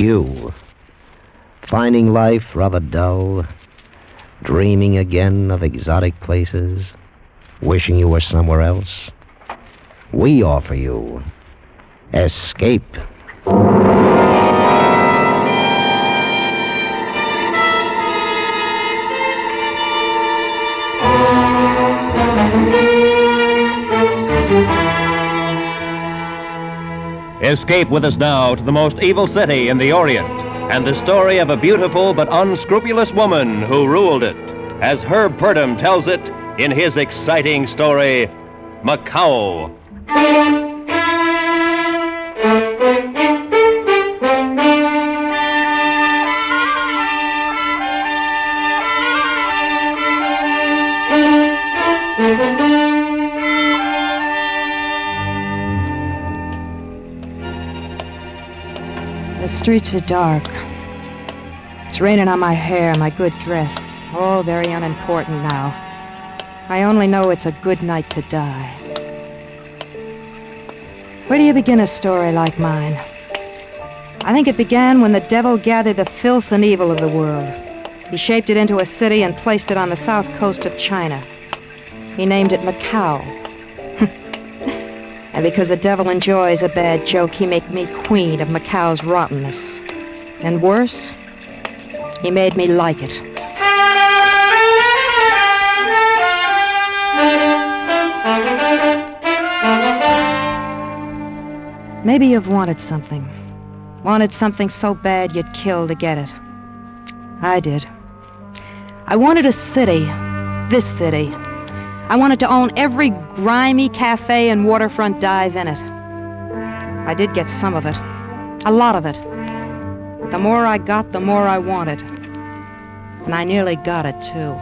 you. Finding life rather dull, dreaming again of exotic places, wishing you were somewhere else? We offer you escape. Escape with us now to the most evil city in the Orient and the story of a beautiful but unscrupulous woman who ruled it, as Herb Purdom tells it in his exciting story, MACAU. The streets are dark. It's raining on my hair, my good dress. All very unimportant now. I only know it's a good night to die. Where do you begin a story like mine? I think it began when the devil gathered the filth and evil of the world. He shaped it into a city and placed it on the south coast of China. He named it MACAU. And because the devil enjoys a bad joke, he made me queen of Macau's rottenness. And worse, he made me like it. Maybe you've wanted something. Wanted something so bad you'd kill to get it. I did. I wanted a city. This city. I wanted to own every grimy cafe and waterfront dive in it. I did get some of it. A lot of it. But the more I got, the more I wanted. And I nearly got it, too.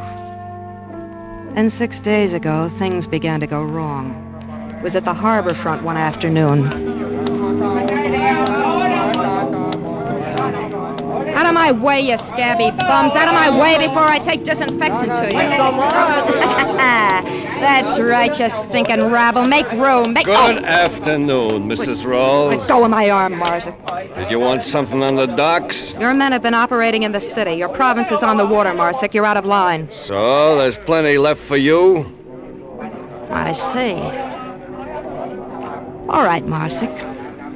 And 6 days ago, things began to go wrong. It was at the harbor front one afternoon. Out of my way, you scabby bums. Out of my way before I take disinfectant to you. That's right, you stinking rabble. Make room. Good afternoon, Mrs. Rawls. Let go of my arm, Marzik. Did you want something on the docks? Your men have been operating in the city. Your province is on the water, Marzik. You're out of line. So, there's plenty left for you? I see. All right, Marzik.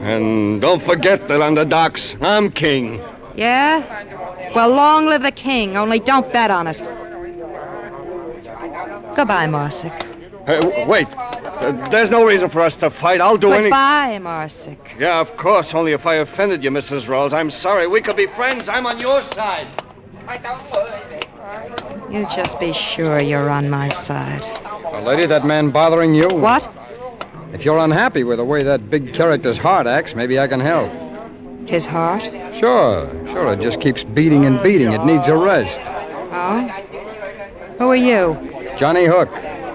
And don't forget that on the docks, I'm king. Yeah? Well, long live the king, only don't bet on it. Goodbye, Marzik. Wait. There's no reason for us to fight. I'll do anything. Goodbye, Marzik. Yeah, of course, only if I offended you, Mrs. Rawls. I'm sorry. We could be friends. I'm on your side. You just be sure you're on my side. Well, lady, that man bothering you? What? If you're unhappy with the way that big character's heart acts, maybe I can help. His heart? Sure. It just keeps beating and beating. It needs a rest. Oh? Who are you? Johnny Hook.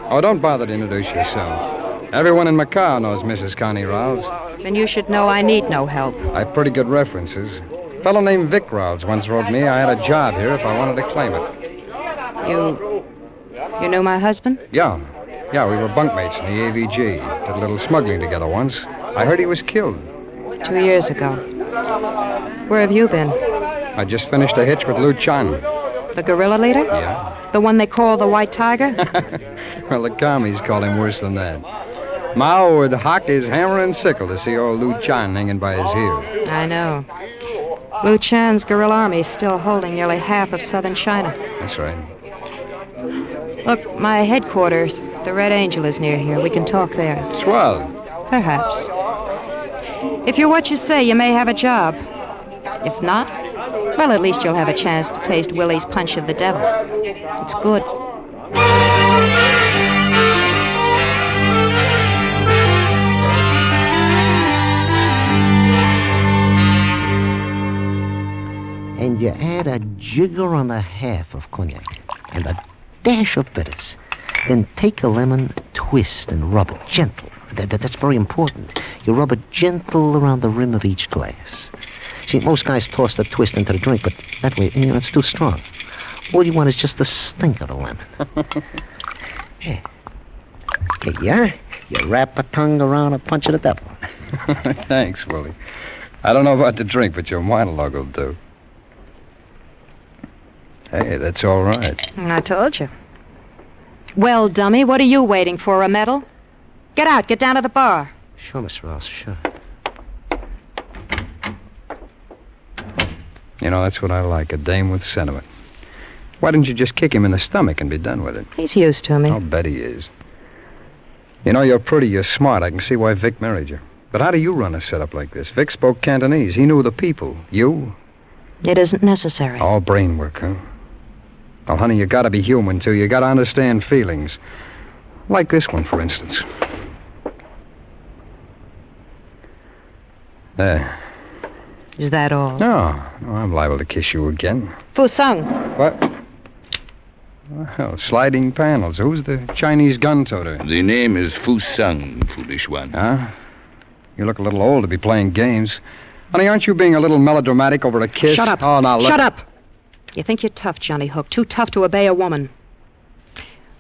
Oh, don't bother to introduce yourself. Everyone in MACAU knows Mrs. Connie Rawls. Then you should know I need no help. I have pretty good references. A fellow named Vic Rawls once wrote me I had a job here if I wanted to claim it. You knew my husband? Yeah, we were bunkmates in the AVG. Did a little smuggling together once. I heard he was killed. 2 years ago. Where have you been? I just finished a hitch with Liu Chan. The guerrilla leader? Yeah. The one they call the White Tiger? Well, the commies call him worse than that. Mao would hock his hammer and sickle to see old Liu Chan hanging by his heel. I know. Liu Chan's guerrilla army is still holding nearly half of southern China. That's right. Look, my headquarters, the Red Angel, is near here. We can talk there. Swell. Perhaps. If you're what you say, you may have a job. If not, well, at least you'll have a chance to taste Willie's punch of the devil. It's good. And you add a jigger and a half of cognac and a dash of bitters. Then take a lemon, twist and rub it gentle. That's very important. You rub it gentle around the rim of each glass. See, most guys toss the twist into the drink, but that way, it's too strong. All you want is just the stink of the lemon. Yeah. Okay, yeah? You wrap a tongue around a punch of the devil. Thanks, Willie. I don't know about the drink, but your monologue will do. Hey, that's all right. I told you. Well, dummy, what are you waiting for, a medal? Get out, get down to the bar. Sure, Miss Ross, sure. You know, that's what I like, a dame with sentiment. Why didn't you just kick him in the stomach and be done with it? He's used to me. I'll bet he is. You know, you're pretty, you're smart. I can see why Vic married you. But how do you run a setup like this? Vic spoke Cantonese. He knew the people. You? It isn't necessary. All brain work, huh? Well, honey, you gotta be human, too. You gotta understand feelings. Like this one, for instance. There. Is that all? No, I'm liable to kiss you again. Fusung. What? Well, sliding panels. Who's the Chinese gun-toter? The name is Fusung, foolish one. Huh? You look a little old to be playing games. Honey, aren't you being a little melodramatic over a kiss? Shut up. Oh, now look. Shut up. You think you're tough, Johnny Hook. Too tough to obey a woman.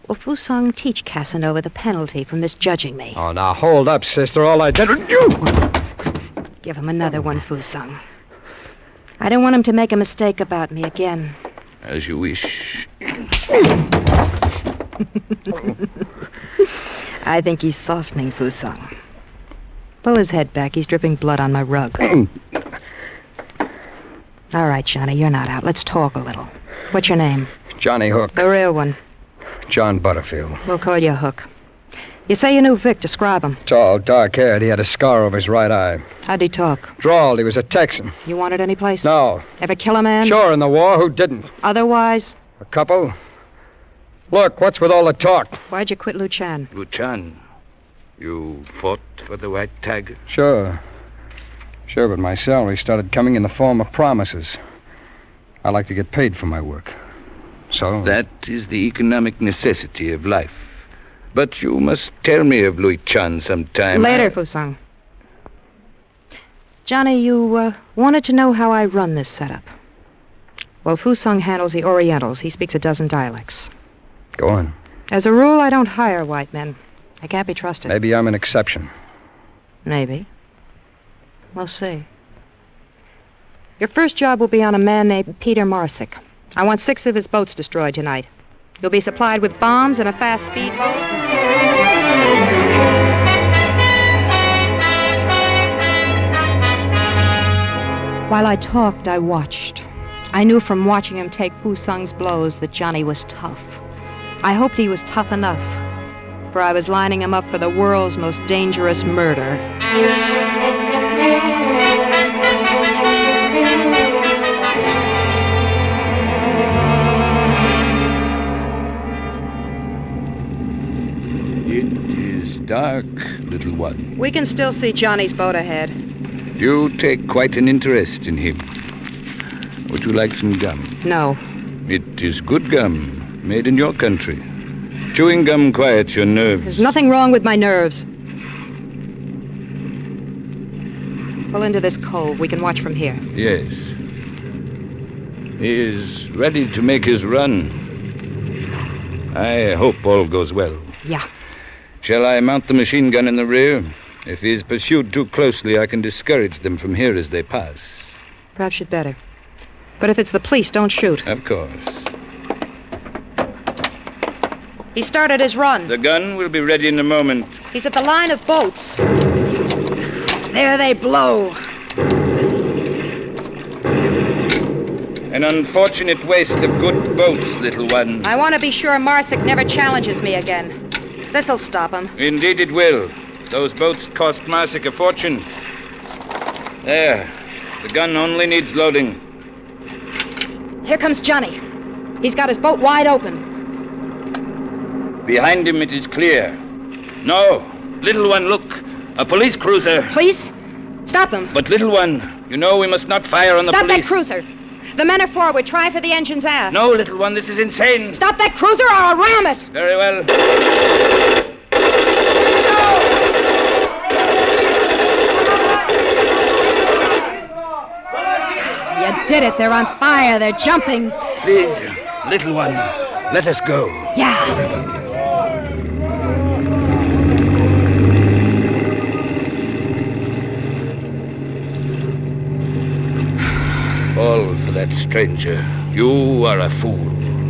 Well, Fusung, teach Casanova the penalty for misjudging me. Oh, now hold up, sister. All I did... Give him another one, Fusung. I don't want him to make a mistake about me again. As you wish. I think he's softening, Fusung. Pull his head back. He's dripping blood on my rug. All right, Johnny, you're not out. Let's talk a little. What's your name? Johnny Hook. The real one. John Butterfield. We'll call you Hook. You say you knew Vic. Describe him. Tall, dark-haired. He had a scar over his right eye. How'd he talk? Drawled. He was a Texan. You wanted any place? No. Ever kill a man? Sure, in the war. Who didn't? Otherwise? A couple. Look, what's with all the talk? Why'd you quit Luchan? Luchan, you fought for the white tag? Sure. Sure, but my salary started coming in the form of promises. I like to get paid for my work. So? That is the economic necessity of life. But you must tell me of Luchan sometime. Later, Fusung. Johnny, you wanted to know how I run this setup. Well, Fusung handles the Orientals. He speaks a dozen dialects. Go on. As a rule, I don't hire white men. I can't be trusted. Maybe I'm an exception. Maybe. We'll see. Your first job will be on a man named Peter Marsick. I want 6 of his boats destroyed tonight. You'll be supplied with bombs and a fast speedboat. While I talked, I watched. I knew from watching him take Fusung's blows that Johnny was tough. I hoped he was tough enough, for I was lining him up for the world's most dangerous murder. It is dark, little one. We can still see Johnny's boat ahead. You take quite an interest in him. Would you like some gum? No. It is good gum, made in your country. Chewing gum quiets your nerves. There's nothing wrong with my nerves. Pull into this cove. We can watch from here. Yes. He is ready to make his run. I hope all goes well. Yeah. Shall I mount the machine gun in the rear? If he is pursued too closely, I can discourage them from here as they pass. Perhaps you'd better. But if it's the police, don't shoot. Of course. He started his run. The gun will be ready in a moment. He's at the line of boats. There they blow. An unfortunate waste of good boats, little one. I want to be sure Marsick never challenges me again. This'll stop him. Indeed it will. Those boats cost Marsick a fortune. There. The gun only needs loading. Here comes Johnny. He's got his boat wide open. Behind him it is clear. No. Little one, look. A police cruiser. Police? Stop them. But little one, you know we must not fire on the Stop police. that cruiser. The men are forward. Try for the engines aft. No, little one, this is insane. Stop that cruiser or I'll ram it. Very well. You did it. They're on fire. They're jumping. Please, little one, let us go. Yeah. that stranger. You are a fool.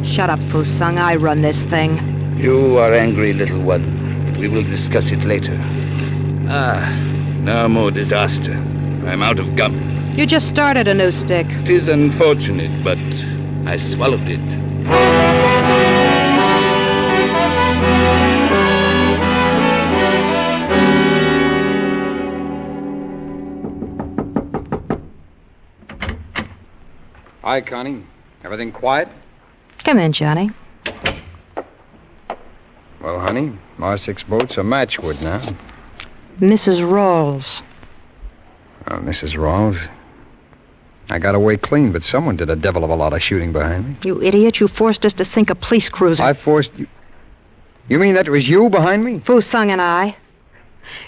Shut up, Fusung. I run this thing. You are angry, little one. We will discuss it later. No more disaster. I'm out of gum. You just started a new stick. It is unfortunate, but I swallowed it. Hi, Connie. Everything quiet? Come in, Johnny. Well, honey, our 6 boats are matchwood now. Mrs. Rawls. Oh, Mrs. Rawls. I got away clean, but someone did a devil of a lot of shooting behind me. You idiot. You forced us to sink a police cruiser. I forced you... You mean that was you behind me? Fusung and I.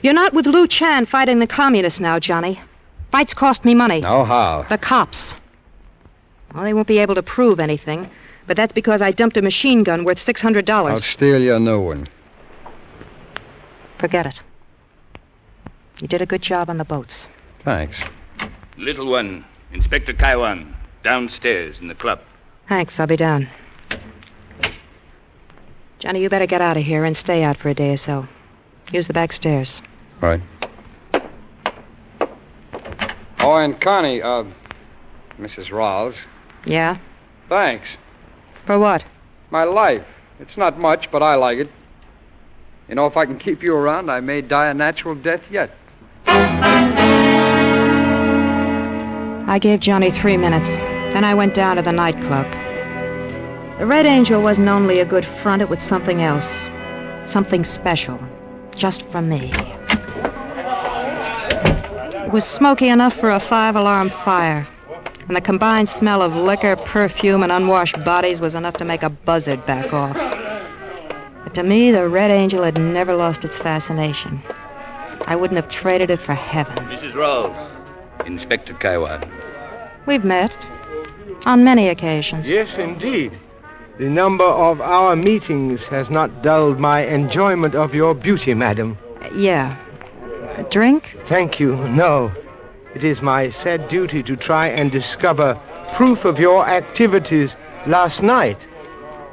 You're not with Liu Chan fighting the communists now, Johnny. Fights cost me money. Oh, how? The cops. Well, they won't be able to prove anything, but that's because I dumped a machine gun worth $600. I'll steal your new one. Forget it. You did a good job on the boats. Thanks. Little one, Inspector Kaiwan, downstairs in the club. Thanks, I'll be down. Johnny, you better get out of here and stay out for a day or so. Use the back stairs. All right. Oh, and Connie, Mrs. Rawls. Yeah? Thanks. For what? My life. It's not much, but I like it. You know, if I can keep you around, I may die a natural death yet. I gave Johnny 3 minutes. Then I went down to the nightclub. The Red Angel wasn't only a good front, it was something else. Something special. Just for me. It was smoky enough for a 5-alarm fire. And the combined smell of liquor, perfume, and unwashed bodies was enough to make a buzzard back off. But to me, the Red Angel had never lost its fascination. I wouldn't have traded it for heaven. Mrs. Rawls, Inspector Kaiwan. We've met. On many occasions. Yes, indeed. The number of our meetings has not dulled my enjoyment of your beauty, madam. Yeah. A drink? Thank you, no. It is my sad duty to try and discover proof of your activities last night.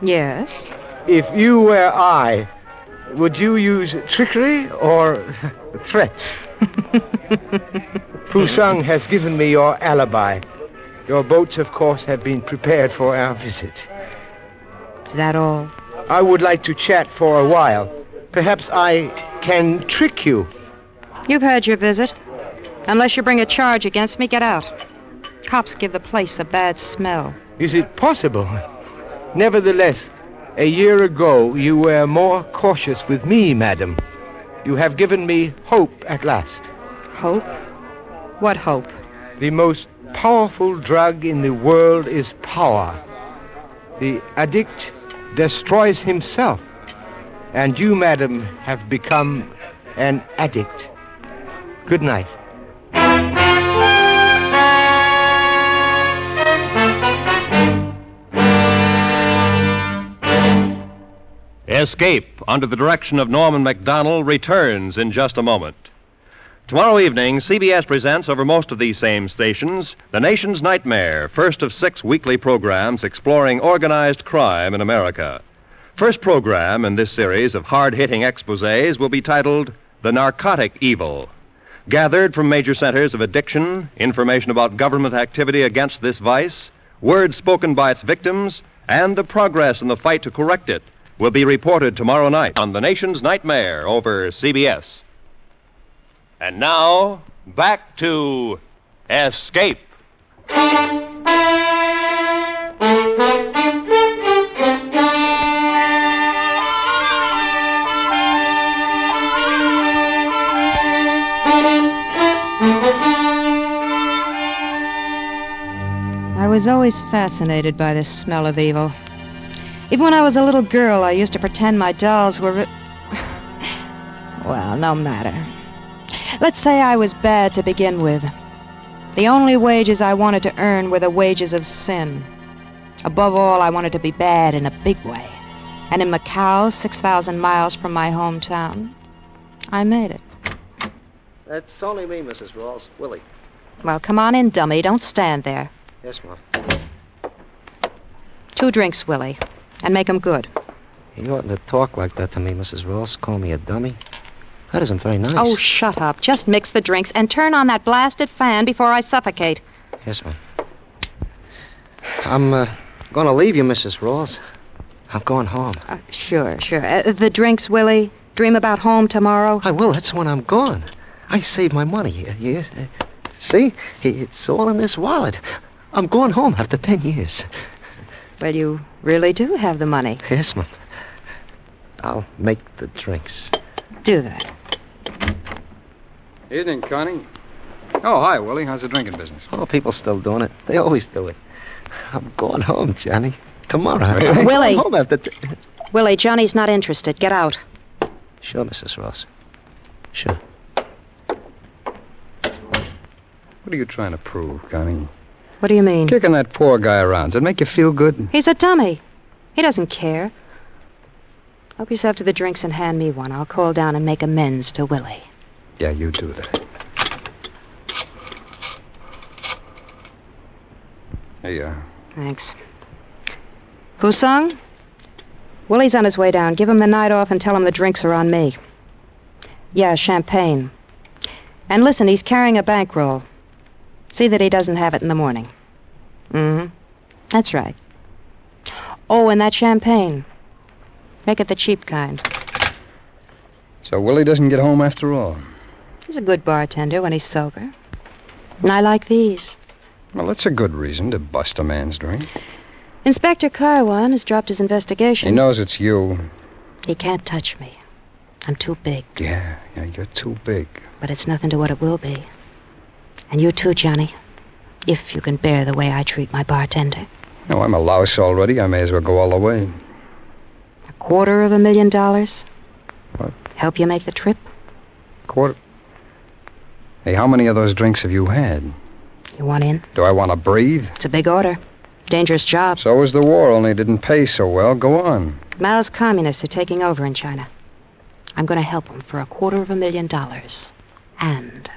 Yes. If you were I, would you use trickery or threats? Fusung has given me your alibi. Your boats, of course, have been prepared for our visit. Is that all? I would like to chat for a while. Perhaps I can trick you. You've had your visit. Unless you bring a charge against me, get out. Cops give the place a bad smell. Is it possible? Nevertheless, a year ago, you were more cautious with me, madam. You have given me hope at last. Hope? What hope? The most powerful drug in the world is power. The addict destroys himself. And you, madam, have become an addict. Good night. Escape, under the direction of Norman MacDonald, returns in just a moment. Tomorrow evening, CBS presents over most of these same stations The Nation's Nightmare, first of 6 weekly programs exploring organized crime in America. First program in this series of hard-hitting exposés will be titled The Narcotic Evil. Gathered from major centers of addiction, information about government activity against this vice, words spoken by its victims, and the progress in the fight to correct it will be reported tomorrow night on The Nation's Nightmare over CBS. And now, back to Escape. I was always fascinated by this smell of evil. Even when I was a little girl, I used to pretend my dolls were... Well, no matter. Let's say I was bad to begin with. The only wages I wanted to earn were the wages of sin. Above all, I wanted to be bad in a big way. And in MACAU, 6,000 miles from my hometown, I made it. That's only me, Mrs. Rawls. Willie. Well, come on in, dummy. Don't stand there. Yes, Mom. 2 drinks, Willie, and make 'em good. You oughtn't to talk like that to me, Mrs. Ross. Call me a dummy. That isn't very nice. Oh, shut up. Just mix the drinks and turn on that blasted fan before I suffocate. Yes, ma'am. I'm going to leave you, Mrs. Rawls. I'm going home. Sure. The drinks, Willie. Dream about home tomorrow. I will. That's when I'm gone. I saved my money. Yes. See? It's all in this wallet. I'm going home after 10 years. Well, you really do have the money. Yes, ma'am. I'll make the drinks. Do that. Evening, Connie. Oh, hi, Willie. How's the drinking business? Oh, people still doing it. They always do it. I'm going home, Johnny. Tomorrow. Really? I'm Willie. going home after... Willie, Johnny's not interested. Get out. Sure, Mrs. Ross. Sure. What are you trying to prove, Connie? What do you mean? Kicking that poor guy around. Does it make you feel good? He's a dummy. He doesn't care. Help yourself to the drinks and hand me one. I'll call down and make amends to Willie. Yeah, you do that. Here you are. Thanks. Fusung? Willie's on his way down. Give him the night off and tell him the drinks are on me. Yeah, champagne. And listen, he's carrying a bankroll. See that he doesn't have it in the morning. Mm-hmm. That's right. Oh, and that champagne. Make it the cheap kind. So Willie doesn't get home after all. He's a good bartender when he's sober. And I like these. Well, that's a good reason to bust a man's drink. Inspector Kaiwan has dropped his investigation. He knows it's you. He can't touch me. I'm too big. Yeah, you're too big. But it's nothing to what it will be. And you too, Johnny. If you can bear the way I treat my bartender. No, I'm a louse already. I may as well go all the way. $250,000? What? Help you make the trip? Quarter? Hey, how many of those drinks have you had? You want in? Do I want to breathe? It's a big order. Dangerous job. So was the war, only it didn't pay so well. Go on. Mao's communists are taking over in China. I'm going to help them for $250,000. And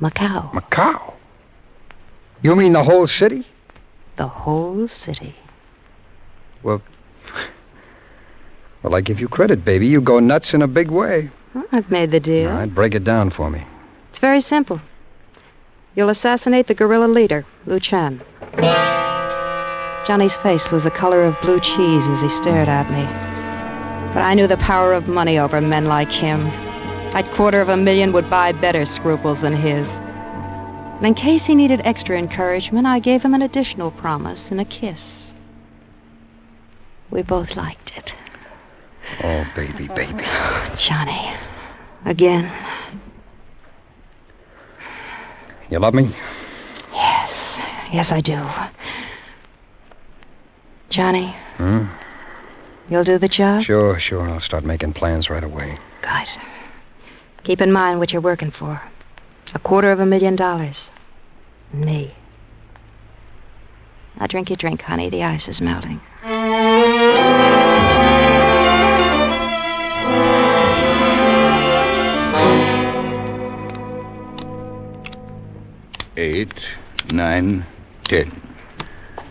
MACAU. MACAU? You mean the whole city? The whole city. Well, I give you credit, baby. You go nuts in a big way. Well, I've made the deal. All right, break it down for me. It's very simple. You'll assassinate the guerrilla leader, Liu Chan. Johnny's face was the color of blue cheese as he stared at me. But I knew the power of money over men like him. That $250,000 would buy better scruples than his. And in case he needed extra encouragement, I gave him an additional promise and a kiss. We both liked it. Oh, baby, baby. Johnny. Again. You love me? Yes. Yes, I do. Johnny? You'll do the job? Sure. I'll start making plans right away. Good. Keep in mind what you're working for. $250,000. Me. Now drink your drink, honey. The ice is melting. Eight, 9, 10.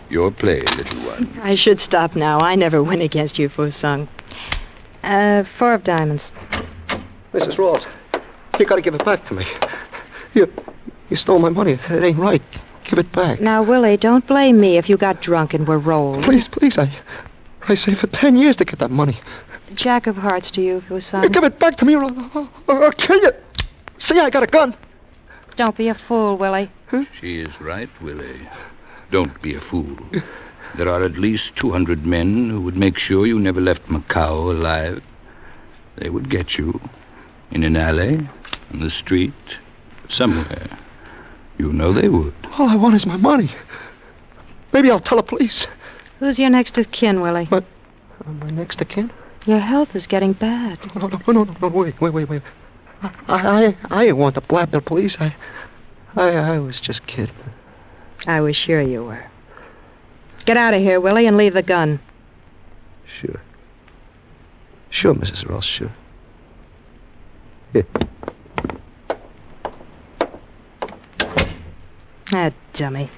Your play, little one. I should stop now. I never win against you, Fusung. 4 of diamonds. Mrs. Rawls, you got to give it back to me. You stole my money. It ain't right. Give it back. Now, Willie, don't blame me if you got drunk and were rolled. Please, I saved for 10 years to get that money. Jack of hearts to you, Fusung. Give it back to me or I'll kill you. See, I got a gun. Don't be a fool, Willie. She is right, Willie. Don't be a fool. There are at least 200 men who would make sure you never left MACAU alive. They would get you in an alley, on the street, somewhere. You know they would. All I want is my money. Maybe I'll tell the police. Who's your next of kin, Willie? But my next of kin? Your health is getting bad. No, wait. I ain't want to blab the police. I was just kidding. I was sure you were. Get out of here, Willie, and leave the gun. Sure, Mrs. Ross, sure. Here. Ah, dummy.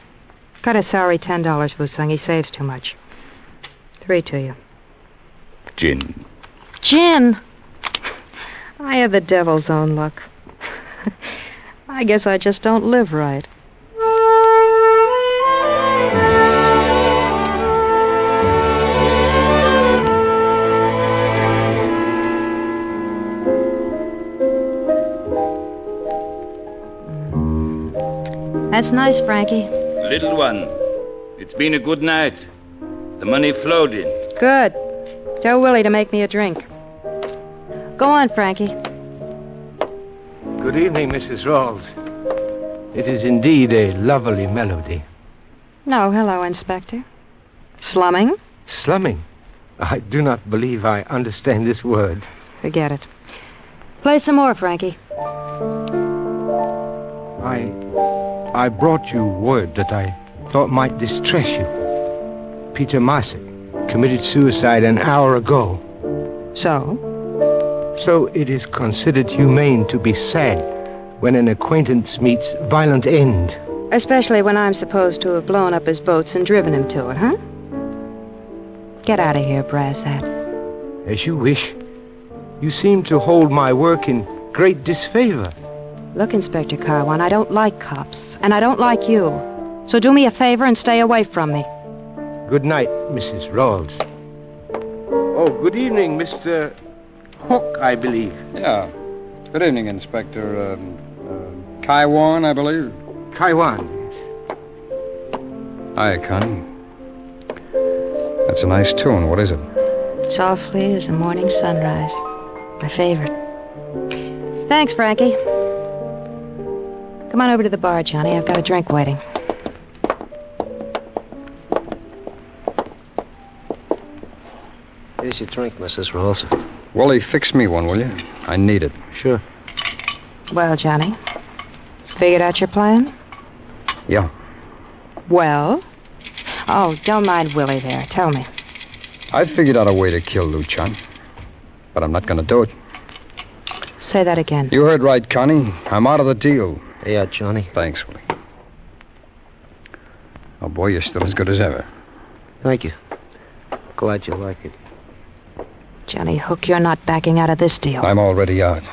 Cut his salary $10, Wusung. He saves too much. 3 to you. Gin. Gin? I have the devil's own luck. I guess I just don't live right. That's nice, Frankie. Little one, it's been a good night. The money flowed in. Good. Tell Willie to make me a drink. Go on, Frankie. Good evening, Mrs. Rawls. It is indeed a lovely melody. No, hello, Inspector. Slumming? Slumming? I do not believe I understand this word. Forget it. Play some more, Frankie. I brought you word that I thought might distress you. Peter Marsick committed suicide an hour ago. So? So it is considered humane to be sad when an acquaintance meets violent end. Especially when I'm supposed to have blown up his boats and driven him to it, huh? Get out of here, brass hat. As you wish. You seem to hold my work in great disfavor. Look, Inspector Carwan, I don't like cops, and I don't like you. So do me a favor and stay away from me. Good night, Mrs. Rawls. Oh, good evening, Mr. Hook, I believe. Yeah. Good evening, Inspector. Kaiwan, I believe. Taiwan. Hi, Connie. That's a nice tune. What is it? Softly as a morning sunrise. My favorite. Thanks, Frankie. Come on over to the bar, Johnny. I've got a drink waiting. Here's your drink, Mrs. Rawls. Wally, fix me one, will you? I need it. Sure. Well, Johnny, figured out your plan? Yeah. Well? Oh, don't mind Willie there. Tell me. I figured out a way to kill Luchan. But I'm not going to do it. Say that again. You heard right, Connie. I'm out of the deal. Yeah, Johnny. Thanks, Willie. Oh, boy, you're still as good as ever. Thank you. Glad you like it. Johnny Hook, you're not backing out of this deal. I'm already out.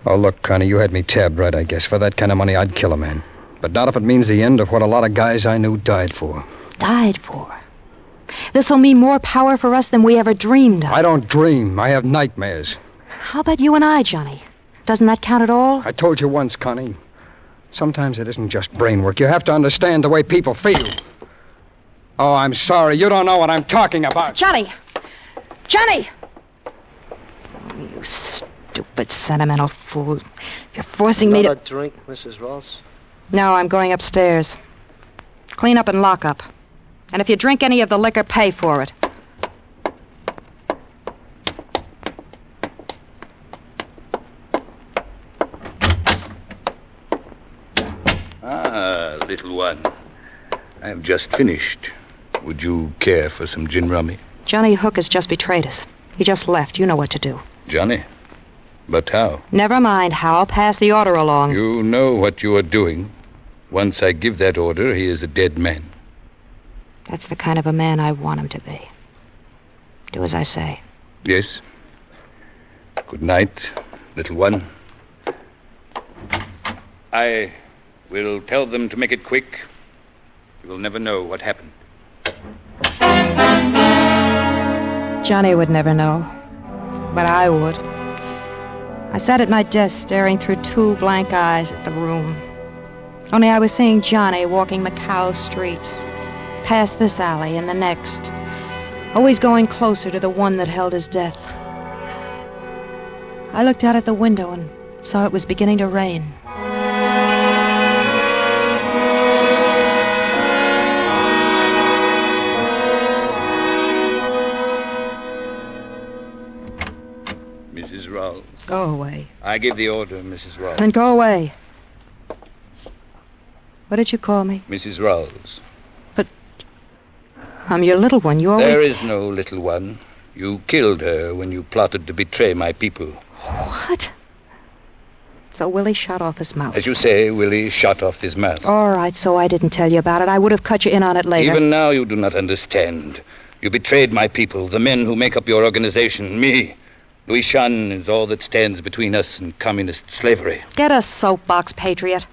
Oh, look, Connie, you had me tabbed right, I guess. For that kind of money, I'd kill a man. But not if it means the end of what a lot of guys I knew died for. Died for? This'll mean more power for us than we ever dreamed of. I don't dream. I have nightmares. How about you and I, Johnny? Doesn't that count at all? I told you once, Connie. Sometimes it isn't just brain work. You have to understand the way people feel. Oh, I'm sorry. You don't know what I'm talking about. Johnny! Johnny! Oh, you stupid, sentimental fool. You're forcing me to... Another drink, Mrs. Rawls? No, I'm going upstairs. Clean up and lock up. And if you drink any of the liquor, pay for it. Ah, little one. I have just finished. Would you care for some gin rummy? Johnny Hook has just betrayed us. He just left. You know what to do. Johnny? But how? Never mind how. Pass the order along. You know what you are doing. Once I give that order, he is a dead man. That's the kind of a man I want him to be. Do as I say. Yes. Good night, little one. I will tell them to make it quick. You will never know what happened. Johnny would never know. But I would. I sat at my desk staring through 2 blank eyes at the room. Only I was seeing Johnny walking MACAU streets, past this alley and the next, always going closer to the one that held his death. I looked out at the window and saw it was beginning to rain. Mrs. Rawls. Go away. I give the order, Mrs. Rawls. Then go away. What did you call me? Mrs. Rawls. But I'm your little one. You always... There is no little one. You killed her when you plotted to betray my people. What? So Willie shot off his mouth. As you say, Willie shot off his mouth. All right, so I didn't tell you about it. I would have cut you in on it later. Even now you do not understand. You betrayed my people, the men who make up your organization, me. Louis Chan is all that stands between us and communist slavery. Get a soapbox, Patriot.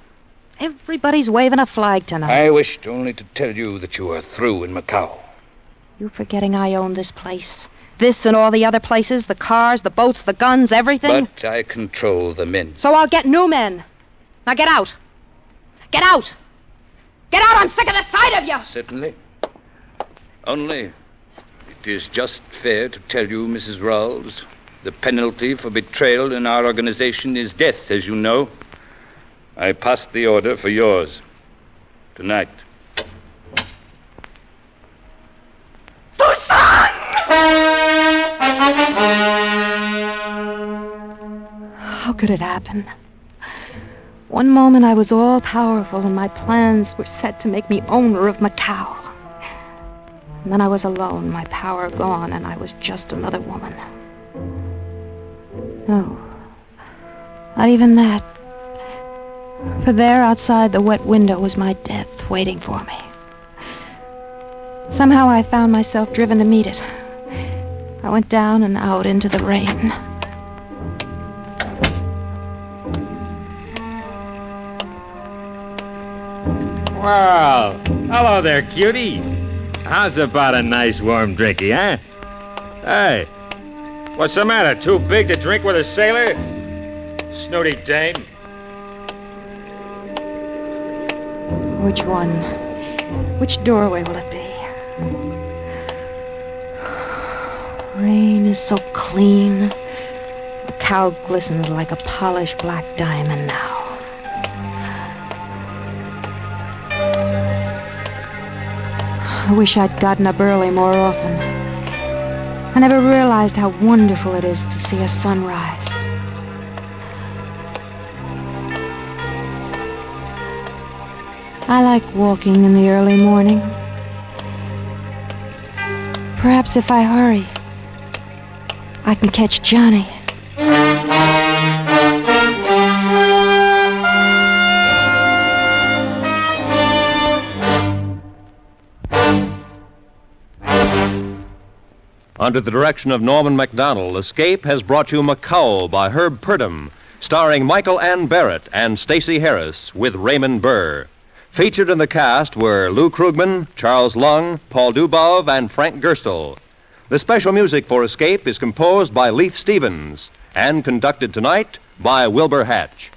Everybody's waving a flag tonight. I wished only to tell you that you are through in Macau. You forgetting I own this place? This and all the other places, the cars, the boats, the guns, everything? But I control the men. So I'll get new men. Now get out. Get out! Get out! I'm sick of the sight of you! Certainly. Only, it is just fair to tell you, Mrs. Rawls, the penalty for betrayal in our organization is death, as you know. I passed the order for yours. Tonight. Busan! How could it happen? One moment I was all powerful and my plans were set to make me owner of Macau. And then I was alone, my power gone, and I was just another woman. No, not even that. For there, outside the wet window, was my death waiting for me. Somehow I found myself driven to meet it. I went down and out into the rain. Well, hello there, cutie. How's about a nice warm drinky, huh? Hey, what's the matter? Too big to drink with a sailor? Snooty dame. Which one? Which doorway will it be? Rain is so clean. The cow glistens like a polished black diamond now. I wish I'd gotten up early more often. I never realized how wonderful it is to see a sunrise. I like walking in the early morning. Perhaps if I hurry, I can catch Johnny. Under the direction of Norman MacDonald, Escape has brought you MACAU by Herb Purdom, starring Michael Ann Barrett and Stacey Harris with Raymond Burr. Featured in the cast were Lou Krugman, Charles Lung, Paul Dubov, and Frank Gerstle. The special music for Escape is composed by Leith Stevens and conducted tonight by Wilbur Hatch.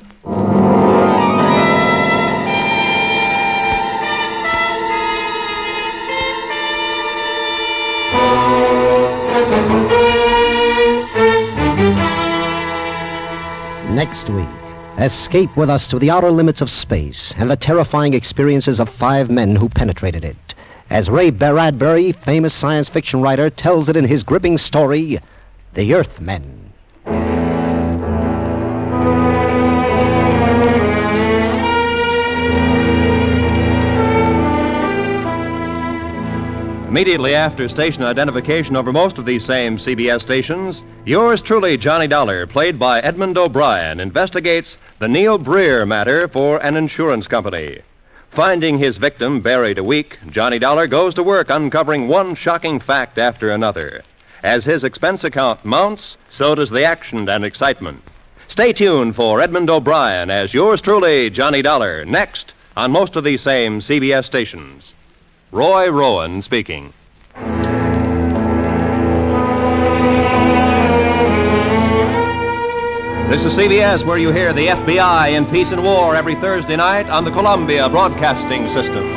Next week, escape with us to the outer limits of space and the terrifying experiences of 5 men who penetrated it, as Ray Bradbury, famous science fiction writer, tells it in his gripping story, The Earthmen. Immediately after station identification over most of these same CBS stations, yours truly, Johnny Dollar, played by Edmund O'Brien, investigates the Neil Breer matter for an insurance company. Finding his victim buried a week, Johnny Dollar goes to work uncovering one shocking fact after another. As his expense account mounts, so does the action and excitement. Stay tuned for Edmund O'Brien as yours truly, Johnny Dollar, next on most of these same CBS stations. Roy Rowan speaking. This is CBS, where you hear the FBI in Peace and War every Thursday night on the Columbia Broadcasting System.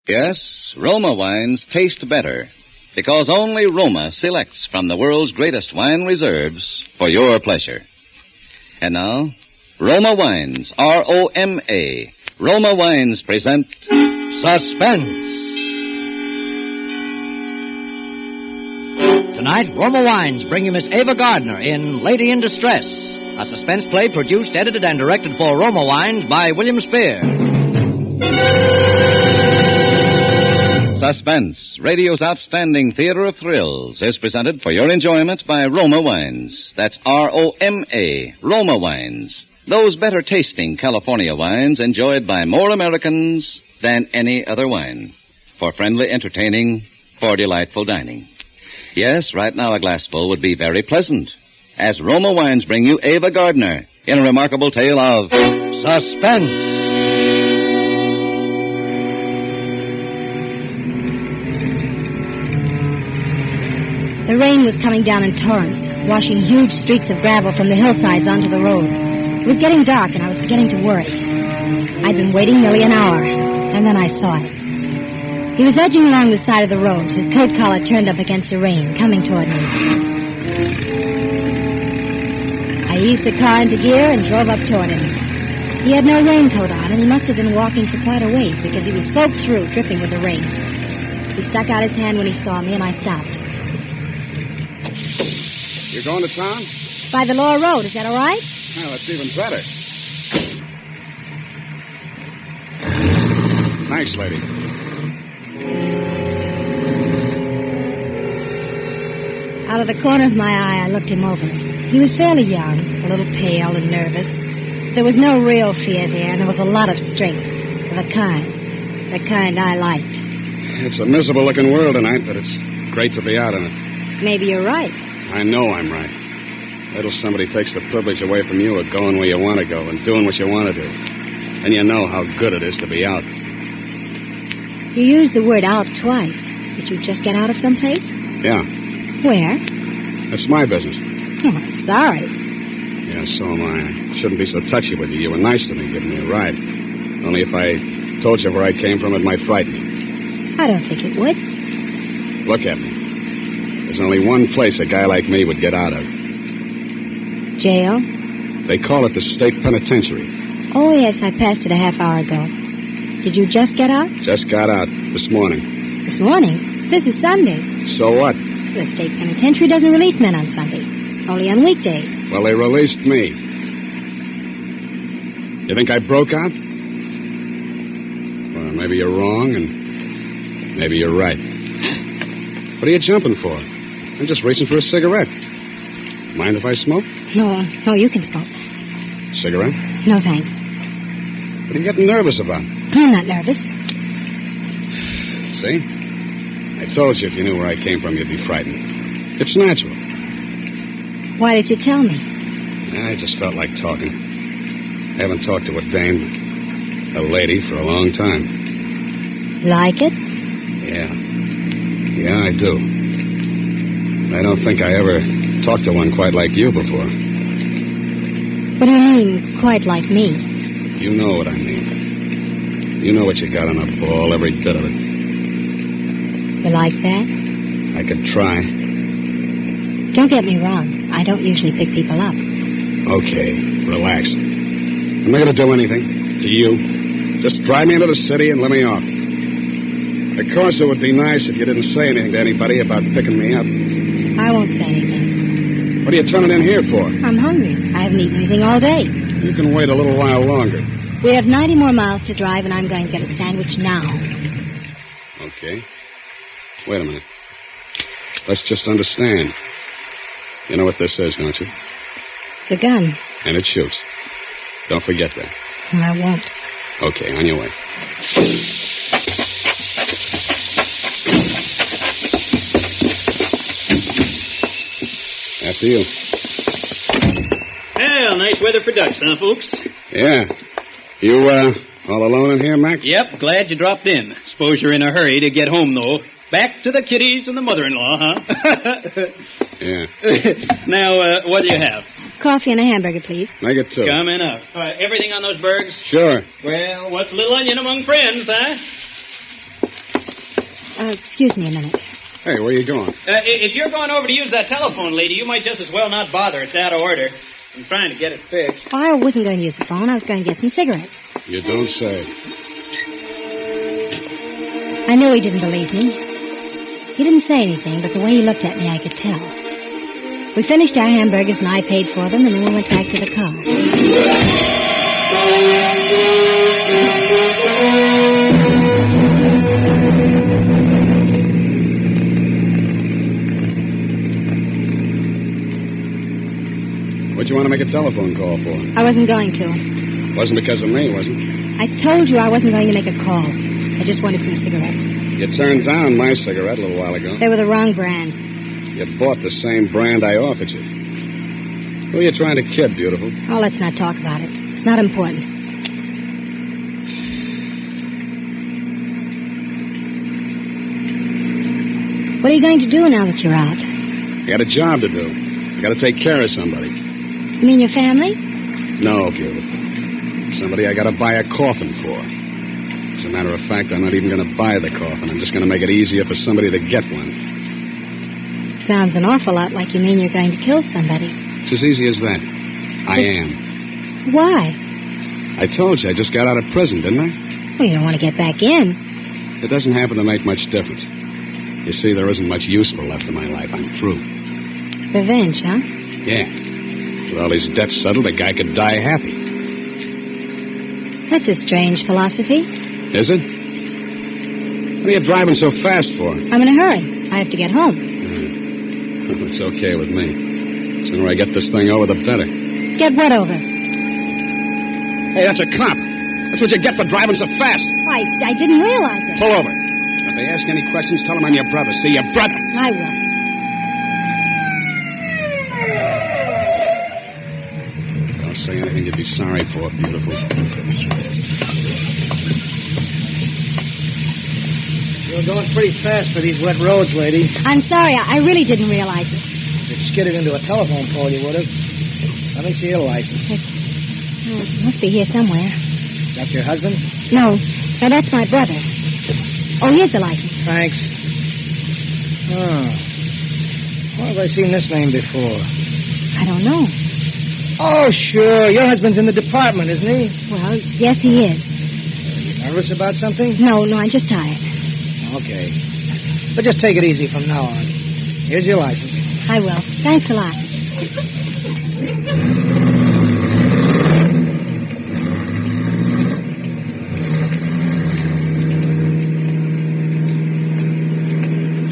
Yes, Roma wines taste better because only Roma selects from the world's greatest wine reserves for your pleasure. And now, Roma Wines, R-O-M-A. Roma Wines present Suspense. Tonight, Roma Wines bring you Miss Ava Gardner in Lady in Distress, a suspense play produced, edited, and directed for Roma Wines by William Spear. Suspense, radio's outstanding theater of thrills, is presented for your enjoyment by Roma Wines. That's R-O-M-A, Roma Wines. Those better tasting California wines enjoyed by more Americans than any other wine. For friendly entertaining, for delightful dining. Yes, right now a glassful would be very pleasant. As Roma Wines bring you Ava Gardner in a remarkable tale of suspense. The rain was coming down in torrents, washing huge streaks of gravel from the hillsides onto the road. It was getting dark, and I was beginning to worry. I'd been waiting nearly an hour, and then I saw him. He was edging along the side of the road, his coat collar turned up against the rain, coming toward me. I eased the car into gear and drove up toward him. He had no raincoat on, and he must have been walking for quite a ways, because he was soaked through, dripping with the rain. He stuck out his hand when he saw me, and I stopped. You're going to town? By the Lower Road, is that all right? Well, that's even better. Thanks, lady. Out of the corner of my eye, I looked him over. He was fairly young, a little pale and nervous. There was no real fear there, and there was a lot of strength. The kind I liked. It's a miserable-looking world tonight, but it's great to be out in it. Maybe you're right. I know I'm right. Little somebody takes the privilege away from you of going where you want to go and doing what you want to do. And you know how good it is to be out. You used the word out twice. Did you just get out of someplace? Yeah. Where? That's my business. Oh, I'm sorry. Yeah, so am I. I shouldn't be so touchy with you. You were nice to me, giving me a ride. Only if I told you where I came from, it might frighten you. I don't think it would. Look at me. There's only one place a guy like me would get out of. Jail? They call it the state penitentiary. Oh, yes, I passed it a half hour ago. Did you just get out? Just got out this morning. This morning? This is Sunday. So what? The state penitentiary doesn't release men on Sunday. Only on weekdays. Well, they released me. You think I broke out? Well, maybe you're wrong, and maybe you're right. What are you jumping for? I'm just reaching for a cigarette. Mind if I smoke? No, you can smoke. Cigarette? No, thanks. What are you getting nervous about? I'm not nervous. See? I told you if you knew where I came from, you'd be frightened. It's natural. Why did you tell me? I just felt like talking. I haven't talked to a dame, a lady, for a long time. Like it? Yeah, I do. I don't think I ever talked to one quite like you before. What do you mean, quite like me? You know what I mean. You know what you got on a ball, every bit of it. You like that? I could try. Don't get me wrong. I don't usually pick people up. Okay, relax. I'm not going to do anything to you. Just drive me into the city and let me off. Of course, it would be nice if you didn't say anything to anybody about picking me up. I won't say anything. What are you turning in here for? I'm hungry. I haven't eaten anything all day. You can wait a little while longer. We have 90 more miles to drive, and I'm going to get a sandwich now. Okay. Wait a minute. Let's just understand. You know what this is, don't you? It's a gun. And it shoots. Don't forget that. I won't. Okay, on your way. After you. Well, nice weather for ducks, huh, folks? Yeah. You, all alone in here, Mac? Yep, glad you dropped in. Suppose you're in a hurry to get home, though. Back to the kiddies and the mother-in-law, huh? Yeah. Now, what do you have? Coffee and a hamburger, please. Make it two. Coming up. Everything on those burgers? Sure. Well, what's little onion among friends, huh? Excuse me a minute. Hey, where you going? If you're going over to use that telephone, lady, you might just as well not bother. It's out of order. I'm trying to get it fixed. Oh, I wasn't going to use the phone. I was going to get some cigarettes. You don't say. I knew he didn't believe me. He didn't say anything, but the way he looked at me, I could tell. We finished our hamburgers and I paid for them, and then we went back to the car. What'd you want to make a telephone call for? I wasn't going to. Wasn't because of me, was it? I told you I wasn't going to make a call. I just wanted some cigarettes. You turned down my cigarette a little while ago. They were the wrong brand. You bought the same brand I offered you. Who are you trying to kid, beautiful? Oh, let's not talk about it. It's not important. What are you going to do now that you're out? I got a job to do. I got to take care of somebody. You mean your family? No, beautiful. Somebody I got to buy a coffin for. As a matter of fact, I'm not even going to buy the coffin. I'm just going to make it easier for somebody to get one. Sounds an awful lot like you mean you're going to kill somebody. It's as easy as that. I am. Why? I told you I just got out of prison, didn't I? Well, you don't want to get back in. It doesn't happen to make much difference. You see, there isn't much useful left in my life. I'm through. Revenge, huh? Yeah. With all these debts settled, a guy could die happy. That's a strange philosophy. Is it? What are you driving so fast for? I'm in a hurry. I have to get home. It's okay with me. The sooner I get this thing over, the better. Get what over? Hey, that's a cop. That's what you get for driving so fast. Why, I didn't realize it. Pull over. If they ask any questions, tell them I'm your brother. See, your brother. I will. Don't say anything you'd be sorry for, beautiful. You're going pretty fast for these wet roads, lady. I'm sorry. I really didn't realize it. If you'd skidded into a telephone pole, you would have. Let me see your license. It must be here somewhere. That your husband? No, that's my brother. Oh, here's the license. Thanks. Oh. Where have I seen this name before? I don't know. Oh, sure. Your husband's in the department, isn't he? Well, yes, he is. Are you nervous about something? No, I'm just tired. Okay. But just take it easy from now on. Here's your license. I will. Thanks a lot.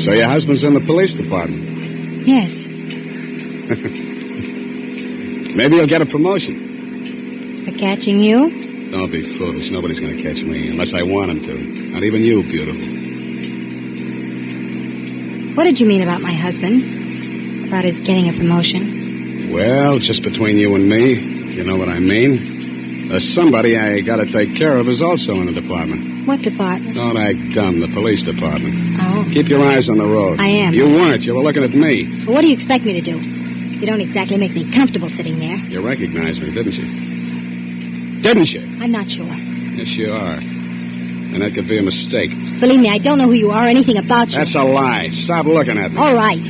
So your husband's in the police department? Yes. Maybe he'll get a promotion. For catching you? Don't be foolish. Nobody's going to catch me unless I want him to. Not even you, beautiful. What did you mean about my husband? About his getting a promotion? Well, just between you and me, you know what I mean. There's somebody I got to take care of is also in the department. What department? Don't act dumb. The police department. Oh. Keep your eyes on the road. I am. You weren't. You were looking at me. Well, what do you expect me to do? You don't exactly make me comfortable sitting there. You recognized me, didn't you? Didn't you? I'm not sure. Yes, you are. And that could be a mistake. Believe me, I don't know who you are or anything about you. That's a lie. Stop looking at me. All right.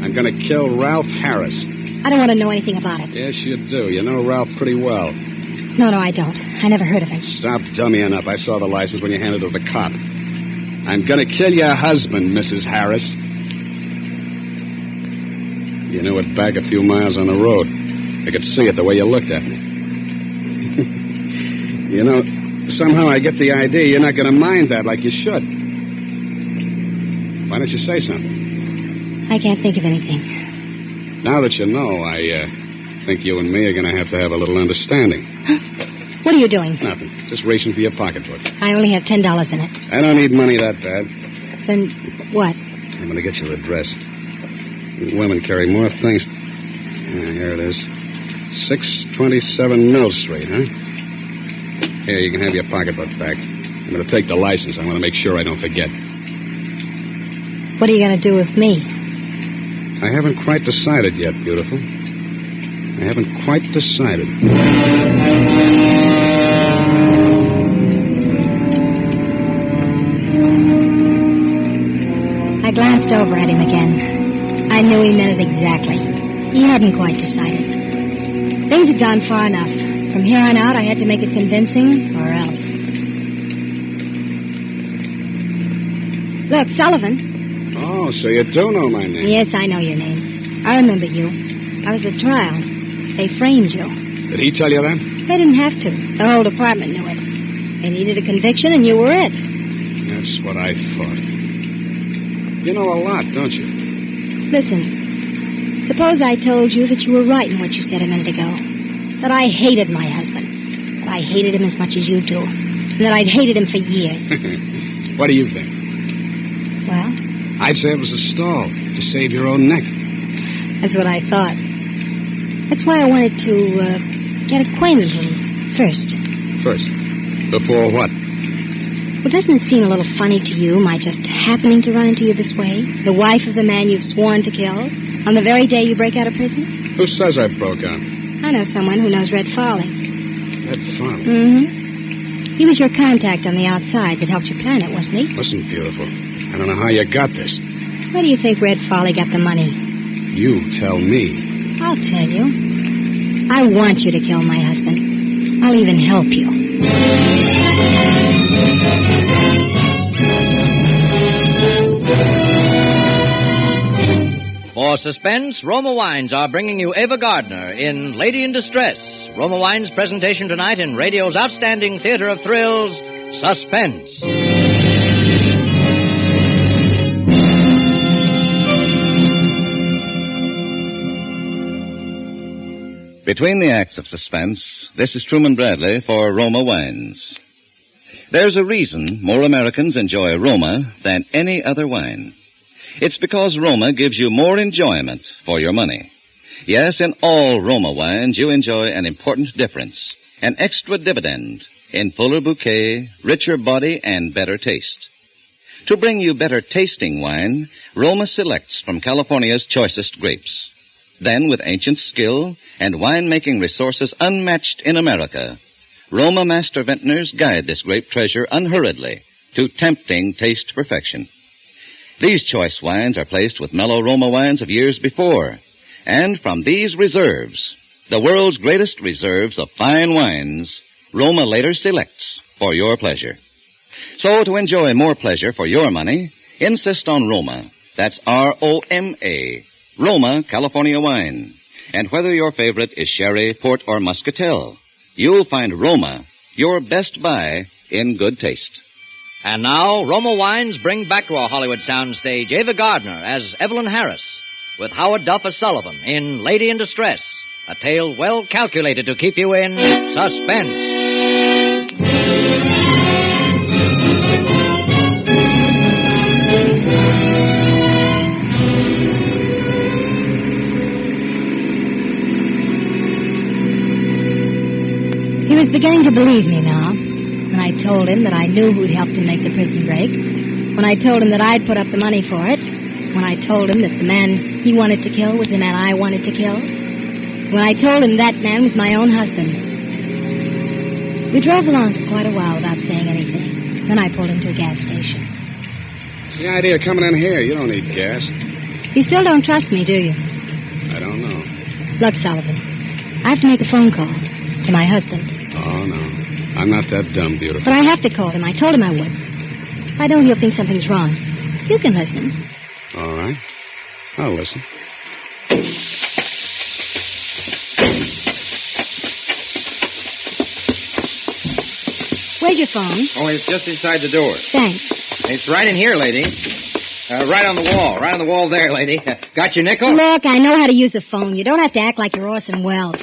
I'm going to kill Ralph Harris. I don't want to know anything about it. Yes, you do. You know Ralph pretty well. No, I don't. I never heard of him. Stop dummying up. I saw the license when you handed it to the cop. I'm going to kill your husband, Mrs. Harris. You knew it back a few miles on the road. I could see it the way you looked at me. You know, somehow I get the idea you're not going to mind that like you should. Why don't you say something? I can't think of anything. Now that you know, I think you and me are going to have a little understanding. What are you doing? Nothing. Just reaching for your pocketbook. I only have $10 in it. I don't need money that bad. Then what? I'm going to get your address. Women carry more things. Here it is. 627 Mill Street, huh? Here, you can have your pocketbook back. I'm going to take the license. I want to make sure I don't forget. What are you going to do with me? I haven't quite decided yet, beautiful. I haven't quite decided. I glanced over at him again. I knew he meant it exactly. He hadn't quite decided. Things had gone far enough. From here on out, I had to make it convincing, or else. Look, Sullivan. Oh, so you do know my name. Yes, I know your name. I remember you. I was at trial. They framed you. Did he tell you that? They didn't have to. The whole department knew it. They needed a conviction, and you were it. That's what I thought. You know a lot, don't you? Listen, suppose I told you that you were right in what you said a minute ago. That I hated my husband. That I hated him as much as you do. And that I'd hated him for years. What do you think? Well? I'd say it was a stall to save your own neck. That's what I thought. That's why I wanted to get acquainted with him first. First? Before what? Well, doesn't it seem a little funny to you, my just happening to run into you this way? The wife of the man you've sworn to kill, on the very day you break out of prison? Who says I broke out? I know someone who knows Red Farley. Red Farley? Mm-hmm. He was your contact on the outside that helped you plan it, wasn't he? Listen, beautiful, I don't know how you got this. Where do you think Red Farley got the money? You tell me. I'll tell you. I want you to kill my husband. I'll even help you. For suspense, Roma Wines are bringing you Ava Gardner in Lady in Distress. Roma Wines' presentation tonight in radio's outstanding theater of thrills, Suspense. Between the acts of suspense, this is Truman Bradley for Roma Wines. There's a reason more Americans enjoy Roma than any other wine. It's because Roma gives you more enjoyment for your money. Yes, in all Roma wines, you enjoy an important difference, an extra dividend in fuller bouquet, richer body, and better taste. To bring you better tasting wine, Roma selects from California's choicest grapes. Then, with ancient skill and winemaking resources unmatched in America, Roma master vintners guide this grape treasure unhurriedly to tempting taste perfection. These choice wines are placed with mellow Roma wines of years before, and from these reserves, the world's greatest reserves of fine wines, Roma later selects for your pleasure. So, to enjoy more pleasure for your money, insist on Roma. That's R-O-M-A, Roma California wine. And whether your favorite is sherry, port, or muscatel, you'll find Roma your best buy in good taste. And now, Roma Wines bring back to our Hollywood soundstage Ava Gardner as Evelyn Harris, with Howard Duff as Sullivan in Lady in Distress, a tale well calculated to keep you in suspense. He was beginning to believe me now. When I told him that I knew who'd helped him make the prison break. When I told him that I'd put up the money for it. When I told him that the man he wanted to kill was the man I wanted to kill. When I told him that man was my own husband. We drove along for quite a while without saying anything. Then I pulled into a gas station. What's the idea of coming in here? You don't need gas. You still don't trust me, do you? I don't know. Look, Sullivan, I have to make a phone call to my husband. Oh, no. I'm not that dumb, beautiful. But I have to call him. I told him I would. If I don't, he'll think something's wrong. You can listen. All right. I'll listen. Where's your phone? Oh, it's just inside the door. Thanks. It's right in here, lady. Right on the wall. Right on the wall there, lady. Got your nickel? Look, I know how to use the phone. You don't have to act like you're Orson Welles.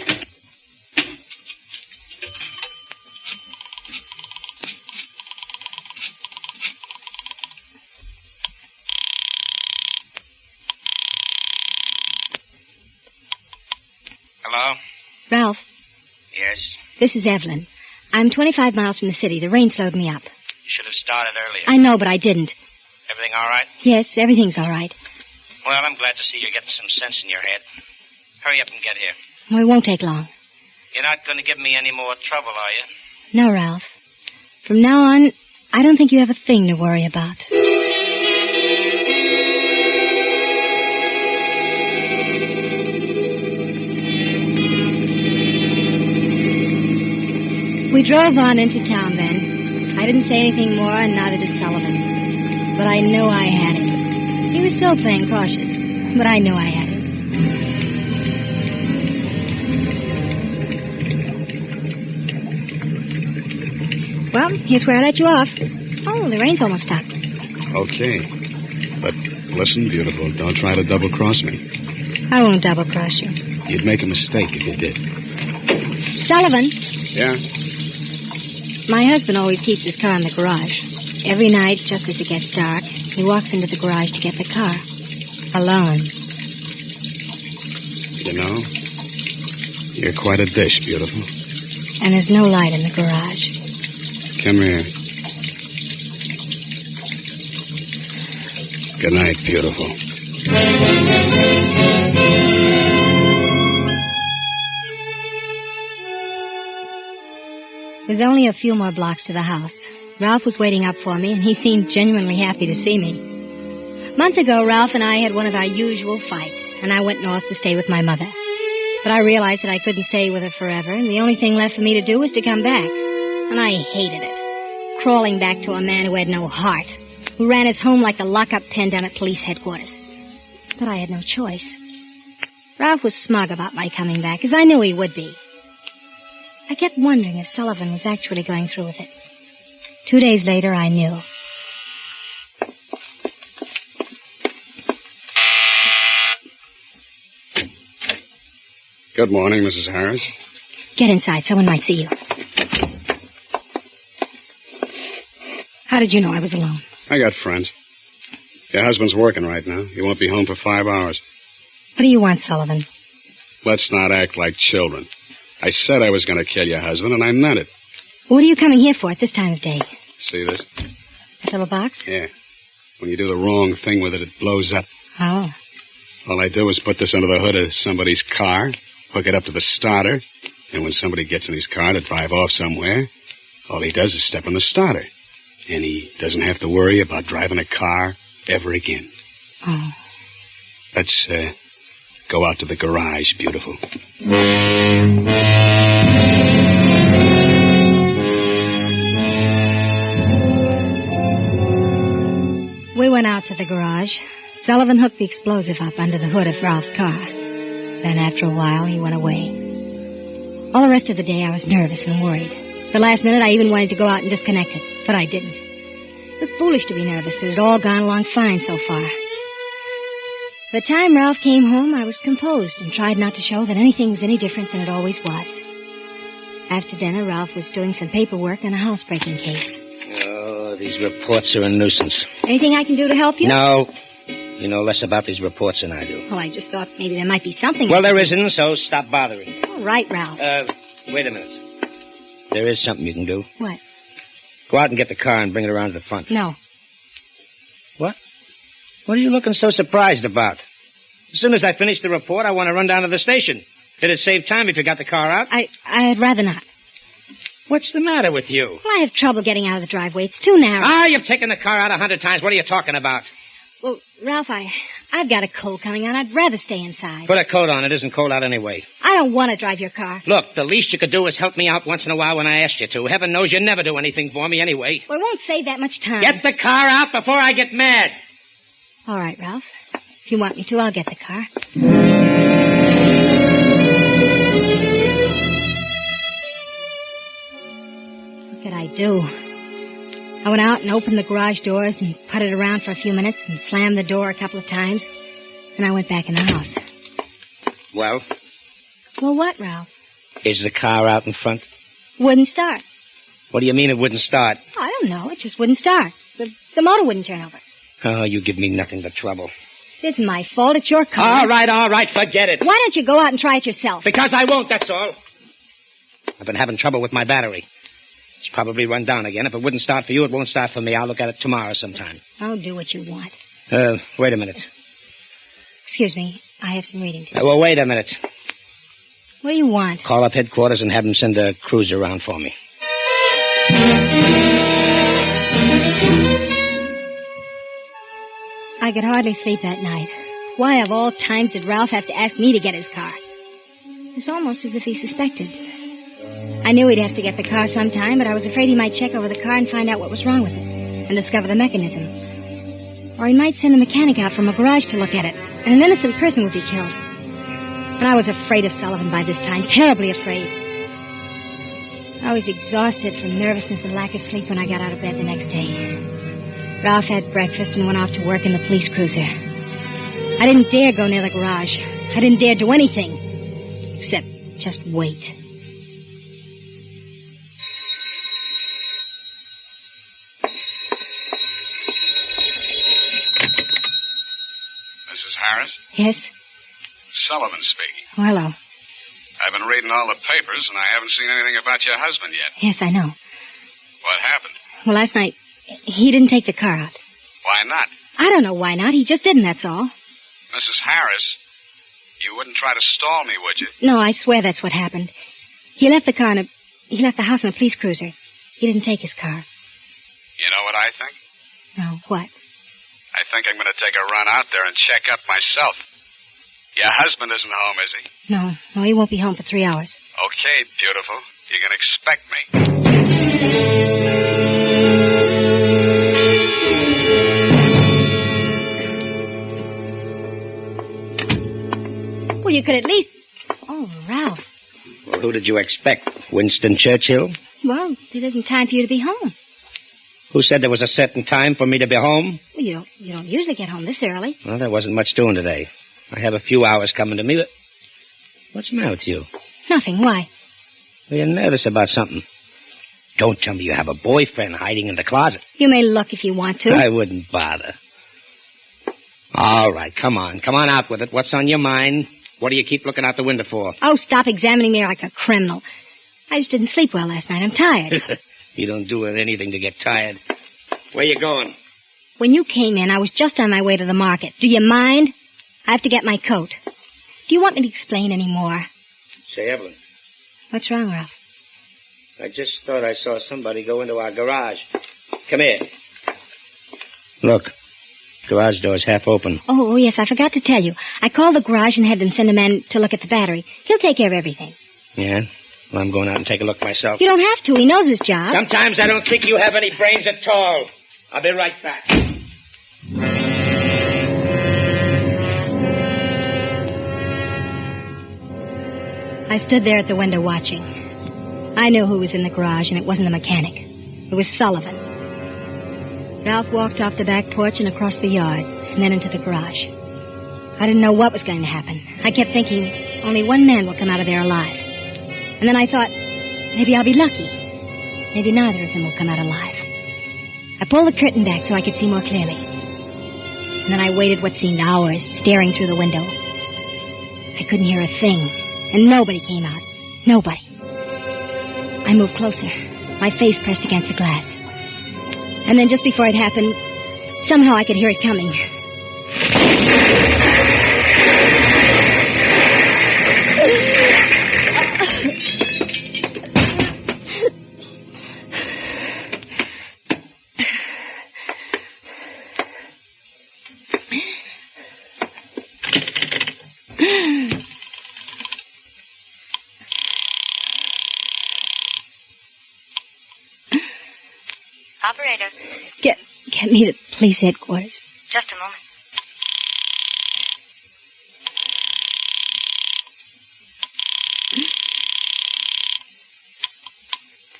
Hello? Ralph, Yes? this is Evelyn. I'm 25 miles from the city. The rain slowed me up. You should have started earlier. I know, but I didn't. Everything all right? Yes, everything's all right. Well, I'm glad to see you're getting some sense in your head. Hurry up and get here. Well, it won't take long. You're not going to give me any more trouble, are you? No, Ralph. From now on, I don't think you have a thing to worry about. We drove on into town then. I didn't say anything more, and neither did Sullivan. but I knew I had it. He was still playing cautious, but I knew I had it. Well, here's where I let you off. Oh, the rain's almost stopped. Okay. But listen, beautiful, don't try to double-cross me. I won't double-cross you. You'd make a mistake if you did. Sullivan. Yeah? My husband always keeps his car in the garage. Every night, just as it gets dark, he walks into the garage to get the car. Alone. You know, you're quite a dish, beautiful. And there's no light in the garage. Come here. Good night, beautiful. There's only a few more blocks to the house. Ralph was waiting up for me, and he seemed genuinely happy to see me. A month ago, Ralph and I had one of our usual fights, and I went north to stay with my mother. But I realized that I couldn't stay with her forever, and the only thing left for me to do was to come back. And I hated it. Crawling back to a man who had no heart, who ran his home like the lock-up pen down at police headquarters. But I had no choice. Ralph was smug about my coming back, as I knew he would be. I kept wondering if Sullivan was actually going through with it. 2 days later, I knew. Good morning, Mrs. Harris. Get inside. Someone might see you. How did you know I was alone? I got friends. Your husband's working right now. He won't be home for 5 hours. What do you want, Sullivan? Let's not act like children. I said I was going to kill your husband, and I meant it. What are you coming here for at this time of day? See this? That little box? Yeah. When you do the wrong thing with it, it blows up. Oh. All I do is put this under the hood of somebody's car, hook it up to the starter, and when somebody gets in his car to drive off somewhere, all he does is step on the starter. And he doesn't have to worry about driving a car ever again. Oh. Let's, go out to the garage, beautiful. We went out to the garage. Sullivan hooked the explosive up under the hood of Ralph's car. Then after a while, he went away. All the rest of the day, I was nervous and worried. The last minute, I even wanted to go out and disconnect it, but I didn't. It was foolish to be nervous. It had all gone along fine so far. By the time Ralph came home, I was composed and tried not to show that anything was any different than it always was. After dinner, Ralph was doing some paperwork on a housebreaking case. Oh, these reports are a nuisance. Anything I can do to help you? No. You know less about these reports than I do. Well, I just thought maybe there might be something. Well, there isn't, so stop bothering. All right, Ralph. Wait a minute. There is something you can do. What? Go out and get the car and bring it around to the front. No. What? What are you looking so surprised about? As soon as I finish the report, I want to run down to the station. Did it save time if you got the car out? I'd rather not. What's the matter with you? Well, I have trouble getting out of the driveway. It's too narrow. Ah, you've taken the car out 100 times. What are you talking about? Well, Ralph, I've got a cold coming on. I'd rather stay inside. Put a coat on. It isn't cold out anyway. I don't want to drive your car. Look, the least you could do is help me out once in a while when I ask you to. Heaven knows you never do anything for me anyway. Well, it won't save that much time. Get the car out before I get mad. All right, Ralph. If you want me to, I'll get the car. What could I do? I went out and opened the garage doors and putted around for a few minutes and slammed the door a couple of times. Then I went back in the house. Well? Well, what, Ralph? Is the car out in front? Wouldn't start. What do you mean it wouldn't start? I don't know. It just wouldn't start. The motor wouldn't turn over. Oh, you give me nothing but trouble. It isn't my fault. It's your car. All right. Forget it. Why don't you go out and try it yourself? Because I won't, that's all. I've been having trouble with my battery. It's probably run down again. If it wouldn't start for you, it won't start for me. I'll look at it tomorrow sometime. I'll do what you want. Wait a minute. Excuse me. I have some reading to do. Well, wait a minute. What do you want? Call up headquarters and have them send a cruiser around for me. I could hardly sleep that night. Why of all times did Ralph have to ask me to get his car? It was almost as if he suspected. I knew he'd have to get the car sometime, but I was afraid he might check over the car and find out what was wrong with it, and discover the mechanism. Or he might send a mechanic out from a garage to look at it, and an innocent person would be killed. And I was afraid of Sullivan by this time, terribly afraid. I was exhausted from nervousness and lack of sleep when I got out of bed the next day. Ralph had breakfast and went off to work in the police cruiser. I didn't dare go near the garage. I didn't dare do anything, except just wait. Mrs. Harris? Yes? Sullivan speaking. Oh, hello. I've been reading all the papers, and I haven't seen anything about your husband yet. Yes, I know. What happened? Well, last night, he didn't take the car out. Why not? I don't know why not. He just didn't, that's all. Mrs. Harris, you wouldn't try to stall me, would you? No, I swear that's what happened. He left the house in a police cruiser. He didn't take his car. You know what I think? No, what? I think I'm going to take a run out there and check up myself. Your husband isn't home, is he? No, he won't be home for 3 hours. Okay, beautiful. You can expect me. Well, you could at least... Oh, Ralph. Well, who did you expect? Winston Churchill? Well, it isn't time for you to be home. Who said there was a certain time for me to be home? Well, you don't usually get home this early. Well, there wasn't much doing today. I have a few hours coming to me, but... What's the matter with you? Nothing. Why? Well, you're nervous about something. Don't tell me you have a boyfriend hiding in the closet. You may look if you want to. I wouldn't bother. All right, come on. Come on out with it. What's on your mind? What do you keep looking out the window for? Oh, stop examining me like a criminal. I just didn't sleep well last night. I'm tired. You don't do anything to get tired. Where you going? When you came in, I was just on my way to the market. Do you mind? I have to get my coat. Do you want me to explain any more? Say, Evelyn. What's wrong, Ralph? I just thought I saw somebody go into our garage. Come here. Look. Garage door's half open. Oh, yes, I forgot to tell you. I called the garage and had them send a man to look at the battery. He'll take care of everything. Yeah? Well, I'm going out and take a look myself. You don't have to. He knows his job. Sometimes I don't think you have any brains at all. I'll be right back. I stood there at the window watching. I knew who was in the garage, and it wasn't a mechanic. It was Sullivan. Ralph walked off the back porch and across the yard, and then into the garage. I didn't know what was going to happen. I kept thinking, only one man will come out of there alive. And then I thought, maybe I'll be lucky. Maybe neither of them will come out alive. I pulled the curtain back so I could see more clearly. And then I waited what seemed hours, staring through the window. I couldn't hear a thing, and nobody came out. Nobody. I moved closer, my face pressed against the glass. And then just before it happened, somehow I could hear it coming. Operator. Get me to police headquarters. Just a moment.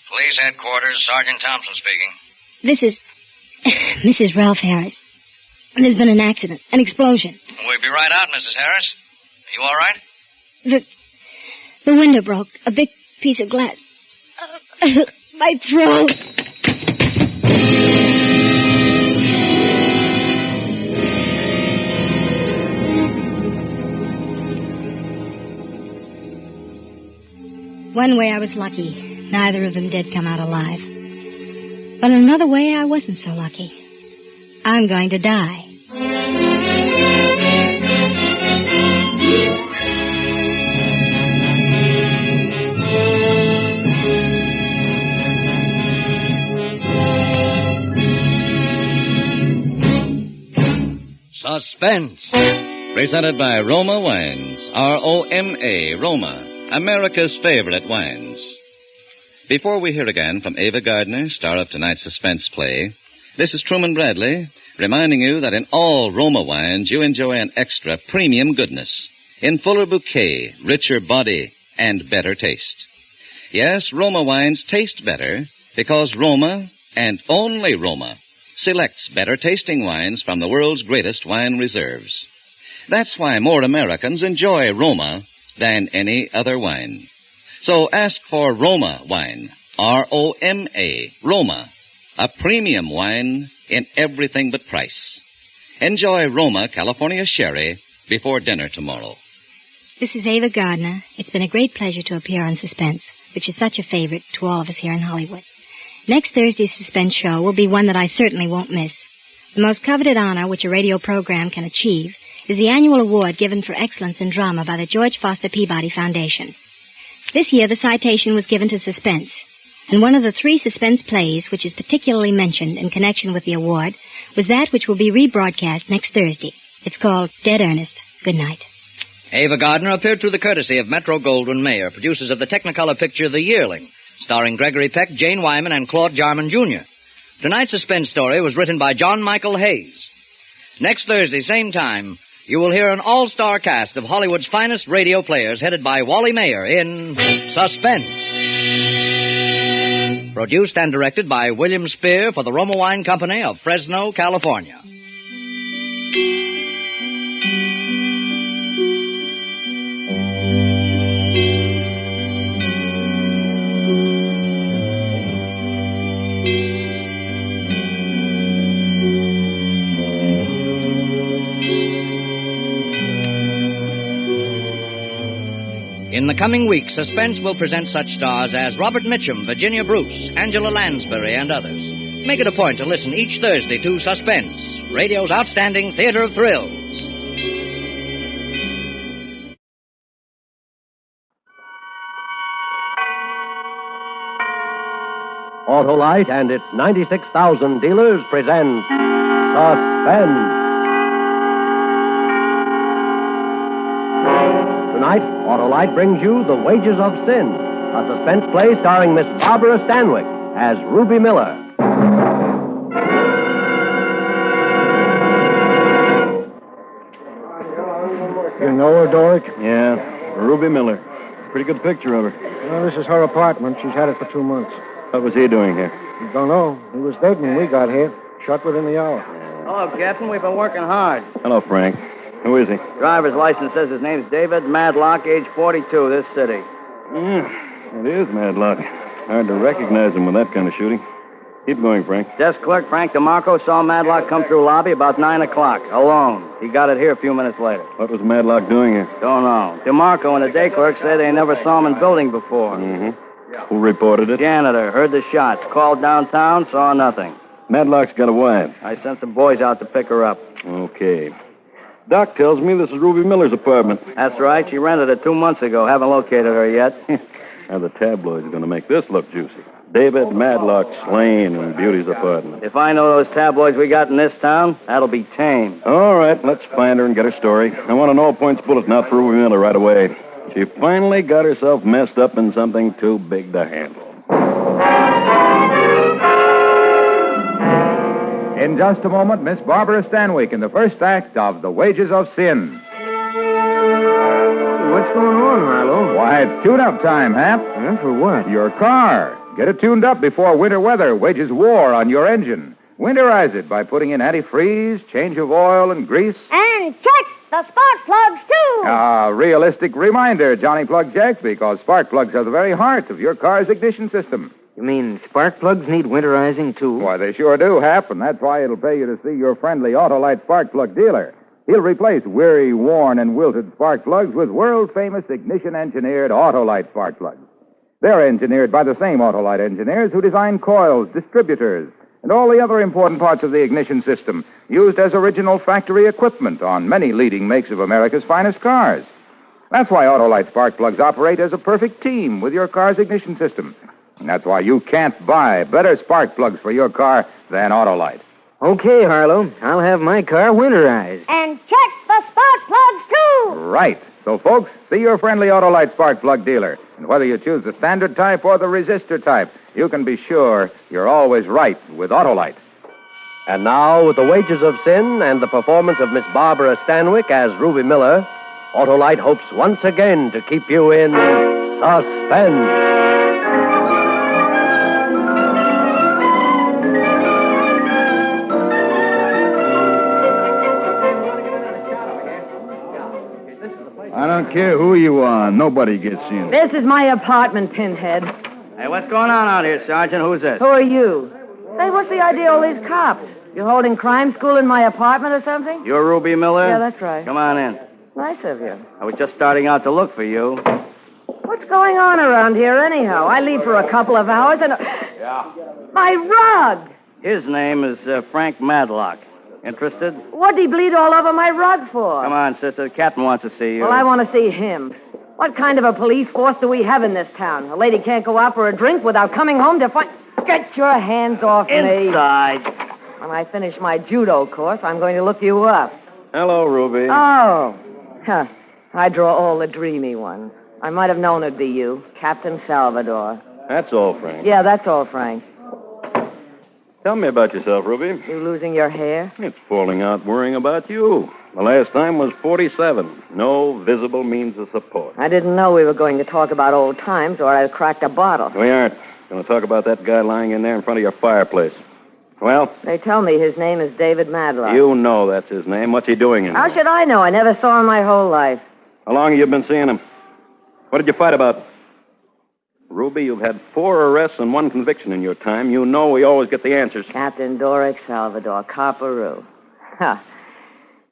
Police headquarters, Sergeant Thompson speaking. This is Mrs. Ralph Harris. There's been an accident, an explosion. We'll be right out, Mrs. Harris. Are you all right? The window broke. A big piece of glass. My throat. One way I was lucky. Neither of them did come out alive. But in another way, I wasn't so lucky. I'm going to die. Suspense. Presented by Roma Wines. R-O-M-A, Roma. America's favorite wines. Before we hear again from Ava Gardner, star of tonight's suspense play, this is Truman Bradley, reminding you that in all Roma wines you enjoy an extra premium goodness in fuller bouquet, richer body, and better taste. Yes, Roma wines taste better because Roma, and only Roma, selects better tasting wines from the world's greatest wine reserves. That's why more Americans enjoy Roma than any other wine. So ask for Roma wine, R-O-M-A, Roma, a premium wine in everything but price. Enjoy Roma California Sherry before dinner tomorrow. This is Ava Gardner. It's been a great pleasure to appear on Suspense, which is such a favorite to all of us here in Hollywood. Next Thursday's Suspense show will be one that I certainly won't miss. The most coveted honor which a radio program can achieve is the annual award given for excellence in drama by the George Foster Peabody Foundation. This year the citation was given to Suspense, and one of the 3 Suspense plays which is particularly mentioned in connection with the award was that which will be rebroadcast next Thursday. It's called Dead Earnest. Good night. Ava Gardner appeared through the courtesy of Metro-Goldwyn-Mayer, producers of the Technicolor picture The Yearling, starring Gregory Peck, Jane Wyman, and Claude Jarman, Jr. Tonight's suspense story was written by John Michael Hayes. Next Thursday, same time, you will hear an all-star cast of Hollywood's finest radio players headed by Wally Mayer in Suspense. Produced and directed by William Spear for the Roma Wine Company of Fresno, California. In the coming weeks, Suspense will present such stars as Robert Mitchum, Virginia Bruce, Angela Lansbury, and others. Make it a point to listen each Thursday to Suspense, radio's outstanding theater of thrills. Autolite and its 96,000 dealers present Suspense. Tonight, Autolite brings you The Wages of Sin, a suspense play starring Miss Barbara Stanwyck as Ruby Miller. You know her, Doric? Yeah, Ruby Miller. Pretty good picture of her. Well, this is her apartment. She's had it for 2 months. What was he doing here? Don't know. He was dead when we got here. Shot within the hour. Hello, Captain. We've been working hard. Hello, Frank. Who is he? Driver's license says his name's David Madlock, age 42, this city. It is Madlock. Hard to recognize him with that kind of shooting. Keep going, Frank. Desk clerk Frank DeMarco saw Madlock come through lobby about 9 o'clock, alone. He got it here a few minutes later. What was Madlock doing here? Don't know. DeMarco and the day clerk say they never saw him in building before. Mm-hmm. Who reported it? Janitor. Heard the shots. Called downtown, saw nothing. Madlock's got a wife. I sent some boys out to pick her up. Okay. Doc tells me this is Ruby Miller's apartment. That's right. She rented it 2 months ago. Haven't located her yet. Now the tabloids are going to make this look juicy. David Madlock slain in Beauty's apartment. If I know those tabloids we got in this town, that'll be tame. All right, let's find her and get her story. I want an all-points bulletin out for Ruby Miller right away. She finally got herself messed up in something too big to handle. In just a moment, Miss Barbara Stanwyck in the first act of The Wages of Sin. What's going on, Marlo? Why, it's tune-up time, Hap. For what? Your car. Get it tuned up before winter weather wages war on your engine. Winterize it by putting in antifreeze, change of oil and grease. And check the spark plugs, too. A realistic reminder, Johnny Plug Check, because spark plugs are the very heart of your car's ignition system. You mean spark plugs need winterizing, too? Why, they sure do, Hap, and that's why it'll pay you to see your friendly Autolite spark plug dealer. He'll replace weary, worn, and wilted spark plugs with world-famous ignition-engineered Autolite spark plugs. They're engineered by the same Autolite engineers who design coils, distributors, and all the other important parts of the ignition system, used as original factory equipment on many leading makes of America's finest cars. That's why Autolite spark plugs operate as a perfect team with your car's ignition system. And that's why you can't buy better spark plugs for your car than Autolite. Okay, Harlow. I'll have my car winterized. And check the spark plugs, too. Right. So, folks, see your friendly Autolite spark plug dealer. And whether you choose the standard type or the resistor type, you can be sure you're always right with Autolite. And now, with The Wages of Sin and the performance of Miss Barbara Stanwyck as Ruby Miller, Autolite hopes once again to keep you in suspense. I don't care who you are. Nobody gets in. This is my apartment, Pinhead. Hey, what's going on out here, Sergeant? Who's this? Who are you? Hey, what's the idea of all these cops? You holding crime school in my apartment or something? You're Ruby Miller? Yeah, that's right. Come on in. Nice of you. I was just starting out to look for you. What's going on around here, anyhow? I leave for a couple of hours and... Yeah. My rug! His name is Frank Madlock. Interested? What'd he bleed all over my rug for? Come on, sister. The captain wants to see you. Well, I want to see him. What kind of a police force do we have in this town? A lady can't go out for a drink without coming home to find... Get your hands off me. Inside. When I finish my judo course, I'm going to look you up. Hello, Ruby. Oh. Huh. I draw all the dreamy ones. I might have known it'd be you, Captain Salvador. That's all, Frank. Yeah, that's all, Frank. Tell me about yourself, Ruby. You losing your hair? It's falling out worrying about you. The last time was 47. No visible means of support. I didn't know we were going to talk about old times, or I'd have cracked a bottle. We aren't. Going to talk about that guy lying in there in front of your fireplace. Well? They tell me his name is David Madlock. You know that's his name. What's he doing in there? How should I know? I never saw him my whole life. How long have you been seeing him? What did you fight about? Ruby, you've had 4 arrests and 1 conviction in your time. You know we always get the answers. Captain Doric Salvador, Copperoo. Ha.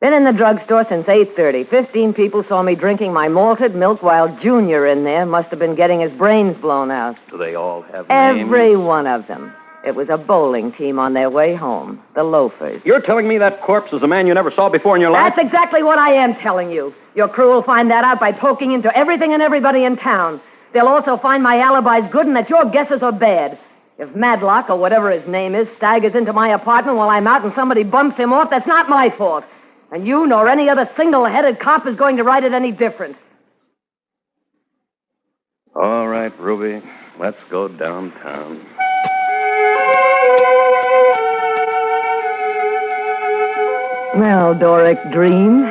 Been in the drugstore since 8:30. 15 people saw me drinking my malted milk while Junior in there must have been getting his brains blown out. Do they all have names? Every one of them. It was a bowling team on their way home. The loafers. You're telling me that corpse is a man you never saw before in your life? That's exactly what I am telling you. Your crew will find that out by poking into everything and everybody in town. They'll also find my alibi's good and that your guesses are bad. If Madlock, or whatever his name is, staggers into my apartment while I'm out and somebody bumps him off, that's not my fault. And you nor any other single-headed cop is going to write it any different. All right, Ruby. Let's go downtown. Well, Doric Dream,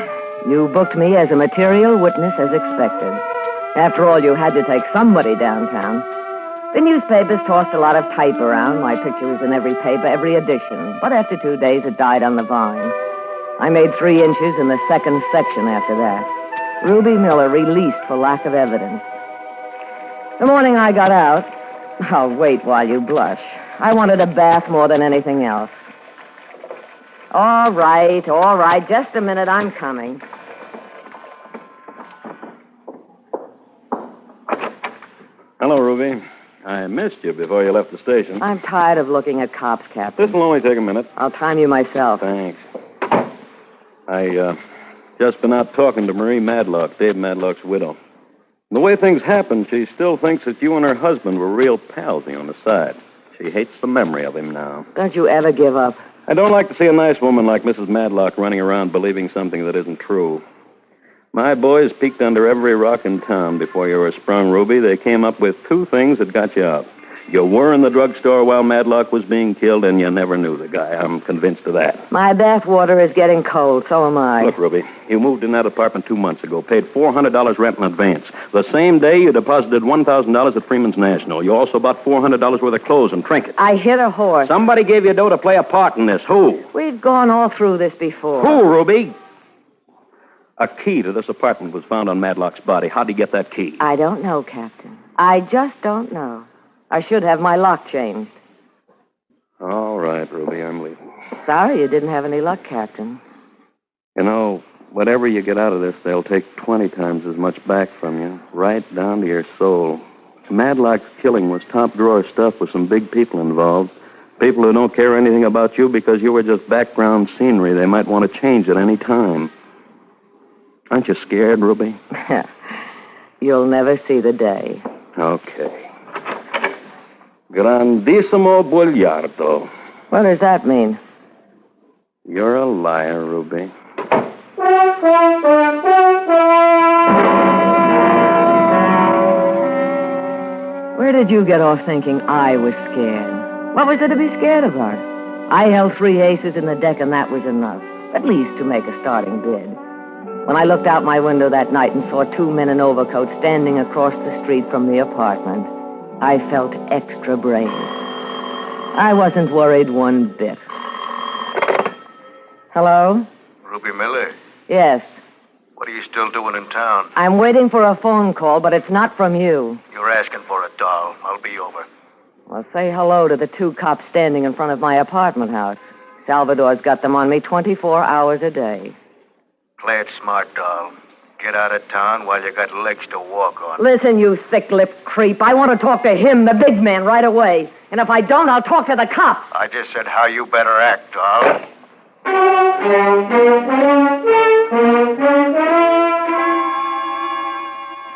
you booked me as a material witness as expected. After all, you had to take somebody downtown. The newspapers tossed a lot of type around. My picture was in every paper, every edition. But after 2 days, it died on the vine. I made 3 inches in the second section after that. Ruby Miller released for lack of evidence. The morning I got out... I'll wait while you blush. I wanted a bath more than anything else. All right. Just a minute, I'm coming. Hello, Ruby. I missed you before you left the station. I'm tired of looking at cops, Captain. This will only take a minute. I'll time you myself. Thanks. I just been out talking to Marie Madlock, Dave Madlock's widow. The way things happened, she still thinks that you and her husband were real palsy on the side. She hates the memory of him now. Don't you ever give up. I don't like to see a nice woman like Mrs. Madlock running around believing something that isn't true. My boys peeked under every rock in town before you were sprung, Ruby. They came up with 2 things that got you out. You were in the drugstore while Madlock was being killed, and you never knew the guy. I'm convinced of that. My bath water is getting cold, so am I. Look, Ruby, you moved in that apartment 2 months ago, paid $400 rent in advance. The same day, you deposited $1,000 at Freeman's National. You also bought $400 worth of clothes and trinkets. I hit a horse. Somebody gave you dough to play a part in this. Who? We've gone all through this before. Who, Ruby? A key to this apartment was found on Madlock's body. How'd he get that key? I don't know, Captain. I just don't know. I should have my lock changed. All right, Ruby, I'm leaving. Sorry you didn't have any luck, Captain. You know, whatever you get out of this, they'll take 20 times as much back from you, right down to your soul. Madlock's killing was top-drawer stuff with some big people involved. People who don't care anything about you because you were just background scenery they might want to change at any time. Aren't you scared, Ruby? You'll never see the day. Okay. Grandissimo bugliardo. What does that mean? You're a liar, Ruby. Where did you get off thinking I was scared? What was there to be scared about? I held 3 aces in the deck, and that was enough, at least to make a starting bid. When I looked out my window that night and saw 2 men in overcoats standing across the street from the apartment, I felt extra brave. I wasn't worried one bit. Hello? Ruby Miller, Yes. what are you still doing in town? I'm waiting for a phone call, but it's not from you. You're asking for it, doll. I'll be over. Well, say hello to the 2 cops standing in front of my apartment house. Salvador's got them on me 24 hours a day. Play it smart, doll. Get out of town while you got legs to walk on. Listen, you thick-lipped creep. I want to talk to him, the big man, right away. And if I don't, I'll talk to the cops. I just said how you better act, doll.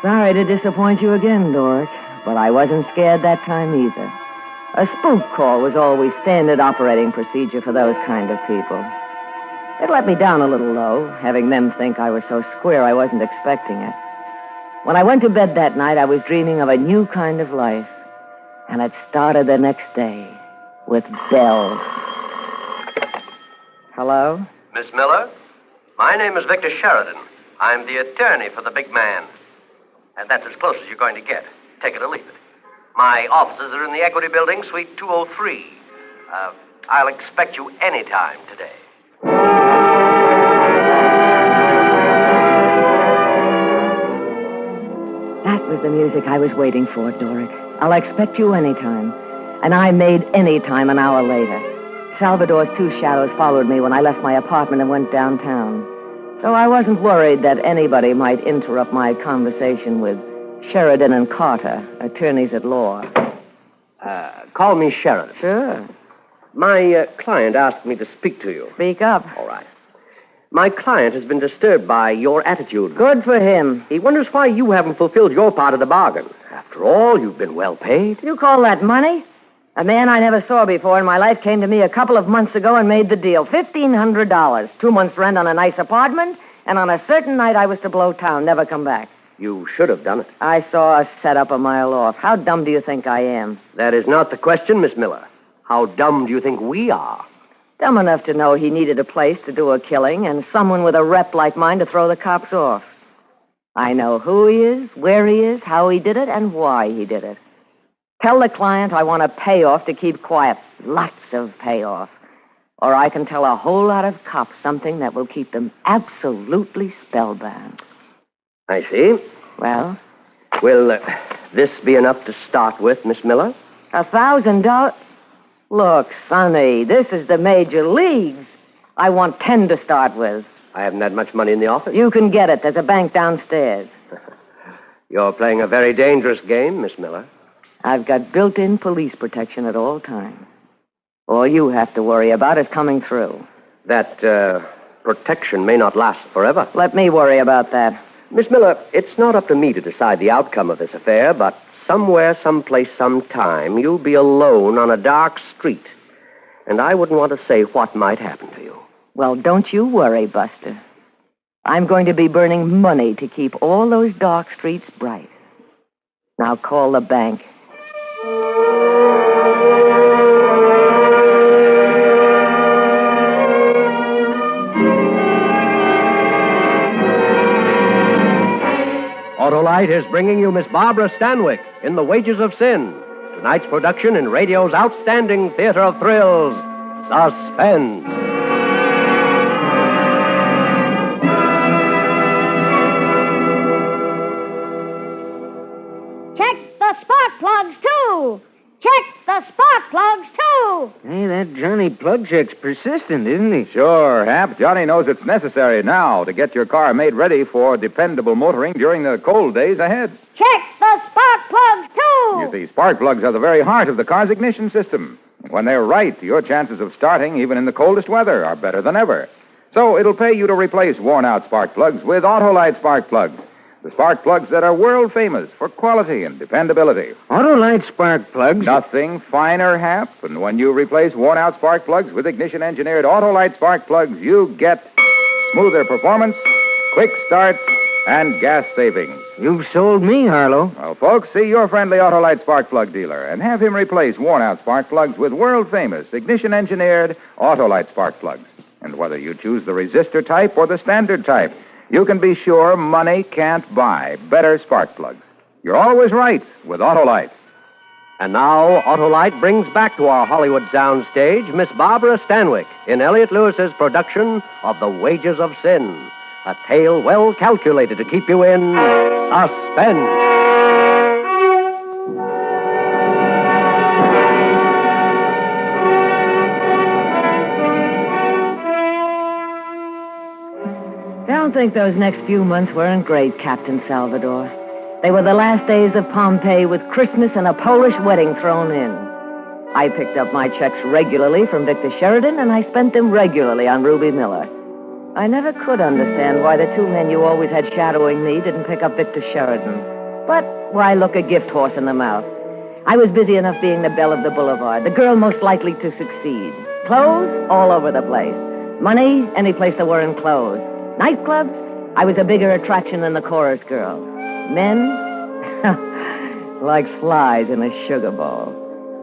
Sorry to disappoint you again, Dork, but I wasn't scared that time either. A spook call was always standard operating procedure for those kind of people. It let me down a little, though, having them think I was so square I wasn't expecting it. When I went to bed that night, I was dreaming of a new kind of life, and it started the next day with bells. Hello? Miss Miller, my name is Victor Sheridan. I'm the attorney for the big man. And that's as close as you're going to get. Take it or leave it. My offices are in the Equity Building, Suite 203. I'll expect you any time today. That was the music I was waiting for, Doric. I'll expect you anytime. And I made any time an hour later. Salvador's 2 shadows followed me when I left my apartment and went downtown. So I wasn't worried that anybody might interrupt my conversation with Sheridan and Carter, attorneys at law. Call me Sheridan. Sure. My client asked me to speak to you. Speak up. All right. My client has been disturbed by your attitude. Good for him. He wonders why you haven't fulfilled your part of the bargain. After all, you've been well paid. You call that money? A man I never saw before in my life came to me a couple of months ago and made the deal. $1,500. 2 months' rent on a nice apartment, and on a certain night I was to blow town, never come back. You should have done it. I saw a setup a mile off. How dumb do you think I am? That is not the question, Miss Miller. How dumb do you think we are? Dumb enough to know he needed a place to do a killing and someone with a rep like mine to throw the cops off. I know who he is, where he is, how he did it, and why he did it. Tell the client I want a payoff to keep quiet. Lots of payoff. Or I can tell a whole lot of cops something that will keep them absolutely spellbound. I see. Well? Will this be enough to start with, Miss Miller? $1,000? Look, Sonny, this is the major leagues. I want 10 to start with. I haven't had much money in the office. You can get it. There's a bank downstairs. You're playing a very dangerous game, Miss Miller. I've got built-in police protection at all times. All you have to worry about is coming through. That protection may not last forever. Let me worry about that. Miss Miller, it's not up to me to decide the outcome of this affair, but somewhere, someplace, sometime, you'll be alone on a dark street. And I wouldn't want to say what might happen to you. Well, don't you worry, Buster. I'm going to be burning money to keep all those dark streets bright. Now call the bank. Autolite is bringing you Miss Barbara Stanwyck in The Wages of Sin. Tonight's production in radio's outstanding theater of thrills, Suspense. Check the spark plugs, too. Check the spark plugs, too. Hey, that Johnny plug check's persistent, isn't he? Sure, Hap. Johnny knows it's necessary now to get your car made ready for dependable motoring during the cold days ahead. Check the spark plugs, too. You see, spark plugs are the very heart of the car's ignition system. When they're right, your chances of starting, even in the coldest weather, are better than ever. So it'll pay you to replace worn-out spark plugs with Autolite spark plugs. The spark plugs that are world famous for quality and dependability. Autolite spark plugs? Nothing finer, Hap. And when you replace worn-out spark plugs with ignition-engineered Autolite spark plugs, you get smoother performance, quick starts, and gas savings. You've sold me, Harlow. Well, folks, see your friendly Autolite spark plug dealer and have him replace worn-out spark plugs with world-famous, ignition-engineered Autolite spark plugs. And whether you choose the resistor type or the standard type, you can be sure money can't buy better spark plugs. You're always right with Autolite. And now, Autolite brings back to our Hollywood soundstage Miss Barbara Stanwyck in Elliott Lewis's production of The Wages of Sin, a tale well calculated to keep you in suspense. Don't think those next few months weren't great, Captain Salvador. They were the last days of Pompeii with Christmas and a Polish wedding thrown in. I picked up my checks regularly from Victor Sheridan, and I spent them regularly on Ruby Miller. I never could understand why the two men you always had shadowing me didn't pick up Victor Sheridan. But why look a gift horse in the mouth? I was busy enough being the belle of the boulevard, the girl most likely to succeed. Clothes all over the place. Money any place there were in clothes. Nightclubs, I was a bigger attraction than the chorus girls. Men, like flies in a sugar bowl.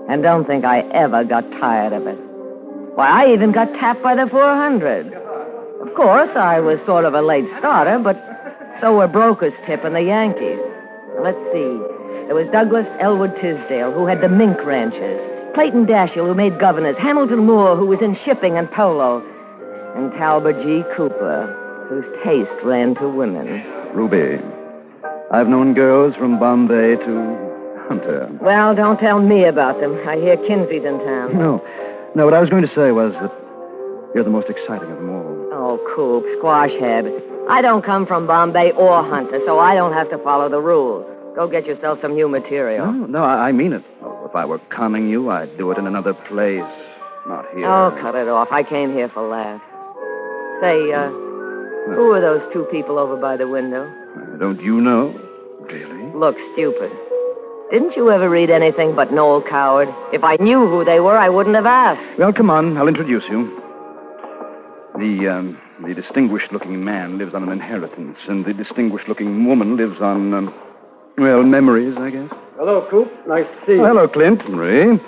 And don't think I ever got tired of it. Why, I even got tapped by the 400. Of course, I was sort of a late starter, but so were Broker's Tip and the Yankees. Let's see. There was Douglas Elwood Tisdale, who had the mink ranches. Clayton Dashiell, who made governors. Hamilton Moore, who was in shipping and polo. And Talbot G. Cooper, whose taste ran to women. Ruby, I've known girls from Bombay to Hunter. Well, don't tell me about them. I hear Kinsey's in town. No, what I was going to say was that you're the most exciting of them all. Oh, Coop, squash head. I don't come from Bombay or Hunter, so I don't have to follow the rules. Go get yourself some new material. No, I mean it. Oh, if I were conning you, I'd do it in another place, not here. Oh, cut it off. I came here for laughs. Say, who are those two people over by the window? Don't you know? Really? Look stupid. Didn't you ever read anything but Noel Coward? If I knew who they were, I wouldn't have asked. Well, come on. I'll introduce you. The distinguished-looking man lives on an inheritance, and the distinguished-looking woman lives on, memories, I guess. Hello, Coop. Nice to see you. Hello, Clint. Ray.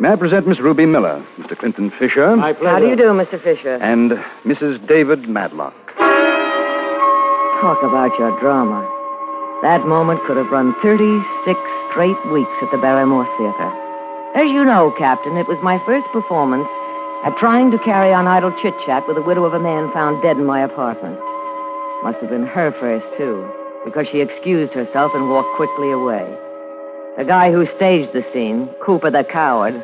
May I present Miss Ruby Miller, Mr. Clinton Fisher. My pleasure. How do you do, Mr. Fisher? And Mrs. David Madlock. Talk about your drama. That moment could have run 36 straight weeks at the Barrymore Theater. As you know, Captain, it was my first performance at trying to carry on idle chit-chat with the widow of a man found dead in my apartment. Must have been her first, too, because she excused herself and walked quickly away. The guy who staged the scene, Cooper the Coward,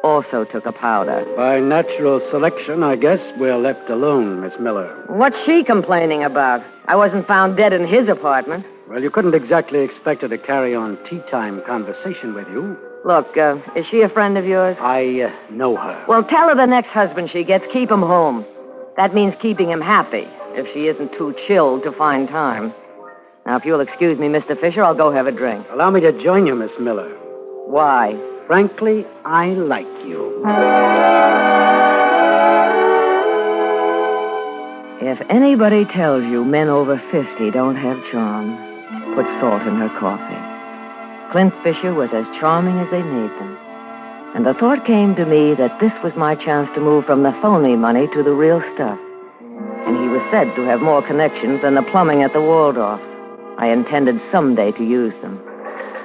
also took a powder. By natural selection, I guess we're left alone, Miss Miller. What's she complaining about? I wasn't found dead in his apartment. Well, you couldn't exactly expect her to carry on tea-time conversation with you. Look, is she a friend of yours? I know her. Well, tell her the next husband she gets, keep him home. That means keeping him happy, if she isn't too chilled to find time. Now, if you'll excuse me, Mr. Fisher, I'll go have a drink. Allow me to join you, Miss Miller. Why? Frankly, I like you. If anybody tells you men over 50 don't have charm, put salt in her coffee. Clint Fisher was as charming as they made them. And the thought came to me that this was my chance to move from the phony money to the real stuff. And he was said to have more connections than the plumbing at the Waldorf. I intended someday to use them.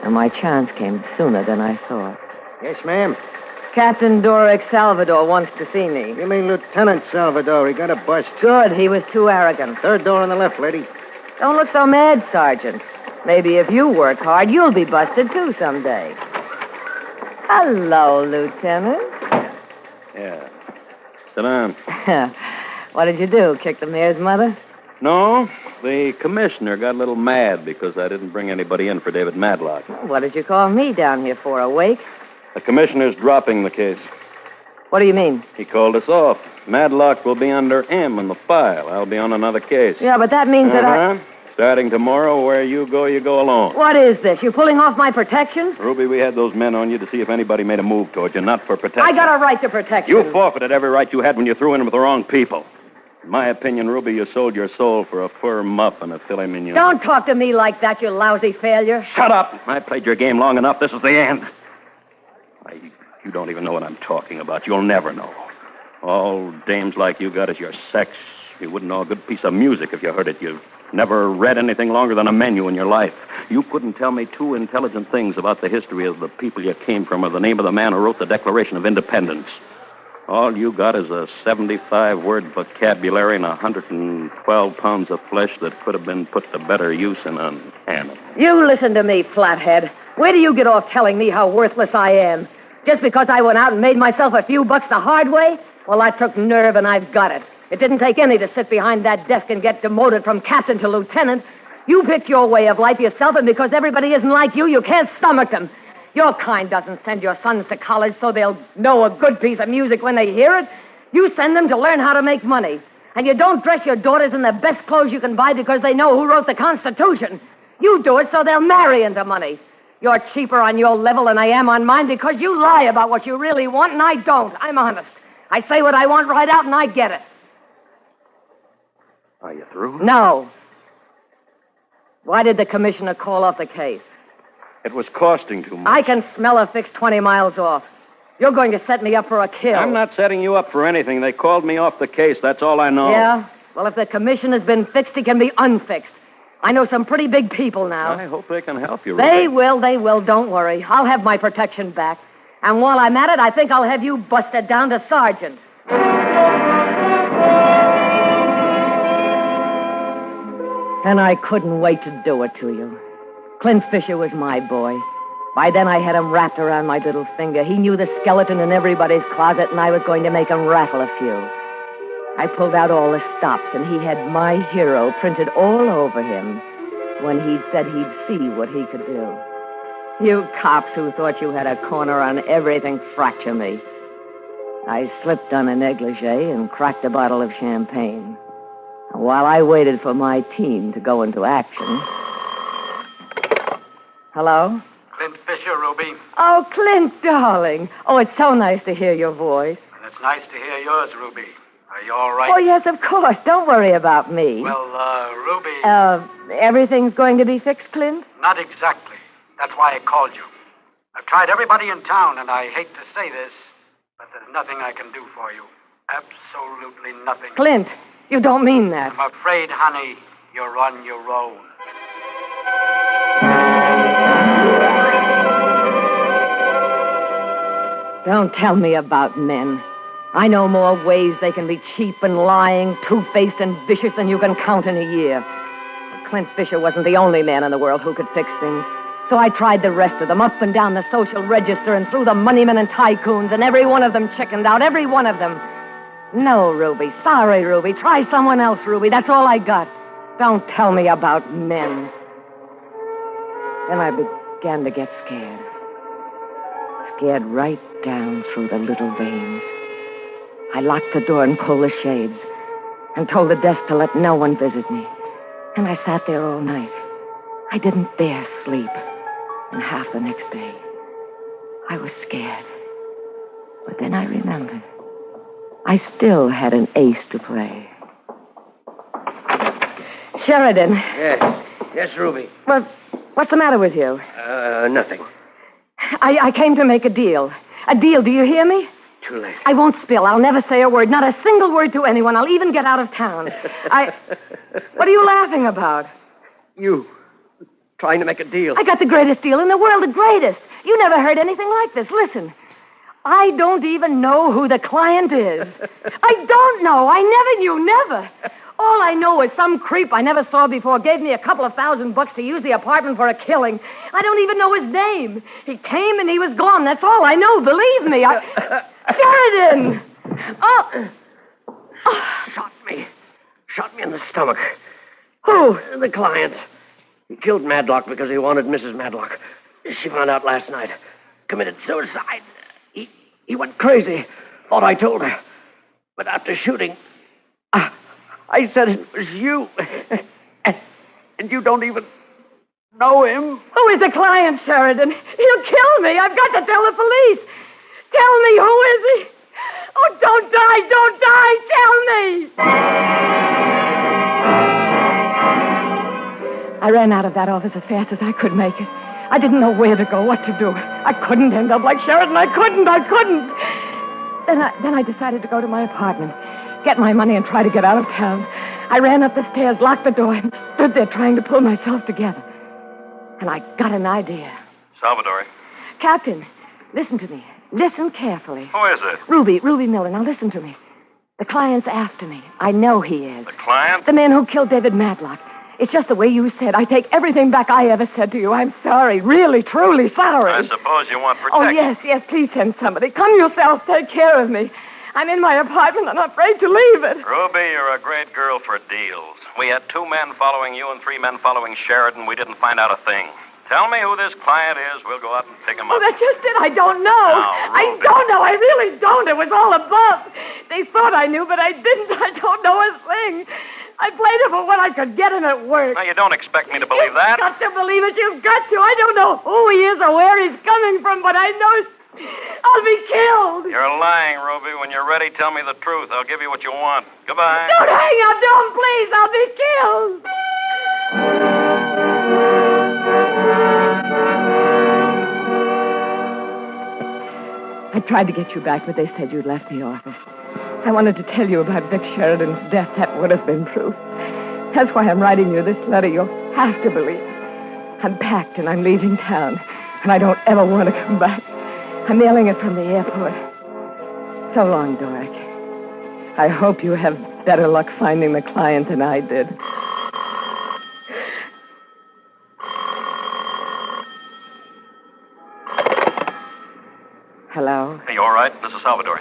And my chance came sooner than I thought. Yes, ma'am. Captain Doric Salvador wants to see me. You mean Lieutenant Salvador? He got a bust. Good. He was too arrogant. Third door on the left, lady. Don't look so mad, Sergeant. Maybe if you work hard, you'll be busted, too, someday. Hello, Lieutenant. Yeah. Sit down. What did you do, kick the mayor's mother? No, the commissioner got a little mad because I didn't bring anybody in for David Madlock. What did you call me down here for, a wake? The commissioner's dropping the case. What do you mean? He called us off. Madlock will be under M in the file. I'll be on another case. Yeah, but that means that I... Starting tomorrow, where you go alone. What is this? You pulling off my protection? Ruby, we had those men on you to see if anybody made a move toward you, not for protection. I got a right to protection. You forfeited every right you had when you threw in with the wrong people. In my opinion, Ruby, you sold your soul for a fur muff and a filet mignon. Don't talk to me like that, you lousy failure. Shut up! I played your game long enough. This is the end. You don't even know what I'm talking about. You'll never know. All dames like you got is your sex. You wouldn't know a good piece of music if you heard it. You've never read anything longer than a menu in your life. You couldn't tell me two intelligent things about the history of the people you came from or the name of the man who wrote the Declaration of Independence. All you got is a 75-word vocabulary and 112 pounds of flesh that could have been put to better use in an animal. You listen to me, flathead. Where do you get off telling me how worthless I am? Just because I went out and made myself a few bucks the hard way? Well, I took nerve and I've got it. It didn't take any to sit behind that desk and get demoted from captain to lieutenant. You picked your way of life yourself, and because everybody isn't like you can't stomach them. Your kind doesn't send your sons to college so they'll know a good piece of music when they hear it. You send them to learn how to make money. And you don't dress your daughters in the best clothes you can buy because they know who wrote the Constitution. You do it so they'll marry into money. You're cheaper on your level than I am on mine because you lie about what you really want, and I don't. I'm honest. I say what I want right out, and I get it. Are you through? No. Why did the commissioner call off the case? It was costing too much. I can smell a fix 20 miles off. You're going to set me up for a kill. I'm not setting you up for anything. They called me off the case. That's all I know. Yeah? Well, if the commissioner's been fixed, he can be unfixed. I know some pretty big people now. I hope they can help you, They Ruby. will. Don't worry. I'll have my protection back. And while I'm at it, I think I'll have you busted down to sergeant. And I couldn't wait to do it to you. Clint Fisher was my boy. By then, I had him wrapped around my little finger. He knew the skeleton in everybody's closet, and I was going to make him rattle a few. I pulled out all the stops, and he had my hero printed all over him when he said he'd see what he could do. You cops who thought you had a corner on everything fracture me. I slipped on a negligee and cracked a bottle of champagne. While I waited for my team to go into action... Hello? Clint Fisher, Ruby. Oh, Clint, darling. Oh, it's so nice to hear your voice. And it's nice to hear yours, Ruby. Are you all right? Oh, yes, of course. Don't worry about me. Well, Ruby... Everything's going to be fixed, Clint? Not exactly. That's why I called you. I've tried everybody in town, and I hate to say this, but there's nothing I can do for you. Absolutely nothing. Clint, you don't mean that. I'm afraid, honey, you're on your own. Don't tell me about men. I know more ways they can be cheap and lying, two-faced and vicious than you can count in a year. But Clint Fisher wasn't the only man in the world who could fix things. So I tried the rest of them, up and down the social register and through the moneymen and tycoons, and every one of them chickened out, every one of them. No, Ruby. Sorry, Ruby. Try someone else, Ruby. That's all I got. Don't tell me about men. Then I began to get scared. Scared right down through the little veins. I locked the door and pulled the shades and told the desk to let no one visit me. And I sat there all night. I didn't dare sleep. And half the next day, I was scared. But then I remembered. I still had an ace to play. Sheridan. Yes, Ruby. Well, what's the matter with you? Nothing. I came to make a deal. A deal, do you hear me? Too late. I won't spill. I'll never say a word, not a single word to anyone. I'll even get out of town. What are you laughing about? You. Trying to make a deal. I got the greatest deal in the world, the greatest. You never heard anything like this. Listen, I don't even know who the client is. I don't know. I never knew, never. All I know is some creep I never saw before gave me a couple of $1,000 to use the apartment for a killing. I don't even know his name. He came and he was gone. That's all I know. Believe me. Sheridan! Oh! Shot me in the stomach. Who? The client. He killed Madlock because he wanted Mrs. Madlock. She found out last night. Committed suicide. He went crazy. Thought I told her. But after shooting, I said it was you. And you don't even know him. Who is the client, Sheridan? He'll kill me. I've got to tell the police. Tell me, who is he? Oh, don't die. Don't die. Tell me. I ran out of that office as fast as I could make it. I didn't know where to go, what to do. I couldn't end up like Sheridan. I couldn't. Then I decided to go to my apartment, get my money, and try to get out of town. I ran up the stairs, locked the door, and stood there trying to pull myself together. And I got an idea. Salvatore. Captain, listen to me. Listen carefully. Who is it? Ruby Miller. Now listen to me. The client's after me. I know he is. The client? The man who killed David Matlock. It's just the way you said. I take everything back I ever said to you. I'm sorry. Really, truly sorry. I suppose you want protection. Oh, yes. Please send somebody. Come yourself. Take care of me. I'm in my apartment and I'm afraid to leave it. Ruby, you're a great girl for deals. We had 2 men following you and 3 men following Sheridan. We didn't find out a thing. Tell me who this client is. We'll go out and pick him up. Oh, that's just it. I don't know. I don't know. I really don't. It was all above. They thought I knew, but I didn't. I don't know a thing. I played it for what I could get, and it worked. Now, you don't expect me to believe that. You've got to believe it. You've got to. I don't know who he is or where he's coming from, but I know I'll be killed. You're lying, Ruby. When you're ready, tell me the truth. I'll give you what you want. Goodbye. Don't hang up. Don't, please. I'll be killed. I tried to get you back, but they said you'd left the office. I wanted to tell you about Vic Sheridan's death. That would have been proof. That's why I'm writing you this letter. You'll have to believe. I'm packed and I'm leaving town, and I don't ever want to come back. I'm mailing it from the airport. So long, Doric. I hope you have better luck finding the client than I did. Hello? Are you all right? This is Salvatore.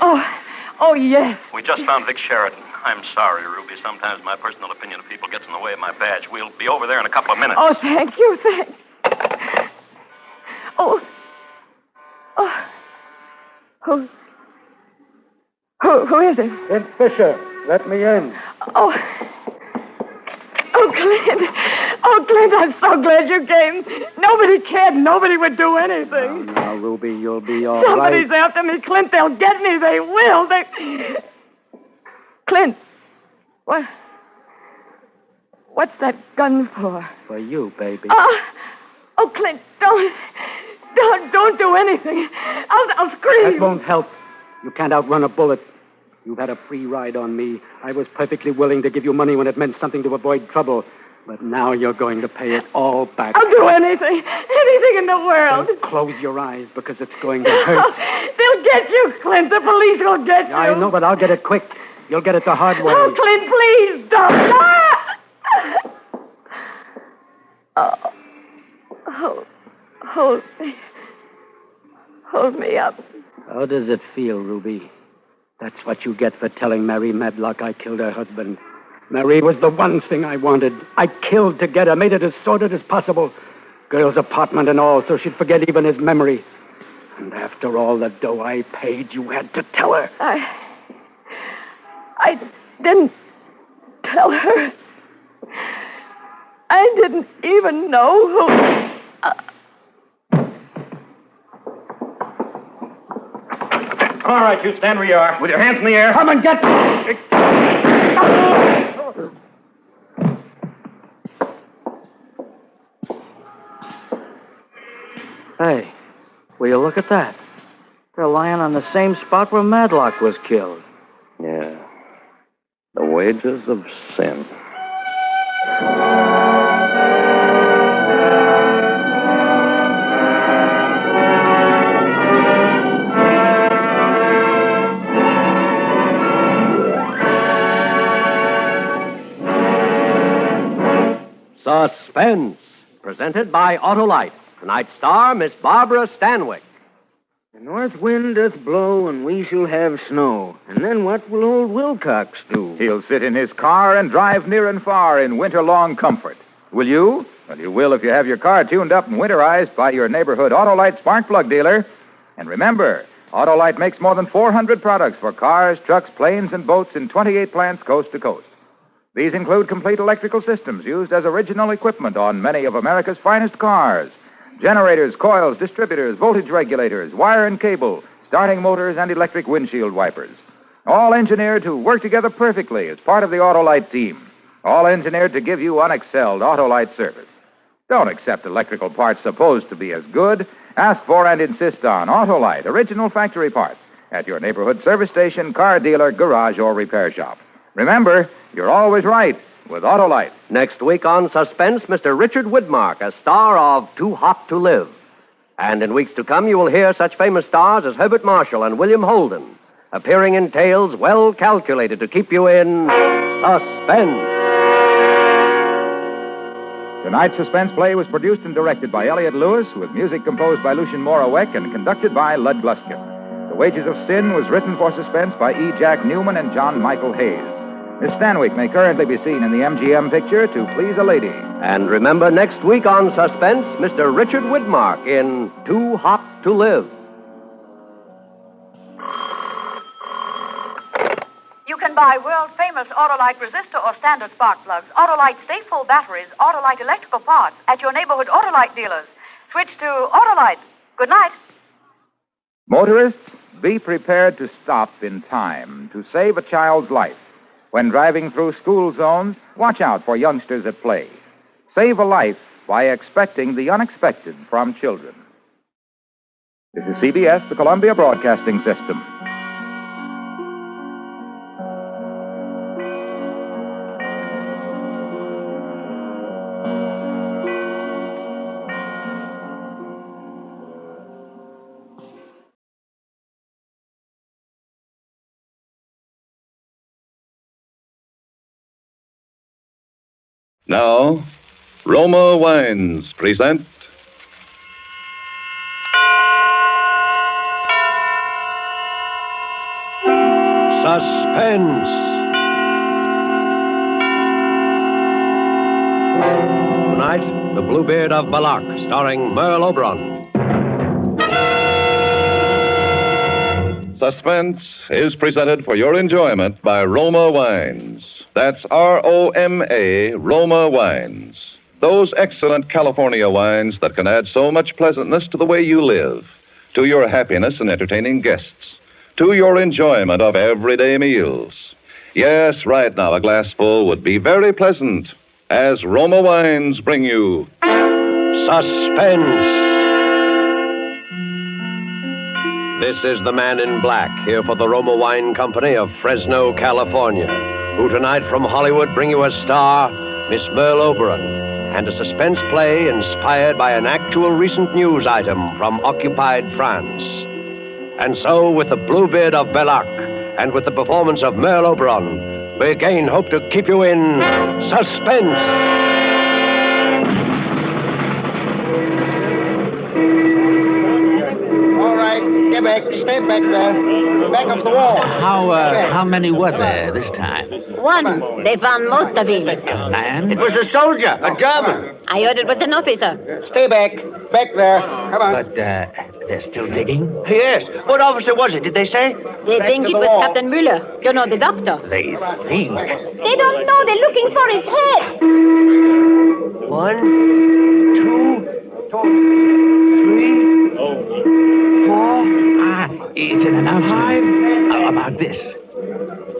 Oh, yes. We just found Vic Sheridan. I'm sorry, Ruby. Sometimes my personal opinion of people gets in the way of my badge. We'll be over there in a couple of minutes. Oh, thank you. Who is it? It's Fisher. Let me in. Oh, Clint. Oh, Clint, I'm so glad you came. Nobody cared. Nobody would do anything. Now, Ruby, you'll be all Somebody's right. after me, Clint. They'll get me. They will. Clint. What's that gun for? For you, baby. Oh, Clint, don't do anything. I'll scream. That won't help. You can't outrun a bullet. You've had a free ride on me. I was perfectly willing to give you money when it meant something to avoid trouble. But now you're going to pay it all back. I'll do anything in the world. Don't close your eyes because it's going to hurt. They'll get you, Clint. The police will get you. I know, but I'll get it quick. You'll get it the hard way. Oh, Clint, please don't. Hold me up. How does it feel, Ruby? That's what you get for telling Mary Madlock I killed her husband. Mary was the one thing I wanted. I killed to get her, made it as sordid as possible. Girl's apartment and all, so she'd forget even his memory. And after all the dough I paid, you had to tell her. I didn't tell her. I didn't even know who... All right, you stand where you are, with your hands in the air. Come and get me! Hey, will you look at that? They're lying on the same spot where Madlock was killed. Yeah. The wages of sin. Suspense, presented by Autolite. Tonight's star, Miss Barbara Stanwyck. The north wind doth blow, and we shall have snow. And then what will old Wilcox do? He'll sit in his car and drive near and far in winter-long comfort. Will you? Well, you will if you have your car tuned up and winterized by your neighborhood Autolite spark plug dealer. And remember, Autolite makes more than 400 products for cars, trucks, planes, and boats in 28 plants coast to coast. These include complete electrical systems used as original equipment on many of America's finest cars. Generators, coils, distributors, voltage regulators, wire and cable, starting motors, and electric windshield wipers. All engineered to work together perfectly as part of the Autolite team. All engineered to give you unexcelled Autolite service. Don't accept electrical parts supposed to be as good. Ask for and insist on Autolite, original factory parts, at your neighborhood service station, car dealer, garage, or repair shop. Remember, you're always right with Autolite. Next week on Suspense, Mr. Richard Widmark, a star of Too Hot to Live. And in weeks to come, you will hear such famous stars as Herbert Marshall and William Holden, appearing in tales well calculated to keep you in suspense. Tonight's suspense play was produced and directed by Elliott Lewis, with music composed by Lucien Moorehhead and conducted by Lud Gluskin. The Wages of Sin was written for suspense by E. Jack Newman and John Michael Hayes. Miss Stanwyck may currently be seen in the MGM picture To Please a Lady. And remember, next week on Suspense, Mr. Richard Widmark in Too Hot to Live. You can buy world-famous Autolite resistor or standard spark plugs, Autolite stay-full batteries, Autolite electrical parts at your neighborhood Autolite dealers. Switch to Autolite. Good night. Motorists, be prepared to stop in time to save a child's life. When driving through school zones, watch out for youngsters at play. Save a life by expecting the unexpected from children. This is CBS, the Columbia Broadcasting System. Now, Roma Wines present Suspense. Tonight, The Bluebeard of BELAC, starring Merle Oberon. Suspense is presented for your enjoyment by Roma Wines. That's R-O-M-A, Roma Wines. Those excellent California wines that can add so much pleasantness to the way you live, to your happiness in entertaining guests, to your enjoyment of everyday meals. Yes, right now, a glassful would be very pleasant, as Roma Wines bring you Suspense. This is the Man in Black, here for the Roma Wine Company of Fresno, California, who tonight from Hollywood bring you a star, Miss Merle Oberon, and a suspense play inspired by an actual recent news item from occupied France. And so, with the Bluebeard of BELAC, and with the performance of Merle Oberon, we again hope to keep you in suspense. Get back. Stay back there. Back up the wall. How many were there this time? One. They found most of him. A man? It was a soldier, a German. I heard it was an officer. Stay back. Back there. Come on. But they're still digging? Yes. What officer was it, did they say? They think it was Captain Müller. You know, the doctor. They think? They don't know. They're looking for his head. 1, 2, 3, 4. It's an announcement. How about this?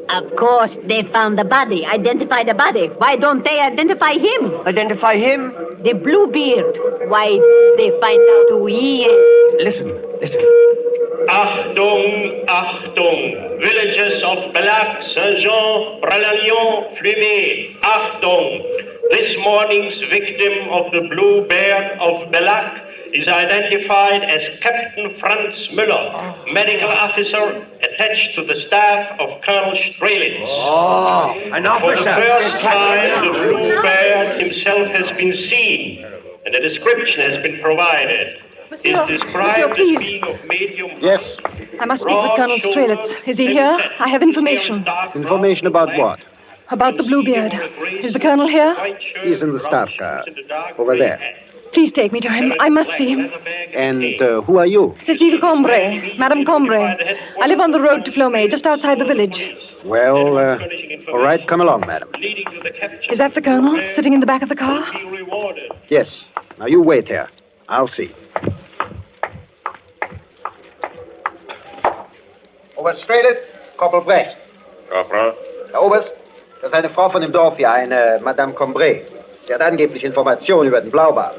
Of course, they found the body, identified the body. Why don't they identify him? Identify him? The Bluebeard. Why they find out who he is? Listen. Achtung, Achtung! Villages of BELAC, Saint-Jean, Bralanillon, Flumet. Achtung! This morning's victim of the Bluebeard of BELAC is identified as Captain Franz Müller, medical officer attached to the staff of Colonel Strelitz. Oh, an officer. For the first time, the Bluebeard himself has been seen, and a description has been provided. He is described as being of medium... Yes? I must speak with Colonel Strelitz. Is he here? I have information. Information about what? About the Bluebeard. Is the Colonel here? He's in the staff car. Over there. Please take me to him. I must see him. And who are you? Cécile Combray, Madame Combray. I live on the road to Flomet, just outside the village. Well, all right, come along, madam. Is that the Colonel, sitting in the back of the car? Yes. Now, you wait here. I'll see. Oberst Strelitz, Corporal Brecht. Corporal. Herr Oberst, das ist eine Frau von dem Dorf hier, eine Madame Combray. Sie hat angeblich Informationen über den Blaubeer.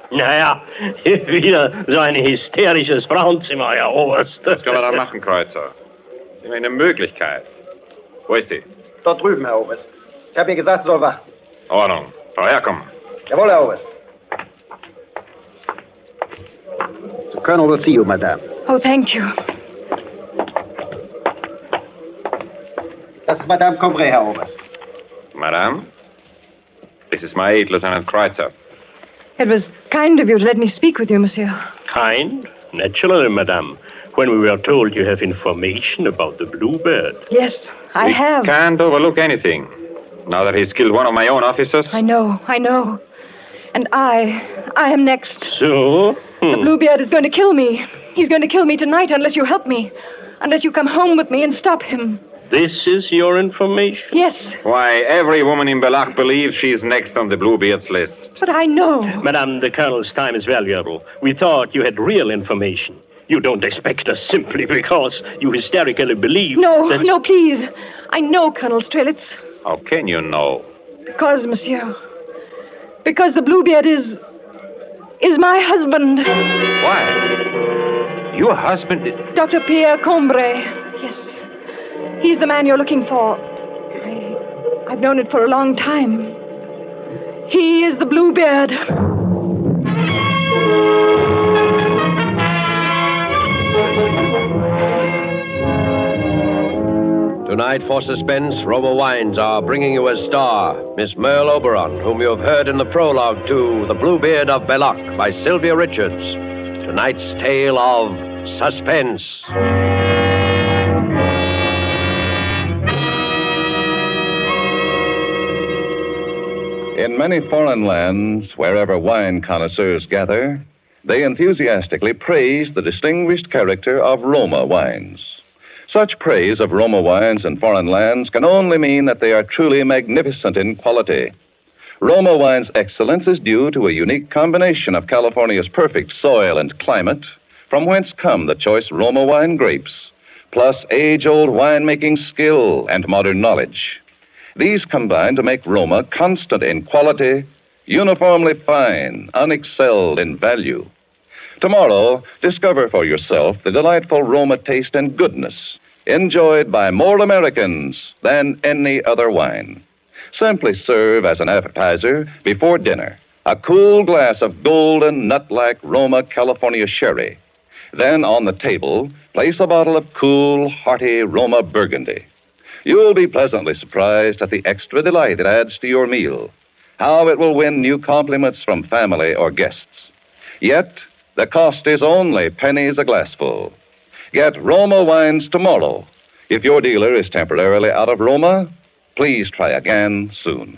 Naja, wieder so ein hysterisches Frauenzimmer, Herr Oberst. Was können wir da machen, Kreuzer? Immer eine Möglichkeit. Wo ist sie? Dort drüben, Herr Oberst. Ich habe ihr gesagt, sie soll warten. Ordnung. Frau herkommen. Jawohl, Herr Oberst. The Colonel will see you, Madame. Oh, thank you. Das ist Madame Combray, Herr Oberst. Madame, this is my aide, Lieutenant Kreuzer. It was kind of you to let me speak with you, monsieur. Kind? Naturally, madame. When we were told you have information about the Bluebird. Yes, I have. Can't overlook anything. Now that he's killed one of my own officers. I know. And I am next. So? The Bluebeard is going to kill me. He's going to kill me tonight unless you help me. Unless you come home with me and stop him. This is your information? Yes. Why, every woman in BELAC believes she's next on the Bluebeard's list. But I know. Madame, the Colonel's time is valuable. We thought you had real information. You don't expect us simply because you hysterically believe that... No, please. I know Colonel Strelitz. How can you know? Because, monsieur. Because the Bluebeard is my husband. Why? Your husband... Dr. Pierre Combray. Yes. He's the man you're looking for. I've known it for a long time. He is the Bluebeard. Tonight, for suspense, Roma Wines are bringing you as star Miss Merle Oberon, whom you have heard in the prologue to The Bluebeard of BELAC by Sylvia Richards. Tonight's tale of suspense. In many foreign lands, wherever wine connoisseurs gather, they enthusiastically praise the distinguished character of Roma wines. Such praise of Roma wines in foreign lands can only mean that they are truly magnificent in quality. Roma wine's excellence is due to a unique combination of California's perfect soil and climate, from whence come the choice Roma wine grapes, plus age-old winemaking skill and modern knowledge. These combine to make Roma constant in quality, uniformly fine, unexcelled in value. Tomorrow, discover for yourself the delightful Roma taste and goodness enjoyed by more Americans than any other wine. Simply serve as an appetizer before dinner a cool glass of golden, nut-like Roma California sherry. Then on the table, place a bottle of cool, hearty Roma Burgundy. You'll be pleasantly surprised at the extra delight it adds to your meal, how it will win new compliments from family or guests. Yet, the cost is only pennies a glassful. Get Roma wines tomorrow. If your dealer is temporarily out of Roma, please try again soon.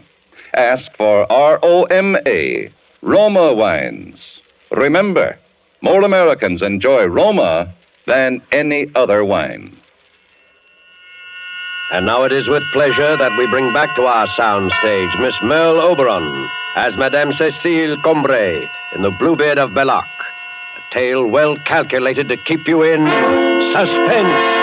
Ask for ROMA, Roma wines. Remember, more Americans enjoy Roma than any other wine. And now it is with pleasure that we bring back to our soundstage Miss Merle Oberon as Madame Cécile Combray in The Bluebeard of BELAC, a tale well calculated to keep you in suspense.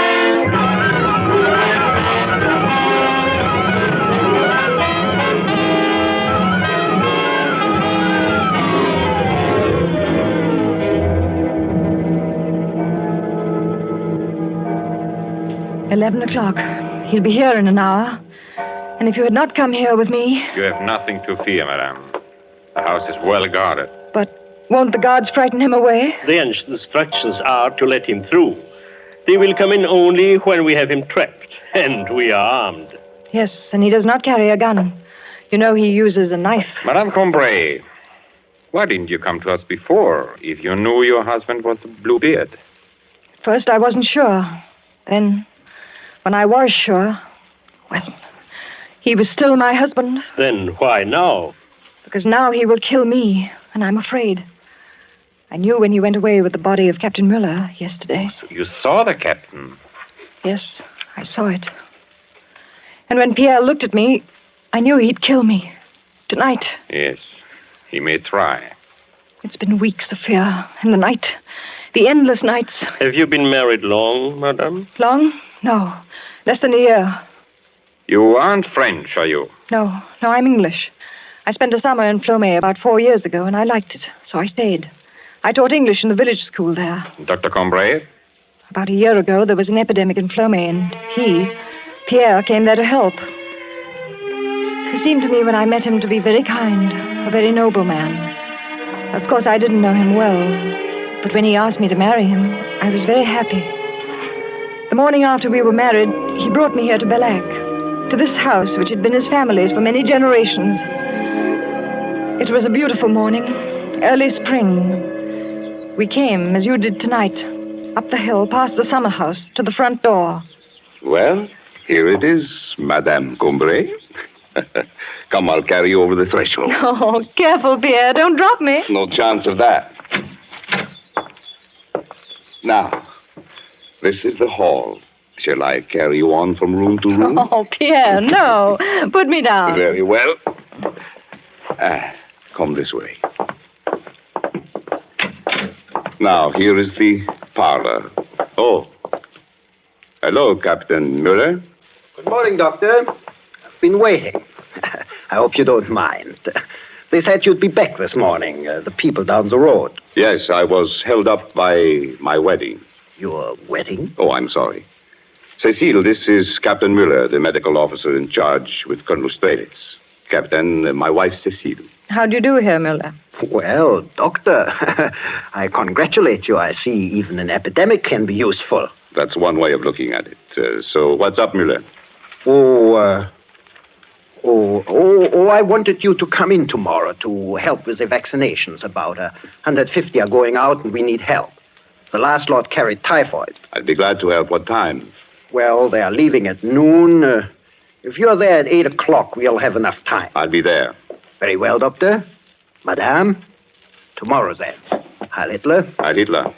11 o'clock. He'll be here in an hour. And if you had not come here with me... You have nothing to fear, madame. The house is well guarded. But won't the guards frighten him away? The instructions are to let him through. They will come in only when we have him trapped. And we are armed. Yes, and he does not carry a gun. You know he uses a knife. Madame Combray, why didn't you come to us before if you knew your husband was the Bluebeard? First, I wasn't sure. Then, when I was sure, well, he was still my husband. Then why now? Because now he will kill me, and I'm afraid. I knew when he went away with the body of Captain Müller yesterday. So you saw the captain? Yes, I saw it. And when Pierre looked at me, I knew he'd kill me. Tonight. Yes, he may try. It's been weeks of fear. And the night, the endless nights. Have you been married long, madame? Long? No, less than a year. You aren't French, are you? No, I'm English. I spent a summer in Flomé about 4 years ago, and I liked it, so I stayed. I taught English in the village school there. Dr. Combray? About a year ago, there was an epidemic in Flomé, and Pierre, came there to help. He seemed to me when I met him to be very kind, a very noble man. Of course, I didn't know him well, but when he asked me to marry him, I was very happy. The morning after we were married, he brought me here to BELAC, to this house which had been his family's for many generations. It was a beautiful morning, early spring. We came, as you did tonight, up the hill, past the summer house, to the front door. Well, here it is, Madame Combray. Come, I'll carry you over the threshold. Oh, careful, Pierre. Don't drop me. No chance of that. Now, this is the hall. Shall I carry you on from room to room? Oh, Pierre, no. Put me down. Very well. Come this way. Now, here is the parlor. Oh. Hello, Captain Muller. Good morning, Doctor. I've been waiting. I hope you don't mind. They said you'd be back this morning, the people down the road. Yes, I was held up by my wedding. Your wedding? Oh, I'm sorry. Cecile, this is Captain Muller, the medical officer in charge with Colonel Strelitz. Captain, my wife, Cecile. How do you do, Herr Müller? Well, Doctor, I congratulate you. I see even an epidemic can be useful. That's one way of looking at it. So what's up, Muller? I wanted you to come in tomorrow to help with the vaccinations. About 150 are going out and we need help. The last lot carried typhoid. I'd be glad to help. What time? Well, they are leaving at noon. If you're there at 8 o'clock, we'll have enough time. I'll be there. Very well, Doctor. Madame, tomorrow then. Heil Hitler. Heil Hitler.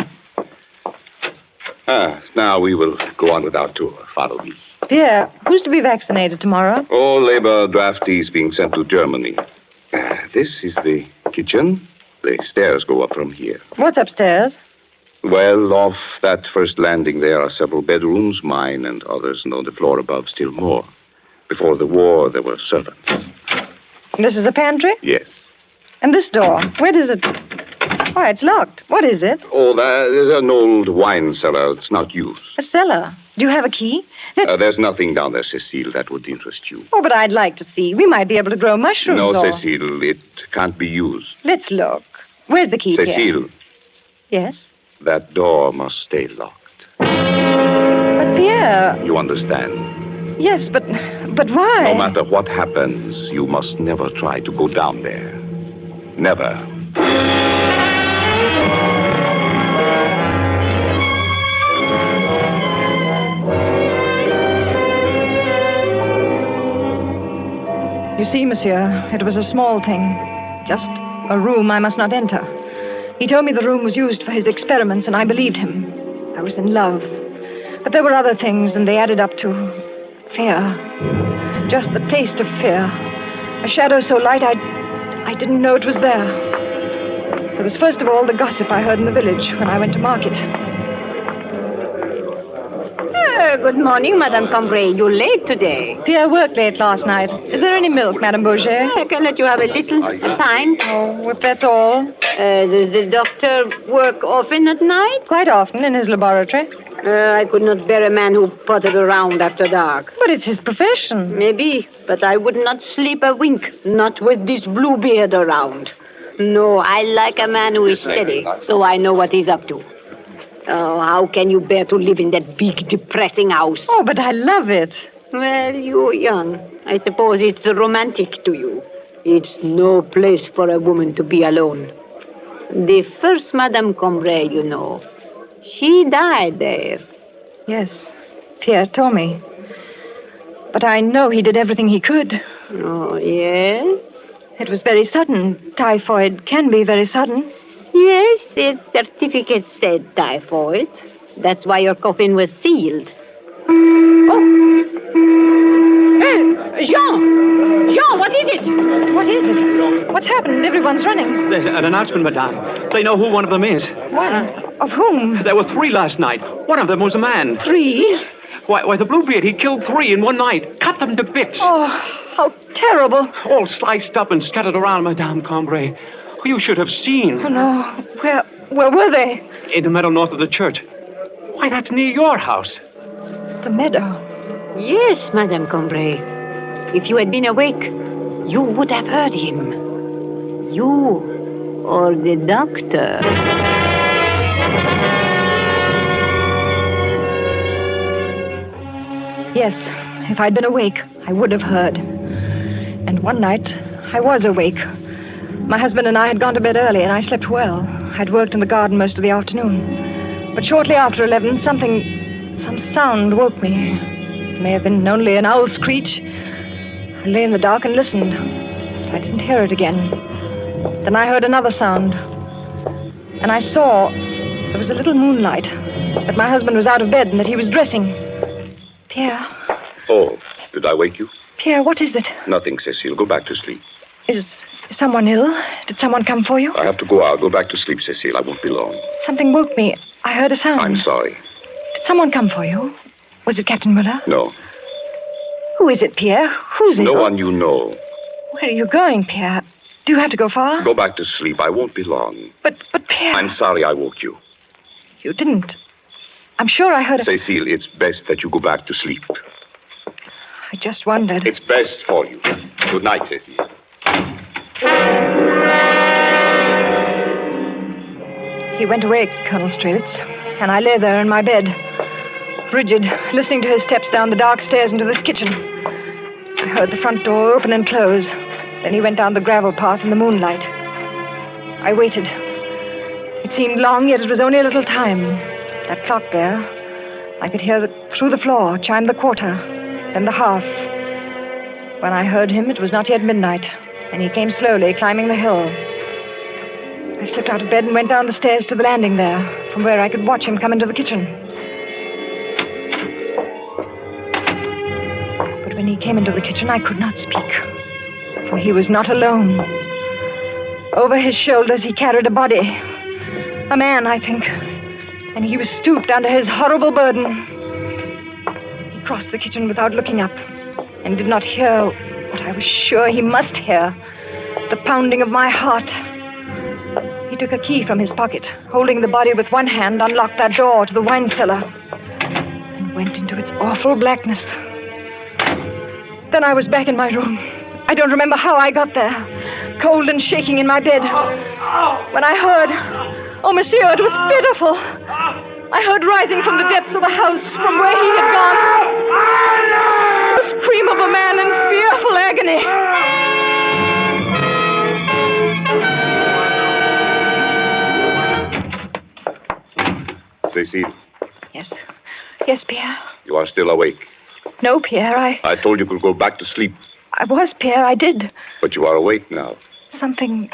Now we will go on with our tour. Follow me. Pierre, who's to be vaccinated tomorrow? All labor draftees being sent to Germany. This is the kitchen. The stairs go up from here. What's upstairs? Well, off that first landing there are several bedrooms, mine and others, and on the floor above still more. Before the war, there were servants. This is a pantry? Yes. And this door, where does it... Why, it's locked. What is it? Oh, that is an old wine cellar. It's not used. A cellar? Do you have a key? There's nothing down there, Cecile, that would interest you. Oh, but I'd like to see. We might be able to grow mushrooms. No, or... Cecile, it can't be used. Let's look. Where's the key, Cecile. Pierre? Yes? That door must stay locked. But, Pierre... You understand? Yes, but why? No matter what happens, you must never try to go down there. Never. You see, monsieur, it was a small thing. Just a room I must not enter. He told me the room was used for his experiments, and I believed him. I was in love. But there were other things, and they added up to fear. Just the taste of fear. A shadow so light I didn't know it was there. There was first of all the gossip I heard in the village when I went to market. Good morning, Madame Combray. You're late today. Pierre worked late last night. Is there any milk, Madame Bough? I can let you have a little. Fine. Oh, if that's all. Does the doctor work often at night? Quite often in his laboratory. I could not bear a man who pottered around after dark. But it's his profession. Maybe, but I would not sleep a wink, not with this BLUEBEARD around. No, I like a man who is steady, so I know what he's up to. Oh, how can you bear to live in that big, depressing house? Oh, but I love it. Well, you're young. I suppose it's romantic to you. It's no place for a woman to be alone. The first Madame Combray, you know, she died there. Yes, Pierre told me. But I know he did everything he could. Oh, yes? It was very sudden. Typhoid can be very sudden. Yes, its certificate said typhoid. That's why your coffin was sealed. Oh! Hey, Jean! Jean, what is it? What is it? What's happened? Everyone's running. There's an announcement, madame. They know who one of them is. What? Of whom? There were 3 last night. One of them was a man. 3? Why, the BLUEBEARD, he killed 3 in one night. Cut them to bits. Oh, How terrible. All sliced up and scattered around, Madame Combray. You should have seen. Oh, no. Where were they? In the meadow north of the church. Why, that's near your house. The meadow? Yes, Madame Combray. If you had been awake, you would have heard him. You or the doctor. Yes, if I'd been awake, I would have heard. And one night, I was awake. My husband and I had gone to bed early, and I slept well. I'd worked in the garden most of the afternoon. But shortly after 11, some sound woke me. It may have been only an owl's screech. I lay in the dark and listened. I didn't hear it again. Then I heard another sound. And I saw there was a little moonlight, that my husband was out of bed and that he was dressing. Pierre. Oh, did I wake you? Pierre, what is it? Nothing, Cecile. Go back to sleep. Is someone ill? Did someone come for you? I have to go out. Go back to sleep, Cecile. I won't be long. Something woke me. I heard a sound. I'm sorry. Did someone come for you? Was it Captain Muller? No. Who is it, Pierre? Who's ill? No one you know. Where are you going, Pierre? Do you have to go far? Go back to sleep. I won't be long. But Pierre... I'm sorry I woke you. You didn't. I'm sure I heard a... Cecile, it's best that you go back to sleep. I just wondered. It's best for you. Good night, Cecile. He went away, Colonel Strelitz, and I lay there in my bed, rigid, listening to his steps down the dark stairs into this kitchen. I heard the front door open and close. Then he went down the gravel path in the moonlight. I waited. It seemed long, yet it was only a little time. That clock there, I could hear through the floor, chime the quarter, then the half. When I heard him, it was not yet midnight, and he came slowly, climbing the hill. I slipped out of bed and went down the stairs to the landing there, from where I could watch him come into the kitchen. But when he came into the kitchen, I could not speak, for he was not alone. Over his shoulders, he carried a body. A man, I think. And he was stooped under his horrible burden. He crossed the kitchen without looking up, and did not hear what I was sure he must hear, the pounding of my heart. He took a key from his pocket, holding the body with one hand, unlocked that door to the wine cellar, and went into its awful blackness. Then I was back in my room. I don't remember how I got there, cold and shaking in my bed. When I heard, oh, monsieur, it was pitiful. I heard rising from the depths of the house from where he had gone, the scream of a man in fearful agony. Cecile. Yes. Yes, Pierre. You are still awake. No, Pierre, I told you to go back to sleep. I was, Pierre, I did. But you are awake now. Something...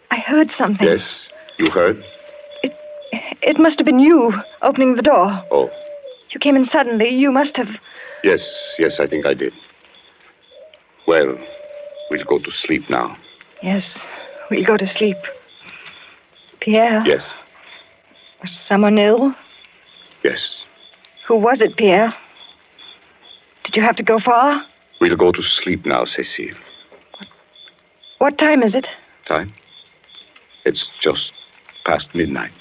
I heard something. Yes, you heard? It must have been you opening the door. Oh. You came in suddenly. You must have... Yes, I think I did. Well, we'll go to sleep now. Yes, we'll go to sleep. Pierre? Yes. Was someone ill? Yes. Who was it, Pierre? Did you have to go far? We'll go to sleep now, Cecile. What time is it? Time? It's just past midnight.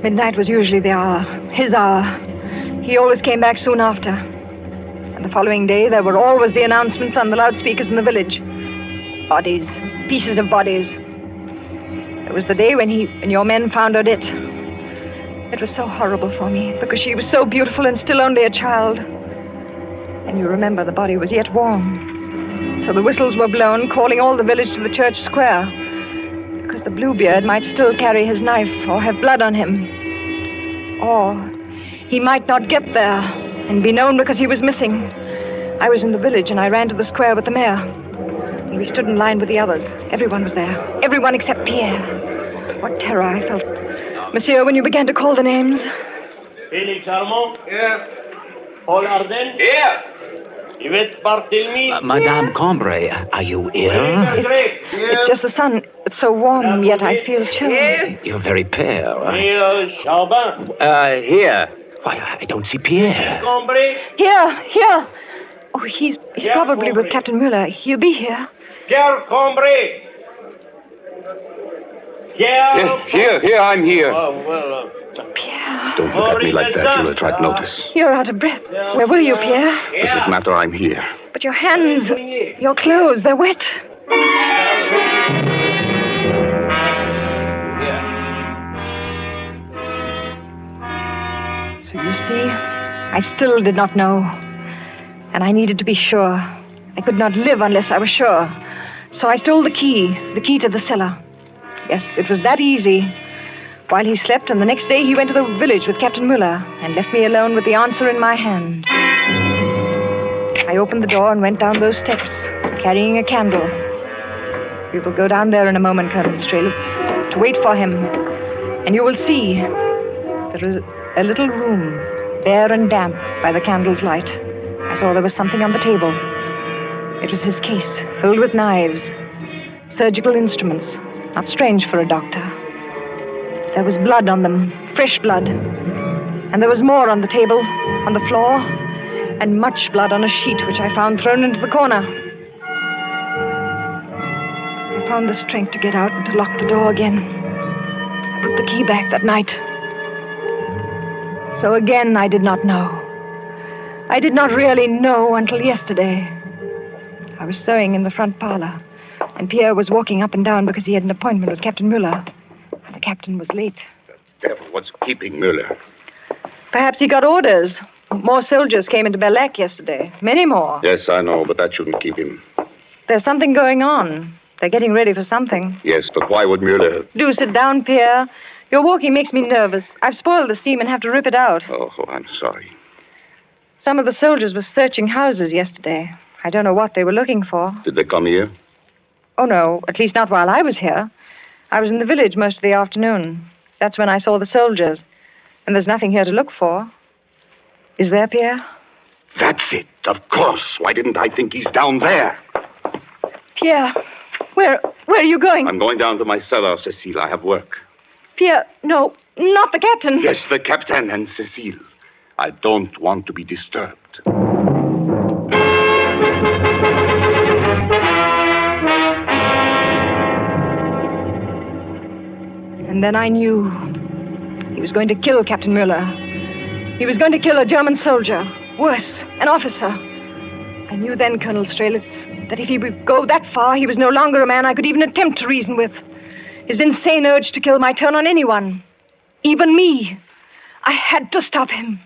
Midnight was usually the hour, his hour. He always came back soon after. And the following day, there were always the announcements on the loudspeakers in the village. Bodies, pieces of bodies. It was the day when your men found Odette. It was so horrible for me, because she was so beautiful and still only a child. And you remember the body was yet warm. So the whistles were blown, calling all the village to the church square, because the Bluebeard might still carry his knife or have blood on him. Or he might not get there and be known because he was missing. I was in the village, and I ran to the square with the mayor. And we stood in line with the others. Everyone was there. Everyone except Pierre. What terror I felt. Monsieur, when you began to call the names... Felix Armand? Here. Paul Arden? Here. Yvette Barthélemy. Madame Combray, are you ill? It's just the sun. It's so warm, yet I feel chill. You're very pale. Charbin. Here. Why, I don't see Pierre. Combray. Here. Oh, he's probably with Captain Muller. He'll be here. Pierre Combray. Here, I'm here. Oh, well, Don't look at me like that. You'll attract notice. You're out of breath. Where were you, Pierre? Doesn't matter, I'm here. But your hands, your clothes, they're wet. So you see, I still did not know. And I needed to be sure. I could not live unless I was sure. So I stole the key to the cellar. Yes, it was that easy. While he slept, and the next day he went to the village with Captain Muller and left me alone with the answer in my hand. I opened the door and went down those steps, carrying a candle. We will go down there in a moment, Colonel Strelitz, to wait for him. And you will see there is a little room, bare and damp by the candle's light. I saw there was something on the table. It was his case, filled with knives, surgical instruments, not strange for a doctor. There was blood on them, fresh blood. And there was more on the table, on the floor, and much blood on a sheet which I found thrown into the corner. I found the strength to get out and to lock the door again. I put the key back that night. So again, I did not know. I did not really know until yesterday. I was sewing in the front parlor, and Pierre was walking up and down because he had an appointment with Captain Muller. The captain was late. The devil, what's keeping Muller? Perhaps he got orders. More soldiers came into BELAC yesterday. Many more. Yes, I know, but that shouldn't keep him. There's something going on. They're getting ready for something. Yes, but why would Muller... Do sit down, Pierre. Your walking makes me nervous. I've spoiled the seam and have to rip it out. Oh, I'm sorry. Some of the soldiers were searching houses yesterday. I don't know what they were looking for. Did they come here? Oh, no. At least not while I was here. I was in the village most of the afternoon. That's when I saw the soldiers. And there's nothing here to look for. Is there, Pierre? That's it, of course. Why didn't I think he's down there? Pierre, where are you going? I'm going down to my cellar, Cecile. I have work. Pierre, no, not the captain. Yes, the captain and Cecile. I don't want to be disturbed. And then I knew he was going to kill Captain Muller. He was going to kill a German soldier. Worse, an officer. I knew then, Colonel Strelitz, that if he would go that far, he was no longer a man I could even attempt to reason with. His insane urge to kill might turn on anyone. Even me. I had to stop him.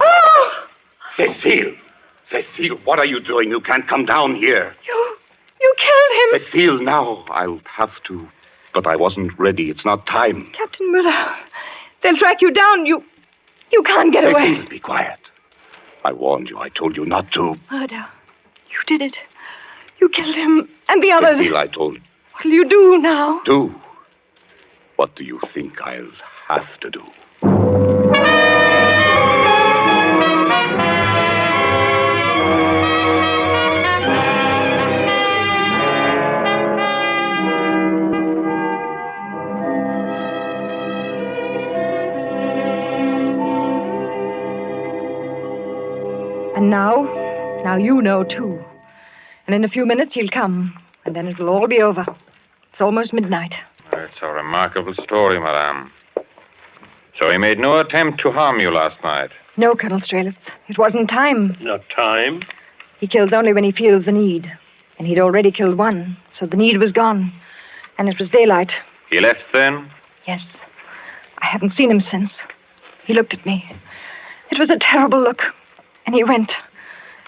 Oh! Cecile, what are you doing? You can't come down here. You killed him. Cecile, now I'll have to. But I wasn't ready. It's not time. Captain Muller, they'll track you down. You can't get away. Cecile, be quiet. I warned you. I told you not to. Murder. You did it. You killed him and the others. Cecile, I told you. What'll you do now? Do? What do you think I'll have to do? And now you know, too. And in a few minutes he'll come, and then it will all be over. It's almost midnight. It's a remarkable story, madame. So he made no attempt to harm you last night? No, Colonel Strelitz. It wasn't time. Not time? He kills only when he feels the need. And he'd already killed one, so the need was gone. And it was daylight. He left then? Yes. I haven't seen him since. He looked at me. It was a terrible look. And he went.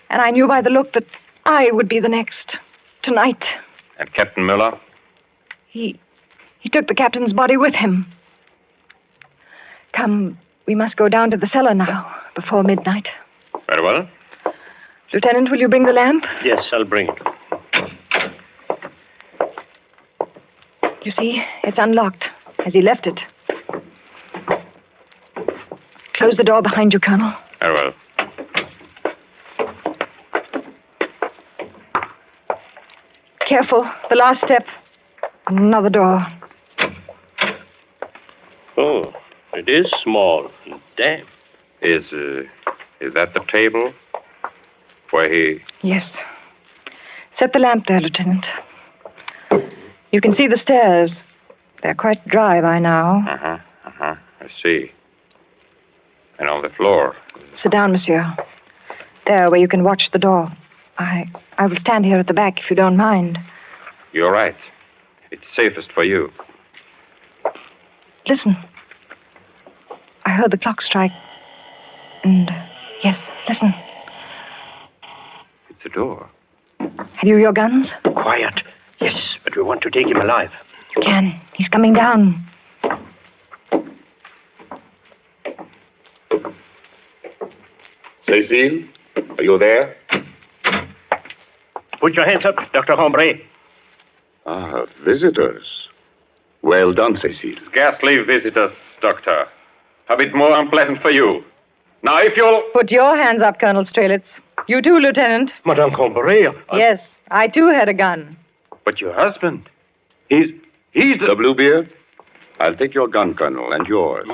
And I knew by the look that I would be the next. Tonight. And Captain Muller? He took the captain's body with him. Come, we must go down to the cellar now, before midnight. Very well. Lieutenant, will you bring the lamp? Yes, I'll bring it. You see, it's unlocked, as he left it. Close the door behind you, Colonel. Very well. Careful. The last step. Another door. Oh, it is small and damp. Is that the table where he... Yes. Set the lamp there, Lieutenant. You can see the stairs. They're quite dry by now. I see. And on the floor. Sit down, monsieur. There, where you can watch the door. I will stand here at the back if you don't mind. You're right. It's safest for you. Listen. I heard the clock strike. And, yes, listen. It's a door. Have you your guns? Quiet. Yes, but we want to take him alive. You can. He's coming down. Cecile, are you there? Put your hands up, Dr. Hombre. Ah, visitors. Well done, Cecile. Scarcely visitors, Doctor. A bit more unpleasant for you. Now, if you'll... Put your hands up, Colonel Strelitz. You too, Lieutenant. Madame Combré. Yes, I too had a gun. But your husband, he's the Bluebeard? I'll take your gun, Colonel, and yours.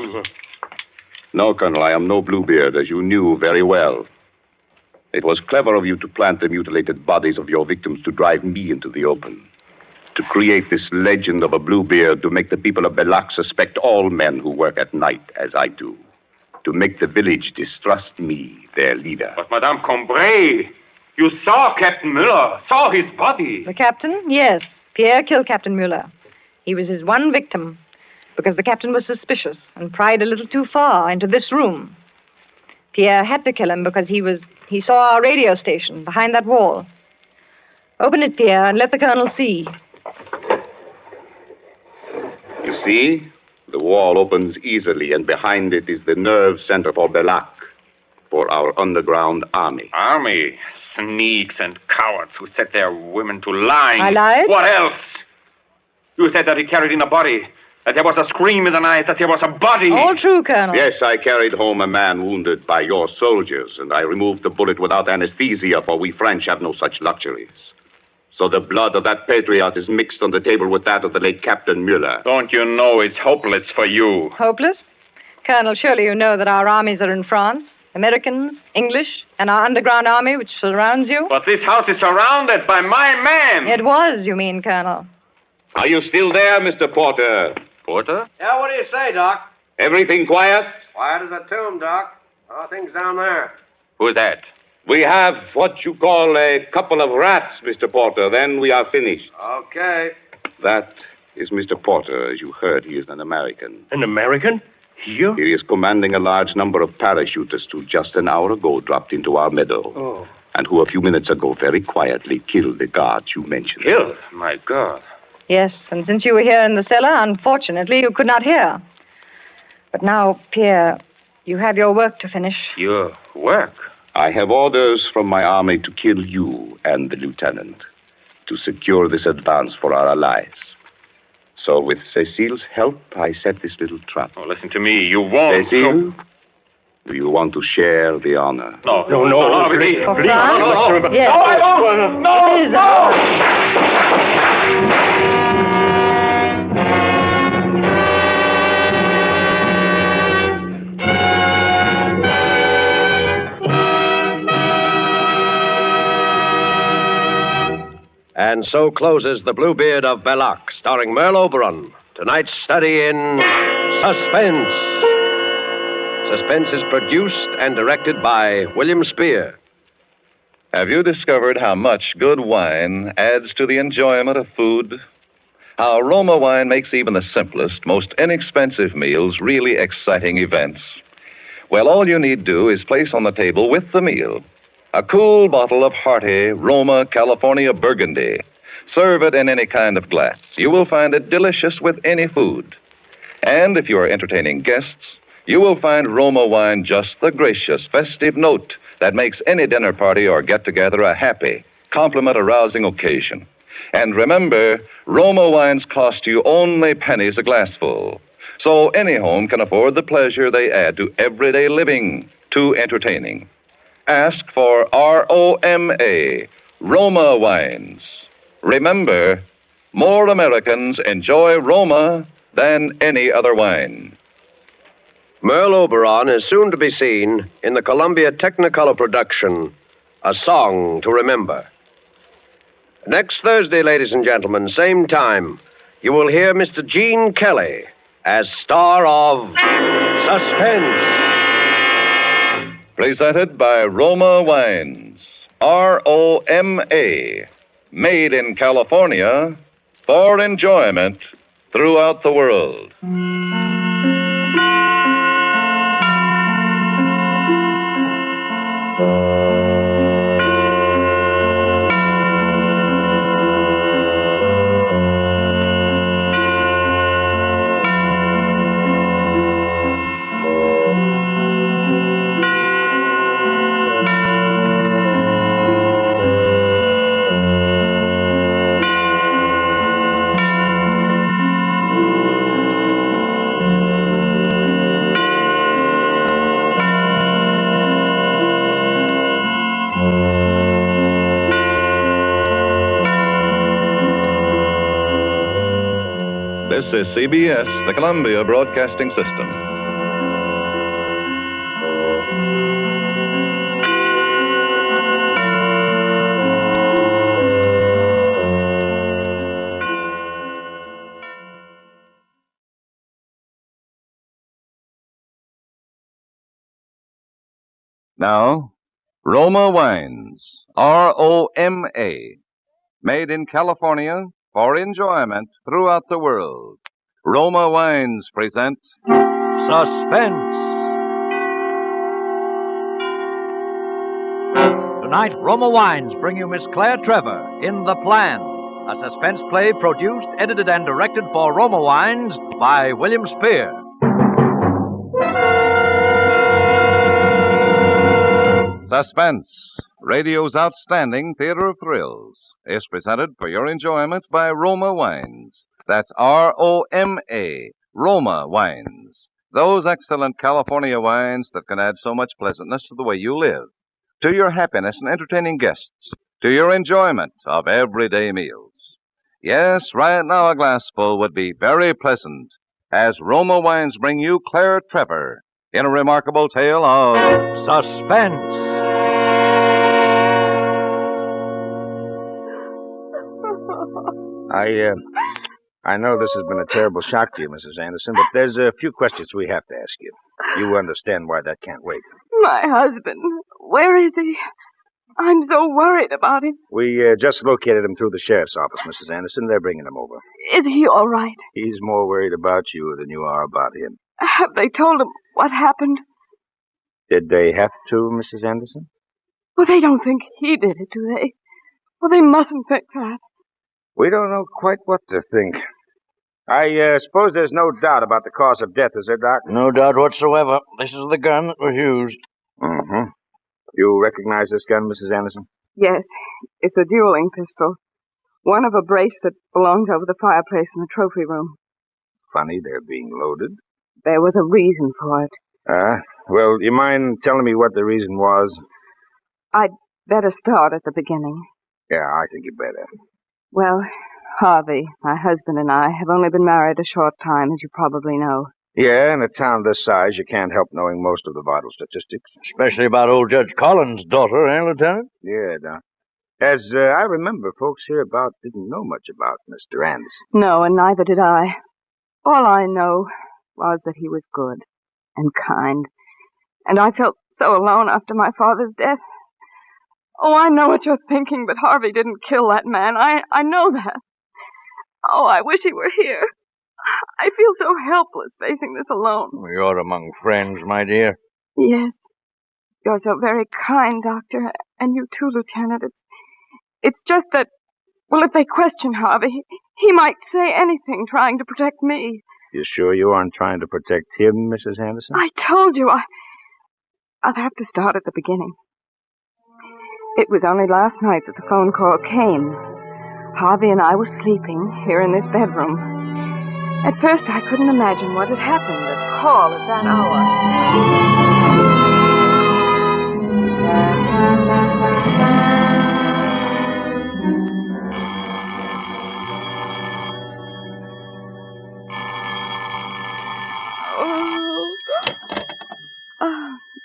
No, Colonel, I am no Bluebeard, as you knew very well. It was clever of you to plant the mutilated bodies of your victims to drive me into the open. To create this legend of a Bluebeard to make the people of BELAC suspect all men who work at night, as I do. To make the village distrust me, their leader. But Madame Combré, you saw Captain Muller, saw his body. The captain? Yes. Pierre killed Captain Muller. He was his one victim, because the captain was suspicious and pried a little too far into this room. Pierre had to kill him because he saw our radio station behind that wall. Open it, Pierre, and let the colonel see. You see? The wall opens easily, and behind it is the nerve center for BELAC, for our underground army. Army? Sneaks and cowards who set their women to lying. I lied? What else? You said that he carried in a body, that there was a scream in the night, that there was a body. All true, Colonel. Yes, I carried home a man wounded by your soldiers, and I removed the bullet without anesthesia, for we French have no such luxuries. So the blood of that patriot is mixed on the table with that of the late Captain Muller. Don't you know it's hopeless for you? Hopeless? Colonel, surely you know that our armies are in France, Americans, English, and our underground army which surrounds you. But this house is surrounded by my men. It was, you mean, Colonel. Are you still there, Mr. Porter? Porter? Yeah, what do you say, Doc? Everything quiet? Quiet as a tomb, Doc. How are things down there? Who's that? We have what you call a couple of rats, Mr. Porter. Then we are finished. Okay. That is Mr. Porter. As you heard, he is an American. An American? Here? He is commanding a large number of parachutists who just an hour ago dropped into our meadow. Oh. And who a few minutes ago very quietly killed the guards you mentioned. Killed? My God. Yes, and since you were here in the cellar, unfortunately, you could not hear. But now, Pierre, you have your work to finish. Your work? I have orders from my army to kill you and the lieutenant, to secure this advance for our allies. So with Cecile's help, I set this little trap. Oh, listen to me. You won't. Cecile, do you want to share the honor? No, Please. please. For France? Yes. No, I won't. No. And so closes The Bluebeard of BELAC, starring Merle Oberon. Tonight's study in suspense. Suspense is produced and directed by William Spear. Have you discovered how much good wine adds to the enjoyment of food? How Roma wine makes even the simplest, most inexpensive meals really exciting events? Well, all you need do is place on the table with the meal a cool bottle of hearty Roma California Burgundy. Serve it in any kind of glass. You will find it delicious with any food. And if you are entertaining guests, you will find Roma wine just the gracious, festive note that makes any dinner party or get-together a happy, compliment-arousing occasion. And remember, Roma wines cost you only pennies a glassful. so any home can afford the pleasure they add to everyday living, to entertaining. Ask for ROMA, Roma wines. Remember, more Americans enjoy Roma than any other wine. Merle Oberon is soon to be seen in the Columbia Technicolor production, A Song to Remember. Next Thursday, ladies and gentlemen, same time, you will hear Mr. Gene Kelly as star of Suspense. Presented by Roma Wines. ROMA. Made in California for enjoyment throughout the world. This is CBS, the Columbia Broadcasting System. Now, Roma Wines, ROMA, made in California for enjoyment throughout the world. Roma Wines present Suspense. Tonight, Roma Wines bring you Miss Claire Trevor in The Plan, a suspense play produced, edited, and directed for Roma Wines by William Spear. Suspense, radio's outstanding theater of thrills, is presented for your enjoyment by Roma Wines. That's ROMA, Roma Wines. Those excellent California wines that can add so much pleasantness to the way you live, to your happiness in entertaining guests, to your enjoyment of everyday meals. Yes, right now a glassful would be very pleasant, as Roma Wines bring you Claire Trevor in a remarkable tale of Suspense. I know this has been a terrible shock to you, Mrs. Anderson, but there's a few questions we have to ask you. You understand why that can't wait. My husband, where is he? I'm so worried about him. We just located him through the sheriff's office, Mrs. Anderson. They're bringing him over. Is he all right? He's more worried about you than you are about him. Have they told him what happened? Did they have to, Mrs. Anderson? Well, they don't think he did it, do they? Well, they mustn't think that. We don't know quite what to think. I suppose there's no doubt about the cause of death, is there, Doc? No doubt whatsoever. This is the gun that was used. Mm-hmm. You recognize this gun, Mrs. Anderson? Yes, it's a dueling pistol. One of a brace that belongs over the fireplace in the trophy room. Funny, they're being loaded. There was a reason for it. Well, you mind telling me what the reason was? I'd better start at the beginning. Yeah, I think you better. Well, Harvey, my husband, and I have only been married a short time, as you probably know. Yeah, in a town this size, you can't help knowing most of the vital statistics. Especially about old Judge Collins' daughter, eh, Lieutenant? Yeah, Doc. As I remember, folks hereabout didn't know much about Mr. Anderson. No, and neither did I. All I know was that he was good and kind. And I felt so alone after my father's death. Oh, I know what you're thinking, but Harvey didn't kill that man. I know that. Oh, I wish he were here. I feel so helpless facing this alone. You're among friends, my dear. Yes. You're so very kind, Doctor. And you too, Lieutenant. It's just that, well, if they question Harvey, he might say anything trying to protect me. You sure you aren't trying to protect him, Mrs. Anderson? I told you, I'll have to start at the beginning. It was only last night that the phone call came. Harvey and I were sleeping here in this bedroom. At first, I couldn't imagine what had happened. A call at that hour.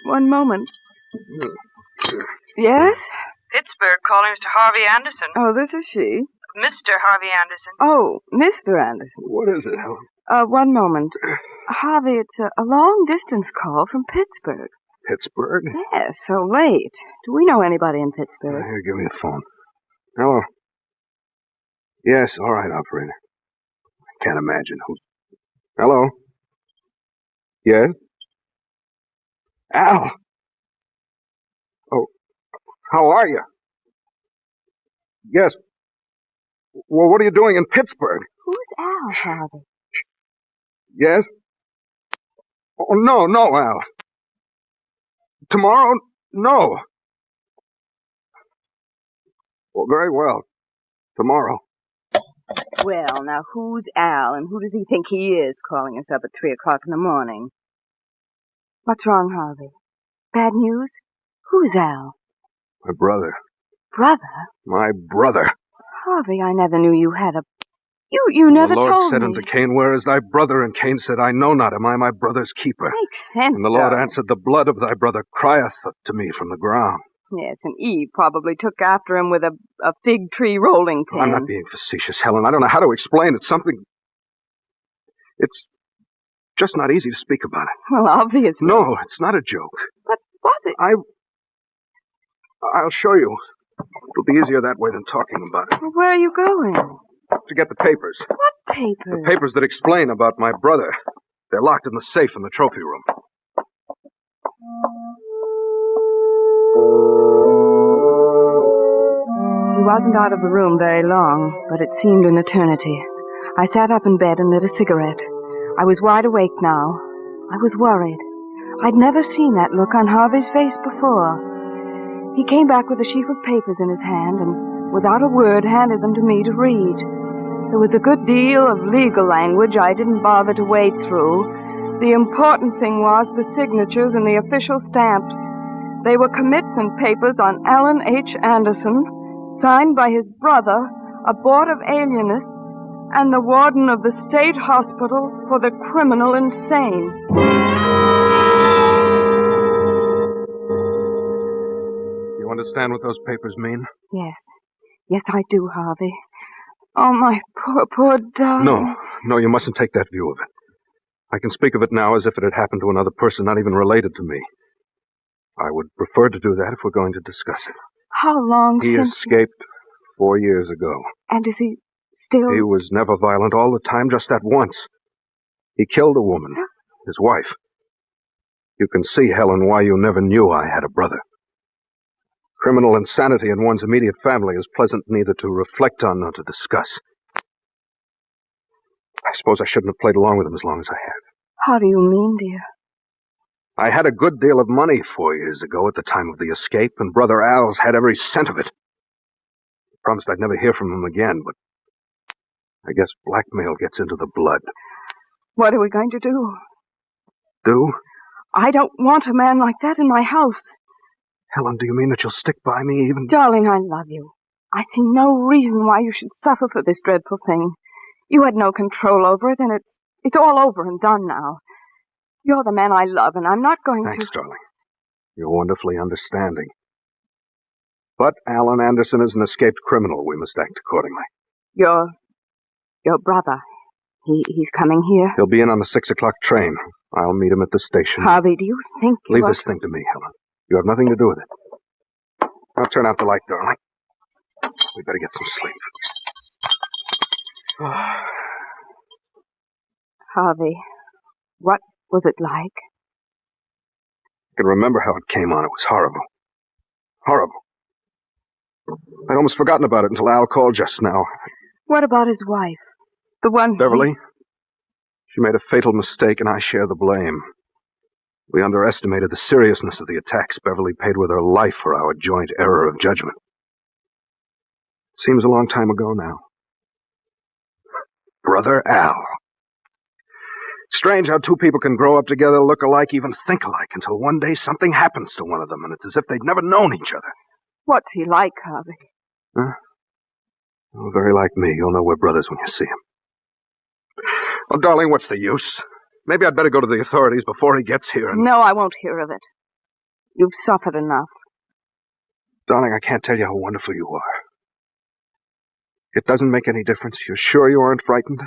One moment. Yes? Pittsburgh calling Mr. Harvey Anderson. Oh, this is she. Mr. Harvey Anderson. Oh, Mr. Anderson. What is it, Helen? One moment. Harvey, it's a long-distance call from Pittsburgh. Pittsburgh? Yes, so late. Do we know anybody in Pittsburgh? Here, give me the phone. Hello? Yes, all right, operator. I can't imagine who... Hello? Yes? Al! Oh, how are you? Yes. Well, what are you doing in Pittsburgh? Who's Al, Harvey? Yes? Oh, no, Al. Tomorrow? No. Well, very well. Tomorrow. Well, now, who's Al, and who does he think he is calling us up at 3 o'clock in the morning? What's wrong, Harvey? Bad news? Who's Al? My brother. Brother? My brother. Harvey, I never knew you had a... You never told me. The Lord said unto Cain, Where is thy brother? And Cain said, I know not, am I my brother's keeper? Makes sense, And the Lord though. answered, The blood of thy brother crieth to me from the ground. Yes, and Eve probably took after him with a fig tree rolling pin. I'm not being facetious, Helen. I don't know how to explain it. It's just not easy to speak about it. Well, obviously. No, it's not a joke. But what? I'll show you. It'll be easier that way than talking about it. Well, where are you going? To get the papers. What papers? The papers that explain about my brother. They're locked in the safe in the trophy room. He wasn't out of the room very long, but it seemed an eternity. I sat up in bed and lit a cigarette. I was wide awake now. I was worried. I'd never seen that look on Harvey's face before. He came back with a sheaf of papers in his hand and, without a word, handed them to me to read. There was a good deal of legal language I didn't bother to wade through. The important thing was the signatures and the official stamps. They were commitment papers on Alan H. Anderson, signed by his brother, a board of alienists, and the warden of the state hospital for the criminal insane. You understand what those papers mean? Yes. Yes, I do, Harvey. Oh, my poor darling. No, you mustn't take that view of it. I can speak of it now as if it had happened to another person not even related to me. I would prefer to do that if we're going to discuss it. How long He since... escaped 4 years ago. And is he still... He was never violent all the time, just that once. He killed a woman, his wife. You can see, Helen, why you never knew I had a brother. Criminal insanity in one's immediate family is pleasant neither to reflect on nor to discuss. I suppose I shouldn't have played along with him as long as I have. How do you mean, dear? I had a good deal of money 4 years ago at the time of the escape, and Brother Al's had every cent of it. I promised I'd never hear from him again, but I guess blackmail gets into the blood. What are we going to do? Do? I don't want a man like that in my house. Helen, do you mean that you'll stick by me even... Darling, I love you. I see no reason why you should suffer for this dreadful thing. You had no control over it, and it's all over and done now. You're the man I love, and I'm not going Thanks, darling. You're wonderfully understanding. But Alan Anderson is an escaped criminal. We must act accordingly. Your brother, he's coming here? He'll be in on the 6 o'clock train. I'll meet him at the station. Harvey, do you think Leave this thing to me, Helen. You have nothing to do with it. Now turn out the light, darling. We better get some sleep. Harvey, what was it like? I can remember how it came on. It was horrible. Horrible. I'd almost forgotten about it until Al called just now. What about his wife? The one... Beverly? She made a fatal mistake, and I share the blame. We underestimated the seriousness of the attacks. Beverly paid with her life for our joint error of judgment. Seems a long time ago now. Brother Al. It's strange how two people can grow up together, look alike, even think alike, until one day something happens to one of them, and it's as if they'd never known each other. What's he like, Harvey? Huh? Oh, very like me. You'll know we're brothers when you see him. Well, darling, what's the use? Maybe I'd better go to the authorities before he gets here and... No, I won't hear of it. You've suffered enough. Darling, I can't tell you how wonderful you are. It doesn't make any difference. You're sure you aren't frightened?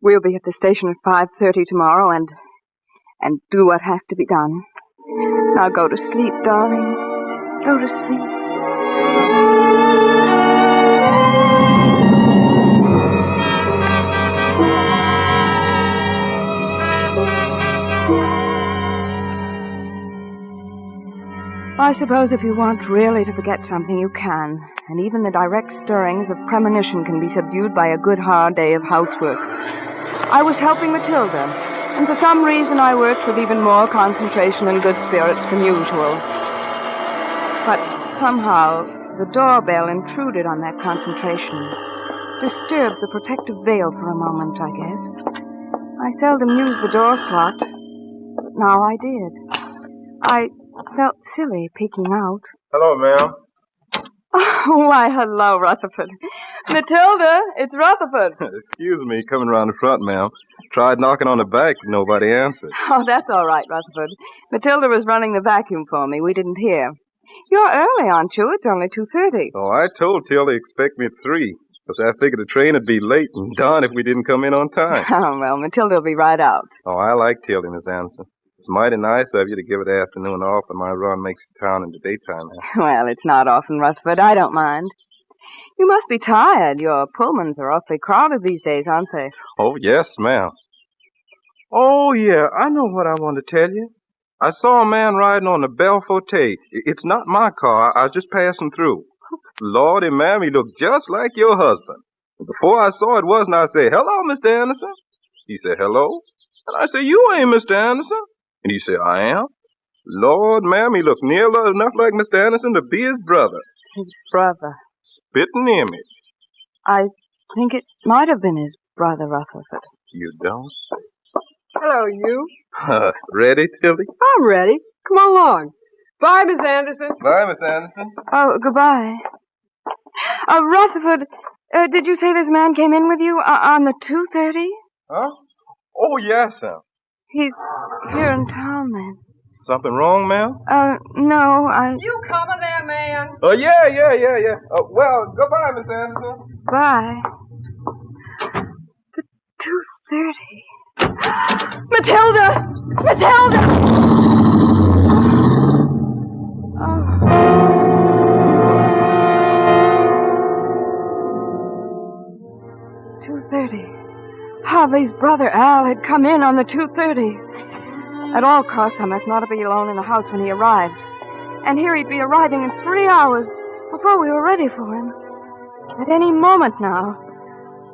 We'll be at the station at 5:30 tomorrow and do what has to be done. Now go to sleep, darling. Go to sleep. I suppose if you want really to forget something, you can. And even the direct stirrings of premonition can be subdued by a good hard day of housework. I was helping Matilda, and for some reason I worked with even more concentration and good spirits than usual. But somehow the doorbell intruded on that concentration, disturbed the protective veil for a moment, I guess. I seldom use the door slot, but now I did. I felt silly peeking out. Hello, ma'am. Oh, why, hello, Rutherford. Matilda, it's Rutherford. Excuse me, coming around the front, ma'am. Tried knocking on the back, but nobody answered. Oh, that's all right, Rutherford. Matilda was running the vacuum for me. We didn't hear. You're early, aren't you? It's only 2:30. Oh, I told Tilly to expect me at 3, because I figured the train would be late and darn if we didn't come in on time. Oh, well, Matilda will be right out. Oh, I like Tilly, Miss Anderson. It's mighty nice of you to give it the afternoon off, and my run makes the town in the daytime. Well, it's not often, Rutherford. I don't mind. You must be tired. Your Pullmans are awfully crowded these days, aren't they? Oh, yes, ma'am. Oh, yeah, I know what I want to tell you. I saw a man riding on the Bellefontaine. It's not my car. I was just passing through. Lordy, ma'am, he looked just like your husband. And before I saw it wasn't, I said, "Hello, Mr. Anderson." He said, "Hello." And I said, "You ain't Mr. Anderson." And he said, "I am." Lord, ma'am, he looked near enough like Mr. Anderson to be his brother. His brother? Spitting image. I think it might have been his brother, Rutherford. You don't say. Hello, you. Ready, Tilly? I'm ready. Come along. Bye, Miss Anderson. Bye, Miss Anderson. Oh, goodbye. Rutherford, did you say this man came in with you on the 2:30? Huh? Oh, yes, sir. He's here in town, then. Something wrong, ma'am? No, I... You coming there, man? Oh, yeah. Well, goodbye, Miss Anderson. Bye. The 2:30. Matilda! Matilda! Oh. 2:30. Harvey's brother, Al, had come in on the 2:30. At all costs, I must not be alone in the house when he arrived. And here he'd be arriving in 3 hours before we were ready for him. At any moment now.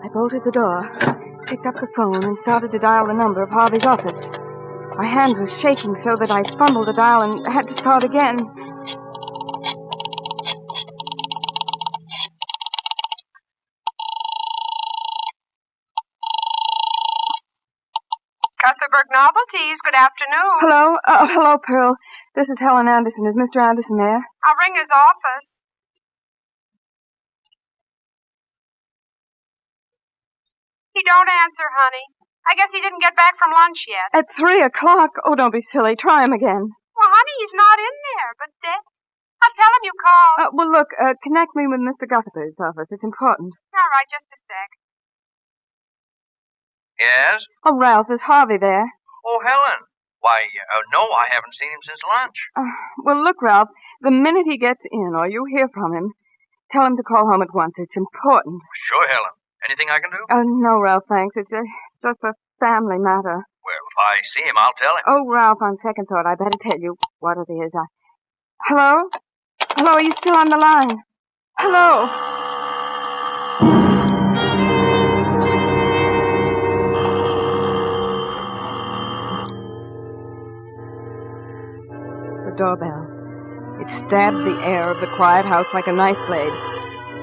I bolted the door, picked up the phone, and started to dial the number of Harvey's office. My hand was shaking so that I fumbled the dial and had to start again. Cuthberg Novelties, good afternoon. Hello? Hello, Pearl. This is Helen Anderson. Is Mr. Anderson there? I'll ring his office. He don't answer, honey. I guess he didn't get back from lunch yet. At 3 o'clock? Oh, don't be silly. Try him again. Well, honey, he's not in there, but I'll tell him you called. Well, look, connect me with Mr. Guthberg's office. It's important. All right, just a sec. Yes? Oh, Ralph, is Harvey there? Oh, Helen. Why, no, I haven't seen him since lunch. Well, look, Ralph, the minute he gets in or you hear from him, tell him to call home at once. It's important. Sure, Helen. Anything I can do? No, Ralph, thanks. It's just a family matter. Well, if I see him, I'll tell him. Oh, Ralph, on second thought, I better tell you what it is. Hello? Hello, are you still on the line? Hello? The doorbell. It stabbed the air of the quiet house like a knife blade.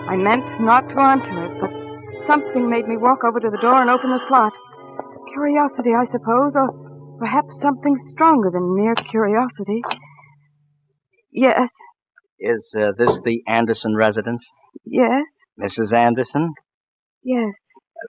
I meant not to answer it, but something made me walk over to the door and open the slot. Curiosity, I suppose, or perhaps something stronger than mere curiosity. Yes. Is this the Anderson residence? Yes. Mrs. Anderson? Yes.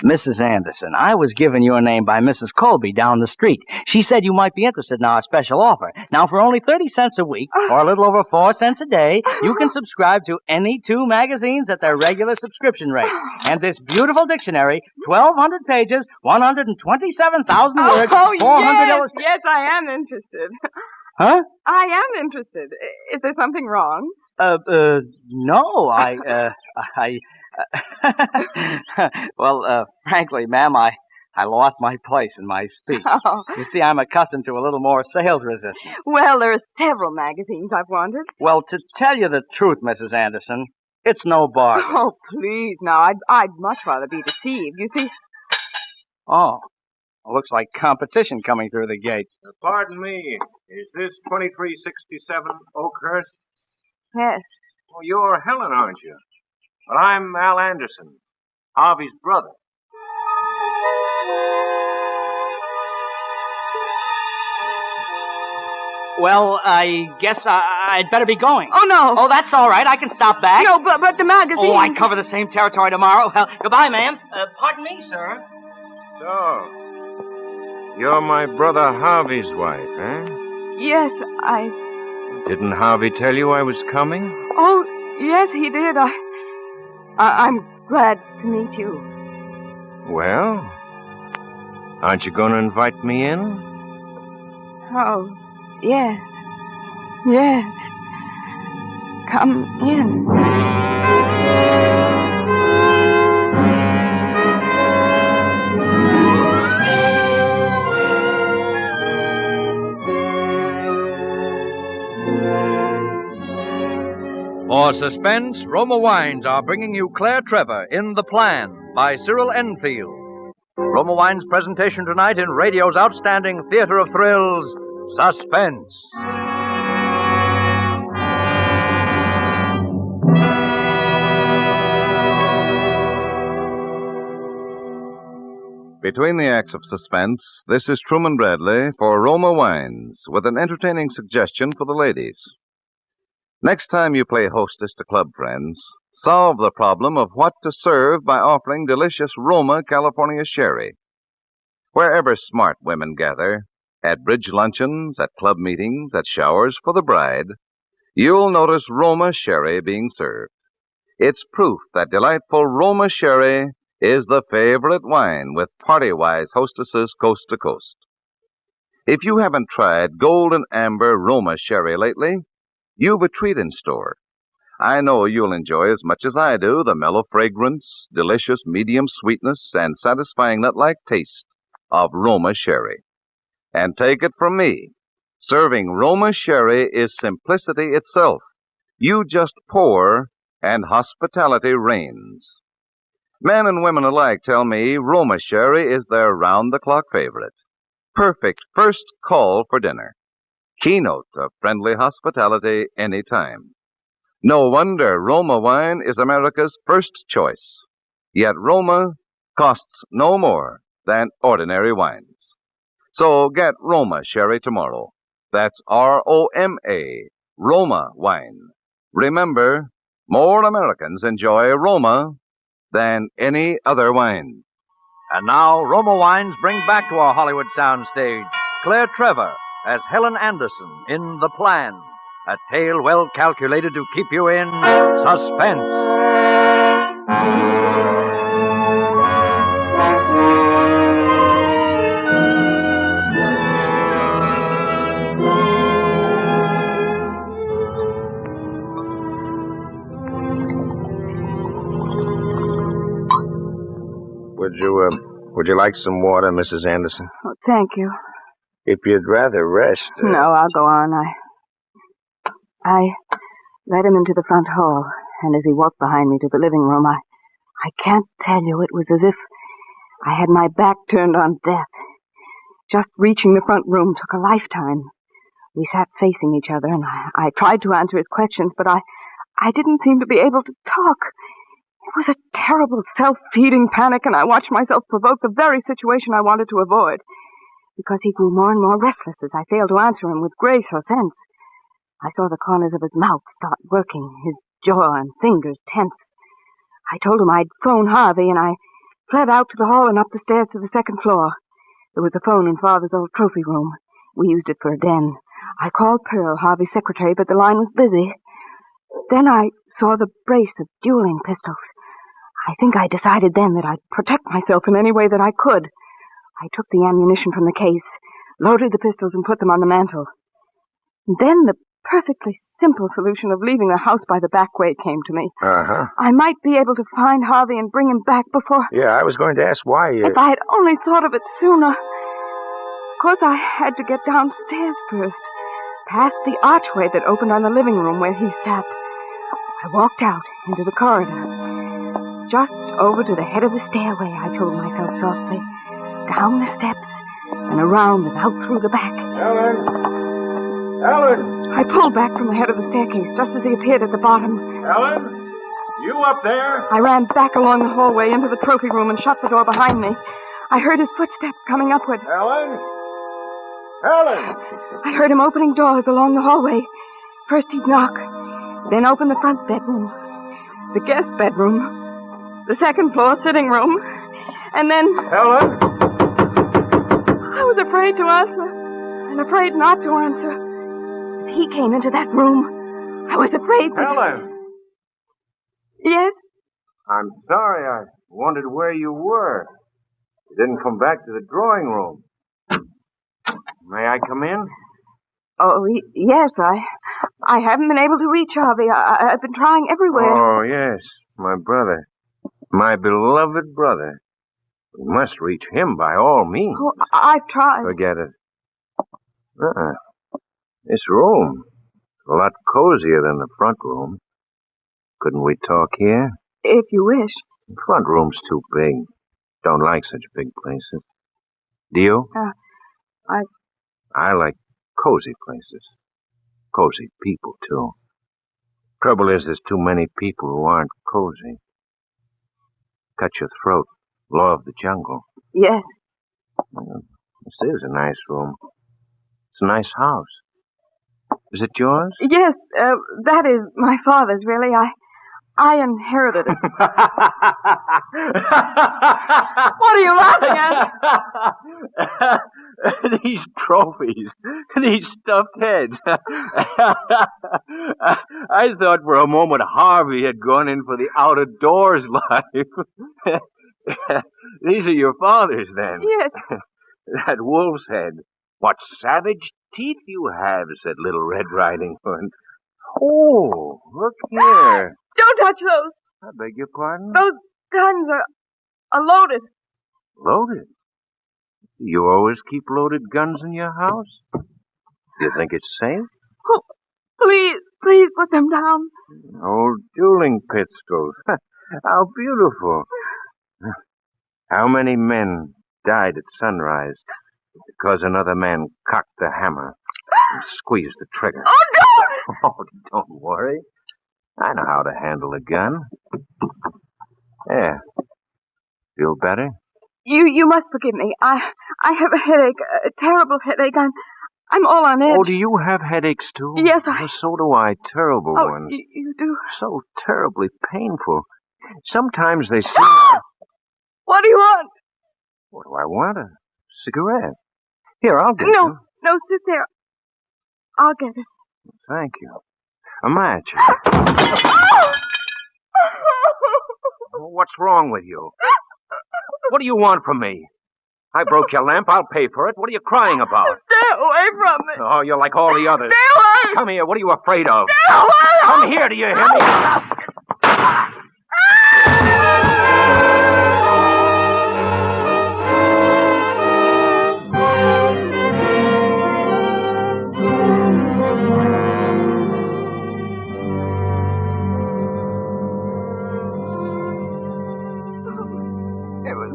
Mrs. Anderson, I was given your name by Mrs. Colby down the street. She said you might be interested in our special offer. Now, for only 30 cents a week, or a little over 4 cents a day, you can subscribe to any 2 magazines at their regular subscription rate. And this beautiful dictionary, 1,200 pages, 127,000 words, 400 illustrations. Yes, I am interested. Huh? I am interested. Is there something wrong? No, well, frankly, ma'am, I lost my place in my speech. Oh. You see, I'm accustomed to a little more sales resistance. Well, there are several magazines I've wanted. Well, to tell you the truth, Mrs. Anderson, it's no bargain. Oh, please, now, I'd much rather be deceived. You see... Oh, looks like competition coming through the gate. Pardon me, is this 2367 Oakhurst? Yes. Well, you're Helen, aren't you? Well, I'm Al Anderson, Harvey's brother. Well, I guess I'd better be going. Oh, no. Oh, that's all right. I can stop back. No, but the magazine... Oh, I cover the same territory tomorrow. Well, goodbye, ma'am. Pardon me, sir. So, you're my brother Harvey's wife, eh? Yes, Didn't Harvey tell you I was coming? Oh, yes, he did. I'm glad to meet you. Well, aren't you going to invite me in? Oh, yes. Yes. Come in. For suspense, Roma Wines are bringing you Claire Trevor in The Plan by Cyril Enfield. Roma Wines' presentation tonight in radio's outstanding theater of thrills, Suspense. Between the acts of suspense, this is Truman Bradley for Roma Wines with an entertaining suggestion for the ladies. Next time you play hostess to club friends, solve the problem of what to serve by offering delicious Roma California sherry. Wherever smart women gather, at bridge luncheons, at club meetings, at showers for the bride, you'll notice Roma sherry being served. It's proof that delightful Roma sherry is the favorite wine with party-wise hostesses coast to coast. If you haven't tried Golden Amber Roma sherry lately, you've a treat in store. I know you'll enjoy as much as I do the mellow fragrance, delicious medium sweetness, and satisfying nut-like taste of Roma sherry. And take it from me, serving Roma sherry is simplicity itself. You just pour, and hospitality reigns. Men and women alike tell me Roma sherry is their round-the-clock favorite. Perfect first call for dinner. Keynote of friendly hospitality any time. No wonder Roma wine is America's first choice. Yet Roma costs no more than ordinary wines. So get Roma sherry tomorrow. That's R-O-M-A, Roma wine. Remember, more Americans enjoy Roma than any other wine. And now, Roma Wines bring back to our Hollywood soundstage Claire Trevor as Helen Anderson in The Plan, a tale well calculated to keep you in suspense. Would you like some water, Mrs. Anderson? Oh, thank you. If you'd rather rest... No, I'll go on. I led him into the front hall, and as he walked behind me to the living room, I can't tell you, it was as if I had my back turned on death. Just reaching the front room took a lifetime. We sat facing each other, and I tried to answer his questions, but I didn't seem to be able to talk. It was a terrible self-feeding panic, and I watched myself provoke the very situation I wanted to avoid. Because he grew more and more restless as I failed to answer him with grace or sense. I saw the corners of his mouth start working, his jaw and fingers tense. I told him I'd phone Harvey, and I fled out to the hall and up the stairs to the second floor. There was a phone in Father's old trophy room. We used it for a den. I called Pearl, Harvey's secretary, but the line was busy. Then I saw the brace of dueling pistols. I think I decided then that I'd protect myself in any way that I could. I took the ammunition from the case, loaded the pistols, and put them on the mantel. Then the perfectly simple solution of leaving the house by the back way came to me. Uh-huh. I might be able to find Harvey and bring him back before... Yeah, I was going to ask why you... If I had only thought of it sooner. Of course, I had to get downstairs first, past the archway that opened on the living room where he sat. I walked out into the corridor. Just over to the head of the stairway, I told myself softly. Down the steps, and around and out through the back. Ellen! I pulled back from the head of the staircase just as he appeared at the bottom. Ellen? You up there? I ran back along the hallway into the trophy room and shut the door behind me. I heard his footsteps coming upward. Ellen? Ellen! I heard him opening doors along the hallway. First he'd knock, then open the front bedroom, the guest bedroom, the second floor sitting room, and then... Ellen? I was afraid to answer, and afraid not to answer. If he came into that room, I was afraid that... Ellen! Yes? I'm sorry. I wondered where you were. You didn't come back to the drawing room. May I come in? Oh, yes, I haven't been able to reach Harvey. I've been trying everywhere. Oh, yes, my brother. My beloved brother. We must reach him by all means. Oh, I've tried. Forget it. This room is a lot cozier than the front room. Couldn't we talk here? If you wish. The front room's too big. Don't like such big places. Do you? I like cozy places. Cozy people, too. Trouble is, there's too many people who aren't cozy. Cut your throat. Law of the jungle. Yes. Well, this is a nice room. It's a nice house. Is it yours? Yes, that is my father's, really. I inherited it. What are you laughing at? These trophies. These stuffed heads. I thought for a moment Harvey had gone in for the out-of-doors life. These are your father's, then? Yes. That wolf's head. What savage teeth you have, said Little Red Riding Hood. Oh, look here. Don't touch those. I beg your pardon? Those guns are loaded. Loaded? You always keep loaded guns in your house? Do you think it's safe? Oh, please put them down. Old dueling pistols. How beautiful. How many men died at sunrise because another man cocked the hammer and squeezed the trigger? Oh, don't! Oh, don't worry. I know how to handle a gun. There. Feel better? You must forgive me. I have a headache, a terrible headache. I'm all on edge. Oh, do you have headaches, too? Yes, Oh, so do I. Terrible ones. You do? So terribly painful. Sometimes they seem... What do you want? What do I want? A cigarette. Here, I'll get you. No, sit there. I'll get it. Thank you. A match. What's wrong with you? What do you want from me? I broke your lamp. I'll pay for it. What are you crying about? Stay away from me. Oh, you're like all the others. Stay away. Come here. What are you afraid of? Stay away. Come here. Do you hear me?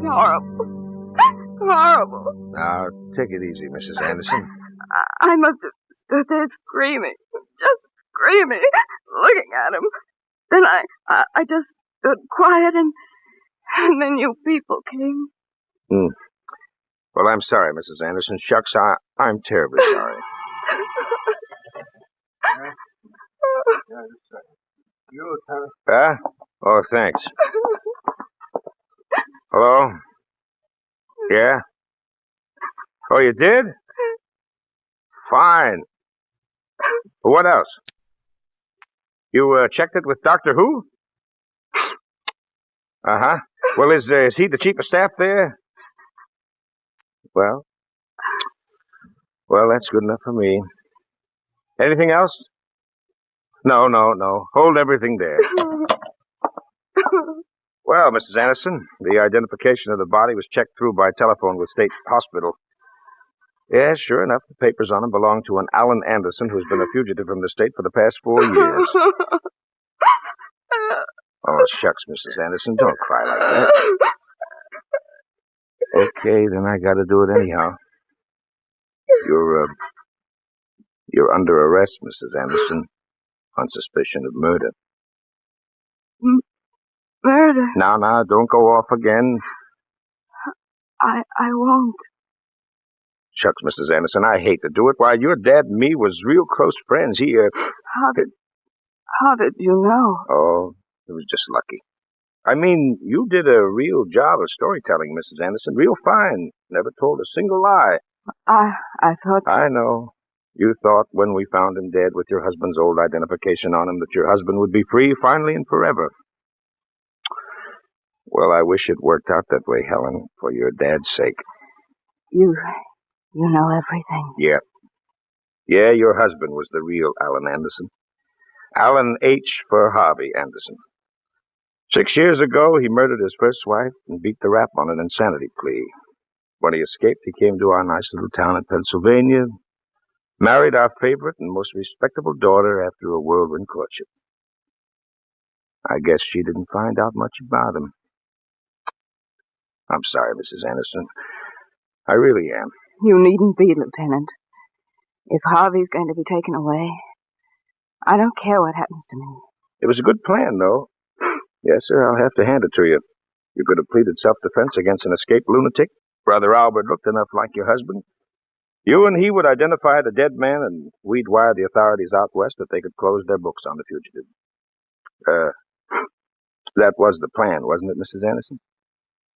Horrible. Horrible. Now, take it easy, Mrs. Anderson. I must have stood there screaming. Just screaming. Looking at him. Then I just stood quiet, and then you people came. Well, I'm sorry, Mrs. Anderson. Shucks, I'm terribly sorry. Oh, thanks. Hello? Yeah? Oh, you did? Fine. What else? You checked it with Doctor Who? Uh-huh. Well, is he the chief of staff there? Well, that's good enough for me. Anything else? No. Hold everything there. Well, Mrs. Anderson, the identification of the body was checked through by telephone with State Hospital. Yes, sure enough, the papers on him belong to an Alan Anderson who's been a fugitive from the state for the past 4 years. Oh, shucks, Mrs. Anderson, don't cry like that. Okay, then I gotta do it anyhow. You're under arrest, Mrs. Anderson, on suspicion of murder. Murder? Now, don't go off again. I won't. Shucks, Mrs. Anderson, I hate to do it. Why, your dad and me was real close friends. How did you know? Oh, it was just lucky. I mean, you did a real job of storytelling, Mrs. Anderson. Real fine. Never told a single lie. I thought... I know. You thought when we found him dead with your husband's old identification on him that your husband would be free finally and forever. Well, I wish it worked out that way, Helen, for your dad's sake. You know everything. Yeah, your husband was the real Alan Anderson. Alan H. for Harvey Anderson. 6 years ago, he murdered his first wife and beat the rap on an insanity plea. When he escaped, he came to our nice little town in Pennsylvania, married our favorite and most respectable daughter after a whirlwind courtship. I guess she didn't find out much about him. I'm sorry, Mrs. Anderson. I really am. You needn't be, Lieutenant. If Harvey's going to be taken away, I don't care what happens to me. It was a good plan, though. Yes, sir, I'll have to hand it to you. You could have pleaded self-defense against an escaped lunatic. Brother Albert looked enough like your husband. You and he would identify the dead man, and we'd wire the authorities out west that they could close their books on the fugitive. That was the plan, wasn't it, Mrs. Anderson?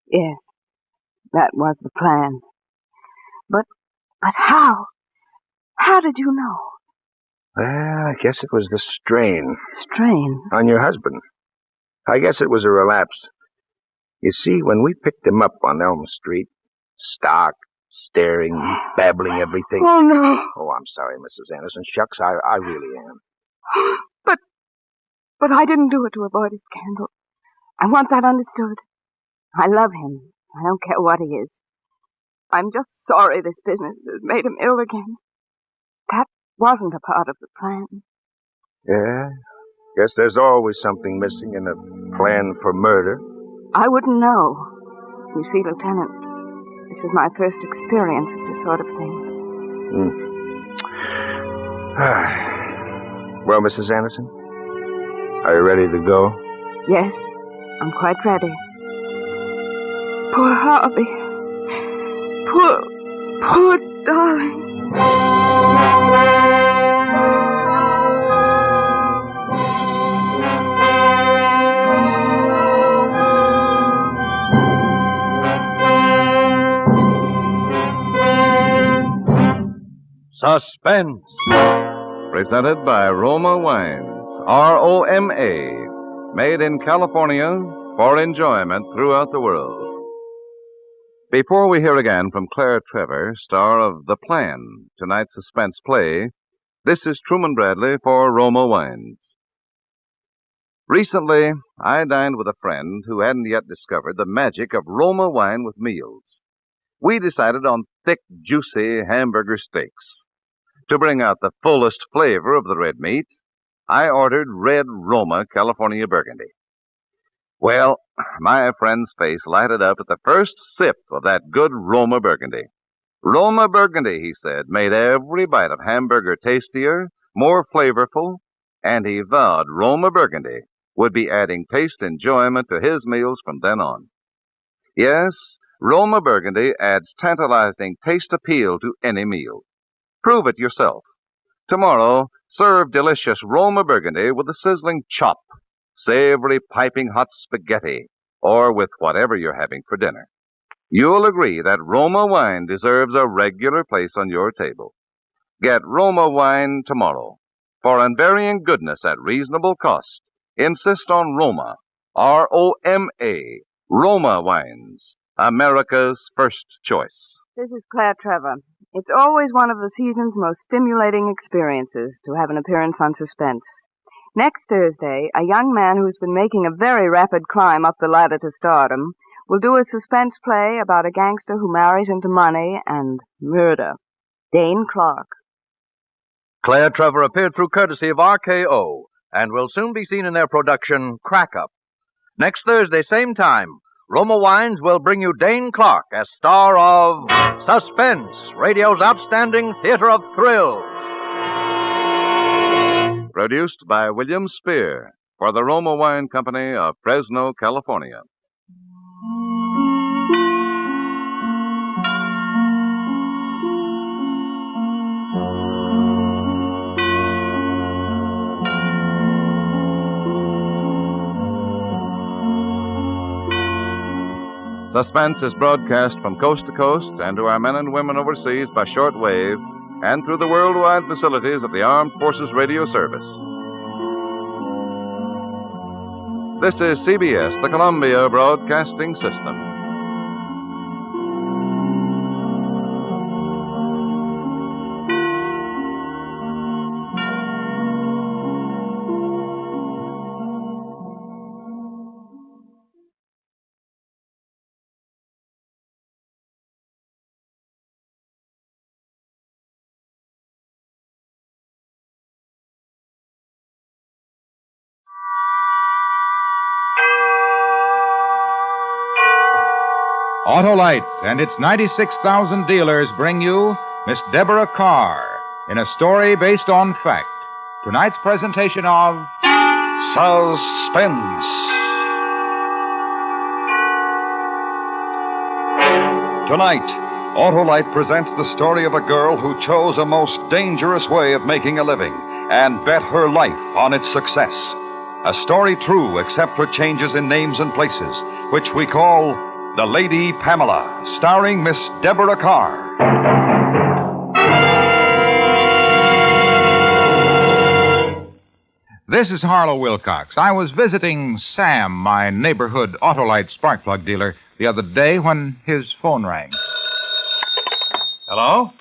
Yes, that was the plan. But how? How did you know? Well, I guess it was the strain. Strain? On your husband. I guess it was a relapse. You see, when we picked him up on Elm Street, stark, staring, babbling everything. Oh, no. Oh, I'm sorry, Mrs. Anderson. Shucks, I really am. But I didn't do it to avoid a scandal. I want that understood. I love him. I don't care what he is. I'm just sorry this business has made him ill again. That wasn't a part of the plan. Yeah? Guess there's always something missing in a plan for murder. I wouldn't know. You see, Lieutenant, this is my first experience of this sort of thing. Well, Mrs. Anderson, are you ready to go? Yes, I'm quite ready. Poor Harvey. Poor darling. Suspense. Presented by Roma Wines. ROMA. Made in California for enjoyment throughout the world. Before we hear again from Claire Trevor, star of The Plan, tonight's suspense play, this is Truman Bradley for Roma Wines. Recently, I dined with a friend who hadn't yet discovered the magic of Roma wine with meals. We decided on thick, juicy hamburger steaks. To bring out the fullest flavor of the red meat, I ordered red Roma California Burgundy. Well, my friend's face lighted up at the first sip of that good Roma Burgundy. Roma Burgundy, he said, made every bite of hamburger tastier, more flavorful, and he vowed Roma Burgundy would be adding taste enjoyment to his meals from then on. Yes, Roma Burgundy adds tantalizing taste appeal to any meal. Prove it yourself. Tomorrow, serve delicious Roma Burgundy with a sizzling chop, savory piping hot spaghetti, or with whatever you're having for dinner. You'll agree that Roma wine deserves a regular place on your table. Get Roma wine tomorrow. For unvarying goodness at reasonable cost, insist on Roma, R-O-M-A, Roma wines, America's first choice. This is Claire Trevor. It's always one of the season's most stimulating experiences to have an appearance on Suspense. Next Thursday, a young man who's been making a very rapid climb up the ladder to stardom will do a suspense play about a gangster who marries into money and murder. Dane Clark. Claire Trevor appeared through courtesy of RKO and will soon be seen in their production, Crack Up. Next Thursday, same time, Roma Wines will bring you Dane Clark as star of Suspense, radio's outstanding theater of thrill. Produced by William Spear for the Roma Wine Company of Fresno, California. Suspense is broadcast from coast to coast and to our men and women overseas by shortwave and through the worldwide facilities of the Armed Forces Radio Service. This is CBS, the Columbia Broadcasting System. Autolite and its 96,000 dealers bring you Miss Deborah Carr in a story based on fact. Tonight's presentation of Suspense. Tonight, Autolite presents the story of a girl who chose a most dangerous way of making a living and bet her life on its success. A story true except for changes in names and places, which we call The Lady Pamela, starring Miss Deborah Carr. This is Harlow Wilcox. I was visiting Sam, my neighborhood Autolite spark plug dealer, the other day when his phone rang. Hello?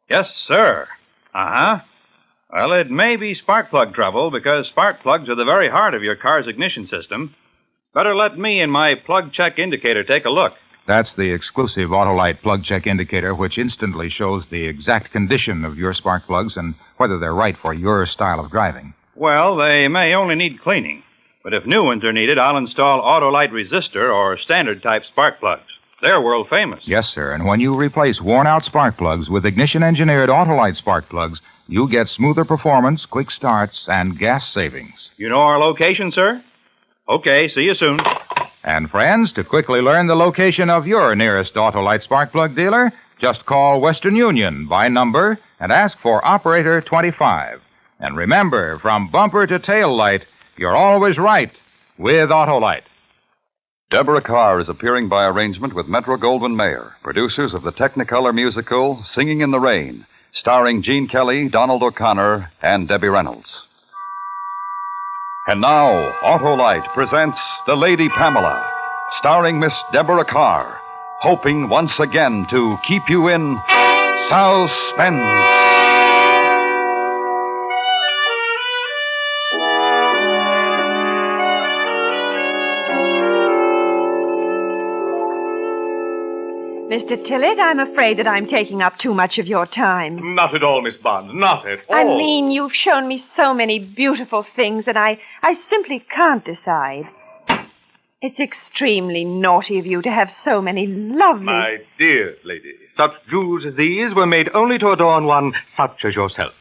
Yes, sir. Uh-huh. Well, it may be spark plug trouble because spark plugs are the very heart of your car's ignition system. Better let me and my plug check indicator take a look. That's the exclusive Autolite plug check indicator, which instantly shows the exact condition of your spark plugs and whether they're right for your style of driving. Well, they may only need cleaning. But if new ones are needed, I'll install Autolite resistor or standard-type spark plugs. They're world famous. Yes, sir. And when you replace worn-out spark plugs with ignition-engineered Autolite spark plugs, you get smoother performance, quick starts, and gas savings. You know our location, sir? Okay, see you soon. And friends, to quickly learn the location of your nearest Autolite spark plug dealer, just call Western Union by number and ask for Operator 25. And remember, from bumper to tail light, you're always right with Autolite. Deborah Carr is appearing by arrangement with Metro-Goldwyn-Mayer, producers of the Technicolor musical Singing in the Rain, starring Gene Kelly, Donald O'Connor, and Debbie Reynolds. And now, Autolite presents The Lady Pamela, starring Miss Deborah Carr, hoping once again to keep you in suspense. Mr. Tillett, I'm afraid that I'm taking up too much of your time. Not at all, Miss Bond. Not at all. I mean, you've shown me so many beautiful things, and I simply can't decide. It's extremely naughty of you to have so many lovely... My dear lady, such jewels as these were made only to adorn one such as yourself.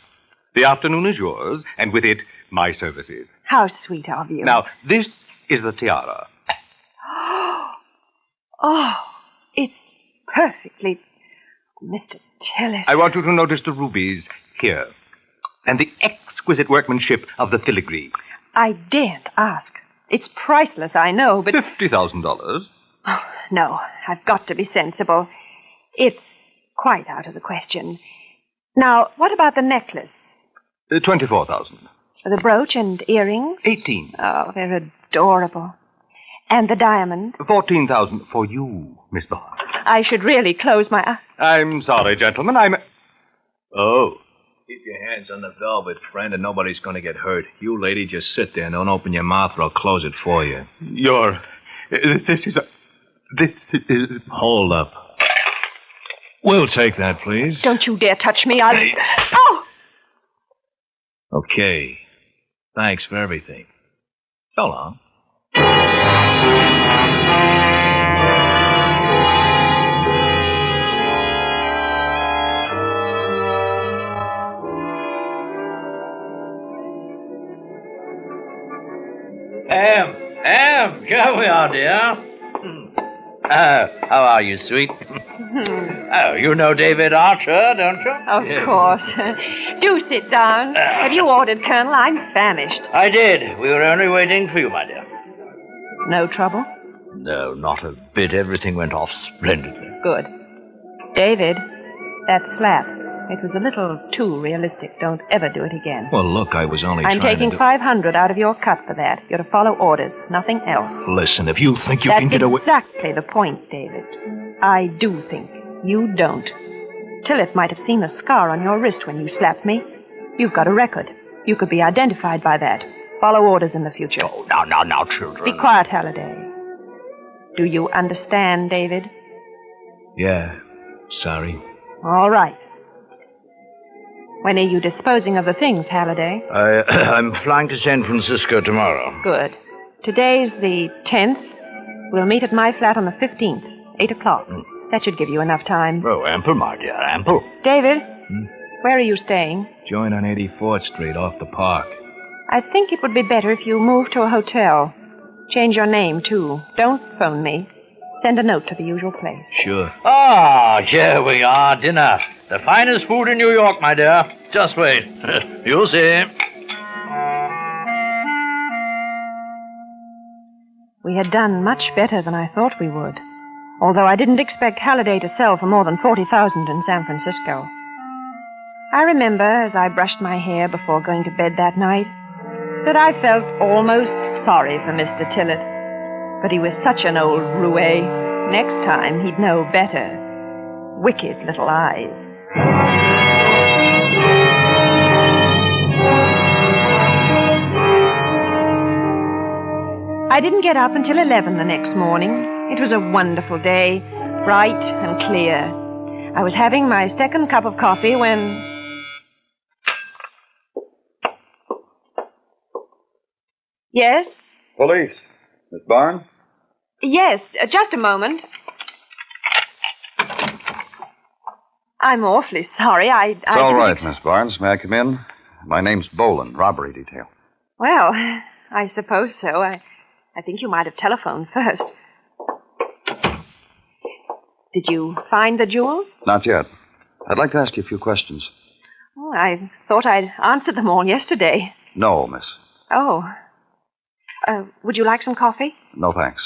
The afternoon is yours, and with it, my services. How sweet of you. Now, this is the tiara. Oh, it's perfectly... Mr. Tillett. I want you to notice the rubies here. And the exquisite workmanship of the filigree. I daren't ask. It's priceless, I know, but... $50,000. Oh, no, I've got to be sensible. It's quite out of the question. Now, what about the necklace? 24,000. The brooch and earrings? 18. Oh, they're adorable. And the diamond? 14,000 for you, Miss Bond. I should really close my eyes. I'm sorry, gentlemen. Oh. Keep your hands on the velvet, friend, and nobody's going to get hurt. You, lady, just sit there and don't open your mouth or I'll close it for you. This is... Hold up. We'll take that, please. Don't you dare touch me. Oh! Okay. Thanks for everything. So long. Here we are, dear. How are you, sweet? Oh, you know David Archer, don't you? Of course. Do sit down. Have you ordered, Colonel? I'm famished. I did. We were only waiting for you, my dear. No trouble? No, not a bit. Everything went off splendidly. Good. David, that slap. It was a little too realistic. Don't ever do it again. Well, look, I was only I'm taking $500 out of your cut for that. You're to follow orders, nothing else. Listen, if you think you can get away... That's exactly the point, David. I do think. You don't. Tillett might have seen the scar on your wrist when you slapped me. You've got a record. You could be identified by that. Follow orders in the future. Oh, now, children. Be quiet, Halliday. Do you understand, David? Yeah, sorry. All right. When are you disposing of the things, Halliday? I'm flying to San Francisco tomorrow. Good. Today's the 10th. We'll meet at my flat on the 15th, 8 o'clock. That should give you enough time. Oh, ample, my dear, ample. David, where are you staying? Join on 84th Street off the park. I think it would be better if you moved to a hotel. Change your name, too. Don't phone me. Send a note to the usual place. Sure. Ah, here we are, dinner. The finest food in New York, my dear. Just wait. You'll see. We had done much better than I thought we would, although I didn't expect Halliday to sell for more than $40,000 in San Francisco. I remember, as I brushed my hair before going to bed that night, that I felt almost sorry for Mr. Tillett. But he was such an old roue. Next time, he'd know better. Wicked little eyes. I didn't get up until 11 the next morning. It was a wonderful day, bright and clear. I was having my second cup of coffee when... Yes? Police. Miss Barnes? Yes, just a moment. I'm awfully sorry. It's all right, Miss Barnes. May I come in? My name's Boland, robbery detail. Well, I suppose so. I think you might have telephoned first. Did you find the jewels? Not yet. I'd like to ask you a few questions. Oh, I thought I'd answered them all yesterday. No, miss. Oh. Would you like some coffee? No, thanks.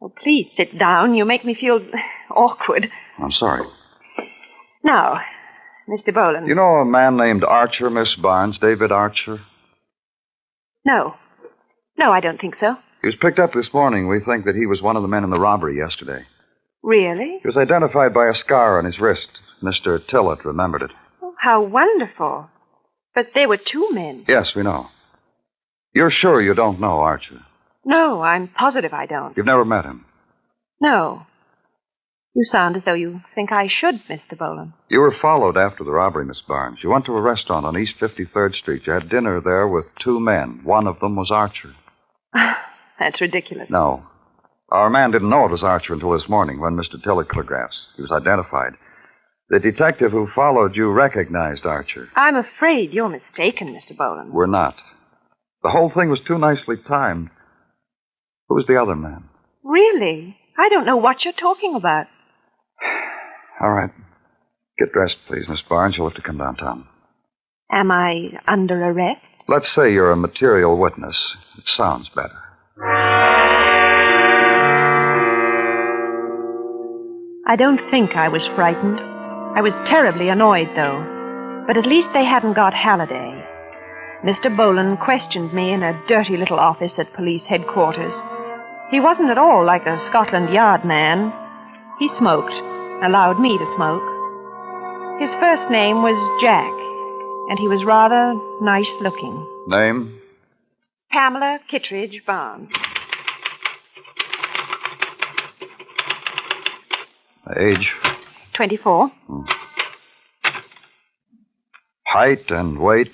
Oh, please sit down. You make me feel awkward. I'm sorry. Now, Mr. Boland. You know a man named Archer, Miss Barnes, David Archer? No. No, I don't think so. He was picked up this morning. We think that he was one of the men in the robbery yesterday. Really? He was identified by a scar on his wrist. Mr. Tillett remembered it. Oh, how wonderful. But there were two men. Yes, we know. You're sure you don't know Archer? No, I'm positive I don't. You've never met him? No. You sound as though you think I should, Mr. Boland. You were followed after the robbery, Miss Barnes. You went to a restaurant on East 53rd Street. You had dinner there with two men. One of them was Archer. That's ridiculous. No. Our man didn't know it was Archer until this morning when Mr. Tillett telegraphs. He was identified. The detective who followed you recognized Archer. I'm afraid you're mistaken, Mr. Boland. We're not. The whole thing was too nicely timed. Who was the other man? Really? I don't know what you're talking about. All right. Get dressed, please, Miss Barnes. You'll have to come downtown. Am I under arrest? Let's say you're a material witness. It sounds better. I don't think I was frightened. I was terribly annoyed, though. But at least they hadn't got Halliday. Mr. Boland questioned me in a dirty little office at police headquarters. He wasn't at all like a Scotland Yard man. He smoked, allowed me to smoke. His first name was Jack, and he was rather nice-looking. Name? Pamela Kittredge Barnes. Age? 24. Height and weight?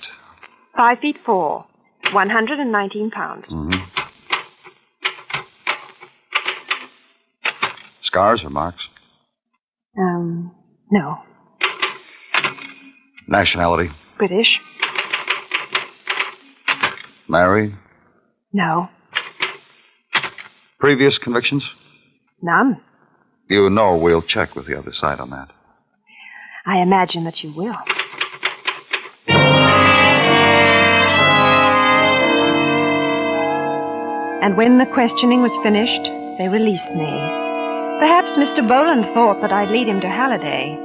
5'4", 119 pounds. Mm-hmm. Scars or marks? No. Nationality? British. Married? No. Previous convictions? None. You know we'll check with the other side on that. I imagine that you will. And when the questioning was finished, they released me. Perhaps Mr. Boland thought that I'd lead him to Halliday.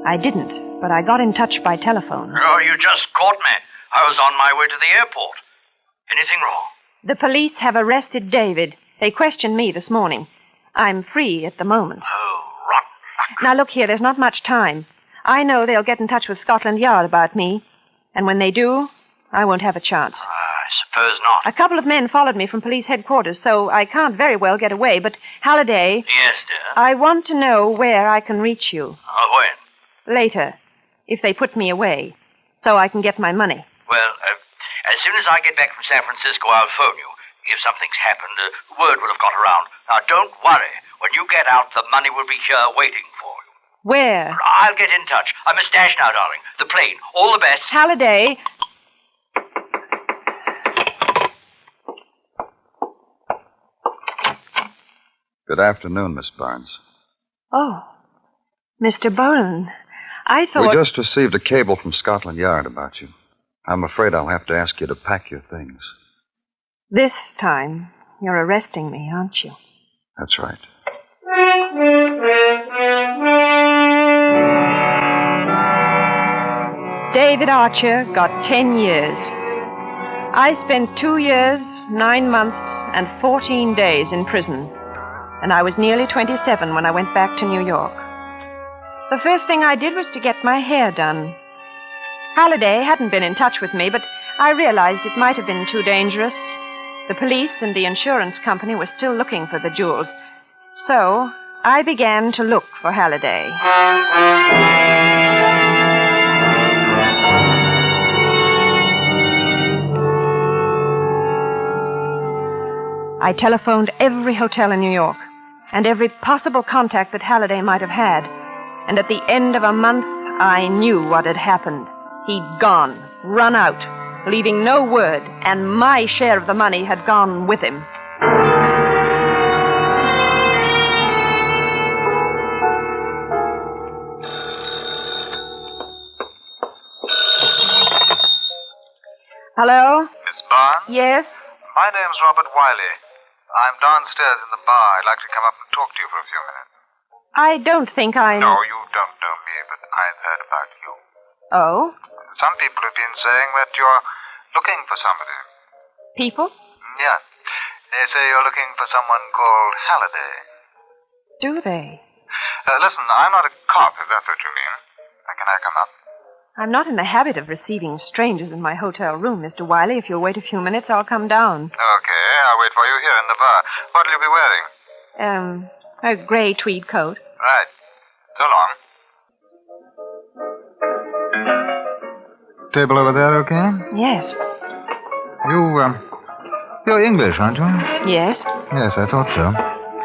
I didn't, but I got in touch by telephone. Oh, you just caught me. I was on my way to the airport. Anything wrong? The police have arrested David. They questioned me this morning. I'm free at the moment. Oh, rotten. Now, look here, there's not much time. I know they'll get in touch with Scotland Yard about me. And when they do, I won't have a chance. I suppose not. A couple of men followed me from police headquarters, so I can't very well get away. But, Halliday... Yes, dear? I want to know where I can reach you. When? Later, if they put me away, so I can get my money. Well, as soon as I get back from San Francisco, I'll phone you. If something's happened, word will have got around. Now, don't worry. When you get out, the money will be here waiting for you. Where? I'll get in touch. I must dash now, darling. The plane. All the best. Halliday... Good afternoon, Miss Barnes. Oh, Mr. Boland, I thought... We just received a cable from Scotland Yard about you. I'm afraid I'll have to ask you to pack your things. This time, you're arresting me, aren't you? That's right. David Archer got 10 years. I spent 2 years, 9 months, and 14 days in prison. And I was nearly 27 when I went back to New York. The first thing I did was to get my hair done. Halliday hadn't been in touch with me, but I realized it might have been too dangerous. The police and the insurance company were still looking for the jewels. So I began to look for Halliday. I telephoned every hotel in New York and every possible contact that Halliday might have had. And at the end of a month, I knew what had happened. He'd gone, run out, leaving no word, and my share of the money had gone with him. Hello? Miss Barnes? Yes? My name's Robert Wiley. I'm downstairs in the bar. I'd like to come up and talk to you for a few minutes. I don't think I'm... No, you don't know me, but I've heard about you. Oh? Some people have been saying that you're looking for somebody. People? Yeah. They say you're looking for someone called Halliday. Do they? Listen, I'm not a cop, if that's what you mean. Can I come up? I'm not in the habit of receiving strangers in my hotel room, Mr. Wiley. If you'll wait a few minutes, I'll come down. Okay, I'll wait for you here in the bar. What'll you be wearing? A gray tweed coat. Right. So long. Table over there, okay? Yes. You're English, aren't you? Yes. Yes, I thought so.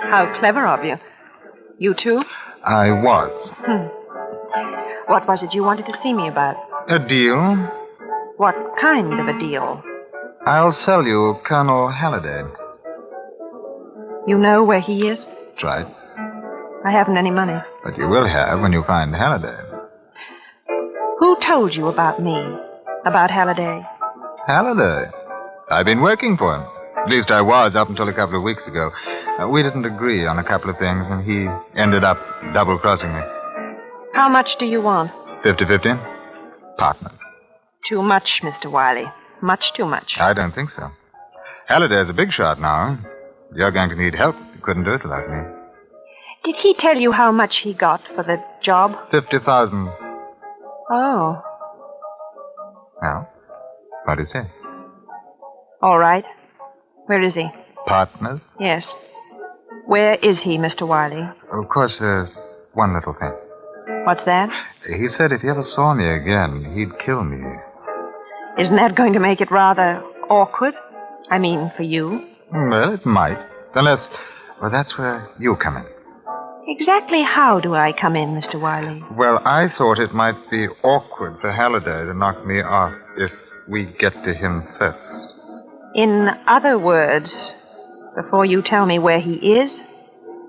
How clever of you. You too? I was. What was it you wanted to see me about? A deal? What kind of a deal? I'll sell you Colonel Halliday. You know where he is? That's right. I haven't any money. But you will have when you find Halliday. Who told you about me? About Halliday? Halliday? I've been working for him. At least I was up until a couple of weeks ago. We didn't agree on a couple of things, and he ended up double-crossing me. How much do you want? 50-50. Partner. Too much, Mr. Wiley. Much too much. I don't think so. Halliday's a big shot now. You're going to need help. You couldn't do it without me. Did he tell you how much he got for the job? 50,000. Oh. Well, what do you say? All right. Where is he? Partners? Yes. Where is he, Mr. Wiley? Of course, there's one little thing. What's that? He said if he ever saw me again, he'd kill me. Isn't that going to make it rather awkward? I mean, for you? Well, it might. Unless, well, that's where you come in. Exactly how do I come in, Mr. Wiley? Well, I thought it might be awkward for Halliday to knock me off if we get to him first. In other words, before you tell me where he is,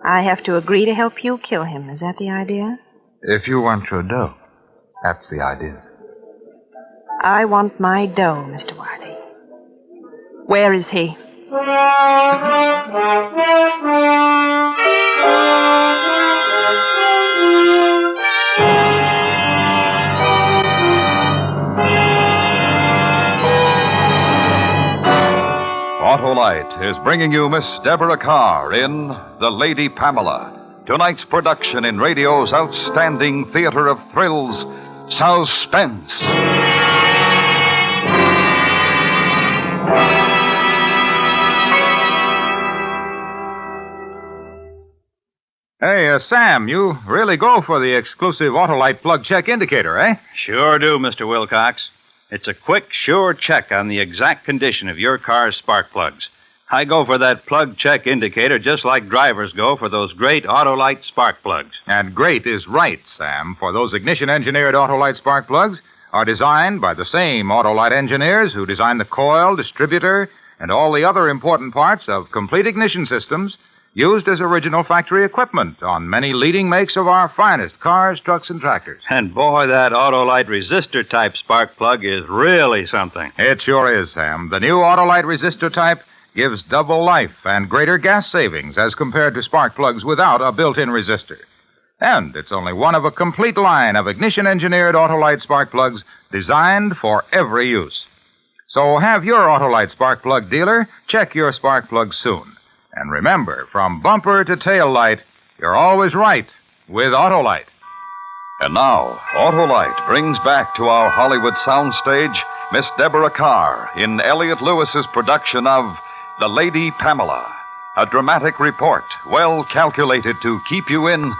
I have to agree to help you kill him. Is that the idea? If you want your dough, that's the idea. I want my dough, Mr. Wiley. Where is he? Autolite is bringing you Miss Deborah Carr in The Lady Pamela, tonight's production in radio's outstanding theater of thrills, Suspense. Hey, Sam, you really go for the exclusive Autolite plug check indicator, eh? Sure do, Mr. Wilcox. It's a quick, sure check on the exact condition of your car's spark plugs. I go for that plug check indicator just like drivers go for those great Autolite spark plugs. And great is right, Sam, for those ignition-engineered Autolite spark plugs are designed by the same Autolite engineers who design the coil, distributor, and all the other important parts of complete ignition systems used as original factory equipment on many leading makes of our finest cars, trucks, and tractors. And boy, that Autolite resistor type spark plug is really something. It sure is, Sam. The new Autolite resistor type gives double life and greater gas savings as compared to spark plugs without a built-in resistor. And it's only one of a complete line of ignition-engineered Autolite spark plugs designed for every use. So have your Autolite spark plug dealer check your spark plugs soon. And remember, from bumper to tail light, you're always right with Autolite. And now, Autolite brings back to our Hollywood soundstage Miss Deborah Carr in Elliot Lewis's production of The Lady Pamela, a dramatic report well calculated to keep you in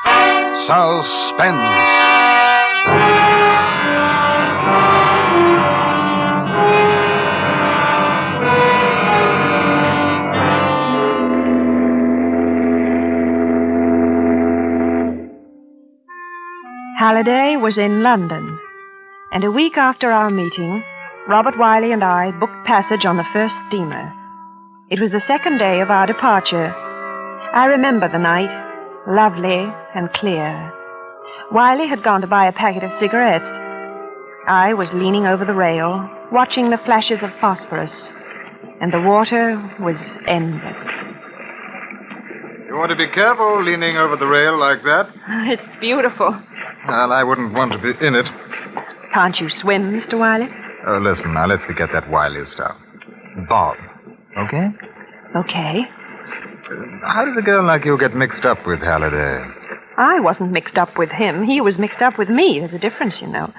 suspense. Halliday was in London, and a week after our meeting, Robert Wiley and I booked passage on the first steamer. It was the second day of our departure. I remember the night, lovely and clear. Wiley had gone to buy a packet of cigarettes. I was leaning over the rail, watching the flashes of phosphorus, and the water was endless. You want to be careful leaning over the rail like that. It's beautiful. Well, I wouldn't want to be in it. Can't you swim, Mr. Wiley? Oh, listen, now let's forget that Wiley stuff. Bob, okay? Okay. How did a girl like you get mixed up with Halliday? I wasn't mixed up with him. He was mixed up with me. There's a difference, you know.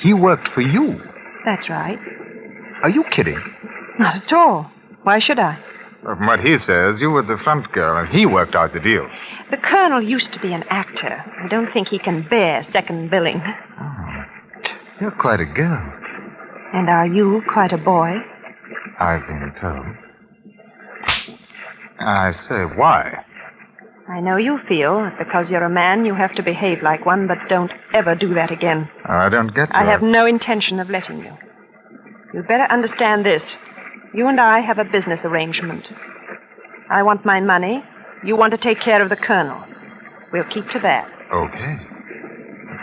He worked for you? That's right. Are you kidding? Not at all. Why should I? From what he says, you were the front girl, and he worked out the deal. The Colonel used to be an actor. I don't think he can bear second billing. Oh, you're quite a girl. And are you quite a boy? I've been told. I say, why? I know you feel that because you're a man, you have to behave like one, but don't ever do that again. I don't get you. I have no intention of letting you. You'd better understand this. You and I have a business arrangement. I want my money. You want to take care of the Colonel. We'll keep to that. Okay.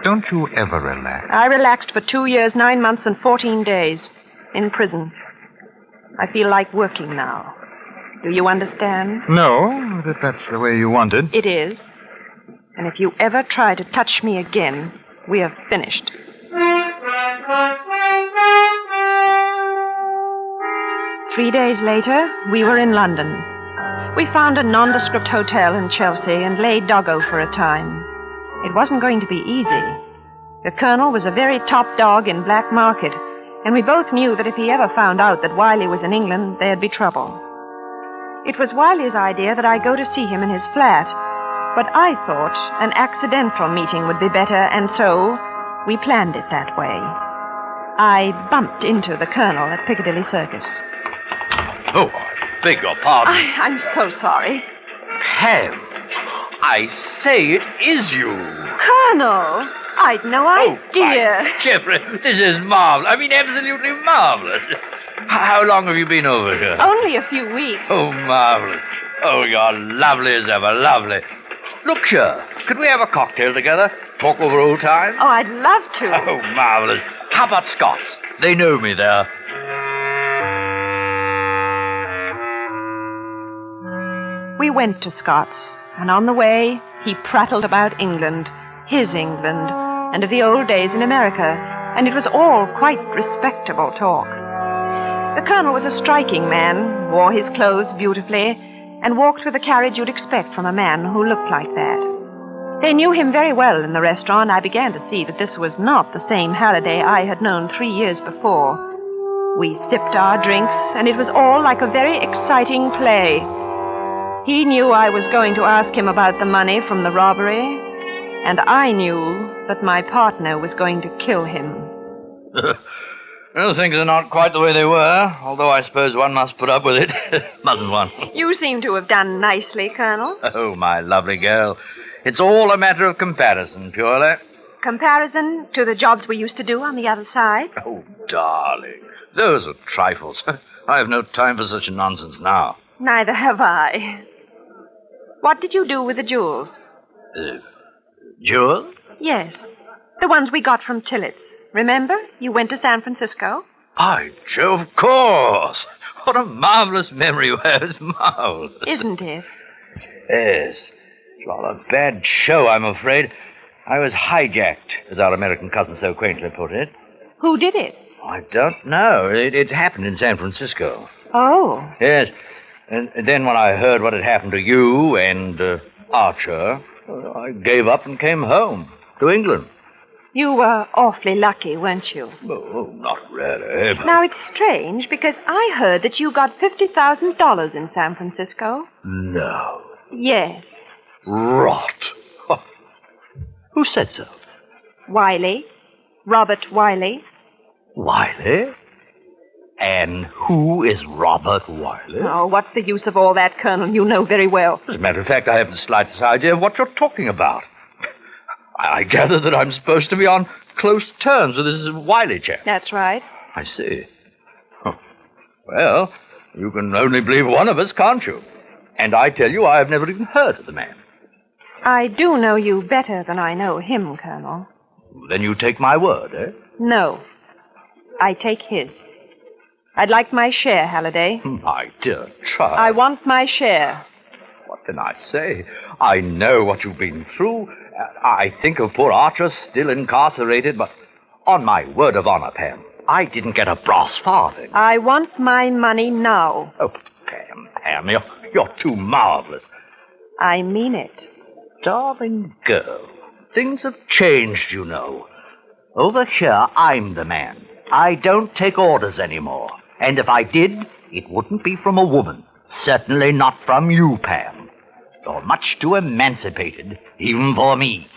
Don't you ever relax? I relaxed for 2 years, 9 months, and 14 days in prison. I feel like working now. Do you understand? No, that that's the way you wanted. It is. And if you ever try to touch me again, we are finished. 3 days later, we were in London. We found a nondescript hotel in Chelsea and lay doggo for a time. It wasn't going to be easy. The Colonel was a very top dog in Black Market, and we both knew that if he ever found out that Wiley was in England, there'd be trouble. It was Wiley's idea that I go to see him in his flat, but I thought an accidental meeting would be better, and so we planned it that way. I bumped into the Colonel at Piccadilly Circus. Oh, I beg your pardon. I'm so sorry. Pam, I say it is you. Colonel, I'd no idea. Jeffrey, this is marvelous. I mean, absolutely marvelous. How long have you been over here? Only a few weeks. Oh, marvelous. Oh, you're lovely as ever, lovely. Look here, could we have a cocktail together? Talk over old times? Oh, I'd love to. Oh, marvelous. How about Scots? They know me there. We went to Scott's, and on the way, he prattled about England, his England, and of the old days in America, and it was all quite respectable talk. The Colonel was a striking man, wore his clothes beautifully, and walked with the carriage you'd expect from a man who looked like that. They knew him very well in the restaurant. I began to see that this was not the same Halliday I had known 3 years before. We sipped our drinks, and it was all like a very exciting play. He knew I was going to ask him about the money from the robbery, and I knew that my partner was going to kill him. Well, things are not quite the way they were, although I suppose one must put up with it. Mustn't one? You seem to have done nicely, Colonel. Oh, my lovely girl. It's all a matter of comparison, purely. Comparison to the jobs we used to do on the other side? Oh, darling, those are trifles. I have no time for such nonsense now. Neither have I. What did you do with the jewels? Jewels? Yes. The ones we got from Tillett's. Remember? You went to San Francisco? By Jove, of course. What a marvelous memory you have. It's marvelous. Isn't it? Yes. It's rather a bad show, I'm afraid. I was hijacked, as our American cousin so quaintly put it. Who did it? I don't know. It happened in San Francisco. Oh. Yes. And then when I heard what had happened to you and Archer, I gave up and came home to England. You were awfully lucky, weren't you? Oh, not really. Now, it's strange, because I heard that you got $50,000 in San Francisco. No. Yes. Rot. Who said so? Wiley. Robert Wiley. Wiley? And who is Robert Wiley? Oh, what's the use of all that, Colonel? You know very well. As a matter of fact, I haven't the slightest idea of what you're talking about. I gather that I'm supposed to be on close terms with this Wiley chap. That's right. I see. Well, you can only believe one of us, can't you? And I tell you, I have never even heard of the man. I do know you better than I know him, Colonel. Then you take my word, eh? No. I take his. I'd like my share, Halliday. My dear child. I want my share. What can I say? I know what you've been through. I think of poor Archer still incarcerated, but on my word of honor, Pam, I didn't get a brass farthing. I want my money now. Oh, Pam, you're too marvelous. I mean it. Darling girl, things have changed, you know. Over here, I'm the man. I don't take orders anymore. And if I did, it wouldn't be from a woman. Certainly not from you, Pam. You're much too emancipated, even for me.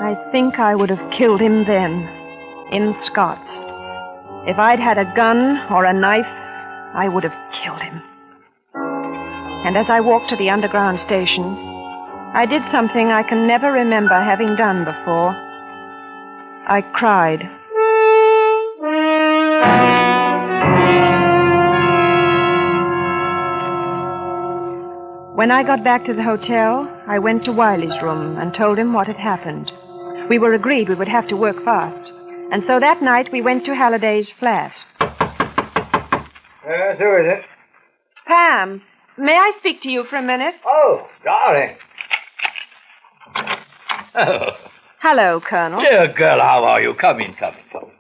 I think I would have killed him then, in Scots. If I'd had a gun or a knife, I would have killed him. And as I walked to the underground station, I did something I can never remember having done before. I cried. When I got back to the hotel, I went to Wiley's room and told him what had happened. We were agreed we would have to work fast. And so that night we went to Halliday's flat. Who is it? Pam, may I speak to you for a minute? Oh, darling. Oh. Hello, Colonel. Dear girl, how are you? Come in.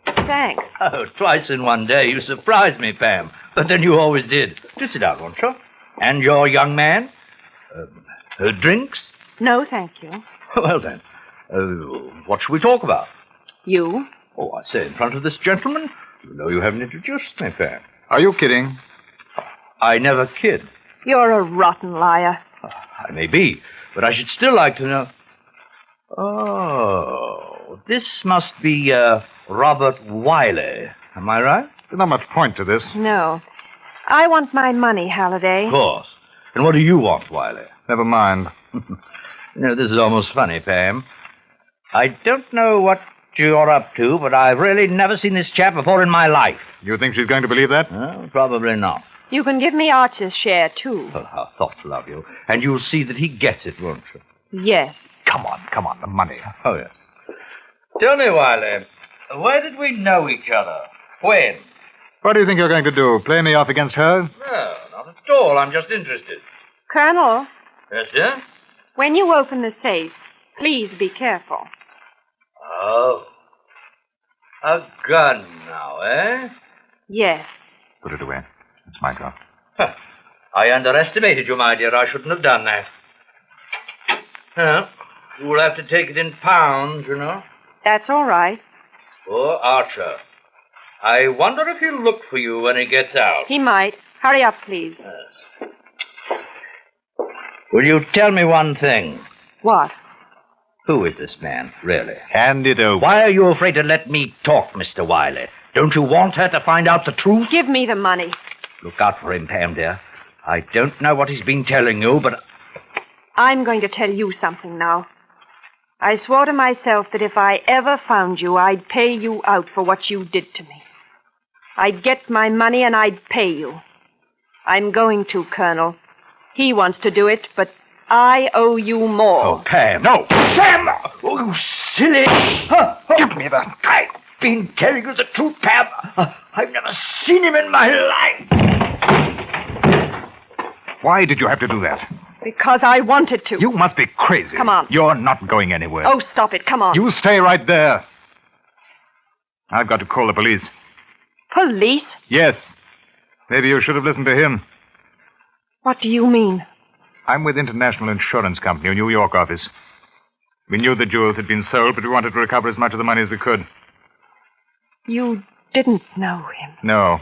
Thanks. Oh, twice in one day. You surprised me, Pam. But then you always did. Just sit down, won't you? And your young man? Drinks? No, thank you. Well, then, what should we talk about? You? Oh, I say, in front of this gentleman? You know you haven't introduced me, Pam. Are you kidding? I never kid. You're a rotten liar. I may be, but I should still like to know... Oh, this must be, Robert Wiley. Am I right? There's not much point to this. No. I want my money, Halliday. Of course. And what do you want, Wiley? Never mind. This is almost funny, Pam. I don't know what you're up to, but I've really never seen this chap before in my life. You think she's going to believe that? Probably not. You can give me Archie's share, too. Oh, how thoughtful of you. And you'll see that he gets it, won't you? Yes. Come on, the money. Oh, yes. Tell me, Wiley, where did we know each other? When? What do you think you're going to do? Play me off against her? No, not at all. I'm just interested. Colonel. Yes, sir? When you open the safe, please be careful. Oh. A gun now, eh? Yes. Put it away. It's my job. Huh. I underestimated you, my dear. I shouldn't have done that. Well, you'll have to take it in pounds, you know. That's all right. Poor Archer. I wonder if he'll look for you when he gets out. He might. Hurry up, please. Will you tell me one thing? What? Who is this man, really? Hand it over. Why are you afraid to let me talk, Mr. Wiley? Don't you want her to find out the truth? Give me the money. Look out for him, Pam, dear. I don't know what he's been telling you, but... I'm going to tell you something now. I swore to myself that if I ever found you, I'd pay you out for what you did to me. I'd get my money and I'd pay you. I'm going to, Colonel. He wants to do it, but I owe you more. Oh, Pam. No. Pam! Oh, you silly. Give me that. I've been telling you the truth, Pam. I've never seen him in my life. Why did you have to do that? Because I wanted to. You must be crazy. Come on. You're not going anywhere. Oh, stop it. Come on. You stay right there. I've got to call the police. Police? Yes. Maybe you should have listened to him. What do you mean? I'm with International Insurance Company, a New York office. We knew the jewels had been sold, but we wanted to recover as much of the money as we could. You didn't know him? No.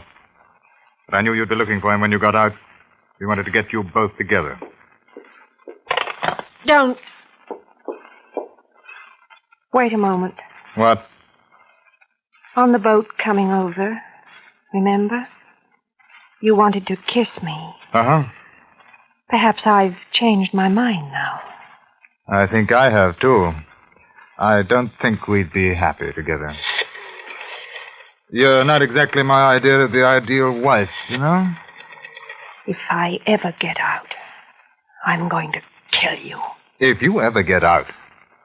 But I knew you'd be looking for him when you got out. We wanted to get you both together. Don't. Wait a moment. What? On the boat coming over, remember? You wanted to kiss me. Uh-huh. Perhaps I've changed my mind now. I think I have, too. I don't think we'd be happy together. You're not exactly my idea of the ideal wife, you know? If I ever get out, I'm going to kill you. If you ever get out,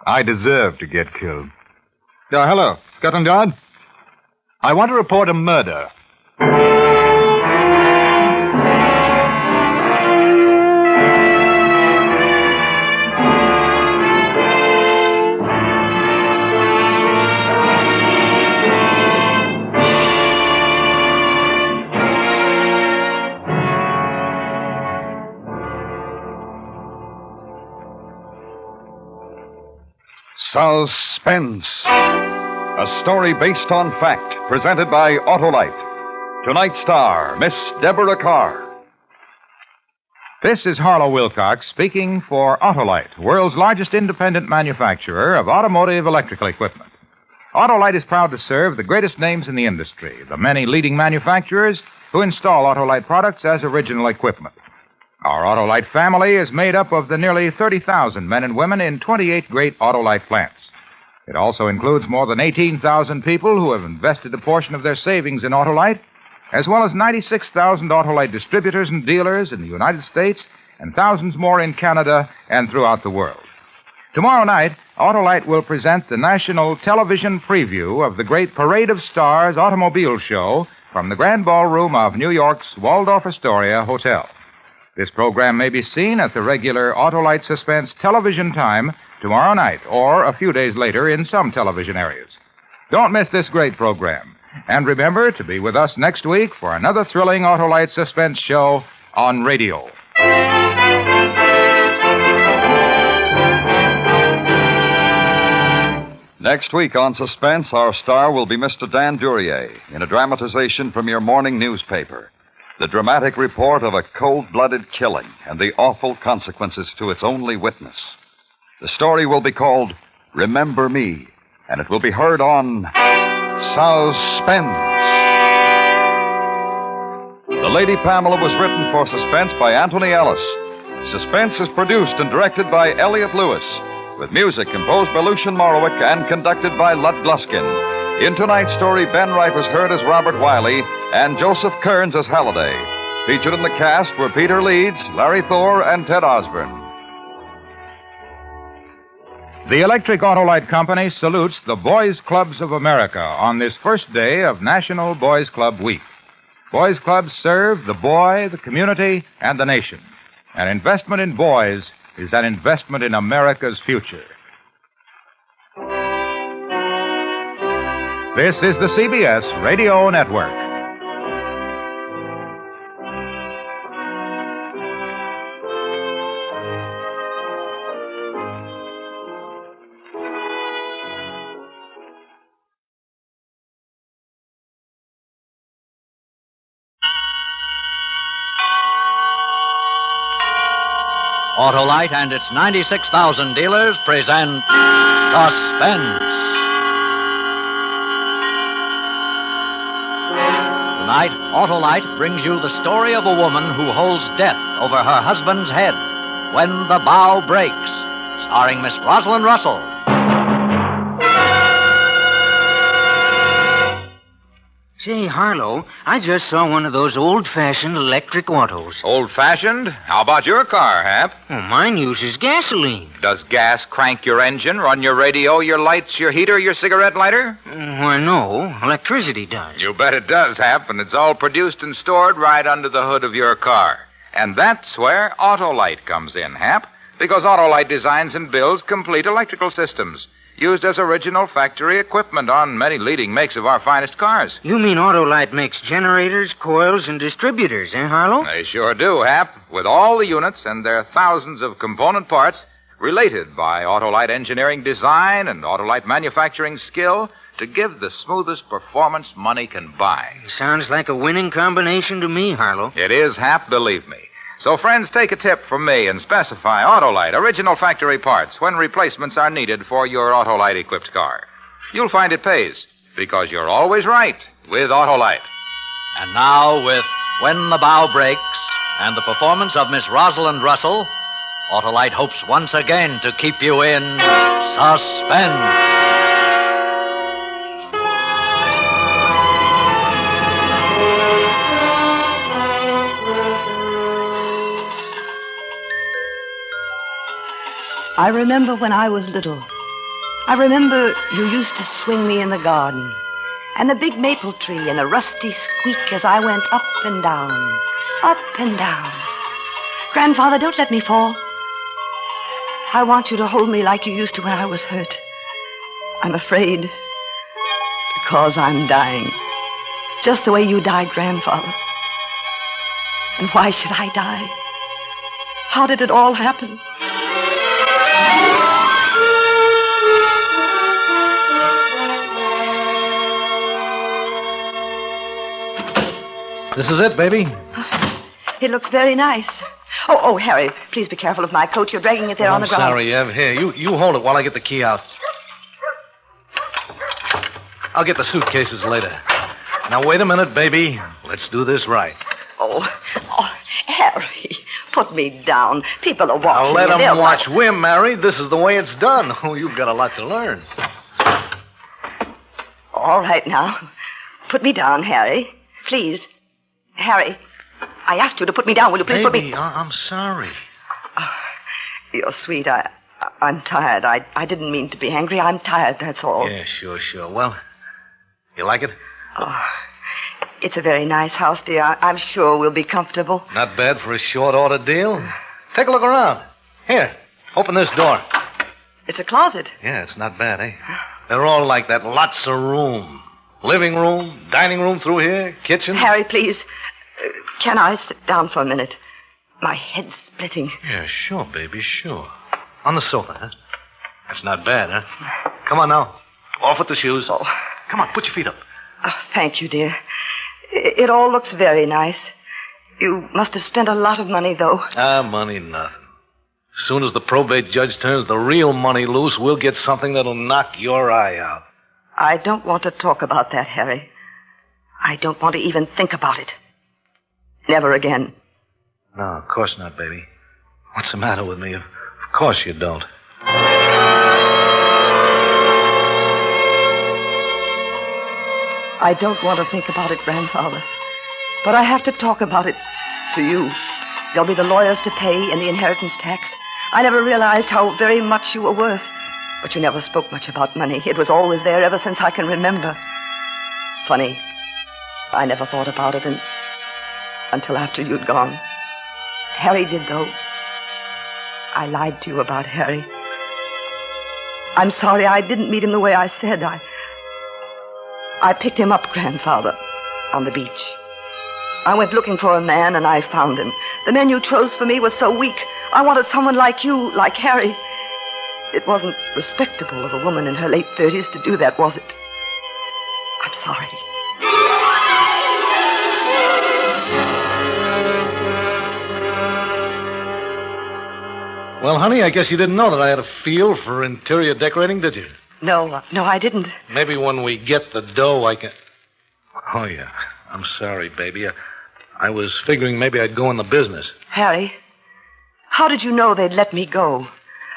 I deserve to get killed. Hello, Scotland Yard? I want to report a murder. Suspense. A story based on fact, presented by Autolite. Tonight's star, Miss Deborah Carr. This is Harlow Wilcox speaking for Autolite, world's largest independent manufacturer of automotive electrical equipment. Autolite is proud to serve the greatest names in the industry, the many leading manufacturers who install Autolite products as original equipment. Our Autolite family is made up of the nearly 30,000 men and women in 28 great Autolite plants. It also includes more than 18,000 people who have invested a portion of their savings in Autolite, as well as 96,000 Autolite distributors and dealers in the United States and thousands more in Canada and throughout the world. Tomorrow night, Autolite will present the national television preview of the great Parade of Stars automobile show from the Grand Ballroom of New York's Waldorf Astoria Hotel. This program may be seen at the regular Autolite Suspense television time tomorrow night or a few days later in some television areas. Don't miss this great program. And remember to be with us next week for another thrilling Autolite Suspense show on radio. Next week on Suspense, our star will be Mr. Dan Duryea in a dramatization from your morning newspaper. The dramatic report of a cold-blooded killing and the awful consequences to its only witness. The story will be called Remember Me, and it will be heard on Suspense. The Lady Pamela was written for Suspense by Anthony Ellis. Suspense is produced and directed by Elliot Lewis, with music composed by Lucien Morawick and conducted by Lud Gluskin. In tonight's story, Ben Wright was heard as Robert Wiley and Joseph Kearns as Halliday. Featured in the cast were Peter Leeds, Larry Thor, and Ted Osborne. The Electric Autolite Company salutes the Boys Clubs of America on this first day of National Boys Club Week. Boys Clubs serve the boy, the community, and the nation. An investment in boys is an investment in America's future. This is the CBS Radio Network. Autolite and its 96,000 dealers present Suspense. Tonight, Autolite brings you the story of a woman who holds death over her husband's head when the bough breaks, starring Miss Rosalind Russell. Say, Harlow, I just saw one of those old-fashioned electric autos. Old-fashioned? How about your car, Hap? Well, mine uses gasoline. Does gas crank your engine, run your radio, your lights, your heater, your cigarette lighter? Why, no. Electricity does. You bet it does, Hap, and it's all produced and stored right under the hood of your car. And that's where Autolite comes in, Hap, because Autolite designs and builds complete electrical systems, used as original factory equipment on many leading makes of our finest cars. You mean Autolite makes generators, coils, and distributors, eh, Harlow? They sure do, Hap, with all the units and their thousands of component parts related by Autolite engineering design and Autolite manufacturing skill to give the smoothest performance money can buy. Sounds like a winning combination to me, Harlow. It is, Hap, believe me. So, friends, take a tip from me and specify Autolite original factory parts when replacements are needed for your Autolite-equipped car. You'll find it pays, because you're always right with Autolite. And now, with When the Bough Breaks and the performance of Miss Rosalind Russell, Autolite hopes once again to keep you in suspense. I remember when I was little. I remember you used to swing me in the garden, and the big maple tree and the rusty squeak as I went up and down, up and down. Grandfather, don't let me fall. I want you to hold me like you used to when I was hurt. I'm afraid because I'm dying, just the way you died, Grandfather. And why should I die? How did it all happen? This is it, baby. It looks very nice. Oh, Harry, please be careful of my coat. You're dragging it there on the ground. I'm sorry, Ev. Here, you hold it while I get the key out. I'll get the suitcases later. Now, wait a minute, baby. Let's do this right. Oh, Harry, put me down. People are Now watching. let and them they'll watch. We're married. This is the way it's done. Oh, you've got a lot to learn. All right now. Put me down, Harry. Please. Harry, I asked you to put me down. Will you please put me... Baby, I'm sorry. You're sweet. I'm tired. I didn't mean to be angry. I'm tired, that's all. Yeah, sure. Well, you like it? Oh, it's a very nice house, dear. I'm sure we'll be comfortable. Not bad for a short order deal. Take a look around. Here, open this door. It's a closet. Yeah, it's not bad, eh? They're all like that. Lots of room. Living room, dining room through here, kitchen. Harry, please. Can I sit down for a minute? My head's splitting. Yeah, sure, baby, sure. On the sofa, huh? That's not bad, huh? Come on now. Off with the shoes. Oh. Come on, put your feet up. Oh, thank you, dear. It all looks very nice. You must have spent a lot of money, though. Money, nothing. As soon as the probate judge turns the real money loose, we'll get something that'll knock your eye out. I don't want to talk about that, Harry. I don't want to even think about it. Never again. No, of course not, baby. What's the matter with me? Of course you don't. I don't want to think about it, Grandfather. But I have to talk about it to you. There'll be the lawyers to pay and the inheritance tax. I never realized how very much you were worth. But you never spoke much about money. It was always there ever since I can remember. Funny. I never thought about it until after you'd gone. Harry did, though. I lied to you about Harry. I'm sorry I didn't meet him the way I said. I picked him up, Grandfather, on the beach. I went looking for a man, and I found him. The man you chose for me was so weak. I wanted someone like you, like Harry. It wasn't respectable of a woman in her late 30s to do that, was it? I'm sorry. Well, honey, I guess you didn't know that I had a feel for interior decorating, did you? No, I didn't. Maybe when we get the dough, I can... Oh, yeah. I'm sorry, baby. I was figuring maybe I'd go in the business. Harry, how did you know they'd let me go?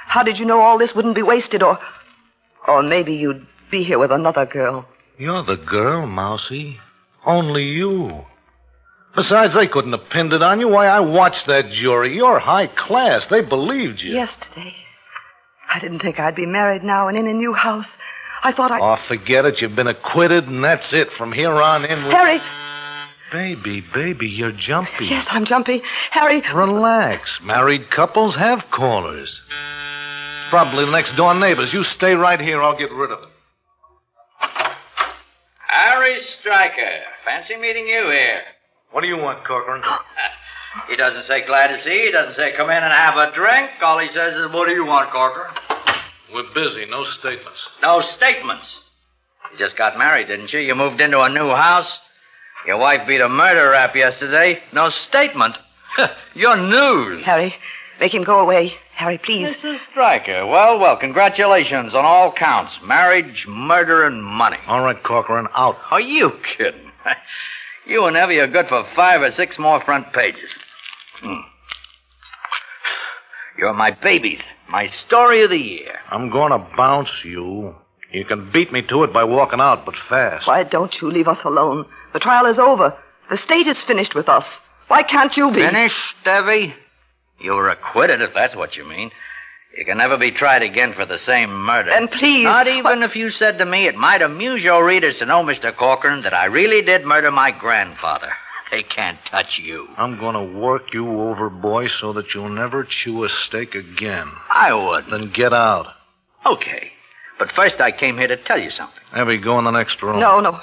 How did you know all this wouldn't be wasted, or maybe you'd be here with another girl? You're the girl, Mousie. Only you. Besides, they couldn't have pinned it on you. Why, I watched that jury. You're high class. They believed you. Yesterday. I didn't think I'd be married now and in a new house. I thought Oh, forget it. You've been acquitted, and that's it. From here on in... Harry! Baby, you're jumpy. Yes, I'm jumpy. Harry... Relax. Married couples have callers. Probably the next door neighbors. You stay right here. I'll get rid of them. Harry Stryker. Fancy meeting you here. What do you want, Corcoran? He doesn't say glad to see you. He doesn't say come in and have a drink. All he says is, what do you want, Corcoran? We're busy. No statements. No statements. You just got married, didn't you? You moved into a new house. Your wife beat a murder rap yesterday. No statement. You're news. Harry, make him go away. Harry, please. Mrs. Stryker. Well, congratulations on all counts. Marriage, murder, and money. All right, Corcoran, out. Are you kidding? You and Evie are good for 5 or 6 more front pages. You're my babies. My story of the year. I'm going to bounce you. You can beat me to it by walking out, but fast. Why don't you leave us alone? The trial is over. The state is finished with us. Why can't you be? Finished, Evie? You were acquitted, if that's what you mean. You can never be tried again for the same murder. And please... Not even if you said to me, it might amuse your readers to know, Mr. Corcoran, that I really did murder my grandfather. They can't touch you. I'm going to work you over, boy, so that you'll never chew a steak again. I would. Then get out. Okay. But first I came here to tell you something. Evie, go in the next room. No.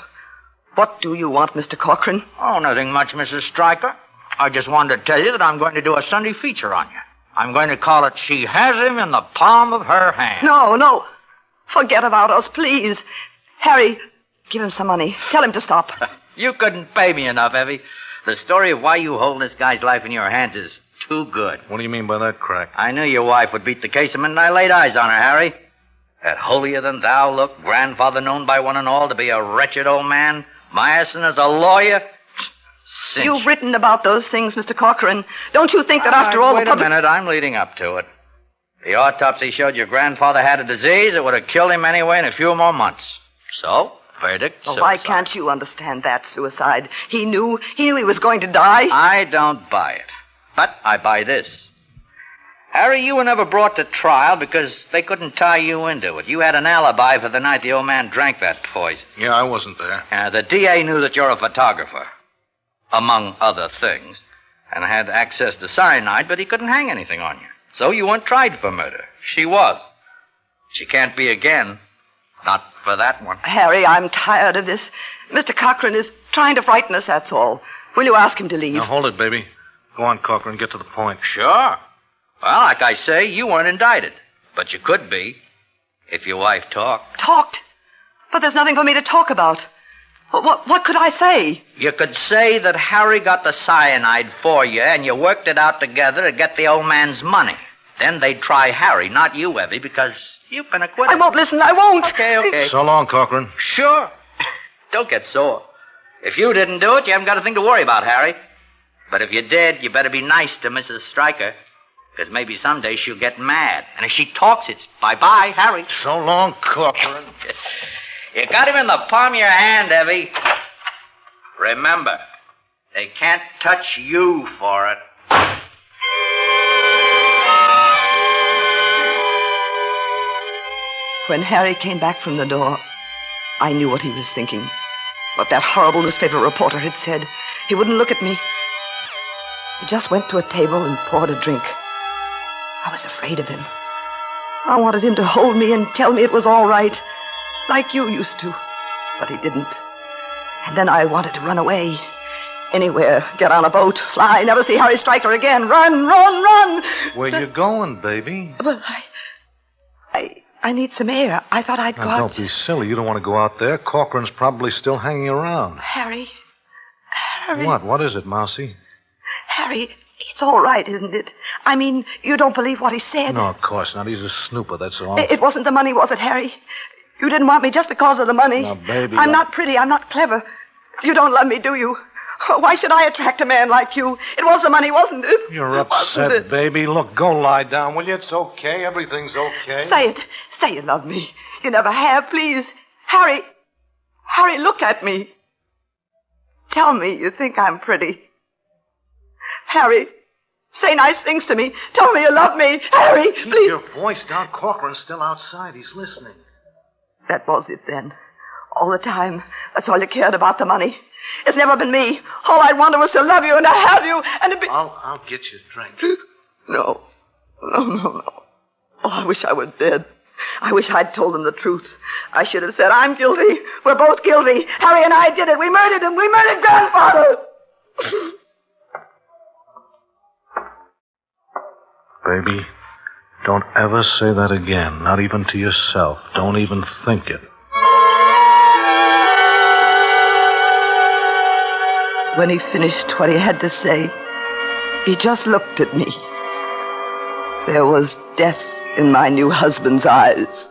What do you want, Mr. Corcoran? Oh, nothing much, Mrs. Stryker. I just wanted to tell you that I'm going to do a Sunday feature on you. I'm going to call it She Has Him in the Palm of Her Hand. No. Forget about us, please. Harry, give him some money. Tell him to stop. You couldn't pay me enough, Evie. The story of why you hold this guy's life in your hands is too good. What do you mean by that, Crack? I knew your wife would beat the case the minute I laid eyes on her, Harry. That holier-than-thou look, grandfather known by one and all to be a wretched old man, Meyerson as a lawyer. Cinch. You've written about those things, Mr. Corcoran. Don't you think that after all Wait the a minute. I'm leading up to it. The autopsy showed your grandfather had a disease that would have killed him anyway in a few more months. So, verdict, Well, suicide. why can't you understand that, suicide? He knew he was going to die. I don't buy it. But I buy this. Harry, you were never brought to trial because they couldn't tie you into it. You had an alibi for the night the old man drank that poison. Yeah, I wasn't there. The DA knew that you're a photographer, among other things, and had access to cyanide, but he couldn't hang anything on you. So you weren't tried for murder. She was. She can't be again. Not for that one. Harry, I'm tired of this. Mr. Corcoran is trying to frighten us, that's all. Will you ask him to leave? Now, hold it, baby. Go on, Corcoran, get to the point. Sure. Well, like I say, you weren't indicted. But you could be, if your wife talked. Talked? But there's nothing for me to talk about. What could I say? You could say that Harry got the cyanide for you, and you worked it out together to get the old man's money. Then they'd try Harry, not you, Evie, because you've been acquitted. I won't listen, I won't. Okay. So long, Corcoran. Sure. Don't get sore. If you didn't do it, you haven't got a thing to worry about, Harry. But if you did, you better be nice to Mrs. Stryker, because maybe someday she'll get mad. And if she talks, it's bye-bye, Harry. So long, Corcoran. You got him in the palm of your hand, Evie. Remember, they can't touch you for it. When Harry came back from the door, I knew what he was thinking. What that horrible newspaper reporter had said. He wouldn't look at me. He just went to a table and poured a drink. I was afraid of him. I wanted him to hold me and tell me it was all right, like you used to. But he didn't. And then I wanted to run away. Anywhere. Get on a boat, fly, never see Harry Stryker again. Run, run, run! Where you going, baby? But I need some air. I thought I'd go Now, out. don't be silly. You don't want to go out there. Corcoran's probably still hanging around. Harry. What? What is it, Mousie? Harry, it's all right, isn't it? I mean, you don't believe what he said. No, of course not. He's a snooper, that's all. It wasn't the money, was it, Harry? You didn't want me just because of the money. Now, baby... I'm not pretty. I'm not clever. You don't love me, do you? Why should I attract a man like you? It was the money, wasn't it? You're upset, baby. Look, go lie down, will you? It's okay. Everything's okay. Say it. Say you love me. You never have, please. Harry. Harry, look at me. Tell me you think I'm pretty. Harry, say nice things to me. Tell me you love me. Harry, Keep please. your voice down. Corcoran's still outside. He's listening. That was it then. All the time. That's all you cared about, the money. It's never been me. All I wanted was to love you and to have you and to be... I'll get you a drink. No. Oh, I wish I were dead. I wish I'd told them the truth. I should have said, I'm guilty. We're both guilty. Harry and I did it. We murdered him. We murdered Grandfather. Baby, don't ever say that again. Not even to yourself. Don't even think it. When he finished what he had to say, he just looked at me. There was death in my new husband's eyes.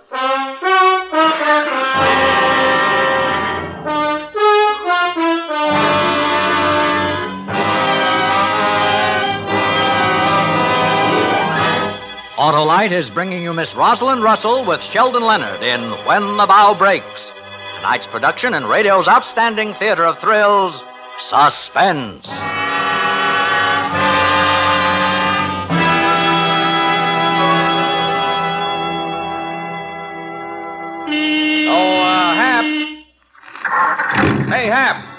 Autolite is bringing you Miss Rosalind Russell with Sheldon Leonard in When the Bough Breaks. Tonight's production in radio's outstanding theater of thrills, Suspense. Hap. Hey, Hap.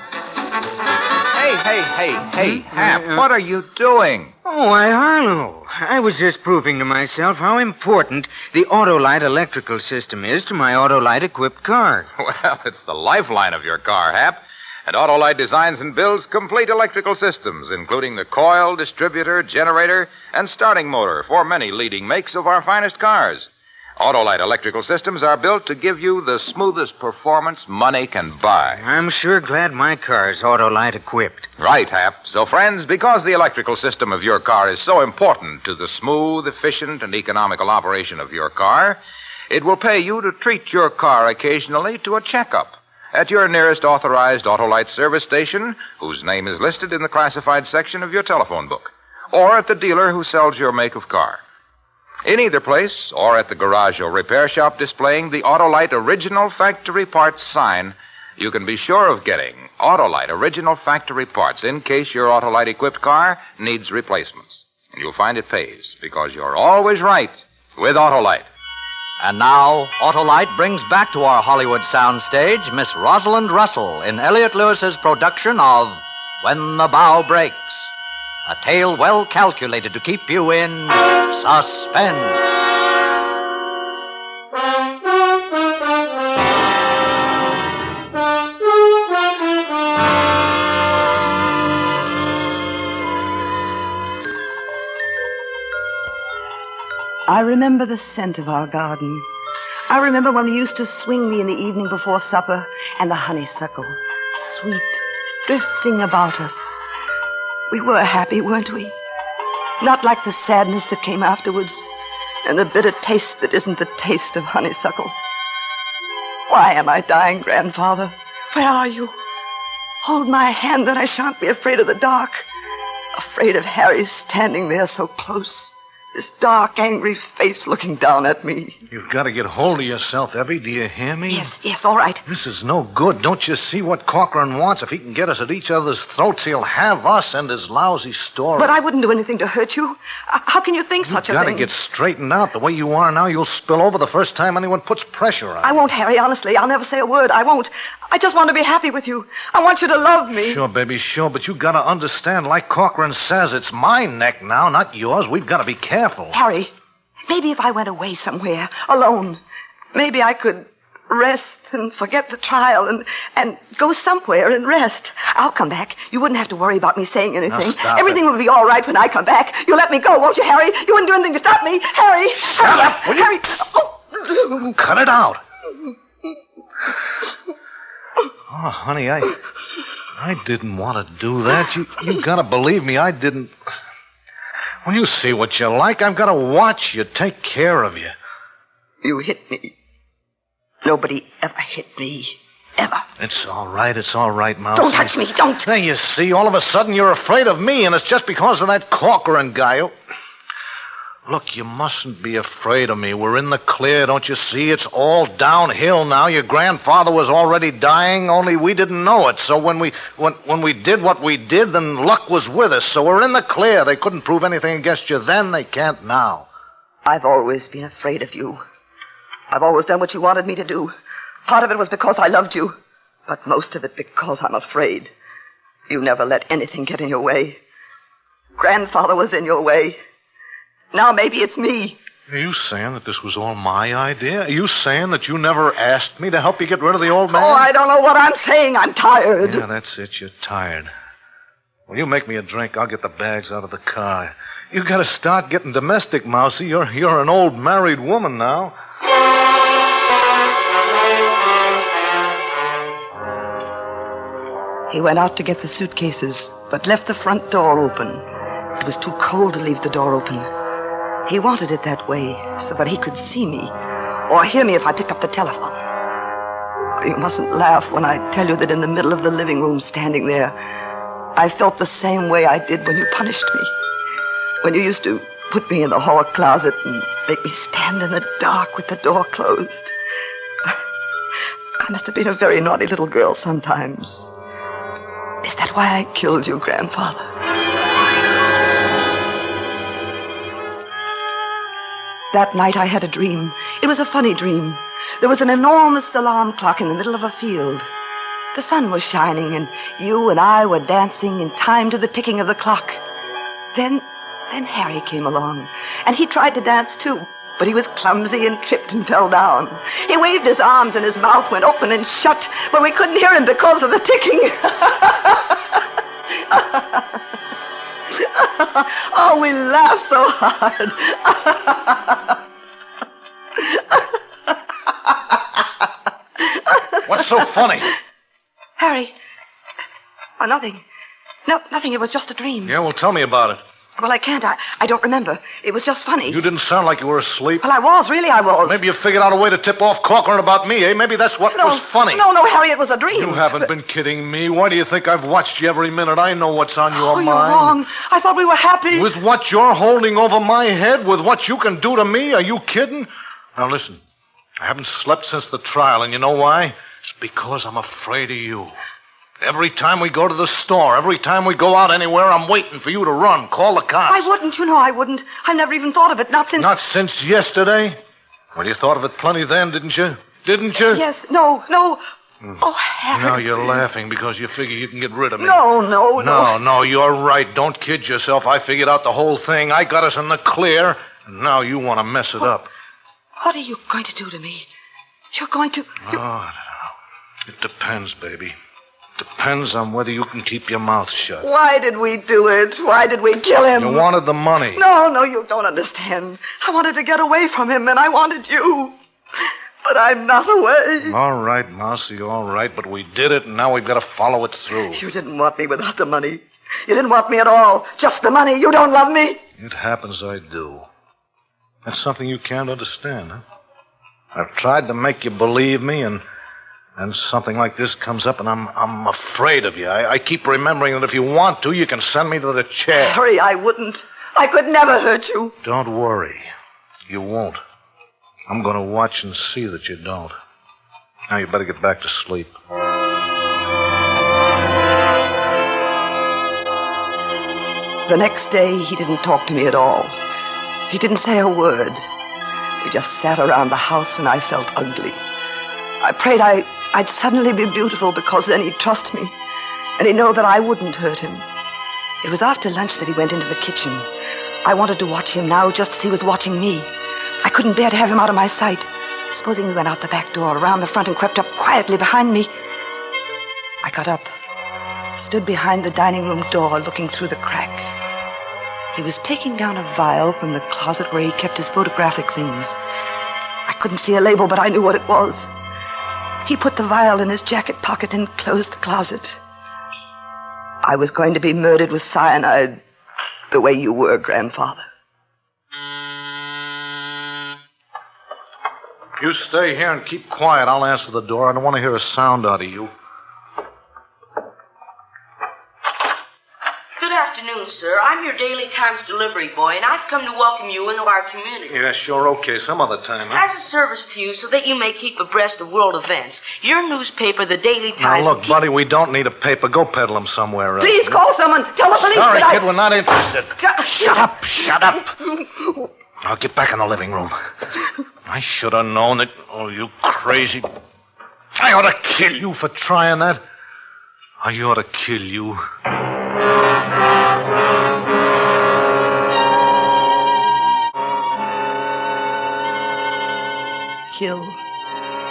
Hey, Hap, what are you doing? Oh, why, Harlow. I was just proving to myself how important the Autolite electrical system is to my Autolite-equipped car. Well, it's the lifeline of your car, Hap. And Autolite designs and builds complete electrical systems, including the coil, distributor, generator, and starting motor for many leading makes of our finest cars. Autolite electrical systems are built to give you the smoothest performance money can buy. I'm sure glad my car's Autolite-equipped. Right, Hap. So, friends, because the electrical system of your car is so important to the smooth, efficient, and economical operation of your car, it will pay you to treat your car occasionally to a checkup. at your nearest authorized Autolite service station, whose name is listed in the classified section of your telephone book, or at the dealer who sells your make of car. In either place, or at the garage or repair shop displaying the Autolite Original Factory Parts sign, you can be sure of getting Autolite Original Factory Parts in case your Autolite-equipped car needs replacements. And you'll find it pays, because you're always right with Autolite. And now, Autolite brings back to our Hollywood soundstage Miss Rosalind Russell in Elliott Lewis's production of When the Bough Breaks, a tale well calculated to keep you in suspense. I remember the scent of our garden. I remember when we used to swing me in the evening before supper, and the honeysuckle, sweet, drifting about us. We were happy, weren't we? Not like the sadness that came afterwards, and the bitter taste that isn't the taste of honeysuckle. Why am I dying, Grandfather? Where are you? Hold my hand, that I shan't be afraid of the dark. Afraid of Harry standing there so close. This dark, angry face looking down at me. You've got to get hold of yourself, Evie. Do you hear me? Yes, all right. This is no good. Don't you see what Corcoran wants? If he can get us at each other's throats, he'll have us and his lousy story. But I wouldn't do anything to hurt you. How can you think such a thing? You've got to get straightened out. The way you are now, you'll spill over the first time anyone puts pressure on you. I won't, Harry, honestly. I'll never say a word. I won't. I just want to be happy with you. I want you to love me. Sure, baby, sure. But you got to understand, like Corcoran says, it's my neck now, not yours. We've got to be careful. Harry, maybe if I went away somewhere, alone, maybe I could rest and forget the trial and go somewhere and rest. I'll come back. You wouldn't have to worry about me saying anything. Everything will be all right when I come back. You'll let me go, won't you, Harry? You wouldn't do anything to stop me. Harry! Shut up, will you? Harry! Oh. Cut it out. Oh, honey, I didn't want to do that. You got to believe me, I didn't. When you see what you like, I've got to watch you, take care of you. You hit me. Nobody ever hit me. Ever. It's all right, Mouse. Don't touch me, don't. There, you see, all of a sudden you're afraid of me, and it's just because of that Corcoran guy who... Look, you mustn't be afraid of me. We're in the clear, don't you see? It's all downhill now. Your grandfather was already dying, only we didn't know it. So when we did what we did, then luck was with us. So we're in the clear. They couldn't prove anything against you then. They can't now. I've always been afraid of you. I've always done what you wanted me to do. Part of it was because I loved you, but most of it because I'm afraid. You never let anything get in your way. Grandfather was in your way. Now maybe it's me. Are you saying that this was all my idea? Are you saying that you never asked me to help you get rid of the old man? Oh, I don't know what I'm saying. I'm tired. Yeah, that's it. You're tired. Well, you make me a drink. I'll get the bags out of the car. You got to start getting domestic, Mousie. You're an old married woman now. He went out to get the suitcases, but left the front door open. It was too cold to leave the door open. He wanted it that way so that he could see me or hear me if I picked up the telephone. You mustn't laugh when I tell you that in the middle of the living room standing there, I felt the same way I did when you punished me. When you used to put me in the hall closet and make me stand in the dark with the door closed. I must have been a very naughty little girl sometimes. Is that why I killed you, Grandfather? That night I had a dream. It was a funny dream. There was an enormous alarm clock in the middle of a field. The sun was shining, and you and I were dancing in time to the ticking of the clock. Then Harry came along, and he tried to dance too, but he was clumsy and tripped and fell down. He waved his arms, and his mouth went open and shut, but we couldn't hear him because of the ticking. Oh, we laughed so hard. What's so funny? Harry. Oh, nothing. No, nothing. It was just a dream. Yeah, well, tell me about it. Well, I can't. I don't remember. It was just funny. You didn't sound like you were asleep. Well, I was. Really, I was. Maybe you figured out a way to tip off Corcoran about me, eh? Maybe that's what was funny. No, Harry, it was a dream. You haven't been kidding me. Why do you think I've watched you every minute? I know what's on your mind. You're wrong. I thought we were happy. With what you're holding over my head? With what you can do to me? Are you kidding? Now, listen. I haven't slept since the trial, and you know why? It's because I'm afraid of you. Every time we go to the store, every time we go out anywhere, I'm waiting for you to run, call the cops. I wouldn't, I wouldn't. I've never even thought of it, not since... Not since yesterday? Well, you thought of it plenty then, didn't you? Didn't you? Yes, no. Oh, Harry. Now you're laughing because you figure you can get rid of me. No, you're right. Don't kid yourself. I figured out the whole thing. I got us in the clear, and now you want to mess it up. What are you going to do to me? You're going to... Oh, it depends, baby. Depends on whether you can keep your mouth shut. Why did we do it? Why did we kill him? You wanted the money. No, you don't understand. I wanted to get away from him, and I wanted you. But I'm not away. All right, Marcy, all right. But we did it, and now we've got to follow it through. You didn't want me without the money. You didn't want me at all. Just the money. You don't love me. It happens I do. That's something you can't understand, huh? I've tried to make you believe me, and something like this comes up, and I'm afraid of you. I keep remembering that if you want to, you can send me to the chair. Harry, I wouldn't. I could never hurt you. Don't worry. You won't. I'm going to watch and see that you don't. Now you better get back to sleep. The next day, he didn't talk to me at all. He didn't say a word. We just sat around the house, and I felt ugly. I prayed I'd suddenly be beautiful, because then he'd trust me, and he'd know that I wouldn't hurt him. It was after lunch that he went into the kitchen. I wanted to watch him now, just as he was watching me. I couldn't bear to have him out of my sight. Supposing he went out the back door, around the front, and crept up quietly behind me. I got up, stood behind the dining room door, looking through the crack. He was taking down a vial from the closet where he kept his photographic things. I couldn't see a label, but I knew what it was. He put the vial in his jacket pocket and closed the closet. I was going to be murdered with cyanide, the way you were, Grandfather. You stay here and keep quiet. I'll answer the door. I don't want to hear a sound out of you. Good afternoon, sir. I'm your Daily Times delivery boy, and I've come to welcome you into our community. Yeah, sure, okay. Some other time, huh? As a service to you, so that you may keep abreast of world events, your newspaper, the Daily Times... Now, look, buddy, we don't need a paper. Go peddle them somewhere else. Please call someone. Tell the police. Sorry, kid, we're not interested. Shut up. I'll get back in the living room. I should have known that... Oh, you crazy... I ought to kill you for trying that. I ought to kill you.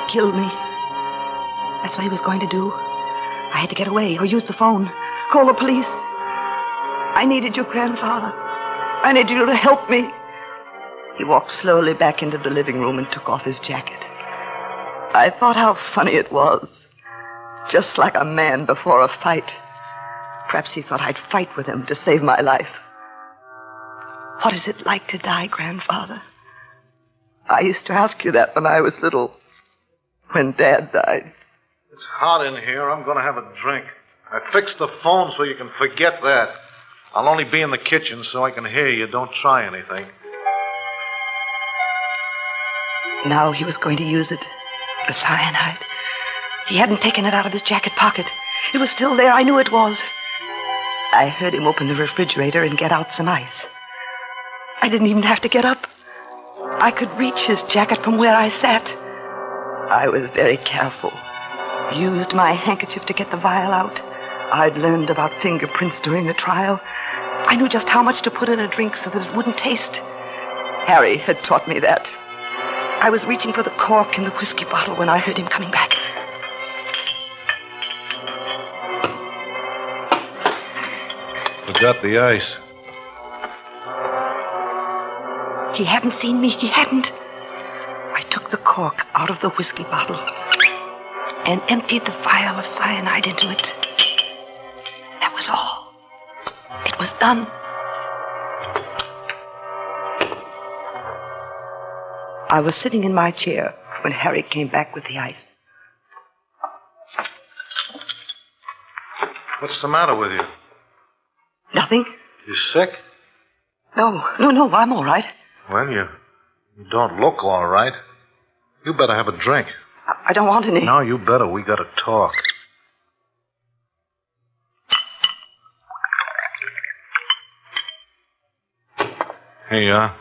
Kill me. That's what he was going to do. I had to get away or use the phone. Call the police. I needed your grandfather. I needed you to help me. He walked slowly back into the living room and took off his jacket. I thought how funny it was. Just like a man before a fight. Perhaps he thought I'd fight with him to save my life. What is it like to die, Grandfather? I used to ask you that when I was little. When Dad died. It's hot in here. I'm going to have a drink. I fixed the phone so you can forget that. I'll only be in the kitchen so I can hear you. Don't try anything. Now he was going to use it. The cyanide. He hadn't taken it out of his jacket pocket. It was still there. I knew it was. I heard him open the refrigerator and get out some ice. I didn't even have to get up. I could reach his jacket from where I sat. I was very careful. Used my handkerchief to get the vial out. I'd learned about fingerprints during the trial. I knew just how much to put in a drink so that it wouldn't taste. Harry had taught me that. I was reaching for the cork in the whiskey bottle when I heard him coming back. Forgot the ice. He hadn't seen me. He hadn't. I took the cork out of the whiskey bottle and emptied the vial of cyanide into it. That was all. It was done. I was sitting in my chair when Harry came back with the ice. What's the matter with you? Nothing? You sick? No, I'm all right. Well, you don't look all right. You better have a drink. I don't want any. No, you better. We gotta talk. Here you are.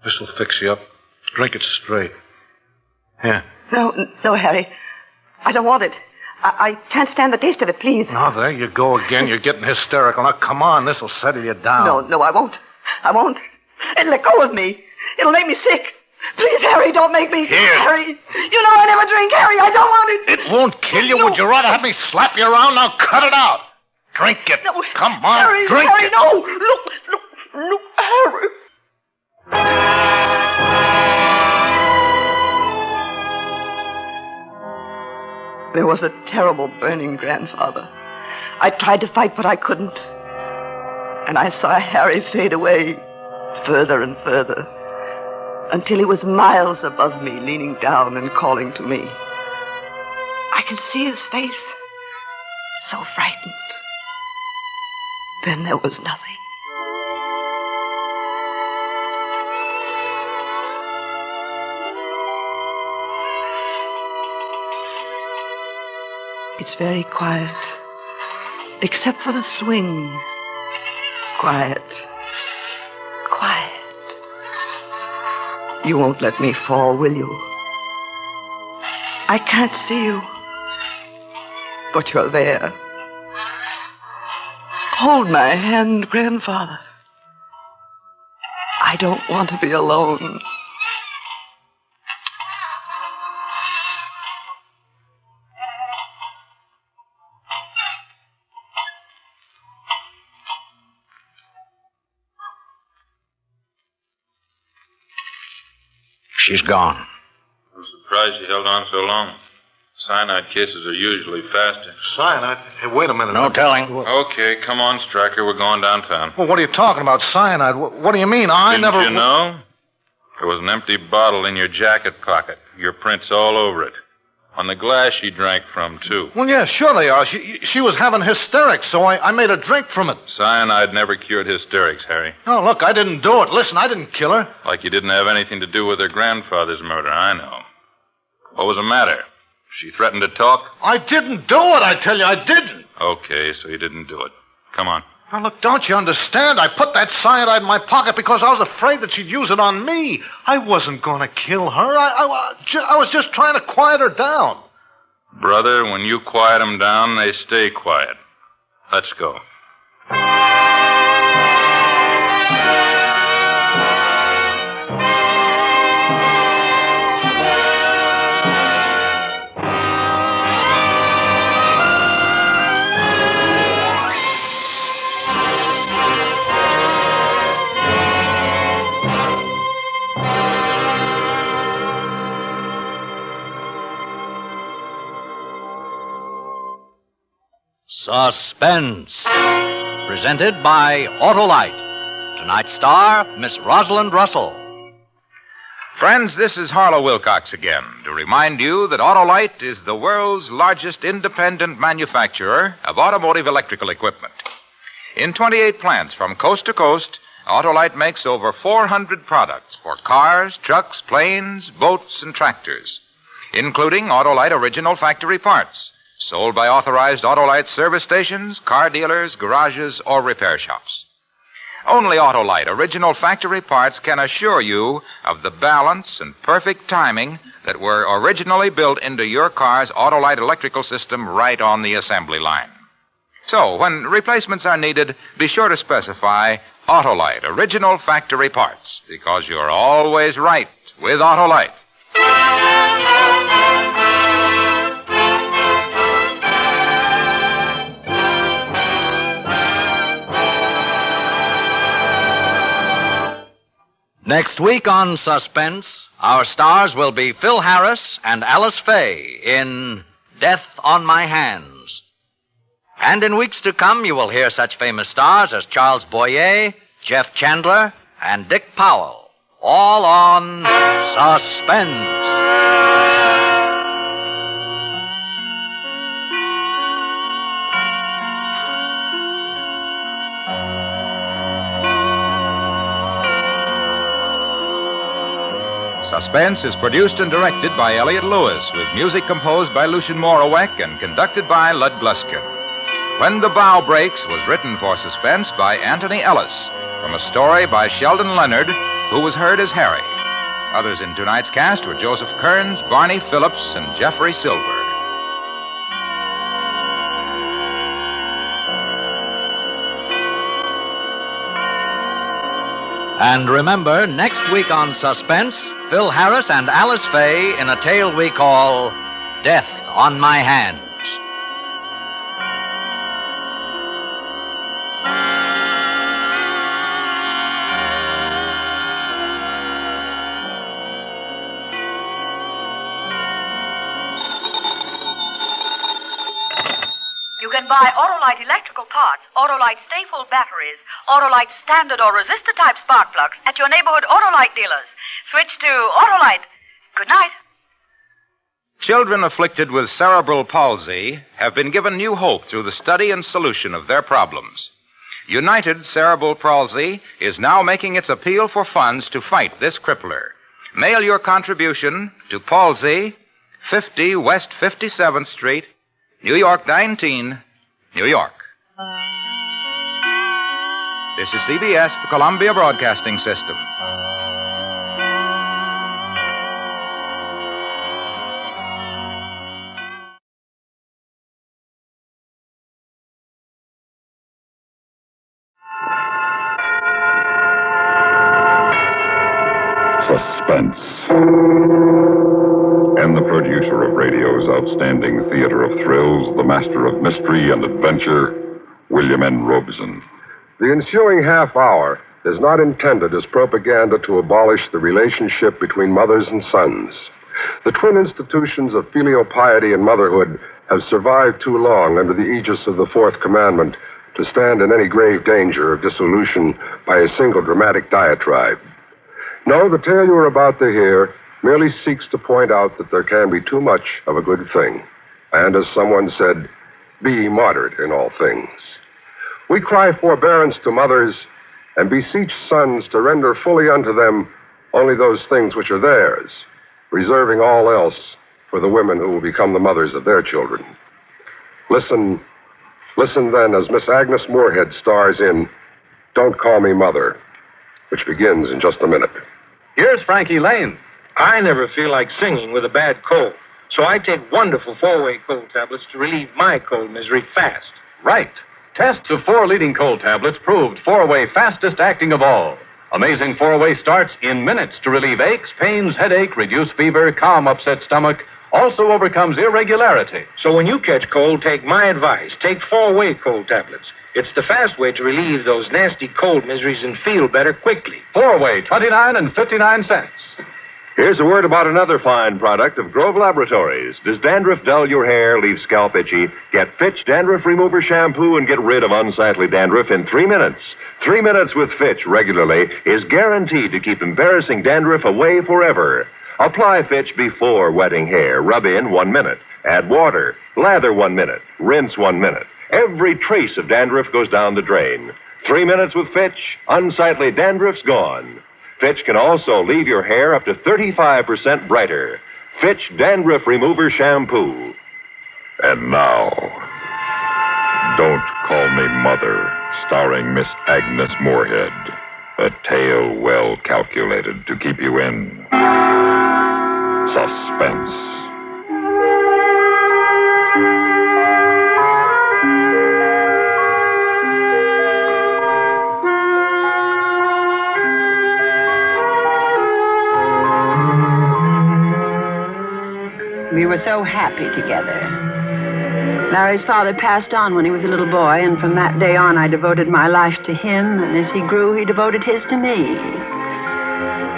This'll fix you up. Drink it straight. Here. No, Harry. I don't want it. I can't stand the taste of it, please. Now, there you go again. You're getting hysterical. Now, come on. This'll settle you down. No, I won't. I won't. Let go of me. It'll make me sick. Please, Harry, don't make me. Here. Harry, you know I never drink, Harry. I don't want it. It won't kill you. No. Would you rather have me slap you around? Now, cut it out. Drink it. No, come on, Harry, drink Harry, it. No. Look, Harry. There was a terrible burning, Grandfather. I tried to fight, but I couldn't. And I saw Harry fade away, further and further, until he was miles above me, leaning down and calling to me. I could see his face, so frightened. Then there was nothing. It's very quiet, except for the swing. Quiet. You won't let me fall, will you? I can't see you, but you're there. Hold my hand, Grandfather. I don't want to be alone. She's gone. I'm surprised you held on so long. Cyanide cases are usually faster. Cyanide? Hey, wait a minute. No telling. Okay, come on, Stryker. We're going downtown. Well, what are you talking about, cyanide? What do you mean? Didn't you know? There was an empty bottle in your jacket pocket. Your prints all over it. On the glass she drank from, too. Well, yeah, sure they are. She was having hysterics, so I made a drink from it. Cyanide never cured hysterics, Harry. Oh, look, I didn't do it. Listen, I didn't kill her. Like you didn't have anything to do with her grandfather's murder, I know. What was the matter? She threatened to talk? I didn't do it, I tell you, I didn't. Okay, so you didn't do it. Come on. Now, look, don't you understand? I put that cyanide in my pocket because I was afraid that she'd use it on me. I wasn't going to kill her. I was just trying to quiet her down. Brother, when you quiet them down, they stay quiet. Let's go. Suspense. Presented by Autolite. Tonight's star, Miss Rosalind Russell. Friends, this is Harlow Wilcox again to remind you that Autolite is the world's largest independent manufacturer of automotive electrical equipment. In 28 plants from coast to coast, Autolite makes over 400 products for cars, trucks, planes, boats, and tractors, including Autolite original factory parts, sold by authorized Autolite service stations, car dealers, garages, or repair shops. Only Autolite original factory parts can assure you of the balance and perfect timing that were originally built into your car's Autolite electrical system right on the assembly line. So, when replacements are needed, be sure to specify Autolite original factory parts, because you're always right with Autolite. Next week on Suspense, our stars will be Phil Harris and Alice Faye in Death on My Hands. And in weeks to come, you will hear such famous stars as Charles Boyer, Jeff Chandler, and Dick Powell. All on Suspense. Suspense is produced and directed by Elliott Lewis, with music composed by Lucien Moorehhead and conducted by Lud Gluskin. When the Bough Breaks was written for Suspense by Anthony Ellis, from a story by Sheldon Leonard, who was heard as Harry. Others in tonight's cast were Joseph Kearns, Barney Phillips, and Jeffrey Silver. And remember, next week on Suspense, Phil Harris and Alice Faye in a tale we call Death on My Hands. You can buy Autolite electrical parts, Autolite Stay-Full batteries, Autolite standard or resistor type spark plugs at your neighborhood Autolite dealers. Switch to Autolite. Good night. Children afflicted with cerebral palsy have been given new hope through the study and solution of their problems. United Cerebral Palsy is now making its appeal for funds to fight this crippler. Mail your contribution to Palsy, 50 West 57th Street, New York 19, New York. This is CBS, the Columbia Broadcasting System. Suspense. And the producer of radio's outstanding theater of thrills, the master of mystery and adventure, William N. Robeson. The ensuing half hour is not intended as propaganda to abolish the relationship between mothers and sons. The twin institutions of filial piety and motherhood have survived too long under the aegis of the Fourth Commandment to stand in any grave danger of dissolution by a single dramatic diatribe. No, the tale you are about to hear merely seeks to point out that there can be too much of a good thing. And as someone said, be moderate in all things. We cry forbearance to mothers and beseech sons to render fully unto them only those things which are theirs, reserving all else for the women who will become the mothers of their children. Listen then as Miss Agnes Moorehead stars in Don't Call Me Mother, which begins in just a minute. Here's Frankie Lane. I never feel like singing with a bad cold, so I take wonderful four-way cold tablets to relieve my cold misery fast. Right. Tests of 4 leading cold tablets proved four-way fastest acting of all. Amazing four-way starts in minutes to relieve aches, pains, headache, reduce fever, calm upset stomach, also overcomes irregularity. So when you catch cold, take my advice. Take four-way cold tablets. It's the fast way to relieve those nasty cold miseries and feel better quickly. Four-way, 29 and 59 cents. Here's a word about another fine product of Grove Laboratories. Does dandruff dull your hair, leave scalp itchy? Get Fitch Dandruff Remover Shampoo and get rid of unsightly dandruff in 3 minutes. 3 minutes with Fitch regularly is guaranteed to keep embarrassing dandruff away forever. Apply Fitch before wetting hair. Rub in 1 minute. Add water. Lather 1 minute. Rinse 1 minute. Every trace of dandruff goes down the drain. 3 minutes with Fitch, unsightly dandruff's gone. Fitch can also leave your hair up to 35% brighter. Fitch Dandruff Remover Shampoo. And now, Don't Call Me Mother, starring Miss Agnes Moorehead. A tale well calculated to keep you in suspense. We were so happy together. Larry's father passed on when he was a little boy, and from that day on I devoted my life to him, and as he grew, he devoted his to me.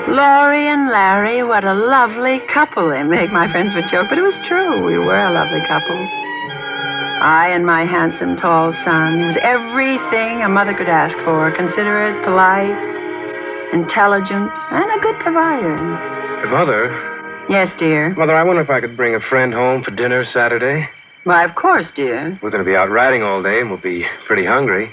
Laurie and Larry, what a lovely couple they make. My friends would joke, but it was true. We were a lovely couple. I and my handsome, tall son. He was everything a mother could ask for. Considerate, polite, intelligent, and a good provider. Mother? Yes, dear. Mother, I wonder if I could bring a friend home for dinner Saturday. Why, of course, dear. We're going to be out riding all day, and we'll be pretty hungry.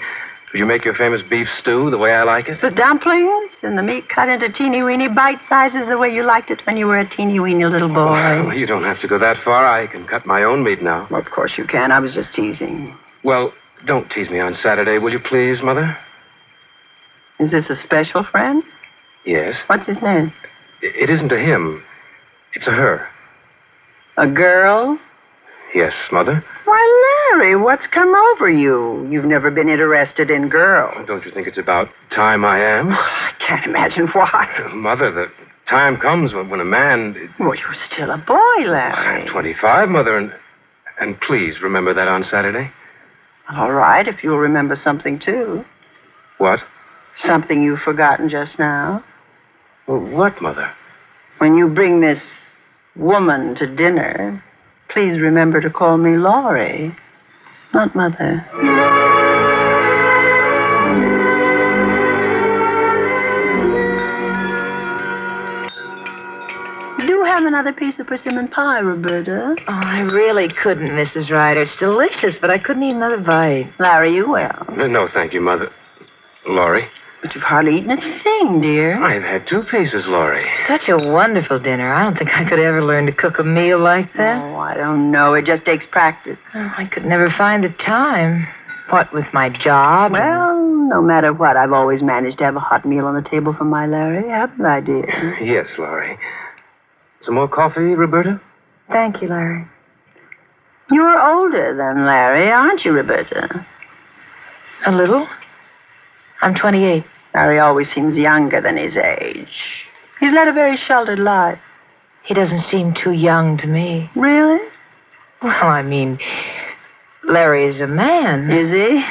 Could you make your famous beef stew the way I like it? The dumplings and the meat cut into teeny-weeny bite sizes the way you liked it when you were a teeny-weeny little boy. Well, you don't have to go that far. I can cut my own meat now. Well, of course you can. I was just teasing. Well, don't tease me on Saturday, will you please, Mother? Is this a special friend? Yes. What's his name? It isn't a him. It's a her. A girl? Yes, Mother. Why, Larry, what's come over you? You've never been interested in girls. Don't you think it's about time I am? I can't imagine why. Mother, the time comes when a man... Well, you're still a boy, Larry. I'm 25, Mother, and please remember that on Saturday. All right, if you'll remember something, too. What? Something you've forgotten just now. Well, what, Mother? When you bring this woman to dinner, please remember to call me Laurie, not Mother. Do have another piece of persimmon pie, Roberta. Oh, I really couldn't, Mrs. Ryder. It's delicious, but I couldn't eat another bite. Larry, you will. No, thank you, Mother. Laurie? But you've hardly eaten a thing, dear. I've had 2 pieces, Laurie. Such a wonderful dinner. I don't think I could ever learn to cook a meal like that. Oh, I don't know. It just takes practice. Oh, I could never find the time. What with my job? Well, no matter what, I've always managed to have a hot meal on the table for my Larry, haven't I, dear? Yes, Laurie. Some more coffee, Roberta? Thank you, Larry. You're older than Larry, aren't you, Roberta? A little. I'm 28. Larry always seems younger than his age. He's led a very sheltered life. He doesn't seem too young to me. Really? Well, I mean, Larry is a man. Is he?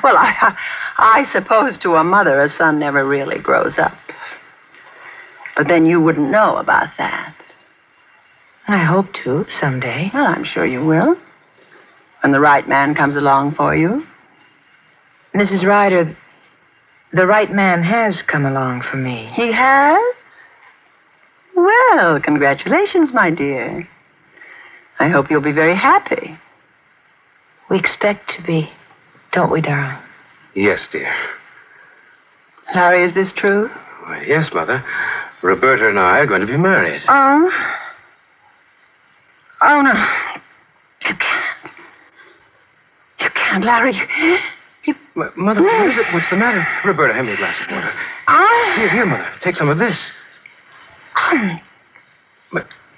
Well, I suppose to a mother, a son never really grows up. But then you wouldn't know about that. I hope to, someday. Well, I'm sure you will. When the right man comes along for you. Mrs. Ryder, the right man has come along for me. He has? Well, congratulations, my dear. I hope you'll be very happy. We expect to be, don't we, darling? Yes, dear. Larry, is this true? Well, yes, Mother. Roberta and I are going to be married. Oh, no. You can't. You can't, Larry. Mother, what is it? What's the matter? Roberta, hand me a glass of water. Here, Mother. Take some of this.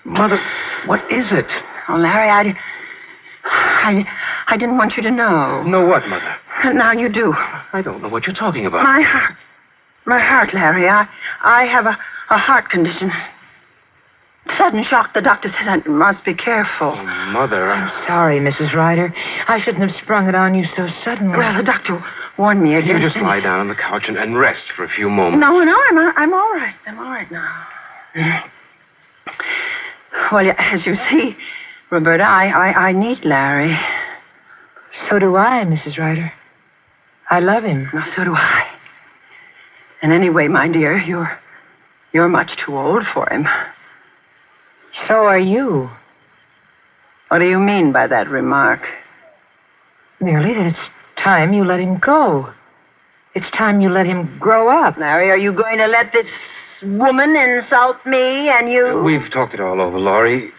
Mother, what is it? Oh, Larry, I didn't want you to know. Know what, Mother? And now you do. I don't know what you're talking about. My heart, Larry. I have a heart condition. Sudden shock. The doctor said I must be careful. Oh, Mother. I'm sorry, Mrs. Ryder. I shouldn't have sprung it on you so suddenly. Well, the doctor warned me again. You just lie down on the couch and rest for a few moments. No, I'm all right. I'm all right now. Well, as you see, Roberta, I need Larry. So do I, Mrs. Ryder. I love him. No, so do I. And anyway, my dear, you're much too old for him. So are you. What do you mean by that remark? Merely that it's time you let him go. It's time you let him grow up. Larry, are you going to let this woman insult me and you... We've talked it all over, Laurie.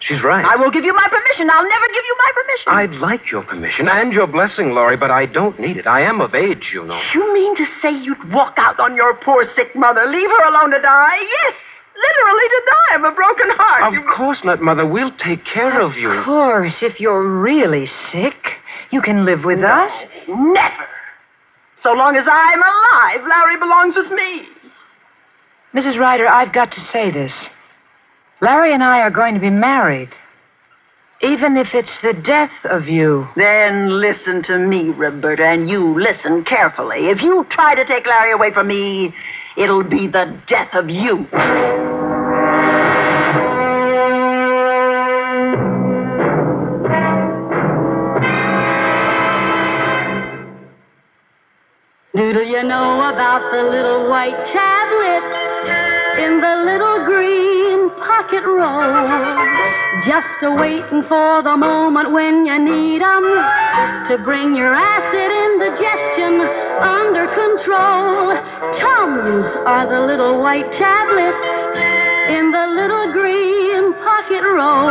She's right. I will give you my permission. I'll never give you my permission. I'd like your permission and your blessing, Laurie, but I don't need it. I am of age, you know. You mean to say you'd walk out on your poor sick mother, leave her alone to die? Yes, literally to die of a broken heart. Of course not, Mother. We'll take care of you. Of course. If you're really sick, you can live with us. Never. So long as I'm alive, Larry belongs with me. Mrs. Ryder, I've got to say this. Larry and I are going to be married. Even if it's the death of you. Then listen to me, Roberta, and you listen carefully. If you try to take Larry away from me, it'll be the death of you. Doodle, you know about the little white tablet in the little green pocket roll, just a-waiting for the moment when you need 'em to bring your acid indigestion under control. Tums are the little white tablets in the little green pocket roll.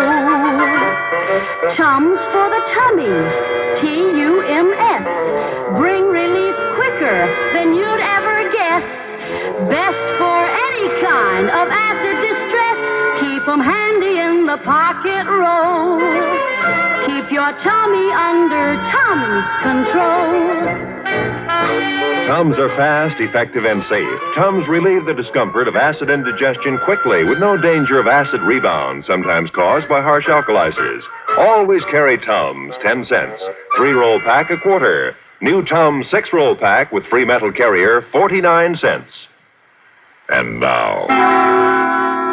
Tums for the tummies, Tums, bring relief quicker than you'd ever guess. Best for any kind of acid distress. Keep 'em handy in the pocket roll. Keep your tummy under Tums control. Tums are fast, effective, and safe. Tums relieve the discomfort of acid indigestion quickly with no danger of acid rebound, sometimes caused by harsh alkalizers. Always carry Tums, 10 cents. 3-roll pack, a quarter. New Tums 6-roll pack with free metal carrier, 49 cents. And now,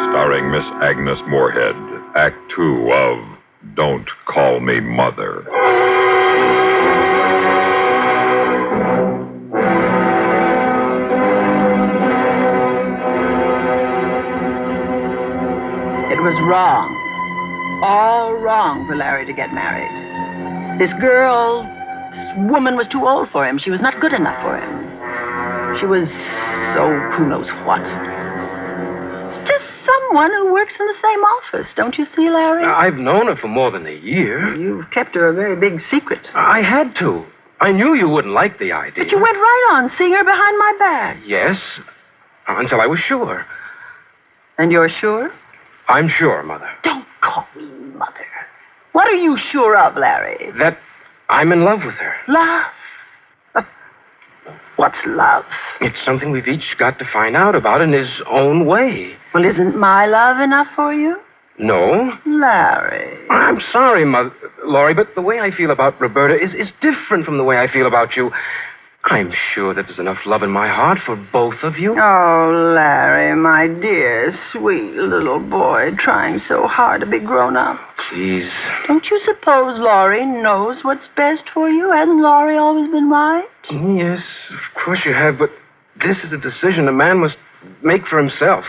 starring Miss Agnes Moorehead, Act 2 of Don't Call Me Mother. It was wrong. All wrong for Larry to get married. This woman was too old for him. She was not good enough for him. She was, who knows what. Just someone who works in the same office. Don't you see, Larry? I've known her for more than a year. You've kept her a very big secret. I had to. I knew you wouldn't like the idea. But you went right on seeing her behind my back. Yes, until I was sure. And you're sure? I'm sure, Mother. Don't call me Mother. What are you sure of, Larry? That I'm in love with her. Love? What's love? It's something we've each got to find out about in his own way. Well, isn't my love enough for you? No. Larry. I'm sorry, Laurie, but the way I feel about Roberta is different from the way I feel about you. I'm sure that there's enough love in my heart for both of you. Oh, Larry, my dear, sweet little boy, trying so hard to be grown up. Please. Don't you suppose Laurie knows what's best for you? Hasn't Laurie always been right? Yes, of course you have, but this is a decision a man must make for himself.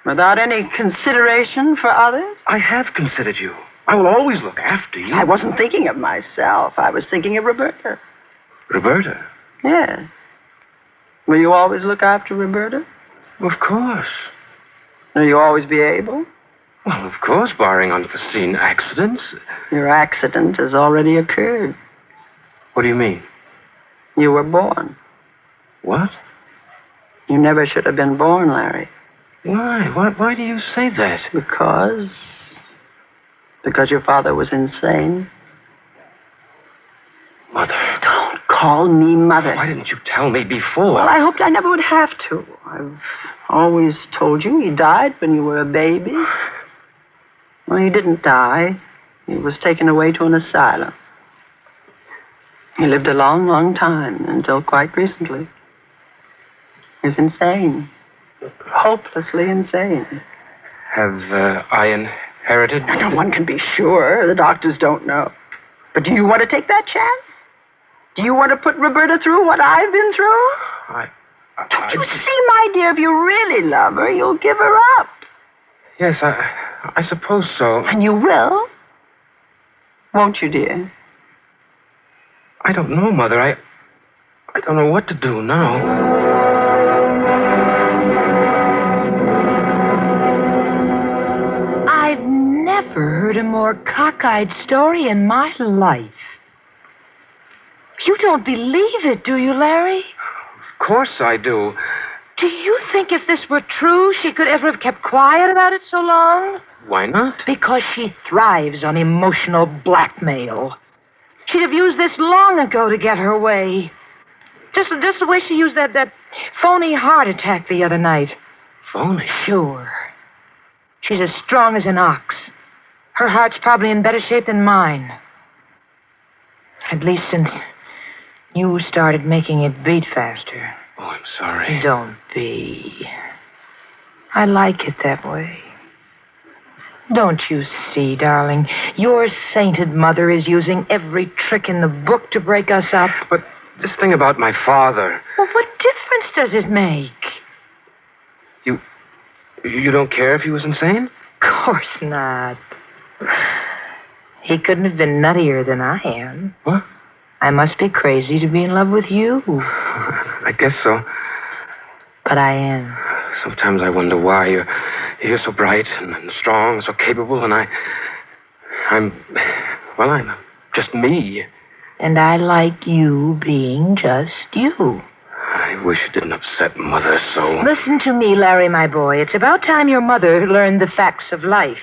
Without any consideration for others? I have considered you. I will always look after you. I wasn't thinking of myself. I was thinking of Roberta. Roberta? Yes. Will you always look after Roberta? Of course. Will you always be able? Well, of course, barring unforeseen accidents. Your accident has already occurred. What do you mean? You were born. What? You never should have been born, Larry. Why? Why do you say that? Because your father was insane. Mother. Don't call me Mother. Why didn't you tell me before? Well, I hoped I never would have to. I've always told you he died when you were a baby. Well, he didn't die. He was taken away to an asylum. He lived a long, long time, until quite recently. He's insane. Hopelessly insane. Have I inherited? No one can be sure. The doctors don't know. But do you want to take that chance? Do you want to put Roberta through what I've been through? Don't you see, my dear, if you really love her, you'll give her up. Yes, I suppose so. And you will? Won't you, dear? I don't know, Mother. I don't know what to do now. I've never heard a more cockeyed story in my life. You don't believe it, do you, Larry? Of course I do. Do you think if this were true, she could ever have kept quiet about it so long? Why not? Because she thrives on emotional blackmail. She'd have used this long ago to get her way. Just the way she used that phony heart attack the other night. Phony? Sure. She's as strong as an ox. Her heart's probably in better shape than mine. At least since you started making it beat faster. Oh, I'm sorry. Don't be. I like it that way. Don't you see, darling? Your sainted mother is using every trick in the book to break us up. But this thing about my father... Well, what does it make? You don't care if he was insane? Of course not. He couldn't have been nuttier than I am. What? I must be crazy to be in love with you. I guess so. But I am. Sometimes I wonder why you're so bright and strong and so capable, and I'm just me. And I like you being just you. I wish it didn't upset Mother so. Listen to me, Larry, my boy. It's about time your mother learned the facts of life.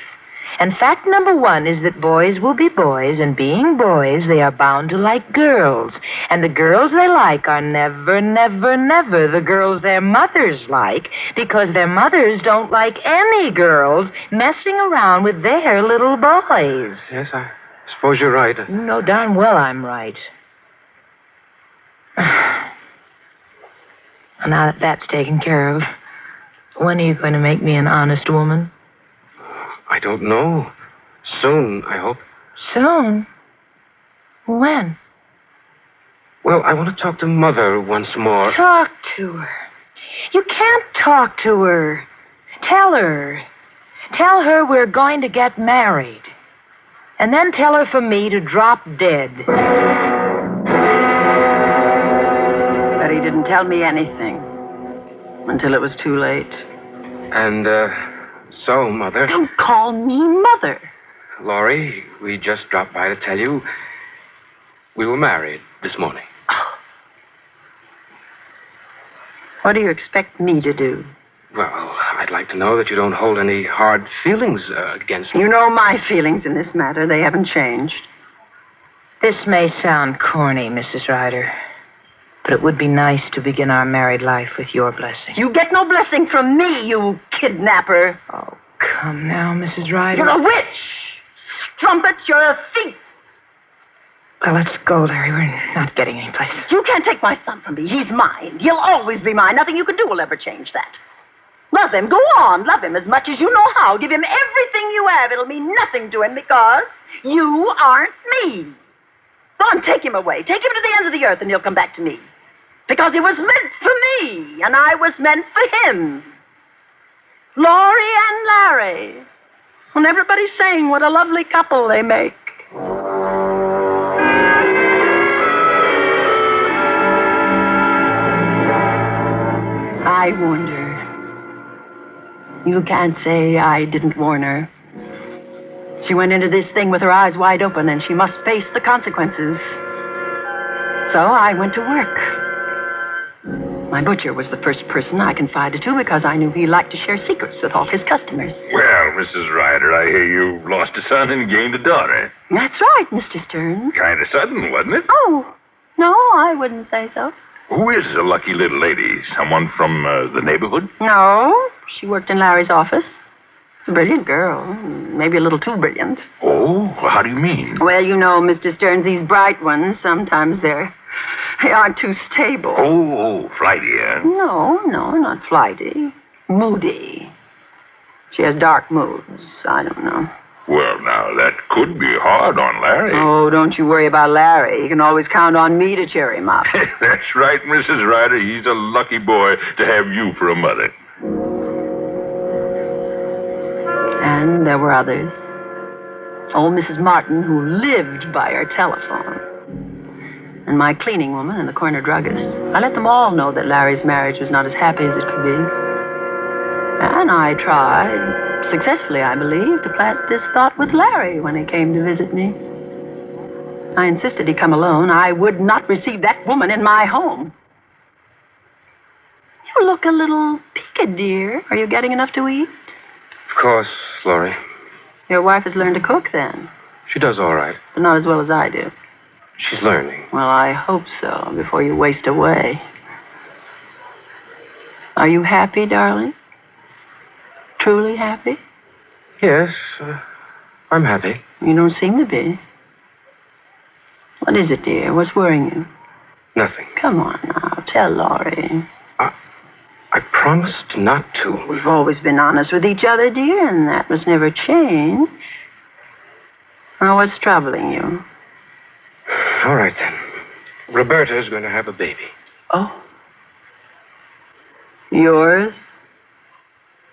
And fact number 1 is that boys will be boys, and being boys, they are bound to like girls. And the girls they like are never, never, never the girls their mothers like, because their mothers don't like any girls messing around with their little boys. Yes, I suppose you're right. You know darn well I'm right. Now that that's taken care of, when are you going to make me an honest woman? I don't know. Soon, I hope. Soon? When? Well, I want to talk to Mother once more. Talk to her. You can't talk to her. Tell her. Tell her we're going to get married. And then tell her for me to drop dead. But he didn't tell me anything until it was too late. And, so, Mother... Don't call me Mother. Laurie, we just dropped by to tell you we were married this morning. Oh. What do you expect me to do? Well, I'd like to know that you don't hold any hard feelings against me. You know my feelings in this matter. They haven't changed. This may sound corny, Mrs. Ryder, but it would be nice to begin our married life with your blessing. You get no blessing from me, you kidnapper. Oh, come now, Mrs. Ryder. You're a witch. Strumpets, you're a thief. Well, let's go, Larry. We're not getting any place. You can't take my son from me. He's mine. He'll always be mine. Nothing you can do will ever change that. Love him. Go on. Love him as much as you know how. Give him everything you have. It'll mean nothing to him because you aren't me. Go on, take him away. Take him to the ends of the earth and he'll come back to me. Because he was meant for me, and I was meant for him. Laurie and Larry. And everybody's saying what a lovely couple they make. I warned her. You can't say I didn't warn her. She went into this thing with her eyes wide open, and she must face the consequences. So I went to work. My butcher was the first person I confided to because I knew he liked to share secrets with all his customers. Well, Mrs. Ryder, I hear you lost a son and gained a daughter. That's right, Mr. Stern. Kind of sudden, wasn't it? Oh, no, I wouldn't say so. Who is the lucky little lady? Someone from the neighborhood? No, she worked in Larry's office. A brilliant girl. Maybe a little too brilliant. Oh, how do you mean? Well, you know, Mr. Stearns, these bright ones, sometimes they aren't too stable. Oh, flighty, eh? No, not flighty. Moody. She has dark moods. I don't know. Well, now, that could be hard on Larry. Oh, don't you worry about Larry. He can always count on me to cheer him up. That's right, Mrs. Ryder. He's a lucky boy to have you for a mother. And there were others. Old Mrs. Martin, who lived by her telephone. And my cleaning woman and the corner druggist. I let them all know that Larry's marriage was not as happy as it could be. And I tried, successfully, I believe, to plant this thought with Larry when he came to visit me. I insisted he come alone. I would not receive that woman in my home. You look a little peaked, dear. Are you getting enough to eat? Of course, Laurie. Your wife has learned to cook, then. She does all right. But not as well as I do. She's learning. Well, I hope so, before you waste away. Are you happy, darling? Truly happy? Yes, I'm happy. You don't seem to be. What is it, dear? What's worrying you? Nothing. Come on now, tell Laurie. I promised not to. We've always been honest with each other, dear, and that must never change. Now, what's troubling you? All right, then. Roberta's going to have a baby. Oh. Yours?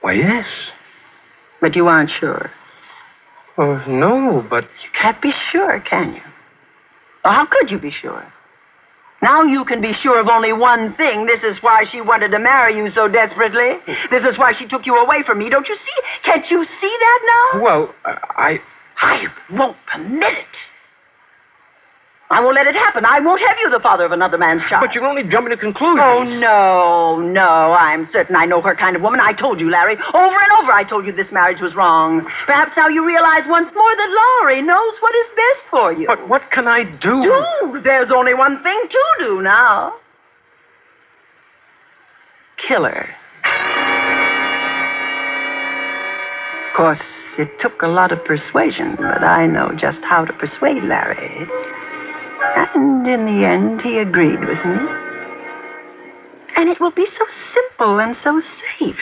Why, yes. But you aren't sure. Oh, no, but... You can't be sure, can you? Well, how could you be sure? Now you can be sure of only one thing. This is why she wanted to marry you so desperately. This is why she took you away from me. Don't you see? Can't you see that now? Well, I won't permit it. I won't let it happen. I won't have you the father of another man's child. But you're only jumping to conclusions. Oh, no. I'm certain I know her kind of woman. I told you, Larry. Over and over I told you this marriage was wrong. Perhaps now you realize once more that Laurie knows what is best for you. But what can I do? Do? There's only one thing to do now. Kill her. Of course, it took a lot of persuasion, but I know just how to persuade Larry. And in the end, he agreed with me. And it will be so simple and so safe.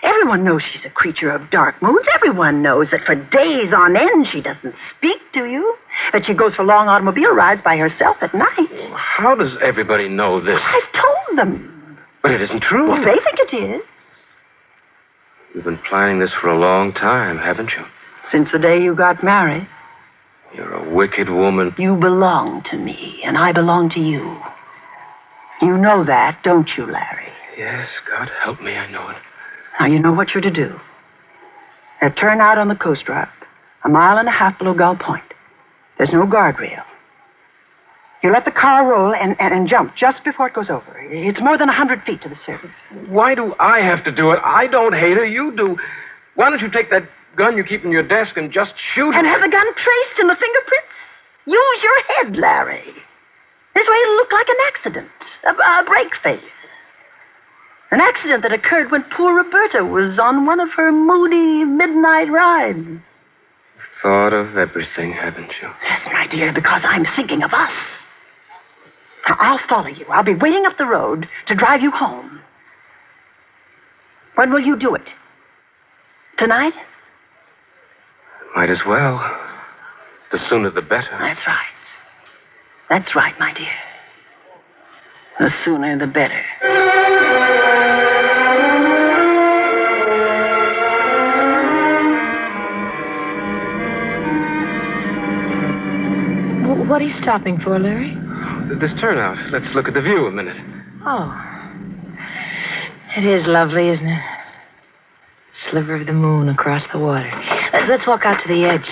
Everyone knows she's a creature of dark moods. Everyone knows that for days on end she doesn't speak to you. That she goes for long automobile rides by herself at night. How does everybody know this? I've told them. But it isn't true. Well, they think it is. You've been planning this for a long time, haven't you? Since the day you got married. You're a wicked woman. You belong to me, and I belong to you. You know that, don't you, Larry? Yes, God help me, I know it. Now, you know what you're to do. Turn out on the coast route, 1.5 miles below Gull Point. There's no guardrail. You let the car roll and jump just before it goes over. It's more than 100 feet to the surface. Why do I have to do it? I don't hate her, you do. Why don't you take that gun you keep in your desk and just shoot it? And have the gun traced in the fingerprints? Use your head, Larry. This way it'll look like an accident, a brake failure. An accident that occurred when poor Roberta was on one of her moody midnight rides. Thought of everything, haven't you? Yes, my dear, because I'm thinking of us. Now, I'll follow you. I'll be waiting up the road to drive you home. When will you do it? Tonight? Might as well. The sooner the better. That's right. That's right, my dear. The sooner the better. What are you stopping for, Larry? This turnout. Let's look at the view a minute. Oh. It is lovely, isn't it? Sliver of the moon across the water. Let's walk out to the edge.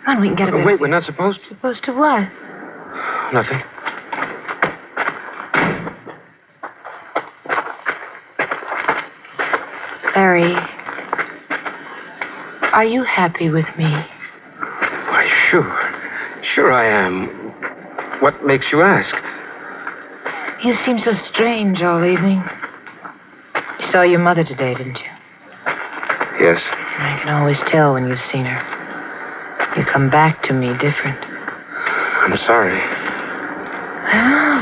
Come on, we can get a bit. Wait, we're not supposed to? Supposed to what? Nothing. Larry, are you happy with me? Why, sure. Sure I am. What makes you ask? You seem so strange all evening. You saw your mother today, didn't you? Yes. I can always tell when you've seen her. You come back to me different. I'm sorry.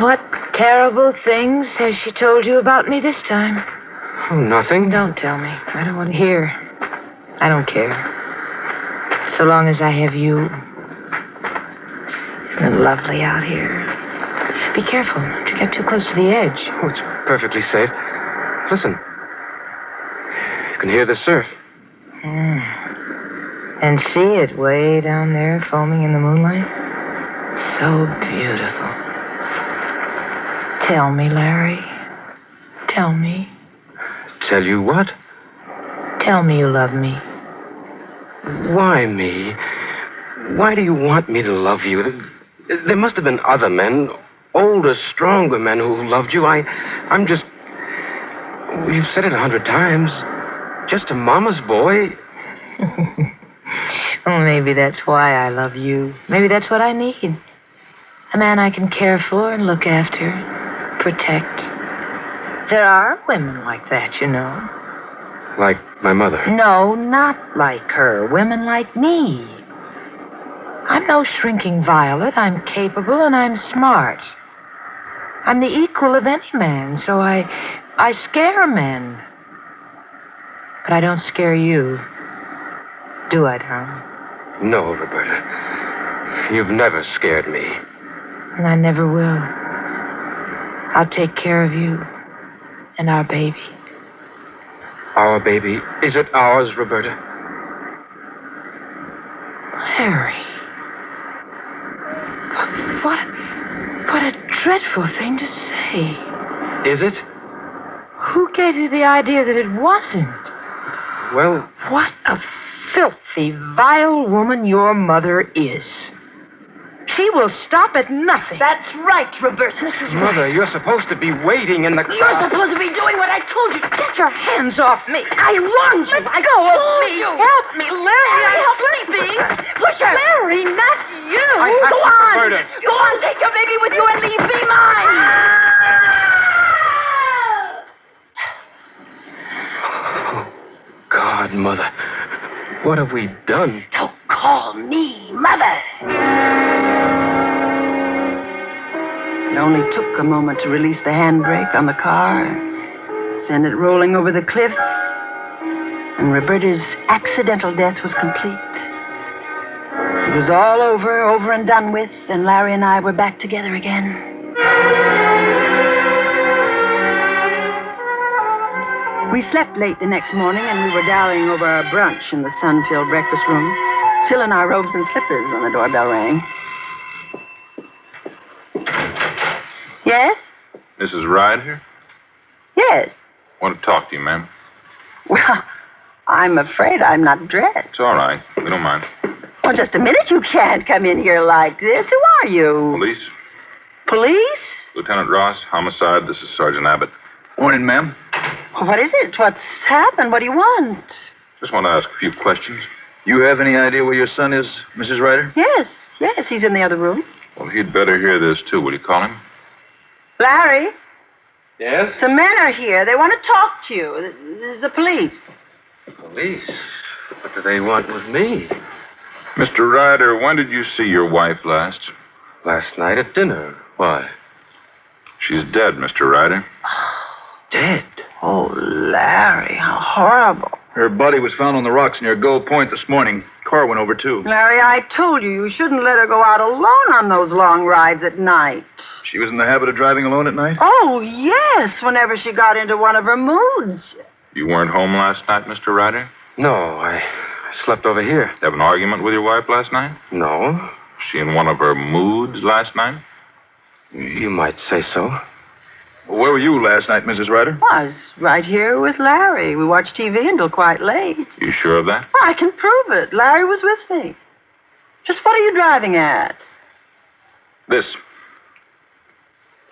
What terrible things has she told you about me this time? Oh, nothing. Don't tell me. I don't want to hear. I don't care. So long as I have you. Isn't it lovely out here? Be careful. Don't you get too close to the edge. Oh, it's perfectly safe. Listen. You can hear the surf. And see it way down there foaming in the moonlight? So beautiful. Tell me, Larry. Tell me. Tell you what? Tell me you love me. Why me? Why do you want me to love you? There must have been other men, older, stronger men who loved you. I'm just... You've said it 100 times. Just a mama's boy. Oh, maybe that's why I love you. Maybe that's what I need. A man I can care for and look after, protect. There are women like that, you know. Like my mother? No, not like her. Women like me. I'm no shrinking violet. I'm capable and I'm smart. I'm the equal of any man, so I scare men. But I don't scare you. Do I, Tom? No, Roberta. You've never scared me. And I never will. I'll take care of you And our baby. Our baby. Is it ours, Roberta? Harry. What a dreadful thing to say. Is it? Who gave you the idea that it wasn't? Well... What a filthy, vile woman your mother is. She will stop at nothing. That's right, Roberta. Mother, you're supposed to be waiting in the car. You're supposed to be doing what I told you. Get your hands off me. I warned you. Let go of me. Help me, Larry. I'm sleeping. Push her. Larry, not you. Go on. Roberta. Go on, take your baby with you and leave me mine. Oh, God, Mother. What have we done? Don't call me Mother. It only took a moment to release the handbrake on the car, send it rolling over the cliff, and Roberta's accidental death was complete. It was all over and done with, and Larry and I were back together again. We slept late the next morning, and we were dallying over our brunch in the sun-filled breakfast room, still in our robes and slippers when the doorbell rang. Yes? Mrs. Ryder? Yes. Want to talk to you, ma'am. Well, I'm afraid I'm not dressed. It's all right. We don't mind. Well, just a minute. You can't come in here like this. Who are you? Police? Police? Lieutenant Ross, homicide. This is Sergeant Abbott. Morning, ma'am. Well, what is it? What's happened? What do you want? Just want to ask a few questions. You have any idea where your son is, Mrs. Ryder? Yes. He's in the other room. Well, he'd better hear this, too. Will you call him? Larry? Yes? Some men are here. They want to talk to you. This is the police. Police? What do they want with me? Mr. Ryder, when did you see your wife last? Last night at dinner. Why? She's dead, Mr. Ryder. Dead? Oh, Larry, how horrible. Her body was found on the rocks near Gold Point this morning. Car went over, too. Larry, I told you shouldn't let her go out alone on those long rides at night. She was in the habit of driving alone at night? Oh, yes, whenever she got into one of her moods. You weren't home last night, Mr. Ryder? No, I slept over here. Have an argument with your wife last night? No. Was she in one of her moods last night? You might say so. Well, where were you last night, Mrs. Ryder? I was right here with Larry. We watched TV until quite late. You sure of that? I can prove it. Larry was with me. Just what are you driving at? This.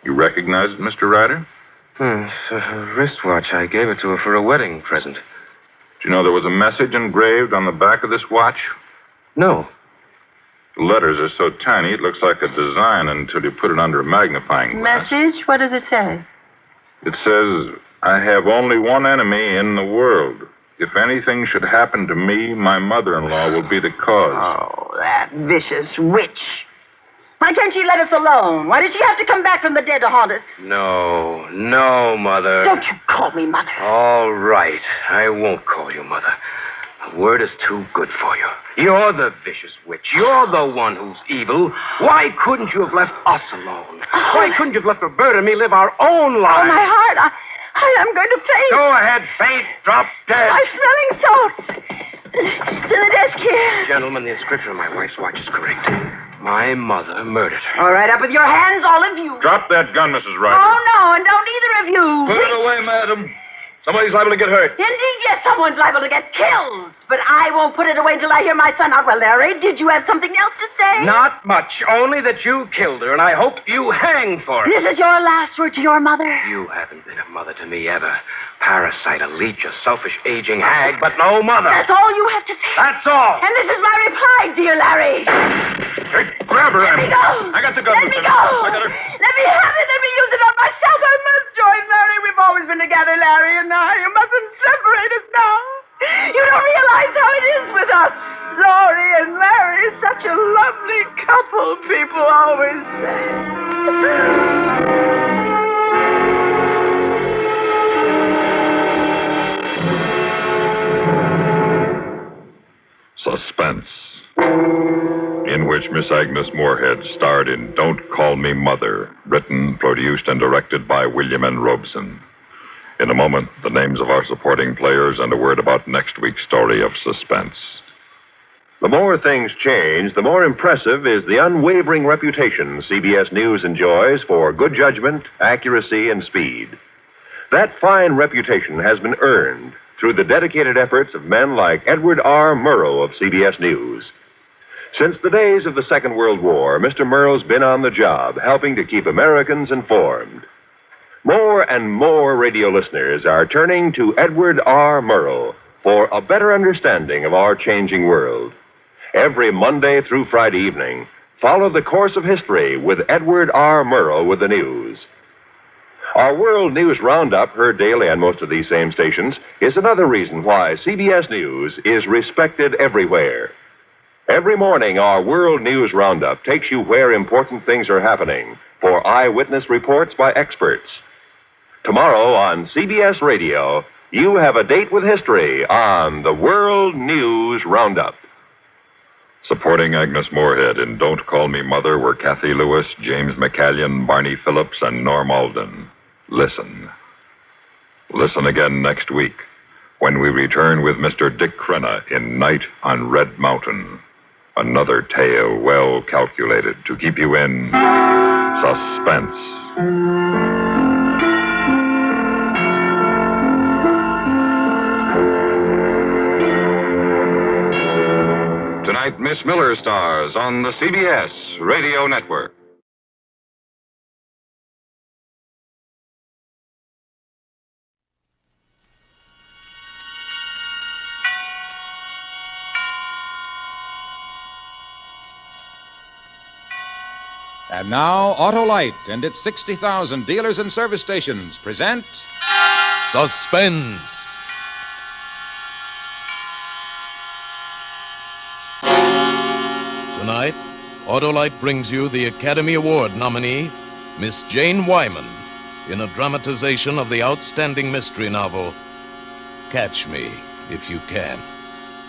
You recognize it, Mr. Ryder? It's a wristwatch. I gave it to her for a wedding present. Do you know there was a message engraved on the back of this watch? No. The letters are so tiny it looks like a design until you put it under a magnifying glass. Message? What does it say? It says, I have only one enemy in the world. If anything should happen to me, my mother-in-law will be the cause. Oh, that vicious witch. Why can't she let us alone? Why does she have to come back from the dead to haunt us? No, Mother. Don't you call me Mother. All right. I won't call you Mother. A word is too good for you. You're the vicious witch. You're the one who's evil. Why couldn't you have left us alone? Why couldn't you have let Roberta and me live our own lives? Oh, my heart. I'm going to faint. Go ahead, faint. Drop dead. I'm smelling salts. It's in the desk here. Gentlemen, the inscription on my wife's watch is correct. My mother murdered her. All right, up with your hands, all of you. Drop that gun, Mrs. Ryder. Oh, no, and don't either of you. Put it away, madam. Somebody's liable to get hurt. Indeed, yes, someone's liable to get killed. But I won't put it away till I hear my son out. Well, Larry, did you have something else to say? Not much. Only that you killed her, and I hope you hang for it. This is your last word to your mother? You haven't been a mother to me ever. Parasite, a leech, a selfish, aging hag, but no mother. That's all you have to say. That's all. And this is my reply, dear Larry. Hey, grab her, Let me go. I got the gun. Let me go. I got her. Let me have it. Let me use it on myself. I must join Larry. We've always been together, Larry and I. You mustn't separate us now. You don't realize how it is with us. Laurie and Larry, such a lovely couple, people always say. Suspense, in which Miss Agnes Moorehead starred in Don't Call Me Mother, written, produced, and directed by William N. Robeson. In a moment, the names of our supporting players and a word about next week's story of suspense. The more things change, the more impressive is the unwavering reputation CBS News enjoys for good judgment, accuracy, and speed. That fine reputation has been earned through the dedicated efforts of men like Edward R. Murrow of CBS News. Since the days of the Second World War, Mr. Murrow's been on the job, helping to keep Americans informed. More and more radio listeners are turning to Edward R. Murrow for a better understanding of our changing world. Every Monday through Friday evening, follow the course of history with Edward R. Murrow with the news. Our World News Roundup, heard daily on most of these same stations, is another reason why CBS News is respected everywhere. Every morning, our World News Roundup takes you where important things are happening for eyewitness reports by experts. Tomorrow on CBS Radio, you have a date with history on the World News Roundup. Supporting Agnes Moorehead in Don't Call Me Mother were Kathy Lewis, James McCallion, Barney Phillips, and Norm Alden. Listen. Listen again next week when we return with Mr. Dick Crenna in Night on Red Mountain. Another tale well calculated to keep you in suspense. Tonight, Miss Miller stars on the CBS Radio Network. And now, Autolite and its 60,000 dealers and service stations present Suspense. Tonight, Autolite brings you the Academy Award nominee, Miss Jane Wyman, in a dramatization of the outstanding mystery novel, Catch Me If You Can.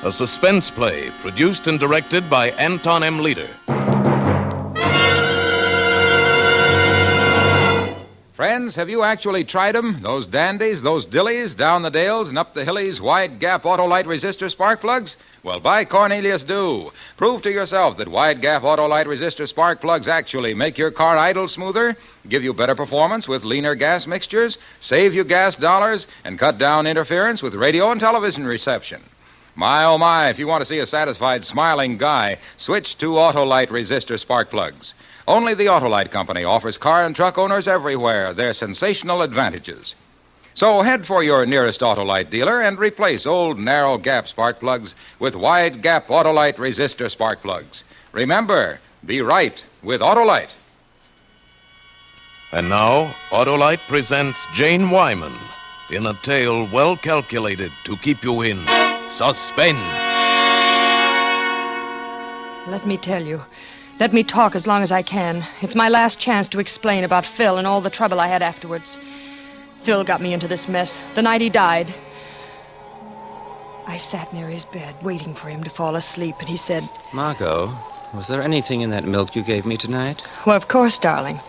A suspense play produced and directed by Anton M. Leader. Friends, have you actually tried them? Those dandies, those dillies, down the dales and up the hillies, wide gap Autolite resistor spark plugs? Well, by Cornelius, do. Prove to yourself that wide gap Autolite resistor spark plugs actually make your car idle smoother, give you better performance with leaner gas mixtures, save you gas dollars, and cut down interference with radio and television reception. My, oh my, if you want to see a satisfied, smiling guy, switch to Autolite resistor spark plugs. Only the Autolite Company offers car and truck owners everywhere their sensational advantages. So head for your nearest Autolite dealer and replace old narrow gap spark plugs with wide gap Autolite resistor spark plugs. Remember, be right with Autolite. And now, Autolite presents Jane Wyman in a tale well calculated to keep you in suspense. Let me tell you. Let me talk as long as I can. It's my last chance to explain about Phil and all the trouble I had afterwards. Phil got me into this mess the night he died. I sat near his bed, waiting for him to fall asleep, and he said, Margot, was there anything in that milk you gave me tonight? Well, of course, darling.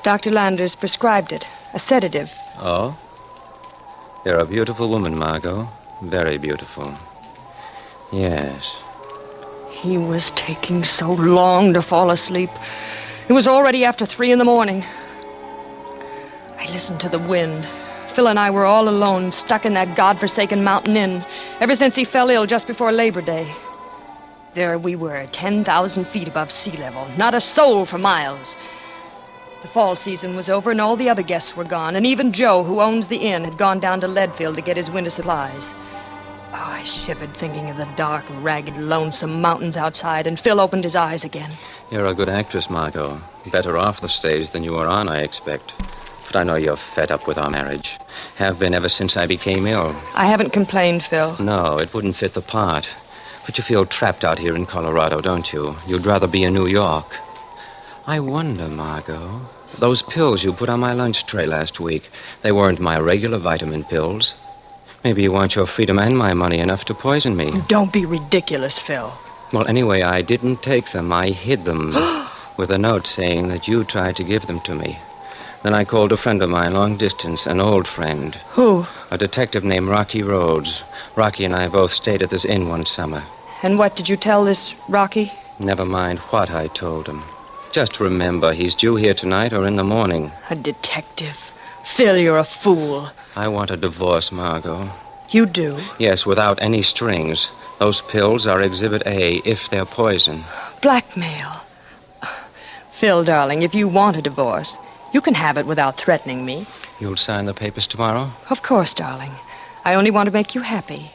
Dr. Landers prescribed it. A sedative. Oh? You're a beautiful woman, Margot. Very beautiful. Yes. He was taking so long to fall asleep. It was already after 3 a.m. I listened to the wind. Phil and I were all alone, stuck in that godforsaken mountain inn, ever since he fell ill just before Labor Day. There we were, 10,000 feet above sea level, not a soul for miles. The fall season was over and all the other guests were gone, and even Joe, who owns the inn, had gone down to Leadville to get his winter supplies. Oh, I shivered thinking of the dark, ragged, lonesome mountains outside, and Phil opened his eyes again. You're a good actress, Margot. Better off the stage than you were on, I expect. But I know you're fed up with our marriage. Have been ever since I became ill. I haven't complained, Phil. No, it wouldn't fit the part. But you feel trapped out here in Colorado, don't you? You'd rather be in New York. I wonder, Margot, those pills you put on my lunch tray last week, they weren't my regular vitamin pills. Maybe you want your freedom and my money enough to poison me. Don't be ridiculous, Phil. Well, anyway, I didn't take them. I hid them with a note saying that you tried to give them to me. Then I called a friend of mine, long distance, an old friend. Who? A detective named Rocky Rhodes. Rocky and I both stayed at this inn one summer. And what did you tell this Rocky? Never mind what I told him. Just remember, he's due here tonight or in the morning. A detective. Phil, you're a fool. I want a divorce, Margot. You do? Yes, without any strings. Those pills are Exhibit A, if they're poison. Blackmail. Phil, darling, if you want a divorce, you can have it without threatening me. You'll sign the papers tomorrow? Of course, darling. I only want to make you happy.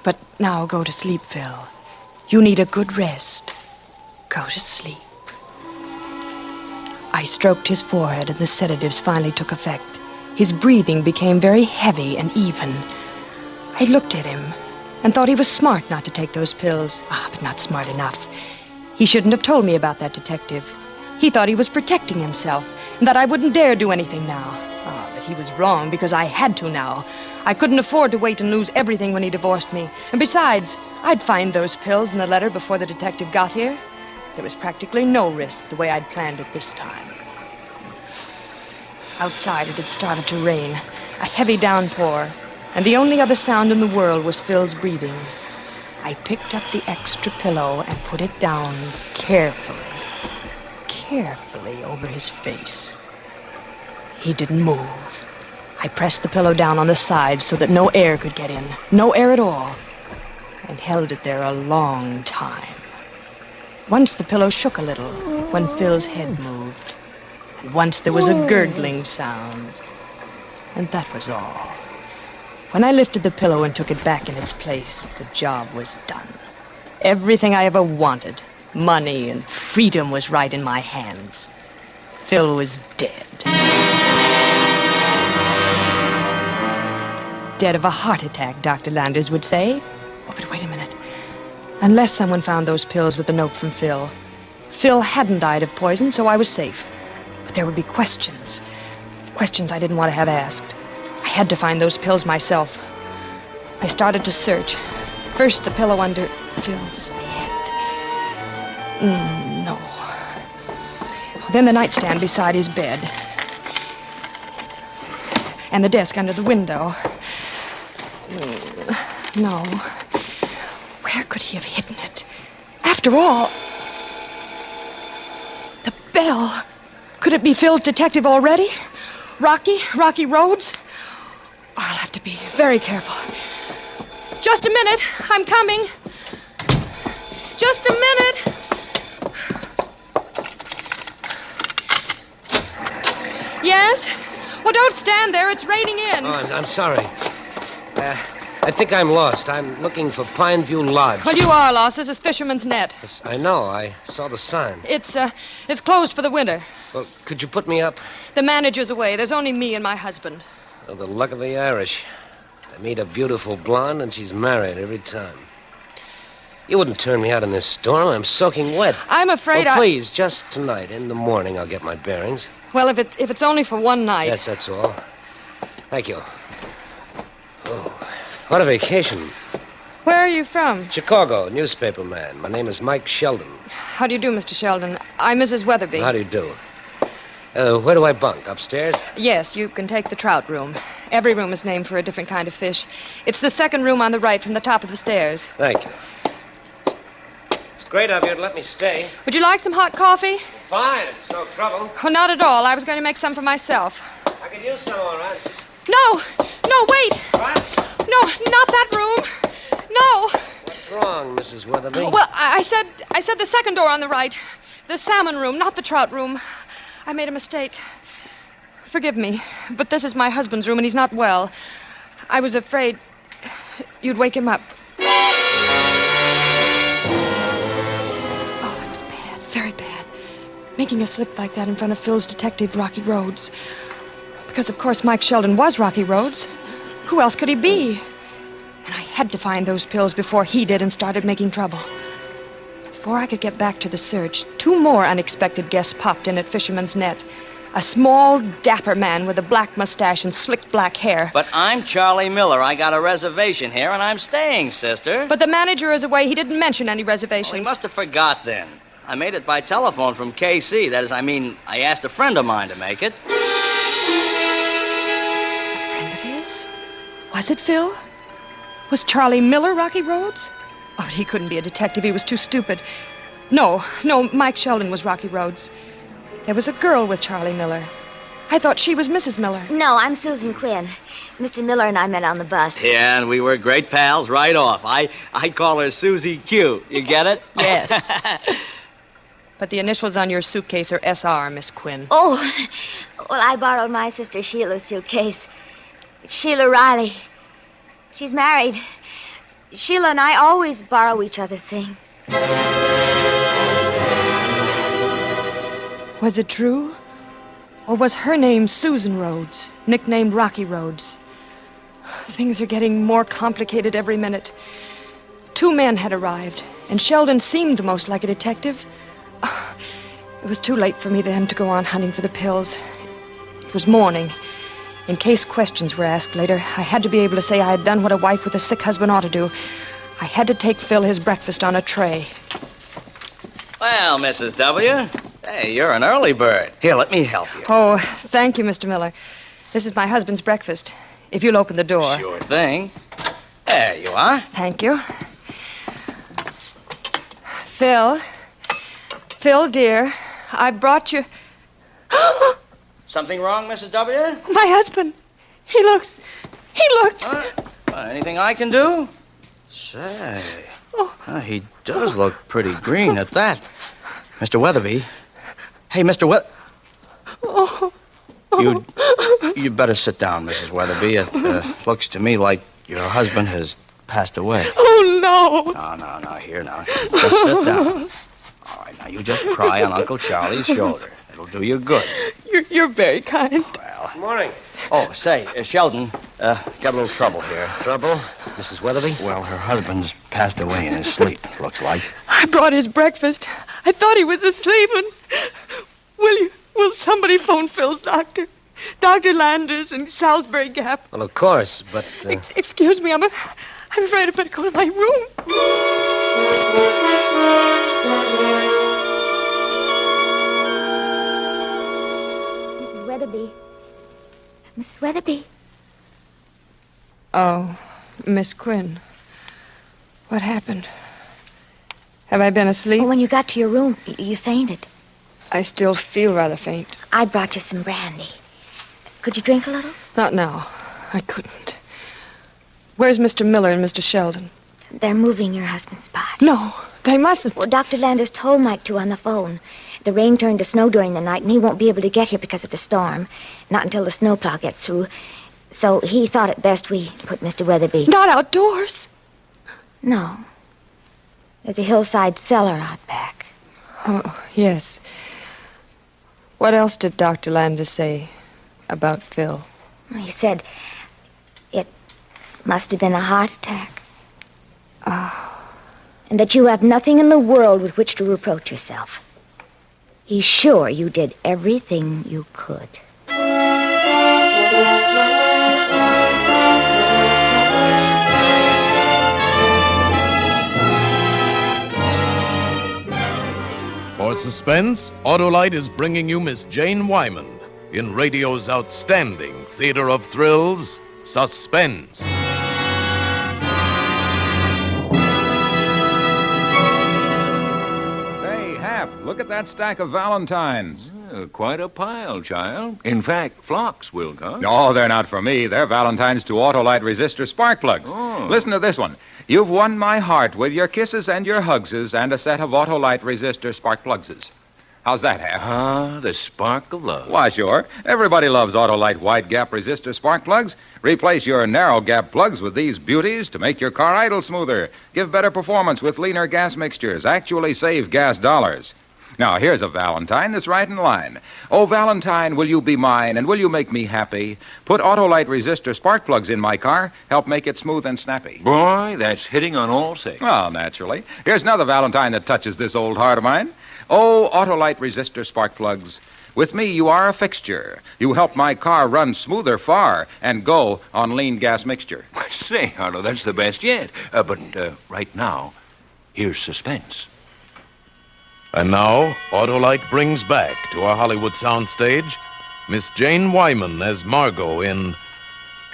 But now go to sleep, Phil. You need a good rest. Go to sleep. I stroked his forehead, and the sedatives finally took effect. His breathing became very heavy and even. I looked at him and thought he was smart not to take those pills. But not smart enough. He shouldn't have told me about that detective. He thought he was protecting himself and that I wouldn't dare do anything now. But he was wrong because I had to now. I couldn't afford to wait and lose everything when he divorced me. And besides, I'd find those pills in the letter before the detective got here. There was practically no risk the way I'd planned it this time. Outside, it had started to rain, a heavy downpour, and the only other sound in the world was Phil's breathing. I picked up the extra pillow and put it down carefully over his face. He didn't move. I pressed the pillow down on the side so that no air could get in, no air at all, and held it there a long time. Once the pillow shook a little when Phil's head moved. And once there was a gurgling sound. And that was all. When I lifted the pillow and took it back in its place, the job was done. Everything I ever wanted, money and freedom, was right in my hands. Phil was dead. Dead of a heart attack, Dr. Landers would say. Oh, but wait a minute. Unless someone found those pills with the note from Phil. Phil hadn't died of poison, so I was safe. But there would be questions. Questions I didn't want to have asked. I had to find those pills myself. I started to search. First, the pillow under Phil's head. No. Then the nightstand beside his bed. And the desk under the window. No. Where could he have hidden it? After all, the bell. Could it be Phil's detective already? Rocky Rhodes? I'll have to be very careful. Just a minute. I'm coming. Just a minute. Yes? Well, don't stand there. It's raining in. Oh, I'm sorry. I think I'm lost. I'm looking for Pineview Lodge. Well, you are lost. This is Fisherman's Net. Yes, I know. I saw the sign. It's closed for the winter. Well, could you put me up? The manager's away. There's only me and my husband. Oh, the luck of the Irish. I meet a beautiful blonde, and she's married every time. You wouldn't turn me out in this storm. I'm soaking wet. I'm afraid please, just tonight. In the morning, I'll get my bearings. Well, if it's only for one night. Yes, that's all. Thank you. Oh, what a vacation. Where are you from? Chicago, newspaper man. My name is Mike Sheldon. How do you do, Mr. Sheldon? I'm Mrs. Weatherby. How do you do? Where do I bunk? Upstairs? Yes, you can take the trout room. Every room is named for a different kind of fish. It's the second room on the right from the top of the stairs. Thank you. It's great of you to let me stay. Would you like some hot coffee? Fine, it's no trouble. Oh, not at all. I was going to make some for myself. I could use some, all right. No, wait. What? No, not that room. No. What's wrong, Mrs. Weatherby? Well, I said the second door on the right. The salmon room, not the trout room. I made a mistake. Forgive me, but this is my husband's room, and he's not well. I was afraid you'd wake him up. Oh, that was bad, very bad. Making a slip like that in front of Phil's detective, Rocky Rhodes. Because, of course, Mike Sheldon was Rocky Rhodes. Who else could he be? And I had to find those pills before he did and started making trouble. Before I could get back to the search, two more unexpected guests popped in at Fisherman's Net. A small, dapper man with a black mustache and slick black hair. But I'm Charlie Miller. I got a reservation here, and I'm staying, sister. But the manager is away. He didn't mention any reservations. Well, he must have forgot then. I made it by telephone from KC. That is, I asked a friend of mine to make it. Was it Phil? Was Charlie Miller Rocky Roads? Oh, he couldn't be a detective. He was too stupid. No, Mike Sheldon was Rocky Roads. There was a girl with Charlie Miller. I thought she was Mrs. Miller. No, I'm Susan Quinn. Mr. Miller and I met on the bus. Yeah, and we were great pals right off. I call her Susie Q. You get it? Yes. But the initials on your suitcase are SR, Miss Quinn. Oh, well, I borrowed my sister Sheila's suitcase. Sheila Riley. She's married. Sheila and I always borrow each other's things. Was it true? Or was her name Susan Rhodes, nicknamed Rocky Roads? Things are getting more complicated every minute. 2 men had arrived, and Sheldon seemed the most like a detective. It was too late for me then to go on hunting for the pills. It was morning. In case questions were asked later, I had to be able to say I had done what a wife with a sick husband ought to do. I had to take Phil his breakfast on a tray. Well, Mrs. W., hey, you're an early bird. Here, let me help you. Oh, thank you, Mr. Miller. This is my husband's breakfast. If you'll open the door. Sure thing. There you are. Thank you. Phil, dear, I brought you... Something wrong, Mrs. W.? My husband. He looks... Anything I can do? Say, he does look pretty green at that. Mr. Weatherby. Hey, Mr. You better sit down, Mrs. Weatherby. It looks to me like your husband has passed away. Oh, no. No, here now. Just sit down. All right, now you just cry on Uncle Charlie's shoulder. It'll do you good. You're very kind. Well. Good morning. Oh, say, Sheldon, got a little trouble here. Trouble? Mrs. Weatherby? Well, her husband's passed away in his sleep, it looks like. I brought his breakfast. I thought he was asleep, and... Will somebody phone Phil's doctor? Dr. Landers in Salisbury Gap. Well, of course, but... Excuse me, I'm afraid I better go to my room. Mrs. Weatherby. Mrs. Weatherby. Oh, Miss Quinn. What happened? Have I been asleep? Oh, when you got to your room, you fainted. I still feel rather faint. I brought you some brandy. Could you drink a little? Not now. I couldn't. Where's Mr. Miller and Mr. Sheldon? They're moving your husband's body. No, they mustn't. Well, Dr. Landers told Mike to on the phone. The rain turned to snow during the night, and he won't be able to get here because of the storm. Not until the snowplow gets through. So he thought it best we put Mr. Weatherby... Not outdoors? No. There's a hillside cellar out back. Oh, yes. What else did Dr. Landers say about Phil? He said it must have been a heart attack. Oh. And that you have nothing in the world with which to reproach yourself. He's sure you did everything you could. For suspense, Autolite is bringing you Miss Jane Wyman in radio's outstanding theater of thrills, Suspense. Say, Hap, look at that stack of Valentines. Quite a pile, child. In fact, flocks, Wilcox. No, they're not for me. They're Valentines to Autolite resistor spark plugs. Oh. Listen to this one. You've won my heart with your kisses and your hugses and a set of Autolite resistor spark plugses. How's that, Hap? Ah, the spark of love. Why, sure. Everybody loves Autolite wide gap resistor spark plugs. Replace your narrow gap plugs with these beauties to make your car idle smoother. Give better performance with leaner gas mixtures. Actually save gas dollars. Now, here's a Valentine that's right in line. Oh, Valentine, will you be mine, and will you make me happy? Put Autolite resistor spark plugs in my car. Help make it smooth and snappy. Boy, that's hitting on all six. Well, naturally. Here's another Valentine that touches this old heart of mine. Oh, Autolite resistor spark plugs. With me, you are a fixture. You help my car run smoother far and go on lean gas mixture. Say, Otto, that's the best yet. But right now, here's suspense. And now, Autolite brings back to our Hollywood soundstage Miss Jane Wyman as Margot in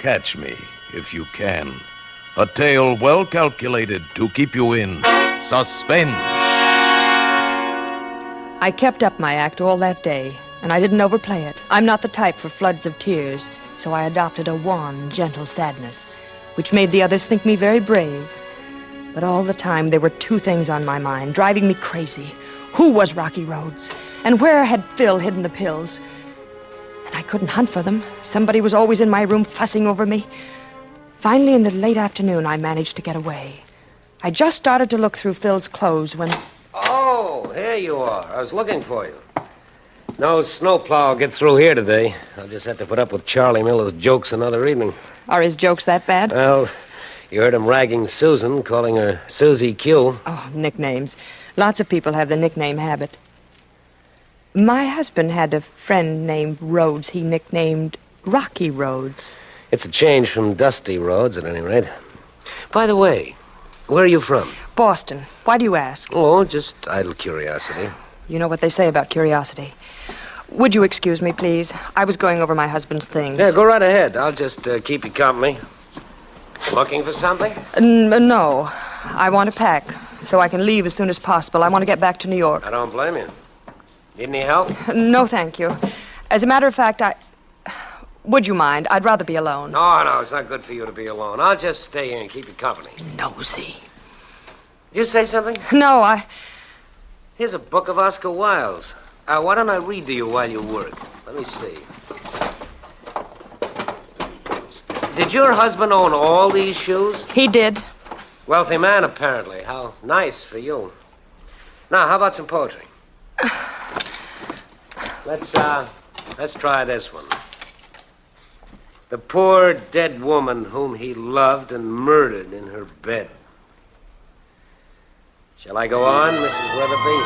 Catch me, if you can. A tale well calculated to keep you in suspense. I kept up my act all that day, and I didn't overplay it. I'm not the type for floods of tears, so I adopted a wan, gentle sadness, which made the others think me very brave. But all the time, there were two things on my mind, driving me crazy. Who was Rocky Rhodes? And where had Phil hidden the pills? And I couldn't hunt for them. Somebody was always in my room fussing over me. Finally, in the late afternoon, I managed to get away. I just started to look through Phil's clothes when... Oh, here you are. I was looking for you. No snowplow will get through here today. I'll just have to put up with Charlie Miller's jokes another evening. Are his jokes that bad? Well, you heard him ragging Susan, calling her Susie Q. Oh, nicknames. Lots of people have the nickname habit. My husband had a friend named Rhodes he nicknamed Rocky Rhodes. It's a change from Dusty Rhodes, at any rate. By the way, where are you from? Boston. Why do you ask? Oh, just idle curiosity. You know what they say about curiosity. Would you excuse me, please? I was going over my husband's things. Yeah, go right ahead. I'll just keep you company. Looking for something? No. I want to pack, so I can leave as soon as possible. I want to get back to New York. I don't blame you. Need any help? No, thank you. As a matter of fact, Would you mind? I'd rather be alone. No, it's not good for you to be alone. I'll just stay here and keep you company. Nosy. Did you say something? No, Here's a book of Oscar Wilde's. Why don't I read to you while you work? Let me see. Did your husband own all these shoes? He did. Wealthy man, apparently. How nice for you. Now, how about some poetry? Let's try this one. The poor dead woman whom he loved and murdered in her bed. Shall I go on, Mrs. Weatherby?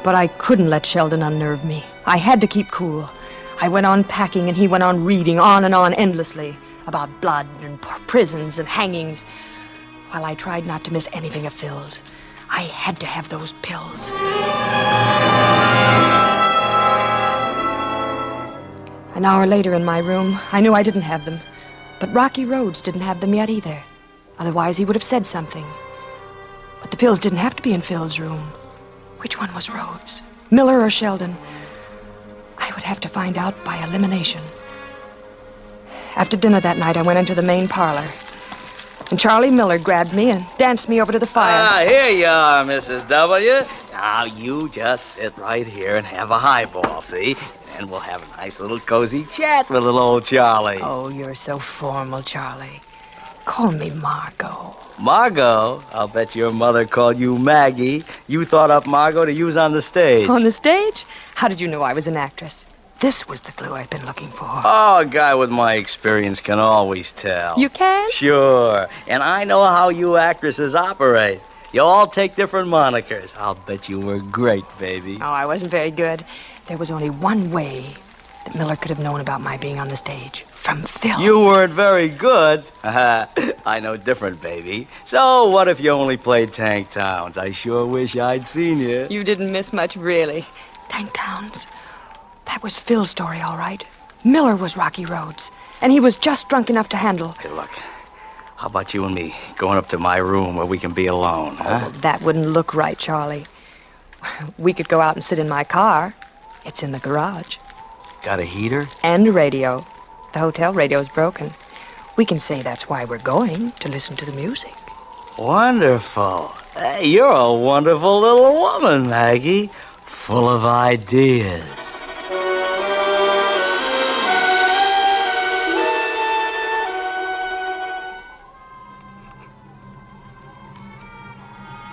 But I couldn't let Sheldon unnerve me. I had to keep cool. I went on packing and he went on reading, on and on endlessly, about blood and prisons and hangings, while I tried not to miss anything of Phil's. I had to have those pills. An hour later in my room, I knew I didn't have them. But Rocky Rhodes didn't have them yet either. Otherwise, he would have said something. But the pills didn't have to be in Phil's room. Which one was Rhodes? Miller or Sheldon? I would have to find out by elimination. After dinner that night, I went into the main parlor. And Charlie Miller grabbed me and danced me over to the fire. Here you are, Mrs. W. Now, you just sit right here and have a highball, see? And we'll have a nice little cozy chat with little old Charlie. Oh, you're so formal, Charlie. Call me Margot. Margot? I'll bet your mother called you Maggie. You thought up Margot to use on the stage. On the stage? How did you know I was an actress? This was the clue I'd been looking for. Oh, a guy with my experience can always tell. You can? Sure. And I know how you actresses operate. You all take different monikers. I'll bet you were great, baby. Oh, I wasn't very good. There was only one way that Miller could have known about my being on the stage. From Phil. You weren't very good. I know different, baby. So what if you only played Tank Towns? I sure wish I'd seen you. You didn't miss much, really. Tank Towns. That was Phil's story, all right. Miller was Rocky Rhodes, and he was just drunk enough to handle... Hey, look. How about you and me going up to my room where we can be alone, huh? Oh, that wouldn't look right, Charlie. We could go out and sit in my car. It's in the garage. Got a heater? And a radio. The hotel radio's broken. We can say that's why we're going, to listen to the music. Wonderful. Hey, you're a wonderful little woman, Maggie. Full of ideas.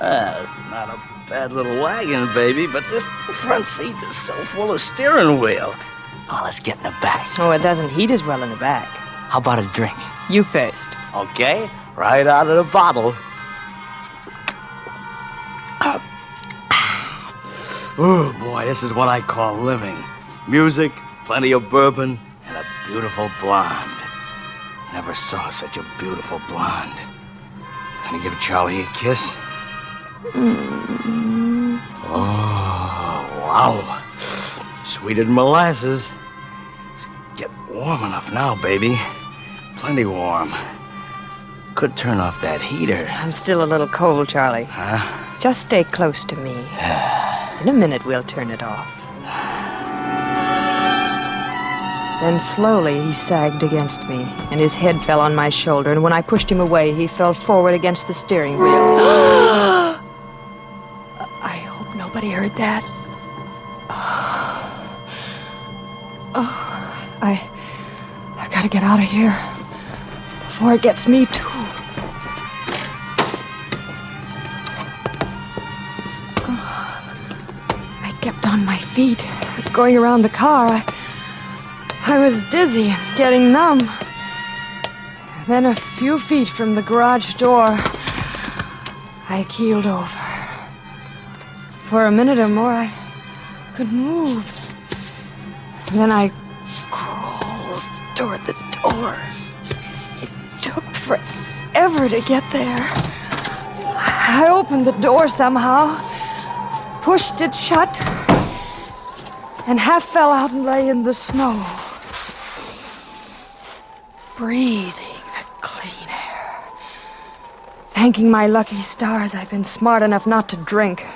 It's not a bad little wagon, baby, but this front seat is so full of steering wheel. Oh, let's get in the back. Oh, it doesn't heat as well in the back. How about a drink? You first. Okay, right out of the bottle. Oh, boy, this is what I call living. Music, plenty of bourbon, and a beautiful blonde. Never saw such a beautiful blonde. Gonna give Charlie a kiss? Oh, wow. Sweeter than molasses. Warm enough now, baby. Plenty warm. Could turn off that heater. I'm still a little cold, Charlie. Huh? Just stay close to me. In a minute, we'll turn it off. Then slowly he sagged against me, and his head fell on my shoulder, and when I pushed him away, he fell forward against the steering wheel. I hope nobody heard that. I gotta get out of here before it gets me too. I kept on my feet, but going around the car, I was dizzy and getting numb. Then a few feet from the garage door, I keeled over. For a minute or more, I couldn't move. Then I crawled toward the door. It took forever to get there. I opened the door somehow, pushed it shut, and half fell out and lay in the snow, breathing the clean air. Thanking my lucky stars, I'd been smart enough not to drink.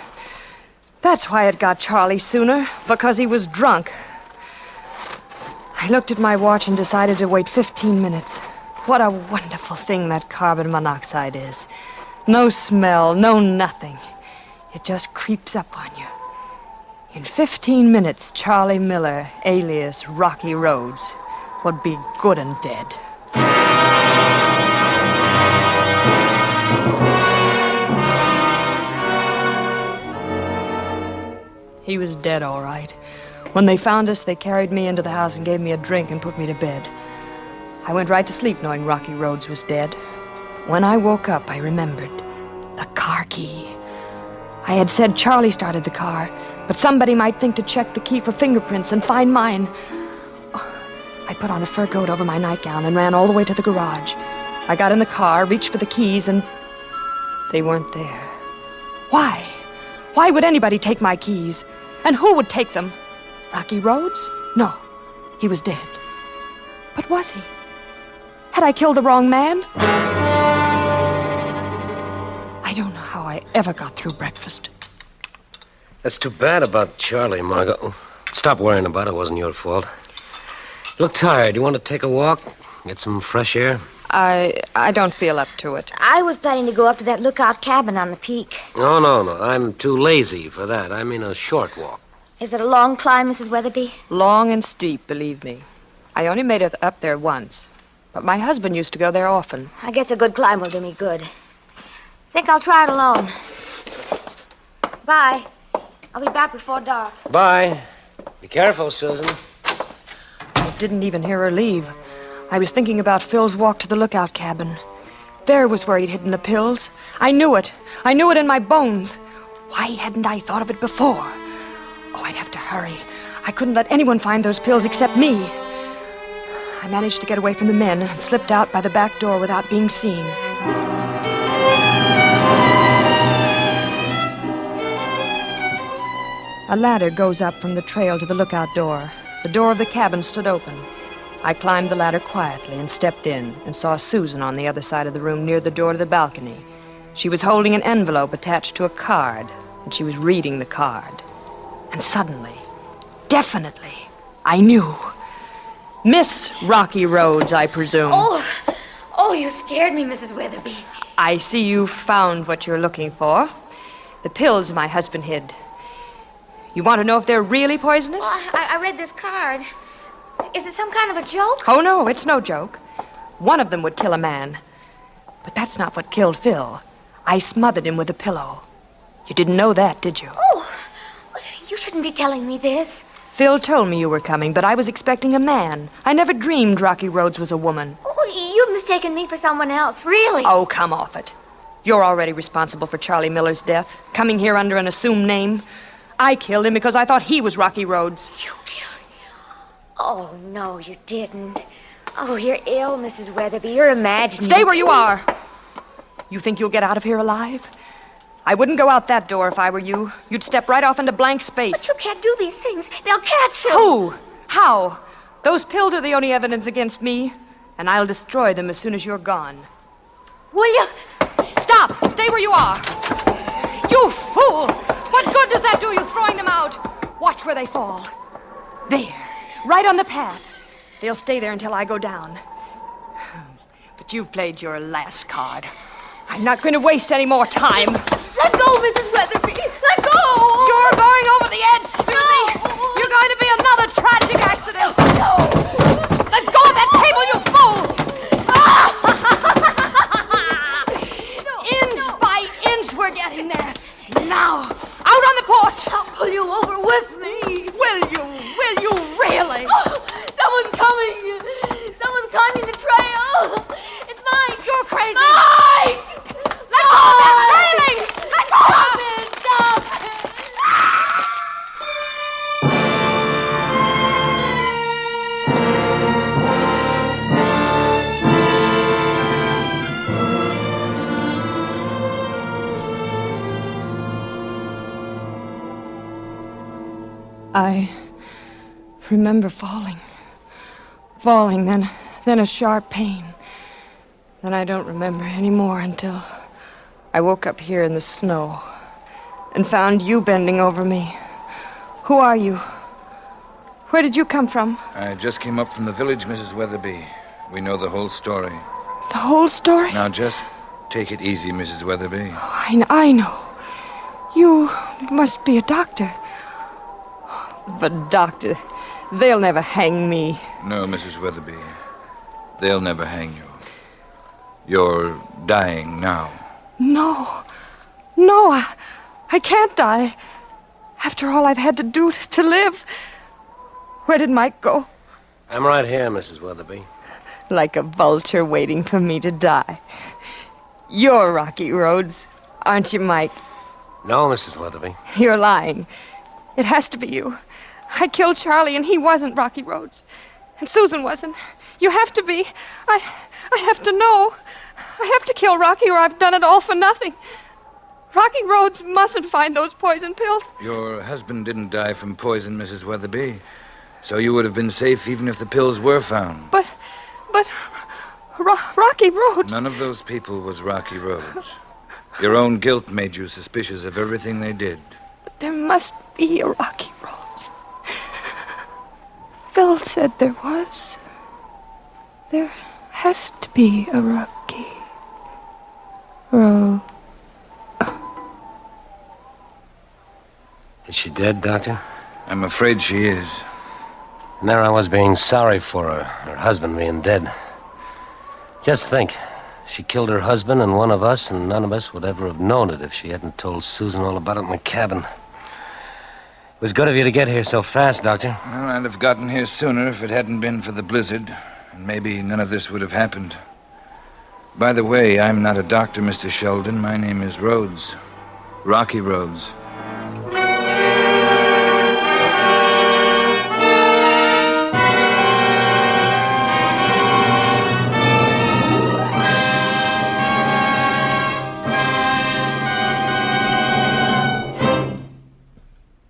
That's why it got Charlie sooner, because he was drunk. I looked at my watch and decided to wait 15 minutes. What a wonderful thing that carbon monoxide is. No smell, no nothing. It just creeps up on you. In 15 minutes, Charlie Miller, alias Rocky Roads, would be good and dead. He was dead, all right. When they found us, they carried me into the house and gave me a drink and put me to bed. I went right to sleep knowing Rocky Roads was dead. When I woke up, I remembered the car key. I had said Charlie started the car, but somebody might think to check the key for fingerprints and find mine. Oh, I put on a fur coat over my nightgown and ran all the way to the garage. I got in the car, reached for the keys, and they weren't there. Why? Why would anybody take my keys? And who would take them? Rocky Roads? No, he was dead. But was he? Had I killed the wrong man? I don't know how I ever got through breakfast. That's too bad about Charlie, Margot. Stop worrying about it. It wasn't your fault. You look tired. You want to take a walk? Get some fresh air? I don't feel up to it. I was planning to go up to that lookout cabin on the peak. No. I'm too lazy for that. I mean a short walk. Is it a long climb, Mrs. Weatherby? Long and steep, believe me. I only made it up there once. But my husband used to go there often. I guess a good climb will do me good. Think I'll try it alone. Bye. I'll be back before dark. Bye. Be careful, Susan. I didn't even hear her leave. I was thinking about Phil's walk to the lookout cabin. There was where he'd hidden the pills. I knew it. I knew it in my bones. Why hadn't I thought of it before? Oh, I'd have to hurry. I couldn't let anyone find those pills except me. I managed to get away from the men and slipped out by the back door without being seen. A ladder goes up from the trail to the lookout door. The door of the cabin stood open. I climbed the ladder quietly and stepped in and saw Susan on the other side of the room near the door to the balcony. She was holding an envelope attached to a card, and she was reading the card. And suddenly, definitely, I knew. Miss Rocky Roads, I presume. Oh, you scared me, Mrs. Weatherby. I see you found what you're looking for. The pills my husband hid. You want to know if they're really poisonous? Well, I read this card. Is it some kind of a joke? Oh, no, it's no joke. One of them would kill a man. But that's not what killed Phil. I smothered him with a pillow. You didn't know that, did you? Oh, you shouldn't be telling me this. Phil told me you were coming, but I was expecting a man. I never dreamed Rocky Roads was a woman. Oh, you've mistaken me for someone else, really. Oh, come off it. You're already responsible for Charlie Miller's death, coming here under an assumed name. I killed him because I thought he was Rocky Roads. You killed him? Oh, no, you didn't. Oh, you're ill, Mrs. Weatherby. You're imagining. Stay where you are. You think you'll get out of here alive? I wouldn't go out that door if I were you. You'd step right off into blank space. But you can't do these things. They'll catch you. Who? How? Those pills are the only evidence against me, and I'll destroy them as soon as you're gone. Will you? Stop! Stay where you are! You fool! What good does that do you throwing them out? Watch where they fall. There, right on the path. They'll stay there until I go down. But you've played your last card. I'm not going to waste any more time. Let go, Mrs. Weatherby. Let go! You're going over the edge, Susie! You're going to be another tragic accident! No! Let go of that table, you fool! Inch by inch, we're getting there. Now, out on the porch! I'll pull you over with me. Will you? Will you really? Oh, someone's coming. Someone's climbing the trail. It's Mike. You're crazy. Mike! Let go of that railing! Let go! Stop it! Stop it! I remember falling, then a sharp pain. Then I don't remember anymore until I woke up here in the snow and found you bending over me. Who are you? Where did you come from? I just came up from the village, Mrs. Weatherby. We know the whole story. The whole story? Now just take it easy, Mrs. Weatherby. I know. You must be a doctor. But, doctor, they'll never hang me. No, Mrs. Weatherby. They'll never hang you. You're dying now. No, I can't die. After all I've had to do to live. Where did Mike go? I'm right here, Mrs. Weatherby. Like a vulture waiting for me to die. You're Rocky Rhodes, aren't you, Mike? No, Mrs. Weatherby. You're lying. It has to be you. I killed Charlie, and he wasn't Rocky Rhodes. And Susan wasn't. You have to be. I have to know. I have to kill Rocky, or I've done it all for nothing. Rocky Rhodes mustn't find those poison pills. Your husband didn't die from poison, Mrs. Weatherby. So you would have been safe even if the pills were found. But Rocky Rhodes... None of those people was Rocky Rhodes. Your own guilt made you suspicious of everything they did. But there must be a Rocky Rhodes. Phil said there was. There has to be a Rocky Rhodes. Is she dead, Doctor? I'm afraid she is. And there I was being sorry for her husband being dead. Just think, she killed her husband and one of us, and none of us would ever have known it if she hadn't told Susan all about it in the cabin. It was good of you to get here so fast, Doctor. Well, I'd have gotten here sooner if it hadn't been for the blizzard, and maybe none of this would have happened. By the way, I'm not a doctor, Mr. Sheldon. My name is Rhodes. Rocky Rhodes.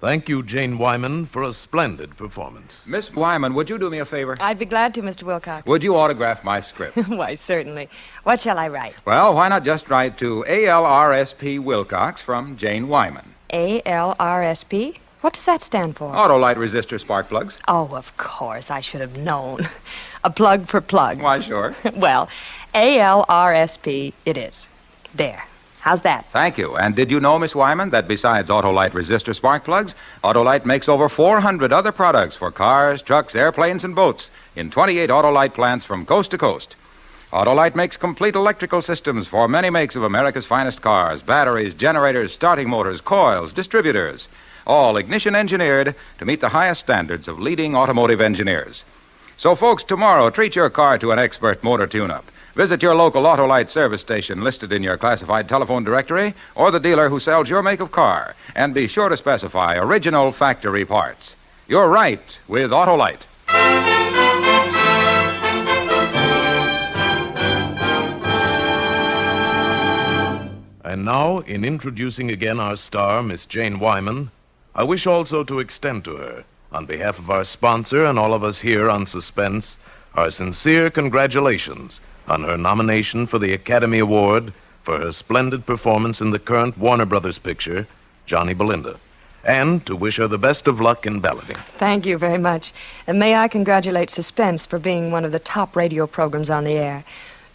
Thank you, Jane Wyman, for a splendid performance. Miss Wyman, would you do me a favor? I'd be glad to, Mr. Wilcox. Would you autograph my script? Why, certainly. What shall I write? Well, why not just write to ALRSP Wilcox from Jane Wyman? ALRSP? What does that stand for? Autolite resistor spark plugs. Oh, of course. I should have known. A plug for plugs. Why, sure. Well, ALRSP it is. There. How's that? Thank you. And did you know, Miss Wyman, that besides Autolite resistor spark plugs, Autolite makes over 400 other products for cars, trucks, airplanes, and boats in 28 Autolite plants from coast to coast. Autolite makes complete electrical systems for many makes of America's finest cars, batteries, generators, starting motors, coils, distributors, all ignition engineered to meet the highest standards of leading automotive engineers. So, folks, tomorrow, treat your car to an expert motor tune-up. Visit your local Autolite service station listed in your classified telephone directory or the dealer who sells your make of car. And be sure to specify original factory parts. You're right with Autolite. And now, in introducing again our star, Miss Jane Wyman, I wish also to extend to her on behalf of our sponsor and all of us here on Suspense, our sincere congratulations on her nomination for the Academy Award for her splendid performance in the current Warner Brothers picture, Johnny Belinda, and to wish her the best of luck in balloting. Thank you very much. And may I congratulate Suspense for being one of the top radio programs on the air.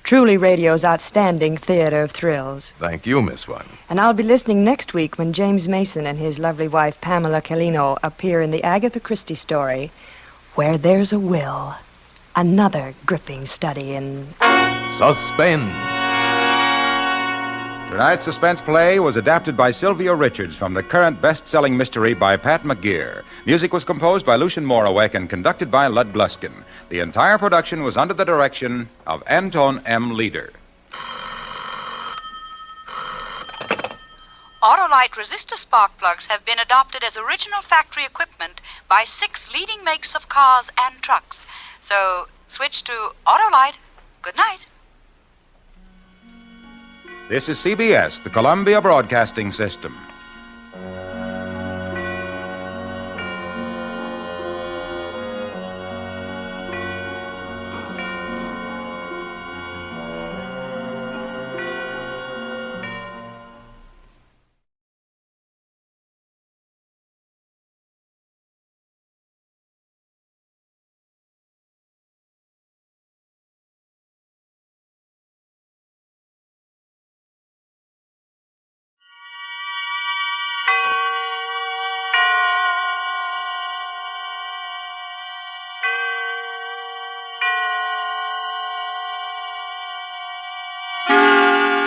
Truly radio's outstanding theater of thrills. Thank you, Miss Wyman. And I'll be listening next week when James Mason and his lovely wife, Pamela Calino, appear in the Agatha Christie story, Where There's a Will. Another gripping study in suspense. Tonight's suspense play was adapted by Sylvia Richards from the current best-selling mystery by Pat McGear. Music was composed by Lucien Moorehhead and conducted by Lud Gluskin. The entire production was under the direction of Anton M. Leader. Autolite resistor spark plugs have been adopted as original factory equipment by 6 leading makes of cars and trucks. So, switch to Autolite. Good night. This is CBS, the Columbia Broadcasting System.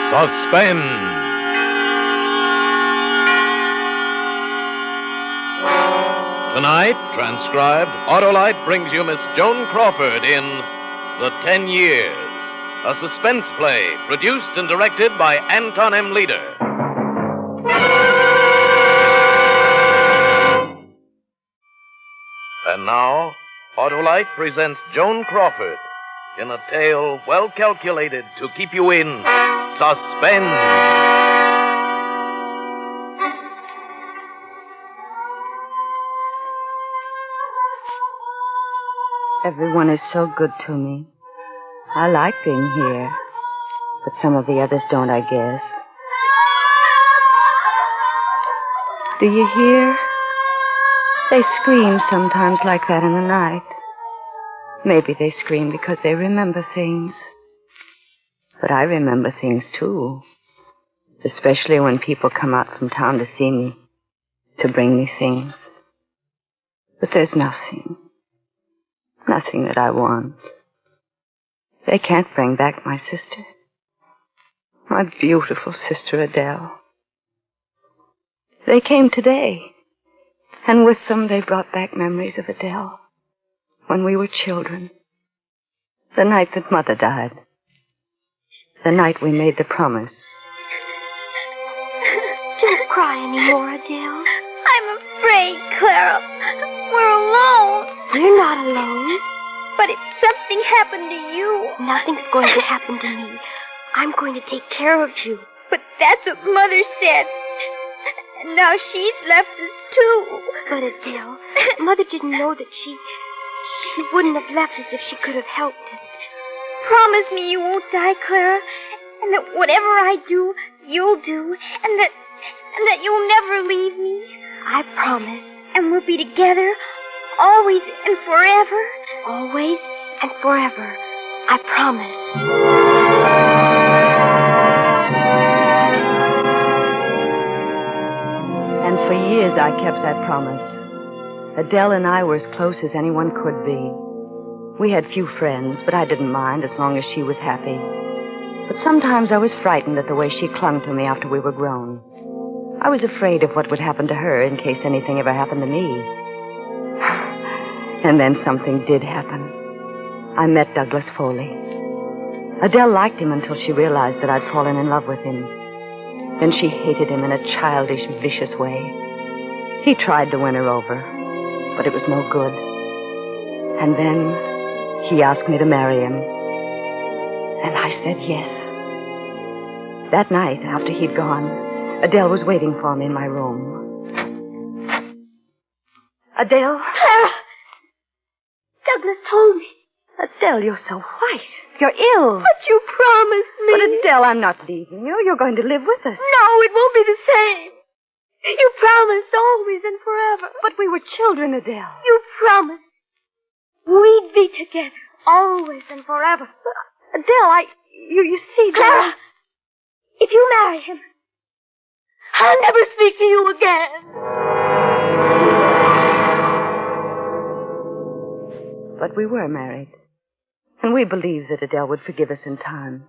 Suspense. Tonight, transcribed, Autolite brings you Miss Joan Crawford in The 10 Years, a suspense play produced and directed by Anton M. Leader. And now, Autolite presents Joan Crawford in a tale well calculated to keep you in suspense. Everyone is so good to me. I like being here, but some of the others don't, I guess. Do you hear? They scream sometimes like that in the night. Maybe they scream because they remember things. But I remember things, too. Especially when people come out from town to see me, to bring me things. But there's nothing that I want. They can't bring back my sister. My beautiful sister Adele. They came today, and with them they brought back memories of Adele. When we were children. The night that Mother died. The night we made the promise. Don't cry anymore, Adele. I'm afraid, Clara. We're alone. We're not alone. But if something happened to you... Nothing's going to happen to me. I'm going to take care of you. But that's what Mother said. And now she's left us, too. But, Adele, Mother didn't know that she wouldn't have left us if she could have helped it. Promise me you won't die, Clara. And that whatever I do, you'll do. And that you'll never leave me. I promise. And we'll be together always and forever. Always and forever. I promise. And for years I kept that promise. Adele and I were as close as anyone could be. We had few friends, but I didn't mind as long as she was happy. But sometimes I was frightened at the way she clung to me after we were grown. I was afraid of what would happen to her in case anything ever happened to me. And then something did happen. I met Douglas Foley. Adele liked him until she realized that I'd fallen in love with him. Then she hated him in a childish, vicious way. He tried to win her over, but it was no good. And then he asked me to marry him. And I said yes. That night, after he'd gone, Adele was waiting for me in my room. Adele? Clara! Agnes told me. Adele, you're so white. You're ill. But you promised me. But Adele, I'm not leaving you. You're going to live with us. No, it won't be the same. You promised always and forever. But we were children, Adele. You promised we'd be together always and forever. Adele, you see, Clara, if you marry him, I'll never speak to you again. But we were married. And we believed that Adele would forgive us in time.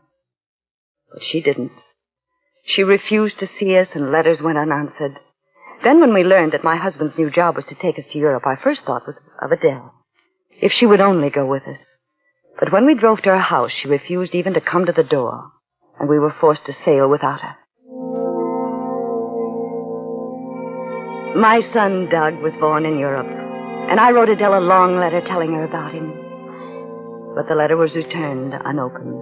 But she didn't. She refused to see us, and letters went unanswered. Then when we learned that my husband's new job was to take us to Europe, our first thought was of Adele. If she would only go with us. But when we drove to her house, she refused even to come to the door, and we were forced to sail without her. My son, Doug, was born in Europe, and I wrote Adele a long letter telling her about him. But the letter was returned unopened.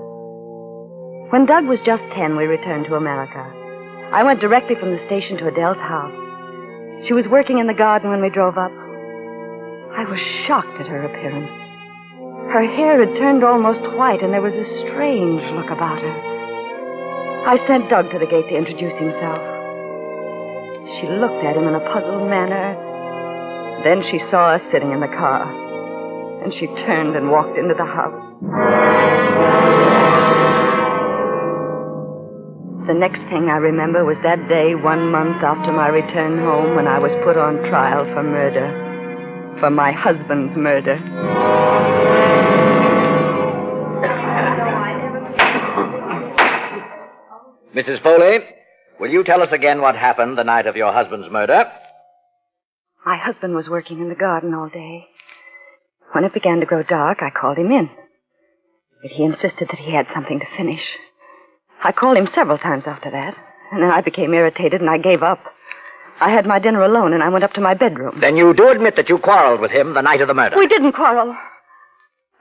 When Doug was just 10, we returned to America. I went directly from the station to Adele's house. She was working in the garden when we drove up. I was shocked at her appearance. Her hair had turned almost white, and there was a strange look about her. I sent Doug to the gate to introduce himself. She looked at him in a puzzled manner. Then she saw us sitting in the car, and she turned and walked into the house. The next thing I remember was that day 1 month after my return home when I was put on trial for murder. For my husband's murder. Mrs. Foley, will you tell us again what happened the night of your husband's murder? My husband was working in the garden all day. When it began to grow dark, I called him in. But he insisted that he had something to finish. I called him several times after that, and then I became irritated and I gave up. I had my dinner alone and I went up to my bedroom. Then you do admit that you quarreled with him the night of the murder? We didn't quarrel.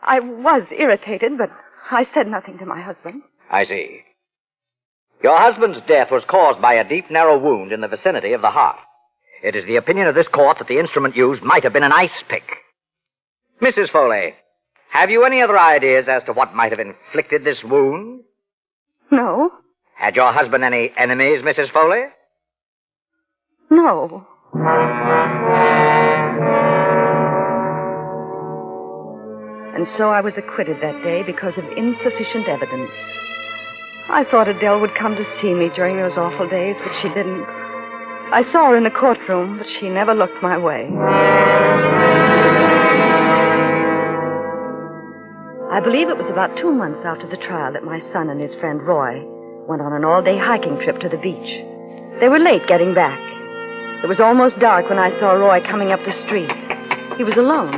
I was irritated, but I said nothing to my husband. I see. Your husband's death was caused by a deep, narrow wound in the vicinity of the heart. It is the opinion of this court that the instrument used might have been an ice pick. Mrs. Foley, have you any other ideas as to what might have inflicted this wound? No. Had your husband any enemies, Mrs. Foley? No. And so I was acquitted that day because of insufficient evidence. I thought Adele would come to see me during those awful days, but she didn't. I saw her in the courtroom, but she never looked my way. I believe it was about 2 months after the trial that my son and his friend Roy went on an all-day hiking trip to the beach. They were late getting back. It was almost dark when I saw Roy coming up the street. He was alone,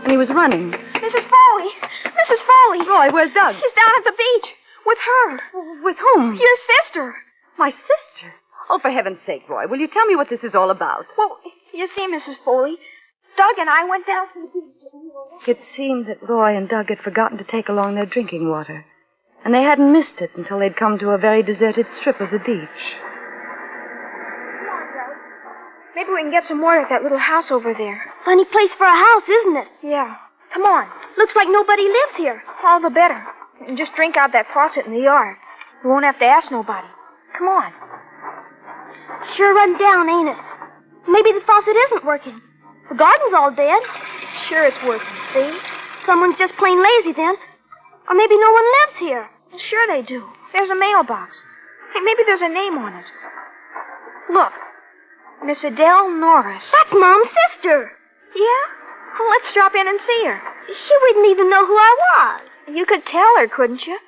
and he was running. Mrs. Foley! Mrs. Foley! Roy, where's Doug? He's down at the beach. With her. With whom? Your sister. My sister? Oh, for heaven's sake, Roy, will you tell me what this is all about? Well, you see, Mrs. Foley, Doug and I went down to the beach. It seemed that Roy and Doug had forgotten to take along their drinking water, and they hadn't missed it until they'd come to a very deserted strip of the beach. Maybe we can get some water at that little house over there. Funny place for a house, isn't it? Yeah. Come on. Looks like nobody lives here. All the better. And just drink out that faucet in the yard. We won't have to ask nobody. Come on. Sure run down, ain't it? Maybe the faucet isn't working. The garden's all dead. Sure it's working, see? Someone's just plain lazy then. Or maybe no one lives here. Sure they do. There's a mailbox. Hey, maybe there's a name on it. Look. Miss Adele Norris. That's Mom's sister. Yeah? Well, let's drop in and see her. She wouldn't even know who I was. You could tell her, couldn't you?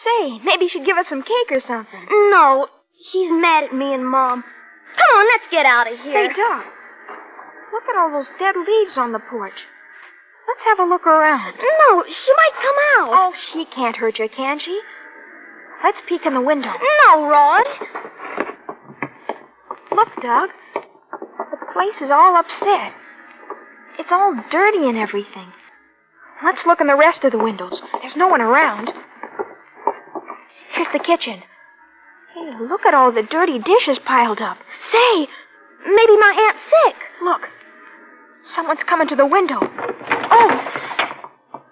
Say, maybe she'd give us some cake or something. No, she's mad at me and Mom. Come on, let's get out of here. Say, Doc, look at all those dead leaves on the porch. Let's have a look around. No, she might come out. Oh, she can't hurt you, can she? Let's peek in the window. No, Rod. Look, Doug. The place is all upset. It's all dirty and everything. Let's look in the rest of the windows. There's no one around. Here's the kitchen. Hey, look at all the dirty dishes piled up. Say, maybe my Aunt's sick. Look. Someone's coming to the window. Oh,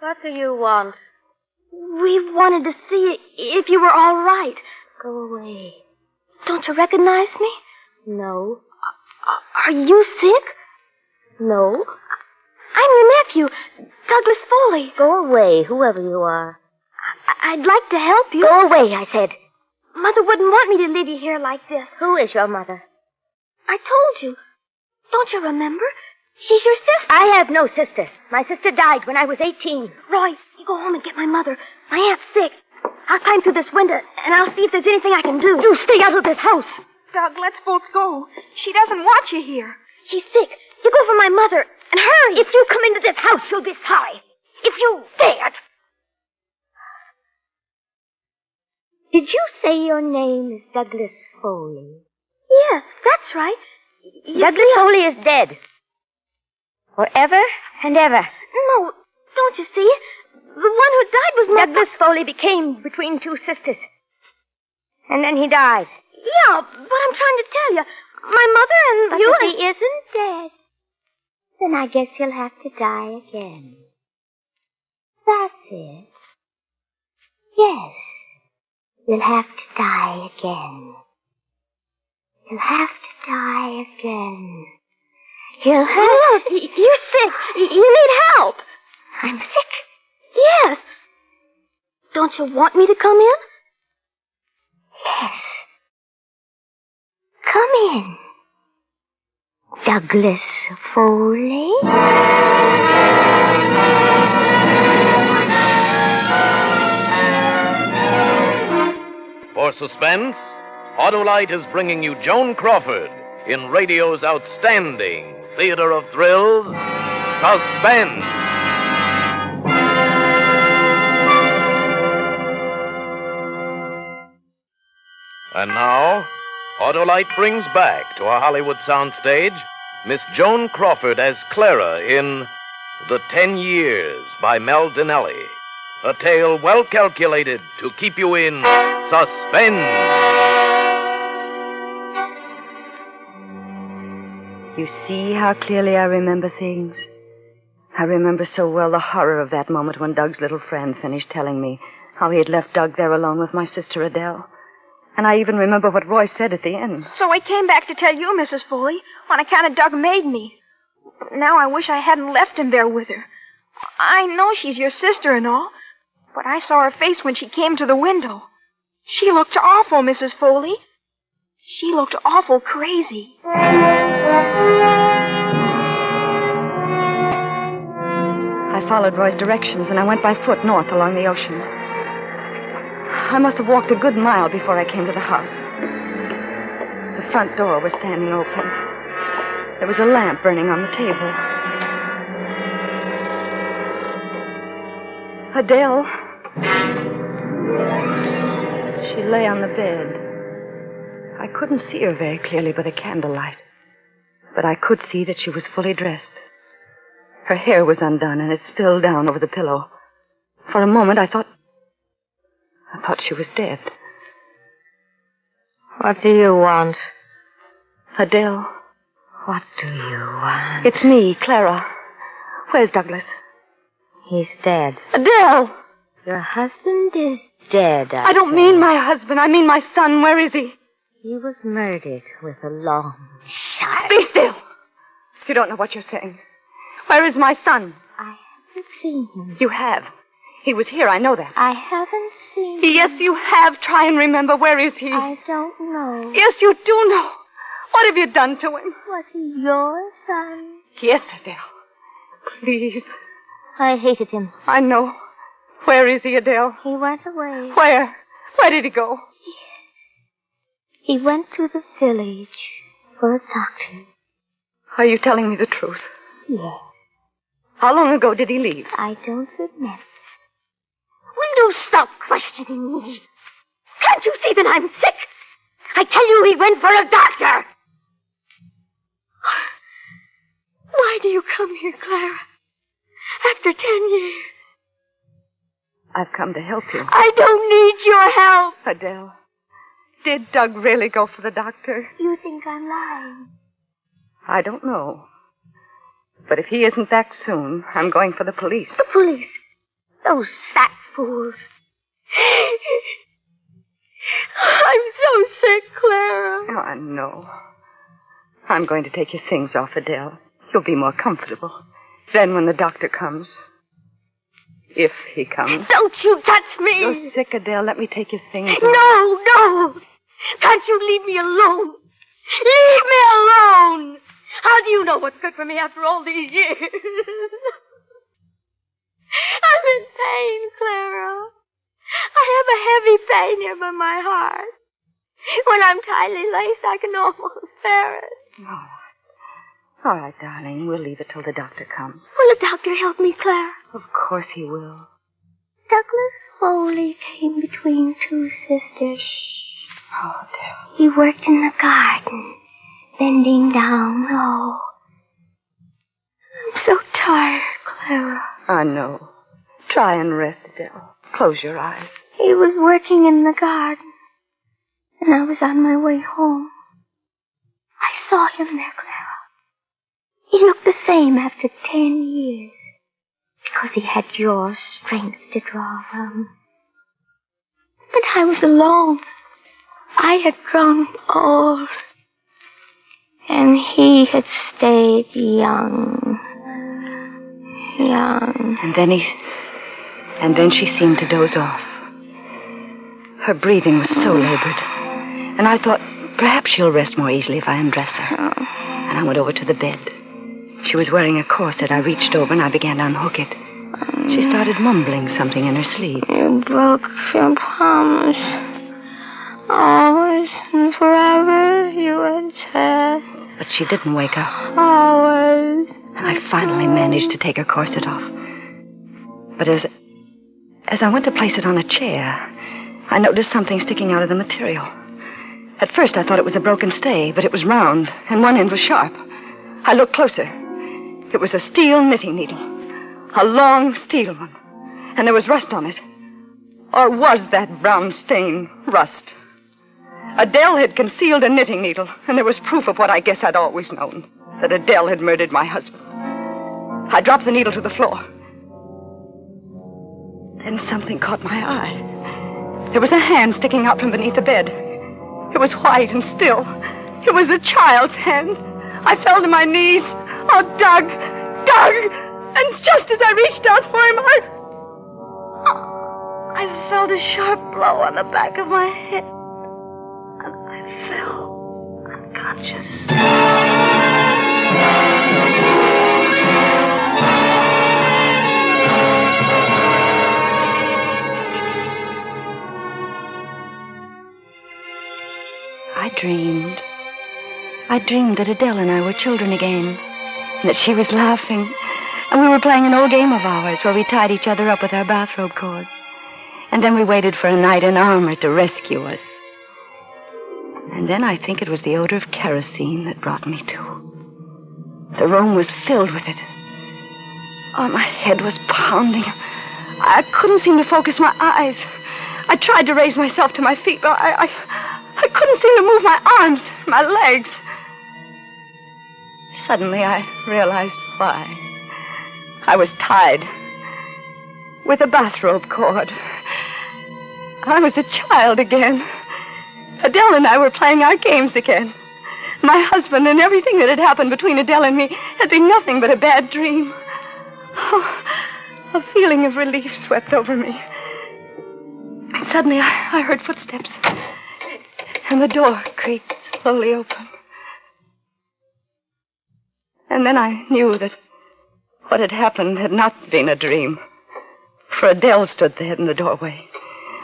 What do you want? We wanted to see if you were all right. Go away. Don't you recognize me? No. Are you sick? No. I'm your nephew, Douglas Foley. Go away, whoever you are. I'd like to help you. Go away, I said. Mother wouldn't want me to leave you here like this. Who is your mother? I told you. Don't you remember? She's your sister. I have no sister. My sister died when I was 18. Roy, you go home and get my mother. My aunt's sick. I'll climb through this window, and I'll see if there's anything I can do. You stay out of this house. Doug, let's both go. She doesn't want you here. She's sick. You go for my mother, and hurry. If you come into this house, you'll be sorry. If you dared. Did you say your name is Douglas Foley? Yes, that's right. Douglas Foley is dead. Forever and ever. No, don't you see? The one who died was my... Douglas Foley became between two sisters. And then he died. Yeah, but I'm trying to tell you. My mother and But you... if he isn't dead, then I guess he'll have to die again. That's it. Yes. You'll have to die again. You'll have to die again. He'll have... Look, you're sick. You need help. I'm sick? Yes. Don't you want me to come in? Yes. Come in. Douglas Foley? For suspense, Autolite is bringing you Joan Crawford in radio's outstanding theater of thrills, Suspense. And now, Autolite brings back to a Hollywood soundstage Miss Joan Crawford as Clara in The 10 Years by Mel Dinelli. A tale well calculated to keep you in suspense. You see how clearly I remember things? I remember so well the horror of that moment when Doug's little friend finished telling me how he had left Doug there alone with my sister Adele. And I even remember what Roy said at the end. So I came back to tell you, Mrs. Foley, on account of Doug made me. Now I wish I hadn't left him there with her. I know she's your sister and all, but I saw her face when she came to the window. She looked awful, Mrs. Foley. She looked awful crazy. I followed Roy's directions, and I went by foot north along the ocean. I must have walked a good mile before I came to the house. The front door was standing open. There was a lamp burning on the table. Adele. She lay on the bed. I couldn't see her very clearly by the candlelight, but I could see that she was fully dressed. Her hair was undone, and it spilled down over the pillow. For a moment, I thought she was dead. What do you want? Adele. What do you want? It's me, Clara. Where's Douglas? He's dead. Adele! Your husband is dead, I don't mean my husband. I mean my son. Where is he? He was murdered with a long shot. Be still! You don't know what you're saying. Where is my son? I haven't seen him. You have. He was here, I know that. I haven't seen him. Yes, you have. Try and remember. Where is he? I don't know. Yes, you do know. What have you done to him? Was he your son? Yes, Adele. Please. I hated him. I know. Where is he, Adele? He went away. Where? Where did he go? He went to the village for a doctor. Are you telling me the truth? Yes. How long ago did he leave? I don't remember. Will you stop questioning me? Can't you see that I'm sick? I tell you he went for a doctor. Why do you come here, Clara? After 10 years. I've come to help you. I don't need your help. Adele, did Doug really go for the doctor? You think I'm lying? I don't know. But if he isn't back soon, I'm going for the police. The police? Those fat fools. I'm so sick, Clara. Oh, no. I'm going to take your things off, Adele. You'll be more comfortable. Then when the doctor comes... If he comes... Don't you touch me! You're sick, Adele. Let me take your things off. No! Can't you leave me alone? Leave me alone! How do you know what's good for me after all these years? I'm in pain, Clara. I have a heavy pain here by my heart. When I'm tightly laced, I can almost bear it. All right, darling. We'll leave it till the doctor comes. Will the doctor help me, Clara? Of course he will. Douglas Foley came between two sisters. Oh, Adele. He worked in the garden, bending down low. I'm so tired, Clara. I know. Try and rest, Adele. Close your eyes. He was working in the garden, and I was on my way home. I saw him there, Clara. He looked the same after 10 years, because he had your strength to draw from. But I was alone. I had grown old, and he had stayed young. And then she seemed to doze off. Her breathing was so labored. And I thought, perhaps she'll rest more easily if I undress her. And I went over to the bed. She was wearing a corset. I reached over and I began to unhook it. She started mumbling something in her sleeve. You broke your promise. Always and forever, you had said. But she didn't wake up. Always. And I finally managed to take her corset off. But as I went to place it on a chair, I noticed something sticking out of the material. At first, I thought it was a broken stay, but it was round, and one end was sharp. I looked closer. It was a steel knitting needle. A long steel one. And there was rust on it. Or was that brown stain rust? Adele had concealed a knitting needle, and there was proof of what I guess I'd always known, that Adele had murdered my husband. I dropped the needle to the floor. Then something caught my eye. There was a hand sticking out from beneath the bed. It was white and still. It was a child's hand. I fell to my knees. Oh, Doug! And just as I reached out for him, I felt a sharp blow on the back of my head. And I fell unconscious. I dreamed that Adele and I were children again, and that she was laughing, and we were playing an old game of ours where we tied each other up with our bathrobe cords, and then we waited for a knight in armor to rescue us. And then I think it was the odor of kerosene that brought me to. The room was filled with it. Oh, my head was pounding. I couldn't seem to focus my eyes. I tried to raise myself to my feet, but I couldn't seem to move my arms, my legs. Suddenly, I realized why. I was tied with a bathrobe cord. I was a child again. Adele and I were playing our games again. My husband and everything that had happened between Adele and me had been nothing but a bad dream. Oh, a feeling of relief swept over me. And suddenly, I heard footsteps. And the door creaked slowly open. And then I knew that what had happened had not been a dream. For Adele stood there in the doorway.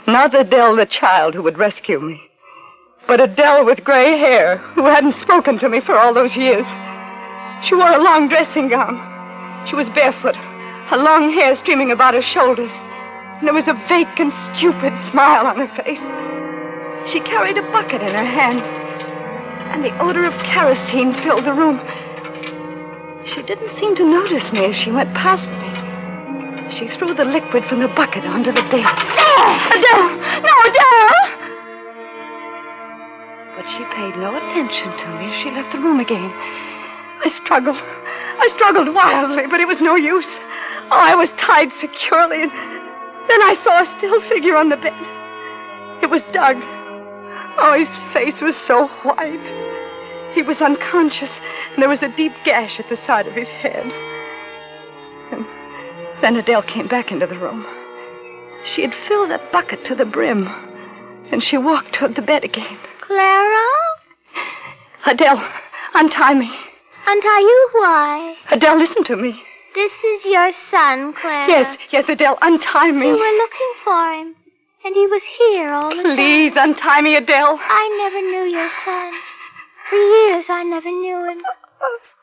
Not Adele, the child who would rescue me, but Adele with gray hair who hadn't spoken to me for all those years. She wore a long dressing gown. She was barefoot, her long hair streaming about her shoulders. And there was a vacant, stupid smile on her face. She carried a bucket in her hand, and the odor of kerosene filled the room. She didn't seem to notice me as she went past me. She threw the liquid from the bucket onto the bed. Adele! No, Adele! But she paid no attention to me as she left the room again. I struggled wildly, but it was no use. Oh, I was tied securely, Then I saw a still figure on the bed. It was Doug. Oh, his face was so white. He was unconscious, and there was a deep gash at the side of his head. And then Adele came back into the room. She had filled that bucket to the brim, and she walked toward the bed again. Clara? Adele, untie me. Untie you? Why? Adele, listen to me. This is your son, Clara. Yes, Adele, untie me. We were looking for him, and he was here all the time. Please, untie me, Adele. I never knew your son. For years, I never knew him.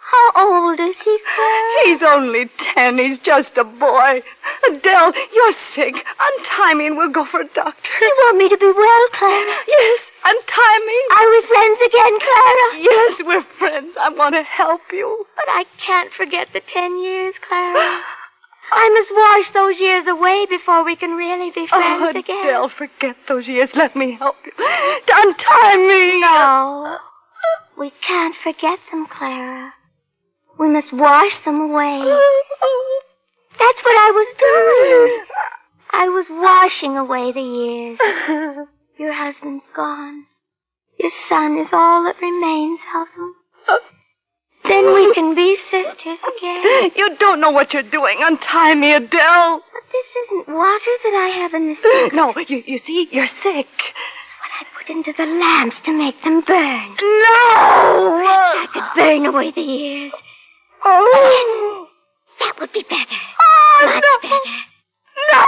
How old is he, Clara? He's only 10. He's just a boy. Adele, you're sick. Untie me and we'll go for a doctor. You want me to be well, Clara? Yes, untie me. Are we friends again, Clara? Yes, we're friends. I want to help you. But I can't forget the 10 years, Clara. I must wash those years away before we can really be friends again. Adele, forget those years. Let me help you. Untie me. No. We can't forget them, Clara. We must wash them away. That's what I was doing. I was washing away the years. Your husband's gone. Your son is all that remains of him. Then we can be sisters again. You don't know what you're doing. Untie me, Adele. But this isn't water that I have in this bucket. No, you see, you're sick. I put into the lamps to make them burn. No! I could burn away the years. Oh! That would be better. Oh, much better. No,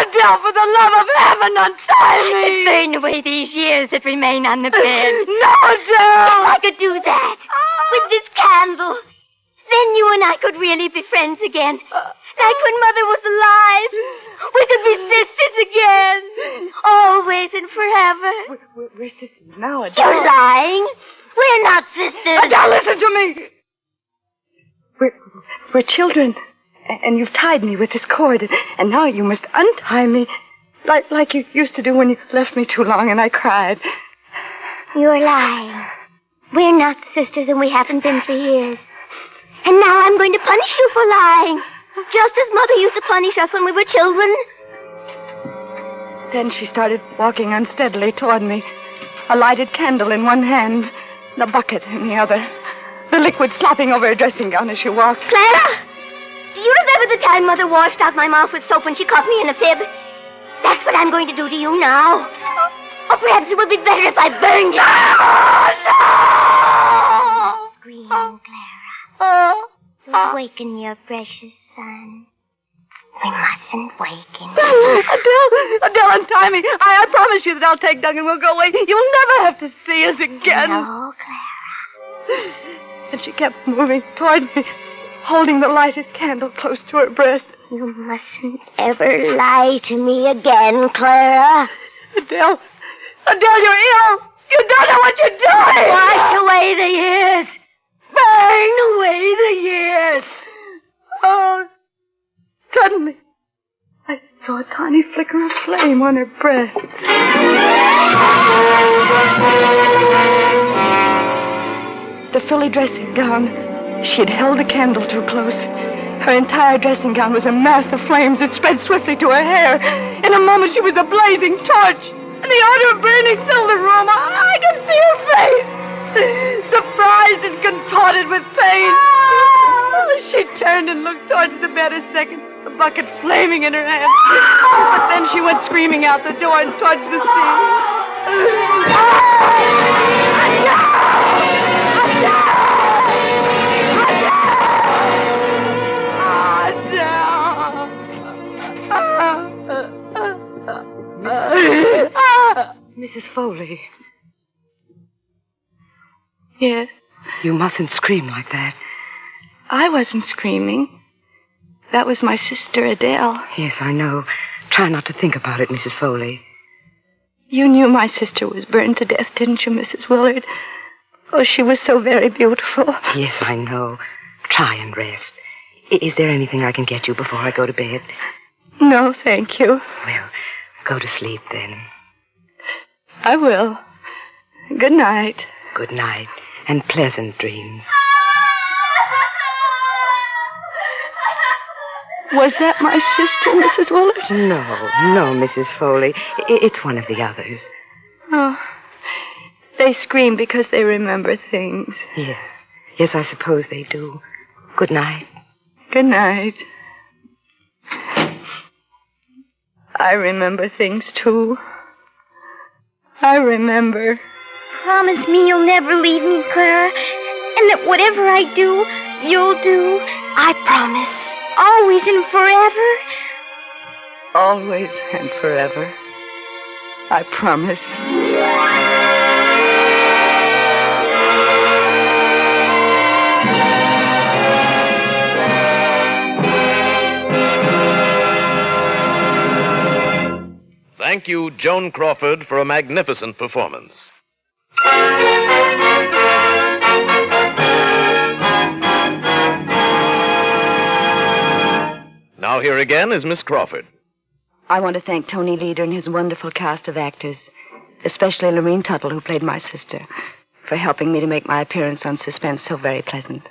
Adele, for the love of heaven, untie me. Burn away these years that remain on the bed. No, Adele. If I could do that with this candle, then you and I could really be friends again. Like when Mother was alive. We could be sisters again. Always and forever. We're sisters now, Adele. You're lying. We're not sisters. Adele, listen to me. We're children. And you've tied me with this cord. And now you must untie me. Like you used to do when you left me too long and I cried. You're lying. We're not sisters and we haven't been for years. And now I'm going to punish you for lying. Just as Mother used to punish us when we were children. Then she started walking unsteadily toward me. A lighted candle in one hand, the bucket in the other. The liquid slopping over her dressing gown as she walked. Clara! Do you remember the time Mother washed out my mouth with soap when she caught me in a fib? That's what I'm going to do to you now. Or perhaps it would be better if I burned you. No! Scream, Clara. Awaken your precious son. We mustn't wake him. Adele, untie me. I promise you that I'll take Doug and we'll go away. You'll never have to see us again. No, Clara. And she kept moving toward me, holding the lighted candle close to her breast. You mustn't ever lie to me again, Clara. Adele, you're ill. You don't know what you're doing. Wash away the years. Burn away the years. Oh, suddenly, I saw a tiny flicker of flame on her breast. The frilly dressing gown. She'd held the candle too close. Her entire dressing gown was a mass of flames that spread swiftly to her hair. In a moment, she was a blazing torch, and the odor of burning filled the room. I could see her face, surprised and contorted with pain. She turned and looked towards the bed a second, the bucket flaming in her hand. But then she went screaming out the door and towards the Mrs. Foley. Yes? You mustn't scream like that. I wasn't screaming. That was my sister, Adele. Yes, I know. Try not to think about it, Mrs. Foley. You knew my sister was burned to death, didn't you, Mrs. Willard? Oh, she was so very beautiful. Yes, I know. Try and rest. Is there anything I can get you before I go to bed? No, thank you. Well, go to sleep then. I will. Good night. Good night, and pleasant dreams. Was that my sister, Mrs. Willard? No, Mrs. Foley. It's one of the others. Oh, they scream because they remember things. Yes, I suppose they do. Good night. Good night. I remember things, too. I remember. Promise me you'll never leave me, Clara, and that whatever I do, you'll do. I promise. Always and forever. Always and forever. I promise. Thank you, Joan Crawford, for a magnificent performance. Now here again is Miss Crawford. I want to thank Tony Leader and his wonderful cast of actors, especially Lorene Tuttle, who played my sister, for helping me to make my appearance on Suspense so very pleasant.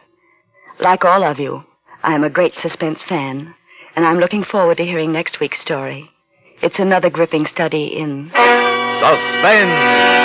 Like all of you, I am a great Suspense fan, and I'm looking forward to hearing next week's story. It's another gripping study in Suspense.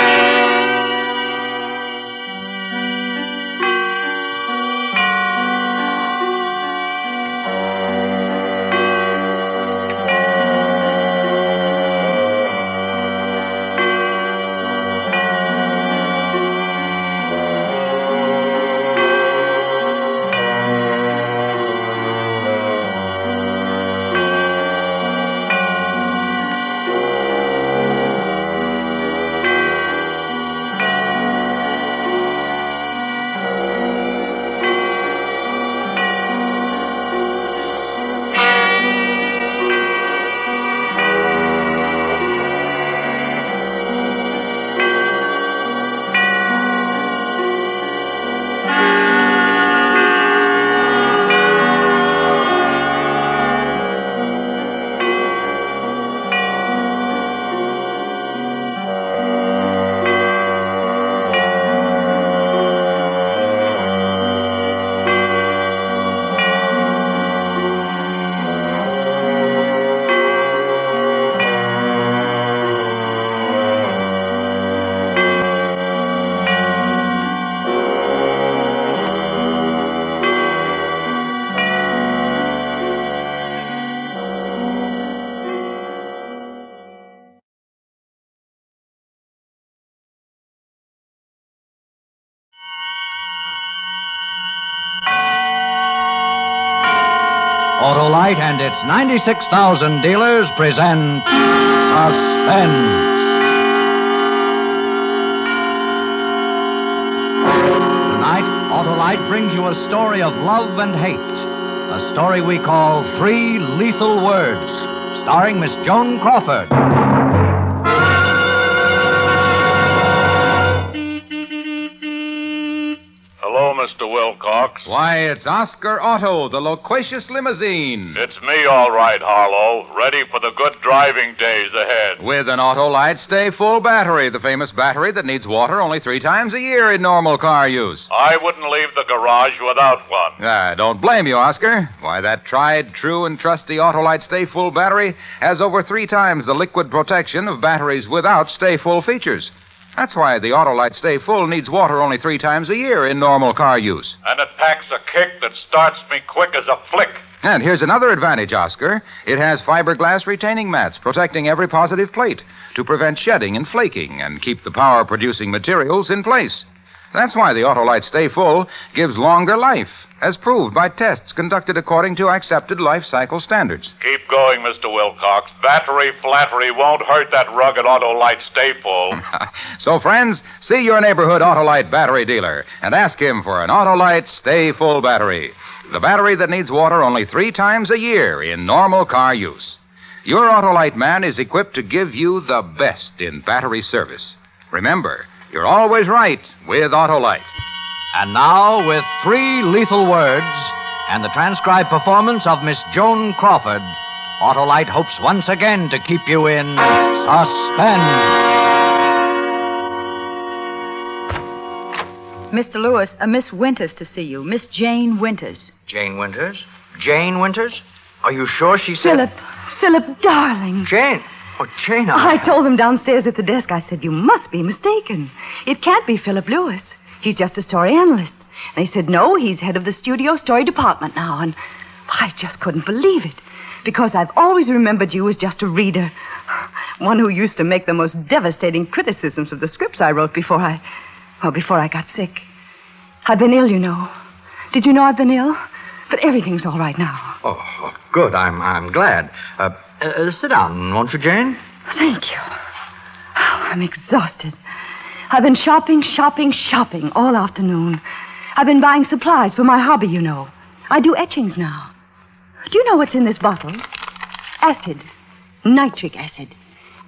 Autolite and its 96,000 dealers present Suspense. Tonight, Autolite brings you a story of love and hate. A story we call 3 Lethal Words, starring Miss Joan Crawford. Hello, Mr. Wilcox. Why, it's Oscar Otto, the loquacious limousine. It's me, all right, Harlow. Ready for the good driving days ahead. With an Autolite Stay Full battery, the famous battery that needs water only 3 times a year in normal car use. I wouldn't leave the garage without one. I don't blame you, Oscar. Why, that tried, true, and trusty Autolite Stay Full battery has over 3 times the liquid protection of batteries without Stay Full features. That's why the Autolite Stay Full needs water only 3 times a year in normal car use. And it packs a kick that starts me quick as a flick. And here's another advantage, Oscar. It has fiberglass retaining mats protecting every positive plate to prevent shedding and flaking and keep the power-producing materials in place. That's why the Autolite Stay Full gives longer life, as proved by tests conducted according to accepted life cycle standards. Keep going, Mr. Wilcox. Battery flattery won't hurt that rugged Autolite Stay Full. So, friends, see your neighborhood Autolite battery dealer and ask him for an Autolite Stay Full battery. The battery that needs water only 3 times a year in normal car use. Your Autolite man is equipped to give you the best in battery service. Remember, you're always right with Autolite. And now, with 3 Lethal Words and the transcribed performance of Miss Joan Crawford, Autolite hopes once again to keep you in suspense. Mr. Lewis, Miss Winters to see you. Miss Jane Winters. Jane Winters? Jane Winters? Are you sure she said... Philip, darling. Jane. Oh, Jane, I told them downstairs at the desk, I said, you must be mistaken. It can't be Philip Lewis. He's just a story analyst. They said, no, he's head of the studio story department now. And I just couldn't believe it. Because I've always remembered you as just a reader. One who used to make the most devastating criticisms of the scripts I wrote before I got sick. I've been ill, you know. Did you know I've been ill? But everything's all right now. Oh, good. I'm glad. Sit down, won't you, Jane? Thank you. Oh, I'm exhausted. I've been shopping all afternoon. I've been buying supplies for my hobby, you know. I do etchings now. Do you know what's in this bottle? Acid. Nitric acid.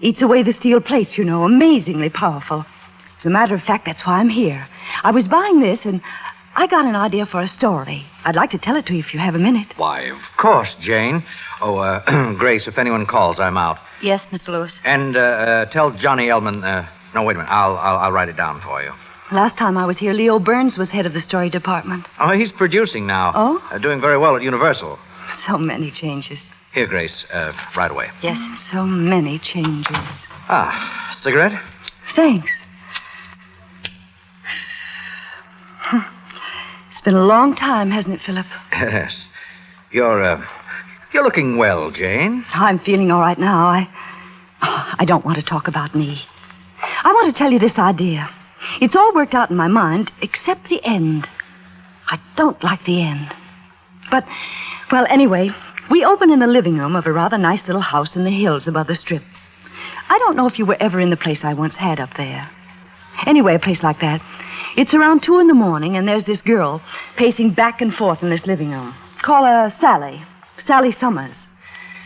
Eats away the steel plates, you know. Amazingly powerful. As a matter of fact, that's why I'm here. I was buying this, and I got an idea for a story. I'd like to tell it to you if you have a minute. Why, of course, Jane. Oh, Grace, if anyone calls, I'm out. Yes, Mr. Lewis. And tell Johnny Elman... no, wait a minute. I'll write it down for you. Last time I was here, Leo Burns was head of the story department. Oh, he's producing now. Oh? Doing very well at Universal. So many changes. Here, Grace, right away. Yes, so many changes. Ah, cigarette? Thanks. It's been a long time, hasn't it, Philip? Yes. You're looking well, Jane. I'm feeling all right now. I don't want to talk about me. I want to tell you this idea. It's all worked out in my mind, except the end. I don't like the end. But, well, anyway, we open in the living room of a rather nice little house in the hills above the Strip. I don't know if you were ever in the place I once had up there. Anyway, a place like that. It's around 2 a.m, and there's this girl pacing back and forth in this living room. Call her Sally. Sally Summers.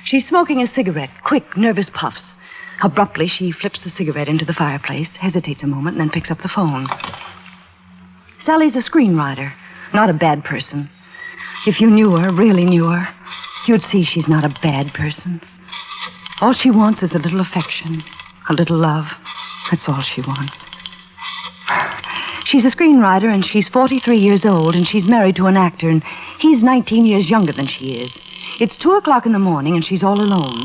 She's smoking a cigarette, quick, nervous puffs. Abruptly, she flips the cigarette into the fireplace, hesitates a moment, and then picks up the phone. Sally's a screenwriter, not a bad person. If you knew her, really knew her, you'd see she's not a bad person. All she wants is a little affection, a little love. That's all she wants. She's a screenwriter, and she's 43 years old, and she's married to an actor, and he's 19 years younger than she is. It's 2 o'clock in the morning, and she's all alone.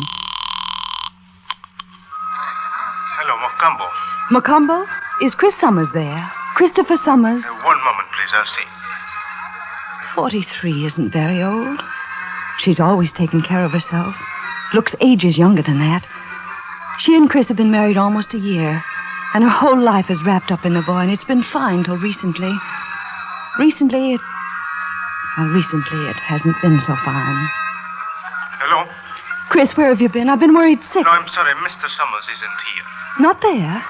Hello, Macumbo. Macumbo? Is Chris Summers there? Christopher Summers? 1 moment, please. I'll see. 43 isn't very old. She's always taken care of herself. Looks ages younger than that. She and Chris have been married almost a year, and her whole life is wrapped up in the boy, and it's been fine till recently. Recently, it hasn't been so fine. Hello? Chris, where have you been? I've been worried sick. No, I'm sorry. Mr. Summers isn't here. Not there?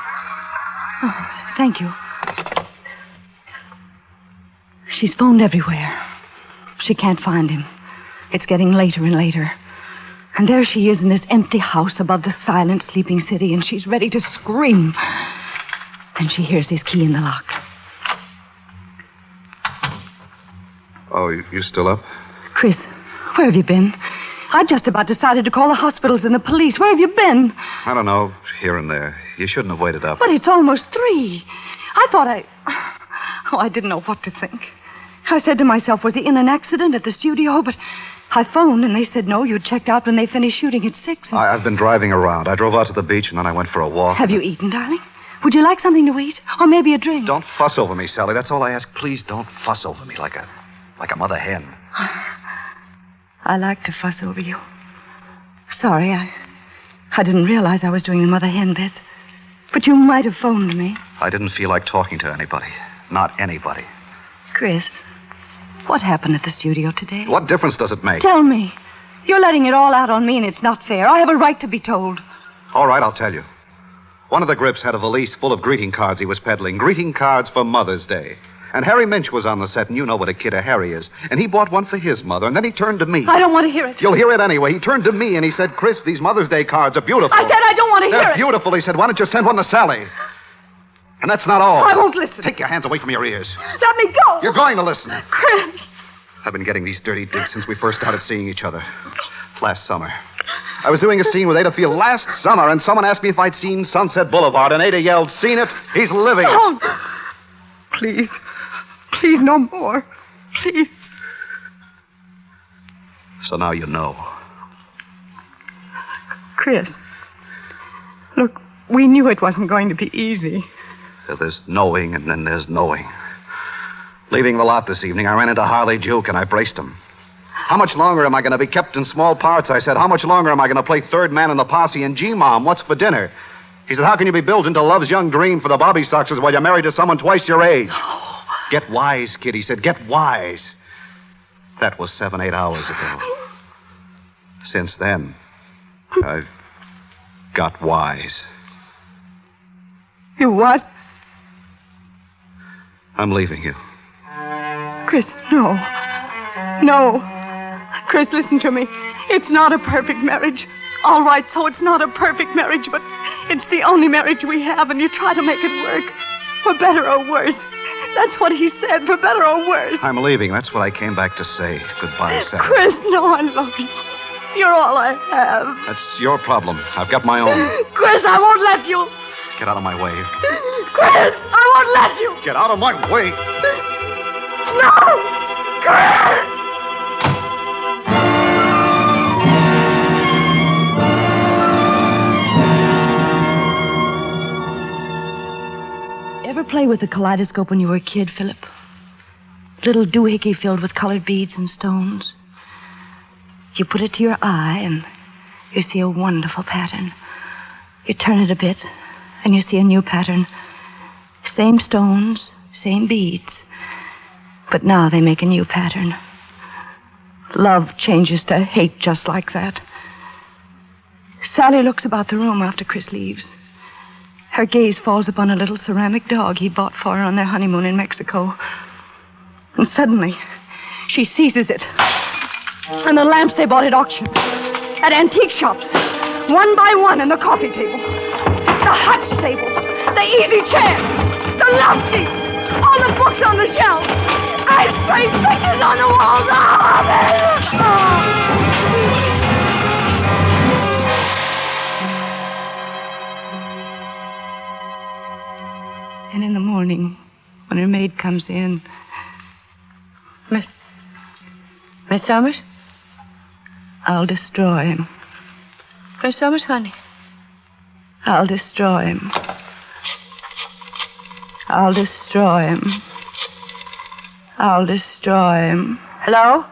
Oh, thank you. She's phoned everywhere. She can't find him. It's getting later and later. And there she is in this empty house above the silent, sleeping city, and she's ready to scream. Then she hears his key in the lock. Oh, you still up? Chris, where have you been? I just about decided to call the hospitals and the police. Where have you been? I don't know, here and there. You shouldn't have waited up. But it's almost 3. I thought I didn't know what to think. I said to myself, was he in an accident at the studio? But I phoned, and they said no, you'd checked out when they finished shooting at 6. I've been driving around. I drove out to the beach, and then I went for a walk. Have you eaten, darling? Would you like something to eat? Or maybe a drink? Don't fuss over me, Sally. That's all I ask. Please don't fuss over me like a mother hen. I like to fuss over you. Sorry, I didn't realize I was doing the mother hen bit. But you might have phoned me. I didn't feel like talking to anybody. Not anybody. Chris, what happened at the studio today? What difference does it make? Tell me. You're letting it all out on me, and it's not fair. I have a right to be told. All right, I'll tell you. One of the grips had a valise full of greeting cards he was peddling. Greeting cards for Mother's Day. And Harry Minch was on the set, and you know what a kid a Harry is. And he bought one for his mother, and then he turned to me. I don't want to hear it. You'll hear it anyway. He turned to me, and he said, Chris, these Mother's Day cards are beautiful. I said I don't want to hear it. They're beautiful. He said, why don't you send one to Sally? And that's not all. I won't listen. Take your hands away from your ears. Let me go. You're going to listen. Chris. I've been getting these dirty digs since we first started seeing each other. Last summer. I was doing a scene with Ada Field last summer, and someone asked me if I'd seen Sunset Boulevard, and Ada yelled, seen it? He's living it. Oh. Please. Please, no more. Please. So now you know. Chris, look, we knew it wasn't going to be easy. There's knowing, and then there's knowing. Leaving the lot this evening, I ran into Harley Duke, and I braced him. How much longer am I going to be kept in small parts? I said, how much longer am I going to play third man in the posse and G-Mom? What's for dinner? He said, how can you be built into love's young dream for the Bobby Soxers while you're married to someone twice your age? Get wise, kid, he said, get wise. That was 7-8 hours ago. Since then, I've got wise. You what? I'm leaving you. Chris, no. No. Chris, listen to me. It's not a perfect marriage. All right, so it's not a perfect marriage, but it's the only marriage we have, and you try to make it work. For better or worse. That's what he said, for better or worse. I'm leaving. That's what I came back to say. Goodbye, Sally. Chris, no, I love you. You're all I have. That's your problem. I've got my own. Chris, I won't let you. Get out of my way. Chris, I won't let you. Get out of my way. No! Chris! Ever play with a kaleidoscope when you were a kid, Philip? Little doohickey filled with colored beads and stones. You put it to your eye and you see a wonderful pattern. You turn it a bit and you see a new pattern. Same stones, same beads. But now they make a new pattern. Love changes to hate just like that. Sally looks about the room after Chris leaves. Her gaze falls upon a little ceramic dog he bought for her on their honeymoon in Mexico. And suddenly, she seizes it. And the lamps they bought at auction, at antique shops, one by one, and the coffee table, the hutch table, the easy chair, the love seats, all the books on the shelf, ashtrays, pictures on the walls. And in the morning, when her maid comes in, Miss Summers? I'll destroy him. Miss Summers, honey? I'll destroy him. I'll destroy him. I'll destroy him. Hello?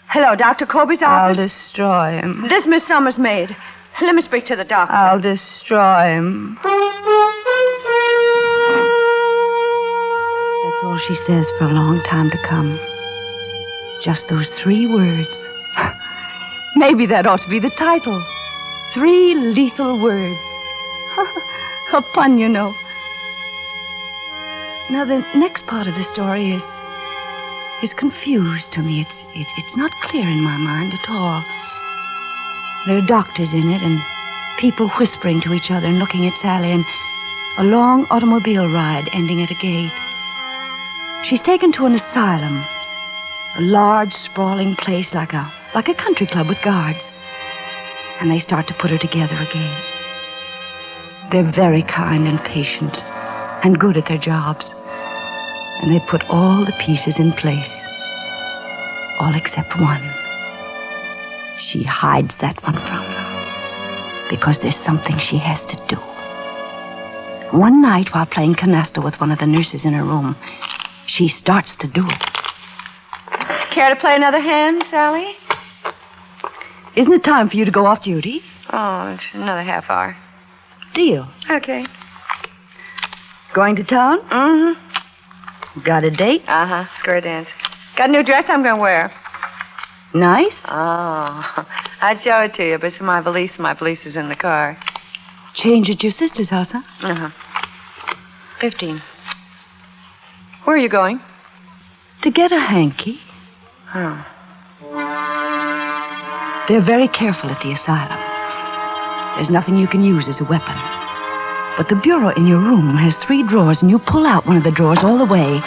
Hello, Dr. Colby's office? I'll destroy him. This Miss Summers' maid. Let me speak to the doctor. I'll destroy him. That's all she says for a long time to come. Just those 3 words. Maybe that ought to be the title. 3 lethal words. A pun, you know. Now, the next part of the story is confused to me. It's not clear in my mind at all. There are doctors in it and people whispering to each other and looking at Sally, and a long automobile ride ending at a gate. She's taken to an asylum, a large, sprawling place like a country club with guards. And they start to put her together again. They're very kind and patient and good at their jobs. And they put all the pieces in place. All except one. She hides that one from them because there's something she has to do. One night, while playing canasta with one of the nurses in her room, she starts to do it. Care to play another hand, Sally? Isn't it time for you to go off duty? Oh, it's another half hour. Deal. Okay. Going to town? Mm-hmm. Got a date? Uh-huh. Square dance. Got a new dress I'm going to wear. Nice? Oh, I'd show it to you, but it's my valise. My valise is in the car. Change at your sister's house, huh? Uh-huh. 15. Where are you going? To get a hanky. Oh. They're very careful at the asylum. There's nothing you can use as a weapon. But the bureau in your room has 3 drawers, and you pull out one of the drawers all the way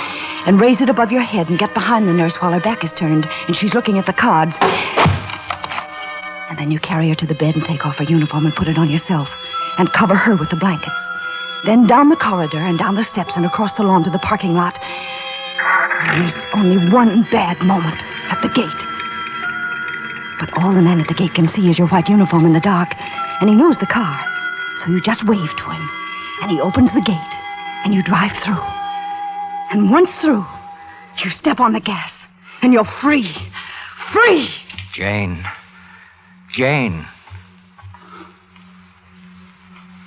and raise it above your head and get behind the nurse while her back is turned and she's looking at the cards. And then you carry her to the bed and take off her uniform and put it on yourself and cover her with the blankets. Then down the corridor and down the steps and across the lawn to the parking lot. There's only one bad moment at the gate. But all the men at the gate can see is your white uniform in the dark, and he knows the car. So you just wave to him, and he opens the gate, and you drive through. And once through, you step on the gas, and you're free. Free! Jane. Jane.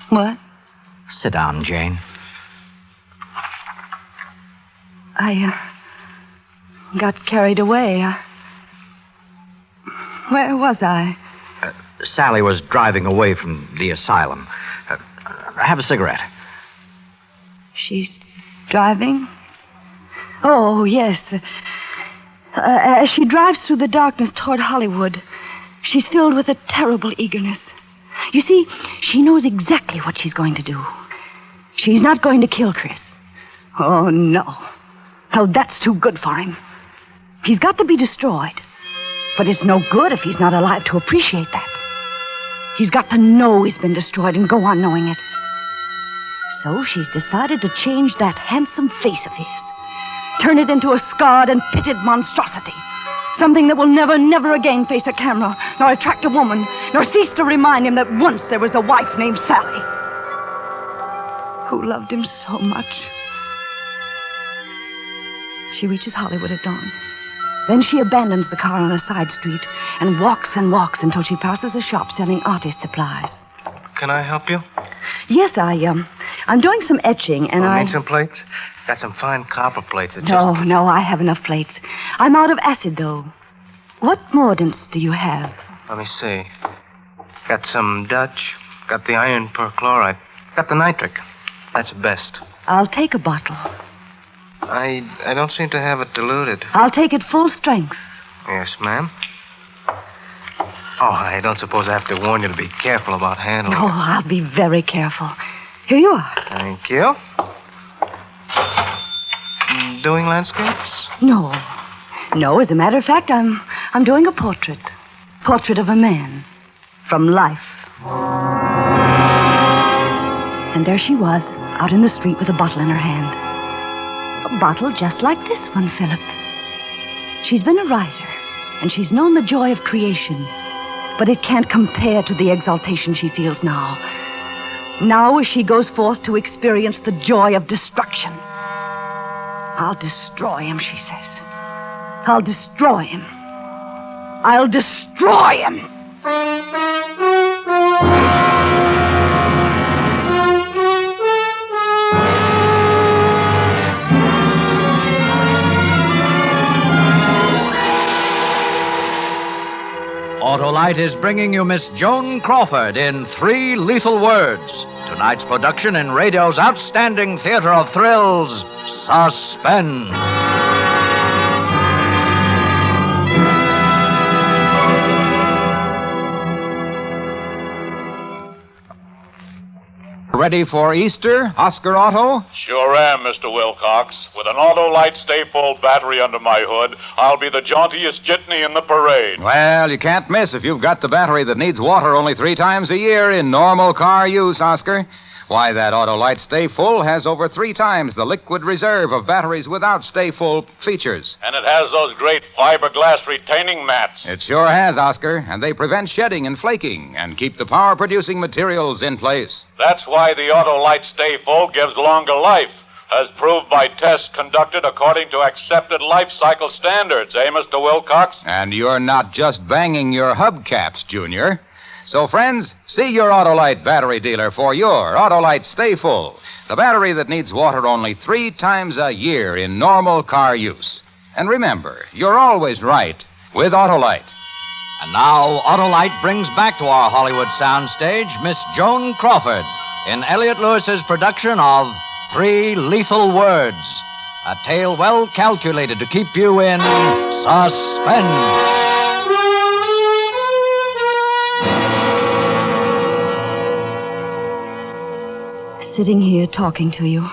What? Sit down, Jane. I got carried away. Where was I? Sally was driving away from the asylum. Have a cigarette. She's driving? Oh, yes. As she drives through the darkness toward Hollywood, she's filled with a terrible eagerness. You see, she knows exactly what she's going to do. She's not going to kill Chris. Oh, no. No, that's too good for him. He's got to be destroyed. But it's no good if he's not alive to appreciate that. He's got to know he's been destroyed and go on knowing it. So she's decided to change that handsome face of his. Turn it into a scarred and pitted monstrosity. Something that will never, never again face a camera, nor attract a woman, nor cease to remind him that once there was a wife named Sally, who loved him so much. She reaches Hollywood at dawn. Then she abandons the car on a side street and walks until she passes a shop selling artist supplies. Can I help you? Yes, I'm doing some etching, and I need some plates? Got some fine copper plates. No, I have enough plates. I'm out of acid, though. What mordants do you have? Let me see. Got some Dutch. Got the iron perchloride. Got the nitric. That's the best. I'll take a bottle. I don't seem to have it diluted. I'll take it full strength. Yes, ma'am. Oh, I don't suppose I have to warn you to be careful about handling No, it. I'll be very careful. Here you are. Thank you. Doing landscapes? No, as a matter of fact, I'm doing a portrait. Portrait of a man. From life. And there she was, out in the street with a bottle in her hand. A bottle just like this one, Philip. She's been a writer, and she's known the joy of creation. But it can't compare to the exaltation she feels now. Now as she goes forth to experience the joy of destruction. I'll destroy him, she says. I'll destroy him. I'll destroy him! Autolite is bringing you Miss Joan Crawford in 3 Lethal Words. Tonight's production in radio's outstanding theater of thrills, Suspense. Ready for Easter, Oscar Otto? Sure am, Mr. Wilcox. With an Autolite stay-full battery under my hood, I'll be the jauntiest jitney in the parade. Well, you can't miss if you've got the battery that needs water only 3 times a year in normal car use, Oscar. Why, that Autolite Stay Full has over 3 times the liquid reserve of batteries without Stay Full features. And it has those great fiberglass retaining mats. It sure has, Oscar, and they prevent shedding and flaking and keep the power-producing materials in place. That's why the Autolite Stay Full gives longer life, as proved by tests conducted according to accepted life cycle standards, eh, Mr. Wilcox? And you're not just banging your hubcaps, Junior. So, friends, see your Autolite battery dealer for your Autolite Stay Full, the battery that needs water only 3 times a year in normal car use. And remember, you're always right with Autolite. And now, Autolite brings back to our Hollywood soundstage Miss Joan Crawford in Elliot Lewis's production of 3 Lethal Words, a tale well calculated to keep you in suspense. Sitting here talking to you.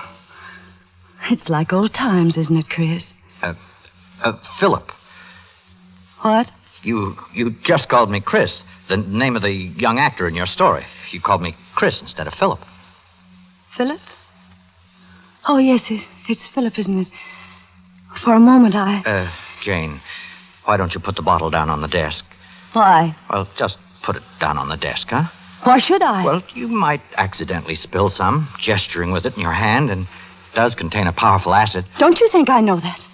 It's like old times, isn't it, Chris? Philip. What? You just called me Chris, the name of the young actor in your story. You called me Chris instead of Philip. Philip? Oh, yes, it's Philip, isn't it? For a moment, Jane, why don't you put the bottle down on the desk? Why? Well, just put it down on the desk, huh? Why should I? Well, you might accidentally spill some, gesturing with it in your hand, and it does contain a powerful acid. Don't you think I know that?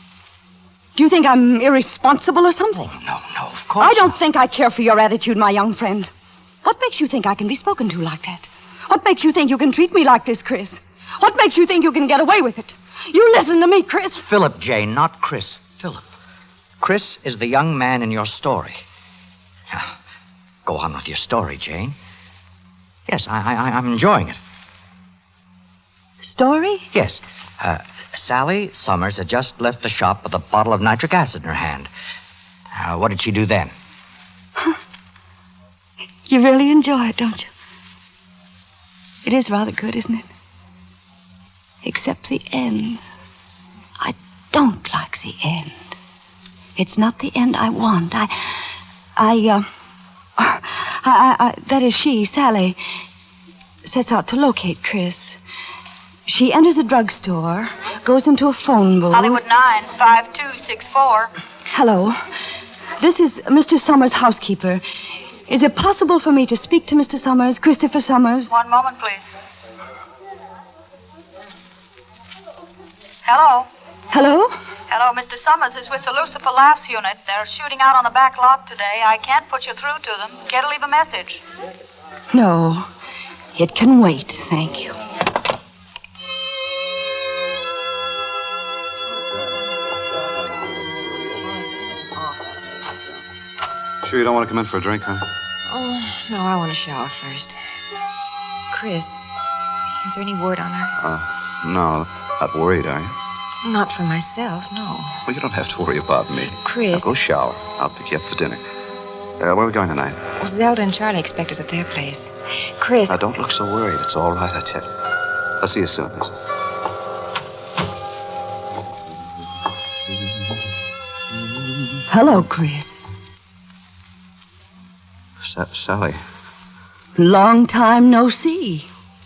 Do you think I'm irresponsible or something? Oh, no, of course I don't think I care for your attitude, my young friend. What makes you think I can be spoken to like that? What makes you think you can treat me like this, Chris? What makes you think you can get away with it? You listen to me, Chris. Philip, Jane, not Chris. Philip. Chris is the young man in your story. Now, go on with your story, Jane. Yes, I'm enjoying it. Story? Yes. Sally Summers had just left the shop with a bottle of nitric acid in her hand. What did she do then? You really enjoy it, don't you? It is rather good, isn't it? Except the end. I don't like the end. It's not the end I want. That is she, Sally, sets out to locate Chris. She enters a drugstore, goes into a phone booth. Hollywood 95264. Hello. This is Mr. Summers' housekeeper. Is it possible for me to speak to Mr. Summers, Christopher Summers? One moment, please. Hello? Hello? Hello, Mr. Summers is with the Lucifer Labs unit. They're shooting out on the back lot today. I can't put you through to them. Care to leave a message? No. It can wait, thank you. Sure you don't want to come in for a drink, huh? Oh, no, I want to shower first. Chris, is there any word on her? No. Not worried, are you? Not for myself, no. Well, you don't have to worry about me. Chris. Now go shower. I'll pick you up for dinner. Where are we going tonight? Well, Zelda and Charlie expect us at their place. Chris. Now, don't look so worried. It's all right, I tell you. I'll see you soon, miss. Hello, Chris. Sally. Long time no see.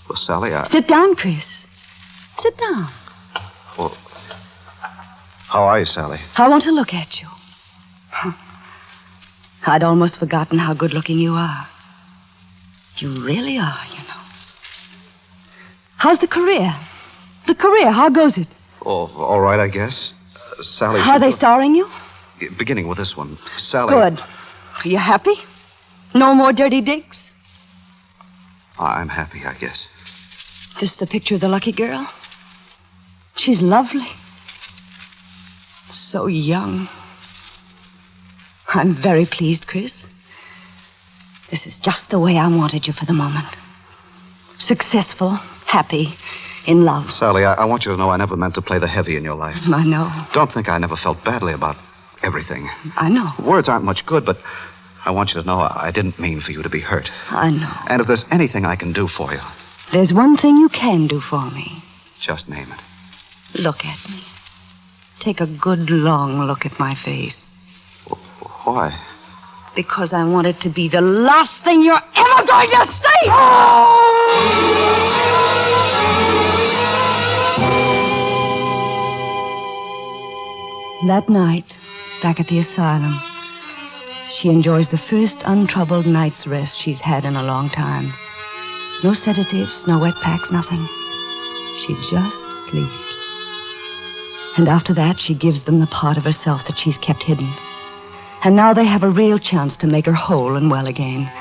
Well, Sally, Sit down, Chris. Sit down. Well, how are you, Sally? I want to look at you. I'd almost forgotten how good-looking you are. You really are, you know. How's the career? The career, how goes it? Oh, all right, I guess. Sally... Are they starring you? Beginning with this one. Sally... Good. Are you happy? No more dirty digs? I'm happy, I guess. This the picture of the lucky girl? She's lovely. So young. I'm very pleased, Chris. This is just the way I wanted you for the moment. Successful, happy, in love. Sally, I want you to know I never meant to play the heavy in your life. I know. Don't think I never felt badly about everything. I know. Words aren't much good, but I want you to know I didn't mean for you to be hurt. I know. And if there's anything I can do for you... There's one thing you can do for me. Just name it. Look at me. Take a good, long look at my face. Why? Because I want it to be the last thing you're ever going to see! That night, back at the asylum, she enjoys the first untroubled night's rest she's had in a long time. No sedatives, no wet packs, nothing. She just sleeps. And after that, she gives them the part of herself that she's kept hidden. And now they have a real chance to make her whole and well again.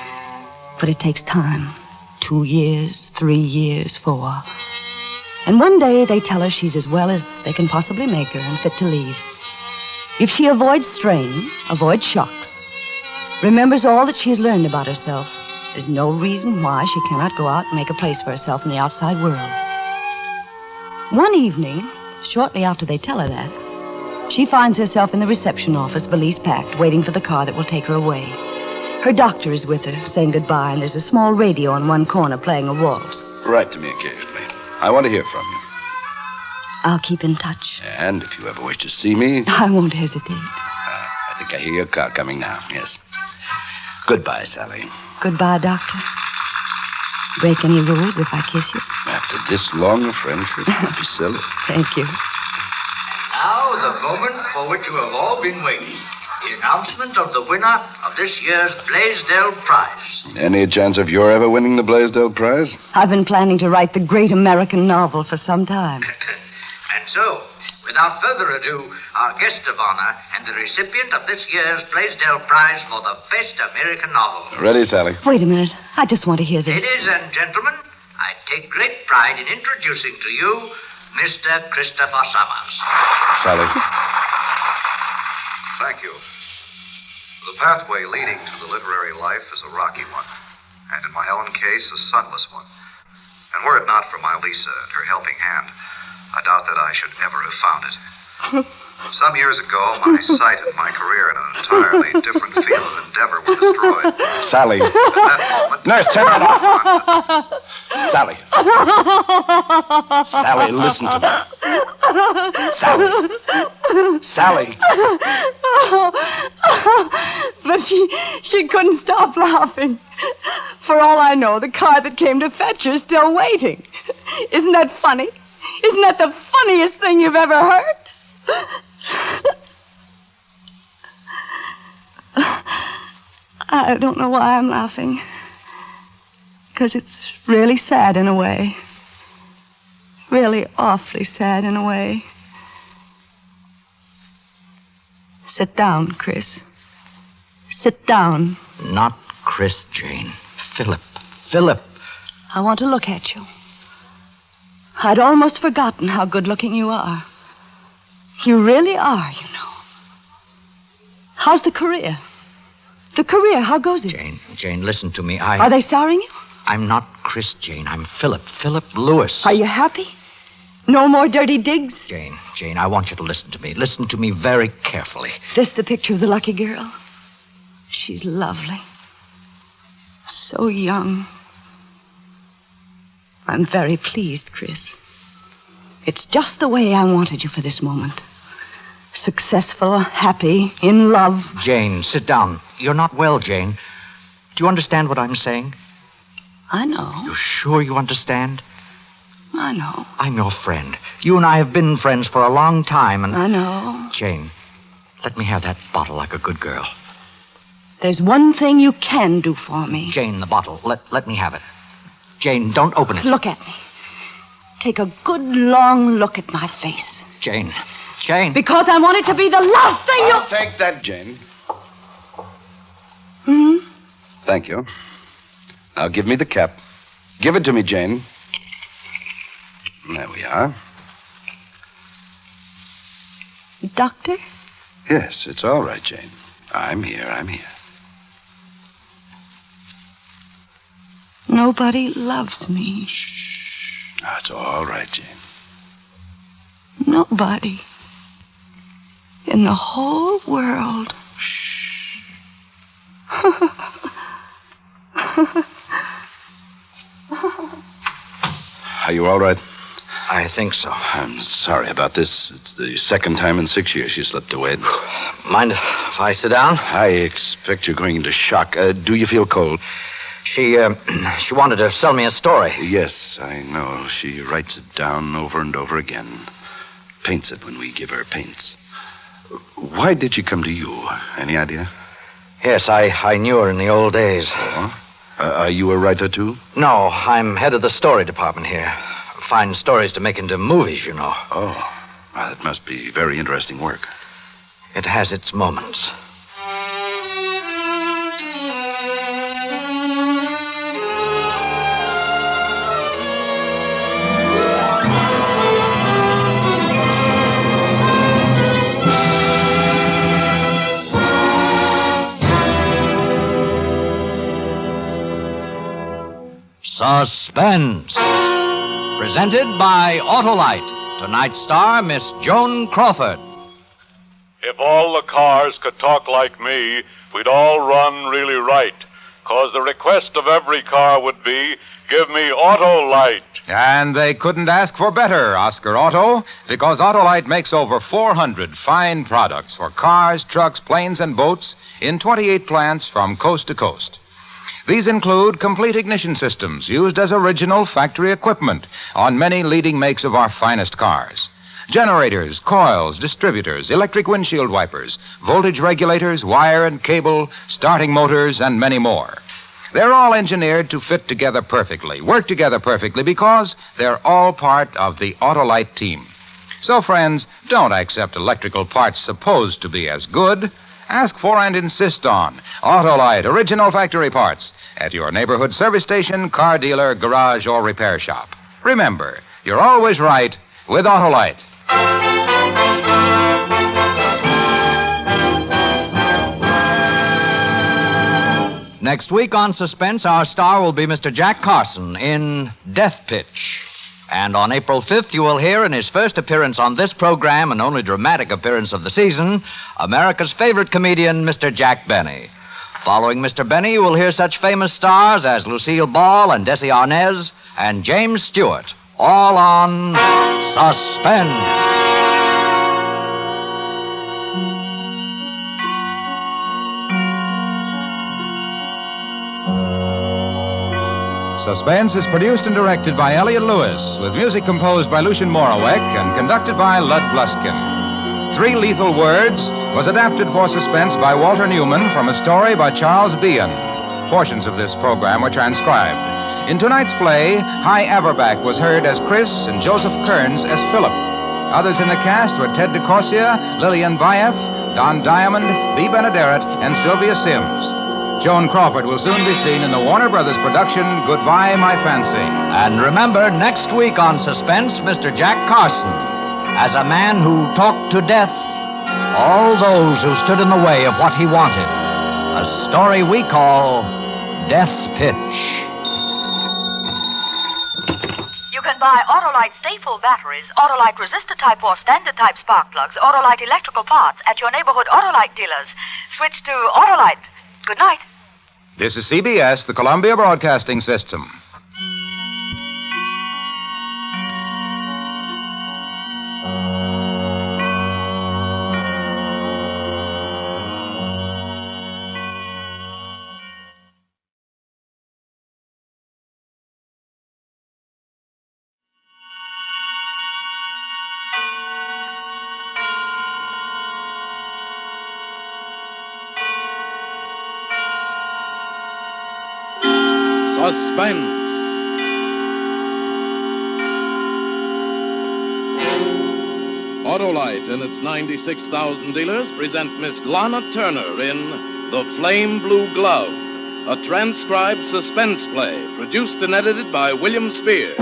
But it takes time. 2 years, 3 years, 4. And one day they tell her she's as well as they can possibly make her and fit to leave. If she avoids strain, avoids shocks, remembers all that she has learned about herself, there's no reason why she cannot go out and make a place for herself in the outside world. One evening, shortly after they tell her that, she finds herself in the reception office, valise packed, waiting for the car that will take her away. Her doctor is with her, saying goodbye, and there's a small radio in one corner playing a waltz. Write to me occasionally. I want to hear from you. I'll keep in touch. And if you ever wish to see me... I won't hesitate. I think I hear your car coming now, yes. Goodbye, Sally. Goodbye, Doctor. Break any rules if I kiss you? After this long a friendship, don't be silly. Thank you. Now, the moment for which you have all been waiting. the announcement of the winner of this year's Blaisdell Prize. Any chance of your ever winning the Blaisdell Prize? I've been planning to write the great American novel for some time. And so, without further ado, our guest of honor and the recipient of this year's Blaisdell Prize for the best American novel. Ready, Sally. Wait a minute. I just want to hear this. Ladies and gentlemen, I take great pride in introducing to you Mr. Christopher Summers. Sally. Thank you. The pathway leading to the literary life is a rocky one, and in my own case, a sunless one. And were it not for my Lisa and her helping hand, I doubt that I should ever have found it. Some years ago, my sight and my career in an entirely different field of endeavor were destroyed. Sally. At that moment, Nurse, turn it off. Sally. Sally, listen to me. Sally. Sally. But she couldn't stop laughing. For all I know, the car that came to fetch her is still waiting. Isn't that funny? Isn't that the funniest thing you've ever heard? I don't know why I'm laughing. Because it's really sad in a way. Really awfully sad in a way. Sit down, Chris. Sit down. Not Chris, Jane. Philip. Philip. I want to look at you. I'd almost forgotten how good-looking you are. You really are, you know. How's the career? The career, how goes it? Jane, listen to me. Are they starring you? I'm not Chris, Jane. I'm Philip. Philip Lewis. Are you happy? No more dirty digs? Jane, I want you to listen to me. Listen to me very carefully. This the picture of the lucky girl? She's lovely. So young. I'm very pleased, Chris. It's just the way I wanted you for this moment. Successful, happy, in love. Jane, sit down. You're not well, Jane. Do you understand what I'm saying? I know. You sure you understand? I know. I'm your friend. You and I have been friends for a long time, and... I know. Jane, let me have that bottle like a good girl. There's one thing you can do for me. Jane, the bottle. Let me have it. Jane, don't open it. Look at me. Take a good long look at my face. Jane. Because I want it to be the last thing I'll take that, Jane. Hmm? Thank you. Now give me the cap. Give it to me, Jane. There we are. Doctor? Yes, it's all right, Jane. I'm here. Nobody loves me. That's all right, Jane. Nobody. In the whole world. Are you all right? I think so. I'm sorry about this. It's the second time in 6 years she slipped away. Mind if I sit down? I expect you're going into shock. Do you feel cold? She wanted to sell me a story. Yes, I know. She writes it down over and over again. Paints it when we give her paints. Why did she come to you? Any idea? Yes, I knew her in the old days. Oh? Are you a writer, too? No, I'm head of the story department here. Find stories to make into movies, you know. Oh, well, that must be very interesting work. It has its moments. Suspense. Presented by Autolite. Tonight's star, Miss Joan Crawford. If all the cars could talk like me, we'd all run really right. 'Cause the request of every car would be, give me Autolite. And they couldn't ask for better, Oscar Auto, because Autolite makes over 400 fine products for cars, trucks, planes, and boats in 28 plants from coast to coast. These include complete ignition systems used as original factory equipment on many leading makes of our finest cars. generators, coils, distributors, electric windshield wipers, voltage regulators, wire and cable, starting motors, and many more. They're all engineered to fit together perfectly, work together perfectly, because they're all part of the Autolite team. So, friends, don't accept electrical parts supposed to be as good. Ask for and insist on Autolite original factory parts at your neighborhood service station, car dealer, garage, or repair shop. Remember, you're always right with Autolite. Next week on Suspense, our star will be Mr. Jack Carson in Death Pitch. And on April 5th, you will hear in his first appearance on this program, and only dramatic appearance of the season, America's favorite comedian, Mr. Jack Benny. Following Mr. Benny, you will hear such famous stars as Lucille Ball and DESI ARNAZ and James Stewart, all on Suspense. Suspense is produced and directed by Elliott Lewis, with music composed by Lucien Moraweck and conducted by Lud Gluskin. 3 Lethal Words was adapted for Suspense by Walter Newman from a story by Charles Bean. Portions of this program were transcribed. In tonight's play, High Averback was heard as Chris and Joseph Kearns as Philip. Others in the cast were Ted DeCorsia, Lillian Baeff, Don Diamond, Bea Benaderet, and Sylvia Sims. Joan Crawford will soon be seen in the Warner Brothers production, Goodbye, My Fancy. And remember, next week on Suspense, Mr. Jack Carson, as a man who talked to death all those who stood in the way of what he wanted. A story we call Death Pitch. You can buy Autolite Stay-Full batteries, Autolite resistor type or standard type spark plugs, Autolite electrical parts at your neighborhood Autolite dealers. Switch to Autolite. Good night. This is CBS, the Columbia Broadcasting System. Suspense. Autolite and its 96,000 dealers present Miss Lana Turner in The Flame Blue Glove, a transcribed suspense play produced and edited by William Spear.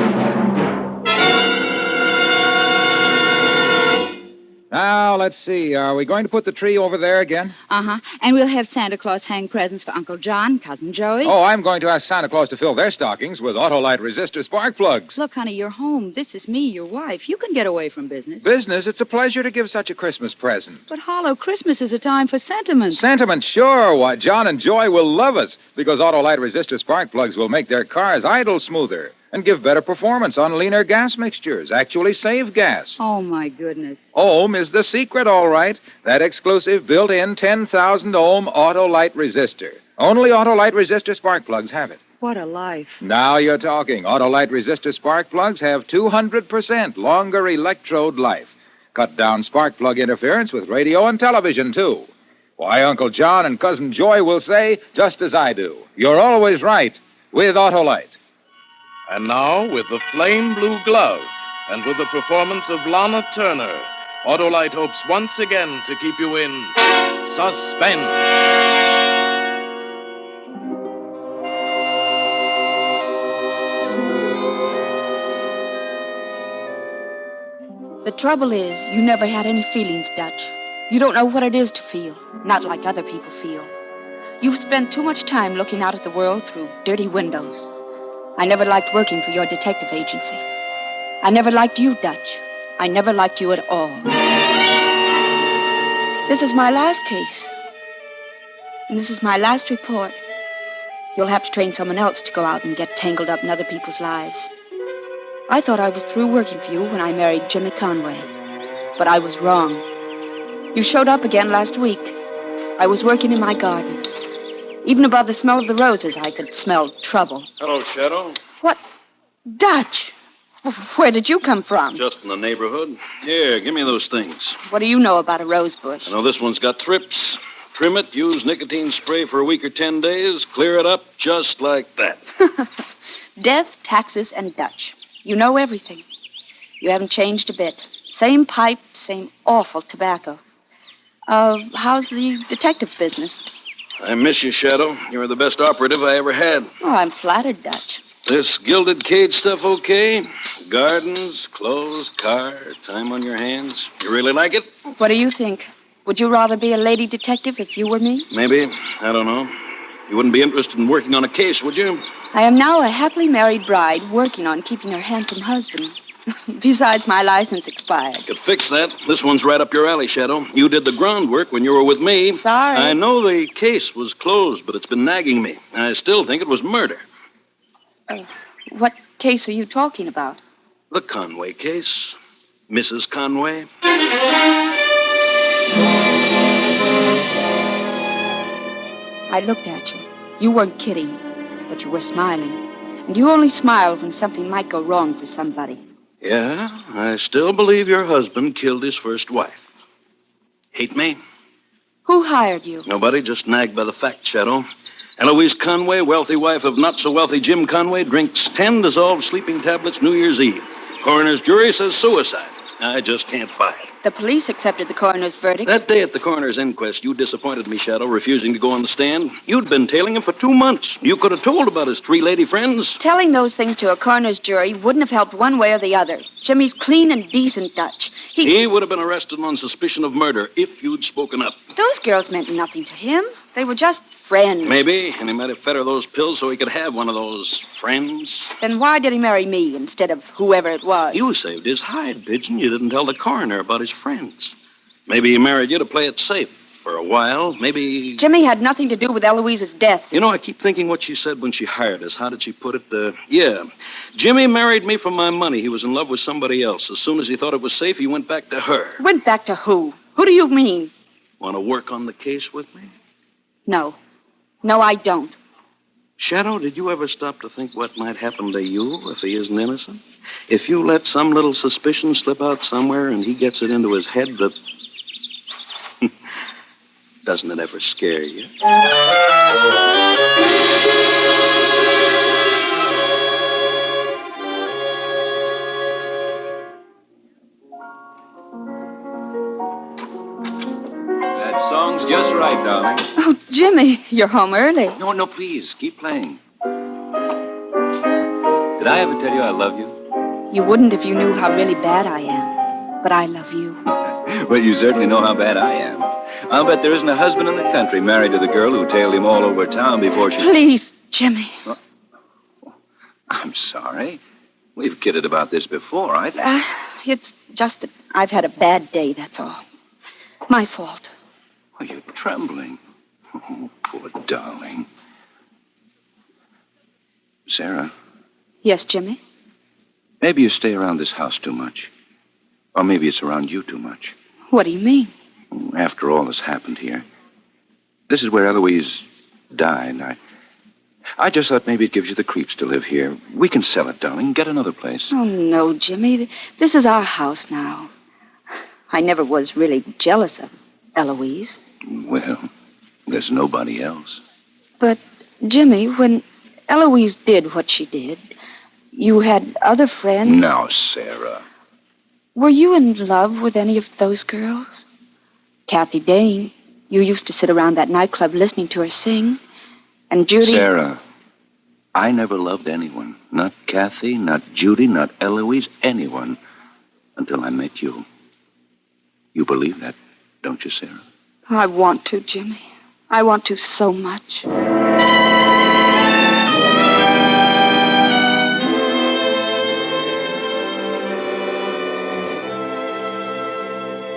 Now, let's see. Are we going to put the tree over there again? Uh-huh. And we'll have Santa Claus hang presents for Uncle John, Cousin Joey. Oh, I'm going to ask Santa Claus to fill their stockings with Autolite resistor spark plugs. Look, honey, you're home. This is me, your wife. You can get away from business. Business? It's a pleasure to give such a Christmas present. But, Hollow, Christmas is a time for sentiment. Sentiment, sure. Why, John and Joy will love us because Autolite resistor spark plugs will make their cars idle smoother and give better performance on leaner gas mixtures, actually save gas. Oh, my goodness. Ohm is the secret, all right. That exclusive built-in 10,000 ohm Autolite resistor. Only Autolite resistor spark plugs have it. What a life. Now you're talking. Autolite resistor spark plugs have 200% longer electrode life. Cut down spark plug interference with radio and television, too. Why, Uncle John and Cousin Joy will say, just as I do, you're always right with Autolite. And now, with The Flame Blue Glove, and with the performance of Lana Turner, Autolite hopes once again to keep you in suspense. The trouble is, you never had any feelings, Dutch. You don't know what it is to feel, not like other people feel. You've spent too much time looking out at the world through dirty windows. I never liked working for your detective agency. I never liked you, Dutch. I never liked you at all. This is my last case. And this is my last report. You'll have to train someone else to go out and get tangled up in other people's lives. I thought I was through working for you when I married Jimmy Conway. But I was wrong. You showed up again last week. I was working in my garden. Even above the smell of the roses, I could smell trouble. Hello, Shadow. What? Dutch! Where did you come from? Just in the neighborhood. Here, give me those things. What do you know about a rose bush? I know this one's got thrips. Trim it, use nicotine spray for a week or 10 days, clear it up just like that. Death, taxes, and Dutch. You know everything. You haven't changed a bit. Same pipe, same awful tobacco. How's the detective business? I miss you, Shadow. You were the best operative I ever had. Oh, I'm flattered, Dutch. This gilded cage stuff okay? Gardens, clothes, car, time on your hands. You really like it? What do you think? Would you rather be a lady detective if you were me? Maybe. I don't know. You wouldn't be interested in working on a case, would you? I am now a happily married bride working on keeping her handsome husband. Besides, my license expired. Could fix that. This one's right up your alley, Shadow. You did the groundwork when you were with me. Sorry. I know the case was closed, but it's been nagging me. I still think it was murder. What case are you talking about? The Conway case. Mrs. Conway. I looked at you. You weren't kidding, but you were smiling. And you only smile when something might go wrong for somebody. Yeah, I still believe your husband killed his first wife. Hate me? Who hired you? Nobody, just nagged by the fact, Shadow. Eloise Conway, wealthy wife of not-so-wealthy Jim Conway, drinks 10 dissolved sleeping tablets New Year's Eve. Coroner's jury says suicide. I just can't buy it. The police accepted the coroner's verdict. That day at the coroner's inquest, you disappointed me, Shadow, refusing to go on the stand. You'd been tailing him for 2 months. You could have told about his 3 lady friends. Telling those things to a coroner's jury wouldn't have helped one way or the other. Jimmy's clean and decent, Dutch. He would have been arrested on suspicion of murder if you'd spoken up. Those girls meant nothing to him. They were just friends. Maybe, and he might have fed her those pills so he could have one of those friends. Then why did he marry me instead of whoever it was? You saved his hide, Pigeon. You didn't tell the coroner about his friends. Maybe he married you to play it safe for a while. Maybe... Jimmy had nothing to do with Eloise's death. You know, I keep thinking what she said when she hired us. How did she put it? Yeah. Jimmy married me for my money. He was in love with somebody else. As soon as he thought it was safe, he went back to her. Went back to who? Who do you mean? Want to work on the case with me? No. No, I don't. Shadow, did you ever stop to think what might happen to you if he isn't innocent? If you let some little suspicion slip out somewhere and he gets it into his head that... Doesn't it ever scare you? That song's just right, darling. Oh, Jimmy, you're home early. No, please, keep playing. Did I ever tell you I love you? You wouldn't if you knew how really bad I am. But I love you. Well, you certainly know how bad I am. I'll bet there isn't a husband in the country married to the girl who tailed him all over town before she... Please, Jimmy. I'm sorry. We've kidded about this before. It's just that I've had a bad day, that's all. My fault. Oh, you're trembling. Oh, poor darling. Sarah, Yes, Jimmy? maybe you stay around this house too much. Or maybe it's around you too much. What do you mean? After all that's happened here. This is where Eloise died. I just thought maybe it gives you the creeps to live here. We can sell it, darling. Get another place. Oh, no, Jimmy. This is our house now. I never was really jealous of Eloise. Well, there's nobody else. But, Jimmy, when Eloise did what she did, you had other friends. Now, Sarah. Were you in love with any of those girls? Kathy Dane. You used to sit around that nightclub listening to her sing. And Judy... Sarah, I never loved anyone. Not Kathy, not Judy, not Eloise, anyone. Until I met you. You believe that, don't you, Sarah? I want to, Jimmy. I want to so much.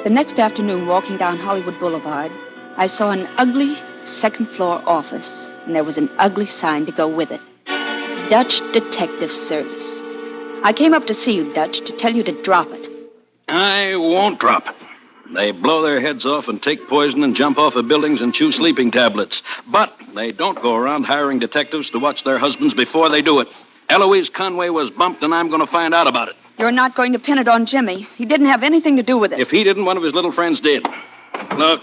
The next afternoon, walking down Hollywood Boulevard, I saw an ugly second-floor office, and there was an ugly sign to go with it. Dutch Detective Service. I came up to see you, Dutch, to tell you to drop it. I won't drop it. They blow their heads off and take poison and jump off of buildings and chew sleeping tablets. But they don't go around hiring detectives to watch their husbands before they do it. Eloise Conway was bumped, and I'm going to find out about it. You're not going to pin it on Jimmy. He didn't have anything to do with it. If he didn't, one of his little friends did. Look,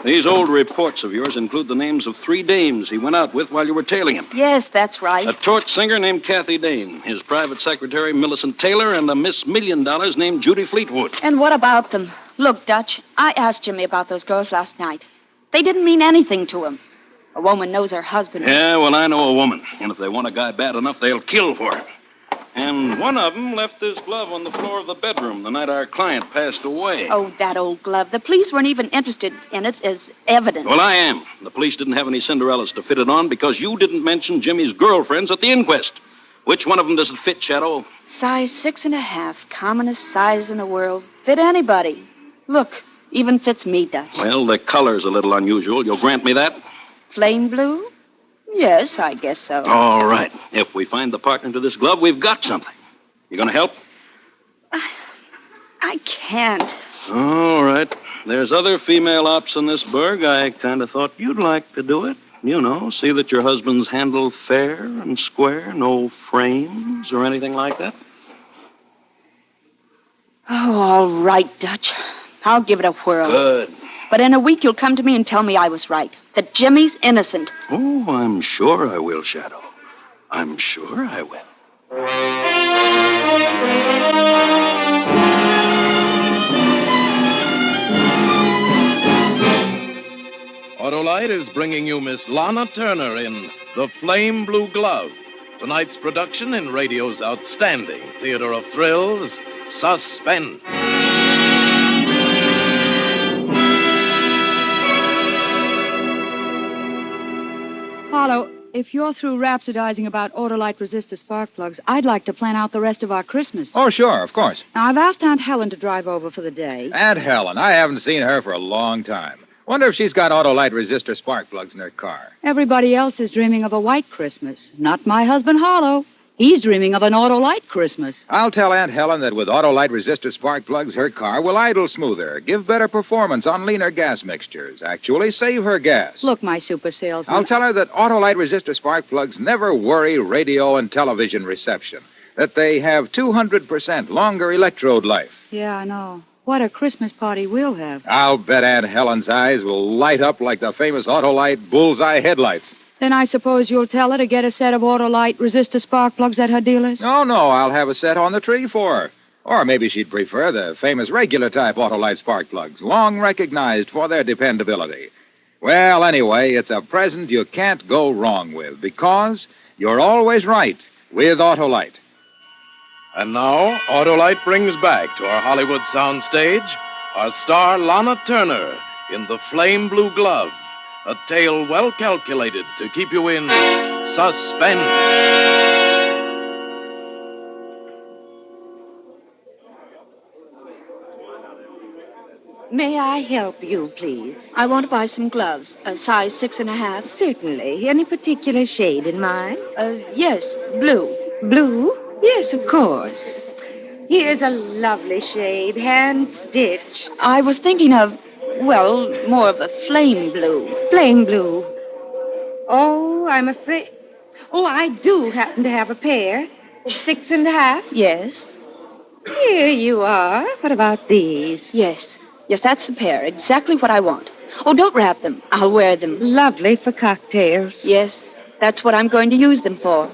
these old reports of yours include the names of 3 dames he went out with while you were tailing him. Yes, that's right. A torch singer named Kathy Dane, his private secretary, Millicent Taylor, and a Miss $1 Million named Judy Fleetwood. And what about them? Look, Dutch, I asked Jimmy about those girls last night. They didn't mean anything to him. A woman knows her husband. Yeah, well, I know a woman. And if they want a guy bad enough, they'll kill for him. And one of them left this glove on the floor of the bedroom the night our client passed away. Oh, that old glove. The police weren't even interested in it as evidence. Well, I am. The police didn't have any Cinderellas to fit it on because you didn't mention Jimmy's girlfriends at the inquest. Which one of them does it fit, Shadow? Size 6.5. Commonest size in the world. Fit anybody. Look, even fits me, Dutch. Well, the color's a little unusual. You'll grant me that? Flame blue? Yes, I guess so. All right. If we find the partner to this glove, we've got something. You going to help? I can't. All right. There's other female ops in this burg. I kind of thought you'd like to do it. You know, see that your husband's handled fair and square, no frames or anything like that. Oh, all right, Dutch. I'll give it a whirl. Good. But in a week, you'll come to me and tell me I was right. That Jimmy's innocent. Oh, I'm sure I will, Shadow. I'm sure I will. Autolite is bringing you Miss Lana Turner in The Flame Blue Glove. Tonight's production in radio's outstanding theater of thrills, Suspense. Harlow, if you're through rhapsodizing about Autolite resistor spark plugs, I'd like to plan out the rest of our Christmas. Oh, sure, of course. Now, I've asked Aunt Helen to drive over for the day. Aunt Helen, I haven't seen her for a long time. Wonder if she's got Autolite resistor spark plugs in her car. Everybody else is dreaming of a white Christmas. Not my husband, Harlow. He's dreaming of an Autolite Christmas. I'll tell Aunt Helen that with Autolite resistor spark plugs, her car will idle smoother, give better performance on leaner gas mixtures, actually save her gas. Look, my super salesman. I'll tell her that Autolite resistor spark plugs never worry radio and television reception, that they have 200% longer electrode life. Yeah, I know. What a Christmas party we'll have. I'll bet Aunt Helen's eyes will light up like the famous Autolite bullseye headlights. Then I suppose you'll tell her to get a set of Autolite resistor spark plugs at her dealer's? No, I'll have a set on the tree for her. Or maybe she'd prefer the famous regular type Autolite spark plugs, long recognized for their dependability. Well, anyway, it's a present you can't go wrong with because you're always right with Autolite. And now, Autolite brings back to our Hollywood soundstage our star Lana Turner in The Flame Blue Glove, a tale well calculated to keep you in suspense. May I help you, please? I want to buy some gloves, a size 6.5. Certainly. Any particular shade in mind? Yes, blue. Blue? Yes, of course. Here's a lovely shade, hand-stitched. I was thinking of, well, more of a flame blue. Flame blue. Oh, I'm afraid... Oh, I do happen to have a pair. 6.5? Yes. Here you are. What about these? Yes, that's the pair. Exactly what I want. Oh, don't wrap them. I'll wear them. Lovely for cocktails. Yes, that's what I'm going to use them for.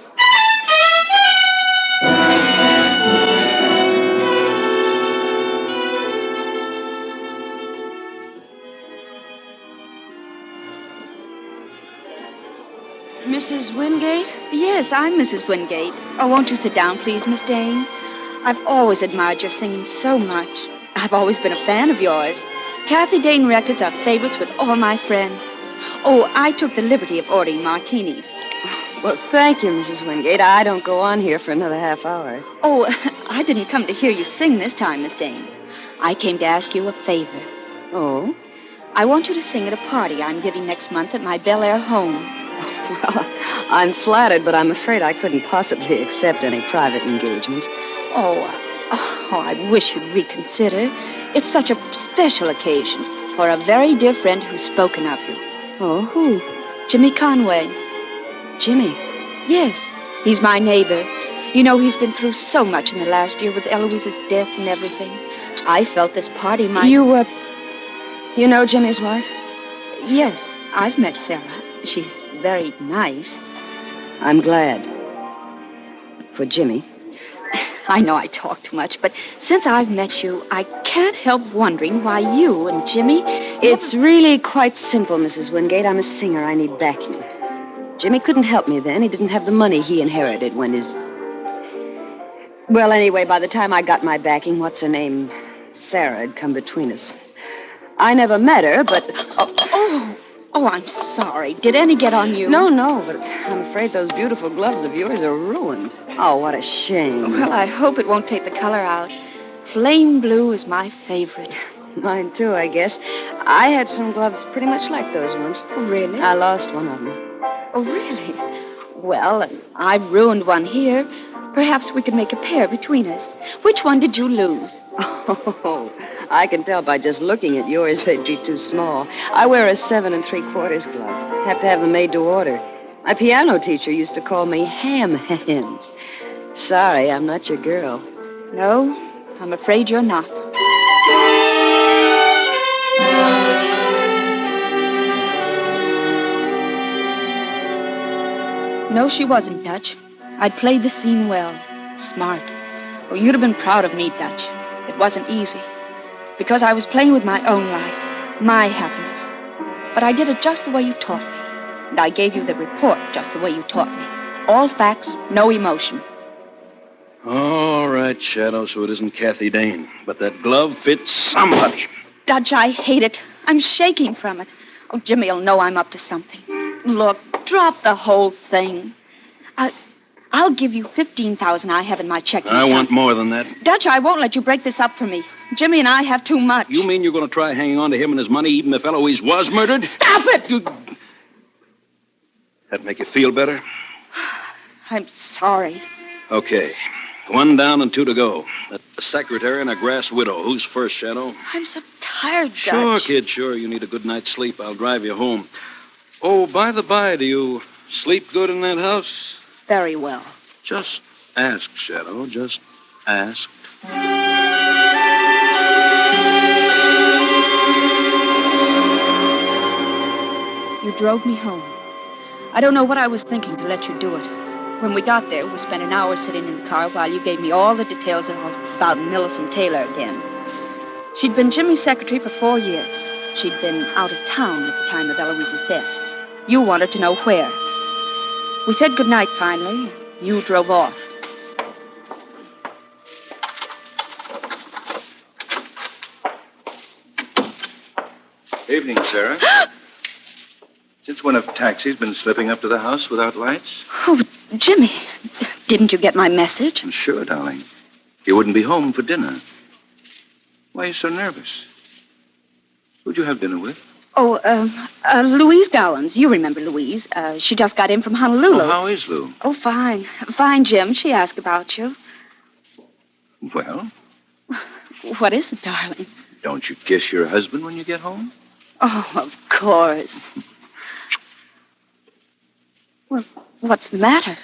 Mrs. Wingate? Yes, I'm Mrs. Wingate. Oh, won't you sit down, please, Miss Dane? I've always admired your singing so much. I've always been a fan of yours. Kathy Dane records are favorites with all my friends. Oh, I took the liberty of ordering martinis. Well, thank you, Mrs. Wingate. I don't go on here for another half hour. Oh, I didn't come to hear you sing this time, Miss Dane. I came to ask you a favor. Oh? I want you to sing at a party I'm giving next month at my Bel Air home. Well, I'm flattered, but I'm afraid I couldn't possibly accept any private engagements. Oh, I wish you'd reconsider. It's such a special occasion for a very dear friend who's spoken of you. Oh, who? Jimmy Conway. Jimmy? Yes, He's my neighbor. You know, he's been through so much in the last year with Eloise's death and everything. I felt this party might... You know Jimmy's wife? Yes, I've met Sarah. She's very nice. I'm glad. For Jimmy. I know I talk too much, but since I've met you, I can't help wondering why you and Jimmy... It's really quite simple, Mrs. Wingate. I'm a singer. I need backing. Jimmy couldn't help me then. He didn't have the money he inherited when his... Well, anyway, by the time I got my backing, what's-her-name, Sarah, had come between us. I never met her, but... Oh, I'm sorry. Did any get on you? No, but I'm afraid those beautiful gloves of yours are ruined. Oh, what a shame. Well, I hope it won't take the color out. Flame blue is my favorite. Mine, too, I guess. I had some gloves pretty much like those once. Oh, really? I lost one of them. Oh, really? Well, I've ruined one here. Perhaps we could make a pair between us. Which one did you lose? Oh, I can tell by just looking at yours they'd be too small. I wear a 7 3/4 glove. Have to have them made to order. My piano teacher used to call me ham hands. Sorry, I'm not your girl. No, I'm afraid you're not. No, she wasn't, Dutch. I'd played the scene well. Smart. Oh, you'd have been proud of me, Dutch. It wasn't easy. Because I was playing with my own life, my happiness. But I did it just the way you taught me. And I gave you the report just the way you taught me. All facts, no emotion. All right, Shadow, so it isn't Kathy Dane. But that glove fits somebody. Dutch, I hate it. I'm shaking from it. Oh, Jimmy'll know I'm up to something. Look, drop the whole thing. I'll give you $15,000 I have in my checking account. I want more than that. Dutch, I won't let you break this up for me. Jimmy and I have too much. You mean you're going to try hanging on to him and his money even if Eloise was murdered? Stop it! That make you feel better? I'm sorry. Okay. 1 down and 2 to go. A secretary and a grass widow. Who's first, Shadow? I'm so tired, Dutch. Sure, kid, sure. You need a good night's sleep. I'll drive you home. Oh, by the by, do you sleep good in that house? Very well. Just ask, Shadow. Just ask. You drove me home. I don't know what I was thinking to let you do it. When we got there, we spent an hour sitting in the car while you gave me all the details about Millicent Taylor again. She'd been Jimmy's secretary for 4 years. She'd been out of town at the time of Eloise's death. You wanted to know where. We said goodnight finally. You drove off. Evening, Sarah. Since when have taxis been slipping up to the house without lights? Oh, Jimmy, didn't you get my message? Sure, darling. You wouldn't be home for dinner. Why are you so nervous? Who'd you have dinner with? Oh, Louise Gowans. You remember Louise. She just got in from Honolulu. Oh, how is Lou? Oh, fine. Fine, Jim. She asked about you. Well? What is it, darling? Don't you kiss your husband when you get home? Oh, of course. Well, what's the matter?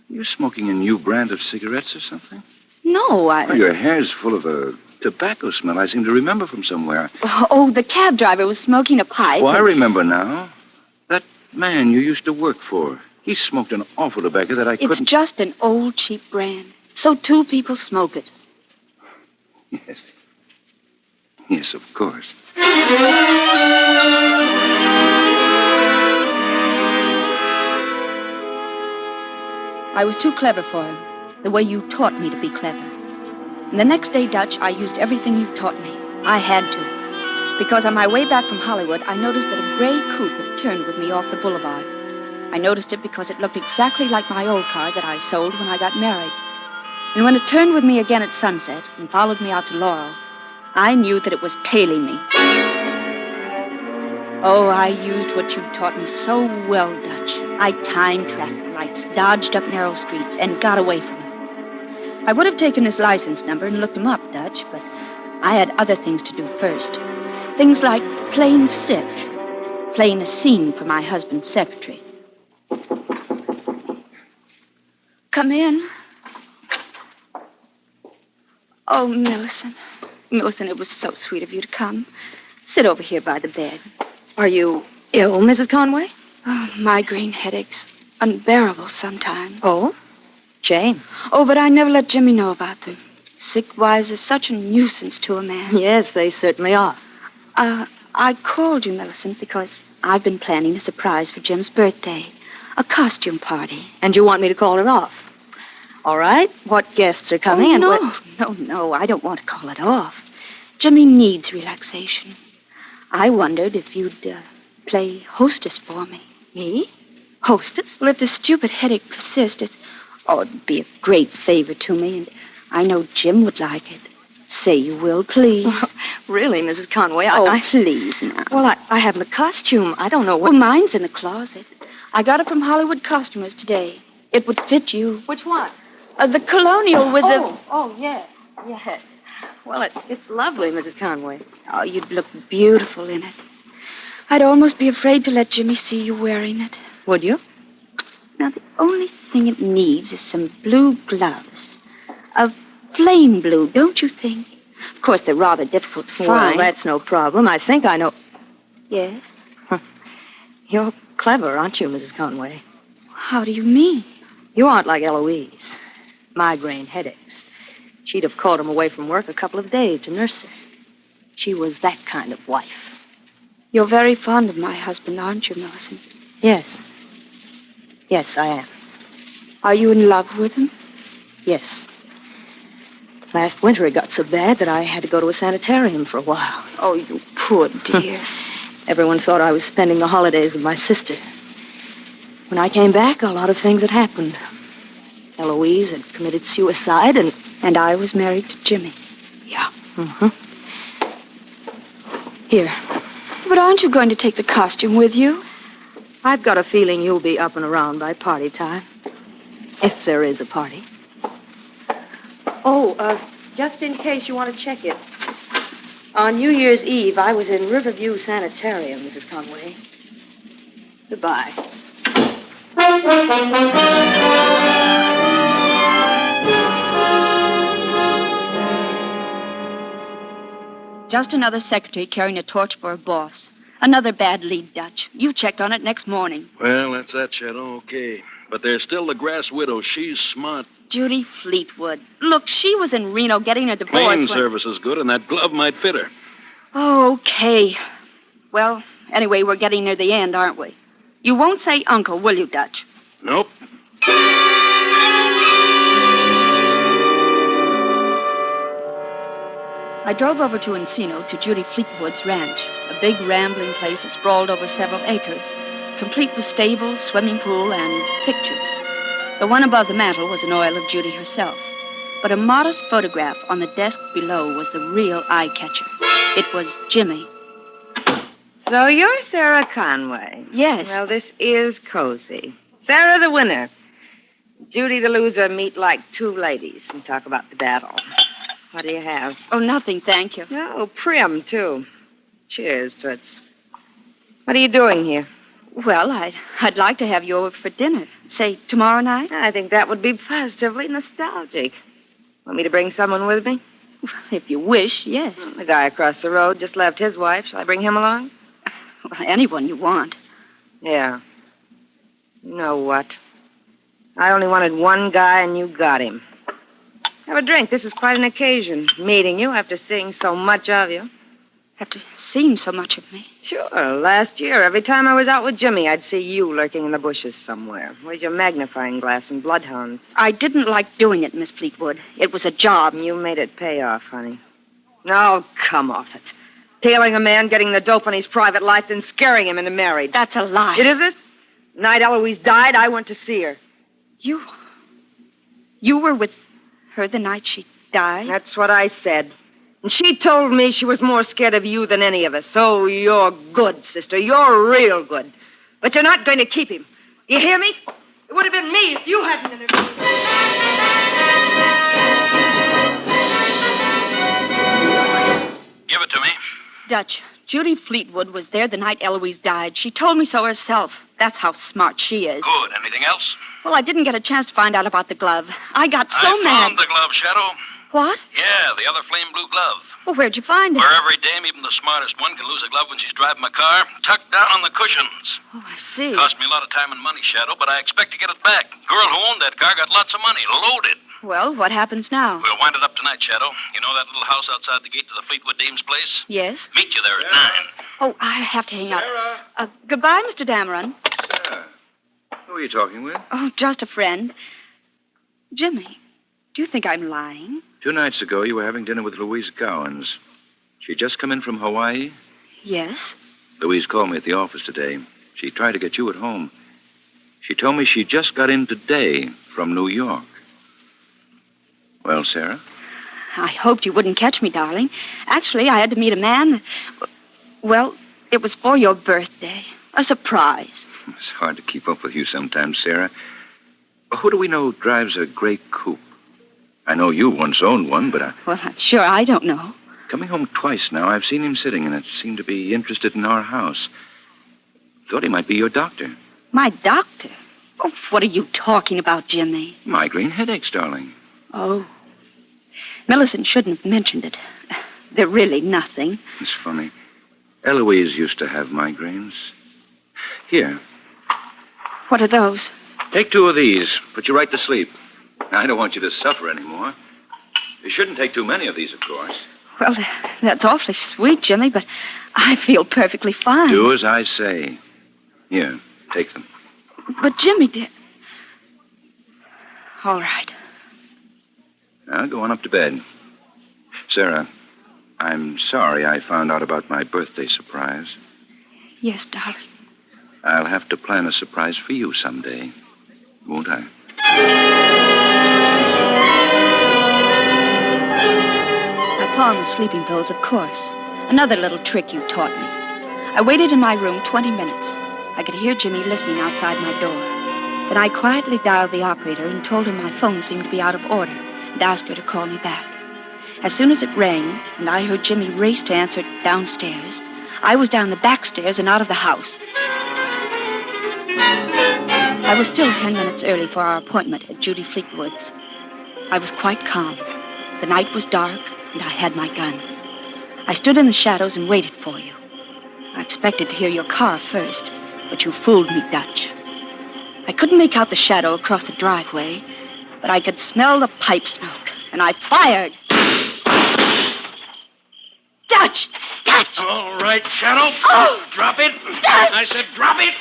You're smoking a new brand of cigarettes or something? No, Oh, your hair's full of a tobacco smell I seem to remember from somewhere. Oh, the cab driver was smoking a pipe. Oh, I remember now. That man you used to work for. He smoked an awful tobacco that I couldn't... It's just an old, cheap brand. So 2 people smoke it. Yes. Yes, of course. I was too clever for him, the way you taught me to be clever. And the next day, Dutch, I used everything you taught me. I had to. Because on my way back from Hollywood, I noticed that a gray coupe had turned with me off the boulevard. I noticed it because it looked exactly like my old car that I sold when I got married. And when it turned with me again at sunset and followed me out to Laurel, I knew that it was tailing me. Oh, I used what you taught me so well, Dutch. I timed traffic lights, dodged up narrow streets, and got away from them. I would have taken his license number and looked him up, Dutch, but I had other things to do first. Things like playing sick, playing a scene for my husband's secretary. come in. Oh, Millicent. Millicent, it was so sweet of you to come. Sit over here by the bed. Are you ill, Mrs. Conway? Oh, migraine headaches. Unbearable sometimes. Oh? Jane. Oh, but I never let Jimmy know about them. Sick wives are such a nuisance to a man. Yes, they certainly are. I called you, Millicent, because I've been planning a surprise for Jim's birthday. A costume party. And you want me to call it off? All right. What guests are coming Oh, and no, what... no, I don't want to call it off. Jimmy needs relaxation. I wondered if you'd play hostess for me. Me? Hostess? Well, if the stupid headache persists, it'd be a great favor to me, and I know Jim would like it. Say you will, please. Well, really, Mrs. Conway, Please now. Well, I haven't a costume. I don't know what... Well, mine's in the closet. I got it from Hollywood costumers today. It would fit you. Which one? The colonial with the... Oh, yes. Yes. Well, it's lovely, Mrs. Conway. Oh, you'd look beautiful in it. I'd almost be afraid to let Jimmy see you wearing it. Would you? Now, the only thing it needs is some blue gloves. A flame blue, don't you think? Of course, they're rather difficult to find. Well, that's no problem. I think I know... Yes? You're clever, aren't you, Mrs. Conway? How do you mean? You aren't like Eloise. Migraine headaches. She'd have called him away from work a couple of days to nurse her. She was that kind of wife. You're very fond of my husband, aren't you, Millicent? Yes. Yes, I am. Are you in love with him? Yes. Last winter it got so bad that I had to go to a sanitarium for a while. Oh, you poor dear. Everyone thought I was spending the holidays with my sister. When I came back, a lot of things had happened. Eloise had committed suicide, and I was married to Jimmy. Yeah. Mm-hmm. Here. But aren't you going to take the costume with you? I've got a feeling you'll be up and around by party time. If there is a party. Oh, just in case you want to check it. On New Year's Eve, I was in Riverview Sanitarium, Mrs. Conway. Goodbye. Just another secretary carrying a torch for a boss. Another bad lead, Dutch. You checked on it next morning. Well, that's that, Shadow. Okay. But there's still the grass widow. She's smart. Judy Fleetwood. Look, she was in Reno getting a divorce. Cleaning service is good, and that glove might fit her. Okay. Well, anyway, we're getting near the end, aren't we? You won't say uncle, will you, Dutch? Nope. I drove over to Encino to Judy Fleetwood's ranch, a big rambling place that sprawled over several acres, complete with stables, swimming pool, and pictures. The one above the mantel was an oil of Judy herself, but a modest photograph on the desk below was the real eye-catcher. It was Jimmy. So you're Sarah Conway? Yes. Well, this is cozy. Sarah the winner. Judy the loser meet like two ladies and talk about the battle. What do you have? Oh, nothing, thank you. Oh, prim, too. Cheers, Toots. What are you doing here? Well, I'd like to have you over for dinner. Say, tomorrow night? I think that would be positively nostalgic. Want me to bring someone with me? If you wish, yes. The guy across the road just left his wife. Shall I bring him along? Well, anyone you want. Yeah. You know what? I only wanted one guy, and you got him. Have a drink. This is quite an occasion, meeting you after seeing so much of you. After seeing so much of me? Sure. Last year, every time I was out with Jimmy, I'd see you lurking in the bushes somewhere. Where's your magnifying glass and bloodhounds? I didn't like doing it, Miss Fleetwood. It was a job. You made it pay off, honey. No, come off it. Tailing a man, getting the dope on his private life, then scaring him into marriage. That's a lie. It isn't? The night Eloise died, I went to see her. You were with her the night she died? That's what I said. And she told me she was more scared of you than any of us. So you're good, sister. You're real good. But you're not going to keep him. You hear me? It would have been me if you hadn't interfered. Give it to me. Dutch, Judy Fleetwood was there the night Eloise died. She told me so herself. That's how smart she is. Good. Anything else? Well, I didn't get a chance to find out about the glove. I got so I mad. found the glove, Shadow. What? Yeah, the other flame blue glove. Well, where'd you find it? Where every dame, even the smartest one, can lose a glove when she's driving a car, tucked down on the cushions. Oh, I see. Cost me a lot of time and money, Shadow, but I expect to get it back. Girl who owned that car got lots of money, loaded. Well, what happens now? We'll wind it up tonight, Shadow. You know that little house outside the gate to the Fleetwood dame's place? Yes? Meet you there at 9. Oh, I have to hang up. Goodbye, Mr. Dameron. Who are you talking with? Oh, just a friend. Jimmy, do you think I'm lying? 2 nights ago, you were having dinner with Louise Gowans. She'd just come in from Hawaii. Yes? Louise called me at the office today. She tried to get you at home. She told me she just got in today from New York. Well, Sarah? I hoped you wouldn't catch me, darling. Actually, I had to meet a man. Well, it was for your birthday. A surprise. It's hard to keep up with you sometimes, Sarah. Who do we know drives a gray coupe? I know you once owned one, but Well, I'm sure I don't know. Coming home twice now, I've seen him sitting in it. Seemed to be interested in our house. Thought he might be your doctor. My doctor? Oh, what are you talking about, Jimmy? Migraine headaches, darling. Oh. Millicent shouldn't have mentioned it. They're really nothing. It's funny. Eloise used to have migraines. Here, What are those? take 2 of these. Put you right to sleep. I don't want you to suffer anymore. You shouldn't take too many of these, of course. Well, that's awfully sweet, Jimmy, but I feel perfectly fine. Do as I say. Here, take them. But Jimmy did. All right. Now, go on up to bed. Sarah, I'm sorry I found out about my birthday surprise. Yes, darling. I'll have to plan a surprise for you someday, won't I? I pawned the sleeping pills, of course. Another little trick you taught me. I waited in my room 20 minutes. I could hear Jimmy listening outside my door. Then I quietly dialed the operator and told her my phone seemed to be out of order and asked her to call me back. As soon as it rang and I heard Jimmy race to answer it downstairs, I was down the back stairs and out of the house. I was still 10 minutes early for our appointment at Judy Fleetwood's. I was quite calm. The night was dark, and I had my gun. I stood in the shadows and waited for you. I expected to hear your car first, but you fooled me, Dutch. I couldn't make out the shadow across the driveway, but I could smell the pipe smoke, and I fired. Dutch! Dutch! All right, Shadow. Oh! Drop it. Dutch! I said drop it.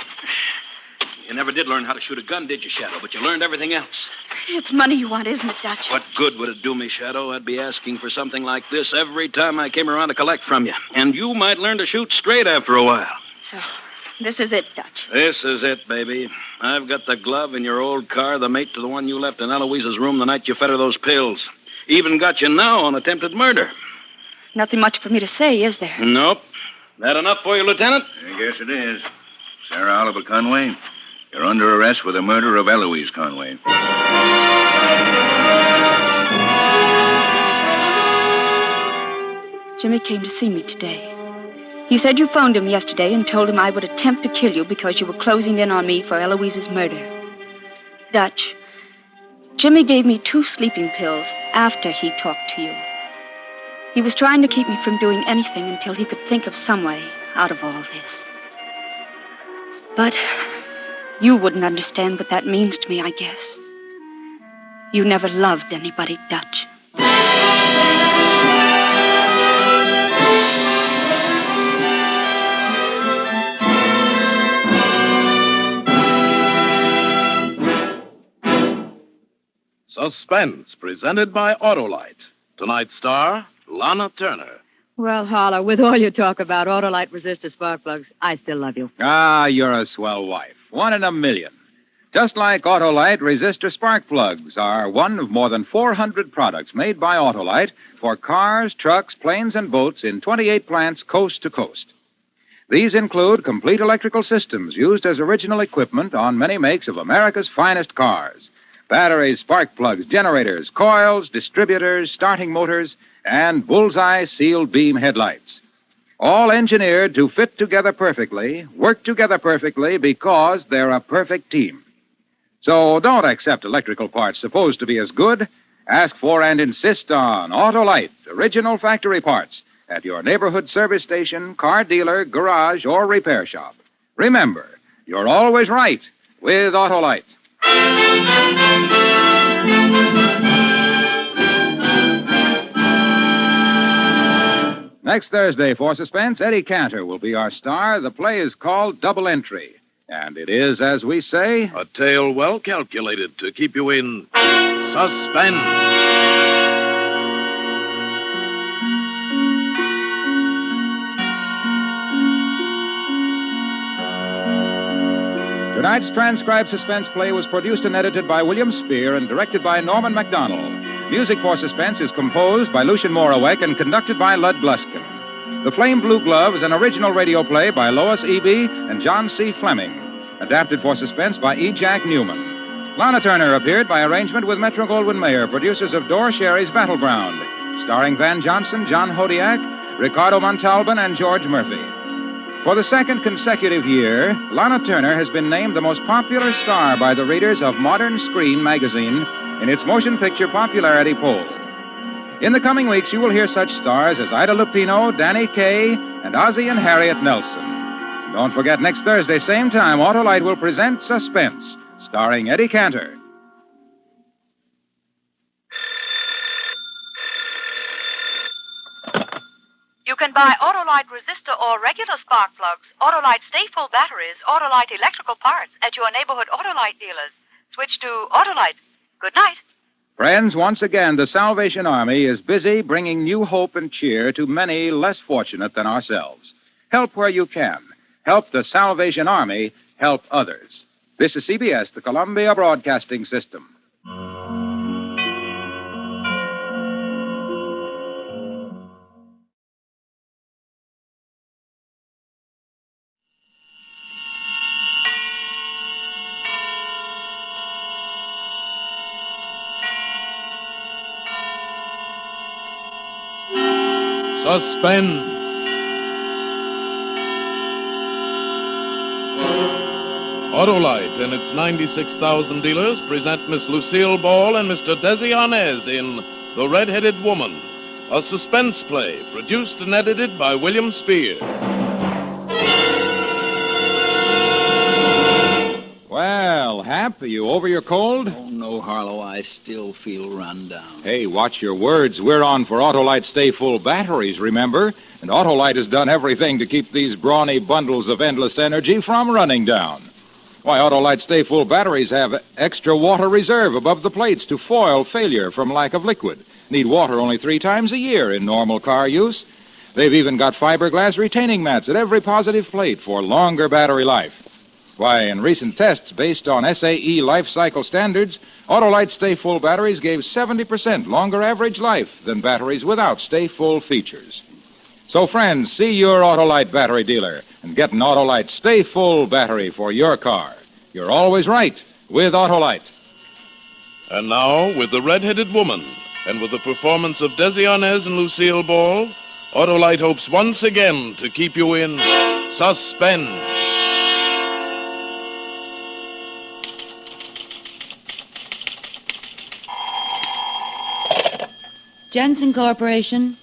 You never did learn how to shoot a gun, did you, Shadow? But you learned everything else. It's money you want, isn't it, Dutch? What good would it do me, Shadow? I'd be asking for something like this every time I came around to collect from you. And you might learn to shoot straight after a while. So, this is it, Dutch. This is it, baby. I've got the glove in your old car, the mate to the one you left in Eloise's room the night you fed her those pills. Even got you now on attempted murder. Nothing much for me to say, is there? Nope. That enough for you, Lieutenant? I guess it is. Sarah Oliver Conway, you're under arrest for the murder of Eloise Conway. Jimmy came to see me today. He said you phoned him yesterday and told him I would attempt to kill you because you were closing in on me for Eloise's murder. Dutch, Jimmy gave me 2 sleeping pills after he talked to you. He was trying to keep me from doing anything until he could think of some way out of all this. But you wouldn't understand what that means to me, I guess. You never loved anybody, Dutch. Suspense, presented by Autolite. Tonight's star, Lana Turner. Well, Harlow, with all your talk about Autolite resistor spark plugs, I still love you. Ah, you're a swell wife. 1 in a million. Just like Autolite, resistor spark plugs are one of more than 400 products made by Autolite for cars, trucks, planes, and boats in 28 plants coast to coast. These include complete electrical systems used as original equipment on many makes of America's finest cars. Batteries, spark plugs, generators, coils, distributors, starting motors, and bullseye sealed beam headlights. All engineered to fit together perfectly, work together perfectly because they're a perfect team. So don't accept electrical parts supposed to be as good. Ask for and insist on Autolite, original factory parts, at your neighborhood service station, car dealer, garage, or repair shop. Remember, you're always right with Autolite. Next Thursday, for Suspense, Eddie Cantor will be our star. The play is called Double Entry. And it is, as we say, a tale well calculated to keep you in suspense. Tonight's transcribed suspense play was produced and edited by William Spear and directed by Norman MacDonald. Music for Suspense is composed by Lucien Moorehad and conducted by Lud Gluskin. The Flame Blue Glove is an original radio play by Lois E.B. and John C. Fleming, adapted for Suspense by E. Jack Newman. Lana Turner appeared by arrangement with Metro-Goldwyn-Mayer, producers of Dore Sherry's Battleground, starring Van Johnson, John Hodiak, Ricardo Montalban, and George Murphy. For the second consecutive year, Lana Turner has been named the most popular star by the readers of Modern Screen magazine in its motion picture popularity poll. In the coming weeks, you will hear such stars as Ida Lupino, Danny Kaye, and Ozzie and Harriet Nelson. Don't forget, next Thursday, same time, Autolite will present Suspense, starring Eddie Cantor. You can buy Autolite resistor or regular spark plugs, Autolite stay-full batteries, Autolite electrical parts at your neighborhood Autolite dealers. Switch to Autolite. Good night. Friends, once again, the Salvation Army is busy bringing new hope and cheer to many less fortunate than ourselves. Help where you can. Help the Salvation Army help others. This is CBS, the Columbia Broadcasting System. Suspense. Autolite and its 96,000 dealers present Miss Lucille Ball and Mr. Desi Arnaz in The Red-Headed Woman, a suspense play produced and edited by William Spear. Well, Hap, are you over your cold? Oh, no, Harlow. I still feel run down. Hey, watch your words. We're on for Autolite Stay Full batteries, remember? And Autolite has done everything to keep these brawny bundles of endless energy from running down. Why, Autolite Stay Full batteries have extra water reserve above the plates to foil failure from lack of liquid. Need water only 3 times a year in normal car use. They've even got fiberglass retaining mats at every positive plate for longer battery life. Why, in recent tests based on SAE life cycle standards, Autolite Stay Full batteries gave 70% longer average life than batteries without Stay Full features. So, friends, see your Autolite battery dealer and get an Autolite Stay Full battery for your car. You're always right with Autolite. And now, with The Red-Headed Woman, and with the performance of Desi Arnaz and Lucille Ball, Autolite hopes once again to keep you in suspense. Jensen Corporation.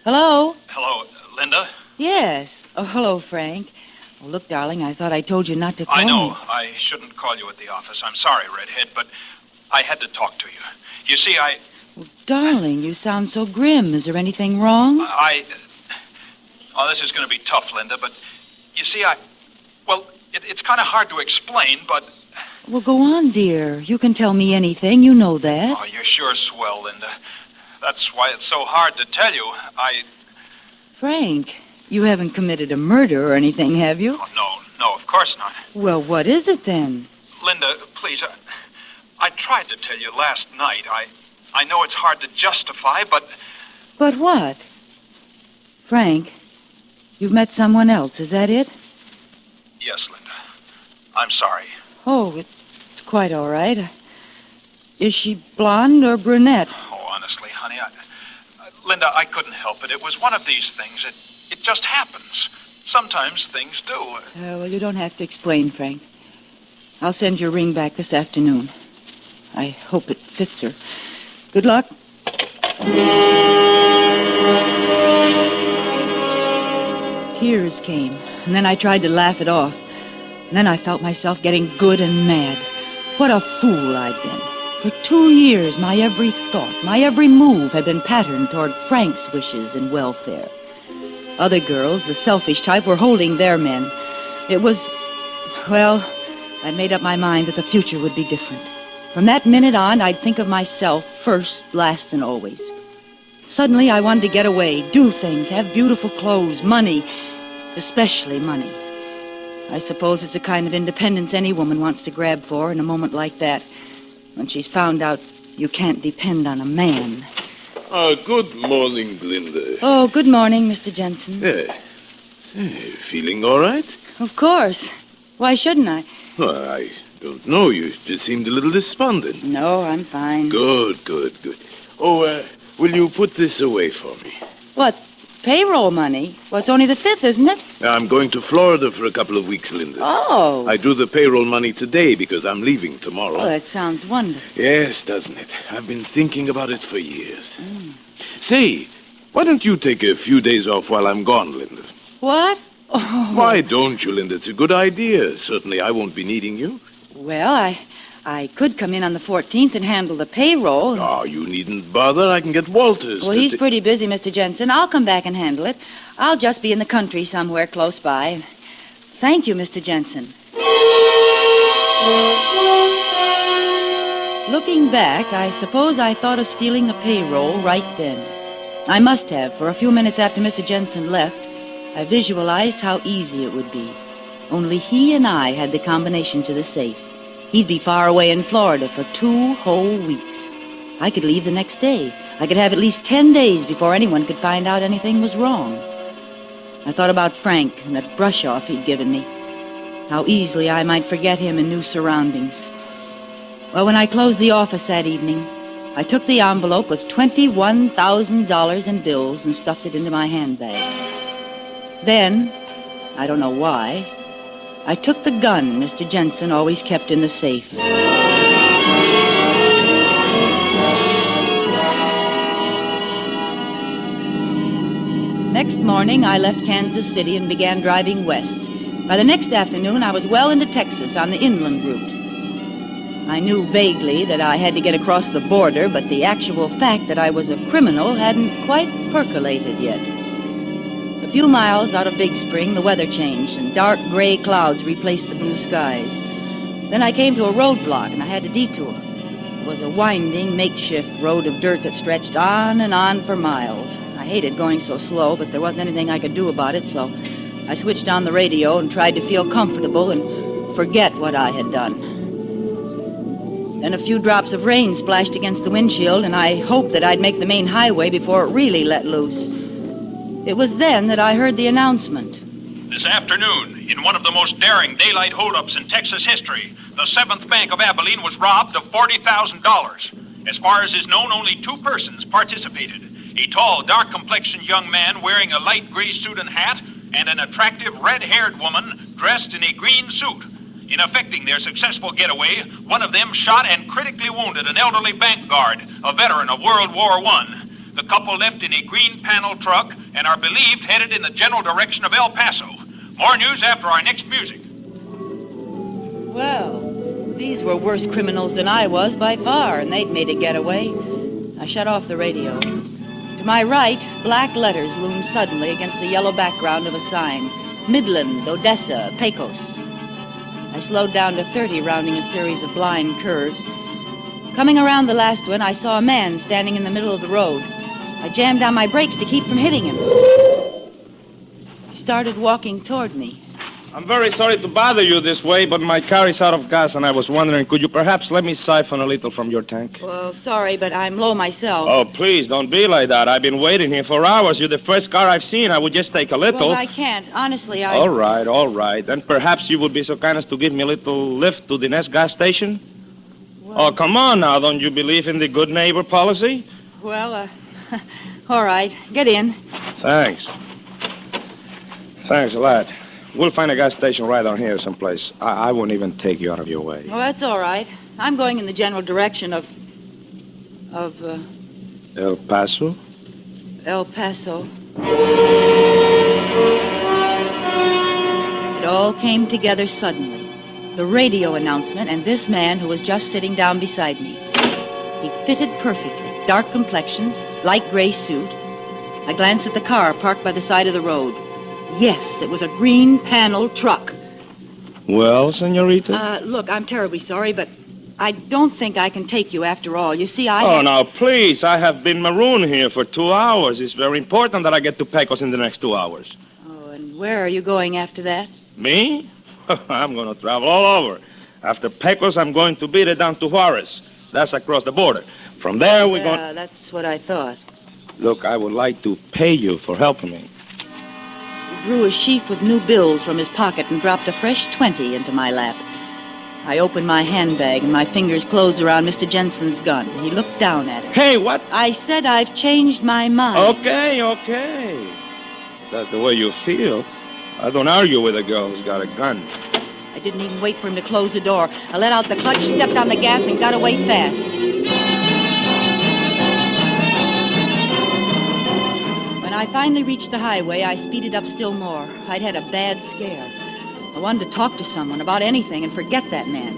Hello? Hello, Linda? Yes. Oh, hello, Frank. Oh, look, darling, I thought I told you not to call I know. me. I shouldn't call you at the office. I'm sorry, Redhead, but I had to talk to you. You see, Well, darling, you sound so grim. Is there anything wrong? Oh, this is going to be tough, Linda, but you see, Well, it's kind of hard to explain, but... Well, go on, dear. You can tell me anything. You know that. Oh, you're sure swell, Linda. That's why it's so hard to tell you. Frank, you haven't committed a murder or anything, have you? Oh, no, of course not. Well, what is it then? Linda, please, I tried to tell you last night. I know it's hard to justify, but... But what? Frank, you've met someone else, is that it? Yes, Linda. I'm sorry. Oh, it's quite all right. Is she blonde or brunette? Oh, honestly, honey, Linda, I couldn't help it. It was one of these things. It just happens. Sometimes things do. Well, you don't have to explain, Frank. I'll send your ring back this afternoon. I hope it fits her. Good luck. Tears came, and then I tried to laugh it off. And then I felt myself getting good and mad. What a fool I'd been. For 2 years, my every thought, my every move had been patterned toward Frank's wishes and welfare. Other girls, the selfish type, were holding their men. It was, well, I'd made up my mind that the future would be different. From that minute on, I'd think of myself first, last, and always. Suddenly, I wanted to get away, do things, have beautiful clothes, money, especially money. I suppose it's a kind of independence any woman wants to grab for in a moment like that, when she's found out you can't depend on a man. Good morning, Glinda. Oh, good morning, Mr. Jensen. Yeah. Feeling all right? Of course. Why shouldn't I? Well, I don't know. You just seemed a little despondent. No, I'm fine. Good. Oh, will you put this away for me? What? Payroll money? Well, it's only the 5th, isn't it? I'm going to Florida for a couple of weeks, Linda. Oh. I drew the payroll money today because I'm leaving tomorrow. Oh, that sounds wonderful. Yes, doesn't it? I've been thinking about it for years. Say, why don't you take a few days off while I'm gone, Linda? What? Oh. Why don't you, Linda? It's a good idea. Certainly I won't be needing you. Well, I could come in on the 14th and handle the payroll. Oh, you needn't bother. I can get Walters. Well, he's pretty busy, Mr. Jensen. I'll come back and handle it. I'll just be in the country somewhere close by. Thank you, Mr. Jensen. Looking back, I suppose I thought of stealing the payroll right then. I must have, for a few minutes after Mr. Jensen left, I visualized how easy it would be. Only he and I had the combination to the safe. He'd be far away in Florida for 2 whole weeks. I could leave the next day. I could have at least 10 days before anyone could find out anything was wrong. I thought about Frank and that brush-off he'd given me. How easily I might forget him in new surroundings. Well, when I closed the office that evening, I took the envelope with $21,000 in bills and stuffed it into my handbag. Then, I don't know why, I took the gun Mr. Jensen always kept in the safe. Next morning, I left Kansas City and began driving west. By the next afternoon, I was well into Texas on the inland route. I knew vaguely that I had to get across the border, but the actual fact that I was a criminal hadn't quite percolated yet. A few miles out of Big Spring, the weather changed, and dark gray clouds replaced the blue skies. Then I came to a roadblock, and I had to detour. It was a winding, makeshift road of dirt that stretched on and on for miles. I hated going so slow, but there wasn't anything I could do about it, so I switched on the radio and tried to feel comfortable and forget what I had done. Then a few drops of rain splashed against the windshield, and I hoped that I'd make the main highway before it really let loose. It was then that I heard the announcement. This afternoon, in one of the most daring daylight holdups in Texas history, the 7th Bank of Abilene was robbed of $40,000. As far as is known, only 2 persons participated. A tall, dark-complexioned young man wearing a light gray suit and hat, and an attractive red-haired woman dressed in a green suit. In effecting their successful getaway, one of them shot and critically wounded an elderly bank guard, a veteran of World War I. The couple left in a green panel truck and are believed headed in the general direction of El Paso. More news after our next music. Well, these were worse criminals than I was by far, and they'd made a getaway. I shut off the radio. To my right, black letters loomed suddenly against the yellow background of a sign. Midland, Odessa, Pecos. I slowed down to 30, rounding a series of blind curves. Coming around the last one, I saw a man standing in the middle of the road. I jammed down my brakes to keep from hitting him. He started walking toward me. I'm very sorry to bother you this way, but my car is out of gas, and I was wondering, could you perhaps let me siphon a little from your tank? Well, sorry, but I'm low myself. Oh, please, don't be like that. I've been waiting here for hours. You're the first car I've seen. I would just take a little. Well, I can't. Honestly, All right. Then perhaps you would be so kind as to give me a little lift to the next gas station? Well, oh, come on now. Don't you believe in the good neighbor policy? Well, all right. Get in. Thanks. Thanks a lot. We'll find a gas station right on here someplace. I won't even take you out of your way. Well, that's all right. I'm going in the general direction of El Paso? El Paso. It all came together suddenly. The radio announcement and this man who was just sitting down beside me. He fitted perfectly. Dark complexioned, light gray suit. I glanced at the car parked by the side of the road. Yes, it was a green panel truck. Well, senorita? Look, I'm terribly sorry, but I don't think I can take you after all. You see, Oh, now, please. I have been marooned here for 2 hours. It's very important that I get to Pecos in the next 2 hours. Oh, and where are you going after that? Me? I'm going to travel all over. After Pecos, I'm going to beat it down to Juarez. That's across the border. From there, we're going... Yeah, that's what I thought. Look, I would like to pay you for helping me. He drew a sheaf with new bills from his pocket and dropped a fresh 20 into my lap. I opened my handbag and my fingers closed around Mr. Jensen's gun. He looked down at it. Hey, what? I said I've changed my mind. Okay. If that's the way you feel. I don't argue with a girl who's got a gun. I didn't even wait for him to close the door. I let out the clutch, stepped on the gas, and got away fast. When I finally reached the highway, I speeded up still more. I'd had a bad scare. I wanted to talk to someone about anything and forget that man.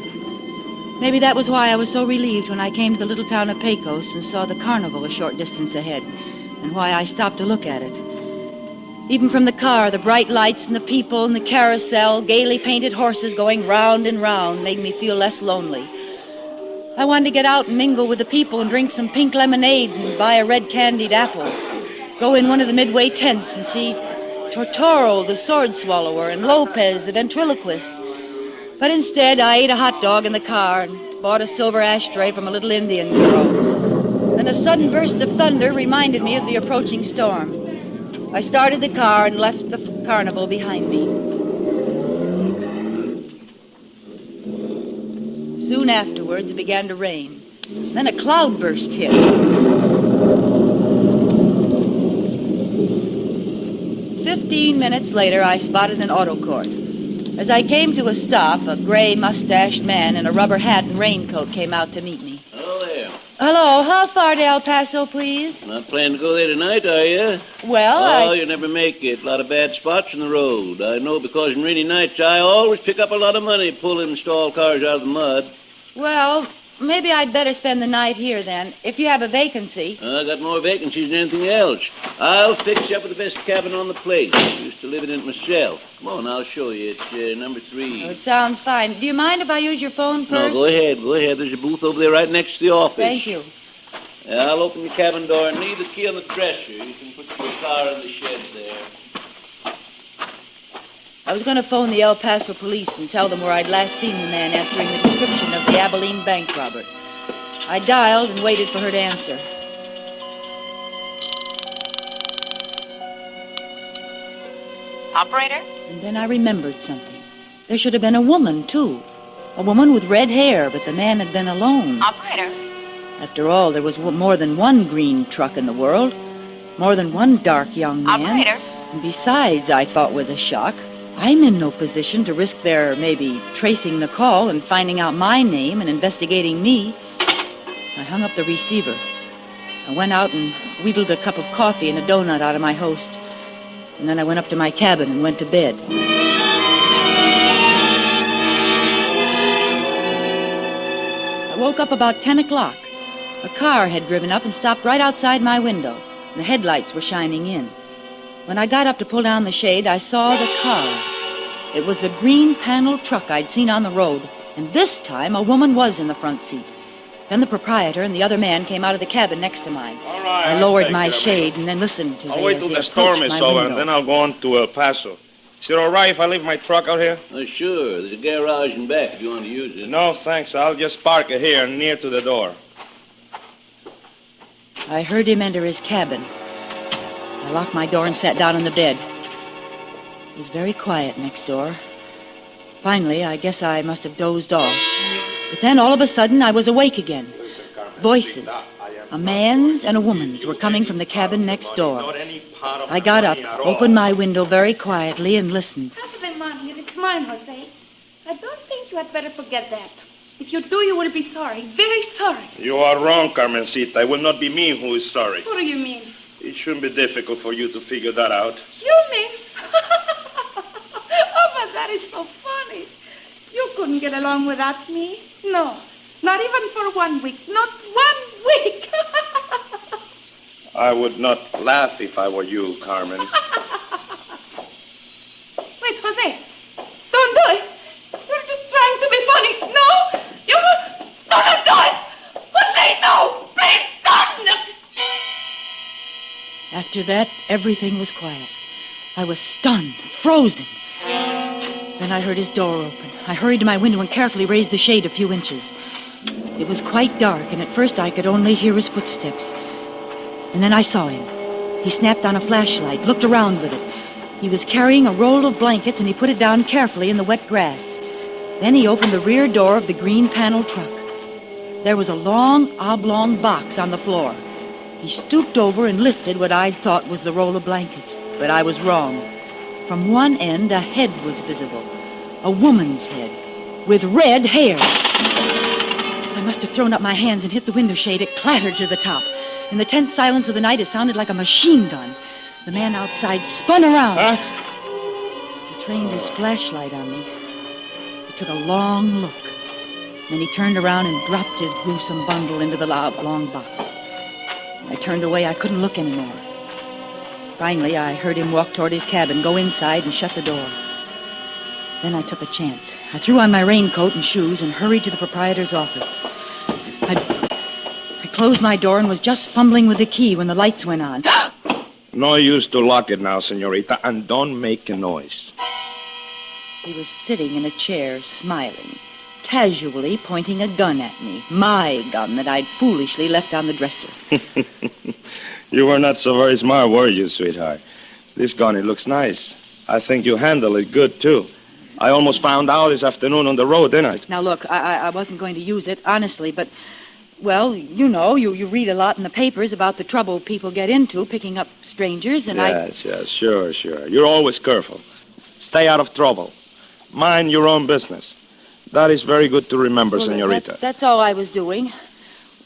Maybe that was why I was so relieved when I came to the little town of Pecos and saw the carnival a short distance ahead, and why I stopped to look at it. Even from the car, the bright lights and the people and the carousel, gaily painted horses going round and round made me feel less lonely. I wanted to get out and mingle with the people and drink some pink lemonade and buy a red candied apple. Go in one of the midway tents and see Tortoro, the sword swallower, and Lopez, the ventriloquist. But instead, I ate a hot dog in the car and bought a silver ashtray from a little Indian girl. Then a sudden burst of thunder reminded me of the approaching storm. I started the car and left the carnival behind me. Soon afterwards, it began to rain. Then a cloudburst hit. 15 minutes later, I spotted an auto court. As I came to a stop, a gray, mustached man in a rubber hat and raincoat came out to meet me. Hello there. Hello, how far to El Paso, please? Not planning to go there tonight, are you? Well, you never make it. A lot of bad spots in the road. I know because in rainy nights I always pick up a lot of money pulling stalled cars out of the mud. Well, maybe I'd better spend the night here then, if you have a vacancy. I got more vacancies than anything else. I'll fix you up with the best cabin on the place. Used to live in it myself. Come on, I'll show you. It's number 3. Oh, it sounds fine. Do you mind if I use your phone first? No, go ahead. There's a booth over there right next to the office. Thank you. I'll open the cabin door and leave the key on the dresser. You can put your car in the shed there. I was going to phone the El Paso police and tell them where I'd last seen the man answering the description of the Abilene bank robber. I dialed and waited for her to answer. Operator? And then I remembered something. There should have been a woman, too. A woman with red hair, but the man had been alone. Operator? After all, there was more than one green truck in the world. More than one dark young man. Operator? And besides, I thought with a shock, I'm in no position to risk their maybe tracing the call and finding out my name and investigating me. I hung up the receiver. I went out and wheedled a cup of coffee and a donut out of my host. And then I went up to my cabin and went to bed. I woke up about 10 o'clock. A car had driven up and stopped right outside my window. The headlights were shining in. When I got up to pull down the shade, I saw the car. It was the green panel truck I'd seen on the road, and this time a woman was in the front seat. Then the proprietor and the other man came out of the cabin next to mine. All right. I lowered my shade and then listened to them. I'll wait till the storm is over, and then I'll go on to El Paso. Is it all right if I leave my truck out here? Sure. There's a garage in back if you want to use it. No, thanks. I'll just park it here near to the door. I heard him enter his cabin. I locked my door and sat down on the bed. It was very quiet next door. Finally, I guess I must have dozed off. But then, all of a sudden, I was awake again. Voices, a man's and a woman's, were coming from the cabin next door. I got up, opened my window very quietly, and listened. fine, Jose. I don't think you had better forget that. If you do, you will be sorry. Very sorry. You are wrong, Carmencita. It will not be me who is sorry. What do you mean? It shouldn't be difficult for you to figure that out. You mean? Oh, but that is so funny. You couldn't get along without me. No. Not even for 1 week. Not 1 week. I would not laugh if I were you, Carmen. Wait, Jose. Don't do it. You're just trying to be funny. No. You don't do it. Jose, no. Please don't. After that, everything was quiet. I was stunned, frozen. Then I heard his door open. I hurried to my window and carefully raised the shade a few inches. It was quite dark, and at first I could only hear his footsteps. And then I saw him. He snapped on a flashlight, looked around with it. He was carrying a roll of blankets, and he put it down carefully in the wet grass. Then he opened the rear door of the green panel truck. There was a long, oblong box on the floor. He stooped over and lifted what I'd thought was the roll of blankets, but I was wrong. From one end, a head was visible. A woman's head, with red hair. I must have thrown up my hands and hit the window shade. It clattered to the top. In the tense silence of the night, it sounded like a machine gun. The man outside spun around. He trained his flashlight on me. He took a long look. Then he turned around and dropped his gruesome bundle into the long box. I turned away. I couldn't look anymore. Finally, I heard him walk toward his cabin, go inside, and shut the door. Then I took a chance. I threw on my raincoat and shoes and hurried to the proprietor's office. I closed my door and was just fumbling with the key when the lights went on. No use to lock it now, senorita, and don't make a noise. He was sitting in a chair, smiling, casually pointing a gun at me. My gun that I'd foolishly left on the dresser. You were not so very smart, were you, sweetheart? This gun, it looks nice. I think you handle it good, too. I almost found out this afternoon on the road, didn't I? Now, look, I wasn't going to use it, honestly, but, well, you know, you read a lot in the papers about the trouble people get into picking up strangers, and Yes, sure. You're always careful. Stay out of trouble. Mind your own business. That is very good to remember, senorita. That's all I was doing.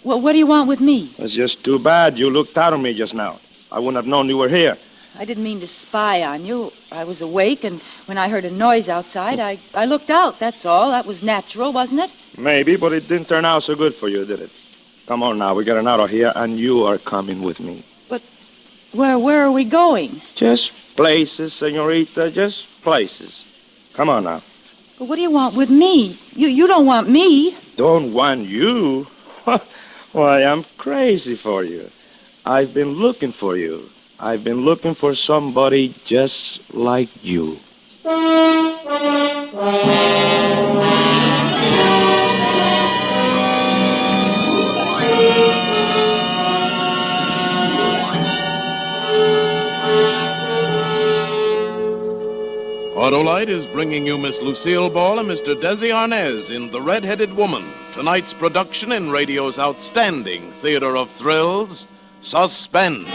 Well, what do you want with me? It's just too bad you looked out on me just now. I wouldn't have known you were here. I didn't mean to spy on you. I was awake, and when I heard a noise outside, I looked out, that's all. That was natural, wasn't it? Maybe, but it didn't turn out so good for you, did it? Come on now, we're getting out of here, and you are coming with me. But where are we going? Just places, senorita, just places. Come on now. But what do you want with me? You don't want me. Don't want you? Why, I'm crazy for you. I've been looking for you. I've been looking for somebody just like you. Autolite is bringing you Miss Lucille Ball and Mr. Desi Arnaz in The Red-Headed Woman, tonight's production in radio's outstanding theater of thrills, Suspense.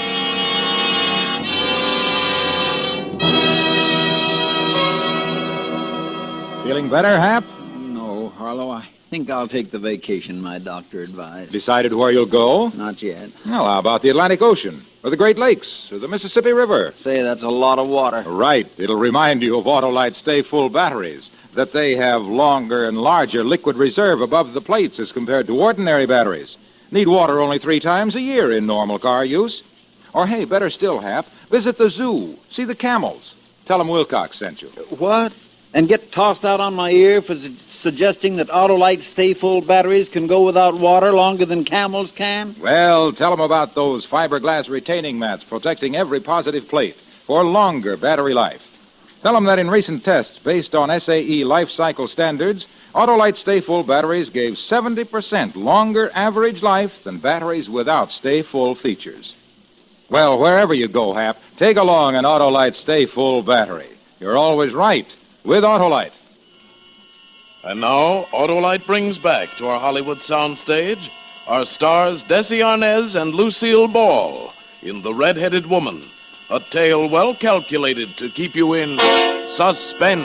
Feeling better, Hap? No, Harlow, I think I'll take the vacation my doctor advised. Decided where you'll go? Not yet. Well, how about the Atlantic Ocean, or the Great Lakes, or the Mississippi River? Say, that's a lot of water. Right. It'll remind you of Autolite Stay Full batteries, that they have longer and larger liquid reserve above the plates as compared to ordinary batteries. Need water only 3 times a year in normal car use. Or, hey, better still, Hap, visit the zoo, see the camels. Tell them Wilcox sent you. What? And get tossed out on my ear for suggesting that Autolite Stay Full batteries can go without water longer than camels can? Well, tell them about those fiberglass retaining mats protecting every positive plate for longer battery life. Tell them that in recent tests based on SAE life cycle standards, Autolite Stay Full batteries gave 70% longer average life than batteries without Stay Full features. Well, wherever you go, Hap, take along an Autolite Stay Full battery. You're always right with Autolite. And now, Autolite brings back to our Hollywood soundstage our stars Desi Arnaz and Lucille Ball in The Red-Headed Woman, a tale well calculated to keep you in suspense.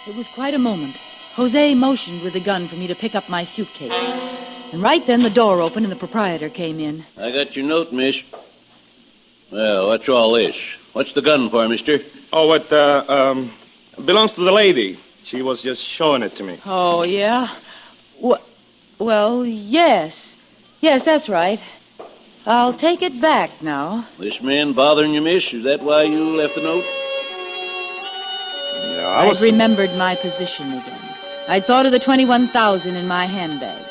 It was quite a moment. Jose motioned with the gun for me to pick up my suitcase. And right then the door opened and the proprietor came in. I got your note, miss. Well, what's all this? What's the gun for, mister? Oh, it, belongs to the lady. She was just showing it to me. Oh, yeah? Well, yes. Yes, that's right. I'll take it back now. This man bothering you, miss? Is that why you left the note? Yeah, I'd remembered my position again. I'd thought of the $21,000 in my handbag.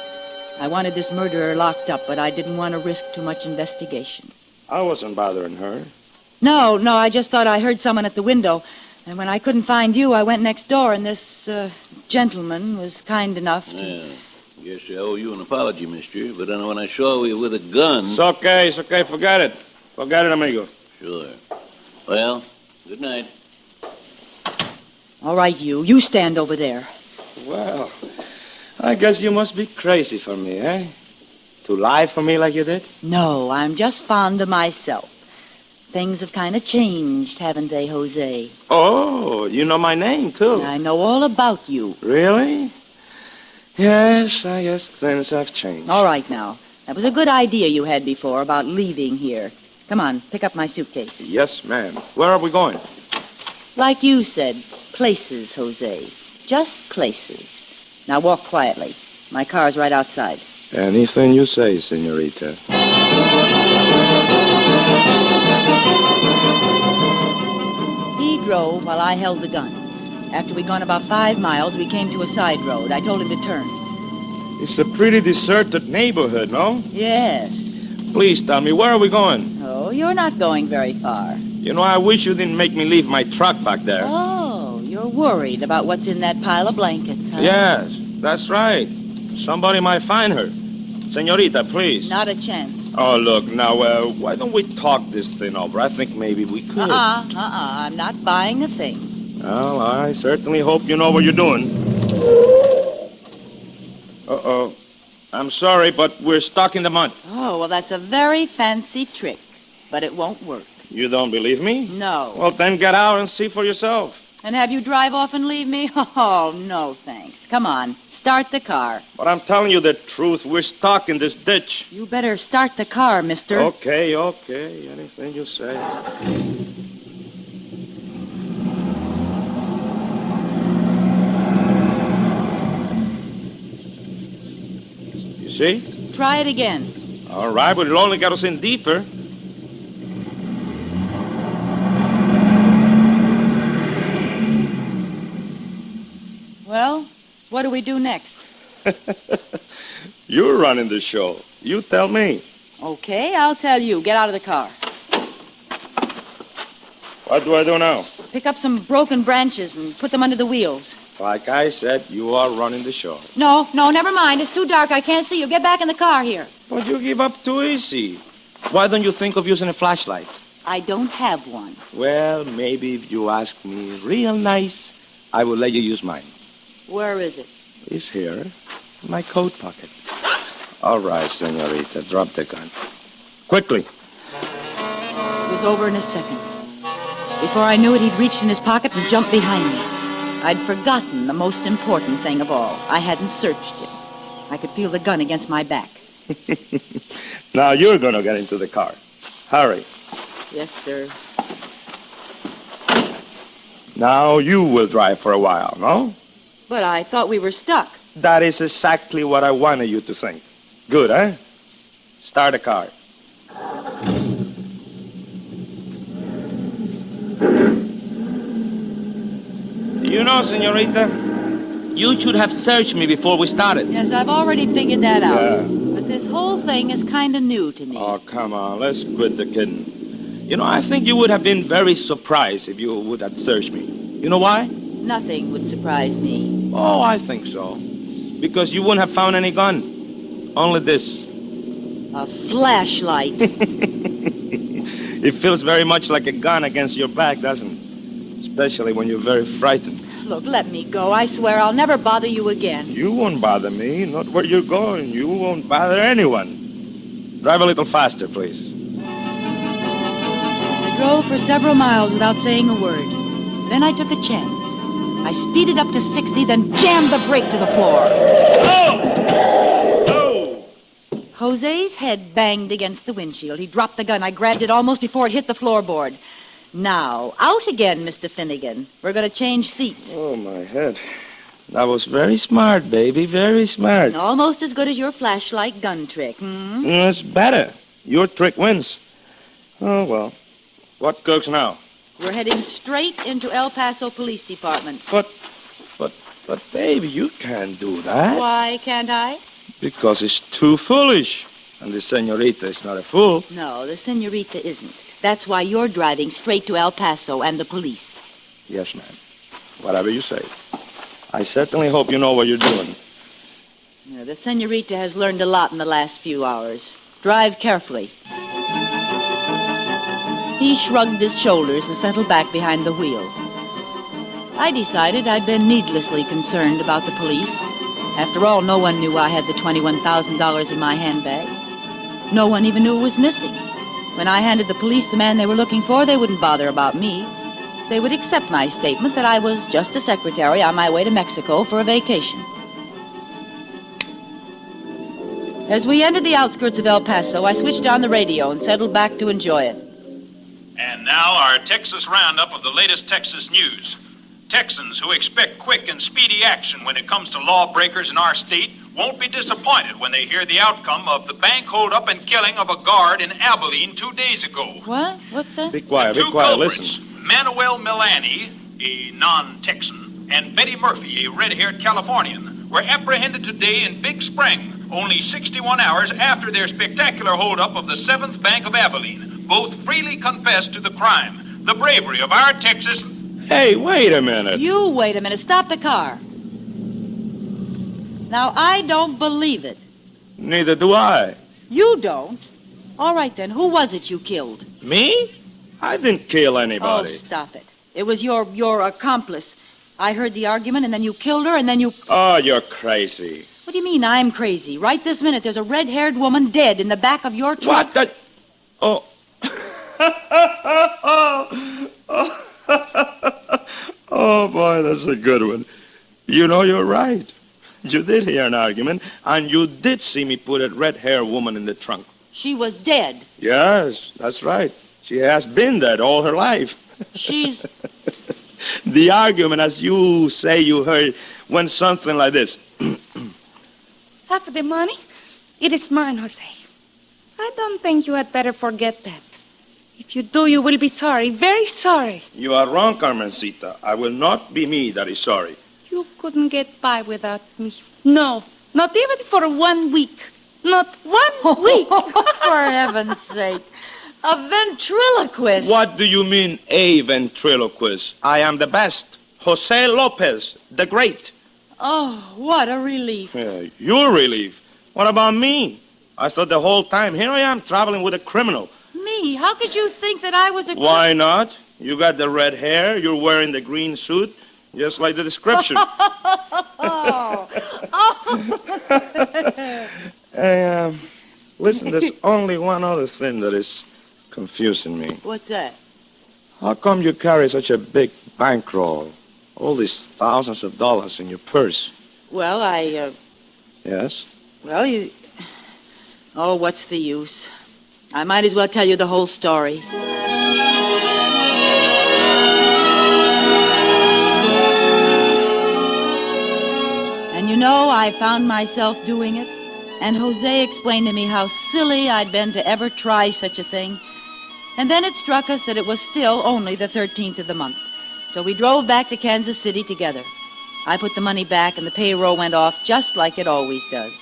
I wanted this murderer locked up, but I didn't want to risk too much investigation. I wasn't bothering her. No, I just thought I heard someone at the window. And when I couldn't find you, I went next door, and this gentleman was kind enough to... Yeah, guess I owe you an apology, mister. But then when I saw you with a gun... It's okay. Forget it. Forget it, amigo. Sure. Well, good night. All right, you stand over there. Well, I guess you must be crazy for me, eh? To lie for me like you did? No, I'm just fond of myself. Things have kind of changed, haven't they, Jose? Oh, you know my name, too. I know all about you. Really? Yes, I guess things have changed. All right, now. That was a good idea you had before about leaving here. Come on, pick up my suitcase. Yes, ma'am. Where are we going? Like you said, places, Jose. Just places. Now walk quietly. My car's right outside. Anything you say, senorita. He drove while I held the gun. After we'd gone about 5 miles, we came to a side road. I told him to turn. It's a pretty deserted neighborhood, no? Yes. Please tell me, where are we going? Oh, you're not going very far. You know, I wish you didn't make me leave my truck back there. Oh, you're worried about what's in that pile of blankets, huh? Yes, that's right. Somebody might find her. Senorita, please. Not a chance. Oh, look, now, why don't we talk this thing over? I think maybe we could. I'm not buying a thing. Well, I certainly hope you know what you're doing. Uh-oh. I'm sorry, but we're stuck in the mud. Oh, well, that's a very fancy trick, but it won't work. You don't believe me? No. Well, then get out and see for yourself. And have you drive off and leave me? Oh, no, thanks. Come on, start the car. But I'm telling you the truth. We're stuck in this ditch. You better start the car, mister. Okay. Anything you say. You see? Try it again. All right, but it'll only get us in deeper. Well, what do we do next? You're running the show. You tell me. Okay, I'll tell you. Get out of the car. What do I do now? Pick up some broken branches and put them under the wheels. Like I said, you are running the show. No, never mind. It's too dark. I can't see you. Get back in the car here. But you give up too easy. Why don't you think of using a flashlight? I don't have one. Well, maybe if you ask me real nice, I will let you use mine. Where is it? It's here, in my coat pocket. All right, senorita, drop the gun. Quickly. It was over in a second. Before I knew it, he'd reached in his pocket and jumped behind me. I'd forgotten the most important thing of all. I hadn't searched him. I could feel the gun against my back. Now you're going to get into the car. Hurry. Yes, sir. Now you will drive for a while, no? But I thought we were stuck. That is exactly what I wanted you to think. Good, eh? Start the car. You know, senorita, you should have searched me before we started. Yes, I've already figured that out. Yeah. But this whole thing is kind of new to me. Oh, come on, let's quit the kidding. You know, I think you would have been very surprised if you would have searched me. You know why? Nothing would surprise me. Oh, I think so. Because you wouldn't have found any gun. Only this. A flashlight. It feels very much like a gun against your back, doesn't it? Especially when you're very frightened. Look, let me go. I swear I'll never bother you again. You won't bother me, not where you're going. You won't bother anyone. Drive a little faster, please. I drove for several miles without saying a word. Then I took a chance. I speeded up to 60, then jammed the brake to the floor. Jose's head banged against the windshield. He dropped the gun. I grabbed it almost before it hit the floorboard. Now, out again, Mr. Finnegan. We're going to change seats. Oh, my head. That was very smart, baby, very smart. Almost as good as your flashlight gun trick, hmm? It's better. Your trick wins. Oh, well. What cooks now? We're heading straight into El Paso Police Department. But, baby, you can't do that. Why can't I? Because it's too foolish. And the senorita is not a fool. No, the senorita isn't. That's why you're driving straight to El Paso and the police. Yes, ma'am. Whatever you say. I certainly hope you know what you're doing. Yeah, the senorita has learned a lot in the last few hours. Drive carefully. He shrugged his shoulders and settled back behind the wheel. I decided I'd been needlessly concerned about the police. After all, no one knew I had the $21,000 in my handbag. No one even knew it was missing. When I handed the police the man they were looking for, they wouldn't bother about me. They would accept my statement that I was just a secretary on my way to Mexico for a vacation. As we entered the outskirts of El Paso, I switched on the radio and settled back to enjoy it. And now our Texas roundup of the latest Texas news. Texans who expect quick and speedy action when it comes to lawbreakers in our state won't be disappointed when they hear the outcome of the bank holdup and killing of a guard in Abilene 2 days ago. What? What's that? Be quiet, Culprits, listen. Manuel Milani, a non-Texan, and Betty Murphy, a red-haired Californian, were apprehended today in Big Spring, only 61 hours after their spectacular holdup of the 7th Bank of Abilene. Both freely confessed to the crime. The bravery of our Texas... Hey, wait a minute. You wait a minute. Stop the car. Now, I don't believe it. Neither do I. You don't? All right, then. Who was it you killed? Me? I didn't kill anybody. Oh, stop it. It was your accomplice. I heard the argument, and then you killed her, and then you... Oh, you're crazy. What do you mean I'm crazy? Right this minute, there's a red-haired woman dead in the back of your truck. What the... Oh. Oh, boy, that's a good one. You know, you're right. You did hear an argument, and you did see me put a red-haired woman in the trunk. She was dead. Yes, that's right. She has been dead all her life. She's... The argument, as you say you heard, went something like this. Half of the money? It is mine, Jose. I don't think you had better forget that. If you do, you will be sorry, very sorry. You are wrong, Carmencita. I will not be me that is sorry. You couldn't get by without me. No, not even for 1 week. Not 1 week. For heaven's sake. A ventriloquist. What do you mean, a ventriloquist? I am the best. Jose Lopez, the great. Oh, what a relief. Your relief. What about me? I thought the whole time, here I am traveling with a criminal. Me? How could you think that I was a... Why not? You got the red hair, you're wearing the green suit, just like the description. Hey, listen, there's only one other thing that is confusing me. What's that? How come you carry such a big bankroll? All these thousands of dollars in your purse? Well, Yes? Well, you... Oh, what's the use? I might as well tell you the whole story. And you know, I found myself doing it. And Jose explained to me how silly I'd been to ever try such a thing. And then it struck us that it was still only the 13th of the month. So we drove back to Kansas City together. I put the money back, and the payroll went off just like it always does.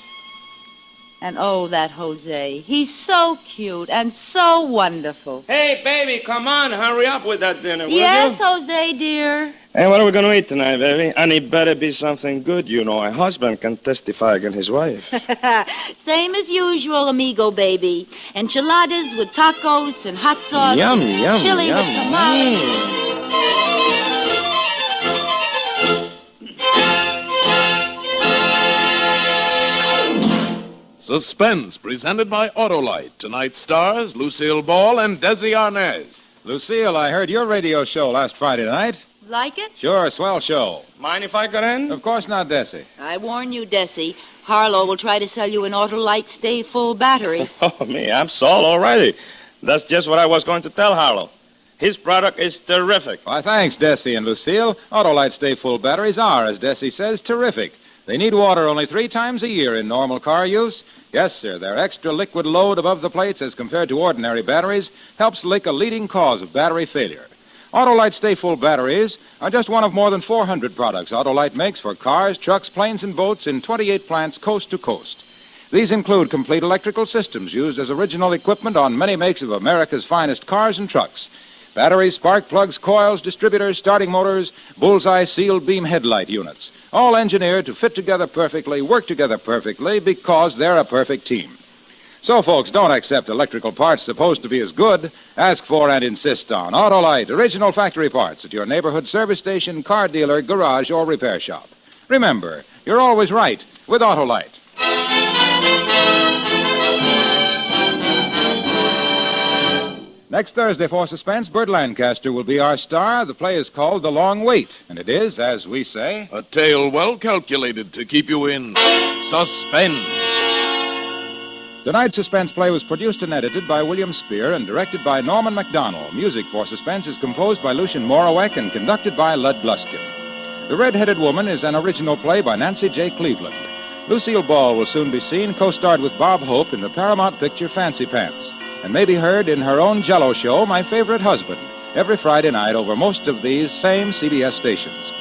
And oh, that Jose. He's so cute and so wonderful. Hey, baby, come on. Hurry up with that dinner, will Yes, you? Jose, dear. Hey, what are we going to eat tonight, baby? And it better be something good, you know. A husband can testify against his wife. Same as usual, amigo, baby. Enchiladas with tacos and hot sauce. Yum, and yum, chili yum. with tamales. Suspense, presented by Autolite. Tonight's stars, Lucille Ball and Desi Arnaz. Lucille, I heard your radio show last Friday night. Like it? Sure, swell show. Mind if I get in? Of course not, Desi. I warn you, Desi. Harlow will try to sell you an Autolite Stay Full battery. Oh, me, I'm sold already. That's just what I was going to tell Harlow. His product is terrific. Why, thanks, Desi and Lucille. Autolite Stay Full batteries are, as Desi says, terrific. They need water only 3 times a year in normal car use. Yes, sir, their extra liquid load above the plates as compared to ordinary batteries helps lick a leading cause of battery failure. Autolite Stay Full batteries are just one of more than 400 products Autolite makes for cars, trucks, planes, and boats in 28 plants coast to coast. These include complete electrical systems used as original equipment on many makes of America's finest cars and trucks. Batteries, spark plugs, coils, distributors, starting motors, bullseye sealed beam headlight units. All engineered to fit together perfectly, work together perfectly, because they're a perfect team. So, folks, don't accept electrical parts supposed to be as good. Ask for and insist on Autolite, original factory parts at your neighborhood service station, car dealer, garage, or repair shop. Remember, you're always right with Autolite. Next Thursday for Suspense, Burt Lancaster will be our star. The play is called The Long Wait, and it is, as we say, a tale well calculated to keep you in suspense. Tonight's suspense play was produced and edited by William Spear and directed by Norman MacDonald. Music for Suspense is composed by Lucien Morawek and conducted by Lud Gluskin. The Red-Headed Woman is an original play by Nancy J. Cleveland. Lucille Ball will soon be seen co-starred with Bob Hope in the Paramount picture Fancy Pants, and may be heard in her own Jell-O show, My Favorite Husband, every Friday night over most of these same CBS stations.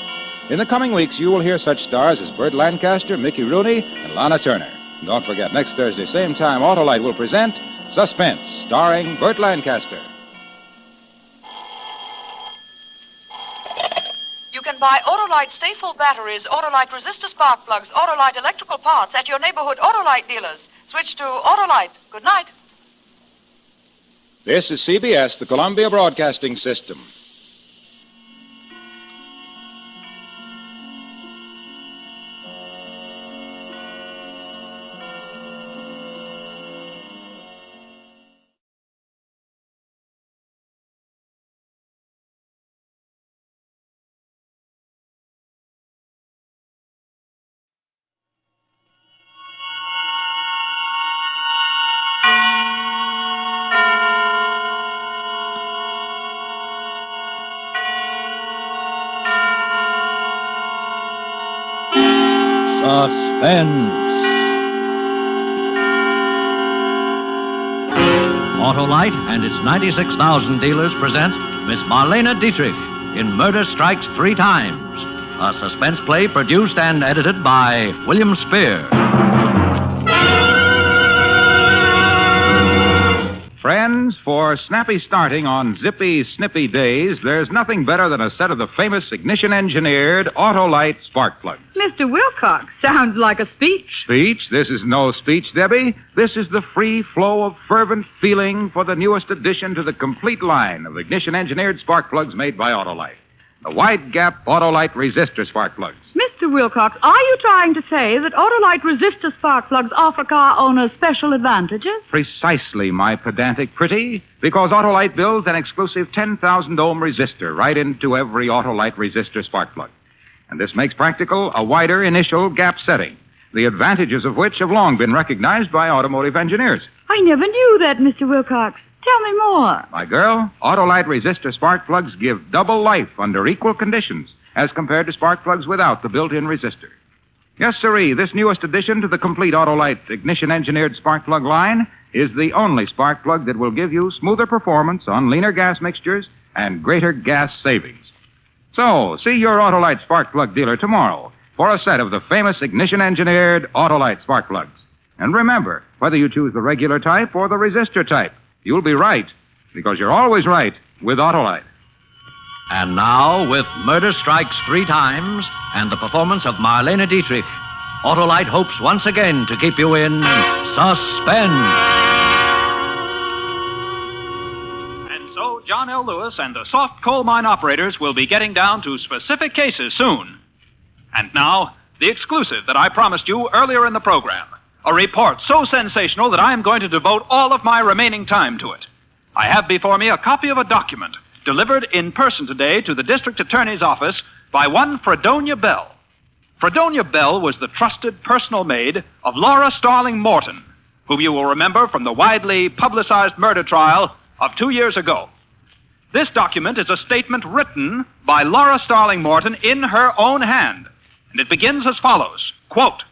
In the coming weeks, you will hear such stars as Burt Lancaster, Mickey Rooney, and Lana Turner. And don't forget, next Thursday, same time, Autolite will present Suspense, starring Burt Lancaster. You can buy Autolite Stay Full batteries, Autolite resistor spark plugs, Autolite electrical parts at your neighborhood Autolite dealers. Switch to Autolite. Good night. This is CBS, the Columbia Broadcasting System. Autolite and its 96,000 dealers present Miss Marlene Dietrich in Murder Strikes 3 Times, a suspense play produced and edited by William Spear. Friends, for snappy starting on zippy, snippy days, there's nothing better than a set of the famous ignition-engineered Autolite spark plugs. Mr. Wilcox, sounds like a speech. Speech? This is no speech, Debbie. This is the free flow of fervent feeling for the newest addition to the complete line of ignition-engineered spark plugs made by Autolite. The wide-gap Autolite resistor spark plugs. Mr. Wilcox, are you trying to say that Autolite resistor spark plugs offer car owners special advantages? Precisely, my pedantic pretty, because Autolite builds an exclusive 10,000-ohm resistor right into every Autolite resistor spark plug. And this makes practical a wider initial gap setting, the advantages of which have long been recognized by automotive engineers. I never knew that, Mr. Wilcox. Tell me more. My girl, Autolite resistor spark plugs give double life under equal conditions as compared to spark plugs without the built-in resistor. Yes, sirree, this newest addition to the complete Autolite ignition-engineered spark plug line is the only spark plug that will give you smoother performance on leaner gas mixtures and greater gas savings. So, see your Autolite spark plug dealer tomorrow for a set of the famous ignition-engineered Autolite spark plugs. And remember, whether you choose the regular type or the resistor type, you'll be right, because you're always right with Autolite. And now, with Murder Strikes 3 Times and the performance of Marlene Dietrich, Autolite hopes once again to keep you in suspense. And so, John L. Lewis and the soft coal mine operators will be getting down to specific cases soon. And now, the exclusive that I promised you earlier in the program. A report so sensational that I am going to devote all of my remaining time to it. I have before me a copy of a document delivered in person today to the district attorney's office by one Fredonia Bell. Fredonia Bell was the trusted personal maid of Laura Starling Morton, whom you will remember from the widely publicized murder trial of 2 years ago. This document is a statement written by Laura Starling Morton in her own hand, and it begins as follows, quote,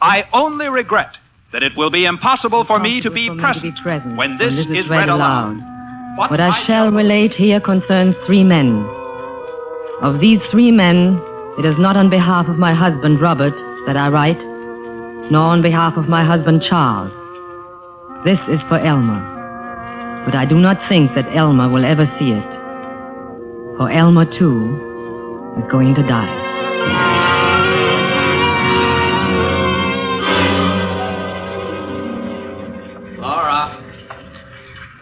"I only regret that it will be impossible for me to be present when this is read aloud. What I shall relate here concerns 3 men. Of these 3 men, it is not on behalf of my husband, Robert, that I write, nor on behalf of my husband, Charles. This is for Elmer. But I do not think that Elmer will ever see it. For Elmer, too, is going to die."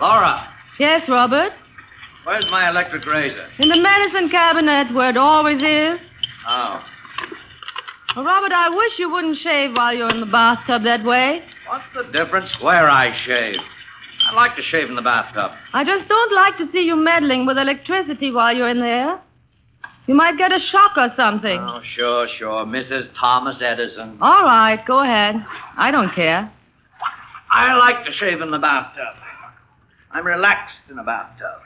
Laura, Yes, Robert? where's my electric razor? In the medicine cabinet, where it always is. Oh. Well, Robert, I wish you wouldn't shave while you're in the bathtub that way. What's the difference where I shave? I like to shave in the bathtub. I just don't like to see you meddling with electricity while you're in there. You might get a shock or something. Oh, sure. Mrs. Thomas Edison. All right, go ahead. I don't care. I like to shave in the bathtub. I'm relaxed in the bathtub.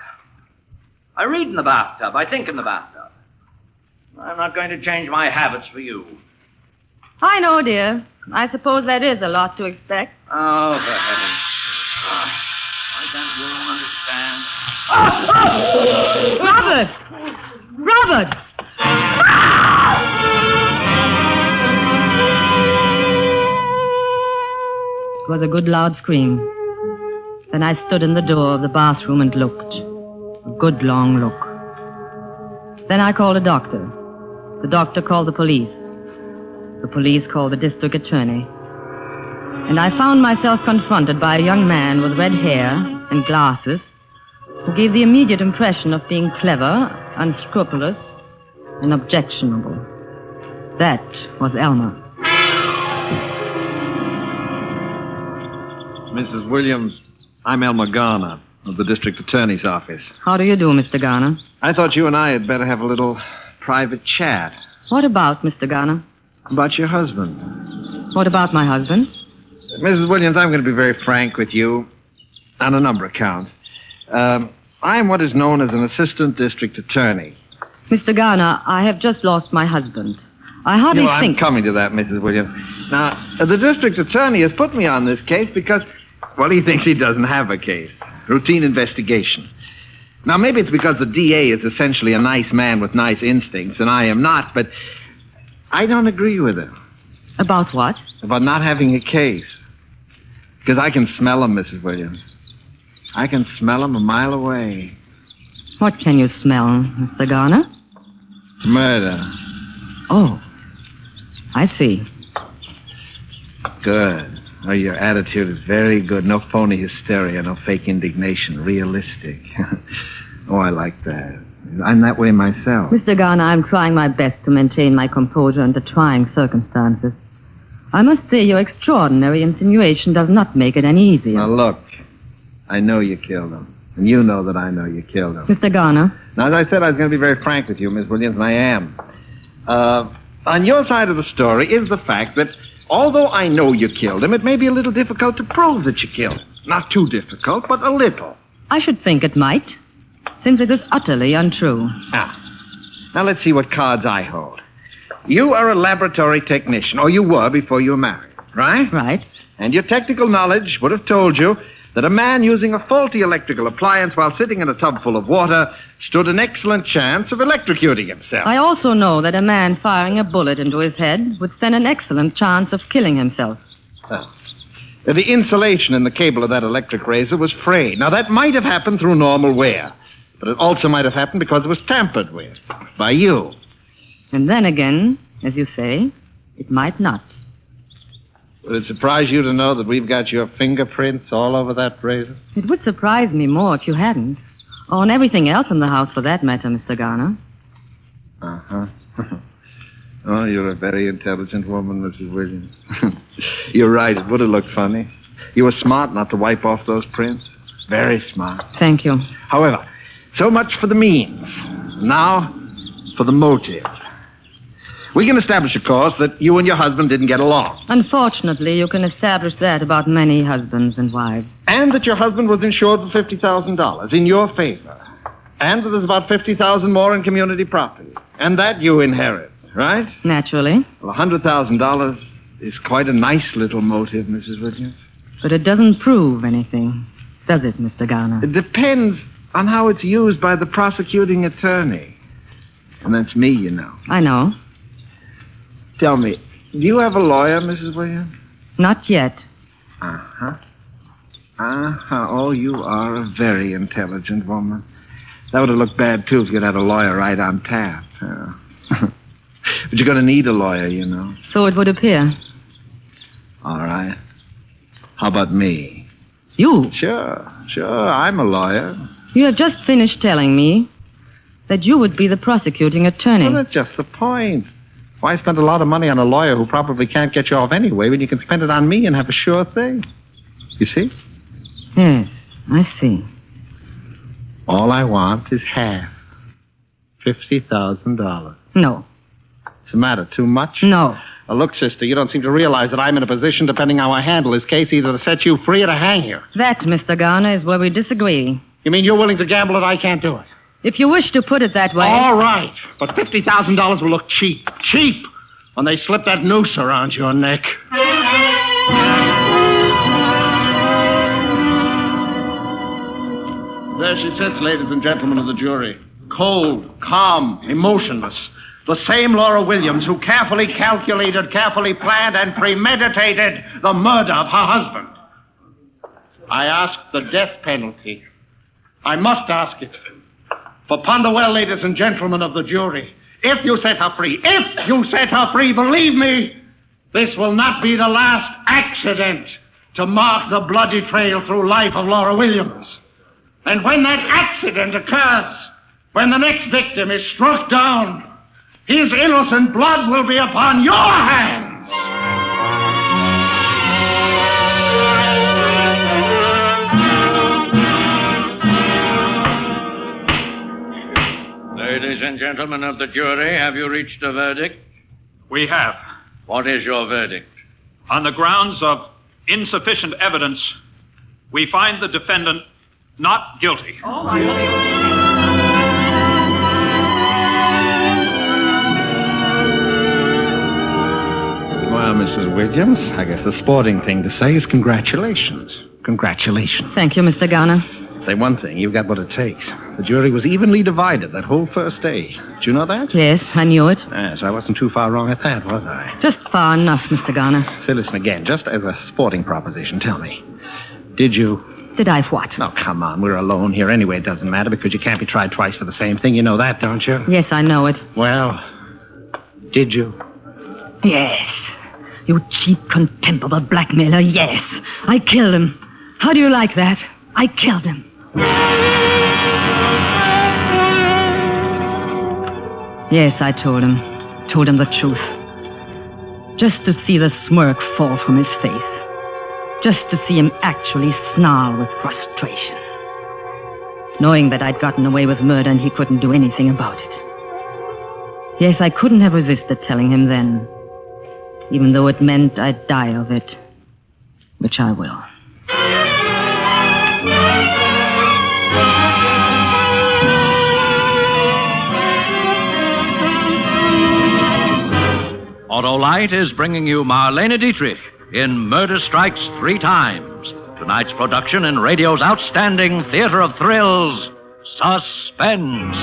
I read in the bathtub. I think in the bathtub. I'm not going to change my habits for you. I know, dear. I suppose that is a lot to expect. Oh, for heaven's sake. Why can't you understand? Robert! Robert! It was a good loud scream. Then I stood in the door of the bathroom and looked. A good long look. Then I called a doctor. The doctor called the police. The police called the district attorney. And I found myself confronted by a young man with red hair and glasses who gave the immediate impression of being clever, unscrupulous, and objectionable. That was Elmer. Mrs. Williams, I'm Elmer Garner of the district attorney's office. How do you do, Mr. Garner? I thought you and I had better have a little private chat. What about, Mr. Garner? About your husband. What about my husband? Mrs. Williams, I'm going to be very frank with you on a number of counts. I'm what is known as an assistant district attorney. Mr. Garner, I have just lost my husband. I hardly think... I'm coming to that, Mrs. Williams. Now, the district attorney has put me on this case because, well, he thinks he doesn't have a case. Routine investigation. Now, maybe it's because the DA is essentially a nice man with nice instincts, and I am not, but I don't agree with him. About what? About not having a case. Because I can smell him, Mrs. Williams. I can smell him a mile away. What can you smell, Mr. Garner? Murder. Oh, I see. Good. Oh, your attitude is very good. No phony hysteria, no fake indignation. Realistic. Oh, I like that. I'm that way myself. Mr. Garner, I'm trying my best to maintain my composure under trying circumstances. I must say your extraordinary insinuation does not make it any easier. Now, look. I know you killed him. And you know that I know you killed him. Mr. Garner. Now, as I said, I was going to be very frank with you, Miss Williams, and I am. On your side of the story is the fact that although I know you killed him, it may be a little difficult to prove that you killed him. Not too difficult, but a little. I should think it might, since it is utterly untrue. Now, let's see what cards I hold. You are a laboratory technician, or you were before you were married, right? Right. And your technical knowledge would have told you that a man using a faulty electrical appliance while sitting in a tub full of water stood an excellent chance of electrocuting himself. I also know that a man firing a bullet into his head would stand an excellent chance of killing himself. The insulation in the cable of that electric razor was frayed. Now, that might have happened through normal wear, but it also might have happened because it was tampered with by you. And then again, as you say, it might not. Would it surprise you to know that we've got your fingerprints all over that razor? It would surprise me more if you hadn't. Or on everything else in the house, for that matter, Mr. Garner. Uh-huh. Oh, you're a very intelligent woman, Mrs. Williams. You're right. It would have looked funny. You were smart not to wipe off those prints. Very smart. Thank you. However, So much for the means. Now, for the motive. We can establish, of course, that you and your husband didn't get along. Unfortunately, you can establish that about many husbands and wives. And that your husband was insured for $50,000 in your favor. And that there's about $50,000 more in community property. And that you inherit, right? Naturally. Well, $100,000 is quite a nice little motive, Mrs. Williams. But it doesn't prove anything, does it, Mr. Garner? It depends on how it's used by the prosecuting attorney. And that's me, you know. I know. Tell me, do you have a lawyer, Mrs. Williams? Not yet. Uh-huh. Uh-huh. Oh, you are a very intelligent woman. That would have looked bad, too, if you'd had a lawyer right on tap. But you're going to need a lawyer, you know. So it would appear. All right. How about me? You? Sure. I'm a lawyer. You have just finished telling me that you would be the prosecuting attorney. Well, that's just the point. Why spend a lot of money on a lawyer who probably can't get you off anyway when you can spend it on me and have a sure thing? You see? Yes, I see. All I want is half. $50,000. No. What's the matter? Too much? No. Well, look, sister, you don't seem to realize that I'm in a position, depending how I handle this case, either to set you free or to hang you. That, Mr. Garner, is where we disagree. You mean you're willing to gamble that I can't do it? If you wish to put it that way... All right, but $50,000 will look cheap. Cheap! When they slip that noose around your neck. There she sits, ladies and gentlemen of the jury. Cold, calm, emotionless. The same Laura Williams who carefully calculated, carefully planned, and premeditated the murder of her husband. I ask the death penalty. I must ask it. For ponder well, ladies and gentlemen of the jury. If you set her free, believe me, this will not be the last accident to mark the bloody trail through life of Laura Williams. And when that accident occurs, when the next victim is struck down, his innocent blood will be upon your hands. Ladies and gentlemen of the jury, have you reached a verdict? We have. What is your verdict? On the grounds of insufficient evidence, we find the defendant not guilty. Well, Mrs. Williams, I guess the sporting thing to say is congratulations. Congratulations. Thank you, Mr. Garner. Say one thing, you've got what it takes. The jury was evenly divided that whole first day. Did you know that? Yes, I knew it. Yes, I wasn't too far wrong at that, was I? Just far enough, Mr. Garner. Say, listen again, just as a sporting proposition, tell me. Did you... Did I what? Oh, come on, we're alone here anyway. It doesn't matter because you can't be tried twice for the same thing. You know that, don't you? Yes, I know it. Well, did you? Yes. You cheap, contemptible blackmailer, yes. I killed him. How do you like that? I killed him. Yes, I told him the truth. Just to see the smirk fall from his face. Just to see him actually snarl with frustration. Knowing that I'd gotten away with murder and he couldn't do anything about it. Yes, I couldn't have resisted telling him then. Even though it meant I'd die of it. Which I will. Autolite is bringing you Marlene Dietrich in Murder Strikes 3 Times. Tonight's production in radio's outstanding theater of thrills, Suspense.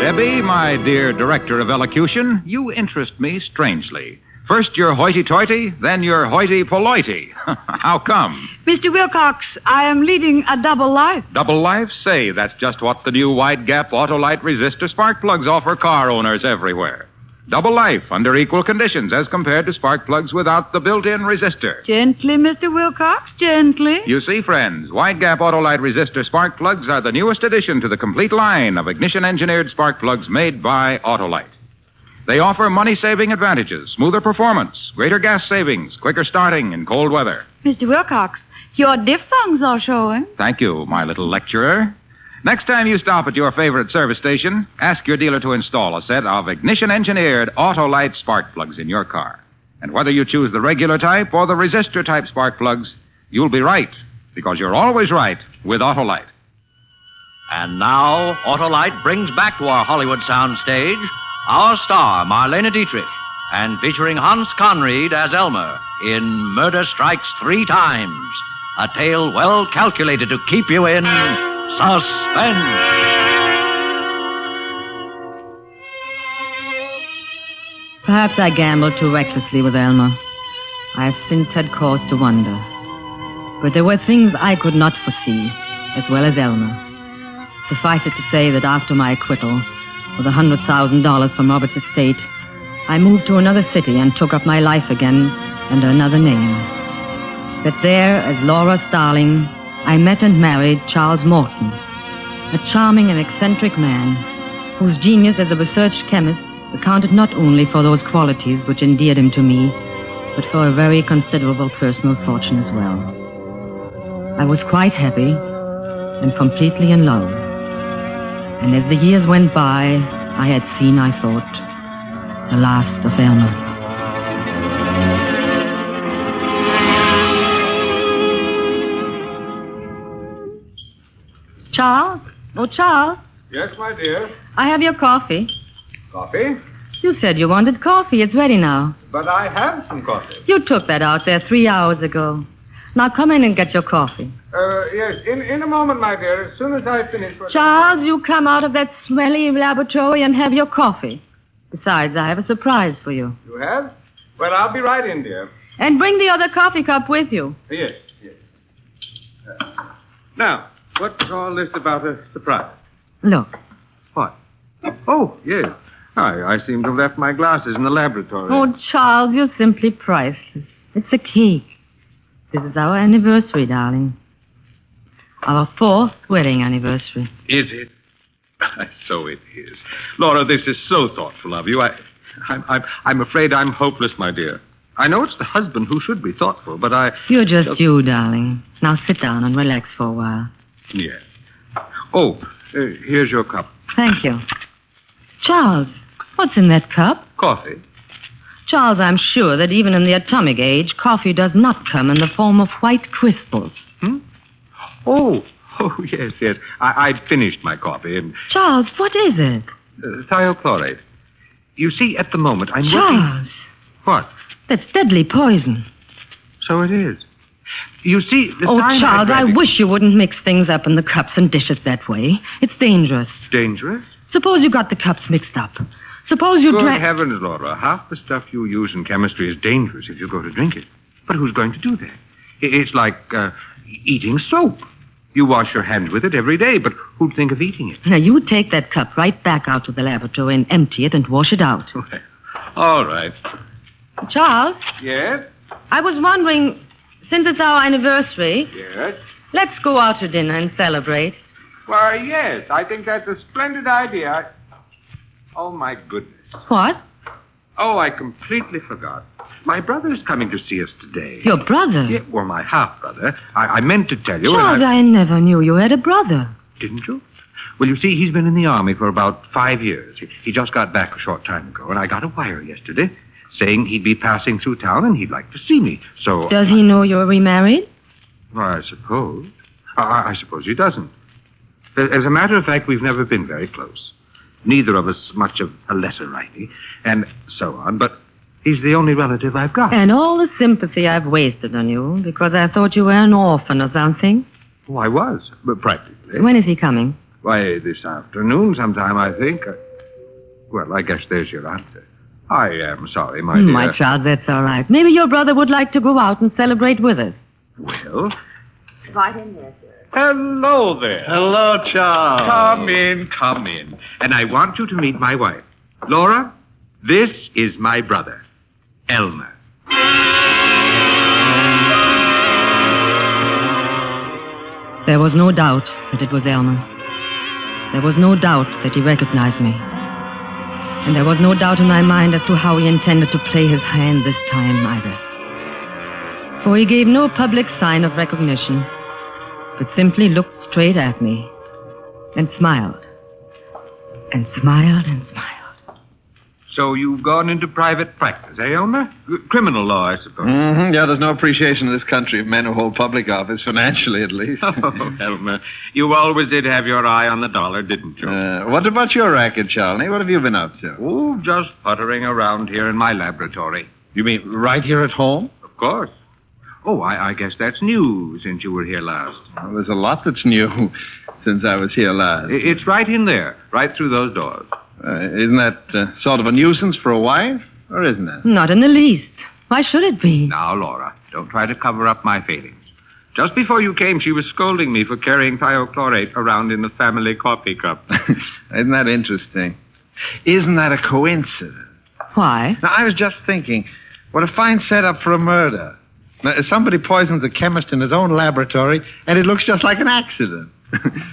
Debbie, my dear director of elocution, you interest me strangely. First you're hoity-toity, then you're hoity-polity. How come? Mr. Wilcox, I am leading a double life. Double life? Say, that's just what the new wide-gap Autolite resistor spark plugs offer car owners everywhere. Double life under equal conditions as compared to spark plugs without the built-in resistor. Gently, Mr. Wilcox, gently. You see, friends, wide-gap Autolite resistor spark plugs are the newest addition to the complete line of ignition-engineered spark plugs made by Autolite. They offer money-saving advantages, smoother performance, greater gas savings, quicker starting in cold weather. Mr. Wilcox, your diphthongs are showing. Thank you, my little lecturer. Next time you stop at your favorite service station, ask your dealer to install a set of ignition-engineered Autolite spark plugs in your car. And whether you choose the regular type or the resistor-type spark plugs, you'll be right, because you're always right with Autolite. And now, Autolite brings back to our Hollywood soundstage our star, Marlene Dietrich, and featuring Hans Conried as Elmer in Murder Strikes 3 Times, a tale well calculated to keep you in suspense. Perhaps I gambled too recklessly with Elmer. I have since had cause to wonder. But there were things I could not foresee, as well as Elmer. Suffice it to say that after my acquittal, with $100,000 from Robert's estate, I moved to another city and took up my life again under another name. That there, as Laura Starling, I met and married Charles Morton, a charming and eccentric man whose genius as a research chemist accounted not only for those qualities which endeared him to me, but for a very considerable personal fortune as well. I was quite happy and completely in love. And as the years went by, I had seen, I thought, the last of Elmer. Charles? Oh, Charles, Yes, my dear. I have your coffee. Coffee? You said you wanted coffee. It's ready now. But I have some coffee. You took that out there 3 hours ago. Now come in and get your coffee. Yes, in a moment, my dear, as soon as I finish. Charles, you come out of that smelly laboratory and have your coffee. Besides, I have a surprise for you. You have? Well, I'll be right in, dear. And bring the other coffee cup with you. Yes. Now, what's all this about a surprise? Look. What? Oh, yes. I seem to have left my glasses in the laboratory. Oh, Charles, you're simply priceless. It's a cake. This is our anniversary, darling. Our 4th wedding anniversary. Is it? So it is. Laura, this is so thoughtful of you. I'm afraid I'm hopeless, my dear. I know it's the husband who should be thoughtful, but You're just you, darling. Now sit down and relax for a while. Yes. Oh, here's your cup. Thank you. Charles, what's in that cup? Coffee. Charles, I'm sure that even in the atomic age, coffee does not come in the form of white crystals. Oh, yes. I'd finished my coffee and... Charles, what is it? Thiochlorate. You see, at the moment, I'm Charles. working... What? That's deadly poison. So it is. You see, the time Charles, I wish you wouldn't mix things up in the cups and dishes that way. It's dangerous. Dangerous? Suppose you got the cups mixed up. Suppose you Good drank... heavens, Laura. Half the stuff you use in chemistry is dangerous if you go to drink it. But who's going to do that? It's like eating soap. You wash your hands with it every day, but who'd think of eating it? Now, you take that cup right back out to the laboratory and empty it and wash it out. All right. Charles? Yes? I was wondering, since it's our anniversary... Yes? Let's go out to dinner and celebrate. Why, yes. I think that's a splendid idea. Oh, my goodness. What? Oh, I completely forgot. My brother's coming to see us today. Your brother? Yeah, well, my half-brother. I meant to tell you... Charles, I never knew you had a brother. Didn't you? Well, you see, he's been in the Army for about 5 years. He just got back a short time ago, and I got a wire yesterday saying he'd be passing through town and he'd like to see me. So... Does he know you're remarried? Well, I suppose. I suppose he doesn't. As a matter of fact, we've never been very close. Neither of us much of a letter writing, and so on, but he's the only relative I've got. And all the sympathy I've wasted on you because I thought you were an orphan or something. Oh, I was, but practically. When is he coming? Why, this afternoon sometime, I think. Well, I guess there's your answer. I am sorry, my dear. My child, that's all right. Maybe your brother would like to go out and celebrate with us. Well... Right in there, sir. Hello there. Hello, Charles. Come in. And I want you to meet my wife. Laura, this is my brother, Elmer. There was no doubt that it was Elmer. There was no doubt that he recognized me. And there was no doubt in my mind as to how he intended to play his hand this time either. For he gave no public sign of recognition, but simply looked straight at me and smiled. And smiled and smiled. So you've gone into private practice, eh, Elmer? Criminal law, I suppose. Mm-hmm. Yeah, there's no appreciation in this country of men who hold public office, financially at least. Oh, Elmer, you always did have your eye on the dollar, didn't you? What about your racket, Charlie? What have you been up to? Oh, just puttering around here in my laboratory. You mean right here at home? Of course. Oh, I guess that's new since you were here last. Well, there's a lot that's new since I was here last. It's right in there, right through those doors. Isn't that sort of a nuisance for a wife? Or isn't it? Not in the least. Why should it be? Now, Laura, don't try to cover up my feelings. Just before you came, she was scolding me for carrying thiochlorate around in the family coffee cup. Isn't that interesting? Isn't that a coincidence? Why? Now, I was just thinking, what a fine setup for a murder. Now, somebody poisons a chemist in his own laboratory, and it looks just like an accident.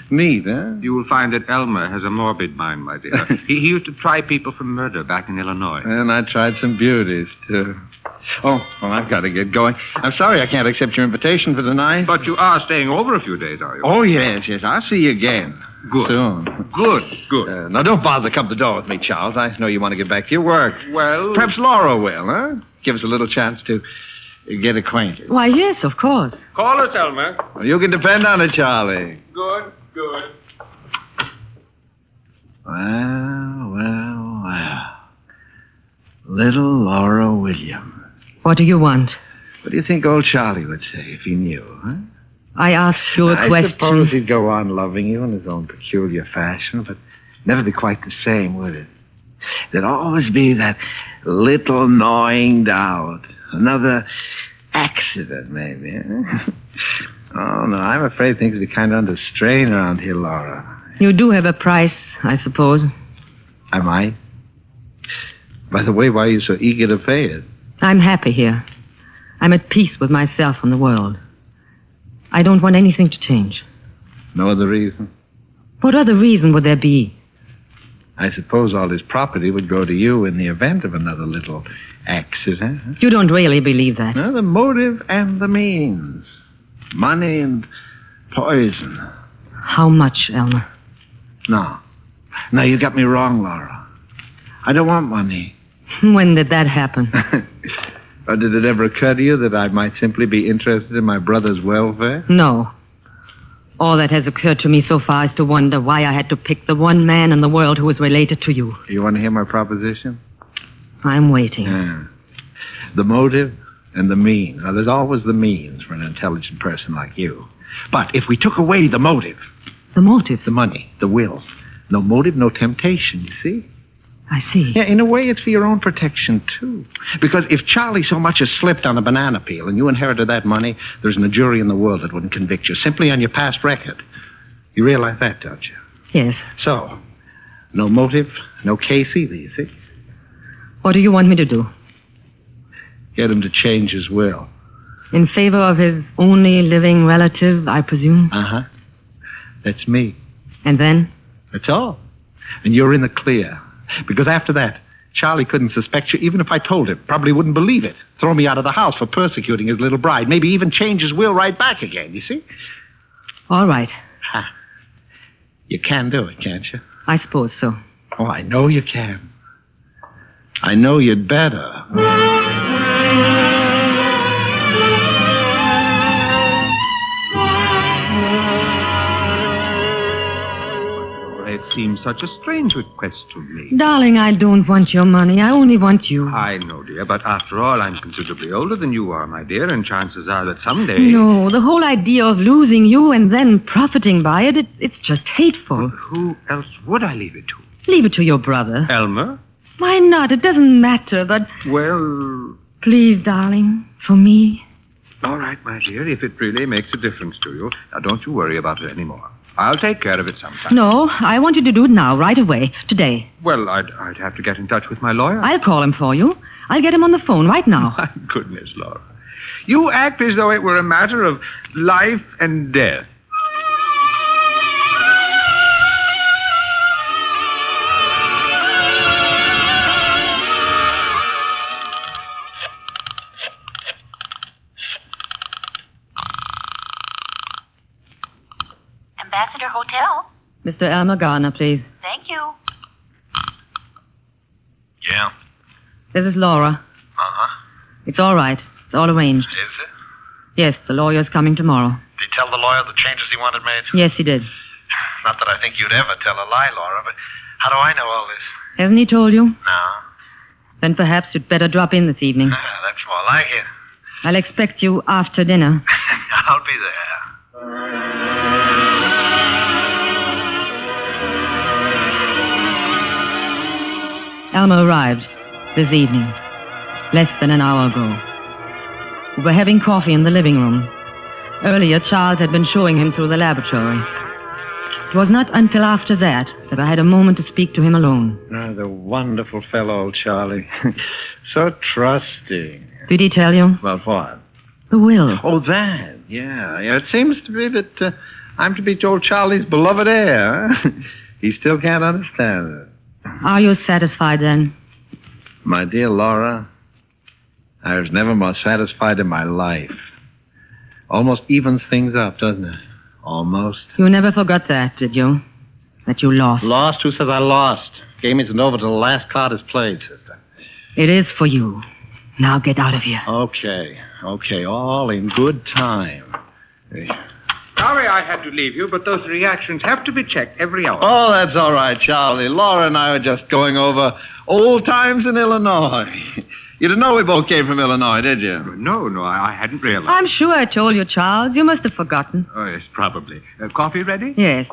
Neat, huh? You will find that Elmer has a morbid mind, my dear. he used to try people for murder back in Illinois. And I tried some beauties, too. Oh, well, I've got to get going. I'm sorry I can't accept your invitation for tonight. But you are staying over a few days, are you? Oh, yes. I'll see you again. Good. Soon. Good. Now, don't bother to come to the door with me, Charles. I know you want to get back to your work. Well... Perhaps Laura will, huh? Give us a little chance to get acquainted. Why, yes, of course. Call us, Elmer. Well, you can depend on it, Charlie. Good. Well. Little Laura Williams. What do you want? What do you think old Charlie would say if he knew, huh? I asked you a question. I suppose he'd go on loving you in his own peculiar fashion, but never be quite the same, would it? There'd always be that little gnawing doubt. Another accident, maybe. Huh? Oh, no, I'm afraid things would be kind of under strain around here, Laura. You do have a price, I suppose. I might. By the way, why are you so eager to pay it? I'm happy here. I'm at peace with myself and the world. I don't want anything to change. No other reason? What other reason would there be? I suppose all his property would go to you in the event of another little accident. Huh? You don't really believe that. No, the motive and the means. Money and poison. How much, Elmer? No, you got me wrong, Laura. I don't want money. When did that happen? Or did it ever occur to you that I might simply be interested in my brother's welfare? No. All that has occurred to me so far is to wonder why I had to pick the one man in the world who was related to you. You want to hear my proposition? I'm waiting. Yeah. The motive and the means. Now, there's always the means for an intelligent person like you. But if we took away the motive... The motive? The money, the will. No motive, no temptation, you see? I see. Yeah, in a way, it's for your own protection, too. Because if Charlie so much as slipped on a banana peel and you inherited that money, there isn't a jury in the world that wouldn't convict you, simply on your past record. You realize that, don't you? Yes. So, no motive, no case either, you see? What do you want me to do? Get him to change his will. In favor of his only living relative, I presume? Uh-huh. That's me. And then? That's all. And you're in the clear. Because after that, Charlie couldn't suspect you even if I told him. Probably wouldn't believe it. Throw me out of the house for persecuting his little bride. Maybe even change his will right back again, you see? All right. Ha. You can do it, can't you? I suppose so. Oh, I know you can. I know you'd better. It seems such a strange request to me. Darling, I don't want your money. I only want you. I know, dear, but after all, I'm considerably older than you are, my dear, and chances are that someday... No, the whole idea of losing you and then profiting by it, it's just hateful. Well, who else would I leave it to? Leave it to your brother. Elmer? Why not? It doesn't matter, but... Well... Please, darling, for me. All right, my dear, if it really makes a difference to you, now don't you worry about it anymore. I'll take care of it sometime. No, I want you to do it now, right away, today. Well, I'd have to get in touch with my lawyer. I'll call him for you. I'll get him on the phone right now. My goodness, Laura. You act as though it were a matter of life and death. Ambassador Hotel. Mr. Elmer Gardner, please. Thank you. Yeah. This is Laura. Uh-huh. It's all right. It's all arranged. Is it? Yes, the lawyer's coming tomorrow. Did he tell the lawyer the changes he wanted made? Yes, he did. Not that I think you'd ever tell a lie, Laura, but how do I know all this? Hasn't he told you? No. Then perhaps you'd better drop in this evening. That's more like it. I'll expect you after dinner. I'll be there. Alma arrived this evening, less than an hour ago. We were having coffee in the living room. Earlier, Charles had been showing him through the laboratory. It was not until after that I had a moment to speak to him alone. Oh, the wonderful fellow, old Charlie. So trusting. Did he tell you? Well, what? The will. Oh, that. Yeah. It seems to be that I'm to be old Charlie's beloved heir. Huh? He still can't understand it. Are you satisfied, then? My dear Laura, I was never more satisfied in my life. Almost evens things up, doesn't it? Almost. You never forgot that, did you? That you lost. Lost? Who says I lost? Game isn't over till the last card is played, sister. It is for you. Now get out of here. Okay. All in good time. Sorry I had to leave you, but those reactions have to be checked every hour. Oh, that's all right, Charlie. Laura and I were just going over old times in Illinois. You didn't know we both came from Illinois, did you? No, I hadn't realized. I'm sure I told you, Charles. You must have forgotten. Oh, yes, probably. Coffee ready? Yes.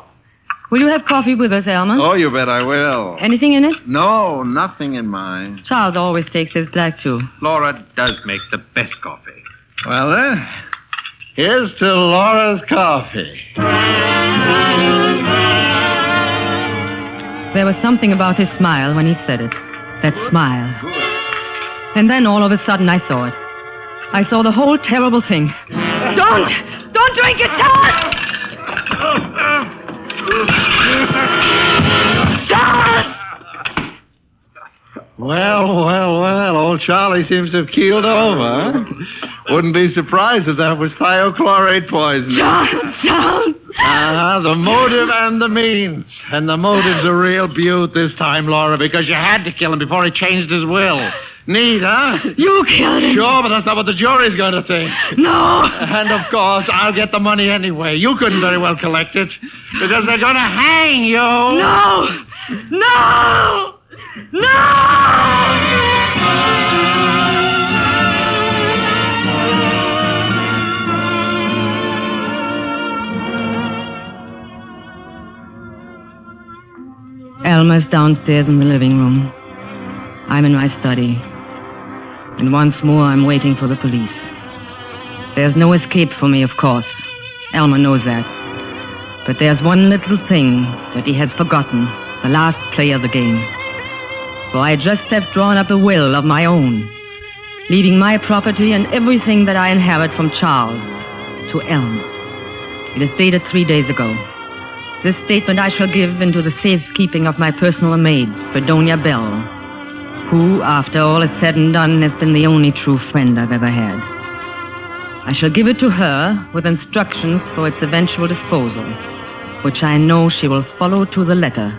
Will you have coffee with us, Elmer? Oh, you bet I will. Anything in it? No, nothing in mine. Charles always takes his black, too. Laura does make the best coffee. Well, then, here's to Laura's coffee. There was something about his smile when he said it. That smile. And then all of a sudden I saw it. I saw the whole terrible thing. Don't drink it, Charles! Charles! Well, old Charlie seems to have keeled over, huh? Wouldn't be surprised if that was thiochlorate poison. Charles! The motive and the means. And the motive's a real beaut this time, Laura, because you had to kill him before he changed his will. Neat, huh? You killed him. Sure, but that's not what the jury's going to think. No. And, of course, I'll get the money anyway. You couldn't very well collect it, because they're going to hang you. No! Elmer's downstairs in the living room. I'm in my study. And once more I'm waiting for the police. There's no escape for me, of course. Elmer knows that. But there's one little thing that he has forgotten, the last play of the game. For I just have drawn up a will of my own, leaving my property and everything that I inherit from Charles to Elmer. It is dated 3 days ago. This statement I shall give into the safekeeping of my personal maid, Fredonia Bell, who, after all is said and done, has been the only true friend I've ever had. I shall give it to her with instructions for its eventual disposal, which I know she will follow to the letter.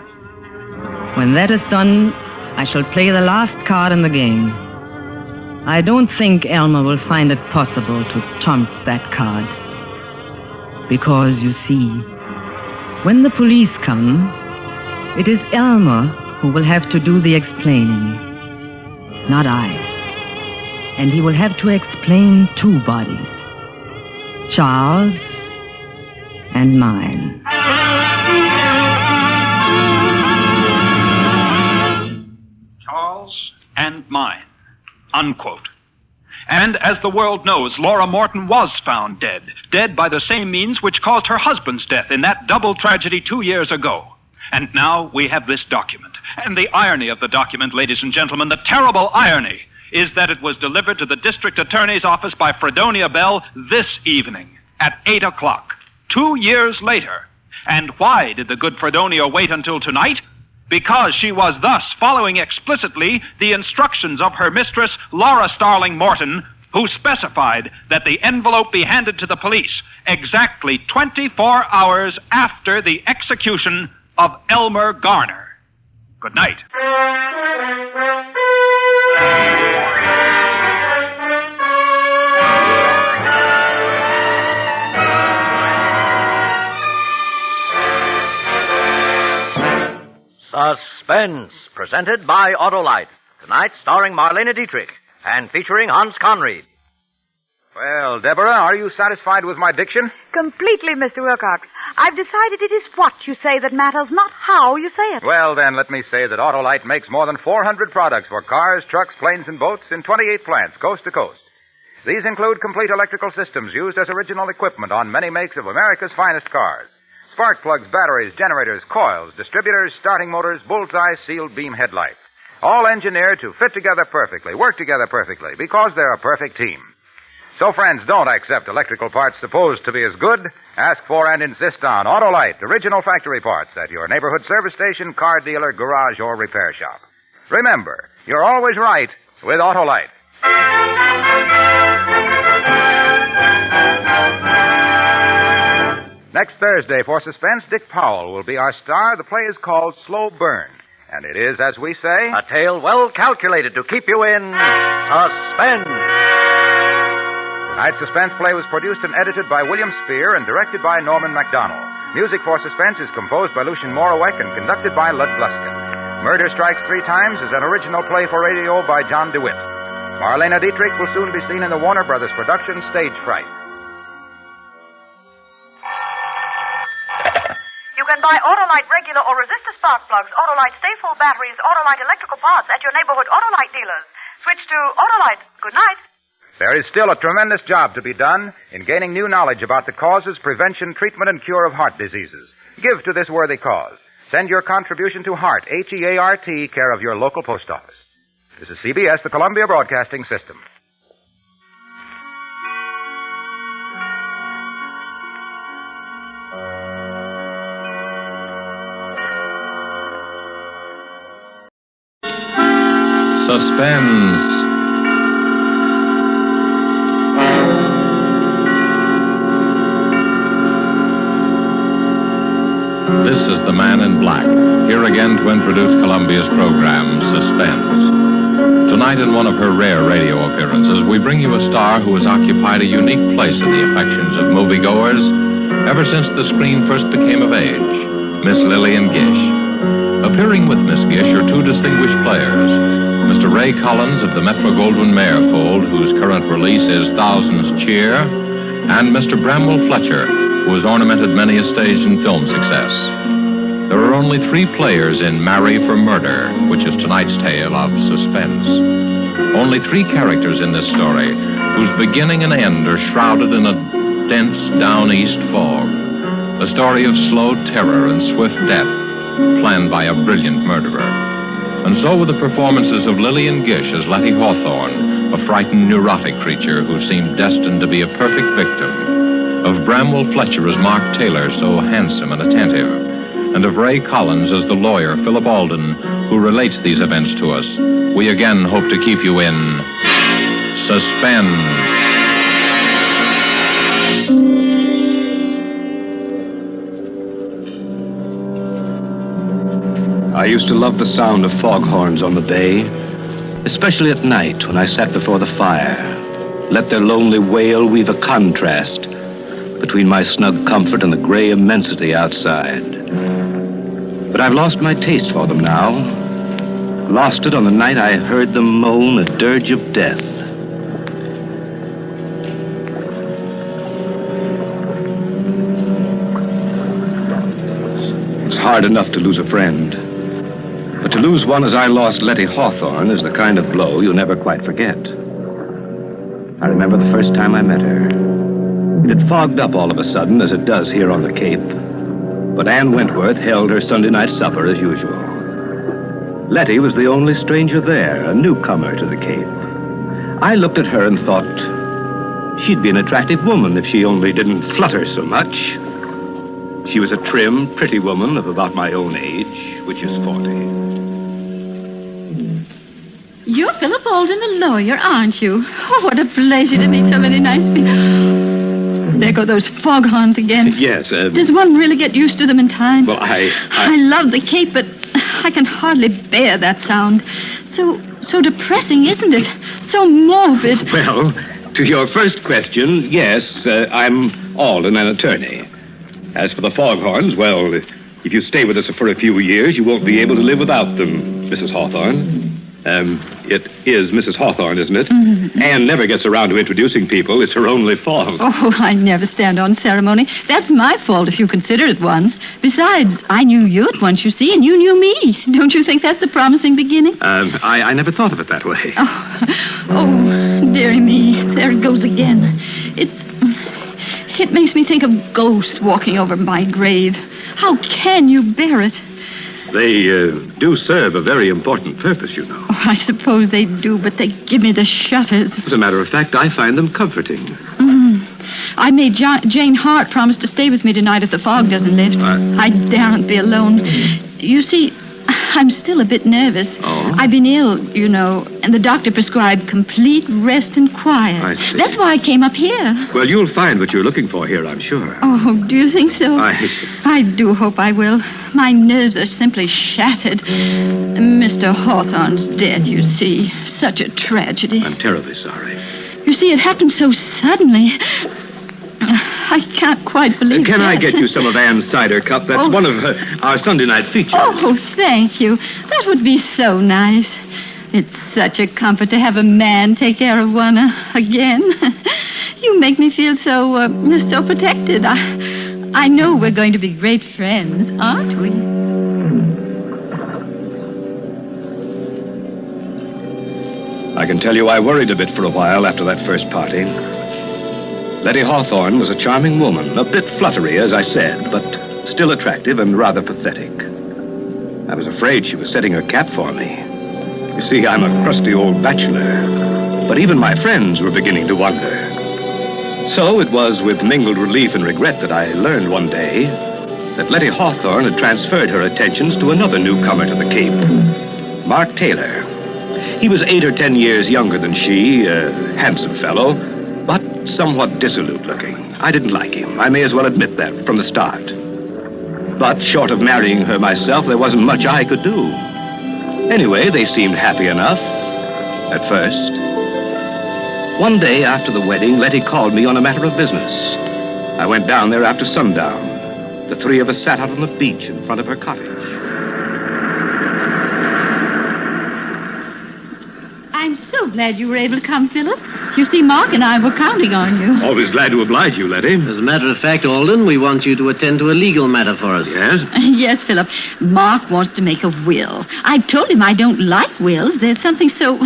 When that is done, I shall play the last card in the game. I don't think Elmer will find it possible to trump that card. Because, you see, when the police come, it is Elmer who will have to do the explaining, not I. And he will have to explain two bodies, Charles and mine. Charles and mine, unquote. And as the world knows, Laura Morton was found dead by the same means which caused her husband's death in that double tragedy 2 years ago. And now we have this document. And the irony of the document, ladies and gentlemen, the terrible irony, is that it was delivered to the district attorney's office by Fredonia Bell this evening at 8 o'clock, 2 years later. And why did the good Fredonia wait until tonight? Because she was thus following explicitly the instructions of her mistress, Laura Starling Morton, who specified that the envelope be handed to the police exactly 24 hours after the execution of Elmer Garner. Good night. Suspense, presented by Autolite. Tonight starring Marlene Dietrich and featuring Hans Conried. Well, Deborah, are you satisfied with my diction? Completely, Mr. Wilcox. I've decided it is what you say that matters, not how you say it. Well, then, let me say that Autolite makes more than 400 products for cars, trucks, planes, and boats in 28 plants, coast to coast. These include complete electrical systems used as original equipment on many makes of America's finest cars. Spark plugs, batteries, generators, coils, distributors, starting motors, bullseye, sealed beam headlights. All engineered to fit together perfectly, work together perfectly, because they're a perfect team. So, friends, don't accept electrical parts supposed to be as good. Ask for and insist on Autolite, original factory parts at your neighborhood service station, car dealer, garage, or repair shop. Remember, you're always right with Autolite. Next Thursday, for Suspense, Dick Powell will be our star. The play is called Slow Burn. And it is, as we say, a tale well calculated to keep you in suspense. Tonight's suspense play was produced and edited by William Spear and directed by Norman MacDonald. Music for Suspense is composed by Lucien Moravec and conducted by Lud Gluskin. Murder Strikes Three Times is an original play for radio by John DeWitt. Marlene Dietrich will soon be seen in the Warner Brothers production Stage Fright. You can buy Autolite regular or resistor spark plugs, Autolite stay-full batteries, Autolite electrical parts at your neighborhood Autolite dealers. Switch to Autolite. Good night. There is still a tremendous job to be done in gaining new knowledge about the causes, prevention, treatment, and cure of heart diseases. Give to this worthy cause. Send your contribution to HEART, H-E-A-R-T, care of your local post office. This is CBS, the Columbia Broadcasting System. Suspense. This is the Man in Black, here again to introduce Columbia's program, Suspense. Tonight, in one of her rare radio appearances, we bring you a star who has occupied a unique place in the affections of moviegoers ever since the screen first became of age, Miss Lillian Gish. Appearing with Miss Gish are two distinguished players, Mr. Ray Collins of the Metro-Goldwyn-Mayer fold, whose current release is Thousands Cheer, and Mr. Bramwell Fletcher, who has ornamented many a stage and film success. There are only three players in Marry for Murder, which is tonight's tale of suspense. Only three characters in this story, whose beginning and end are shrouded in a dense down-east fog. A story of slow terror and swift death, planned by a brilliant murderer. And so with the performances of Lillian Gish as Letty Hawthorne, a frightened, neurotic creature who seemed destined to be a perfect victim, of Bramwell Fletcher as Mark Taylor, so handsome and attentive, and of Ray Collins as the lawyer, Philip Alden, who relates these events to us, we again hope to keep you in suspense. I used to love the sound of foghorns on the bay, especially at night when I sat before the fire. Let their lonely wail weave a contrast between my snug comfort and the gray immensity outside. But I've lost my taste for them now. Lost it on the night I heard them moan a dirge of death. It's hard enough to lose a friend. But to lose one as I lost Letty Hawthorne is the kind of blow you'll never quite forget. I remember the first time I met her. It had fogged up all of a sudden, as it does here on the Cape. But Ann Wentworth held her Sunday night supper as usual. Letty was the only stranger there, a newcomer to the Cape. I looked at her and thought she'd be an attractive woman if she only didn't flutter so much. She was a trim, pretty woman of about my own age, which is 40. You're Philip Alden, the lawyer, aren't you? Oh, what a pleasure to meet so many nice people. There go those foghorns again. Yes, Does one really get used to them in time? Well, I love the Cape, but I can hardly bear that sound. So depressing, isn't it? So morbid. Well, to your first question, yes, I'm Alden, an attorney. As for the foghorns, well, if you stay with us for a few years, you won't be able to live without them, Mrs. Hawthorne. It is Mrs. Hawthorne, isn't it? Mm-hmm. Anne never gets around to introducing people. It's her only fault. Oh, I never stand on ceremony. That's my fault if you consider it one. Besides, I knew you at once, you see, and you knew me. Don't you think that's a promising beginning? I never thought of it that way. Oh, dearie me. There it goes again. It makes me think of ghosts walking over my grave. How can you bear it? They do serve a very important purpose, you know. Oh, I suppose they do, but they give me the shudders. As a matter of fact, I find them comforting. I made Jane Hart promise to stay with me tonight if the fog doesn't lift. I daren't be alone. You see, I'm still a bit nervous. Oh? I've been ill, you know, and the doctor prescribed complete rest and quiet. I see. That's why I came up here. Well, you'll find what you're looking for here, I'm sure. Oh, do you think so? I do hope I will. My nerves are simply shattered. Mr. Hawthorne's dead, you see. Such a tragedy. I'm terribly sorry. You see, it happened so suddenly. I can't quite believe Can I that. get you some of Anne's cider cup? That's one of our Sunday night features. Oh, thank you. That would be so nice. It's such a comfort to have a man take care of one again. You make me feel so protected. I know we're going to be great friends, aren't we? I can tell you I worried a bit for a while after that first party. Letty Hawthorne was a charming woman, a bit fluttery, as I said, but still attractive and rather pathetic. I was afraid she was setting her cap for me. You see, I'm a crusty old bachelor, but even my friends were beginning to wonder. So it was with mingled relief and regret that I learned one day that Letty Hawthorne had transferred her attentions to another newcomer to the Cape, Mark Taylor. He was 8 or 10 years younger than she, a handsome fellow, but somewhat dissolute looking. I didn't like him. I may as well admit that from the start. But short of marrying her myself, there wasn't much I could do. Anyway, they seemed happy enough at first. One day after the wedding, Letty called me on a matter of business. I went down there after sundown. The three of us sat out on the beach in front of her cottage. I'm so glad you were able to come, Philip. You see, Mark and I were counting on you. Always glad to oblige you, Letty. As a matter of fact, Alden, we want you to attend to a legal matter for us. Yes? Yes, Philip. Mark wants to make a will. I told him I don't like wills. There's something so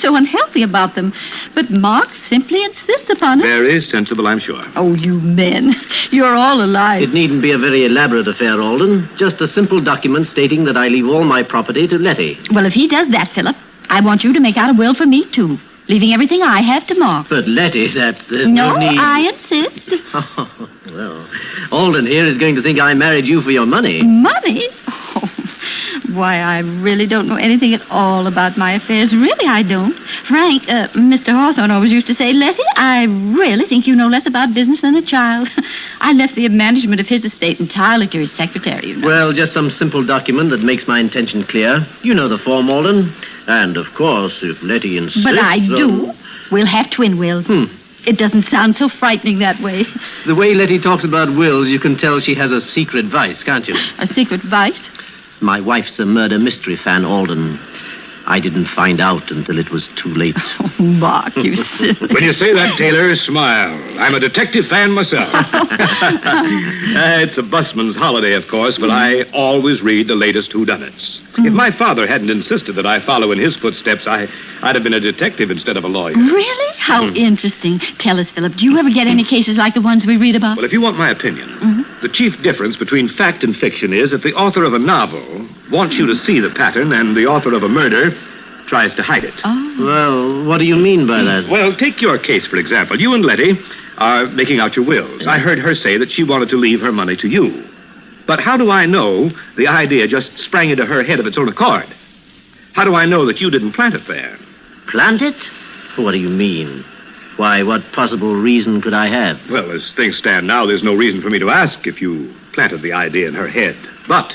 unhealthy about them. But Mark simply insists upon it. Very sensible, I'm sure. Oh, you men. You're all alike. It needn't be a very elaborate affair, Alden. Just a simple document stating that I leave all my property to Letty. Well, if he does that, Philip, I want you to make out a will for me, too. Leaving everything I have to Mark. But Letty, there's no need... I insist. Oh, well, Alden here is going to think I married you for your money. Money? Oh, why, I really don't know anything at all about my affairs. Really, I don't. Frank, Mr. Hawthorne always used to say, Letty, I really think you know less about business than a child. I left the management of his estate entirely to his secretary, you know. Well, just some simple document that makes my intention clear. You know the form, Alden. And, of course, if Letty insists... But I do. We'll have twin wills. It doesn't sound so frightening that way. The way Letty talks about wills, you can tell she has a secret vice, can't you? A secret vice? My wife's a murder mystery fan, Alden. I didn't find out until it was too late. Oh, Mark, you silly... When you say that, Taylor, smile. I'm a detective fan myself. It's a busman's holiday, of course, but I always read the latest whodunits. If my father hadn't insisted that I follow in his footsteps, I'd have been a detective instead of a lawyer. Really? How interesting. Tell us, Philip, do you ever get any cases like the ones we read about? Well, if you want my opinion, the chief difference between fact and fiction is that the author of a novel wants you to see the pattern and the author of a murder tries to hide it. Oh. Well, what do you mean by that? Well, take your case, for example. You and Letty are making out your wills. I heard her say that she wanted to leave her money to you. But how do I know the idea just sprang into her head of its own accord? How do I know that you didn't plant it there? Plant it? What do you mean? Why, what possible reason could I have? Well, as things stand now, there's no reason for me to ask if you planted the idea in her head. But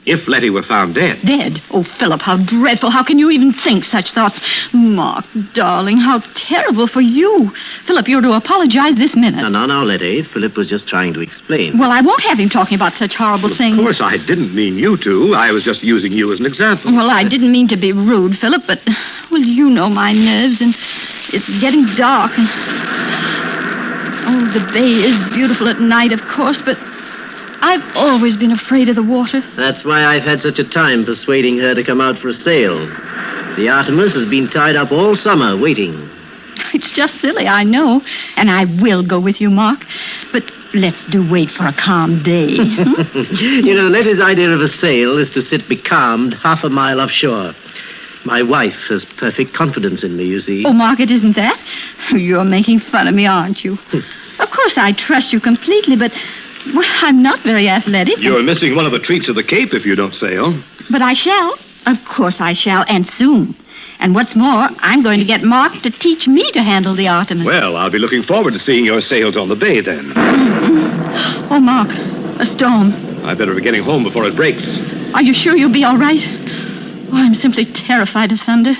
if Letty were found dead... Dead? Oh, Philip, how dreadful. How can you even think such thoughts? Mark, darling, how terrible for you. Philip, you're to apologize this minute. No, Letty. Philip was just trying to explain. Well, I won't have him talking about such horrible things. Of course, I didn't mean you to. I was just using you as an example. Well, I didn't mean to be rude, Philip, but, well, you know my nerves, and it's getting dark. And... Oh, the bay is beautiful at night, of course, but I've always been afraid of the water. That's why I've had such a time persuading her to come out for a sail. The Artemis has been tied up all summer, waiting. It's just silly, I know, and I will go with you, Mark, but let's do wait for a calm day. You know, Letty's idea of a sail is to sit becalmed half a mile offshore. My wife has perfect confidence in me, you see. Oh, Mark, it isn't that. You're making fun of me, aren't you? Of course, I trust you completely, but... well, I'm not very athletic. You're missing one of the treats of the Cape if you don't sail. But I shall. Of course I shall, and soon. And what's more, I'm going to get Mark to teach me to handle the Artemis. Well, I'll be looking forward to seeing your sails on the bay then. Oh, Mark, a storm. I better be getting home before it breaks. Are you sure you'll be all right? Oh, I'm simply terrified of thunder.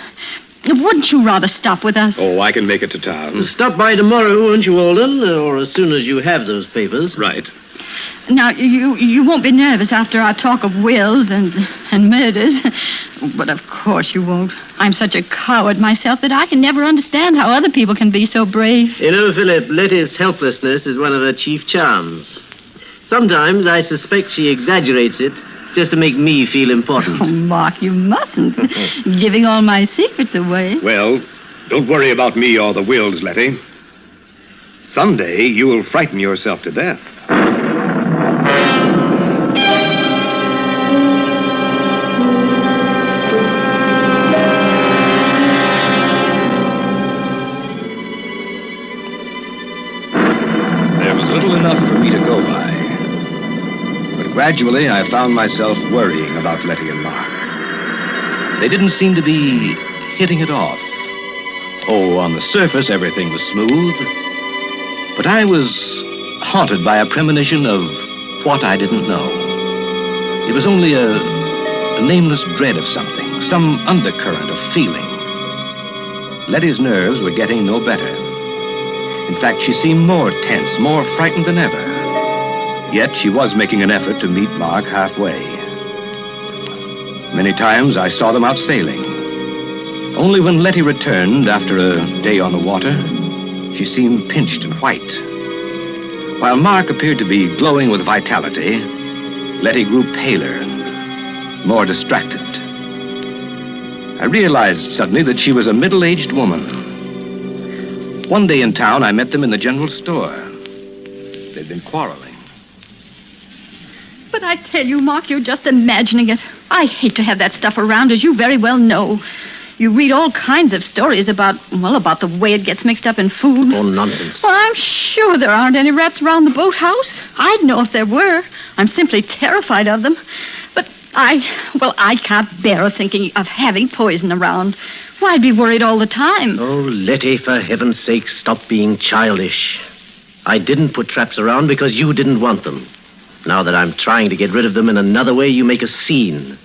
Wouldn't you rather stop with us? Oh, I can make it to town. Stop by tomorrow, won't you, Alden? Or as soon as you have those papers. Right. Now, you won't be nervous after our talk of wills and murders. But of course you won't. I'm such a coward myself that I can never understand how other people can be so brave. You know, Philip, Letty's helplessness is one of her chief charms. Sometimes I suspect she exaggerates it just to make me feel important. Oh, Mark, you mustn't. Giving all my secrets away. Well, don't worry about me or the wills, Letty. Someday you'll frighten yourself to death. There was little enough for me to go by. But gradually I found myself worrying about Letty and Mark. They didn't seem to be hitting it off. Oh, on the surface everything was smooth. But I was haunted by a premonition of what I didn't know. It was only a nameless dread of something, some undercurrent of feeling. Letty's nerves were getting no better. In fact, she seemed more tense, more frightened than ever. Yet she was making an effort to meet Mark halfway. Many times I saw them out sailing. Only when Letty returned after a day on the water, she seemed pinched and white. While Mark appeared to be glowing with vitality, Letty grew paler and more distracted. I realized suddenly that she was a middle-aged woman. One day in town, I met them in the general store. They'd been quarreling. But I tell you, Mark, you're just imagining it. I hate to have that stuff around, as you very well know. You read all kinds of stories about the way it gets mixed up in food. Oh, nonsense. Well, I'm sure there aren't any rats around the boathouse. I'd know if there were. I'm simply terrified of them. But I can't bear thinking of having poison around. Why, I'd be worried all the time. Oh, Letty, for heaven's sake, stop being childish. I didn't put traps around because you didn't want them. Now that I'm trying to get rid of them in another way, you make a scene.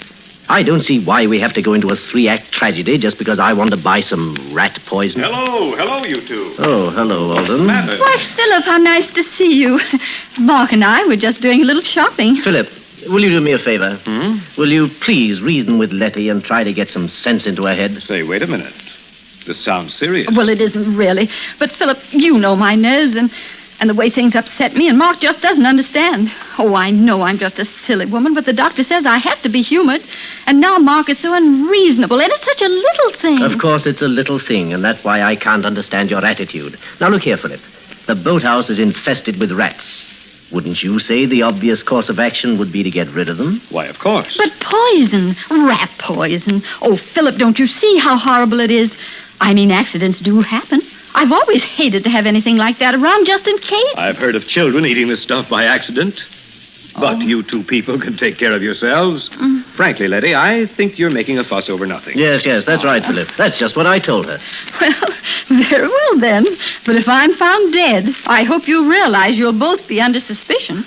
I don't see why we have to go into a 3-act tragedy just because I want to buy some rat poison. Hello, you two. Oh, hello, Alden. Why, Philip, how nice to see you. Mark and I were just doing a little shopping. Philip, will you do me a favor? Will you please reason with Letty and try to get some sense into her head? Say, wait a minute. This sounds serious. Well, it isn't really. But, Philip, you know my nerves and the way things upset me, and Mark just doesn't understand. Oh, I know I'm just a silly woman, but the doctor says I have to be humored. And now Mark is so unreasonable, and it's such a little thing. Of course it's a little thing, and that's why I can't understand your attitude. Now, look here, Philip. The boathouse is infested with rats. Wouldn't you say the obvious course of action would be to get rid of them? Why, of course. But poison, rat poison. Oh, Philip, don't you see how horrible it is? I mean, accidents do happen. I've always hated to have anything like that around just in case. I've heard of children eating this stuff by accident. But you two people can take care of yourselves. Frankly, Letty, I think you're making a fuss over nothing. Yes, that's right, Philip. That's just what I told her. Well, very well then. But if I'm found dead, I hope you realize you'll both be under suspicion.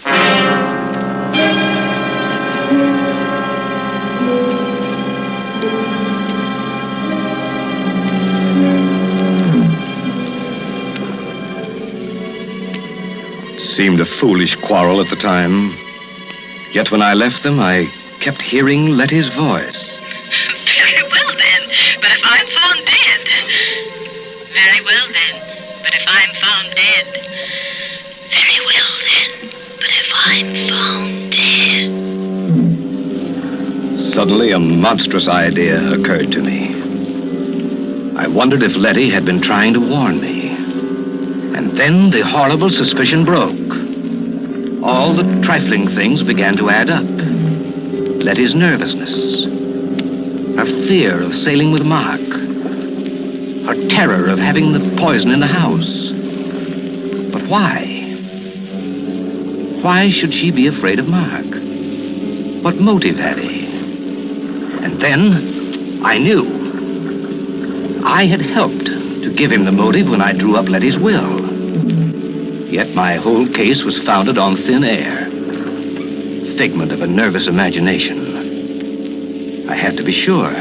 Seemed a foolish quarrel at the time. Yet when I left them, I kept hearing Letty's voice. Very well, then. But if I'm found dead... Very well, then. But if I'm found dead... Very well, then. But if I'm found dead... Suddenly, a monstrous idea occurred to me. I wondered if Letty had been trying to warn me. And then the horrible suspicion broke. All the trifling things began to add up. Letty's nervousness, her fear of sailing with Mark, her terror of having the poison in the house. But why? Why should she be afraid of Mark? What motive had he? And then I knew. I had helped to give him the motive when I drew up Letty's will. Yet my whole case was founded on thin air. Figment of a nervous imagination. I had to be sure.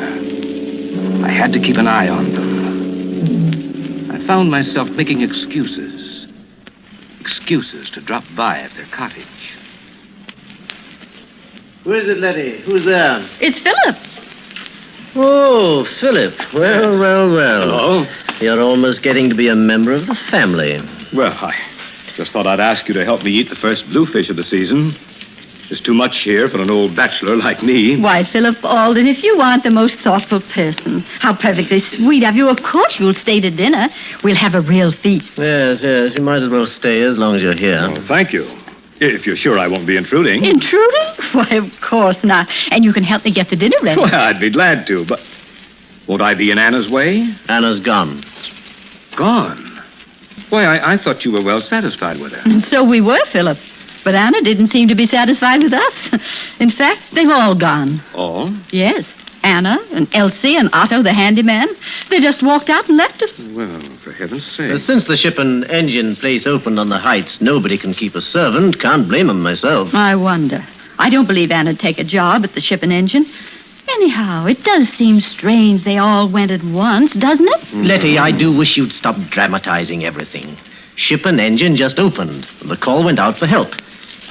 I had to keep an eye on them. I found myself making excuses. Excuses to drop by at their cottage. Who is it, Letty? Who's there? It's Philip. Oh, Philip. Well. Hello. You're almost getting to be a member of the family. Well, I just thought I'd ask you to help me eat the first bluefish of the season. There's too much here for an old bachelor like me. Why, Philip Alden, if you aren't the most thoughtful person. How perfectly sweet of you. Of course you'll stay to dinner. We'll have a real feast. Yes. You might as well stay as long as you're here. Oh, thank you. If you're sure I won't be intruding. Intruding? Why, of course not. And you can help me get the dinner ready. Well, I'd be glad to, but won't I be in Anna's way? Anna's gone. Gone? Why, I thought you were well satisfied with her. And so we were, Philip. But Anna didn't seem to be satisfied with us. In fact, they've all gone. All? Yes. Anna and Elsie and Otto, the handyman. They just walked out and left us. Well, for heaven's sake. Since the ship and engine place opened on the heights, nobody can keep a servant. Can't blame them myself. I wonder. I don't believe Anna'd take a job at the ship and engine. Anyhow, it does seem strange they all went at once, doesn't it? Letty, I do wish you'd stop dramatizing everything. Ship and engine just opened, and the call went out for help.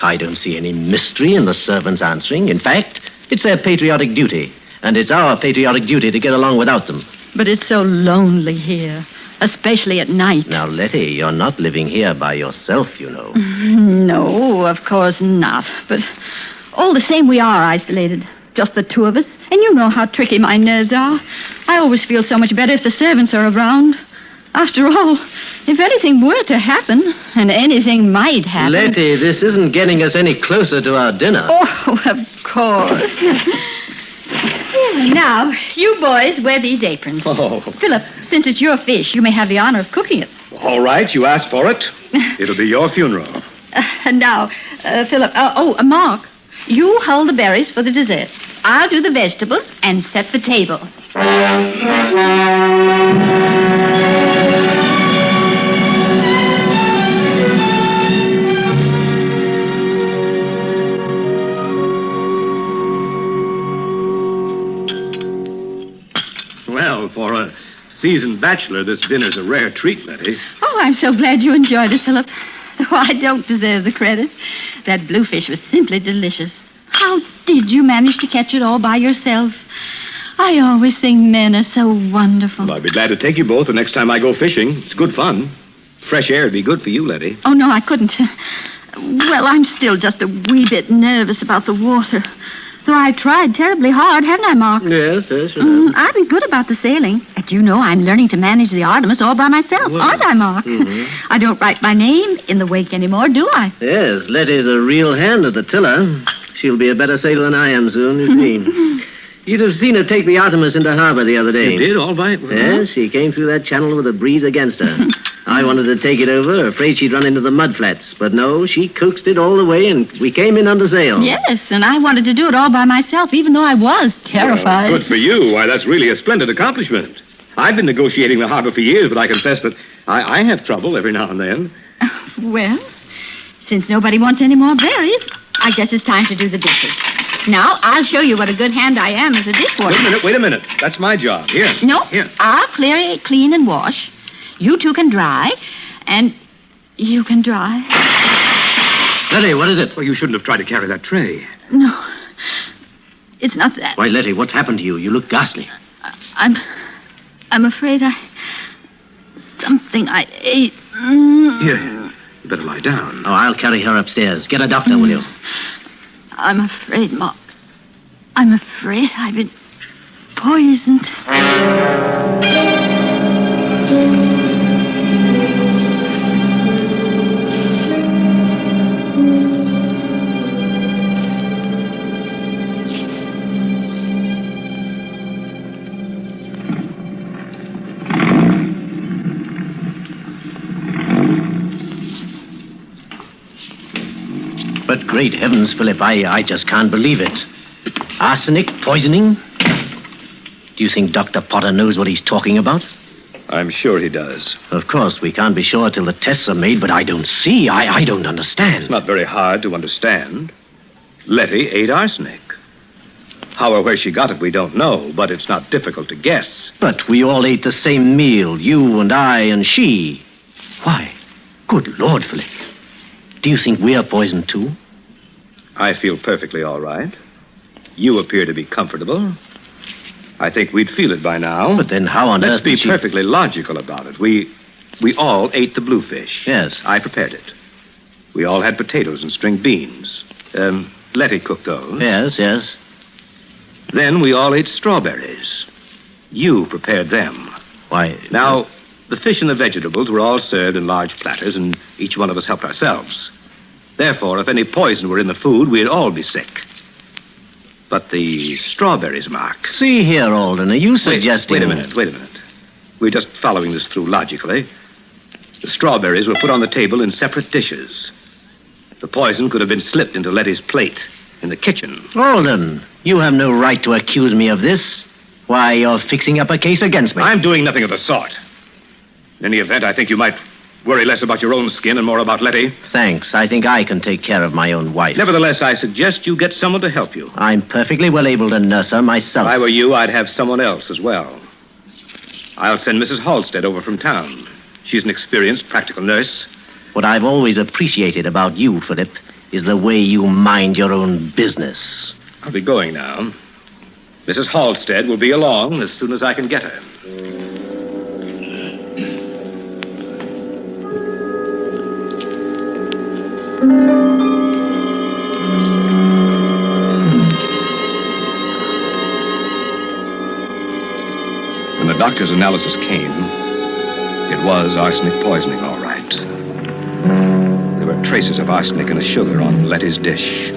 I don't see any mystery in the servants answering. In fact, it's their patriotic duty, and it's our patriotic duty to get along without them. But it's so lonely here, especially at night. Now, Letty, you're not living here by yourself, you know. No, of course not. But all the same, we are isolated. Just the two of us. And you know how tricky my nerves are. I always feel so much better if the servants are around. After all, if anything were to happen, and anything might happen... Letty, this isn't getting us any closer to our dinner. Oh, of course. Now, you boys wear these aprons. Oh. Philip, since it's your fish, you may have the honor of cooking it. All right, you asked for it. It'll be your funeral. Now, Philip... Mark, you hold the berries for the dessert. I'll do the vegetables and set the table. Well, for a seasoned bachelor, this dinner's a rare treat, Letty. Oh, I'm so glad you enjoyed it, Philip. Though I don't deserve the credit. That bluefish was simply delicious. How did you manage to catch it all by yourself? I always think men are so wonderful. Well, I'd be glad to take you both the next time I go fishing. It's good fun. Fresh air would be good for you, Letty. Oh, no, I couldn't. Well, I'm still just a wee bit nervous about the water. Though I tried terribly hard, haven't I, Mark? Yes. I've been good about the sailing. But you know I'm learning to manage the Artemis all by myself, aren't I, Mark? I don't write my name in the wake anymore, do I? Yes, Letty's a real hand at the tiller. She'll be a better sailor than I am soon, you see. You'd have seen her take the Artemis into harbor the other day. You did, all right. Yes, she came through that channel with a breeze against her. I wanted to take it over, afraid she'd run into the mud flats. But no, she coaxed it all the way, and we came in under sail. Yes, and I wanted to do it all by myself, even though I was terrified. Well, good for you. Why, that's really a splendid accomplishment. I've been negotiating the harbor for years, but I confess that I have trouble every now and then. Well, since nobody wants any more berries, I guess it's time to do the dishes. Now, I'll show you what a good hand I am as a dishwasher. Wait a minute. That's my job. Here. No, Here. I'll clean and wash. You two can dry, and you can dry. Letty, what is it? Well, you shouldn't have tried to carry that tray. No, it's not that. Why, Letty, what's happened to you? You look ghastly. I'm afraid something I ate. Here, you better lie down. Oh, I'll carry her upstairs. Get a doctor, will you? I'm afraid, Mark. I'm afraid I've been poisoned. But great heavens, Philip, I just can't believe it. Arsenic, poisoning? Do you think Dr. Potter knows what he's talking about? I'm sure he does. Of course, we can't be sure till the tests are made, but I don't see. I don't understand. It's not very hard to understand. Letty ate arsenic. How or where she got it, we don't know, but it's not difficult to guess. But we all ate the same meal, you and I and she. Why, good Lord, Philip. Do you think we're poisoned, too? I feel perfectly all right. You appear to be comfortable. I think we'd feel it by now. But then how on earth... Let's be perfectly logical about it. We all ate the bluefish. Yes. I prepared it. We all had potatoes and string beans. Letty cooked those. Yes. Then we all ate strawberries. You prepared them. Why... Now, the fish and the vegetables were all served in large platters, and each one of us helped ourselves. Therefore, if any poison were in the food, we'd all be sick. But the strawberries, Mark... See here, Alden, are you suggesting... Wait a minute. We're just following this through logically. The strawberries were put on the table in separate dishes. The poison could have been slipped into Letty's plate in the kitchen. Alden, you have no right to accuse me of this. Why, you're fixing up a case against me. I'm doing nothing of the sort. In any event, I think you might worry less about your own skin and more about Letty. Thanks. I think I can take care of my own wife. Nevertheless, I suggest you get someone to help you. I'm perfectly well able to nurse her myself. If I were you, I'd have someone else as well. I'll send Mrs. Halstead over from town. She's an experienced, practical nurse. What I've always appreciated about you, Philip, is the way you mind your own business. I'll be going now. Mrs. Halstead will be along as soon as I can get her. When the doctor's analysis came, it was arsenic poisoning, all right. There were traces of arsenic in the sugar on Letty's dish.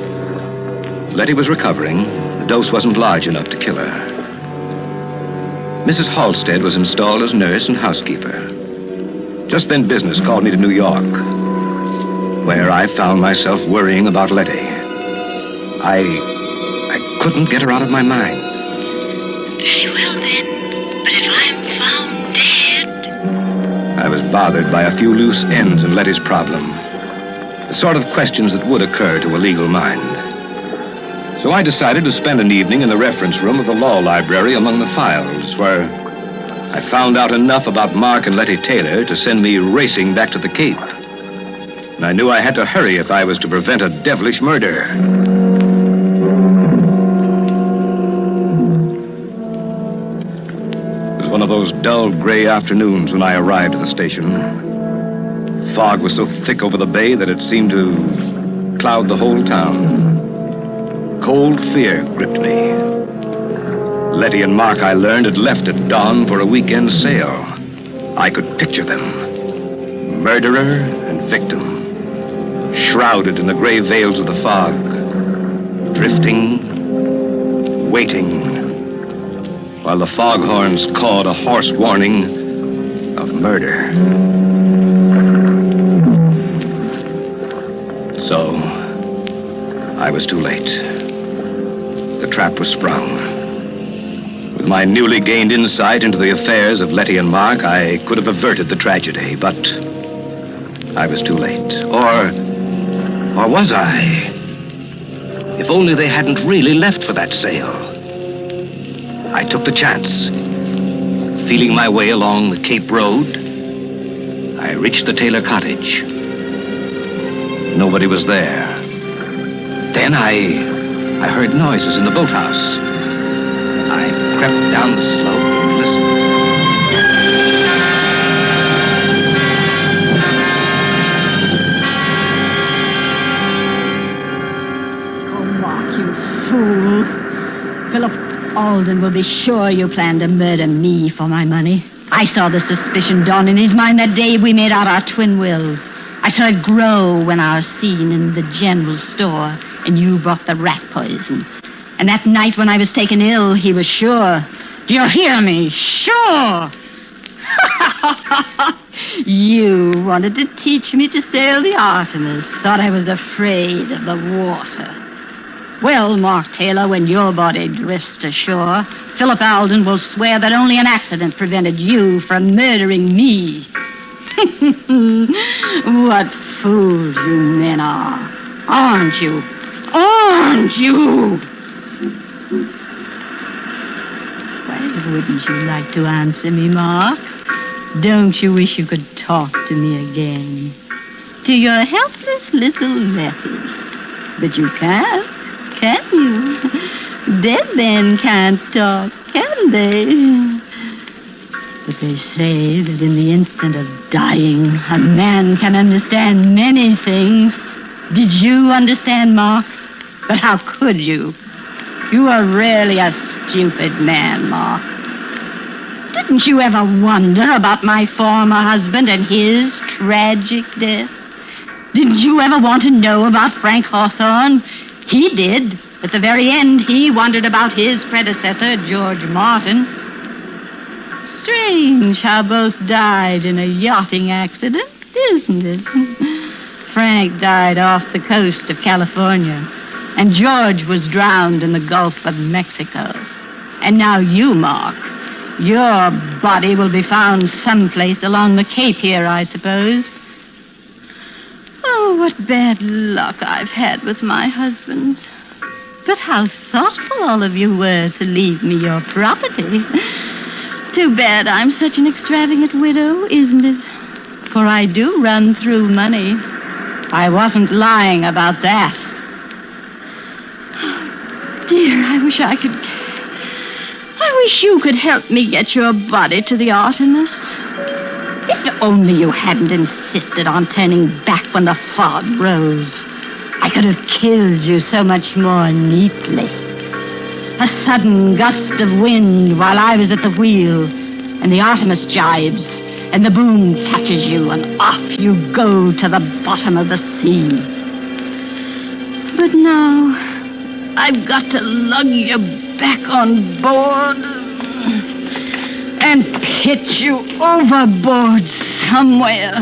Letty was recovering. The dose wasn't large enough to kill her. Mrs. Halstead was installed as nurse and housekeeper. Just then business called me to New York, where I found myself worrying about Letty. I couldn't get her out of my mind. Very well, then. But if I'm found dead... I was bothered by a few loose ends in Letty's problem. The sort of questions that would occur to a legal mind. So I decided to spend an evening in the reference room of the law library among the files, where I found out enough about Mark and Letty Taylor to send me racing back to the Cape. And I knew I had to hurry if I was to prevent a devilish murder. It was one of those dull gray afternoons when I arrived at the station. Fog was so thick over the bay that it seemed to cloud the whole town. Cold fear gripped me. Letty and Mark, I learned, had left at dawn for a weekend sail. I could picture them. Murderer and victim. Shrouded in the gray veils of the fog. Drifting. Waiting. While the foghorns cawed a hoarse warning of murder. was too late. The trap was sprung. With my newly gained insight into the affairs of Letty and Mark, I could have averted the tragedy, but I was too late. Or was I? If only they hadn't really left for that sale. I took the chance. Feeling my way along the Cape Road, I reached the Taylor cottage. Nobody was there. Then I heard noises in the boathouse. I crept down the slope and listened. Oh, Mark, you fool. Philip Alden will be sure you planned to murder me for my money. I saw the suspicion dawn in his mind that day we made out our twin wills. I saw it grow when I was seen in the general store and you brought the rat poison. And that night when I was taken ill, he was sure. Do you hear me? Sure! You wanted to teach me to sail the Artemis. Thought I was afraid of the water. Well, Mark Taylor, when your body drifts to shore, Philip Alden will swear that only an accident prevented you from murdering me. What fools you men are. Aren't you? Aren't you? Why wouldn't you like to answer me, Mark? Don't you wish you could talk to me again? To your helpless little Letty. But you can't, can you? Dead men can't talk, can they? But they say that in the instant of dying, a man can understand many things. Did you understand, Mark? But how could you? You are really a stupid man, Mark. Didn't you ever wonder about my former husband and his tragic death? Didn't you ever want to know about Frank Hawthorne? He did. At the very end, he wondered about his predecessor, George Martin. Strange how both died in a yachting accident, isn't it? Frank died off the coast of California, and George was drowned in the Gulf of Mexico. And now you, Mark, your body will be found someplace along the Cape here, I suppose. Oh, what bad luck I've had with my husband. But how thoughtful all of you were to leave me your property. Too bad I'm such an extravagant widow, isn't it? For I do run through money. I wasn't lying about that. Oh, dear, I wish you could help me get your body to the Artemis. If only you hadn't insisted on turning back when the fog rose. I could have killed you so much more neatly. A sudden gust of wind while I was at the wheel, and the Artemis jibes, and the boom catches you, and off you go to the bottom of the sea. But now, I've got to lug you back on board and pitch you overboard somewhere.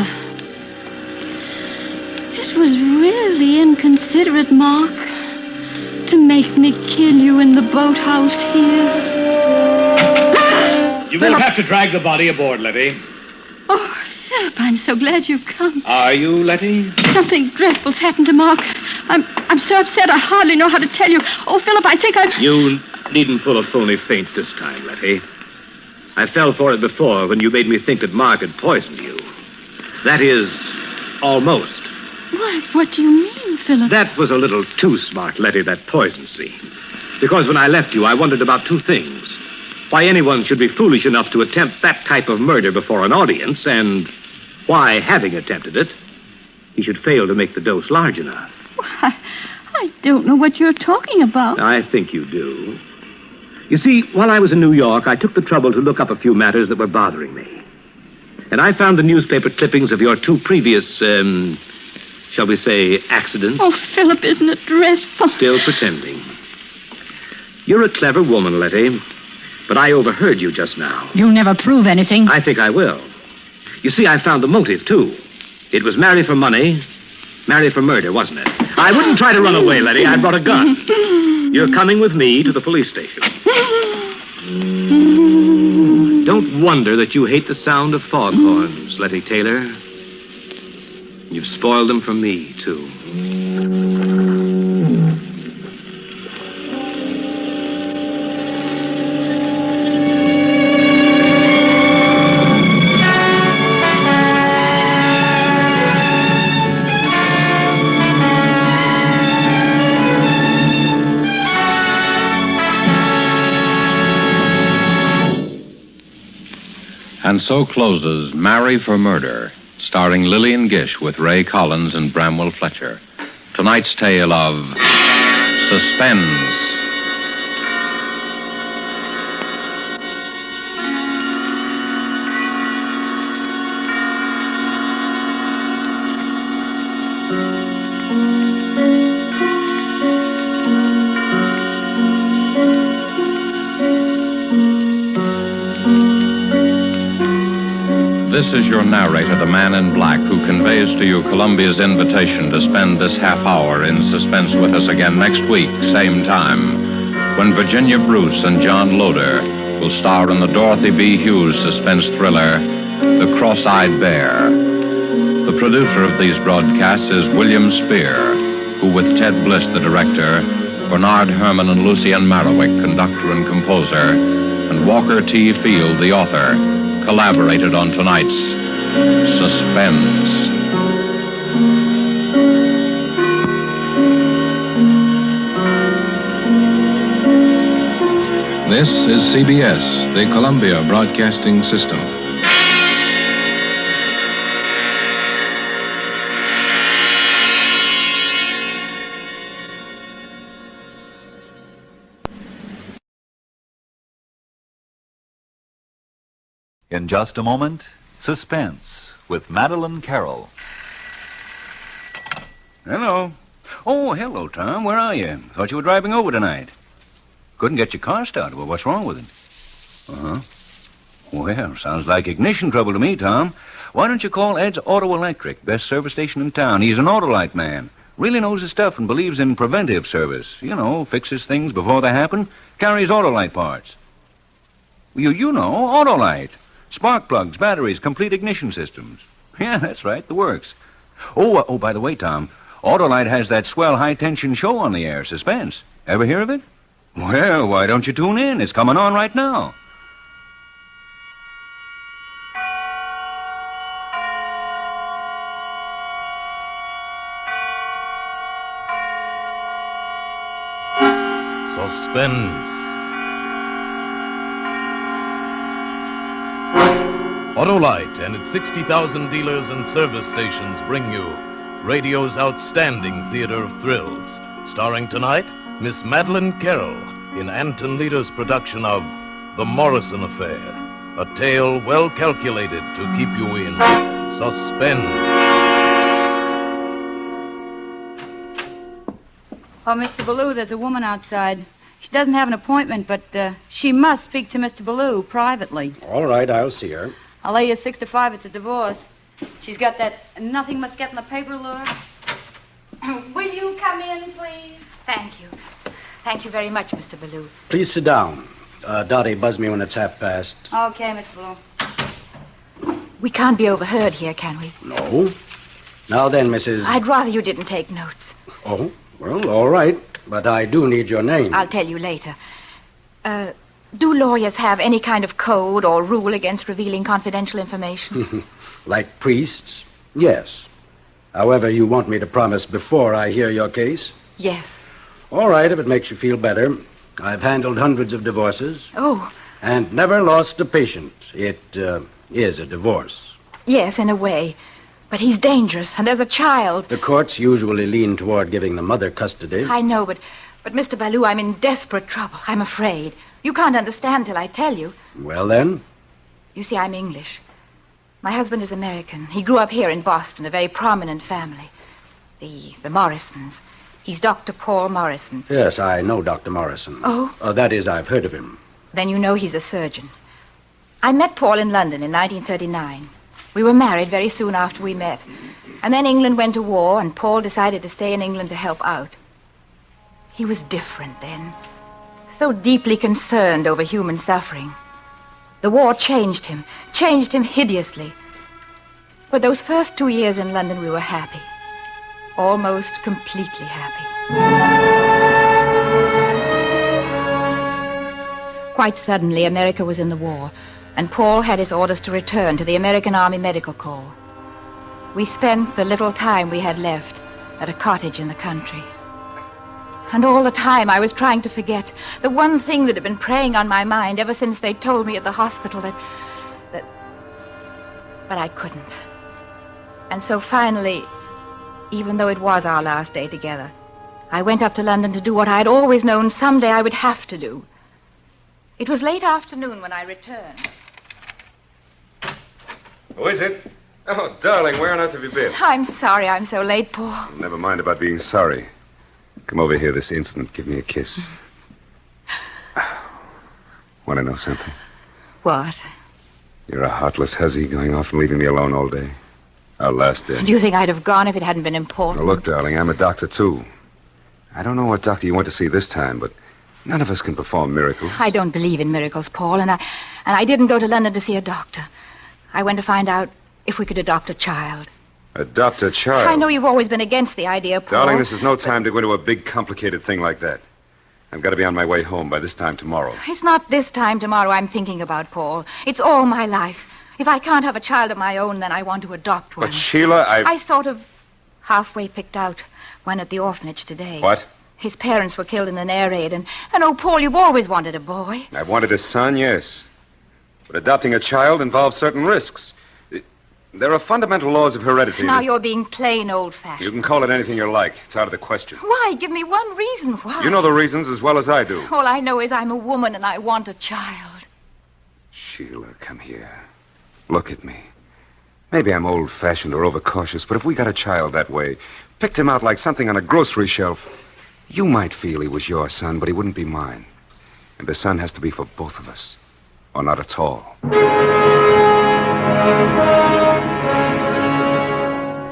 It was really inconsiderate, Mark, to make me kill you in the boathouse here. You won't have to drag the body aboard, Letty. Oh, Philip, I'm so glad you've come. Are you, Letty? Something dreadful's happened to Mark. I'm so upset I hardly know how to tell you. Oh, Philip, I think I've... You needn't pull a phony feint this time, Letty. I fell for it before when you made me think that Mark had poisoned you. That is, almost. What do you mean, Philip? That was a little too smart, Letty, that poison scene. Because when I left you, I wondered about two things. Why anyone should be foolish enough to attempt that type of murder before an audience, and why, having attempted it, he should fail to make the dose large enough. I don't know what you're talking about. I think you do. You see, while I was in New York, I took the trouble to look up a few matters that were bothering me. And I found the newspaper clippings of your two previous, shall we say, accidents. Oh, Philip, isn't it dreadful? Still pretending. You're a clever woman, Letty, but I overheard you just now. You'll never prove anything. I think I will. You see, I found the motive, too. It was marry for money, marry for murder, wasn't it? I wouldn't try to run away, Letty. I brought a gun. You're coming with me to the police station. Don't wonder that you hate the sound of foghorns, Letty Taylor. You've spoiled them for me, too. And so closes Marry for Murder, starring Lillian Gish with Ray Collins and Bramwell Fletcher. Tonight's tale of suspense. This is your narrator, the man in black, who conveys to you Columbia's invitation to spend this half hour in suspense with us again next week, same time, when Virginia Bruce and John Loder will star in the Dorothy B. Hughes suspense thriller, The Cross-Eyed Bear. The producer of these broadcasts is William Spear, who, with Ted Bliss, the director, Bernard Herrmann and Lucien Marowik, conductor and composer, and Walker T. Field, the author, collaborated on tonight's Suspense. This is CBS, the Columbia Broadcasting System. In just a moment, Suspense with Madeline Carroll. Hello. Oh, hello, Tom. Where are you? Thought you were driving over tonight. Couldn't get your car started. Well, what's wrong with it? Uh-huh. Well, sounds like ignition trouble to me, Tom. Why don't you call Ed's Auto Electric, best service station in town? He's an Autolite man. Really knows his stuff and believes in preventive service. You know, fixes things before they happen. Carries Autolite parts. You know, Autolite. Spark plugs, batteries, complete ignition systems. Yeah, that's right, the works. Oh, by the way, Tom, Autolite has that swell high-tension show on the air, Suspense. Ever hear of it? Well, why don't you tune in? It's coming on right now. Suspense. Autolite and its 60,000 dealers and service stations bring you radio's outstanding theater of thrills. Starring tonight, Miss Madeline Carroll in Anton Leader's production of The Morrison Affair, a tale well calculated to keep you in suspense. Oh, Mr. Ballou, there's a woman outside. She doesn't have an appointment, but she must speak to Mr. Ballou privately. All right, I'll see her. I'll lay you 6 to 5. It's a divorce. She's got that nothing must get in the paper look. Will you come in, please? Thank you. Thank you very much, Mr. Ballou. Please sit down. Dottie, buzz me when it's 1:30. Okay, Mr. Ballou. We can't be overheard here, can we? No. Now then, Mrs. I'd rather you didn't take notes. Oh, well, all right. But I do need your name. I'll tell you later. Do lawyers have any kind of code or rule against revealing confidential information? Like priests? Yes. However, you want me to promise before I hear your case? Yes. All right, if it makes you feel better. I've handled hundreds of divorces. Oh. And never lost a patient. It is a divorce. Yes, in a way. But he's dangerous, and there's a child. The courts usually lean toward giving the mother custody. I know, but Mr. Ballou, I'm in desperate trouble. I'm afraid. You can't understand till I tell you. Well, then? You see, I'm English. My husband is American. He grew up here in Boston, a very prominent family. The Morrisons. He's Dr. Paul Morrison. Yes, I know Dr. Morrison. Oh? That is, I've heard of him. Then you know he's a surgeon. I met Paul in London in 1939. We were married very soon after we met. And then England went to war, and Paul decided to stay in England to help out. He was different then. So deeply concerned over human suffering. The war changed him hideously. For those first 2 years in London, we were happy. Almost completely happy. Quite suddenly, America was in the war, and Paul had his orders to return to the American Army Medical Corps. We spent the little time we had left at a cottage in the country. And all the time I was trying to forget the one thing that had been preying on my mind ever since they told me at the hospital that... But I couldn't. And so finally, even though it was our last day together, I went up to London to do what I had always known someday I would have to do. It was late afternoon when I returned. Who is it? Oh, darling, where on earth have you been? I'm sorry I'm so late, Paul. Never mind about being sorry. Come over here this instant. Give me a kiss. Want to know something? What? You're a heartless hussy going off and leaving me alone all day. Our last day. Do you think I'd have gone if it hadn't been important? Now, look, darling, I'm a doctor, too. I don't know what doctor you went to see this time, but none of us can perform miracles. I don't believe in miracles, Paul, and I didn't go to London to see a doctor. I went to find out if we could adopt a child. Adopt a child? I know you've always been against the idea, Paul. Darling, this is no time to go into a big, complicated thing like that. I've got to be on my way home by this time tomorrow. It's not this time tomorrow I'm thinking about, Paul. It's all my life. If I can't have a child of my own, then I want to adopt one. But, Sheila, I sort of halfway picked out one at the orphanage today. What? His parents were killed in an air raid, and oh, Paul, you've always wanted a boy. I've wanted a son, yes. But adopting a child involves certain risks. There are fundamental laws of heredity. Now you're being plain old-fashioned. You can call it anything you like. It's out of the question. Why? Give me one reason why. You know the reasons as well as I do. All I know is I'm a woman and I want a child. Sheila, come here. Look at me. Maybe I'm old-fashioned or overcautious, but if we got a child that way, picked him out like something on a grocery shelf, you might feel he was your son, but he wouldn't be mine. And the son has to be for both of us, or not at all.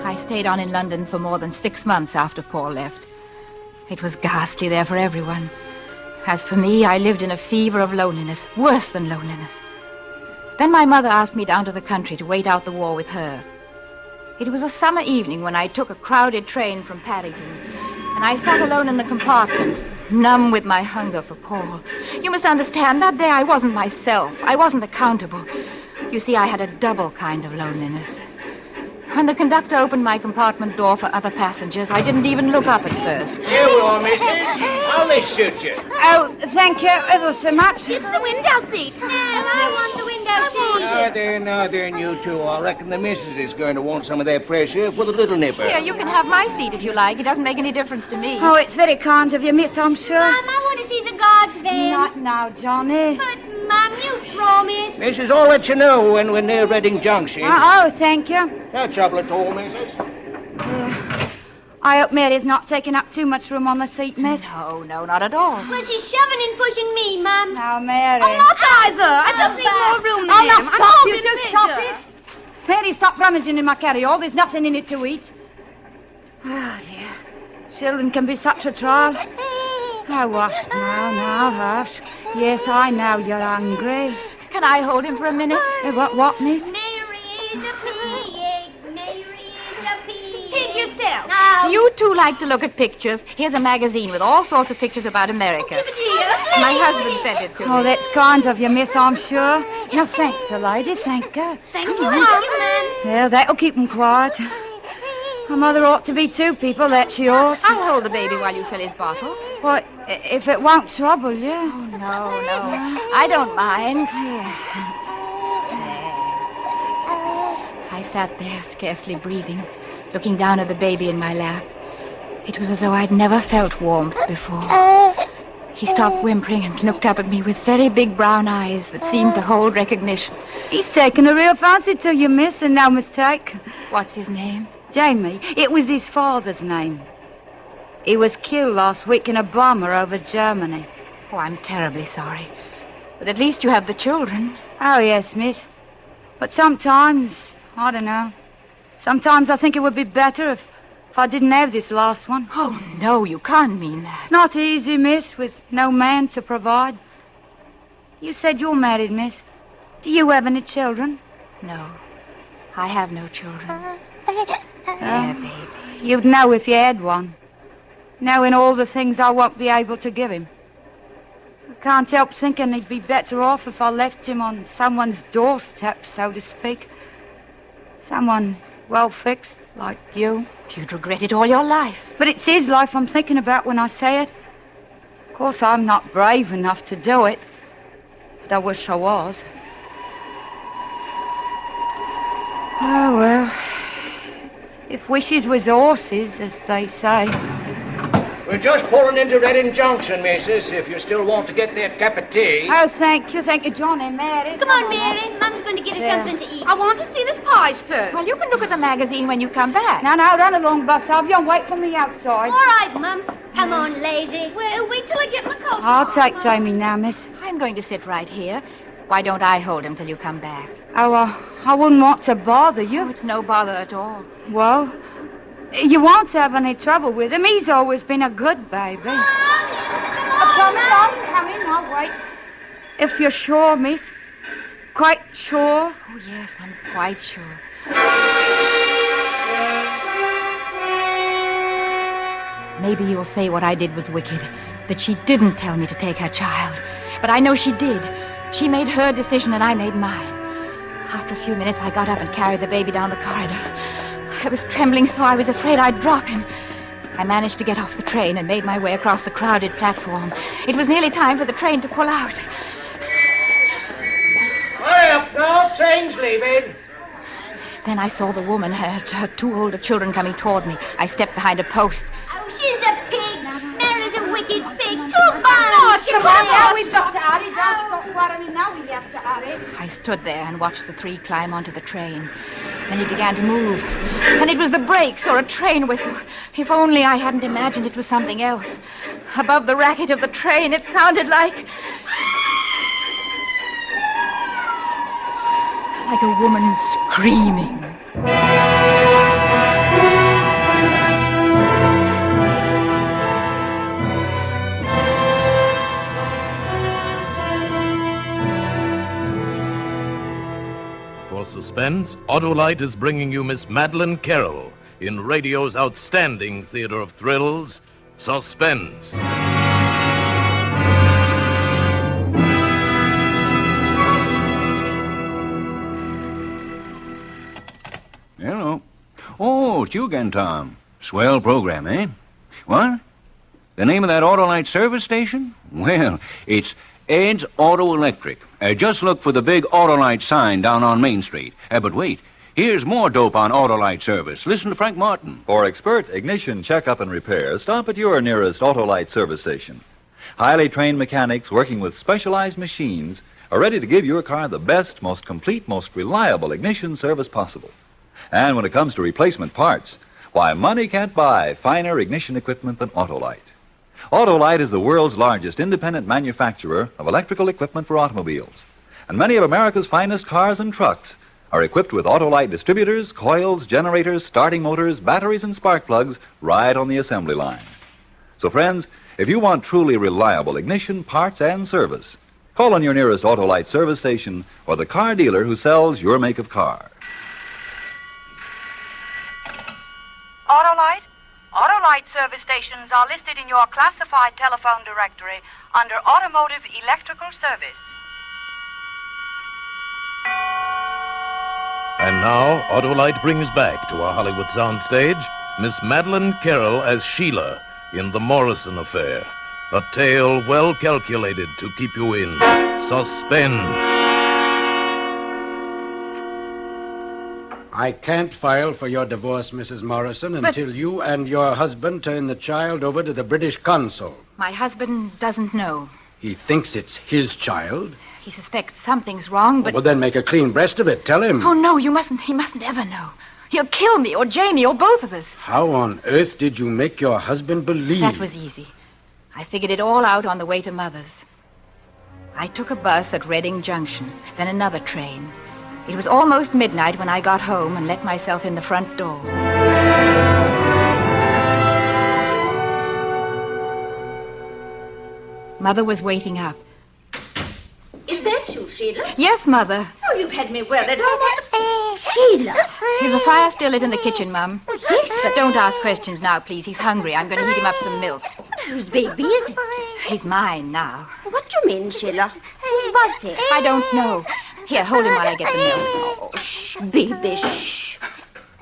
I stayed on in London for more than 6 months after Paul left. It was ghastly there for everyone. As for me, I lived in a fever of loneliness, worse than loneliness. Then my mother asked me down to the country to wait out the war with her. It was a summer evening when I took a crowded train from Paddington, and I sat alone in the compartment, numb with my hunger for Paul. You must understand, that day I wasn't myself. I wasn't accountable. You see, I had a double kind of loneliness. When the conductor opened my compartment door for other passengers, I didn't even look up at first. Here we are, missus. I'll this suit you. Oh, thank you ever so much. It's the window seat. No, I want the window seat. Now then, you two. I reckon the missus is going to want some of that fresh air for the little nipper. Here, you can have my seat if you like. It doesn't make any difference to me. Oh, it's very kind of you, miss, I'm sure. Mum, I want to see the guards van. Not now, Johnny. But, Mum, you promised. Missus, I'll let you know when we're near Reading Junction. Oh, thank you. No trouble at all, missus. I hope Mary's not taking up too much room on the seat, miss. No, not at all. Well, she's shoving and pushing me, Mum. Now, Mary. I'm not either. I just need more room than him. I'm stop you, holding just bigger. stop it. Mary, stop rummaging in my carryall. There's nothing in it to eat. Oh, dear. Children can be such a trial. Oh, hush now, hush. Yes, I know you're hungry. Can I hold him for a minute? What, miss? Mary is a pig. Mary is a pig. Pig yourself. Do you two like to look at pictures? Here's a magazine with all sorts of pictures about America. Give it here. My husband sent it to me. Oh, that's kind of you, miss, I'm sure. Now, thank the lady, thank her. Thank you, Mum. Yeah, that'll keep them quiet. A mother ought to be two people, that she ought. I'll hold the baby while you fill his bottle. What, if it won't trouble you? Oh, no. I don't mind. I sat there, scarcely breathing, looking down at the baby in my lap. It was as though I'd never felt warmth before. He stopped whimpering and looked up at me with very big brown eyes that seemed to hold recognition. He's taken a real fancy to you, miss, and no mistake. What's his name? Jamie. It was his father's name. He was killed last week in a bomber over Germany. Oh, I'm terribly sorry. But at least you have the children. Oh, yes, miss. But sometimes I don't know. Sometimes I think it would be better if I didn't have this last one. Oh, no, you can't mean that. It's not easy, miss, with no man to provide. You said you're married, miss. Do you have any children? No, I have no children. Yeah, baby. You'd know if you had one. Knowing all the things I won't be able to give him. I can't help thinking he'd be better off if I left him on someone's doorstep, so to speak. Someone well-fixed, like you. You'd regret it all your life. But it's his life I'm thinking about when I say it. Of course, I'm not brave enough to do it. But I wish I was. Oh, well. If wishes was horses, as they say. We're just pulling into Reading Junction, missus, if you still want to get that cup of tea. Oh, thank you, Johnny, Mary. Come on, Mary. Mum's going to get her something to eat. I want to see this page first. Well, you can look at the magazine when you come back. No, run along, Bussavia, and wait for me outside. All right, Mum. Come on, lazy. Well, wait till I get my coat. I'll take Jamie now, miss. I'm going to sit right here. Why don't I hold him till you come back? Oh, I wouldn't want to bother you. Oh, it's no bother at all. Well, you won't have any trouble with him. He's always been a good baby. Come in, I'll wait. If you're sure, miss. Quite sure? Oh, yes, I'm quite sure. Maybe you'll say what I did was wicked, that she didn't tell me to take her child. But I know she did. She made her decision and I made mine. After a few minutes, I got up and carried the baby down the corridor. I was trembling so I was afraid I'd drop him. I managed to get off the train and made my way across the crowded platform. It was nearly time for the train to pull out. Hurry up now, train's leaving. Then I saw the woman, her two older children coming toward me. I stepped behind a post. Oh, she's a pig. Mary's a wicked pig. Too bad. Oh, come on now, we've got to hurry. Don't stop worrying now, we have to hurry. I stood there and watched the three climb onto the train. Then it began to move. And it was the brakes or a train whistle. If only I hadn't imagined it was something else. Above the racket of the train, it sounded like a woman screaming. For suspense, Autolite is bringing you Miss Madeleine Carroll in radio's outstanding theater of thrills, Suspense. Hello. Oh, it's you again, Tom. Swell program, eh? What? The name of that Autolite service station? Well, it's Ed's Auto Electric. Just look for the big Autolite sign down on Main Street. But wait, here's more dope on Autolite service. Listen to Frank Martin. For expert ignition checkup and repair, stop at your nearest Autolite service station. Highly trained mechanics working with specialized machines are ready to give your car the best, most complete, most reliable ignition service possible. And when it comes to replacement parts, why, money can't buy finer ignition equipment than Autolite. Autolite is the world's largest independent manufacturer of electrical equipment for automobiles. And many of America's finest cars and trucks are equipped with Autolite distributors, coils, generators, starting motors, batteries, and spark plugs right on the assembly line. So, friends, if you want truly reliable ignition, parts, and service, call on your nearest Autolite service station or the car dealer who sells your make of car. Autolite? Autolite service stations are listed in your classified telephone directory under Automotive Electrical Service. And now, Autolite brings back to our Hollywood soundstage Miss Madeleine Carroll as Sheila in The Morrison Affair, a tale well calculated to keep you in suspense. I can't file for your divorce, Mrs. Morrison, until you and your husband turn the child over to the British consul. My husband doesn't know. He thinks it's his child. He suspects something's wrong, but... Well, then make a clean breast of it. Tell him. Oh, no, he mustn't ever know. He'll kill me or Jamie or both of us. How on earth did you make your husband believe? That was easy. I figured it all out on the way to Mother's. I took a bus at Reading Junction, then another train. It was almost midnight when I got home and let myself in the front door. Mother was waiting up. Is that you, Sheila? Yes, Mother. Oh, you've had me worried. Sheila. Is the fire still lit in the kitchen, Mum? Oh, yes, but... Don't ask questions now, please. He's hungry. I'm going to heat him up some milk. Whose baby is it? He's mine now. What do you mean, Sheila? Whose was it? I don't know. Here, hold him while I get the milk. Oh, shh, baby, shh.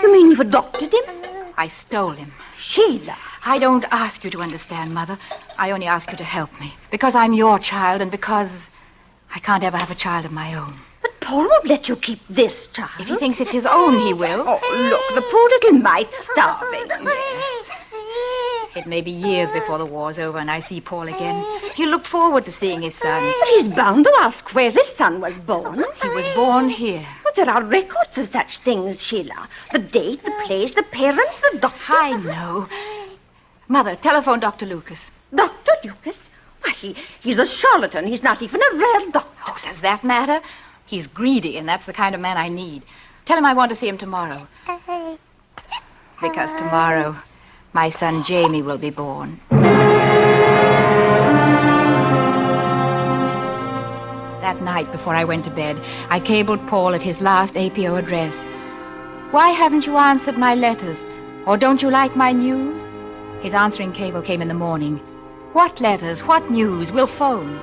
You mean you've adopted him? I stole him. Sheila. I don't ask you to understand, Mother. I only ask you to help me. Because I'm your child and because I can't ever have a child of my own. But Paul won't let you keep this child. If he thinks it's his own, he will. Oh, look, the poor little mite's starving. Yes. It may be years before the war's over and I see Paul again. He'll look forward to seeing his son. But he's bound to ask where his son was born. He was born here. But there are records of such things, Sheila. The date, the place, the parents, the doctor. I know. Mother, telephone Dr. Lucas. Dr. Lucas? Why, he's a charlatan. He's not even a real doctor. Oh, does that matter? He's greedy, and that's the kind of man I need. Tell him I want to see him tomorrow. Because tomorrow, my son Jamie will be born. That night, before I went to bed, I cabled Paul at his last APO address. Why haven't you answered my letters? Or don't you like my news? His answering cable came in the morning. What letters? What news? We'll phone.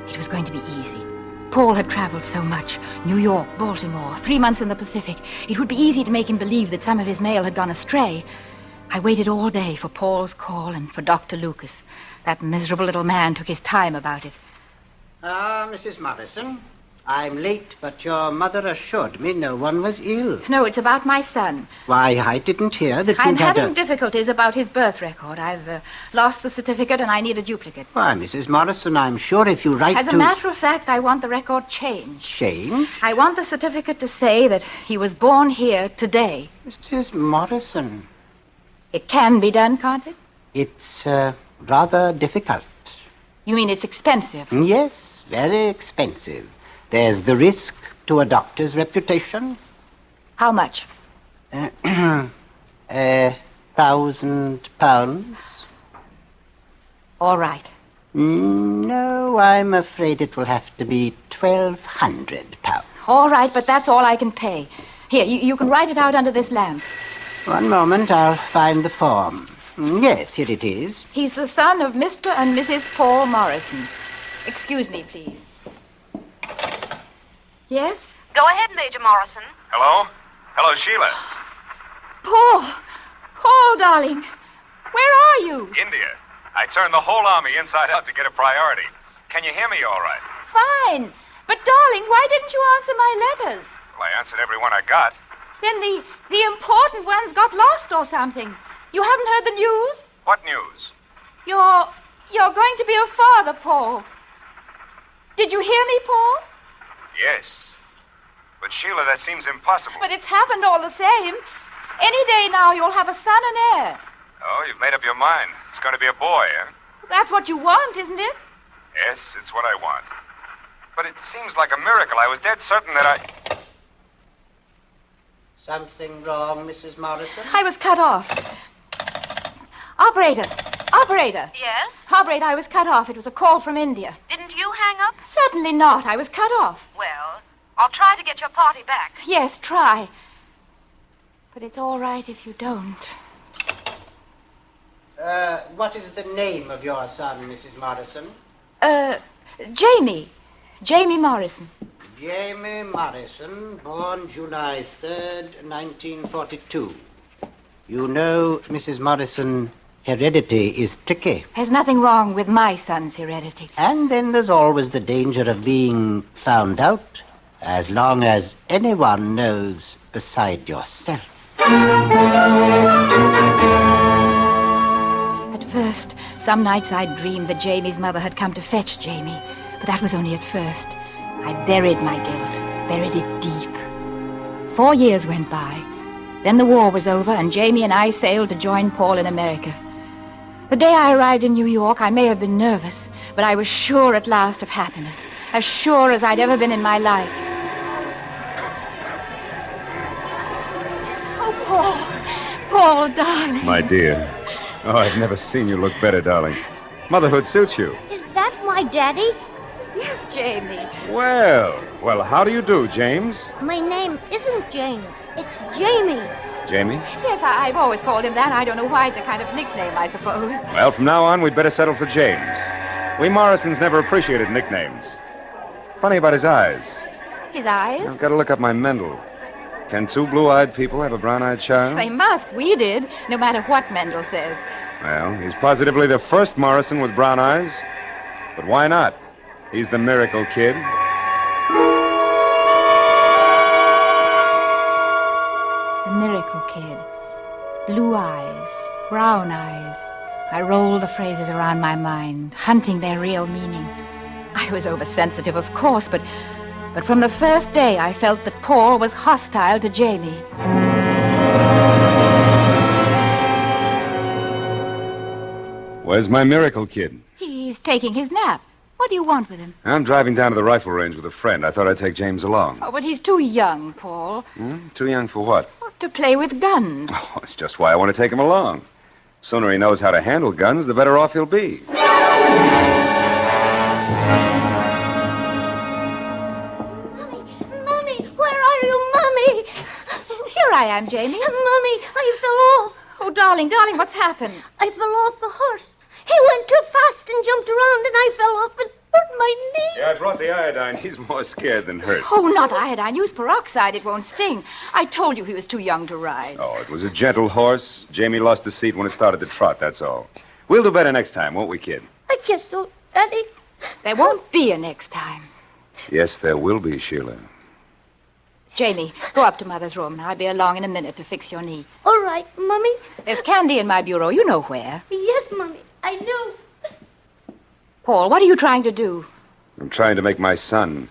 It was going to be easy. Paul had traveled so much. New York, Baltimore, 3 months in the Pacific. It would be easy to make him believe that some of his mail had gone astray. I waited all day for Paul's call and for Dr. Lucas. That miserable little man took his time about it. Mrs. Morrison, I'm late, but your mother assured me no one was ill. No, it's about my son. Why, I didn't hear that I'm you had having difficulties about his birth record. I've lost the certificate and I need a duplicate. Why, Mrs. Morrison, I'm sure if you write As a matter of fact, I want the record changed. Change? I want the certificate to say that he was born here today. Mrs. Morrison. It can be done, can't it? It's rather difficult. You mean it's expensive? Yes, very expensive. There's the risk to a doctor's reputation. How much? £1,000. All right. No, I'm afraid it will have to be £1,200. All right, but that's all I can pay. Here, you can write it out under this lamp. One moment, I'll find the form. Yes, here it is. He's the son of Mr. and Mrs. Paul Morrison. Excuse me, please. Yes? Go ahead, Major Morrison. Hello? Hello, Sheila. Paul! Paul, darling! Where are you? India. I turned the whole army inside out to get a priority. Can you hear me all right? Fine. But, darling, why didn't you answer my letters? Well, I answered every one I got. Then the important ones got lost or something. You haven't heard the news? What news? You're going to be a father, Paul. Did you hear me, Paul? Yes. But, Sheila, that seems impossible. But it's happened all the same. Any day now, you'll have a son and heir. Oh, you've made up your mind. It's going to be a boy, eh? That's what you want, isn't it? Yes, it's what I want. But it seems like a miracle. I was dead certain that I... Something wrong, Mrs. Morrison? I was cut off. Operator! Operator! Yes? Operator, I was cut off. It was a call from India. Didn't you hang up? Certainly not. I was cut off. Well, I'll try to get your party back. Yes, try. But it's all right if you don't. What is the name of your son, Mrs. Morrison? Jamie. Jamie Morrison. Jamie Morrison, born July 3rd, 1942. You know, Mrs. Morrison, heredity is tricky. There's nothing wrong with my son's heredity. And then there's always the danger of being found out, as long as anyone knows beside yourself. At first, some nights I dreamed that Jamie's mother had come to fetch Jamie, but that was only at first. I buried my guilt, buried it deep. 4 years went by. Then the war was over, and Jamie and I sailed to join Paul in America. The day I arrived in New York, I may have been nervous, but I was sure at last of happiness, as sure as I'd ever been in my life. Paul, darling. My dear. Oh, I've never seen you look better, darling. Motherhood suits you. Is that my daddy? Yes, Jamie. Well, how do you do, James? My name isn't James. It's Jamie. Jamie? Yes, I've always called him that. I don't know why. It's a kind of nickname, I suppose. Well, from now on, we'd better settle for James. We Morrisons never appreciated nicknames. Funny about his eyes. His eyes? I've got to look up my Mendel. Can two blue-eyed people have a brown-eyed child? They must. We did, no matter what Mendel says. Well, he's positively the first Morrison with brown eyes. But why not? He's the miracle kid. The miracle kid. Blue eyes, brown eyes. I rolled the phrases around my mind, hunting their real meaning. I was oversensitive, of course, but from the first day I felt that Paul was hostile to Jamie. Where's my miracle kid? He's taking his nap. What do you want with him? I'm driving down to the rifle range with a friend. I thought I'd take James along. Oh, but he's too young, Paul. Too young for what? To play with guns. Oh, it's just why I want to take him along. Sooner he knows how to handle guns, the better off he'll be. Mommy, where are you, Mommy? Here I am, Jamie. Mommy, I fell off. Oh, darling, what's happened? I fell off the horse. He went too fast and jumped around, and I fell off and hurt my knee. Yeah, I brought the iodine. He's more scared than hurt. Oh, not iodine. Use peroxide. It won't sting. I told you he was too young to ride. Oh, it was a gentle horse. Jamie lost the seat when it started to trot, that's all. We'll do better next time, won't we, kid? I guess so, Daddy. There won't be a next time. Yes, there will be, Sheila. Jamie, go up to Mother's room, and I'll be along in a minute to fix your knee. All right, Mommy. There's candy in my bureau. You know where. Yes, Mommy, I know. Paul, what are you trying to do? I'm trying to make my son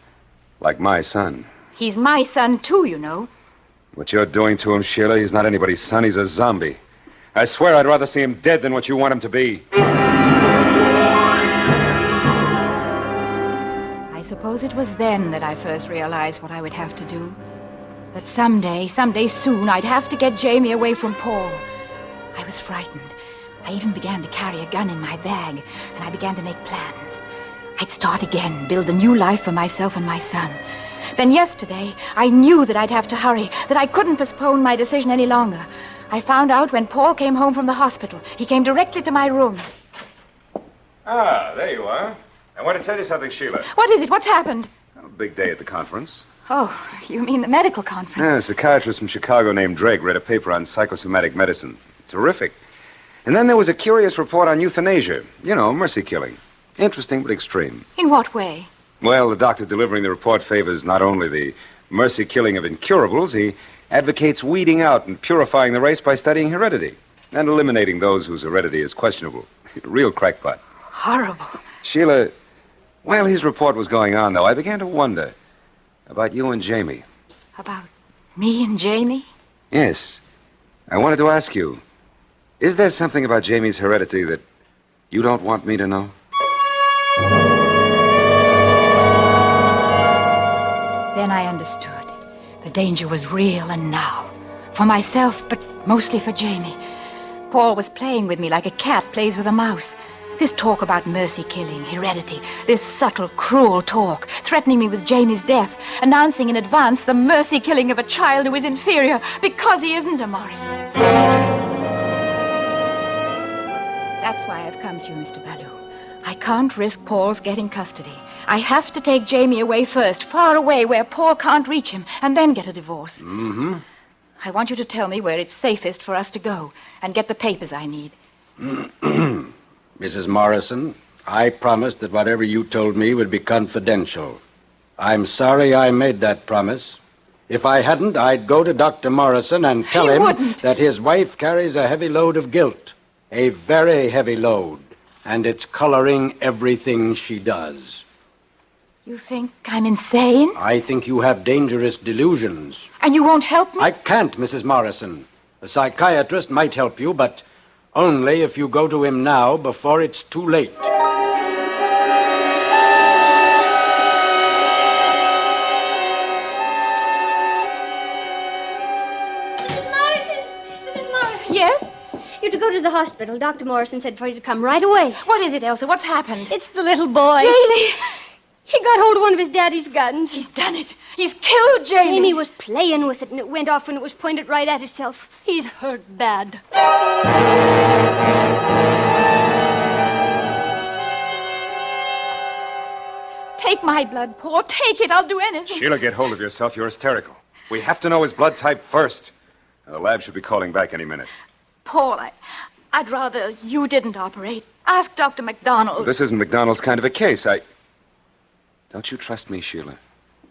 like my son. He's my son, too, you know. What you're doing to him, Sheila, he's not anybody's son. He's a zombie. I swear I'd rather see him dead than what you want him to be. I suppose it was then that I first realized what I would have to do. That someday soon, I'd have to get Jamie away from Paul. I was frightened. I even began to carry a gun in my bag, and I began to make plans. I'd start again, build a new life for myself and my son. Then yesterday, I knew that I'd have to hurry, that I couldn't postpone my decision any longer. I found out when Paul came home from the hospital. He came directly to my room. Ah, there you are. I want to tell you something, Sheila. What is it? What's happened? A big day at the conference. Oh, you mean the medical conference? Yeah, a psychiatrist from Chicago named Drake read a paper on psychosomatic medicine. Terrific. And then there was a curious report on euthanasia. You know, mercy killing. Interesting, but extreme. In what way? Well, the doctor delivering the report favors not only the mercy killing of incurables, he advocates weeding out and purifying the race by studying heredity and eliminating those whose heredity is questionable. Real crackpot. Horrible. Sheila, while his report was going on, though, I began to wonder about you and Jamie. About me and Jamie? Yes. I wanted to ask you, is there something about Jamie's heredity that you don't want me to know? Then I understood. The danger was real and now. For myself, but mostly for Jamie. Paul was playing with me like a cat plays with a mouse. This talk about mercy killing, heredity, this subtle, cruel talk, threatening me with Jamie's death, announcing in advance the mercy killing of a child who is inferior because he isn't a Morrison. That's why I've come to you, Mr. Ballou. I can't risk Paul's getting custody. I have to take Jamie away first, far away where Paul can't reach him, and then get a divorce. Mm-hmm. I want you to tell me where it's safest for us to go and get the papers I need. Mrs. Morrison, I promised that whatever you told me would be confidential. I'm sorry I made that promise. If I hadn't, I'd go to Dr. Morrison and tell him that his wife carries a heavy load of guilt. A very heavy load. And it's coloring everything she does. You think I'm insane? I think you have dangerous delusions. And you won't help me? I can't, Mrs. Morrison. A psychiatrist might help you, but only if you go to him now before it's too late. Mrs. Morrison! Mrs. Morrison! Yes? You're to go to the hospital. Dr. Morrison said for you to come right away. What is it, Elsa? What's happened? It's the little boy. Jamie! He got hold of one of his daddy's guns. He's done it. He's killed Jamie. Jamie was playing with it, and it went off when it was pointed right at himself. He's hurt bad. Take my blood, Paul. Take it. I'll do anything. Sheila, get hold of yourself. You're hysterical. We have to know his blood type first. The lab should be calling back any minute. Paul, I'd rather you didn't operate. Ask Dr. McDonald. This isn't McDonald's kind of a case. Don't you trust me, Sheila?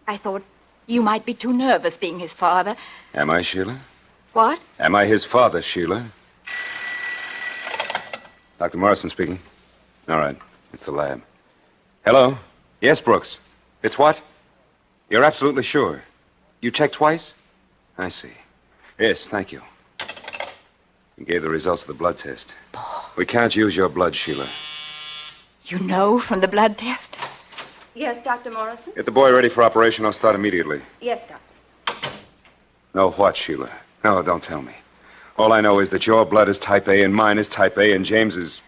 I thought you might be too nervous being his father. Am I, Sheila? What? Am I his father, Sheila? Dr. Morrison speaking. All right. It's the lab. Hello? Yes, Brooks. It's what? You're absolutely sure? You checked twice? I see. Yes, thank you. You gave the results of the blood test. We can't use your blood, Sheila. You know from the blood test? Yes, Dr. Morrison? Get the boy ready for operation. I'll start immediately. Yes, Doctor. No, what, Sheila? No, don't tell me. All I know is that your blood is type A and mine is type A and James is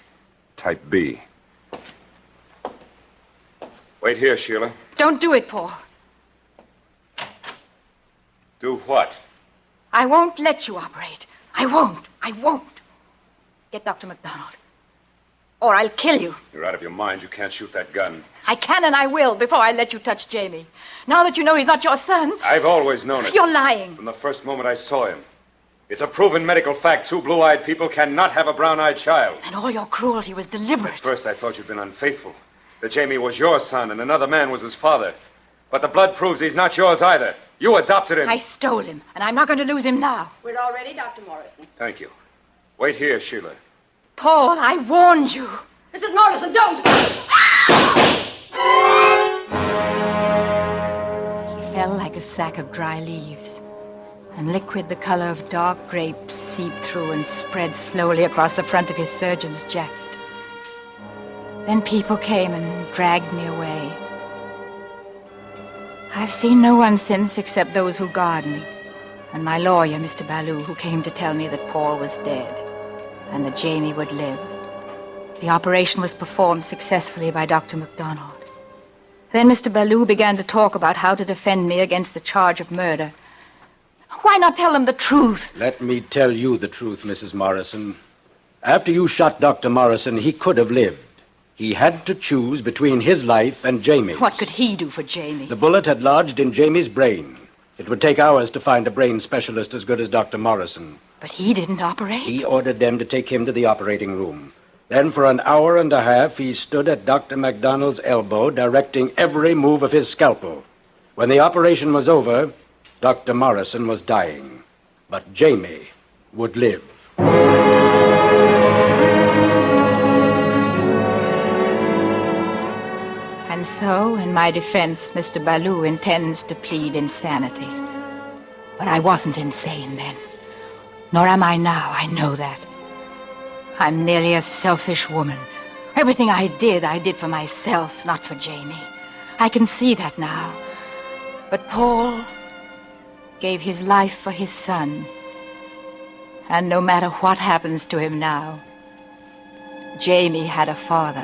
type B. Wait here, Sheila. Don't do it, Paul. Do what? I won't let you operate. I won't. Get Dr. McDonald. Or I'll kill you. You're out of your mind. You can't shoot that gun. I can and I will before I let you touch Jamie. Now that you know he's not your son. I've always known it. You're lying. From the first moment I saw him. It's a proven medical fact. 2 blue-eyed people cannot have a brown-eyed child. And all your cruelty was deliberate. At first I thought you'd been unfaithful. That Jamie was your son and another man was his father. But the blood proves he's not yours either. You adopted him. I stole him, and I'm not going to lose him now. We're all ready, Dr. Morrison. Thank you. Wait here, Sheila. Paul, I warned you. Mrs. Morrison, don't! He fell like a sack of dry leaves, and liquid the color of dark grapes seeped through and spread slowly across the front of his surgeon's jacket. Then people came and dragged me away. I've seen no one since except those who guard me, and my lawyer, Mr. Ballou, who came to tell me that Paul was dead and that Jamie would live. The operation was performed successfully by Dr. McDonald. Then Mr. Ballou began to talk about how to defend me against the charge of murder. Why not tell them the truth? Let me tell you the truth, Mrs. Morrison. After you shot Dr. Morrison, he could have lived. He had to choose between his life and Jamie's. What could he do for Jamie? The bullet had lodged in Jamie's brain. It would take hours to find a brain specialist as good as Dr. Morrison. But he didn't operate. He ordered them to take him to the operating room. Then for an hour and a half, he stood at Dr. McDonald's elbow, directing every move of his scalpel. When the operation was over, Dr. Morrison was dying. But Jamie would live. And so, in my defense, Mr. Ballou intends to plead insanity. But I wasn't insane then. Nor am I now, I know that. I'm merely a selfish woman. Everything I did for myself, not for Jamie. I can see that now. But Paul gave his life for his son. And no matter what happens to him now, Jamie had a father.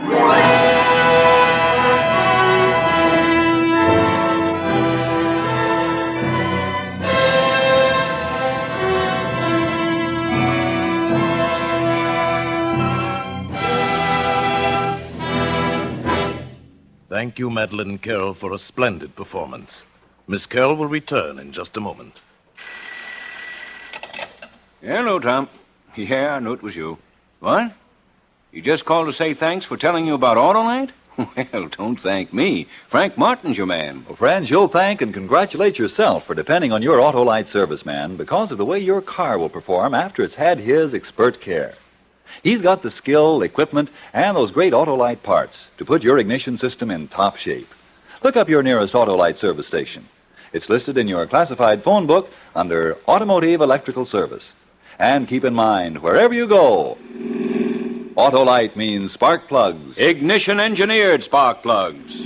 Thank you, Madeline Carroll, for a splendid performance. Miss Carroll will return in just a moment. Hello, Tom. Yeah, I knew it was you. What? You just called to say thanks for telling you about Autolite? Well, don't thank me. Frank Martin's your man. Well, friends, you'll thank and congratulate yourself for depending on your Autolite serviceman because of the way your car will perform after it's had his expert care. He's got the skill, equipment, and those great Autolite parts to put your ignition system in top shape. Look up your nearest Autolite service station. It's listed in your classified phone book under Automotive Electrical Service. And keep in mind, wherever you go, Autolite means spark plugs. Ignition engineered spark plugs.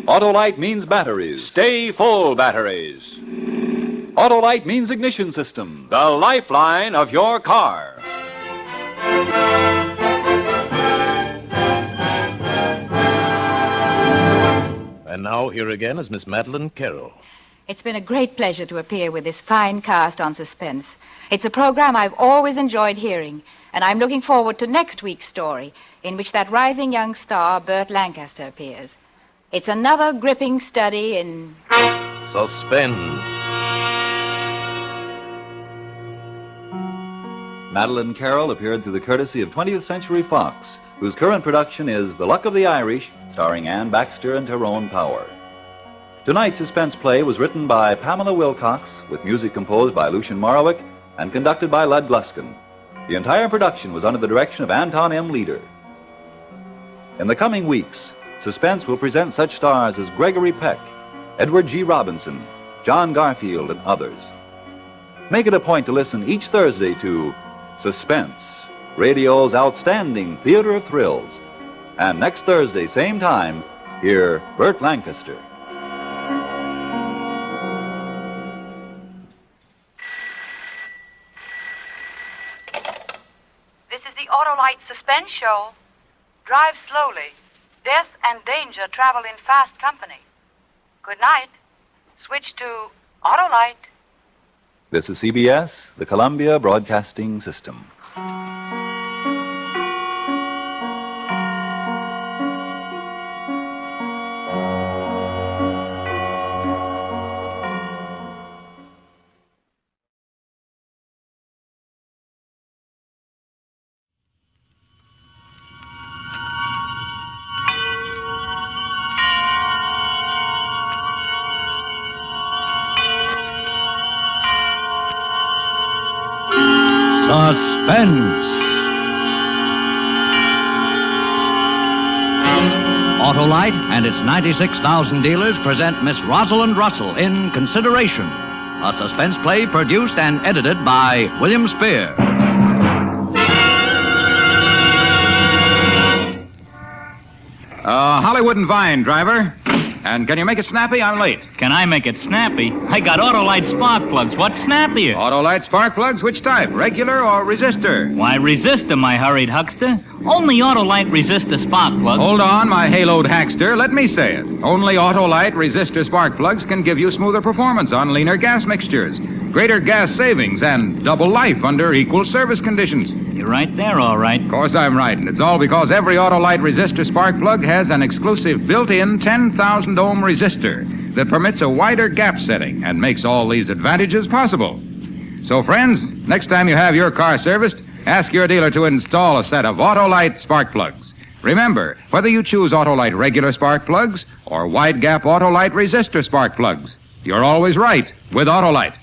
Autolite means batteries. Stay full batteries. Autolite means ignition system. The lifeline of your car. And now, here again is Miss Madeline Carroll. It's been a great pleasure to appear with this fine cast on Suspense. It's a program I've always enjoyed hearing, and I'm looking forward to next week's story, in which that rising young star, Burt Lancaster, appears. It's another gripping study in... Suspense. Madeline Carroll appeared through the courtesy of 20th Century Fox, whose current production is The Luck of the Irish, starring Ann Baxter and Tyrone Power. Tonight's suspense play was written by Pamela Wilcox, with music composed by Lucien Moraweck and conducted by Lud Gluskin. The entire production was under the direction of Anton M. Leader. In the coming weeks, Suspense will present such stars as Gregory Peck, Edward G. Robinson, John Garfield, and others. Make it a point to listen each Thursday to Suspense, radio's outstanding theater of thrills. And next Thursday, same time, hear Burt Lancaster. This is the Autolite Suspense Show. Drive slowly. Death and danger travel in fast company. Good night. Switch to Autolite. This is CBS, the Columbia Broadcasting System. Suspense. Autolite and its 96,000 dealers present Miss Rosalind Russell in Consideration, a suspense play produced and edited by William Spear. Hollywood and Vine, driver. And can you make it snappy? I'm late. Can I make it snappy? I got Autolite spark plugs. What's snappier? Autolite spark plugs? Which type? Regular or resistor? Why, resistor, my hurried huckster. Only Autolite resistor spark plugs. Hold on, my haloed hackster. Let me say it. Only Autolite resistor spark plugs can give you smoother performance on leaner gas mixtures, greater gas savings, and double life under equal service conditions. You're right there, all right. Of course I'm right, and it's all because every Autolite resistor spark plug has an exclusive built-in 10,000 ohm resistor that permits a wider gap setting and makes all these advantages possible. So, friends, next time you have your car serviced, ask your dealer to install a set of Autolite spark plugs. Remember, whether you choose Autolite regular spark plugs or wide-gap Autolite resistor spark plugs, you're always right with Autolite.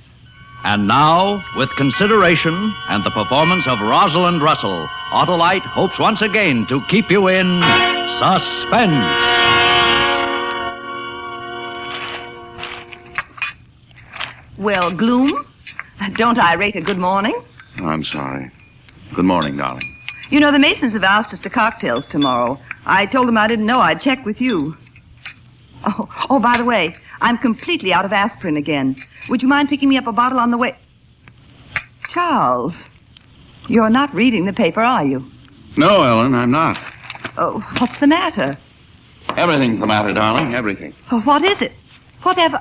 And now, with Consideration and the performance of Rosalind Russell, Autolite hopes once again to keep you in suspense. Well, Gloom, don't I rate a good morning? I'm sorry. Good morning, darling. You know, the Masons have asked us to cocktails tomorrow. I told them I didn't know. I'd check with you. Oh, by the way, I'm completely out of aspirin again. Would you mind picking me up a bottle on the way? Charles, you're not reading the paper, are you? No, Ellen, I'm not. Oh, what's the matter? Everything's the matter, darling. Everything. Oh, what is it? Whatever.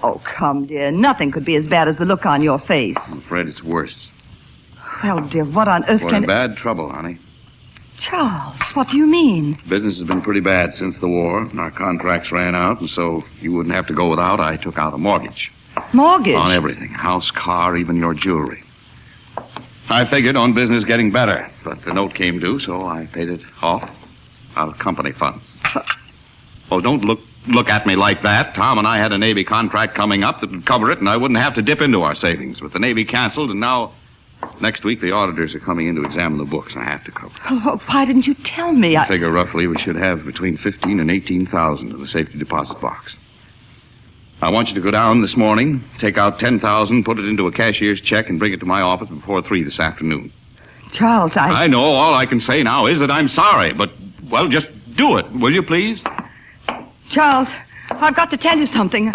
Oh, come, dear. Nothing could be as bad as the look on your face. I'm afraid it's worse. Well, dear, what on earth We're can... in bad trouble, honey. Charles, what do you mean? Business has been pretty bad since the war. Our contracts ran out, and so you wouldn't have to go without. I took out a mortgage. Mortgage? On everything. House, car, even your jewelry. I figured on business getting better, but the note came due, so I paid it off out of company funds. Oh, don't look at me like that. Tom and I had a Navy contract coming up that would cover it, and I wouldn't have to dip into our savings. But the Navy canceled, and now next week the auditors are coming in to examine the books, and I have to cover it. Oh, why didn't you tell me? I figure roughly we should have between $15,000 and $18,000 in the safety deposit box. I want you to go down this morning, take out $10,000, put it into a cashier's check, and bring it to my office before 3 this afternoon. Charles, I know. All I can say now is that I'm sorry, but, well, just do it, will you, please? Charles, I've got to tell you something.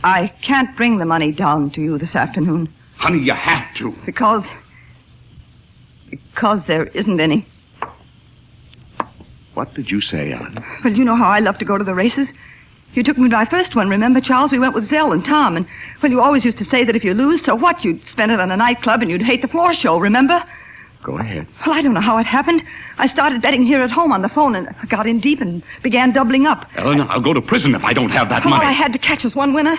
I can't bring the money down to you this afternoon. Honey, you have to. Because there isn't any. What did you say, Ellen? Well, you know how I love to go to the races. You took me to my first one, remember, Charles? We went with Zell and Tom, and, well, you always used to say that if you lose, so what? You'd spend it on a nightclub and you'd hate the floor show, remember? Go ahead. Well, I don't know how it happened. I started betting here at home on the phone and got in deep and began doubling up. Ellen, I'll go to prison if I don't have that All money. I had to catch was one winner.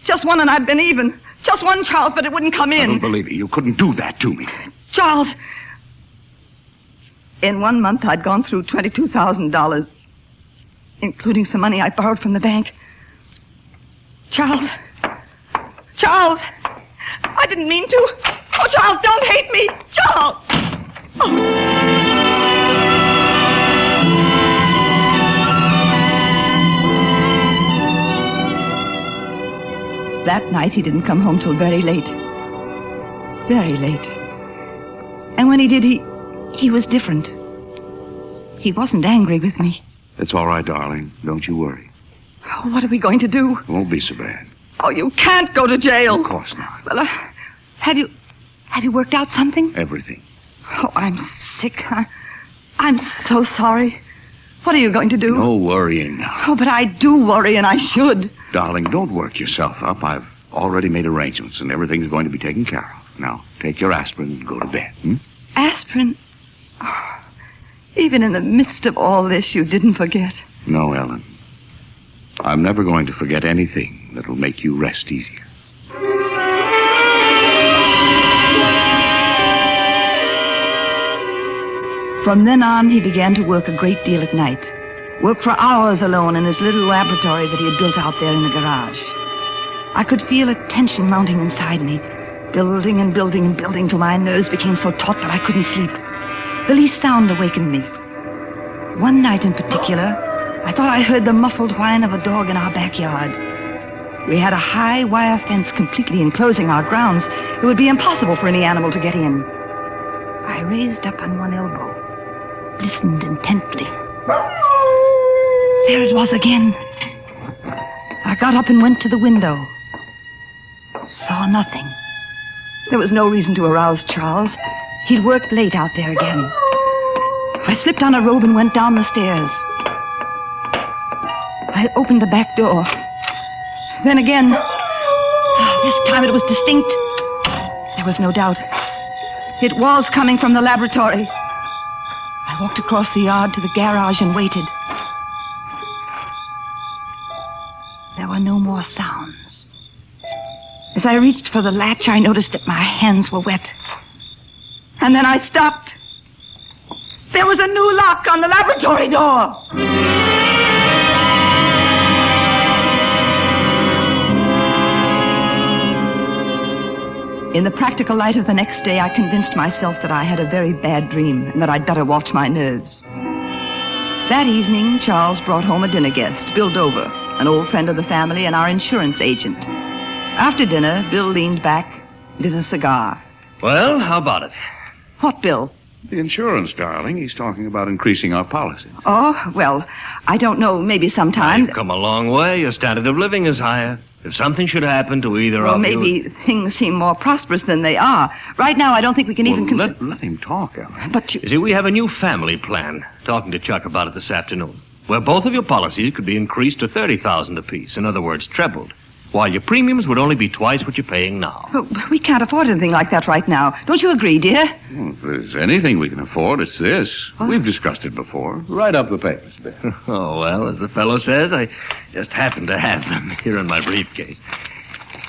Just one, and I'd been even. Just one, Charles, but it wouldn't come in. I don't believe you. You couldn't do that to me. Charles, in 1 month, I'd gone through $22,000, including some money I borrowed from the bank. Charles, I didn't mean to. Oh, Charles, don't hate me. Charles. Oh. That night, he didn't come home till very late. Very late. And when he did, he was different. He wasn't angry with me. It's all right, darling. Don't you worry. Oh, what are we going to do? It won't be so bad. Oh, you can't go to jail. Of course not. Well, have you worked out something? Everything. Oh, I'm sick. I'm so sorry. What are you going to do? No worrying now. Oh, but I do worry, and I should. Darling, don't work yourself up. I've already made arrangements, and everything's going to be taken care of. Now, take your aspirin and go to bed. Aspirin? Oh, even in the midst of all this, you didn't forget. No, Ellen. I'm never going to forget anything that'll make you rest easier. From then on, he began to work a great deal at night. Work for hours alone in his little laboratory that he had built out there in the garage. I could feel a tension mounting inside me, building and building and building till my nerves became so taut that I couldn't sleep. The least sound awakened me. One night in particular, I thought I heard the muffled whine of a dog in our backyard. We had a high wire fence completely enclosing our grounds. It would be impossible for any animal to get in. I raised up on one elbow, listened intently. There it was again. I got up and went to the window. Saw nothing. There was no reason to arouse Charles. He'd worked late out there again. I slipped on a robe and went down the stairs. I opened the back door. Then again. This time it was distinct. There was no doubt. It was coming from the laboratory. I walked across the yard to the garage and waited. There were no more sounds. As I reached for the latch, I noticed that my hands were wet. And then I stopped. There was a new lock on the laboratory door. In the practical light of the next day, I convinced myself that I had a very bad dream and that I'd better watch my nerves. That evening, Charles brought home a dinner guest, Bill Dover, an old friend of the family and our insurance agent. After dinner, Bill leaned back, lit a cigar. Well, how about it? What, Bill? The insurance, darling. He's talking about increasing our policies. Oh, well, I don't know, maybe sometime. You've come a long way. Your standard of living is higher. If something should happen to either Well, of you... maybe things seem more prosperous than they are. Right now, I don't think we can even consider... Let him talk, Ellen. But You see, we have a new family plan. Talking to Chuck about it this afternoon. Where both of your policies could be increased to $30,000 apiece. In other words, trebled. While your premiums would only be twice what you're paying now. Oh, we can't afford anything like that right now. Don't you agree, dear? Well, if there's anything we can afford, it's this. What? We've discussed it before. Write up the papers, Bill. Oh, well, as the fellow says, I just happen to have them here in my briefcase.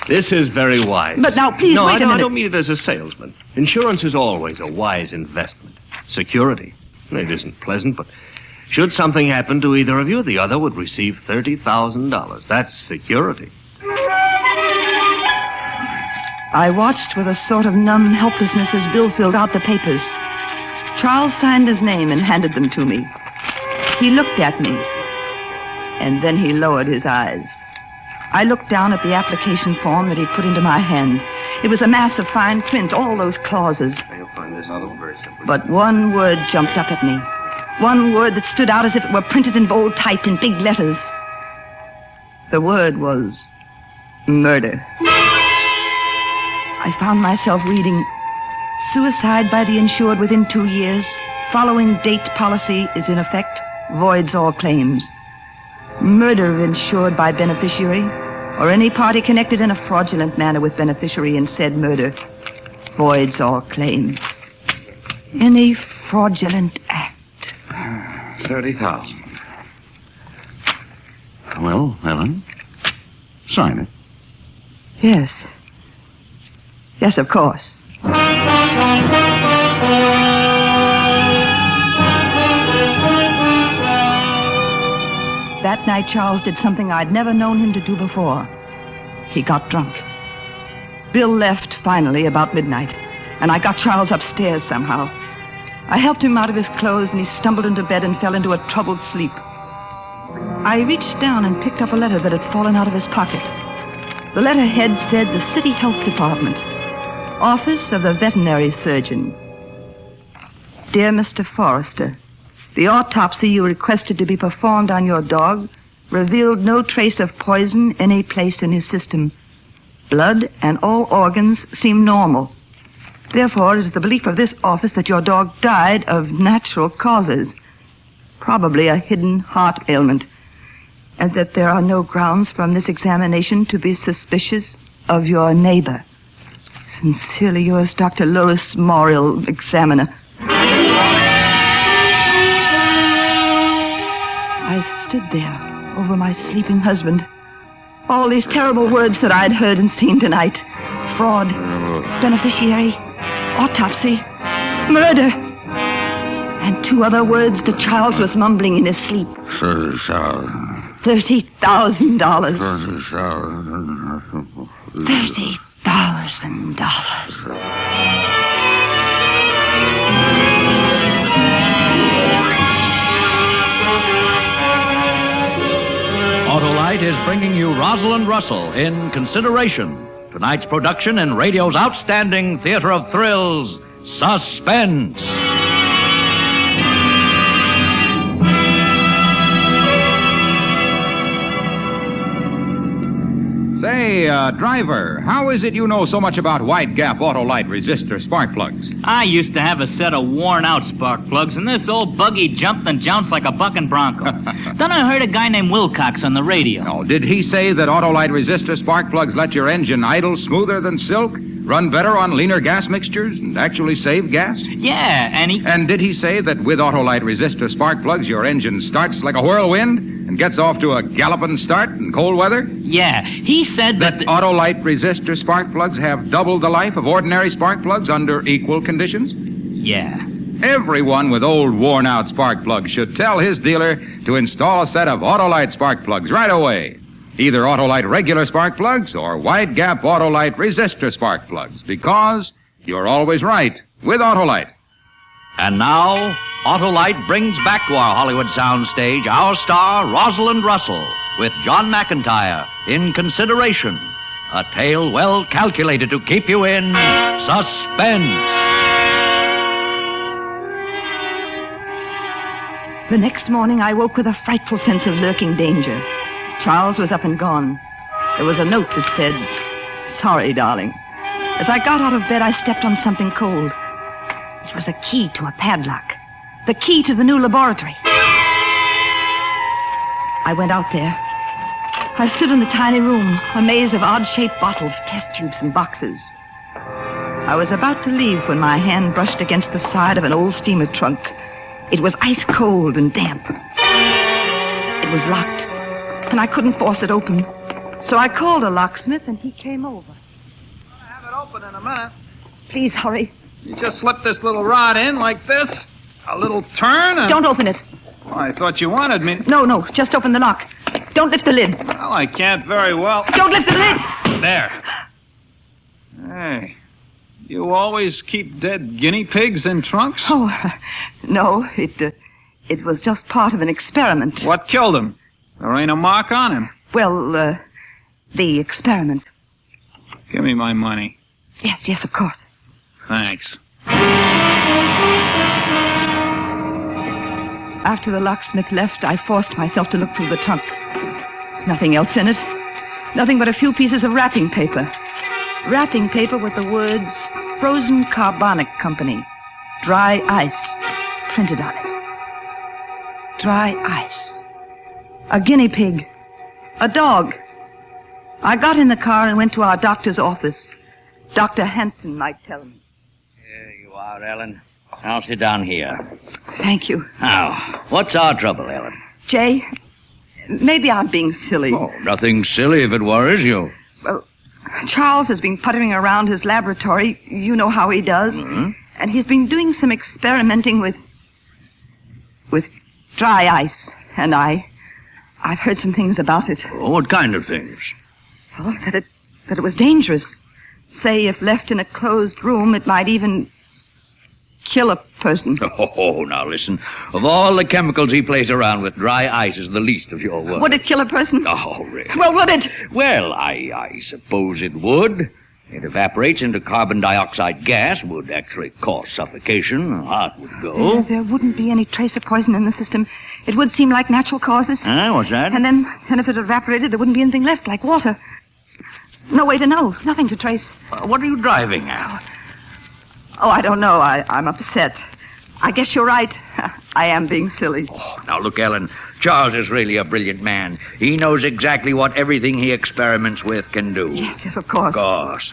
This is very wise. But now, please, no, wait a minute. I don't mean it as a salesman. Insurance is always a wise investment. Security. It isn't pleasant, but should something happen to either of you, the other would receive $30,000. That's security. I watched with a sort of numb helplessness as Bill filled out the papers. Charles signed his name and handed them to me. He looked at me, and then he lowered his eyes. I looked down at the application form that he put into my hand. It was a mass of fine print, all those clauses. You'll find this other one very simple. But one word jumped up at me. One word that stood out as if it were printed in bold type in big letters. The word was murder. I found myself reading, suicide by the insured within 2 years, following date policy is in effect, voids all claims. Murder of insured by beneficiary, or any party connected in a fraudulent manner with beneficiary in said murder, voids all claims. Any fraudulent act. 30,000. Well, Ellen, sign it. Yes. Yes, of course. That night, Charles did something I'd never known him to do before. He got drunk. Bill left, finally, about midnight, and I got Charles upstairs somehow. I helped him out of his clothes, and he stumbled into bed and fell into a troubled sleep. I reached down and picked up a letter that had fallen out of his pocket. The letterhead said the City Health Department, Office of the Veterinary Surgeon. Dear Mr. Forrester, the autopsy you requested to be performed on your dog revealed no trace of poison any place in his system. Blood and all organs seem normal. Therefore, it is the belief of this office that your dog died of natural causes, probably a hidden heart ailment, and that there are no grounds from this examination to be suspicious of your neighbor. Sincerely yours, Dr. Lois Morrill, Examiner. I stood there over my sleeping husband. All these terrible words that I'd heard and seen tonight. Fraud, beneficiary, autopsy, murder. And two other words that Charles was mumbling in his sleep. $30,000. $30,000. Autolite is bringing you Rosalind Russell in Consideration, tonight's production in radio's outstanding theater of thrills, Suspense. Say, driver, how is it you know so much about wide gap Autolite resistor spark plugs? I used to have a set of worn-out spark plugs, and this old buggy jumped and jounced like a bucking bronco. Then I heard a guy named Wilcox on the radio. Oh, did he say that Autolite resistor spark plugs let your engine idle smoother than silk, run better on leaner gas mixtures, and actually save gas? Yeah, And did he say that with Autolite resistor spark plugs, your engine starts like a whirlwind and gets off to a galloping start in cold weather? Yeah, he said that Autolite resistor spark plugs have double the life of ordinary spark plugs under equal conditions? Yeah. Everyone with old, worn-out spark plugs should tell his dealer to install a set of Autolite spark plugs right away. Either Autolite regular spark plugs or wide-gap Autolite resistor spark plugs, because you're always right with Autolite. And now, Autolite brings back to our Hollywood soundstage our star, Rosalind Russell, with John McIntyre in Consideration, a tale well calculated to keep you in suspense. The next morning, I woke with a frightful sense of lurking danger. Charles was up and gone. There was a note that said, "Sorry, darling." As I got out of bed, I stepped on something cold. It was a key to a padlock. The key to the new laboratory. I went out there. I stood in the tiny room, a maze of odd-shaped bottles, test tubes, and boxes. I was about to leave when my hand brushed against the side of an old steamer trunk. It was ice cold and damp. It was locked, and I couldn't force it open. So I called a locksmith, and he came over. I'll have it open in a minute. Please hurry. You just slip this little rod in like this. A little turn and... Don't open it. Oh, I thought you wanted me... No, just open the lock. Don't lift the lid. Well, I can't very well... Don't lift the lid! There. Hey, you always keep dead guinea pigs in trunks? Oh, no, it was just part of an experiment. What killed him? There ain't a mark on him. Well, the experiment. Give me my money. Yes, of course. Thanks. After the locksmith left, I forced myself to look through the trunk. Nothing else in it. Nothing but a few pieces of wrapping paper. Wrapping paper with the words, Frozen Carbonic Company, Dry Ice, printed on it. dry ice. A guinea pig. A dog. I got in the car and went to our doctor's office. Dr. Hanson might tell me. Here you are, Ellen. I'll sit down here. Thank you. Now, what's our trouble, Ellen? Jay, maybe I'm being silly. Oh, nothing silly if it worries you. Well, Charles has been puttering around his laboratory. You know how he does. Mm-hmm. And he's been doing some experimenting with dry ice. And I've heard some things about it. Oh, what kind of things? Well, that it was dangerous. Say, if left in a closed room, it might even kill a person. Oh, now listen. Of all the chemicals he plays around with, dry ice is the least of your worries. Would it kill a person? Oh, really? Well, would it? Well, I suppose it would. It evaporates into carbon dioxide gas, would actually cause suffocation. The heart would go. There wouldn't be any trace of poison in the system. It would seem like natural causes. What's that? And then if it evaporated, there wouldn't be anything left, like water. No way to know. Nothing to trace. What are you driving at? Oh, I don't know. I'm upset. I guess you're right. I am being silly. Oh, now look, Ellen. Charles is really a brilliant man. He knows exactly what everything he experiments with can do. Yes, of course. Of course.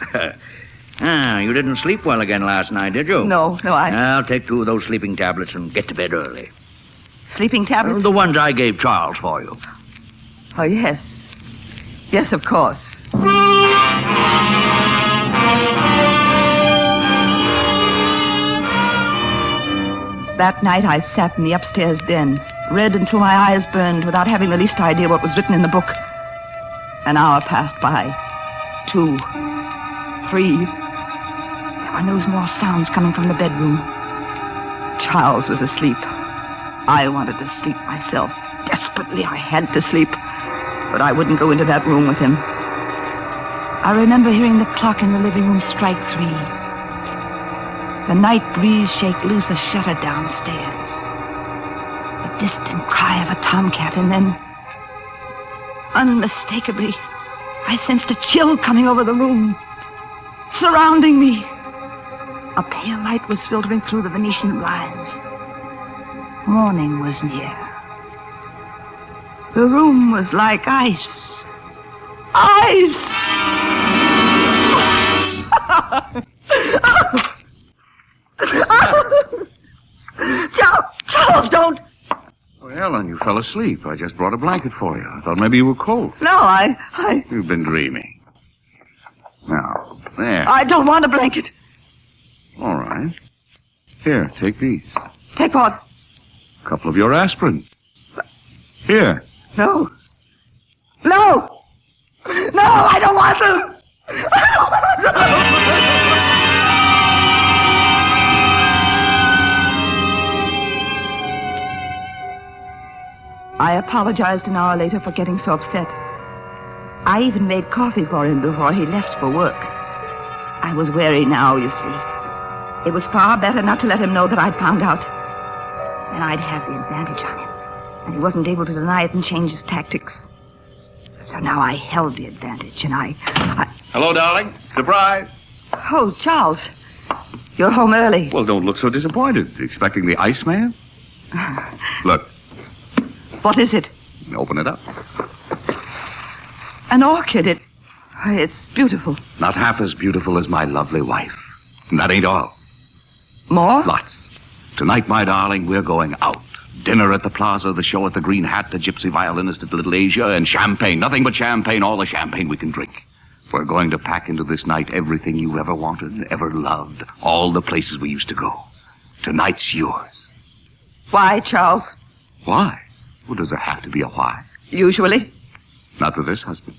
You didn't sleep well again last night, did you? No, I'll take 2 of those sleeping tablets and get to bed early. Sleeping tablets? The ones I gave Charles for you. Oh, yes. Yes, of course. That night I sat in the upstairs den, read until my eyes burned without having the least idea what was written in the book. An hour passed by. 2, 3. There were no more sounds coming from the bedroom. Charles was asleep. I wanted to sleep myself. Desperately, I had to sleep. But I wouldn't go into that room with him. I remember hearing the clock in the living room strike 3. The night breeze shake loose a shutter downstairs. The distant cry of a tomcat, and then, unmistakably, I sensed a chill coming over the room, surrounding me. A pale light was filtering through the Venetian blinds. Morning was near. The room was like ice. Ice! Charles, don't! Oh, Ellen, you fell asleep. I just brought a blanket for you. I thought maybe you were cold. No, I... You've been dreaming. Now, there. I don't want a blanket. All right. Here, take these. Take what? A couple of your aspirin. Here. No. No! No, I don't want them! I don't want them! I apologized an hour later for getting so upset. I even made coffee for him before he left for work. I was wary now, you see. It was far better not to let him know that I'd found out. Then I'd have the advantage on him. And he wasn't able to deny it and change his tactics. So now I held the advantage, and I... Hello, darling. Surprise. Oh, Charles. You're home early. Well, don't look so disappointed. Expecting the Iceman? Look. What is it? Open it up. An orchid. It's beautiful. Not half as beautiful as my lovely wife. And that ain't all. More? Lots. Tonight, my darling, we're going out. Dinner at the Plaza, the show at the Green Hat, the gypsy violinist at Little Asia, and champagne. Nothing but champagne, all the champagne we can drink. We're going to pack into this night everything you ever wanted, ever loved. All the places we used to go. Tonight's yours. Why, Charles? Why? Well, does there have to be a why? Usually. Not with this husband.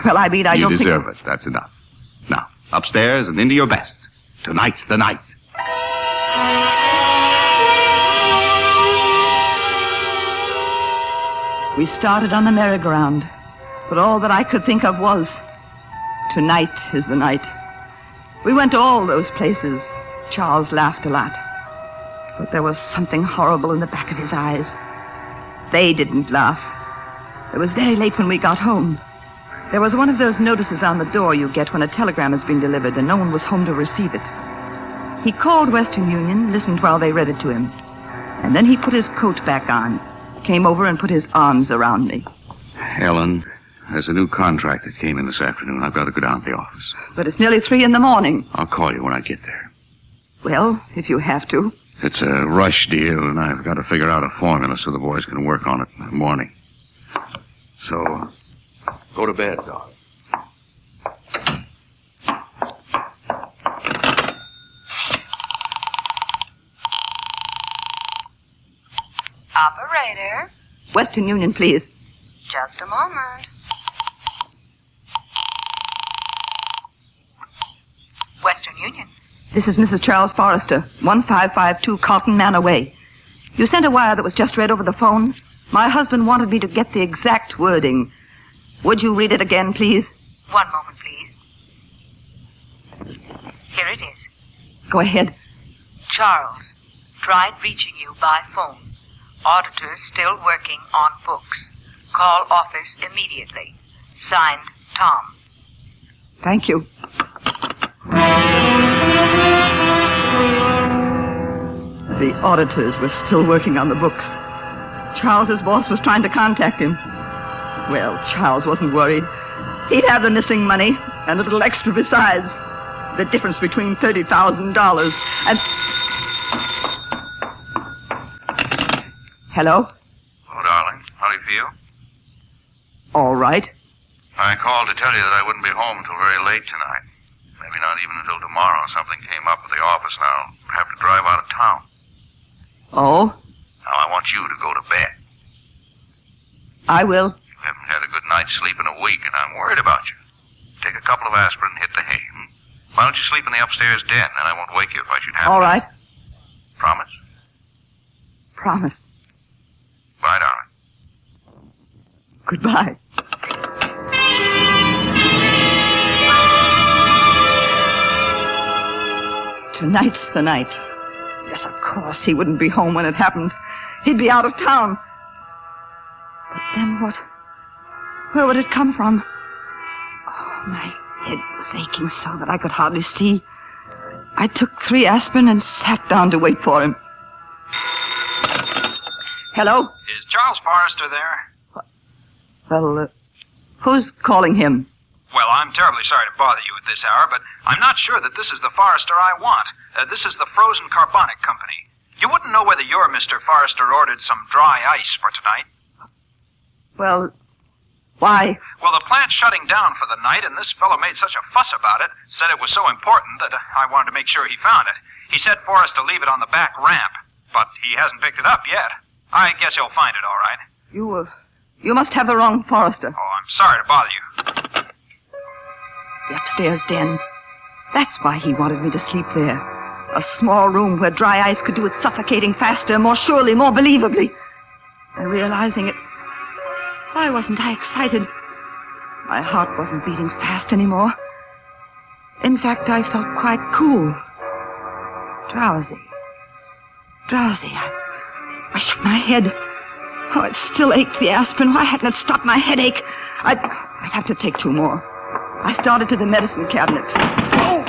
Well, I mean, I don't think... You deserve it. That's enough. Now, upstairs and into your best. Tonight's the night. We started on the merry-go-round, but all that I could think of was, tonight is the night. We went to all those places. Charles laughed a lot, but there was something horrible in the back of his eyes. They didn't laugh. It was very late when we got home. There was one of those notices on the door you get when a telegram has been delivered and no one was home to receive it. He called Western Union, listened while they read it to him, and then he put his coat back on, came over and put his arms around me. Ellen, there's a new contract that came in this afternoon. I've got to go down to the office. But it's nearly 3 in the morning. I'll call you when I get there. Well, if you have to. It's a rush deal, and I've got to figure out a formula so the boys can work on it in the morning. So, go to bed, dog. Operator. Western Union, please. Just a moment. Western Union. This is Mrs. Charles Forrester, 1552 Carlton Manor Way. You sent a wire that was just read over the phone. My husband wanted me to get the exact wording. Would you read it again, please? One moment, please. Here it is. Go ahead. Charles, tried reaching you by phone. Auditors still working on books. Call office immediately. Signed, Tom. Thank you. The auditors were still working on the books. Charles's boss was trying to contact him. Well, Charles wasn't worried. He'd have the missing money and a little extra besides. The difference between $30,000 and... Hello? Oh, darling, how do you feel? All right. I called to tell you that I wouldn't be home until very late tonight. Maybe not even until tomorrow. Something came up at the office and I'll have to drive out of town. Oh? Now, I want you to go to bed. I will. You haven't had a good night's sleep in a week, and I'm worried about you. Take a couple of aspirin and hit the hay. Why don't you sleep in the upstairs den, and I won't wake you if I should have to. All right. Promise? Promise. Bye, darling. Goodbye. Tonight's the night. Yes, of course, he wouldn't be home when it happened. He'd be out of town. But then what? Where would it come from? Oh, my head was aching so that I could hardly see. I took 3 aspirin and sat down to wait for him. Hello? Is Charles Forrester there? Well, who's calling him? Well, I'm terribly sorry to bother you at this hour, but I'm not sure that this is the Forrester I want. This is the Frozen Carbonic Company. You wouldn't know whether your Mr. Forrester ordered some dry ice for tonight. Well, why? Well, the plant's shutting down for the night, and this fellow made such a fuss about it, said it was so important that I wanted to make sure he found it. He said for us to leave it on the back ramp, but he hasn't picked it up yet. I guess he'll find it all right. You must have the wrong Forrester. Oh, I'm sorry to bother you. The upstairs den. That's why he wanted me to sleep there. A small room where dry ice could do its suffocating faster, more surely, more believably. And realizing it, why wasn't I excited? My heart wasn't beating fast anymore. In fact, I felt quite cool. Drowsy. I shook my head. Oh, it still ached, the aspirin. Why hadn't it stopped my headache? I'd have to take 2 more. I started to the medicine cabinet. Oh!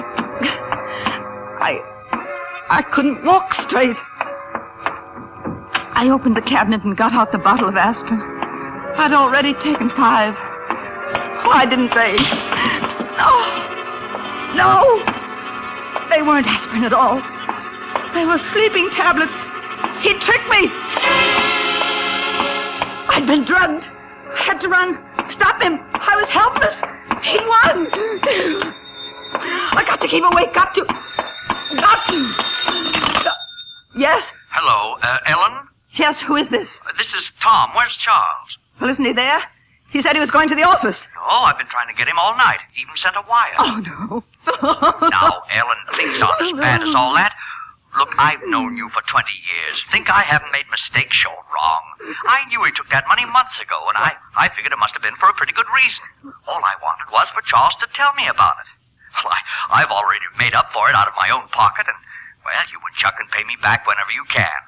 I couldn't walk straight. I opened the cabinet and got out the bottle of aspirin. I'd already taken 5. Why didn't they? No! They weren't aspirin at all. They were sleeping tablets. He tricked me. I'd been drugged. I had to run. Stop him. I was helpless. He won. I got to keep awake. Got to. Yes? Hello, Ellen? Yes, who is this? This is Tom. Where's Charles? Well, isn't he there? He said he was going to the office. Oh, I've been trying to get him all night. Even sent a wire. Oh, no. Now, Ellen, things aren't as bad as all that. Look, I've known you for 20 years. Think I haven't made mistakes shown wrong. I knew he took that money months ago, and I figured it must have been for a pretty good reason. All I wanted was for Charles to tell me about it. Well, I've already made up for it out of my own pocket, and, well, you and Chuck can pay me back whenever you can.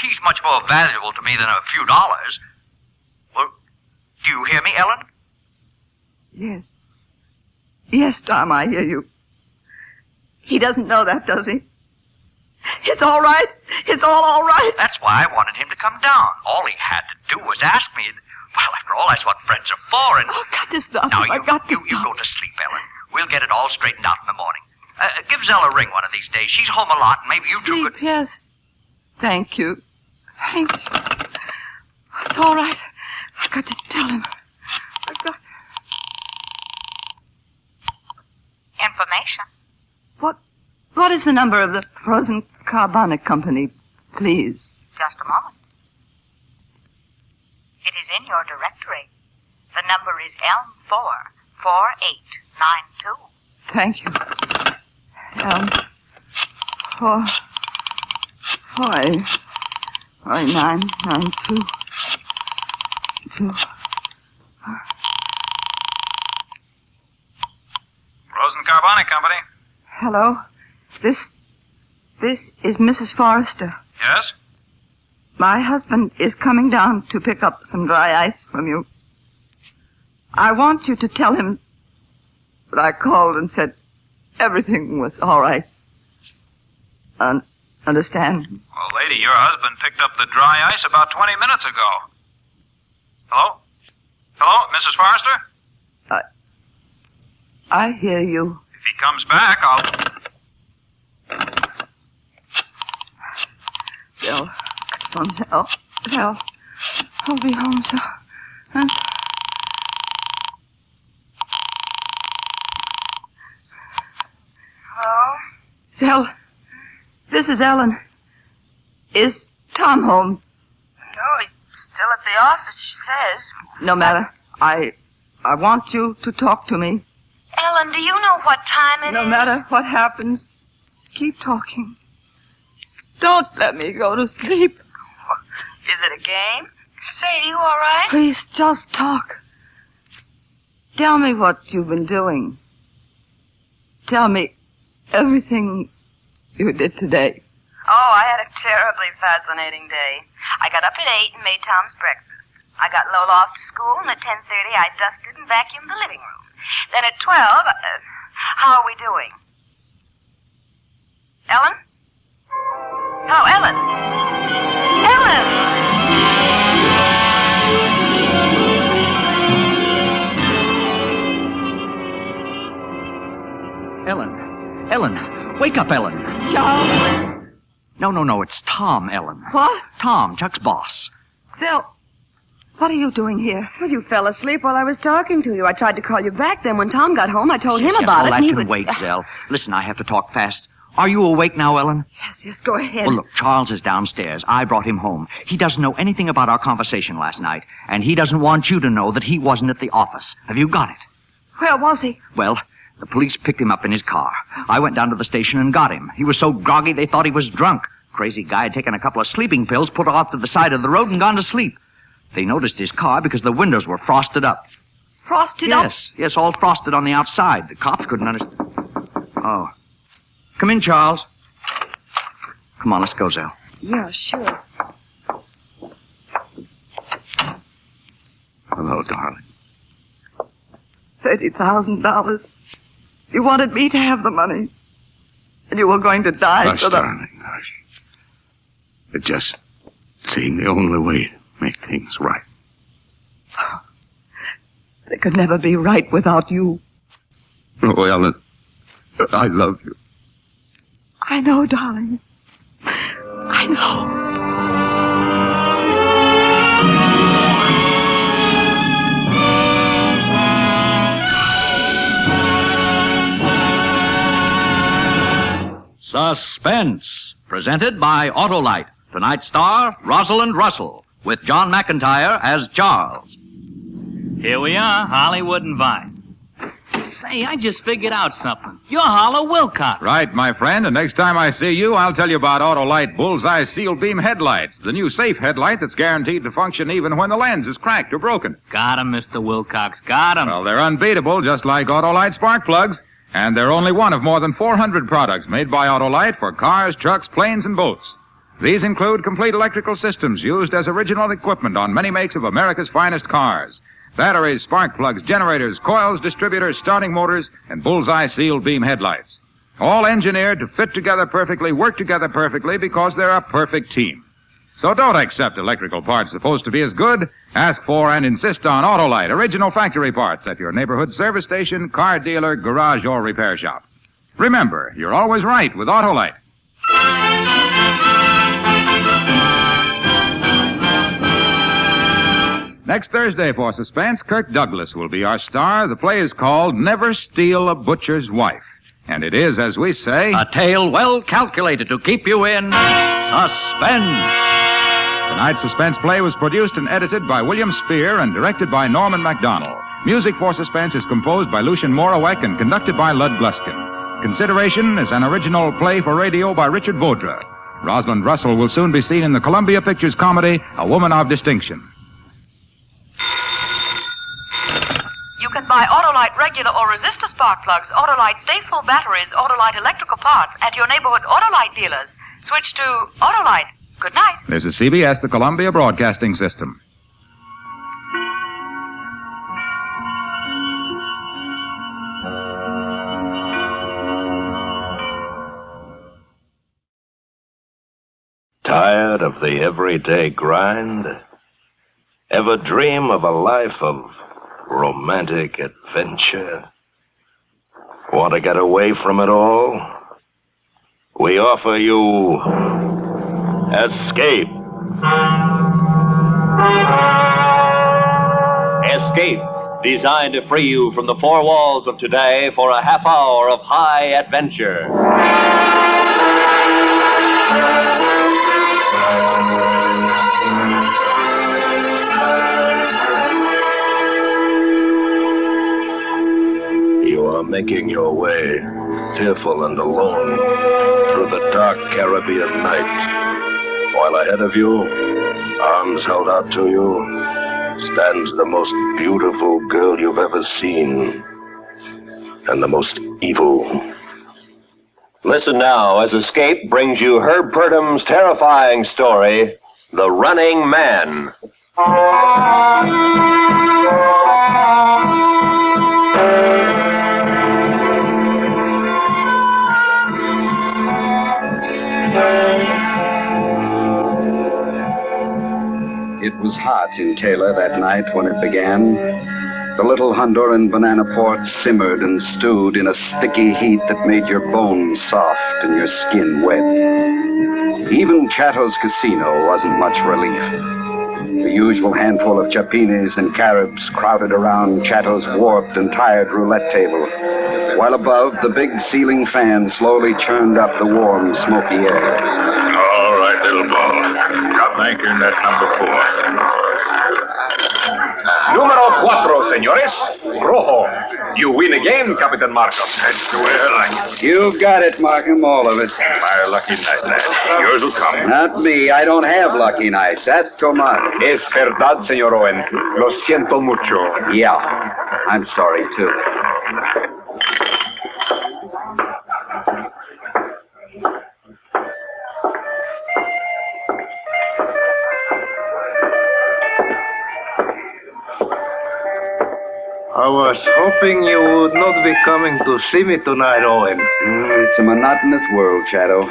He's much more valuable to me than a few dollars. Well, do you hear me, Ellen? Yes. Yes, Tom, I hear you. He doesn't know that, does he? It's all right. It's all right. That's why I wanted him to come down. All he had to do was ask me. Well, after all, that's what friends are for. And Oh, got to stop. now I got to you go to sleep, Ellen. We'll get it all straightened out in the morning. Give Zell a ring one of these days. She's home a lot, and maybe you two could... Yes. Thank you. Thank you. It's all right. I've got to tell him. I've got... Information. What is the number of the Frozen Carbonic Company, please? Just a moment. It is in your directory. The number is L44892. Thank you. 44992. Frozen Carbonic Company. Hello. This is Mrs. Forrester. Yes? My husband is coming down to pick up some dry ice from you. I want you to tell him that I called and said everything was all right. Understand? Well, lady, your husband picked up the dry ice about 20 minutes ago. Hello? Hello, Mrs. Forrester? I hear you. If he comes back, I'll... Zell. Zell. I'll be home, so... Hello? Zell, this is Ellen. Is Tom home? No, he's still at the office, she says. No matter. I want you to talk to me. Ellen, do you know what time it is? No matter what happens, keep talking. Don't let me go to sleep. Is it a game? Say, you all right? Please, just talk. Tell me what you've been doing. Tell me everything you did today. Oh, I had a terribly fascinating day. I got up at 8 and made Tom's breakfast. I got Lola off to school, and at 10:30 I dusted and vacuumed the living room. Then at 12, how are we doing? Ellen? Oh, Ellen! Ellen! Ellen! Wake up, Ellen! Charles? No, it's Tom, Ellen. What? Tom, Chuck's boss. Zell, what are you doing here? Well, you fell asleep while I was talking to you. I tried to call you back. Then when Tom got home, I told him about it. That and he can wait, Zell. Listen, I have to talk fast. Are you awake now, Ellen? Yes, go ahead. Well, look, Charles is downstairs. I brought him home. He doesn't know anything about our conversation last night, and he doesn't want you to know that he wasn't at the office. Have you got it? Where was he? Well, the police picked him up in his car. I went down to the station and got him. He was so groggy they thought he was drunk. Crazy guy had taken a couple of sleeping pills, put off to the side of the road, and gone to sleep. They noticed his car because the windows were frosted up. Frosted up? Yes, all frosted on the outside. The cops couldn't understand. Oh. Come in, Charles. Come on, let's go, Zell. Yeah, sure. Hello, darling. $30,000. You wanted me to have the money. And you were going to die Hush, so that... darling, hush. It just seemed the only way to make things right. They could never be right without you. Oh, Ellen, I love you. I know, darling. I know. Suspense, presented by Autolite. Tonight's star, Rosalind Russell, with John McIntyre as Charles. Here we are, Hollywood and Vine. Say, I just figured out something. You're Harlow Wilcox. Right, my friend, and next time I see you, I'll tell you about Autolite Bullseye Seal Beam Headlights, the new safe headlight that's guaranteed to function even when the lens is cracked or broken. Got him, Mr. Wilcox, got him. Well, they're unbeatable, just like Autolite spark plugs, and they're only one of more than 400 products made by Autolite for cars, trucks, planes, and boats. These include complete electrical systems used as original equipment on many makes of America's finest cars. Batteries, spark plugs, generators, coils, distributors, starting motors, and bullseye sealed beam headlights. All engineered to fit together perfectly, work together perfectly, because they're a perfect team. So don't accept electrical parts supposed to be as good. Ask for and insist on Autolite, original factory parts at your neighborhood service station, car dealer, garage, or repair shop. Remember, you're always right with Autolite. Next Thursday for Suspense, Kirk Douglas will be our star. The play is called Never Steal a Butcher's Wife. And it is, as we say, a tale well calculated to keep you in suspense. Tonight's suspense play was produced and edited by William Spear and directed by Norman MacDonald. Music for Suspense is composed by Lucien Moravec and conducted by Lud Gluskin. Consideration is an original play for radio by Richard Vaudra. Rosalind Russell will soon be seen in the Columbia Pictures comedy, A Woman of Distinction. You can buy Autolite regular or resistor spark plugs, Autolite stay-full batteries, Autolite electrical parts at your neighborhood Autolite dealers. Switch to Autolite. Good night. This is CBS, the Columbia Broadcasting System. Tired of the everyday grind? Ever dream of a life of romantic adventure? Want to get away from it all? We offer you Escape. Escape, designed to free you from the four walls of today for a half hour of high adventure. You are making your way, fearful and alone, through the dark Caribbean night. While ahead of you, arms held out to you, stands the most beautiful girl you've ever seen, and the most evil. Listen now as Escape brings you Herb Purdam's terrifying story, The Running Man. It was hot in Taylor that night when it began. The little Honduran banana port simmered and stewed in a sticky heat that made your bones soft and your skin wet. Even Chato's casino wasn't much relief. The usual handful of Chapines and Caribs crowded around Chato's warped and tired roulette table, while above, the big ceiling fan slowly churned up the warm, smoky air. All right, little ball. Drop anchor in that number 4. Numero 4, senores. Rojo. You win again, Capitan Markham. That's the way I like it. You've got it, Markham, all of it. My lucky night, lad. Yours will come. Not me. I don't have lucky nights. That's Tomas. Es verdad, señor Owen. Lo siento mucho. Yeah. I'm sorry, too. I was hoping you would not be coming to see me tonight, Owen. It's a monotonous world, Chato.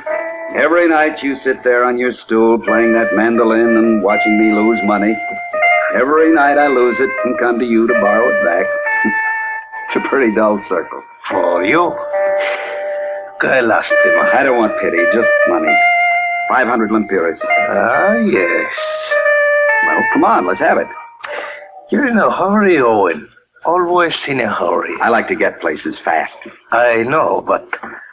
Every night you sit there on your stool playing that mandolin and watching me lose money. Every night I lose it and come to you to borrow it back. It's a pretty dull circle. For you? Que lástima. I don't want pity, just money. 500 lempiras. Ah, yes. Well, come on, let's have it. You're in a hurry, Owen. Always in a hurry. I like to get places fast. I know, but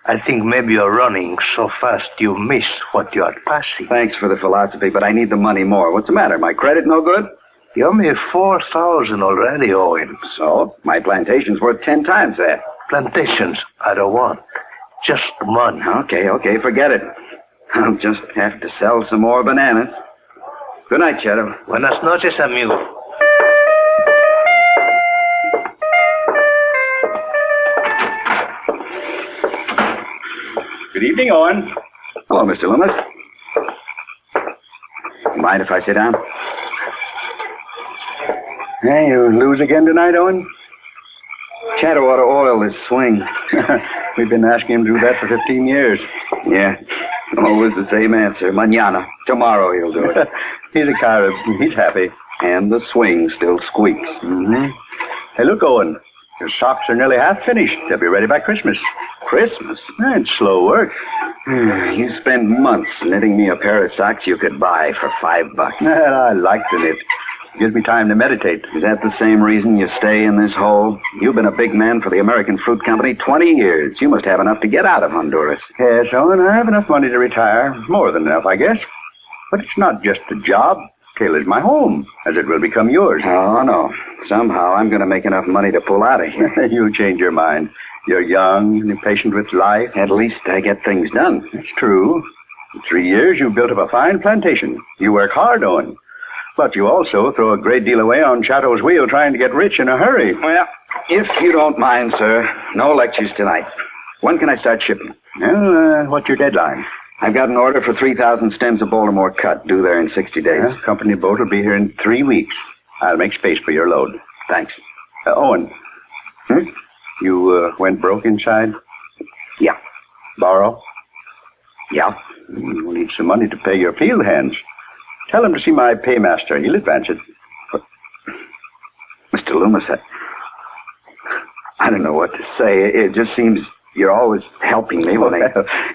I think maybe you're running so fast you miss what you are passing. Thanks for the philosophy, but I need the money more. What's the matter? My credit no good? You owe me 4,000 already, Owen. So? My plantation's worth 10 times that. Plantations, I don't want. Just money. Okay, forget it. I'll just have to sell some more bananas. Good night, Cheto. Buenas noches, amigo. Good evening, Owen. Hello, Mr. Loomis. Mind if I sit down? Hey, you lose again tonight, Owen? Chato ought to oil this swing. We've been asking him to do that for 15 years. Yeah. Always the same answer. Mañana. Tomorrow he'll do it. He's a Carib. He's happy. And the swing still squeaks. Mm-hmm. Hey, look, Owen. Your socks are nearly half finished. They'll be ready by Christmas. Christmas? It's slow work. You spend months knitting me a pair of socks you could buy for $5. Well, I like to knit. Gives me time to meditate. Is that the same reason you stay in this hole? You've been a big man for the American Fruit Company 20 years. You must have enough to get out of Honduras. Yes, Owen, I have enough money to retire. More than enough, I guess. But it's not just the job. Kayla's my home, as it will become yours. Oh, no. Somehow I'm going to make enough money to pull out of here. You'll change your mind. You're young and impatient with life. At least I get things done. It's true. In 3 years, you've built up a fine plantation. You work hard, Owen. But you also throw a great deal away on Chatto's wheel trying to get rich in a hurry. Well, if you don't mind, sir, no lectures tonight. When can I start shipping? Well, what's your deadline? I've got an order for 3,000 stems of Baltimore cut due there in 60 days. Company boat will be here in 3 weeks. I'll make space for your load. Thanks. Owen. You went broke inside? Yeah. Borrow? Yeah. You'll need some money to pay your field hands. Tell him to see my paymaster. He'll advance it. Mr. Loomis, I don't know what to say. It just seems you're always helping me when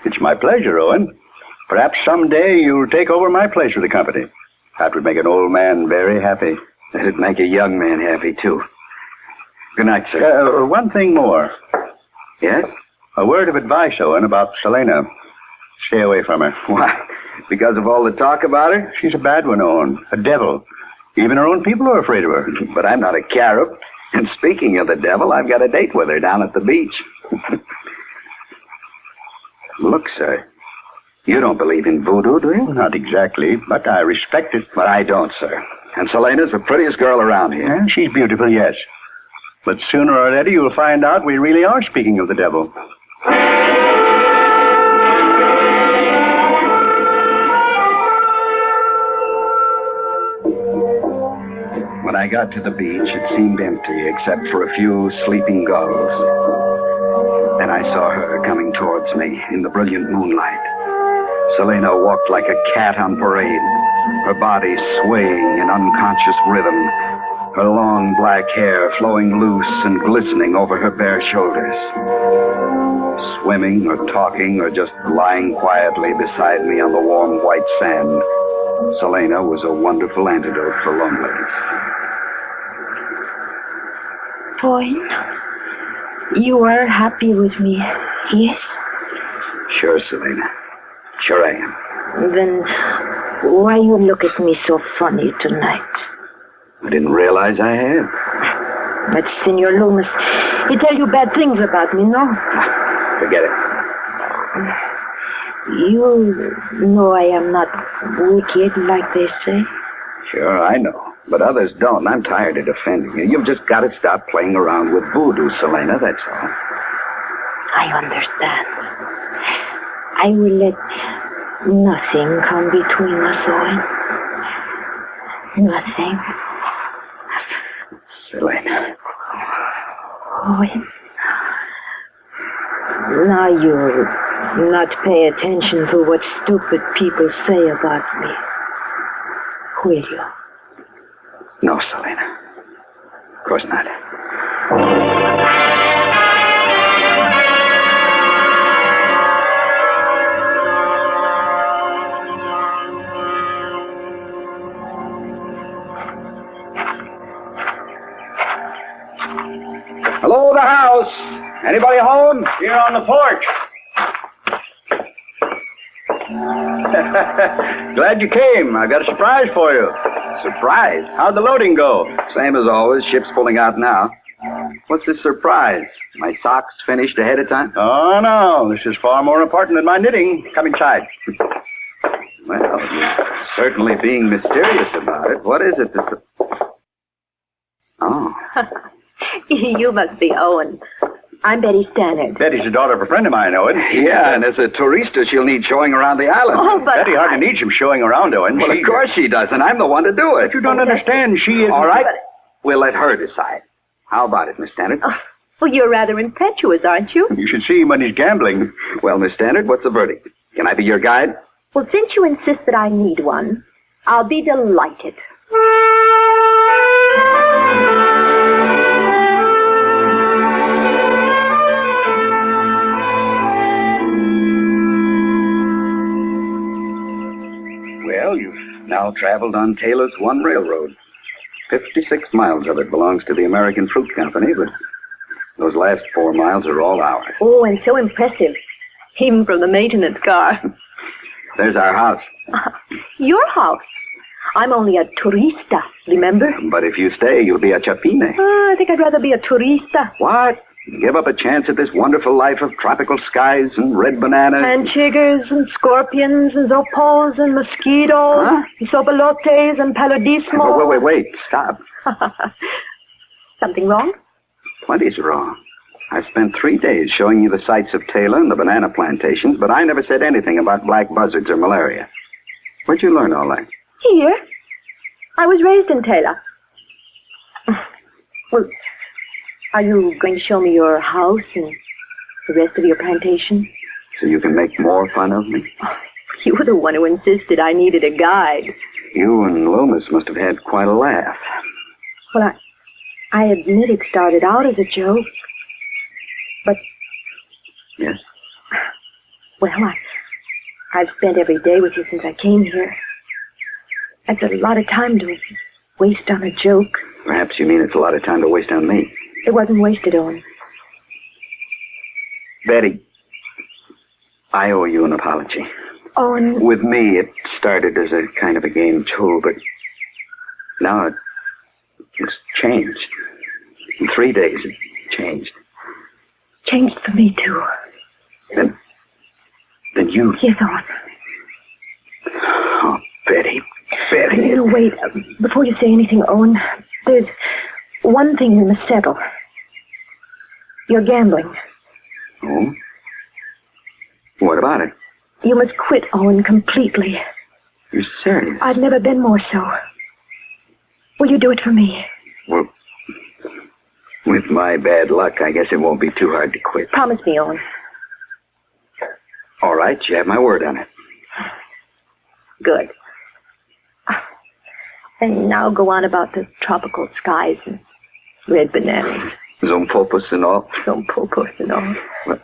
It's my pleasure, Owen. Perhaps someday you'll take over my place with the company. That would make an old man very happy. It'd make a young man happy, too. Good night, sir. One thing more. Yes? A word of advice, Owen, about Selena. Stay away from her. Why? Because of all the talk about her? She's a bad one, Owen. A devil. Even her own people are afraid of her. But I'm not a Carib. And speaking of the devil, I've got a date with her down at the beach. Look, sir. You don't believe in voodoo, do you? Not exactly, but I respect it. But I don't, sir. And Selena's the prettiest girl around here. Yeah, she's beautiful, yes. But sooner or later you'll find out we really are speaking of the devil. When I got to the beach, it seemed empty except for a few sleeping gulls. Then I saw her coming towards me in the brilliant moonlight. Selena walked like a cat on parade, her body swaying in unconscious rhythm, her long black hair flowing loose and glistening over her bare shoulders. Swimming or talking or just lying quietly beside me on the warm white sand, Selena was a wonderful antidote for loneliness. Boy, you are happy with me, yes? Sure, Selena. Sure I am. Then why you look at me so funny tonight? I didn't realize I had. But Senor Loomis, he tell you bad things about me, no? Forget it. You know I am not wicked like they say. Sure, I know. But others don't. I'm tired of defending you. You've just got to stop playing around with voodoo, Selena, that's all. I understand. I will let nothing come between us, Owen. Nothing. Selena. Owen. Now you'll not pay attention to what stupid people say about me. Will you? No, Selena. Of course not. Hello, the house. Anybody home? Here on the porch. Glad you came. I got a surprise for you. Surprise? How'd the loading go? Same as always. Ship's pulling out now. What's this surprise? My socks finished ahead of time? Oh, no. This is far more important than my knitting. Come inside. Well, you're certainly being mysterious about it. What is it that's... Oh. You must be Owen. I'm Betty Stannard. Betty's the daughter of a friend of mine, Owen. Yeah, and as a tourista, she'll need showing around the island. Oh, but Betty hardly needs some showing around, Owen. Well, of course she does, and I'm the one to do it. But you don't understand. She is... All right. We'll let her decide. How about it, Miss Stannard? Well, you're rather impetuous, aren't you? You should see him when he's gambling. Well, Miss Standard, what's the verdict? Can I be your guide? Well, since you insist that I need one, I'll be delighted. Well, you've now traveled on Taylor's one railroad. 56 miles of it belongs to the American Fruit Company, but those last 4 miles are all ours. Oh, and so impressive. Even from the maintenance car. There's our house. Your house? I'm only a turista, remember? But if you stay, you'll be a chapine. I think I'd rather be a turista. What? Give up a chance at this wonderful life of tropical skies and red bananas. And chiggers and scorpions and zopos and mosquitoes. Huh? And sopalotes and paludismo. Wait. Stop. Something wrong? Plenty's wrong. I spent 3 days showing you the sights of Taylor and the banana plantations, but I never said anything about black buzzards or malaria. Where'd you learn all that? Here. I was raised in Taylor. Well, are you going to show me your house and the rest of your plantation? So you can make more fun of me? You were the one who insisted I needed a guide. You and Loomis must have had quite a laugh. Well, I admit it started out as a joke. But... Yes? Well, I've spent every day with you since I came here. That's a lot of time to waste on a joke. Perhaps you mean it's a lot of time to waste on me. It wasn't wasted, Owen. Betty, I owe you an apology. Owen... With me, it started as a kind of a game, too, but now it's changed. In 3 days, it changed. Changed for me, too. Then you... Yes, Owen. Oh, Betty. Wait, before you say anything, Owen, there's one thing we must settle. You're gambling. Oh? What about it? You must quit, Owen, completely. You're serious? I've never been more so. Will you do it for me? Well, with my bad luck, I guess it won't be too hard to quit. Promise me, Owen. All right, you have my word on it. Good. And now go on about the tropical skies and red bananas. Zompopus and all? Zompopus and all. What?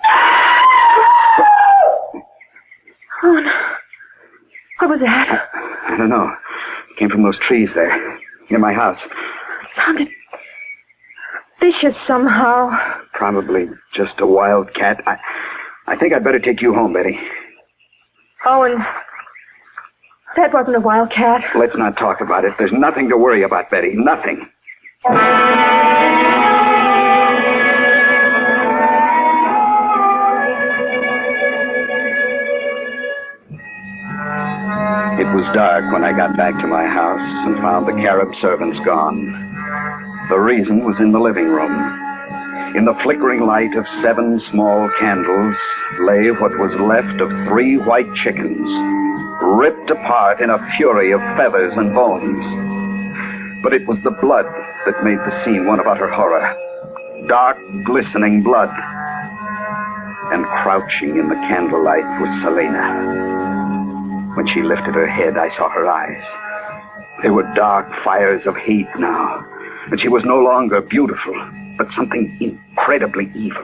Oh, no. What was that? I don't know. It came from those trees there, near my house. It sounded vicious somehow. Probably just a wild cat. I think I'd better take you home, Betty. Owen, that wasn't a wild cat. Let's not talk about it. There's nothing to worry about, Betty. Nothing. It was dark when I got back to my house and found the Carib servants gone. The reason was in the living room. In the flickering light of 7 small candles lay what was left of 3 white chickens, ripped apart in a fury of feathers and bones. But it was the blood that made the scene one of utter horror. Dark, glistening blood. And crouching in the candlelight was Selena. When she lifted her head, I saw her eyes. They were dark fires of hate now. And she was no longer beautiful, but something incredibly evil.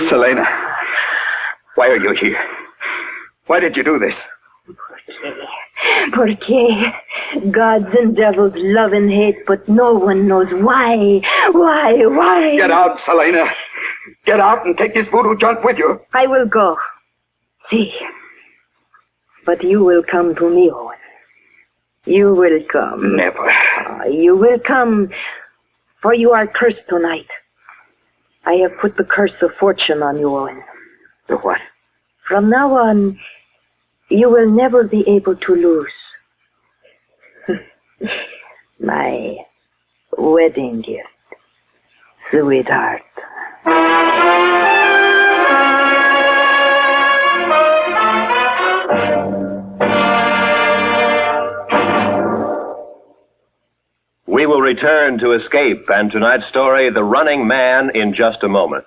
Selena, why are you here? Why did you do this? Porque gods and devils love and hate, but no one knows why. Why? Get out, Selena. Get out and take this voodoo junk with you. I will go. See. But you will come to me, Owen. You will come. Never. You will come, for you are cursed tonight. I have put the curse of fortune on you, Owen. The what? From now on, you will never be able to lose. My wedding gift, sweetheart. We will will return to Escape and tonight's story, The Running Man, in just a moment.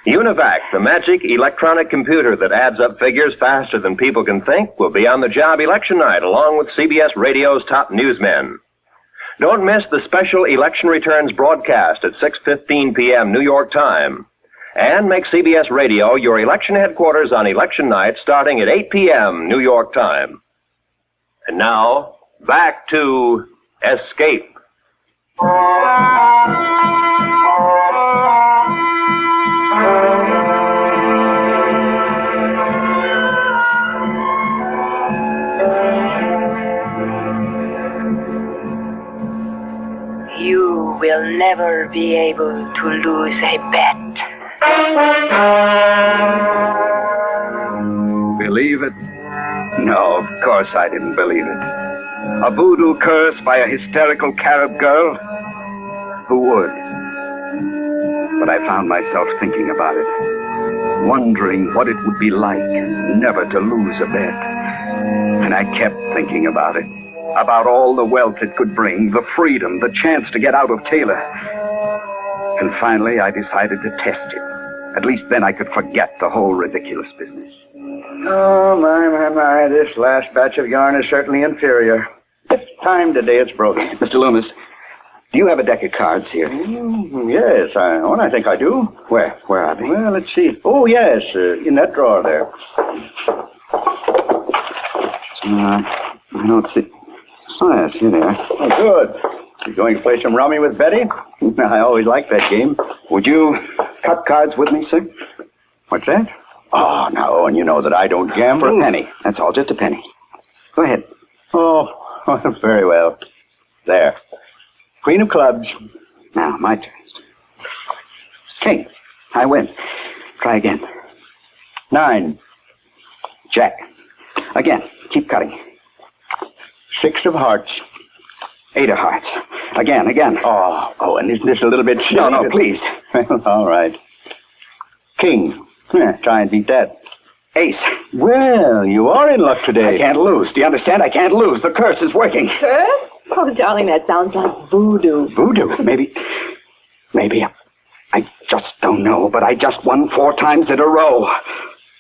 UNIVAC, the magic electronic computer that adds up figures faster than people can think, will be on the job election night along with CBS Radio's top newsmen. Don't miss the special Election Returns broadcast at 6:15 p.m. New York time. And make CBS Radio your election headquarters on election night starting at 8 p.m. New York time. And now, back to Escape. You will never be able to lose a bet. Believe it? No, of course I didn't believe it. A voodoo curse by a hysterical Carib girl? Who would? But I found myself thinking about it, wondering what it would be like never to lose a bet. And I kept thinking about it, about all the wealth it could bring, the freedom, the chance to get out of Taylor. And finally, I decided to test it. At least then I could forget the whole ridiculous business. Oh, my. This last batch of yarn is certainly inferior. Fifth time today it's broken. Mr. Loomis, do you have a deck of cards here? Yes, I think I do. Where are they? Well, let's see. Oh, yes, in that drawer there. I don't see. Oh, yes, here they are. Oh, good. You going to play some rummy with Betty? I always liked that game. Would you cut cards with me, sir? What's that? Oh, now, Owen, you know that I don't gamble. For a penny. That's all, just a penny. Go ahead. Oh, very well. There. Queen of clubs. Now, my turn. King. I win. Try again. 9. Jack. Again. Keep cutting. 6 of hearts. 8 of hearts. Again. Oh, and isn't this a little bit silly? No, please. Well, all right. King. Try and beat that. Ace. Well, you are in luck today. I can't lose. Do you understand? I can't lose. The curse is working. Curse? Oh, darling, that sounds like voodoo. Voodoo? Maybe. I just don't know, but I just won 4 times in a row.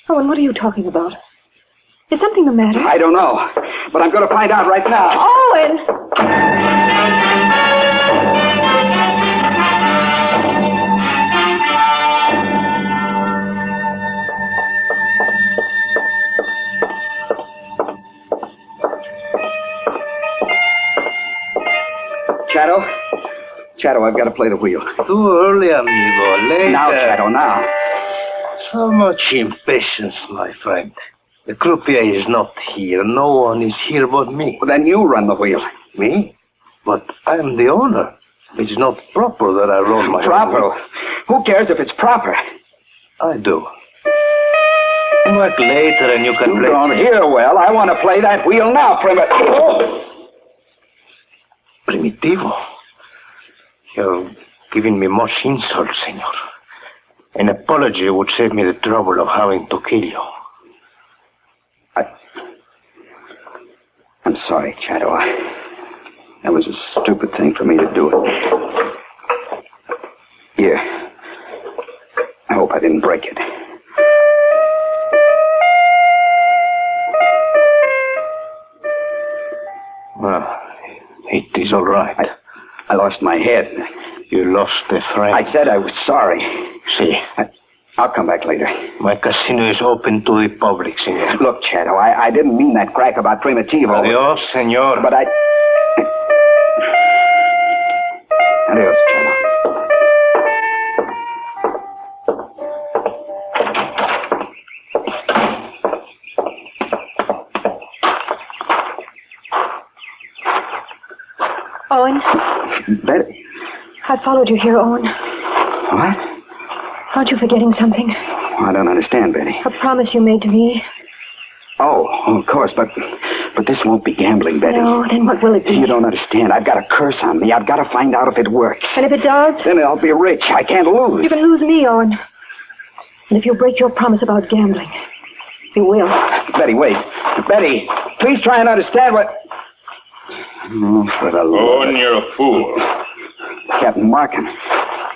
Oh, and what are you talking about? Is something the matter? I don't know, but I'm going to find out right now. Owen! Shadow, I've got to play the wheel. Too early, amigo. Later. Now, Shadow, now. So much impatience, my friend. The croupier is not here. No one is here but me. Well, then you run the wheel. Me? But I am the owner. It's not proper that I run my Proper? wheel. Who cares if it's proper? I do. Come back later and you can play. You don't hear well. I want to play that wheel now, Primitivo. You're giving me much insult, senor. An apology would save me the trouble of having to kill you. I'm sorry, Shadow. That was a stupid thing for me to do. Here. I hope I didn't break it. Well, it is all right. I lost my head. You lost a friend. I said I was sorry. See. I'll come back later. My casino is open to the public, senor. Look, Shadow, I didn't mean that crack about Primitivo. Adios, senor. But Adios, Shadow. Owen? Betty. I followed you here, Owen. What? Aren't you forgetting something? I don't understand, Betty. A promise you made to me. Oh, of course, but this won't be gambling, Betty. No, then what will it be? You don't understand. I've got a curse on me. I've got to find out if it works. And if it does? Then I'll be rich. I can't lose. You can lose me, Owen. And if you break your promise about gambling, you will. Betty, wait. Betty, please try and understand what... Oh, for the Lord. Owen, you're a fool. Captain Markin.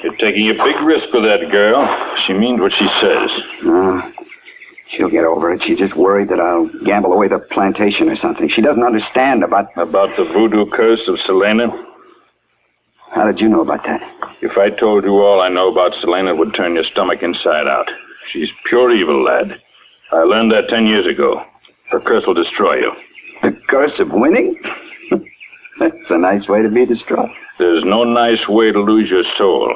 You're taking a big risk with that girl. She means what she says. She'll get over it. She's just worried that I'll gamble away the plantation or something. She doesn't understand about... About the voodoo curse of Selena? How did you know about that? If I told you all I know about Selena, it would turn your stomach inside out. She's pure evil, lad. I learned that 10 years ago. Her curse will destroy you. The curse of winning? That's a nice way to be destroyed. There's no nice way to lose your soul.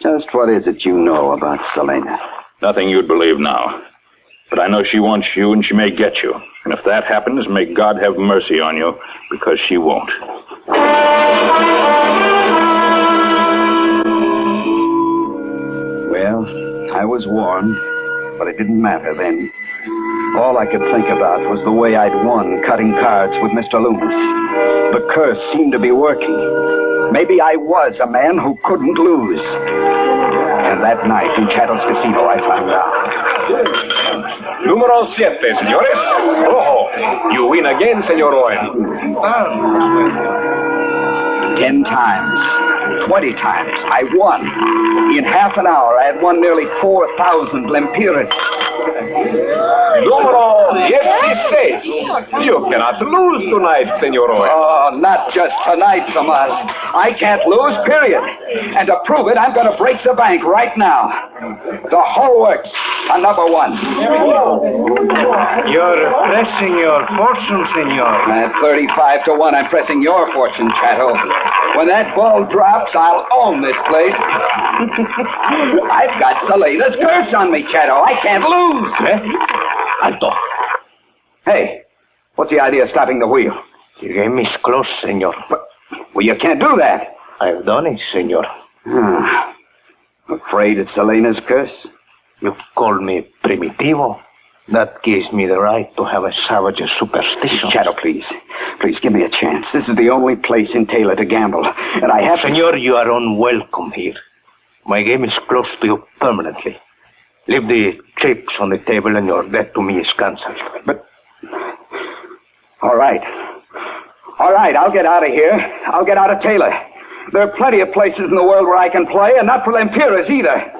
Just what is it you know about Selena? Nothing you'd believe now. But I know she wants you, and she may get you. And if that happens, may God have mercy on you, because she won't. Well, I was warned, but it didn't matter then. All I could think about was the way I'd won cutting cards with Mr. Loomis. The curse seemed to be working. Maybe I was a man who couldn't lose. And that night in Chattel's casino, I found out. Número 7, señores. Rojo. You win again, señor Owen. 10 times, 20 times, I won. In half an hour, I had won nearly 4,000 lempiras. Número 16. You cannot lose tonight, señor Owen. Oh, not just tonight, Tomas. I can't lose, period. And to prove it, I'm going to break the bank right now. The whole works on number 1. You're pressing your fortune, senor. At 35 to 1, I'm pressing your fortune, Chattel. When that ball drops, I'll own this place. I've got Selena's curse on me, Chattel. I can't lose. Alto. Hey, what's the idea of stopping the wheel? The game is close, senor. Well, you can't do that. I've done it, senor. Afraid it's Selena's curse? You call me primitivo. That gives me the right to have a savage's superstition. Chattel, please. Please, give me a chance. This is the only place in Taylor to gamble. And I have to... Senor, you are unwelcome here. My game is close to you permanently. Leave the chips on the table and your debt to me is cancelled. But... All right. All right, I'll get out of here. I'll get out of Taylor. There are plenty of places in the world where I can play, and not for lempiras either.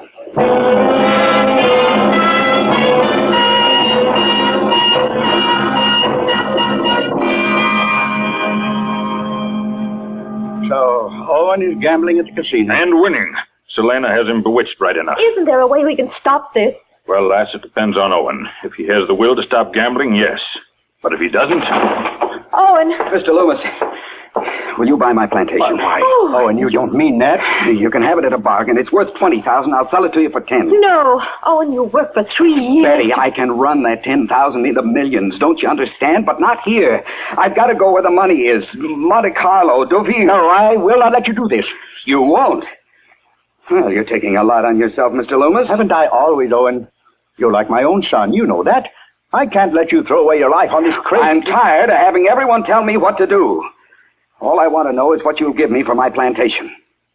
So, Owen is gambling at the casino. And winning. Selena has him bewitched right enough. Isn't there a way we can stop this? Well, lass, it depends on Owen. If he has the will to stop gambling, yes. But if he doesn't... Owen. Mr. Loomis, will you buy my plantation? Why? Oh. Owen, you don't mean that. You can have it at a bargain. It's worth $20,000. I'll sell it to you for 10. No. Owen, you worked for 3 years. Betty, I can run that 10,000 into millions. Don't you understand? But not here. I've got to go where the money is. Monte Carlo, Deauville. No, I will not let you do this. You won't. Well, you're taking a lot on yourself, Mr. Loomis. Haven't I always, Owen? You're like my own son. You know that. I can't let you throw away your life on this crazy... I'm tired of having everyone tell me what to do. All I want to know is what you'll give me for my plantation.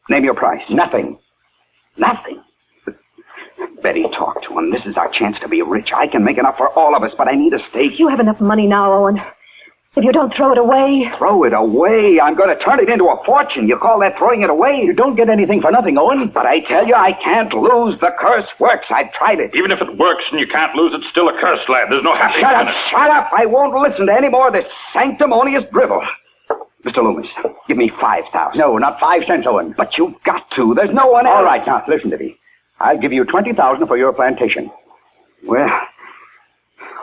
Name your price. Nothing. Nothing? Betty, talk to him. This is our chance to be rich. I can make enough for all of us, but I need a stake. You have enough money now, Owen. If you don't throw it away... Throw it away? I'm going to turn it into a fortune. You call that throwing it away? You don't get anything for nothing, Owen. But I tell you, I can't lose. The curse works. I've tried it. Even if it works and you can't lose, it's still a curse, lad. There's no happiness Shut in up, it. shut up. I won't listen to any more of this sanctimonious drivel. Mr. Loomis, give me 5,000. No, not 5 cents, Owen. But you've got to. There's no one else. All right, now, listen to me. I'll give you 20,000 for your plantation.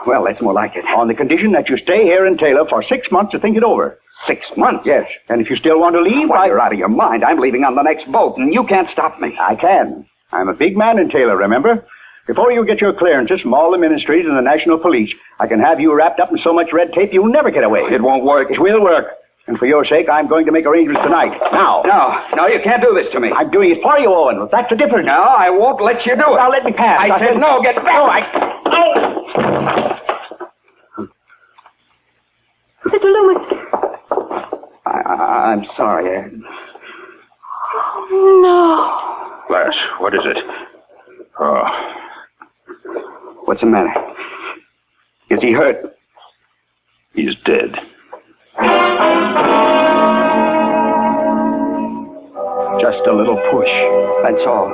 Well, that's more like it. On the condition that you stay here in Taylor for 6 months to think it over. 6 months? Yes. And if you still want to leave, You're out of your mind. I'm leaving on the next boat, and you can't stop me. I can. I'm a big man in Taylor, remember? Before you get your clearances from all the ministries and the national police, I can have you wrapped up in so much red tape you'll never get away. It won't work. It will work. And for your sake, I'm going to make arrangements tonight. Now. No, you can't do this to me. I'm doing it for you, Owen. But that's the difference. No, I won't let you do it. Now, let me pass. I said no, get back. No, Mr. Loomis. I'm sorry. Oh, no. Lass, what is it? Oh. What's the matter? Is he hurt? He's dead. Just a little push, that's all.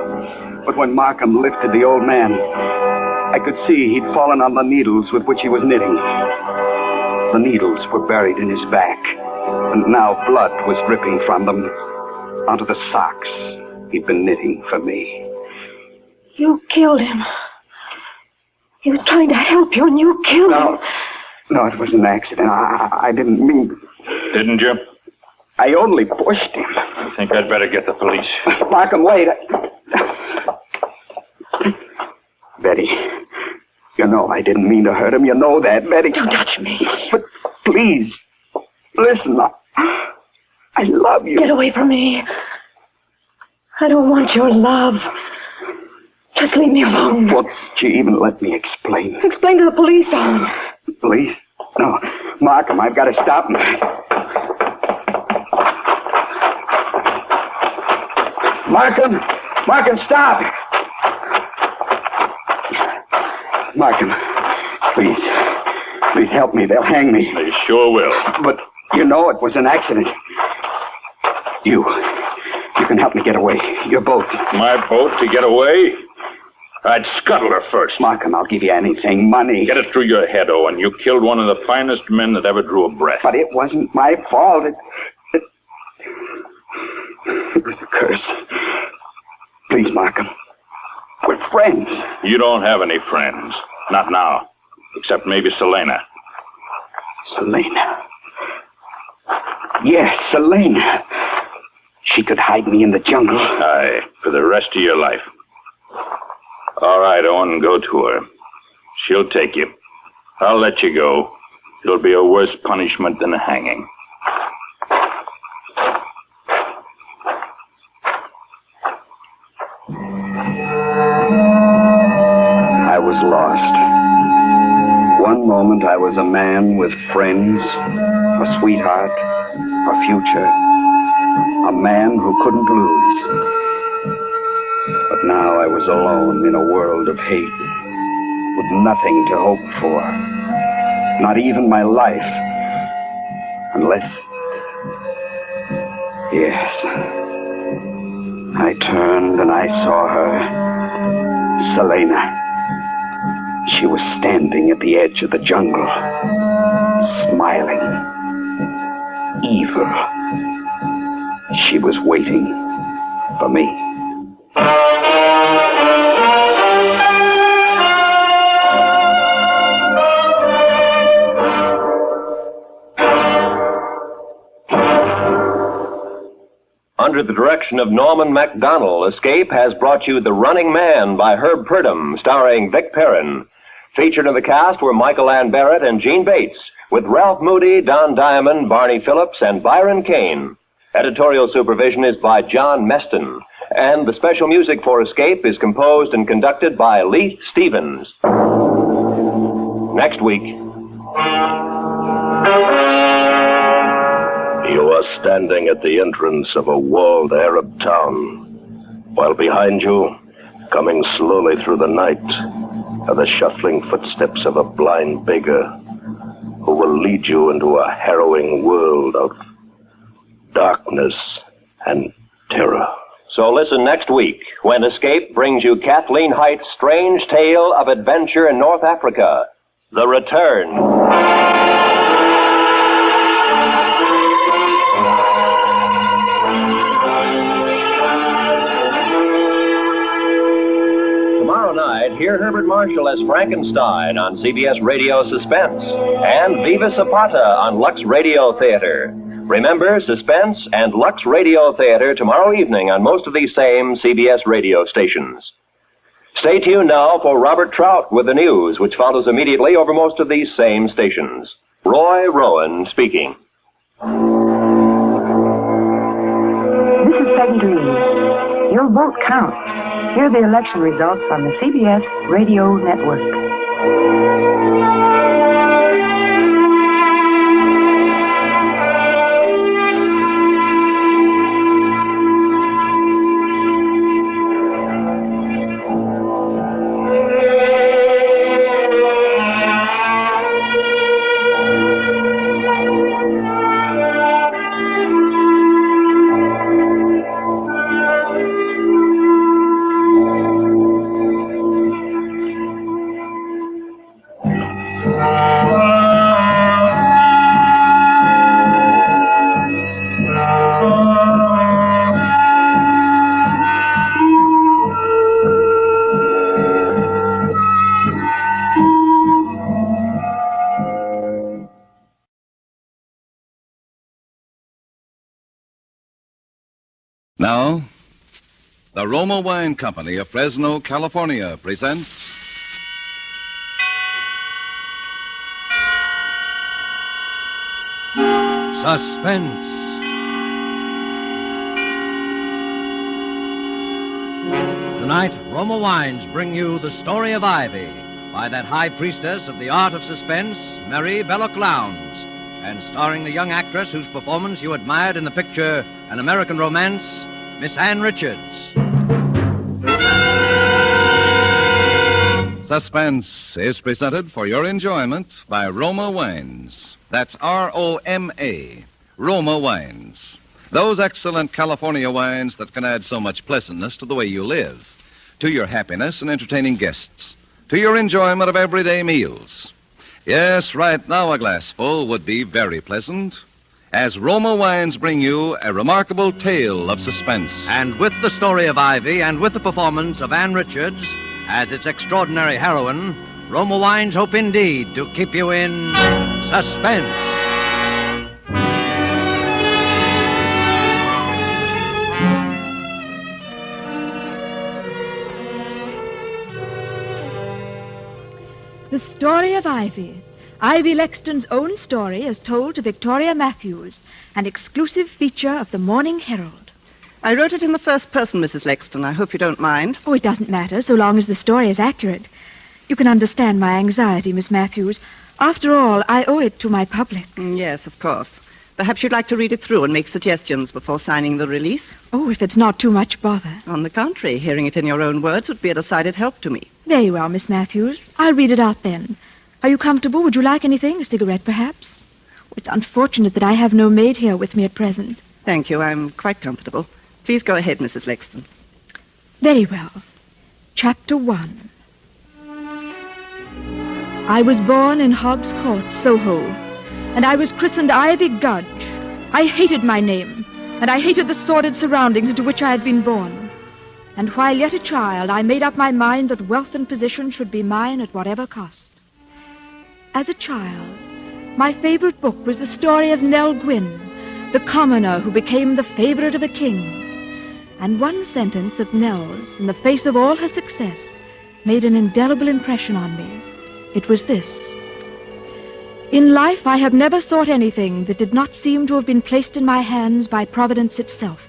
But when Markham lifted the old man, I could see he'd fallen on the needles with which he was knitting. The needles were buried in his back, and now blood was dripping from them onto the socks he'd been knitting for me. You killed him. He was trying to help you, and you killed him. No, it was an accident. I didn't mean... Didn't you? I only pushed him. I think I'd better get the police. Markham, wait. Betty, you know I didn't mean to hurt him. You know that, Betty. Don't touch me. But please, listen. I love you. Get away from me. I don't want your love. Just leave me alone. Won't you even let me explain? Explain to the police, Owen. Police? No. Markham, I've got to stop him. Markham, stop! Markham, please help me. They'll hang me. They sure will. But you know it was an accident. You can help me get away. Your boat. My boat to get away? I'd scuttle her first. Markham, I'll give you anything. Money. Get it through your head, Owen. You killed one of the finest men that ever drew a breath. But it wasn't my fault. It was a curse. Please, Markham. We're friends. You don't have any friends. Not now. Except maybe Selena. Selena? Yes, Selena. She could hide me in the jungle. Aye, for the rest of your life. All right, Owen, go to her. She'll take you. I'll let you go. It'll be a worse punishment than a hanging. I was lost. One moment I was a man with friends, a sweetheart, a future, a man who couldn't lose. But now I was alone in a world of hate, with nothing to hope for, not even my life, unless... Yes. I turned and I saw her, Selena. She was standing at the edge of the jungle, smiling, evil. She was waiting for me. Under the direction of Norman MacDonald, Escape has brought you The Running Man by Herb Purdom, starring Vic Perrin. Featured in the cast were Michael Ann Barrett and Gene Bates, with Ralph Moody, Don Diamond, Barney Phillips, and Byron Kane. Editorial supervision is by John Meston, and the special music for Escape is composed and conducted by Leith Stevens. Next week. You are standing at the entrance of a walled Arab town, while behind you, coming slowly through the night, are the shuffling footsteps of a blind beggar who will lead you into a harrowing world of darkness and terror. So listen next week when Escape brings you Kathleen Height's strange tale of adventure in North Africa, The Return. Hear Herbert Marshall as Frankenstein on CBS Radio Suspense and Viva Zapata on Lux Radio Theater. Remember, Suspense and Lux Radio Theater tomorrow evening on most of these same CBS radio stations. Stay tuned now for Robert Trout with the news, which follows immediately over most of these same stations. Roy Rowan speaking. This is Peggy Lee. Your vote counts. Hear the election results on the CBS Radio Network. Now, the Roma Wine Company of Fresno, California presents Suspense. Tonight, Roma Wines bring you The Story of Ivy by that high priestess of the art of suspense, Mary Belloc Lowndes, and starring the young actress whose performance you admired in the picture An American Romance, Miss Ann Richards. Suspense is presented for your enjoyment by Roma Wines. That's R-O-M-A, Roma Wines. Those excellent California wines that can add so much pleasantness to the way you live, to your happiness in entertaining guests, to your enjoyment of everyday meals. Yes, right now a glassful would be very pleasant, as Roma Wines bring you a remarkable tale of suspense. And with The Story of Ivy and with the performance of Ann Richards as its extraordinary heroine, Roma Wines hope indeed to keep you in suspense. The Story of Ivy. Ivy Lexton's own story as told to Victoria Matthews, an exclusive feature of the Morning Herald. I wrote it in the first person, Mrs. Lexton. I hope you don't mind. Oh, it doesn't matter, so long as the story is accurate. You can understand my anxiety, Miss Matthews. After all, I owe it to my public. Yes, of course. Perhaps you'd like to read it through and make suggestions before signing the release? Oh, if it's not too much bother. On the contrary, hearing it in your own words would be a decided help to me. Very well, Miss Matthews. I'll read it out then. Are you comfortable? Would you like anything? A cigarette, perhaps? It's unfortunate that I have no maid here with me at present. Thank you. I'm quite comfortable. Please go ahead, Mrs. Lexton. Very well. Chapter 1. I was born in Hobbs Court, Soho, and I was christened Ivy Gudge. I hated my name, and I hated the sordid surroundings into which I had been born. And while yet a child, I made up my mind that wealth and position should be mine at whatever cost. As a child, my favorite book was the story of Nell Gwynn, the commoner who became the favorite of a king. And one sentence of Nell's, in the face of all her success, made an indelible impression on me. It was this: in life, I have never sought anything that did not seem to have been placed in my hands by Providence itself.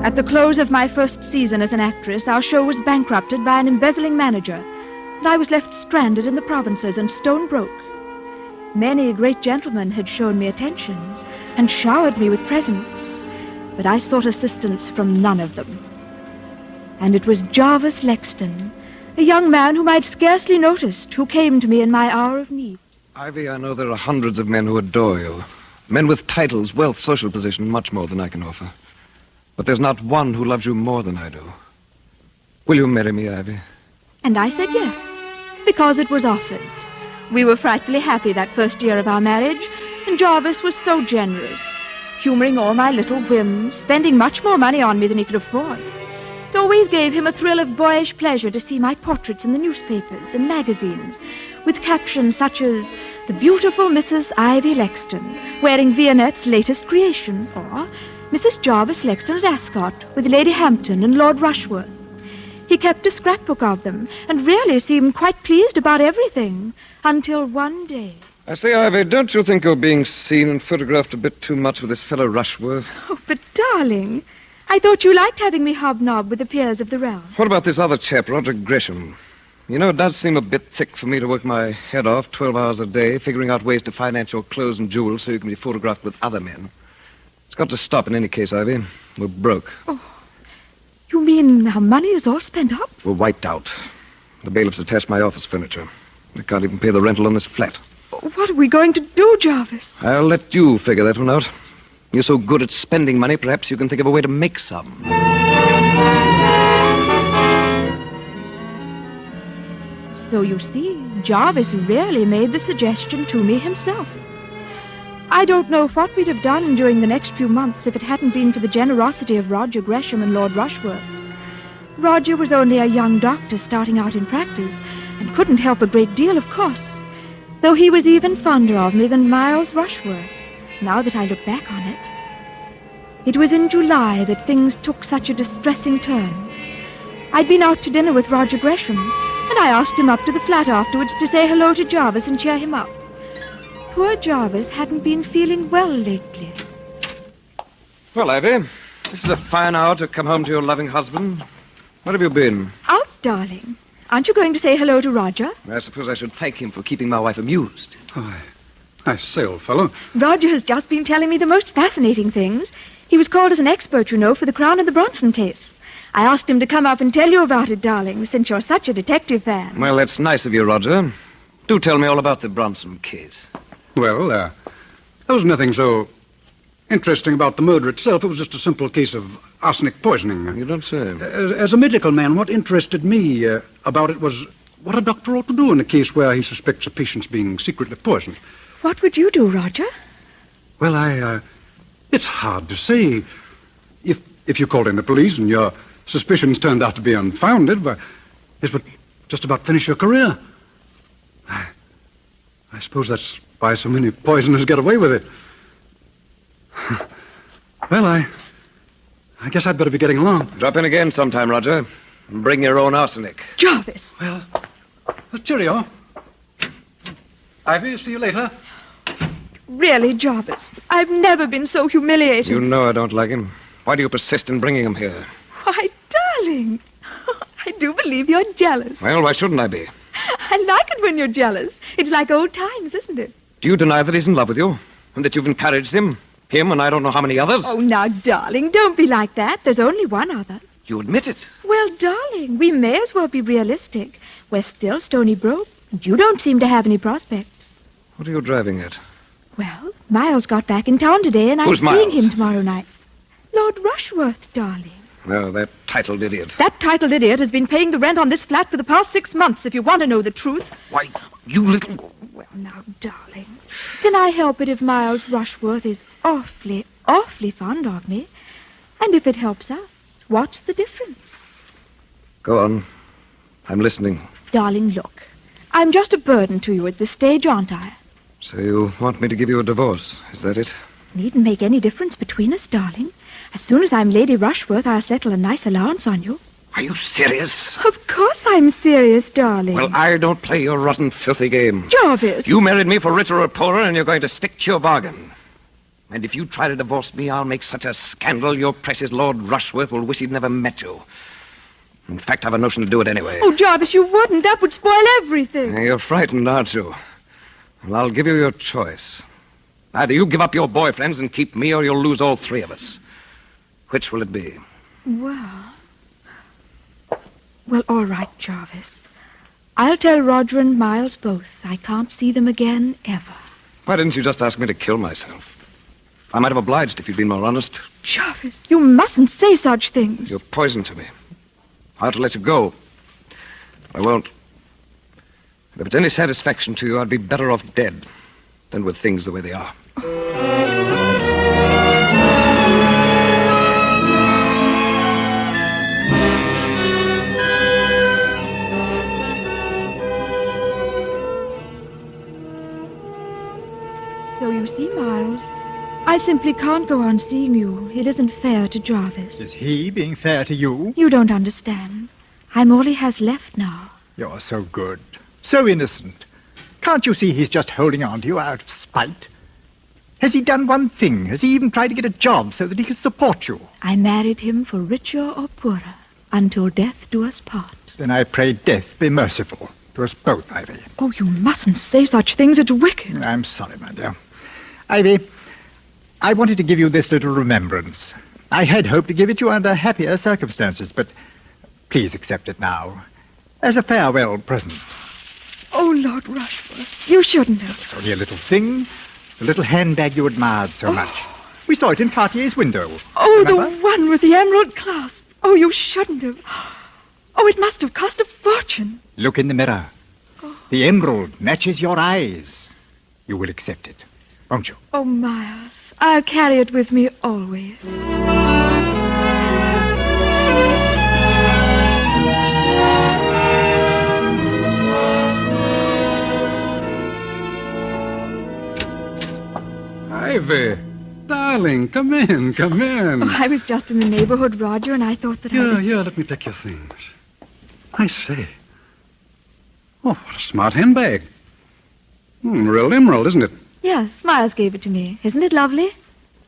At the close of my first season as an actress, our show was bankrupted by an embezzling manager, and I was left stranded in the provinces and stone broke. Many great gentlemen had shown me attentions and showered me with presents, but I sought assistance from none of them. And it was Jarvis Lexton, a young man whom I'd scarcely noticed, who came to me in my hour of need. Ivy, I know there are hundreds of men who adore you. Men with titles, wealth, social position, much more than I can offer. But there's not one who loves you more than I do. Will you marry me, Ivy? And I said yes, because it was offered. We were frightfully happy that first year of our marriage, and Jarvis was so generous, humoring all my little whims, spending much more money on me than he could afford. It always gave him a thrill of boyish pleasure to see my portraits in the newspapers and magazines, with captions such as, "The beautiful Mrs. Ivy Lexton, wearing Vionette's latest creation," or "Mrs. Jarvis Lexton at Ascot, with Lady Hampton and Lord Rushworth." He kept a scrapbook of them, and really seemed quite pleased about everything, until one day. I say, Ivy, don't you think you're being seen and photographed a bit too much with this fellow Rushworth? Oh, but darling, I thought you liked having me hobnob with the peers of the realm. What about this other chap, Roger Gresham? You know, it does seem a bit thick for me to work my head off 12 hours a day, figuring out ways to finance your clothes and jewels so you can be photographed with other men. It's got to stop in any case, Ivy. We're broke. Oh, you mean our money is all spent up? We're wiped out. The bailiffs attached my office furniture. We can't even pay the rental on this flat. What are we going to do, Jarvis? I'll let you figure that one out. You're so good at spending money, perhaps you can think of a way to make some. So you see, Jarvis really made the suggestion to me himself. I don't know what we'd have done during the next few months if it hadn't been for the generosity of Roger Gresham and Lord Rushworth. Roger was only a young doctor starting out in practice and couldn't help a great deal, of course, though he was even fonder of me than Miles Rushworth, now that I look back on it. It was in July that things took such a distressing turn. I'd been out to dinner with Roger Gresham, and I asked him up to the flat afterwards to say hello to Jarvis and cheer him up. Poor Jarvis hadn't been feeling well lately. Well, Ivy, this is a fine hour to come home to your loving husband. Where have you been? Out, darling. Aren't you going to say hello to Roger? I suppose I should thank him for keeping my wife amused. I say, old fellow. Roger has just been telling me the most fascinating things. He was called as an expert, you know, for the Crown and the Bronson case. I asked him to come up and tell you about it, darling, since you're such a detective fan. Well, that's nice of you, Roger. Do tell me all about the Bronson case. Well, there was nothing so interesting about the murder itself. It was just a simple case of arsenic poisoning. You don't say. As a medical man, what interested me about it was what a doctor ought to do in a case where he suspects a patient's being secretly poisoned. What would you do, Roger? Well, it's hard to say. If you called in the police and your suspicions turned out to be unfounded, it would just about finish your career. I suppose that's why so many poisoners get away with it. Well, I guess I'd better be getting along. Drop in again sometime, Roger. And bring your own arsenic. Jarvis! Well, cheerio. Ivy, see you later. Really, Jarvis, I've never been so humiliated. You know I don't like him. Why do you persist in bringing him here? Why, darling, I do believe you're jealous. Well, why shouldn't I be? I like it when you're jealous. It's like old times, isn't it? Do you deny that he's in love with you? And that you've encouraged him? Him and I don't know how many others? Oh, now, darling, don't be like that. There's only one other. You admit it? Well, darling, we may as well be realistic. We're still Stony Brook, and you don't seem to have any prospects. What are you driving at? Well, Miles got back in town today, and I'm Who's seeing Miles? him tomorrow night. Lord Rushworth, darling. Oh, that titled idiot. That titled idiot has been paying the rent on this flat for the past 6 months, if you want to know the truth. Why, you little... Well, now, darling, can I help it if Miles Rushworth is awfully, awfully fond of me? And if it helps us, what's the difference? Go on. I'm listening. Darling, look, I'm just a burden to you at this stage, aren't I? So you want me to give you a divorce, is that it? Needn't make any difference between us, darling. As soon as I'm Lady Rushworth, I'll settle a nice allowance on you. Are you serious? Of course I'm serious, darling. Well, I don't play your rotten, filthy game. Jarvis! You married me for richer or poorer, and you're going to stick to your bargain. And if you try to divorce me, I'll make such a scandal your precious Lord Rushworth will wish he'd never met you. In fact, I've a notion to do it anyway. Oh, Jarvis, you wouldn't. That would spoil everything. You're frightened, aren't you? Well, I'll give you your choice. Either you give up your boyfriends and keep me, or you'll lose all three of us. Which will it be? Well, all right, Jarvis. I'll tell Roger and Miles both. I can't see them again, ever. Why didn't you just ask me to kill myself? I might have obliged if you'd been more honest. Jarvis, you mustn't say such things. You're poison to me. I ought to let you go. I won't. And if it's any satisfaction to you, I'd be better off dead than with things the way they are. So you see, Miles, I simply can't go on seeing you. It isn't fair to Jarvis. Is he being fair to you? You don't understand. I'm all he has left now. You're so good, so innocent. Can't you see he's just holding on to you out of spite? Has he done one thing? Has he even tried to get a job so that he can support you? I married him for richer or poorer, until death do us part. Then I pray death be merciful to us both, Ivy. Oh, you mustn't say such things. It's wicked. I'm sorry, my dear. Ivy, I wanted to give you this little remembrance. I had hoped to give it you under happier circumstances, but please accept it now as a farewell present. Oh, Lord Rushworth, you shouldn't have. It's only a little thing, the little handbag you admired so much. We saw it in Cartier's window. Oh, remember? the one with the emerald clasp. Oh, you shouldn't have. Oh, it must have cost a fortune. Look in the mirror. The emerald matches your eyes. You will accept it, won't you? Oh, Miles, I'll carry it with me always. Ivy, Darling, come in, come in. Oh, I was just in the neighborhood, Roger, and I thought that Here, let me take your things. I say. Oh, what a smart handbag. Real emerald, isn't it? Yes, Miles gave it to me. Isn't it lovely?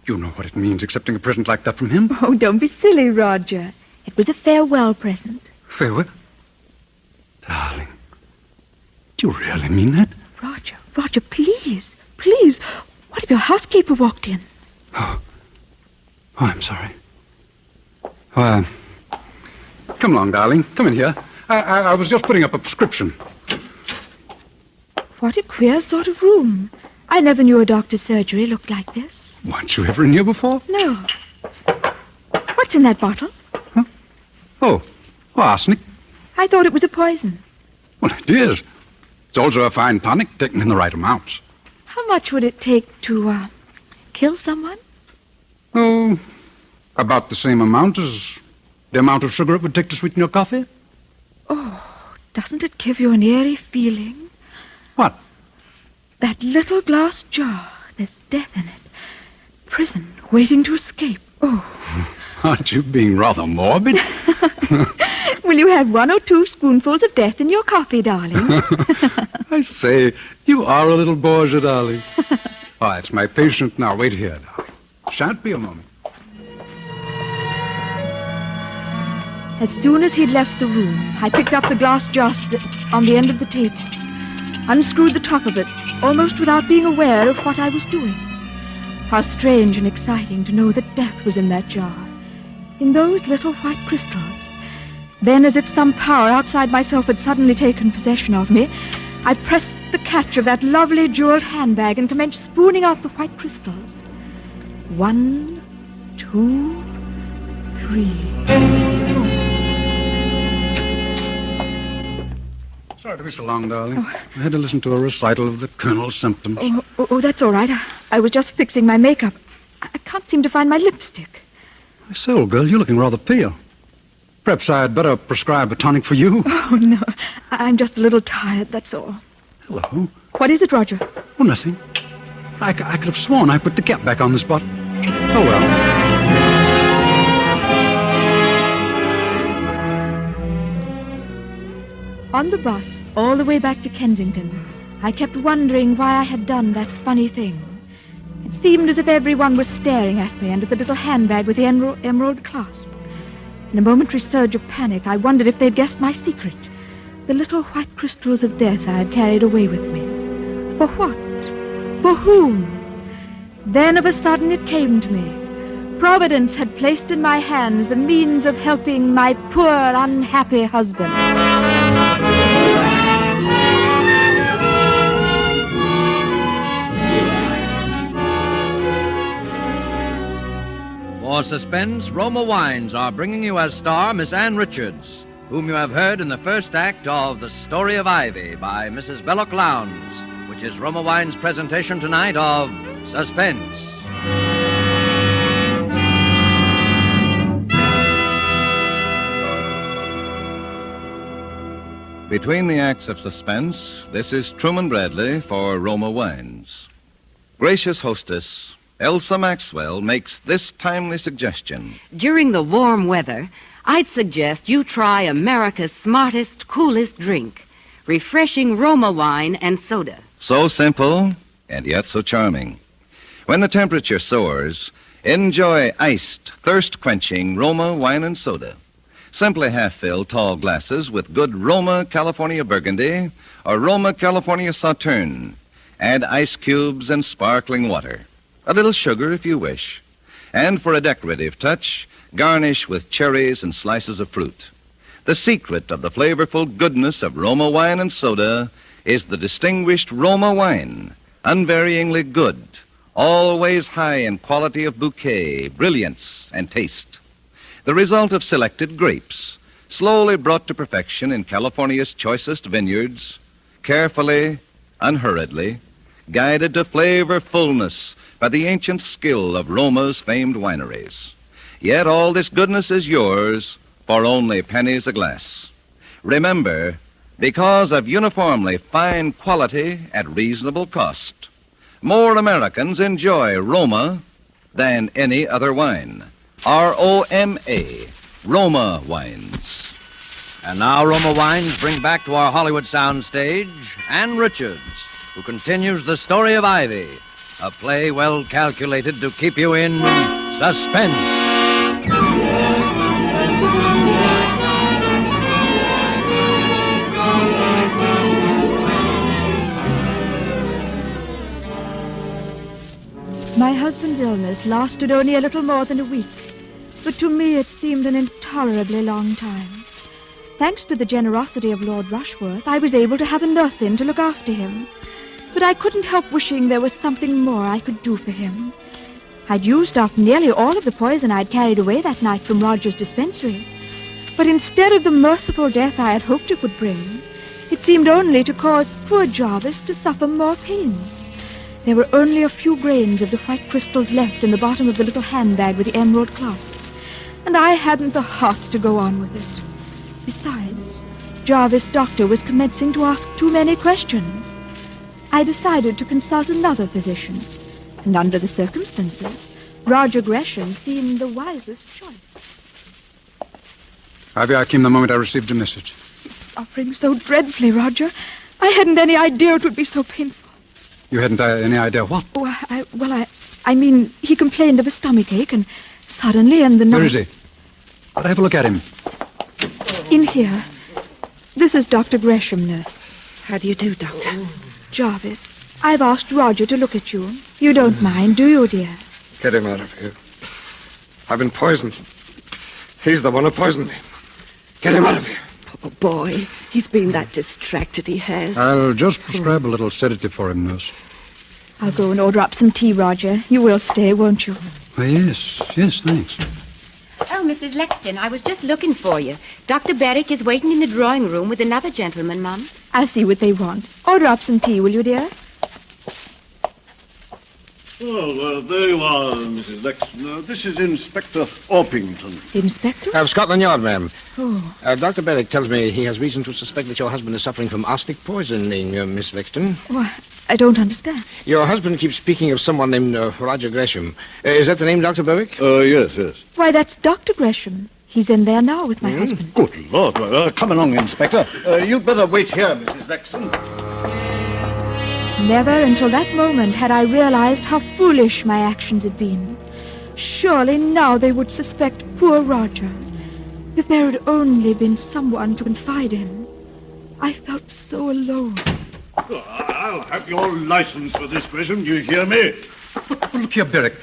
You know what it means, accepting a present like that from him? Oh, don't be silly, Roger. It was a farewell present. Farewell? Darling, do you really mean that? Roger, please. What if your housekeeper walked in? Oh, I'm sorry. Come along, darling. Come in here. I was just putting up a prescription. What a queer sort of room. I never knew a doctor's surgery looked like this. Weren't you ever in here before? No. What's in that bottle? Oh, arsenic. I thought it was a poison. Well, it is. It's also a fine tonic taken in the right amounts. How much would it take to, kill someone? Oh, about the same amount as the amount of sugar it would take to sweeten your coffee. Oh, doesn't it give you an eerie feeling? What? That little glass jar. There's death in it. Prison, waiting to escape. Oh. Aren't you being rather morbid? Will you have 1 or 2 spoonfuls of death in your coffee, darling? I say, you are a little Borgia, darling. Oh, it's my patient now. Wait here, darling. Shan't be a moment. As soon as he'd left the room, I picked up the glass jar on the end of the table, unscrewed the top of it, almost without being aware of what I was doing. How strange and exciting to know that death was in that jar, in those little white crystals. Then, as if some power outside myself had suddenly taken possession of me, I pressed the catch of that lovely jeweled handbag and commenced spooning out the white crystals. 1, 2, 3. Sorry to be so long, darling. I had to listen to a recital of the Colonel's symptoms. Oh, that's all right. I was just fixing my makeup. I can't seem to find my lipstick. I say, old girl, you're looking rather pale. Perhaps I'd better prescribe a tonic for you. Oh, no. I'm just a little tired, that's all. Hello. What is it, Roger? Oh, nothing. I could have sworn I put the cap back on this bottle. Oh, well. On the bus, all the way back to Kensington, I kept wondering why I had done that funny thing. It seemed as if everyone was staring at me and at the little handbag with the emerald clasp. In a momentary surge of panic, I wondered if they'd guessed my secret. The little white crystals of death I had carried away with me. For what? For whom? Then of a sudden it came to me. Providence had placed in my hands the means of helping my poor, unhappy husband. For suspense, Roma Wines are bringing you as star Miss Ann Richards, whom you have heard in the first act of The Story of Ivy by Mrs. Belloc Lowndes, which is Roma Wines' presentation tonight of Suspense. Between the acts of suspense, this is Truman Bradley for Roma Wines. Gracious hostess, Elsa Maxwell makes this timely suggestion. During the warm weather, I'd suggest you try America's smartest, coolest drink, refreshing Roma wine and soda. So simple, and yet so charming. When the temperature soars, enjoy iced, thirst-quenching Roma wine and soda. Simply half-fill tall glasses with good Roma California Burgundy or Roma California Sauterne. Add ice cubes and sparkling water. A little sugar if you wish. And for a decorative touch, garnish with cherries and slices of fruit. The secret of the flavorful goodness of Roma wine and soda is the distinguished Roma wine, unvaryingly good, always high in quality of bouquet, brilliance, and taste. The result of selected grapes, slowly brought to perfection in California's choicest vineyards, carefully, unhurriedly, guided to flavor fullness by the ancient skill of Roma's famed wineries. Yet all this goodness is yours for only pennies a glass. Remember, because of uniformly fine quality at reasonable cost, more Americans enjoy Roma than any other wine. R-O-M-A, Roma Wines. And now Roma Wines bring back to our Hollywood soundstage Ann Richards, who continues the story of Ivy, a play well calculated to keep you in suspense. My husband's illness lasted only a little more than a week, but to me it seemed an intolerably long time. Thanks to the generosity of Lord Rushworth, I was able to have a nurse in to look after him. But I couldn't help wishing there was something more I could do for him. I'd used up nearly all of the poison I'd carried away that night from Roger's dispensary. But instead of the merciful death I had hoped it would bring, it seemed only to cause poor Jarvis to suffer more pain. There were only a few grains of the white crystals left in the bottom of the little handbag with the emerald clasp, and I hadn't the heart to go on with it. Besides, Jarvis' doctor was commencing to ask too many questions. I decided to consult another physician, and under the circumstances, Roger Gresham seemed the wisest choice. Ivy, I came the moment I received your message. He's suffering so dreadfully, Roger. I hadn't any idea it would be so painful. You hadn't any idea what? Oh, I mean, he complained of a stomachache, and suddenly in the night... Where is he? I'll have a look at him. In here. This is Dr. Gresham, nurse. How do you do, Doctor? Jarvis, I've asked Roger to look at you. You don't mind, do you, dear? Get him out of here. I've been poisoned. He's the one who poisoned me. Get him out of here. Oh, boy, he's been that distracted, he has. I'll just prescribe a little sedative for him, nurse. I'll go and order up some tea, Roger. You will stay, won't you? Yes, thanks. Oh, Mrs. Lexton, I was just looking for you. Dr. Berwick is waiting in the drawing room with another gentleman, Mum. I'll see what they want. Order up some tea, will you, dear? Well, there you are, Mrs. Lexton. This is Inspector Orpington. Inspector? Of Scotland Yard, ma'am. Oh. Dr. Berwick tells me he has reason to suspect that your husband is suffering from arsenic poisoning, Miss Lexton. Oh, I don't understand. Your husband keeps speaking of someone named Roger Gresham. Is that the name, Dr. Berwick? Yes. Why, that's Dr. Gresham. He's in there now with my husband. Good Lord. Come along, Inspector. You'd better wait here, Mrs. Lexton. Never until that moment had I realized how foolish my actions had been. Surely now they would suspect poor Roger. If there had only been someone to confide in. I felt so alone. I'll have your license for this, Gresham. You hear me? But look here, Berwick.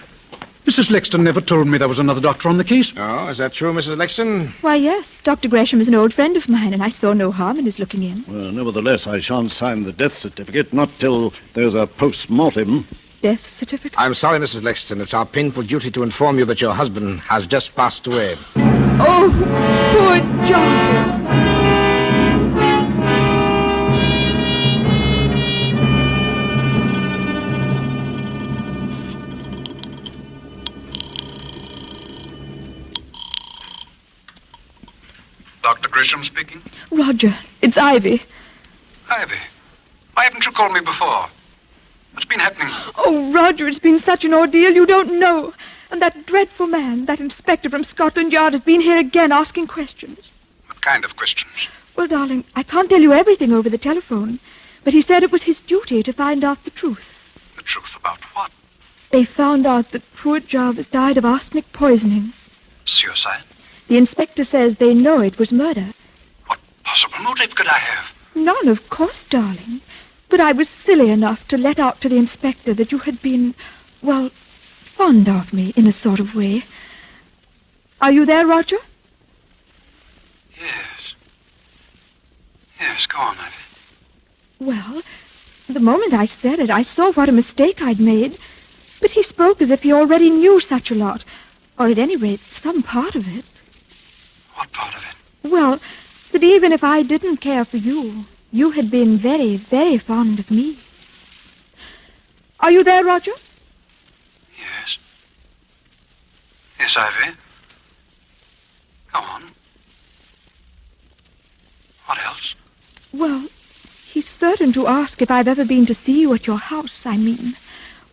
Mrs. Lexton never told me there was another doctor on the case. Oh, is that true, Mrs. Lexton? Why, yes. Dr. Gresham is an old friend of mine, and I saw no harm in his looking in. Well, nevertheless, I shan't sign the death certificate, not till there's a post-mortem. Death certificate? I'm sorry, Mrs. Lexton. It's our painful duty to inform you that your husband has just passed away. Oh, poor Jarvis. Dr. Gresham speaking. Roger, it's Ivy. Ivy, why haven't you called me before? What's been happening? Oh, Roger, it's been such an ordeal you don't know. And that dreadful man, that inspector from Scotland Yard, has been here again asking questions. What kind of questions? Well, darling, I can't tell you everything over the telephone, but he said it was his duty to find out the truth. The truth about what? They found out that poor Jarvis died of arsenic poisoning. Suicide? The inspector says they know it was murder. What possible motive could I have? None, of course, darling. But I was silly enough to let out to the inspector that you had been, well, fond of me in a sort of way. Are you there, Roger? Yes, go on, Ivy. Well, the moment I said it, I saw what a mistake I'd made. But he spoke as if he already knew such a lot, or at any rate, some part of it. What part of it? Well, that even if I didn't care for you, you had been very, very fond of me. Are you there, Roger? Yes. Yes, Ivy. Go on. What else? Well, he's certain to ask if I've ever been to see you at your house, I mean.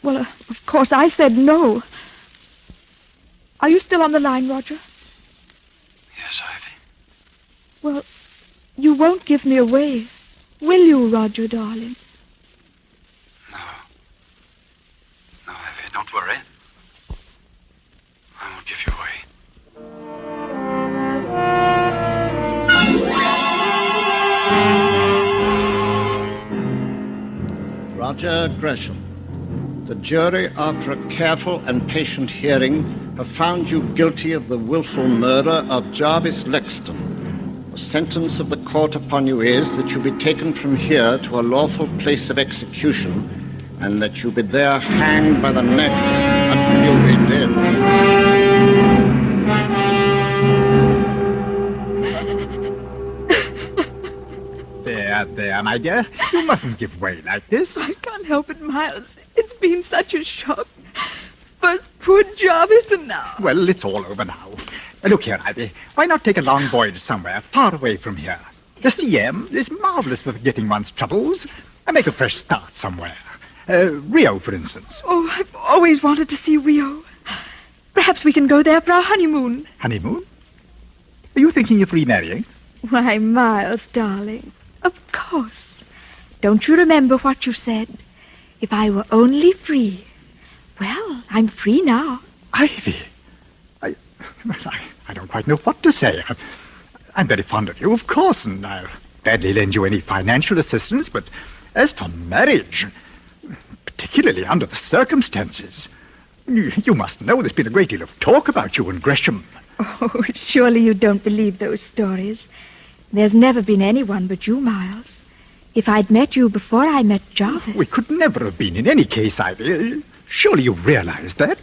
Well, of course, I said no. Are you still on the line, Roger? Yes, Ivy. Well, you won't give me away, will you, Roger, darling? No, Ivy, don't worry. I won't give you away. Roger Gresham. The jury, after a careful and patient hearing, have found you guilty of the willful murder of Jarvis Lexton. The sentence of the court upon you is that you be taken from here to a lawful place of execution, and that you be there hanged by the neck until you be dead. There, my dear. You mustn't give way like this. I can't help it, Miles. It's been such a shock. First poor Jarvis and now... Well, it's all over now. Look here, Ivy. Why not take a long voyage somewhere, far away from here? The CM is marvelous for forgetting one's troubles. And make a fresh start somewhere. Rio, for instance. Oh, I've always wanted to see Rio. Perhaps we can go there for our honeymoon. Honeymoon? Are you thinking of remarrying? Why, Miles, darling, of course. Don't you remember what you said? If I were only free. Well, I'm free now. Ivy, I don't quite know what to say. I'm very fond of you, of course, and I'll gladly lend you any financial assistance, but as for marriage, particularly under the circumstances, you must know there's been a great deal of talk about you and Gresham. Oh, surely you don't believe those stories. There's never been anyone but you, Miles. If I'd met you before I met Jarvis... We could never have been in any case, Ivy. Surely you realize that?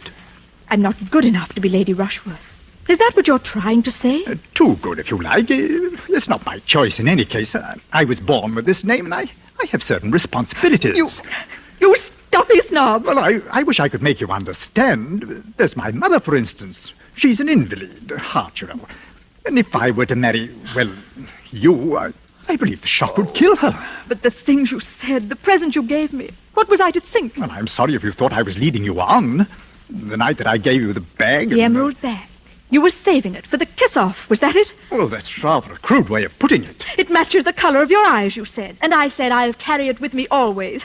I'm not good enough to be Lady Rushworth. Is that what you're trying to say? Too good, if you like. It's not my choice in any case. I was born with this name, and I have certain responsibilities. You stumpy snob! Well, I wish I could make you understand. There's my mother, for instance. She's an invalid, heart, you know. And if I were to marry, well, you, I believe the shock would kill her. But the things you said, the present you gave me, what was I to think? Well, I'm sorry if you thought I was leading you on. The night that I gave you the bag... The emerald bag. You were saving it for the kiss-off, was that it? Well, that's rather a crude way of putting it. It matches the color of your eyes, you said. And I said I'll carry it with me always.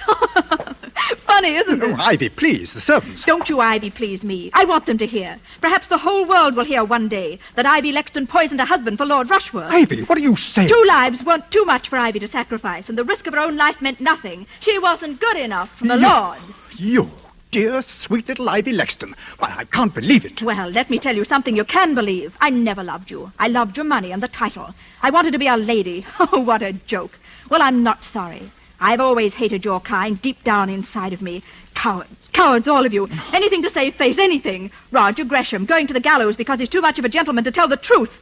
Funny, isn't it? Oh, Ivy, please, the servants. Don't you Ivy please me. I want them to hear. Perhaps the whole world will hear one day that Ivy Lexton poisoned her husband for Lord Rushworth. Ivy, what are you saying? 2 lives weren't too much for Ivy to sacrifice, and the risk of her own life meant nothing. She wasn't good enough for the Lord. You, dear, sweet little Ivy Lexton. Why, I can't believe it. Well, let me tell you something you can believe. I never loved you. I loved your money and the title. I wanted to be a lady. Oh, what a joke. Well, I'm not sorry. I've always hated your kind deep down inside of me. Cowards. Cowards, all of you. Anything to save face, anything. Roger Gresham going to the gallows because he's too much of a gentleman to tell the truth.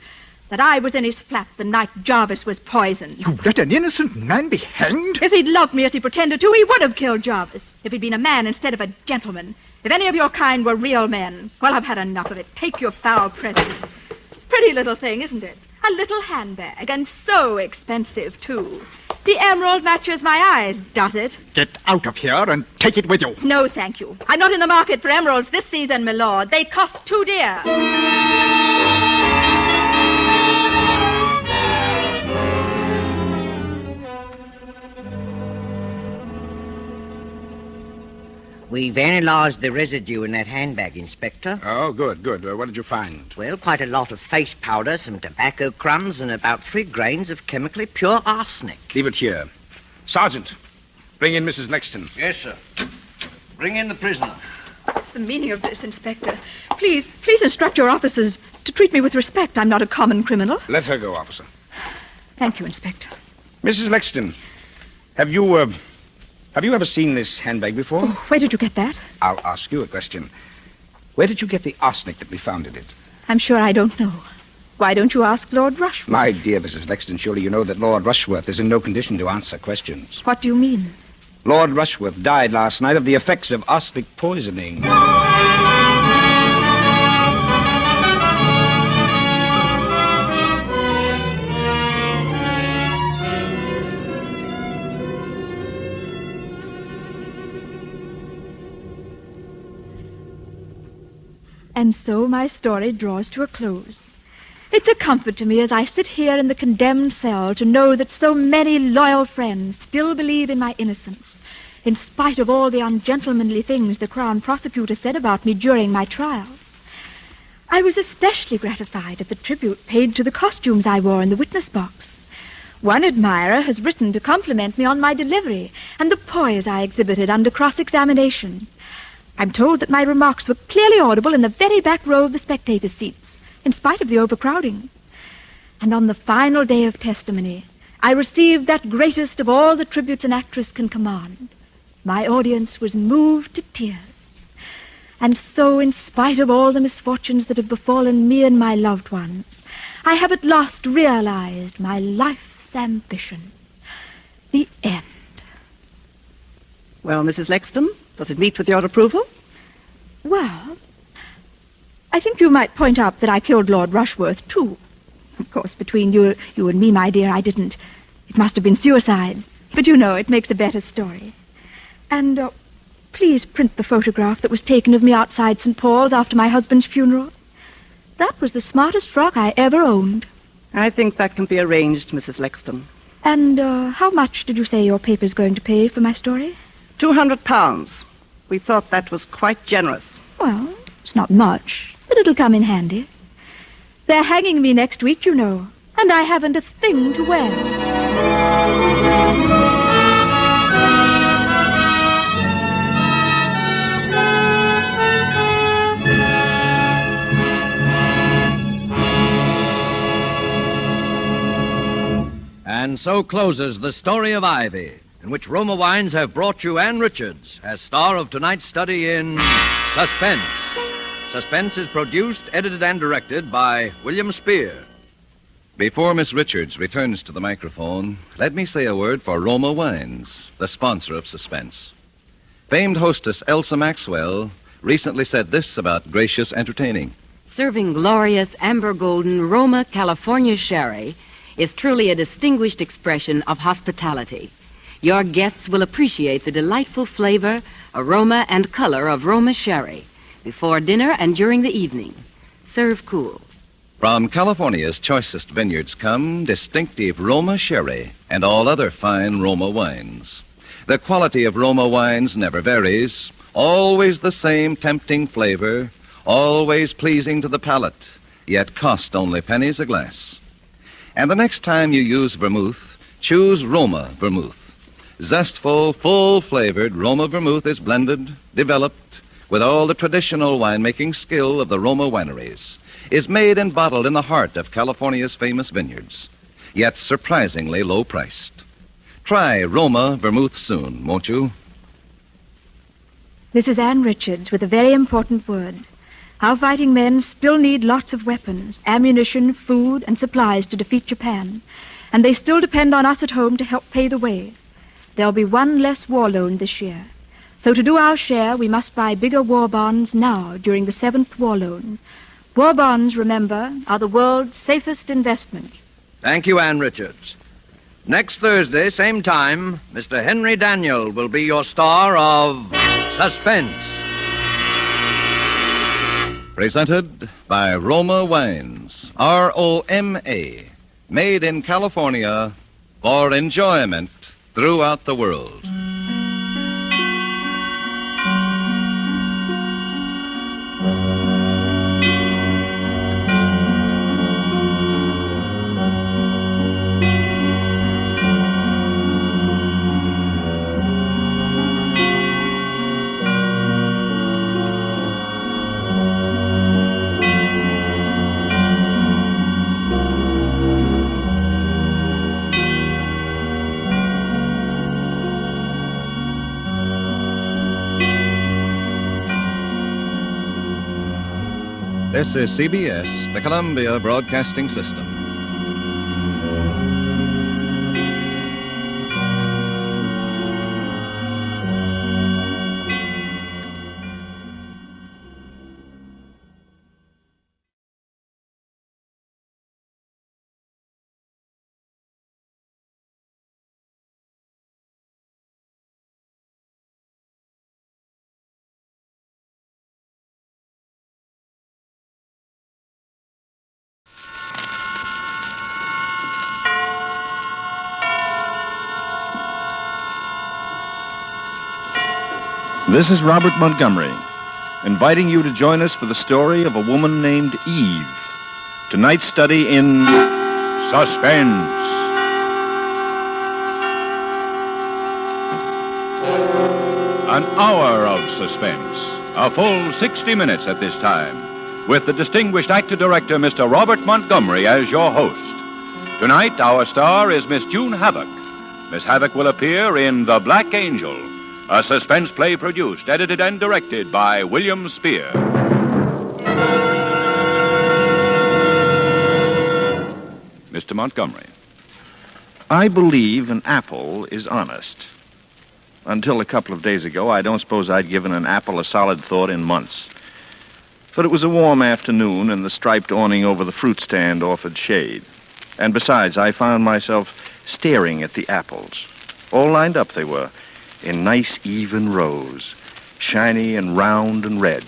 That I was in his flat the night Jarvis was poisoned. You let an innocent man be hanged? If he'd loved me as he pretended to, he would have killed Jarvis. If he'd been a man instead of a gentleman. If any of your kind were real men. Well, I've had enough of it. Take your foul present. Pretty little thing, isn't it? A little handbag, and so expensive, too. The emerald matches my eyes, does it? Get out of here and take it with you. No, thank you. I'm not in the market for emeralds this season, my lord. They cost too dear. We've analysed the residue in that handbag, Inspector. Oh, good, good. What did you find? Well, quite a lot of face powder, some tobacco crumbs, and about 3 grains of chemically pure arsenic. Leave it here. Sergeant, bring in Mrs. Lexton. Yes, sir. Bring in the prisoner. What's the meaning of this, Inspector? Please instruct your officers to treat me with respect. I'm not a common criminal. Let her go, officer. Thank you, Inspector. Mrs. Lexton, have you ever seen this handbag before? Oh, where did you get that? I'll ask you a question. Where did you get the arsenic that we found in it? I'm sure I don't know. Why don't you ask Lord Rushworth? My dear Mrs. Lexton, surely you know that Lord Rushworth is in no condition to answer questions. What do you mean? Lord Rushworth died last night of the effects of arsenic poisoning. And so my story draws to a close. It's a comfort to me as I sit here in the condemned cell to know that so many loyal friends still believe in my innocence, in spite of all the ungentlemanly things the Crown Prosecutor said about me during my trial. I was especially gratified at the tribute paid to the costumes I wore in the witness box. One admirer has written to compliment me on my delivery and the poise I exhibited under cross-examination. I'm told that my remarks were clearly audible in the very back row of the spectator seats, in spite of the overcrowding. And on the final day of testimony, I received that greatest of all the tributes an actress can command. My audience was moved to tears. And so, in spite of all the misfortunes that have befallen me and my loved ones, I have at last realized my life's ambition. The end. Well, Mrs. Lexton, does it meet with your approval? Well, I think you might point out that I killed Lord Rushworth, too. Of course, between you and me, my dear, I didn't. It must have been suicide. But you know, it makes a better story. And please print the photograph that was taken of me outside St. Paul's after my husband's funeral. That was the smartest frock I ever owned. I think that can be arranged, Mrs. Lexton. And how much did you say your paper's going to pay for my story? £200. We thought that was quite generous. Well, it's not much, but it'll come in handy. They're hanging me next week, you know, and I haven't a thing to wear. And so closes the story of Ivy, in which Roma Wines have brought you Ann Richards as star of tonight's study in Suspense. Suspense is produced, edited, and directed by William Spear. Before Miss Richards returns to the microphone, let me say a word for Roma Wines, the sponsor of Suspense. Famed hostess Elsa Maxwell recently said this about gracious entertaining. Serving glorious amber golden Roma California sherry is truly a distinguished expression of hospitality. Your guests will appreciate the delightful flavor, aroma, and color of Roma sherry before dinner and during the evening. Serve cool. From California's choicest vineyards come distinctive Roma sherry and all other fine Roma wines. The quality of Roma wines never varies, always the same tempting flavor, always pleasing to the palate, yet cost only pennies a glass. And the next time you use vermouth, choose Roma vermouth. Zestful, full-flavored Roma vermouth is blended, developed, with all the traditional winemaking skill of the Roma wineries, is made and bottled in the heart of California's famous vineyards, yet surprisingly low-priced. Try Roma vermouth soon, won't you? This is Ann Richards with a very important word. Our fighting men still need lots of weapons, ammunition, food, and supplies to defeat Japan. And they still depend on us at home to help pay the way. There'll be one less war loan this year. So to do our share, we must buy bigger war bonds now during the 7th war loan. War bonds, remember, are the world's safest investment. Thank you, Ann Richards. Next Thursday, same time, Mr. Henry Daniel will be your star of Suspense. Presented by Roma Wines, R-O-M-A, made in California for enjoyment throughout the world. This is CBS, the Columbia Broadcasting System. This is Robert Montgomery, inviting you to join us for the story of a woman named Eve. Tonight's study in suspense. An hour of suspense. A full 60 minutes at this time, with the distinguished actor-director, Mr. Robert Montgomery, as your host. Tonight, our star is Miss June Havoc. Miss Havoc will appear in The Black Angel, a suspense play produced, edited, and directed by William Spear. Mr. Montgomery. I believe an apple is honest. Until a couple of days ago, I don't suppose I'd given an apple a solid thought in months. But it was a warm afternoon, and the striped awning over the fruit stand offered shade. And besides, I found myself staring at the apples. All lined up they were, in nice even rows, shiny and round and red.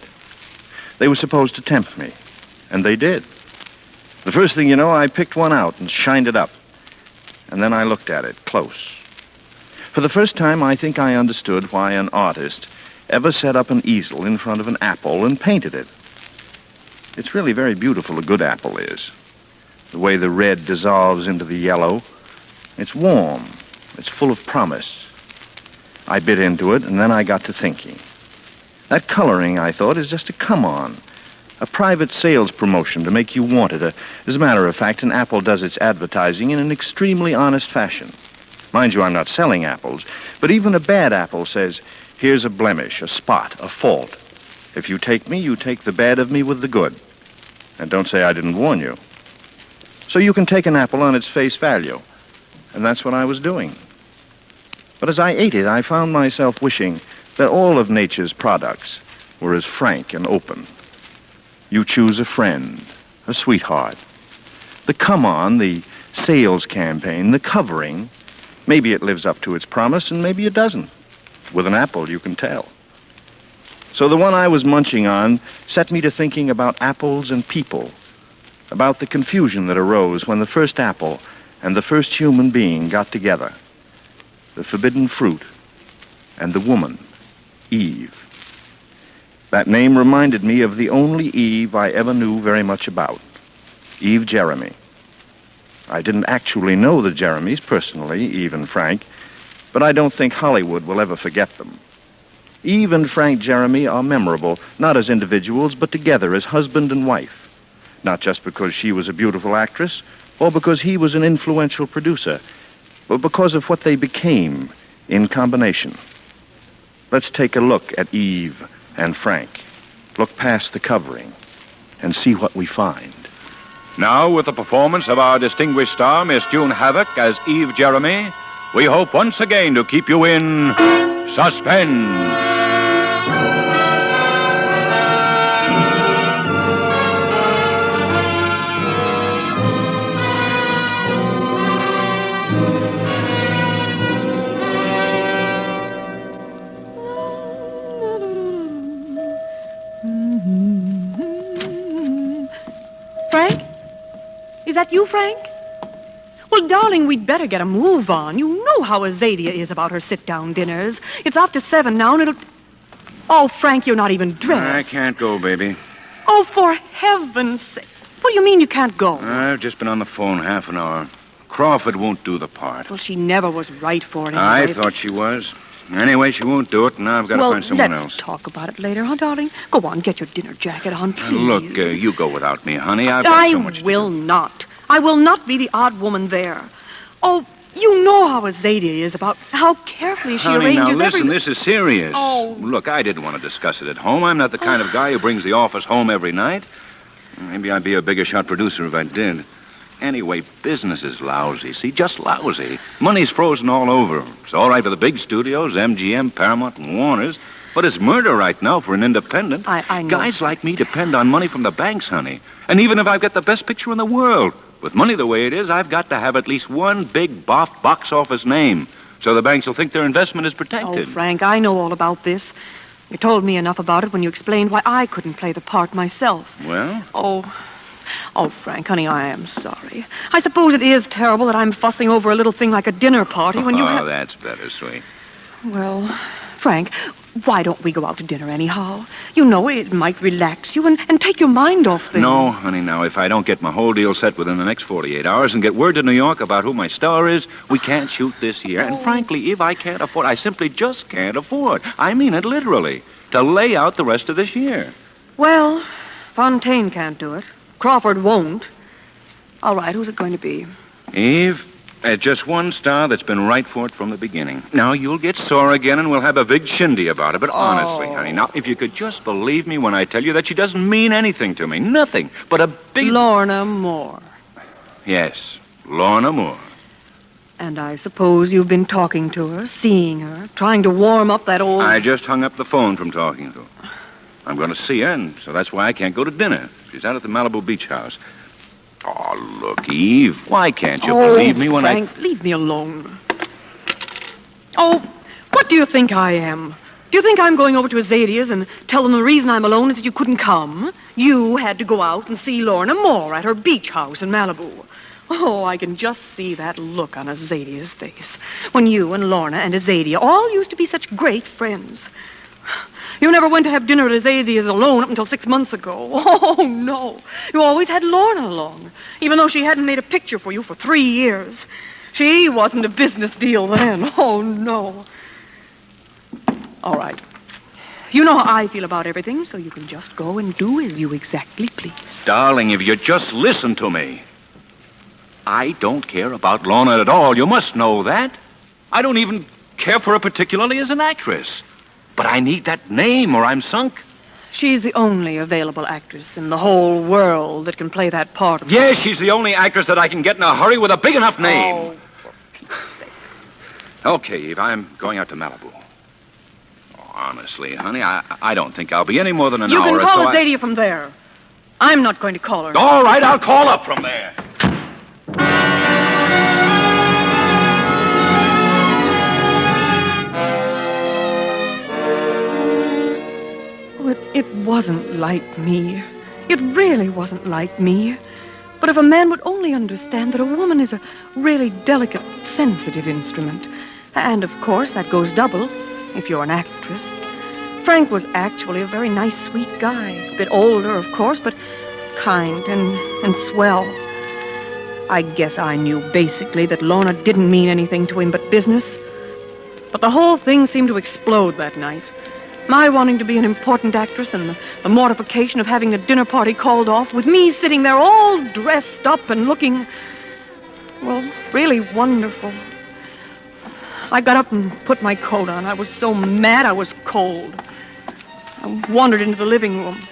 They were supposed to tempt me, and they did. The first thing you know, I picked one out and shined it up. And then I looked at it close. For the first time, I think I understood why an artist ever set up an easel in front of an apple and painted it. It's really very beautiful, a good apple is. The way the red dissolves into the yellow. It's warm. It's full of promise. I bit into it, and then I got to thinking. That coloring, I thought, is just a come-on. A private sales promotion to make you want it. As a matter of fact, an apple does its advertising in an extremely honest fashion. Mind you, I'm not selling apples, but even a bad apple says, here's a blemish, a spot, a fault. If you take me, you take the bad of me with the good. And don't say I didn't warn you. So you can take an apple on its face value. And that's what I was doing. But as I ate it, I found myself wishing that all of nature's products were as frank and open. You choose a friend, a sweetheart. The come-on, the sales campaign, the covering, maybe it lives up to its promise, and maybe it doesn't. With an apple, you can tell. So the one I was munching on set me to thinking about apples and people, about the confusion that arose when the first apple and the first human being got together. The forbidden fruit and the woman, Eve. That name reminded me of the only Eve I ever knew very much about, Eve Jeremy. I didn't actually know the Jeremys personally, Eve and Frank, but I don't think Hollywood will ever forget them. Eve and Frank Jeremy are memorable, not as individuals, but together as husband and wife. Not just because she was a beautiful actress, or because he was an influential producer, but because of what they became in combination. Let's take a look at Eve and Frank. Look past the covering and see what we find. Now, with the performance of our distinguished star, Miss June Havoc, as Eve Jeremy, we hope once again to keep you in suspense. Frank? Is that you, Frank? Well, darling, we'd better get a move on. You know how Azadia is about her sit-down dinners. It's after 7 now, and it'll... Oh, Frank, you're not even dressed. I can't go, baby. Oh, for heaven's sake. What do you mean you can't go? I've just been on the phone half an hour. Crawford won't do the part. Well, she never was right for it I anyway. thought she was. Anyway, she won't do it, and now I've got to find someone let's else. talk about it later, huh, darling? Go on, get your dinner jacket on, please. Look, you go without me, honey. I've got so much I will not. I will not be the odd woman there. Oh, you know how Azadia is about how carefully she Honey, arranges now listen, everything. this is serious. Oh. Look, I didn't want to discuss it at home. I'm not the kind of guy who brings the office home every night. Maybe I'd be a bigger shot producer if I did. Anyway, business is lousy, see? Just lousy. Money's frozen all over. It's all right for the big studios, MGM, Paramount, and Warner's, but it's murder right now for an independent. I know. Guys like me depend on money from the banks, honey. And even if I've got the best picture in the world, with money the way it is, I've got to have at least one big box office name, so the banks will think their investment is protected. Oh, Frank, I know all about this. You told me enough about it when you explained why I couldn't play the part myself. Well? Oh, Frank, honey, I am sorry. I suppose it is terrible that I'm fussing over a little thing like a dinner party when you have... Oh, that's better, sweet. Well, Frank, why don't we go out to dinner anyhow? You know, it might relax you and take your mind off things. No, honey, now, if I don't get my whole deal set within the next 48 hours and get word to New York about who my star is, we can't shoot this year. And frankly, if I can't afford, I simply just can't afford. I mean it literally, to lay out the rest of this year. Well, Fontaine can't do it. Crawford won't. All right, who's it going to be? Eve, just one star that's been right for it from the beginning. Now, you'll get sore again and we'll have a big shindy about it. But honestly, honey, now, if you could just believe me when I tell you that she doesn't mean anything to me. Nothing but a big... Lorna Moore. Yes, Lorna Moore. And I suppose you've been talking to her, seeing her, trying to warm up that old... I just hung up the phone from talking to her. I'm going to see her, and so that's why I can't go to dinner. She's out at the Malibu beach house. Oh, look, Eve, why can't you believe me when Frank, leave me alone. Oh, what do you think I am? Do you think I'm going over to Azadia's and tell them the reason I'm alone is that you couldn't come? You had to go out and see Lorna Moore at her beach house in Malibu. Oh, I can just see that look on Azadia's face when you and Lorna and Azadia all used to be such great friends. You never went to have dinner at Azadia's alone up until 6 months ago. Oh, no. You always had Lorna along, even though she hadn't made a picture for you for 3 years. She wasn't a business deal then. Oh, no. All right. You know how I feel about everything, so you can just go and do as you exactly please. Darling, if you just listen to me. I don't care about Lorna at all. You must know that. I don't even care for her particularly as an actress. But I need that name or I'm sunk. She's the only available actress in the whole world that can play that part of Yes, she's the only actress that I can get in a hurry with a big enough name. Oh, for Pete's sake. Okay, Eve, I'm going out to Malibu. Oh, honestly, honey, I don't think I'll be any more than an hour or so. You can call Azadia from there. I'm not going to call her. All right, I'll call up from there. It wasn't like me. It really wasn't like me. But if a man would only understand that a woman is a really delicate, sensitive instrument. And, of course, that goes double if you're an actress. Frank was actually a very nice, sweet guy. A bit older, of course, but kind and swell. I guess I knew basically that Lorna didn't mean anything to him but business. But the whole thing seemed to explode that night. My wanting to be an important actress and the mortification of having a dinner party called off with me sitting there all dressed up and looking, well, really wonderful. I got up and put my coat on. I was so mad I was cold. I wandered into the living room.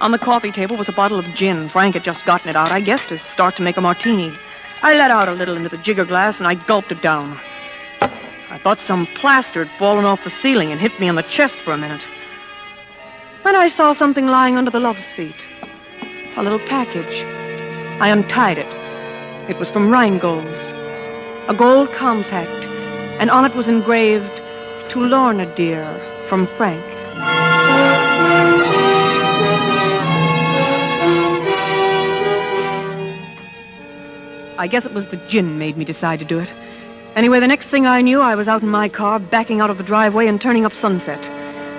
On the coffee table was a bottle of gin. Frank had just gotten it out, I guess, to start to make a martini. I let out a little into the jigger glass and I gulped it down. I thought some plaster had fallen off the ceiling and hit me on the chest for a minute. Then I saw something lying under the love seat. A little package. I untied it. It was from Rhinegold's. A gold compact. And on it was engraved, "To Lorna, dear, from Frank." I guess it was the gin made me decide to do it. Anyway, the next thing I knew, I was out in my car, backing out of the driveway and turning up Sunset.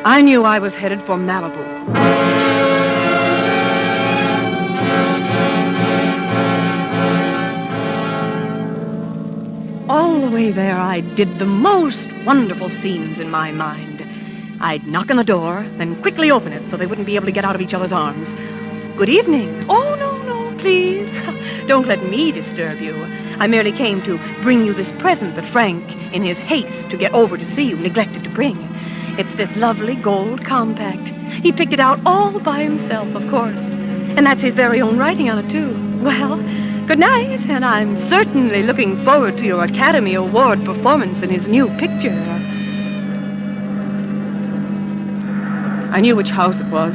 I knew I was headed for Malibu. All the way there, I did the most wonderful scenes in my mind. I'd knock on the door, then quickly open it so they wouldn't be able to get out of each other's arms. "Good evening." "Oh, no, please. Don't let me disturb you. I merely came to bring you this present that Frank, in his haste to get over to see you, neglected to bring. It's this lovely gold compact. He picked it out all by himself, of course. And that's his very own writing on it, too. Well, good night, and I'm certainly looking forward to your Academy Award performance in his new picture." I knew which house it was.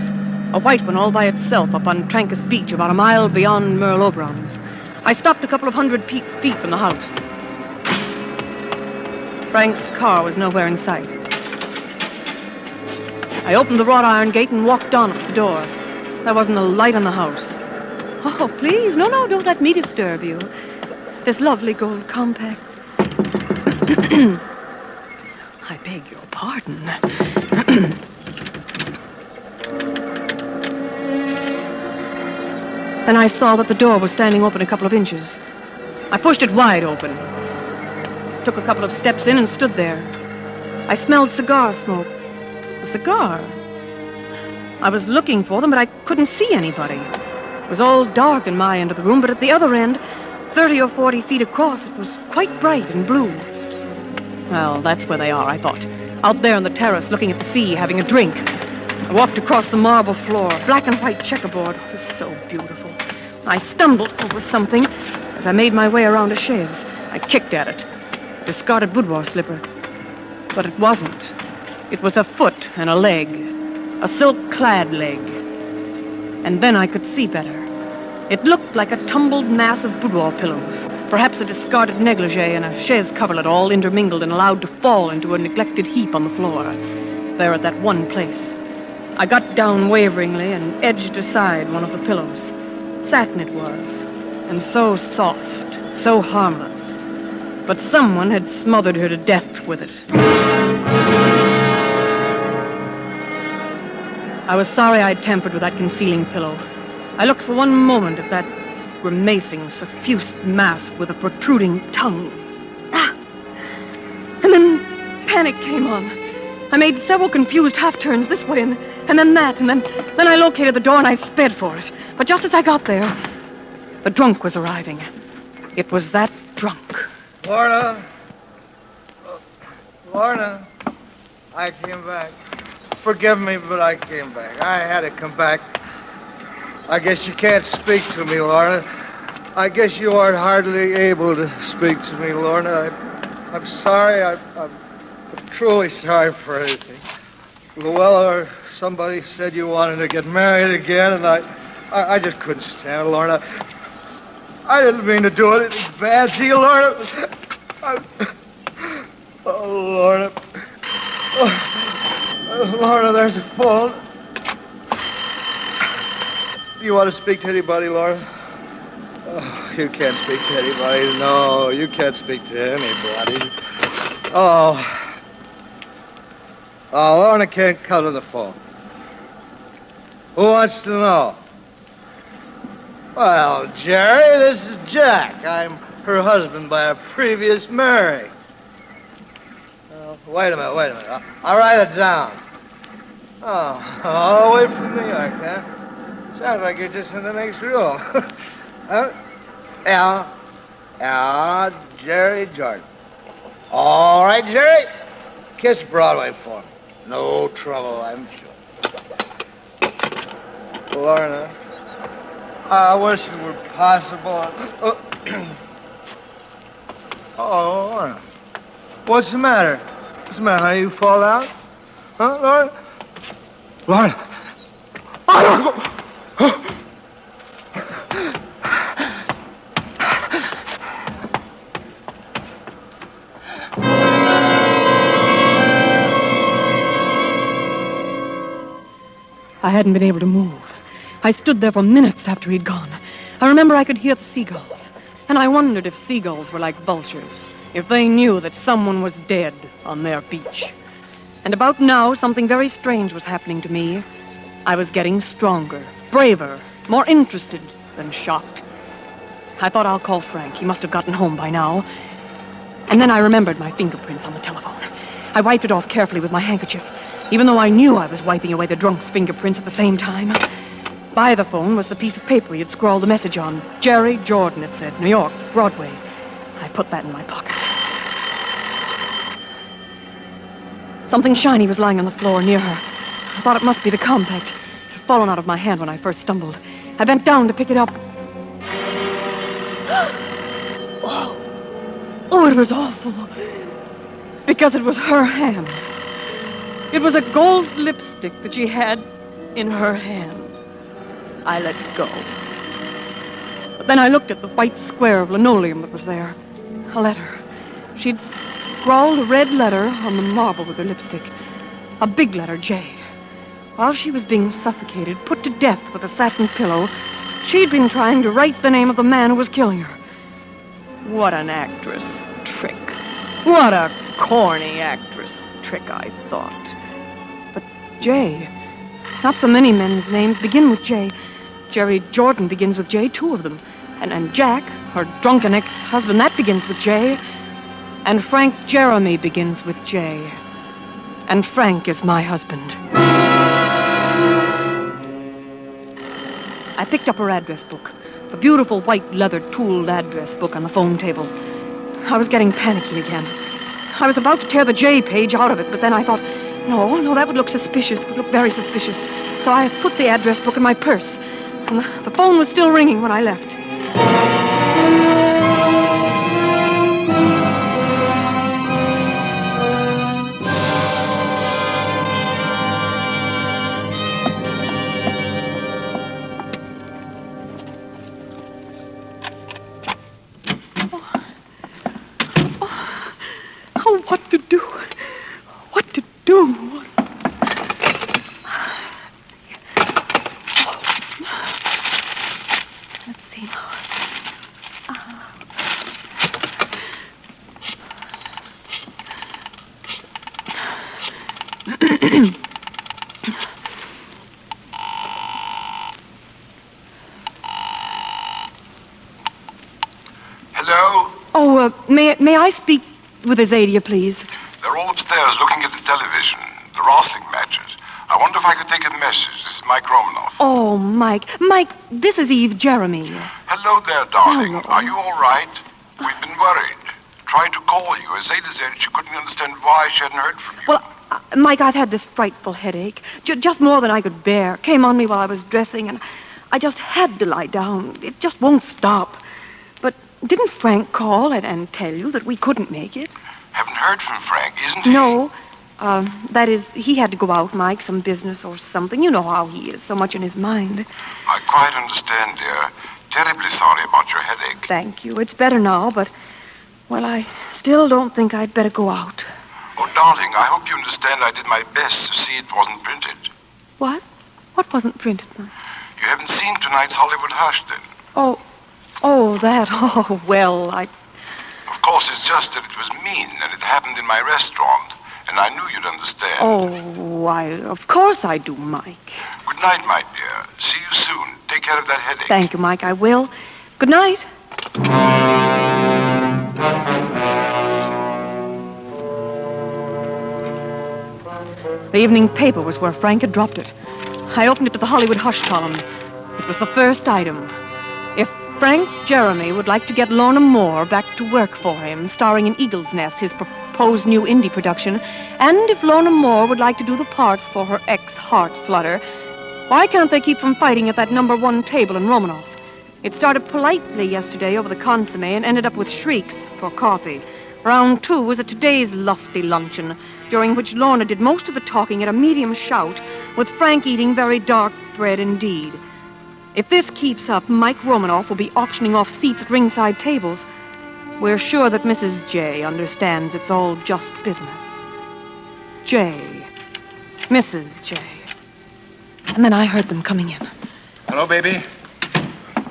A white one all by itself up on Trancas Beach, about a mile beyond Merle Oberon's. I stopped a couple of 100 feet from the house. Frank's car was nowhere in sight. I opened the wrought iron gate and walked on up the door. There wasn't a light in the house. "Oh, please, no, don't let me disturb you. This lovely gold compact." I beg your pardon. Then I saw that the door was standing open a couple of inches. I pushed it wide open. Took a couple of steps in and stood there. I smelled cigar smoke. A cigar? I was looking for them, but I couldn't see anybody. It was all dark in my end of the room, but at the other end, 30 or 40 feet across, it was quite bright and blue. Well, that's where they are, I thought. Out there on the terrace, looking at the sea, having a drink. I walked across the marble floor, black and white checkerboard. It was so beautiful. I stumbled over something as I made my way around a chaise. I kicked at it. Discarded boudoir slipper. But it wasn't. It was a foot and a leg. A silk-clad leg. And then I could see better. It looked like a tumbled mass of boudoir pillows. Perhaps a discarded negligee and a chaise coverlet all intermingled and allowed to fall into a neglected heap on the floor. There at that one place. I got down waveringly and edged aside one of the pillows. Satin it was, and so soft, so harmless. But someone had smothered her to death with it. I was sorry I'd tampered with that concealing pillow. I looked for one moment at that grimacing, suffused mask with a protruding tongue. Ah! And then panic came on. I made several confused half-turns this way and then that, and then I located the door and I sped for it. But just as I got there, the drunk was arriving. It was that drunk. Lorna. Lorna. I came back. Forgive me, but I came back. I had to come back. I guess you can't speak to me, Lorna. I guess you aren't hardly able to speak to me, Lorna. I'm sorry. I'm truly sorry for anything. Luella or somebody said you wanted to get married again, and I just couldn't stand it, Lorna. I didn't mean to do anything bad to you, Lorna. Oh, Lorna. Oh, Lorna, there's a phone. Do you want to speak to anybody, Lorna? Oh, you can't speak to anybody. No, you can't speak to anybody. Oh, Lorna can't come to the phone. Who wants to know? Well, Jerry, this is Jack. I'm her husband by a previous marriage. Wait a minute. I'll write it down. Oh, all the way from New York, huh? Sounds like you're just in the next room. Huh? Jerry Jordan. All right, Jerry. Kiss Broadway for me. No trouble, I'm sure. Lorna, I wish it were possible. Oh, Lorna. What's the matter? What's the matter? How you fall out? Huh, Lorna? Lorna. I hadn't been able to move. I stood there for minutes after he'd gone. I remember I could hear the seagulls. And I wondered if seagulls were like vultures, if they knew that someone was dead on their beach. And about now, something very strange was happening to me. I was getting stronger, braver, more interested than shocked. I thought I'll call Frank. He must have gotten home by now. And then I remembered my fingerprints on the telephone. I wiped it off carefully with my handkerchief, even though I knew I was wiping away the drunk's fingerprints at the same time. By the phone was the piece of paper he had scrawled the message on. Jerry Jordan, it said. New York, Broadway. I put that in my pocket. Something shiny was lying on the floor near her. I thought it must be the compact. It had fallen out of my hand when I first stumbled. I bent down to pick it up. Oh, it was awful. Because it was her hand. It was a gold lipstick that she had in her hand. I let go. But then I looked at the white square of linoleum that was there. A letter. She'd scrawled a red letter on the marble with her lipstick. A big letter, J. While she was being suffocated, put to death with a satin pillow, she'd been trying to write the name of the man who was killing her. What an actress trick. What a corny actress Dietrich, I thought. But J. Not so many men's names begin with J. Jerry Jordan begins with J, 2 of them. And Jack, her drunken ex-husband, that begins with J. And Frank Jeremy begins with J. And Frank is my husband. I picked up her address book, a beautiful white leather tooled address book on the phone table. I was getting panicky again. I was about to tear the J page out of it, but then I thought, no, that would look suspicious, would look very suspicious. So I put the address book in my purse, and the phone was still ringing when I left. What to do? Let's see now. Hello? Oh, may I speak with Azadia, please? They're all upstairs looking at the television, the wrestling matches. I wonder if I could take a message. This is Mike Romanoff. Oh, Mike. Mike, this is Eve Jeremy. Hello there, darling. Hello. Are you all right? We've been worried. Tried to call you. Azalea said she couldn't understand why she hadn't heard from you. Well, Mike, I've had this frightful headache. Just more than I could bear. Came on me while I was dressing, and I just had to lie down. It just won't stop. But didn't Frank call and tell you that we couldn't make it? Haven't heard from Frank, isn't he? No. That is, he had to go out, Mike, some business or something. You know how he is, so much in his mind. I quite understand, dear. Terribly sorry about your headache. Thank you. It's better now, but, well, I still don't think I'd better go out. Oh, darling, I hope you understand I did my best to see it wasn't printed. What? What wasn't printed, Mike? You haven't seen tonight's Hollywood Hush, then? Oh, that. Oh, well, Of course, it's just that it was mean, and it happened in my restaurant, and I knew you'd understand. Oh, of course I do, Mike. Good night, my dear. See you soon. Take care of that headache. Thank you, Mike, I will. Good night. The evening paper was where Frank had dropped it. I opened it to the Hollywood Hush column. It was the first item. If Frank Jeremy would like to get Lorna Moore back to work for him, starring in Eagle's Nest, his proposed new indie production, and if Lorna Moore would like to do the part for her ex-Heart Flutter, why can't they keep from fighting at that #1 table in Romanoff? It started politely yesterday over the consomme and ended up with shrieks for coffee. Round 2 was at today's lusty luncheon, during which Lorna did most of the talking at a medium shout, with Frank eating very dark bread indeed. If this keeps up, Mike Romanoff will be auctioning off seats at ringside tables. We're sure that Mrs. J understands it's all just business. J. Mrs. J. And then I heard them coming in. Hello, baby.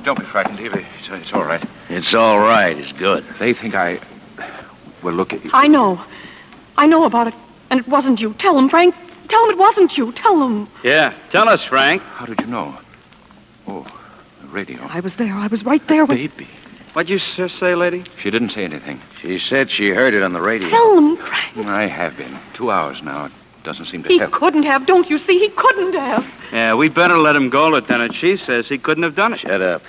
Don't be frightened, Evie. It's all right. It's all right. It's good. They think Well, look at you. I know about it, and it wasn't you. Tell them, Frank. Tell them it wasn't you. Tell them. Yeah, tell us, Frank. How did you know? Oh, the radio. I was there. I was right there when... Baby. What'd you say, lady? She didn't say anything. She said she heard it on the radio. Tell them, Frank. I have been. 2 hours now. It doesn't seem to He help. couldn't have. Don't you see? He couldn't have. Yeah, we'd better let him go, Lieutenant. She says he couldn't have done it. Shut up.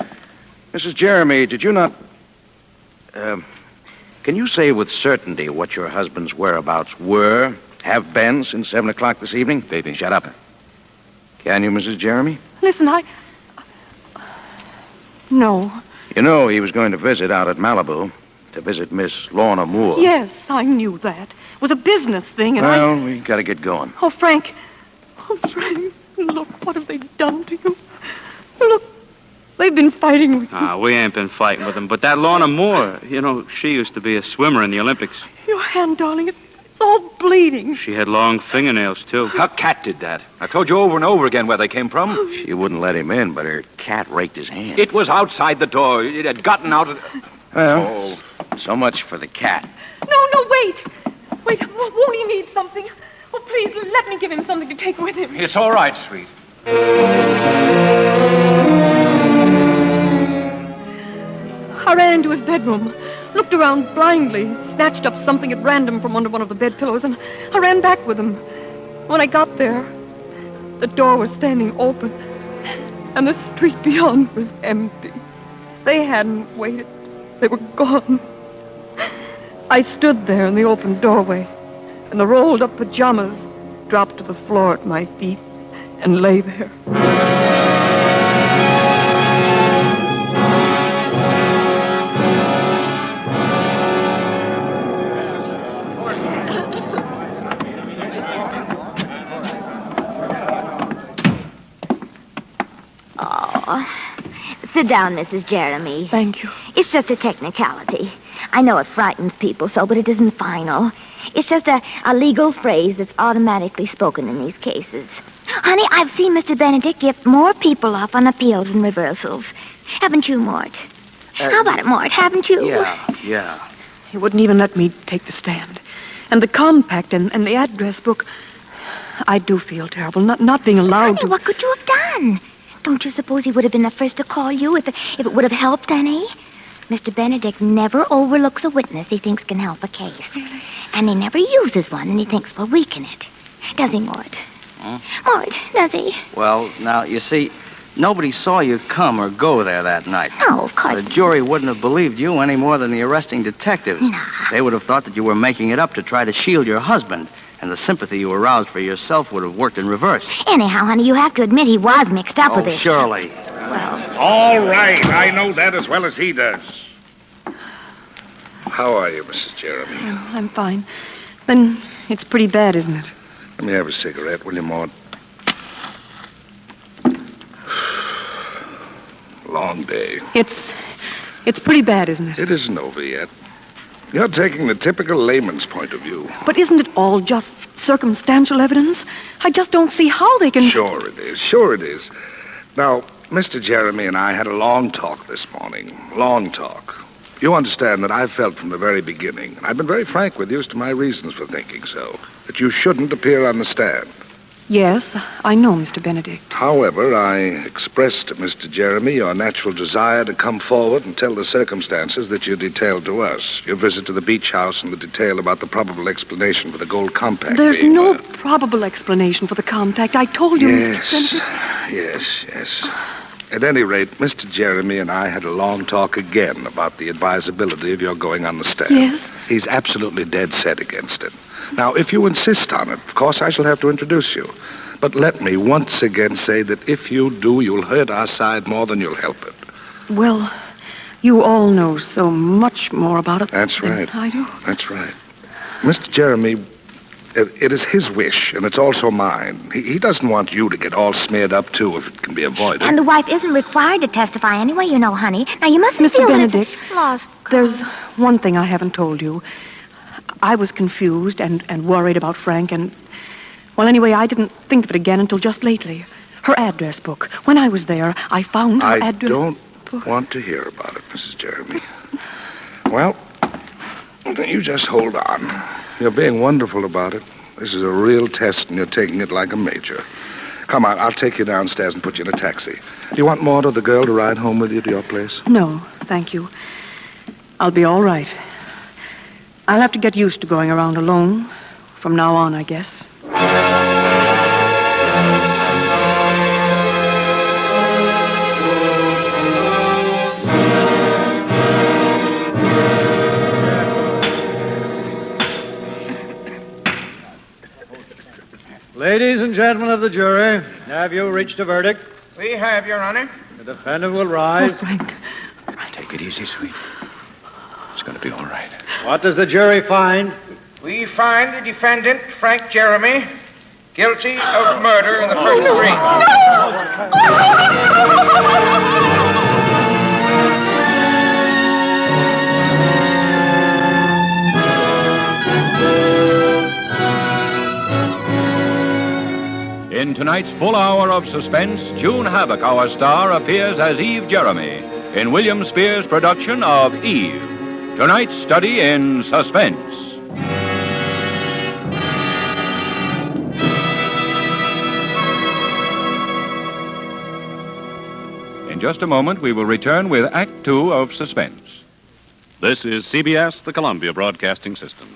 Mrs. Jeremy, did you not... can you say with certainty what your husband's whereabouts have been since 7 o'clock this evening? Baby. Shut up. Can you, Mrs. Jeremy? Listen, No. You know he was going to visit out at Malibu to visit Miss Lorna Moore. Yes, I knew that. It was a business thing, and Well, we got to get going. Oh, Frank. Look, what have they done to you? Look, they've been fighting with you. We ain't been fighting with them. But that Lorna Moore, she used to be a swimmer in the Olympics. Your hand, darling, it's all bleeding. She had long fingernails, too. Her cat did that. I told you over and over again where they came from. She wouldn't let him in, but her cat raked his hand. It was outside the door. It had gotten out of... Well, so much for the cat. No, wait. Wait, won't he need something? Oh, please, let me give him something to take with him. It's all right, sweet. I ran into his bedroom, looked around blindly, snatched up something at random from under one of the bed pillows, and I ran back with him. When I got there, the door was standing open, and the street beyond was empty. They hadn't waited. They were gone. I stood there in the open doorway, and the rolled-up pajamas dropped to the floor at my feet and lay there. Sit down, Mrs. Jeremy. Thank you. It's just a technicality. I know it frightens people so, but it isn't final. It's just a legal phrase that's automatically spoken in these cases. Honey, I've seen Mr. Benedict give more people off on appeals and reversals. Haven't you, Mort? How about it, Mort? Haven't you? Yeah. He wouldn't even let me take the stand. And the compact and the address book, I do feel terrible, not being allowed Honey, what could you have done? Don't you suppose he would have been the first to call you if it would have helped any? Mr. Benedict never overlooks a witness he thinks can help a case. Really? And he never uses one and he thinks will weaken it. Does he, Mort? Mort, does he? Well, now, you see, nobody saw you come or go there that night. No, of course. The jury wouldn't have believed you any more than the arresting detectives. Nah. They would have thought that you were making it up to try to shield your husband, and the sympathy you aroused for yourself would have worked in reverse. Anyhow, honey, you have to admit he was mixed up with it. Surely. Well, All right, I know that as well as he does. How are you, Mrs. Jeremy? I'm fine. Then it's pretty bad, isn't it? Let me have a cigarette, will you, Maud? Long day. It's pretty bad, isn't it? It isn't over yet. You're taking the typical layman's point of view. But isn't it all just circumstantial evidence? I just don't see how they can... Sure it is. Now, Mr. Jeremy and I had a long talk this morning. Long talk. You understand that I've felt from the very beginning, and I've been very frank with you as to my reasons for thinking so, that you shouldn't appear on the stand. Yes, I know, Mr. Benedict. However, I expressed to Mr. Jeremy your natural desire to come forward and tell the circumstances that you detailed to us. Your visit to the beach house and the detail about the probable explanation for the gold compact. There's no probable explanation for the compact. I told you, Mr. Benedict. Yes. At any rate, Mr. Jeremy and I had a long talk again about the advisability of your going on the stand. Yes? He's absolutely dead set against it. Now, if you insist on it, of course I shall have to introduce you. But let me once again say that if you do, you'll hurt our side more than you'll help it. Well, you all know so much more about it That's than right. I do. That's right. Mr. Jeremy, it is his wish, and it's also mine. He doesn't want you to get all smeared up, too, if it can be avoided. and the wife isn't required to testify anyway, you know, honey. Now, you mustn't Mr. feel Benedict, that it's lost. There's one thing I haven't told you. I was confused and worried about Frank, and... Well, anyway, I didn't think of it again until just lately. Her address book. When I was there, I found her address... I don't want to hear about it, Mrs. Jeremy. Well, you just hold on. You're being wonderful about it. This is a real test, and you're taking it like a major. Come on, I'll take you downstairs and put you in a taxi. Do you want Maud or the girl to ride home with you to your place? No, thank you. I'll be all right. I'll have to get used to going around alone from now on, I guess. Ladies and gentlemen of the jury, have you reached a verdict? We have, Your Honor. The defendant will rise. Frank. Take it easy, sweet. It's going to be all right. What does the jury find? We find the defendant, Frank Jeremy, guilty of murder in the first degree. In tonight's full hour of suspense, June Havoc, our star, appears as Eve Jeremy in William Spears' production of Eve. Tonight's study in suspense. In just a moment, we will return with Act Two of Suspense. This is CBS, the Columbia Broadcasting System.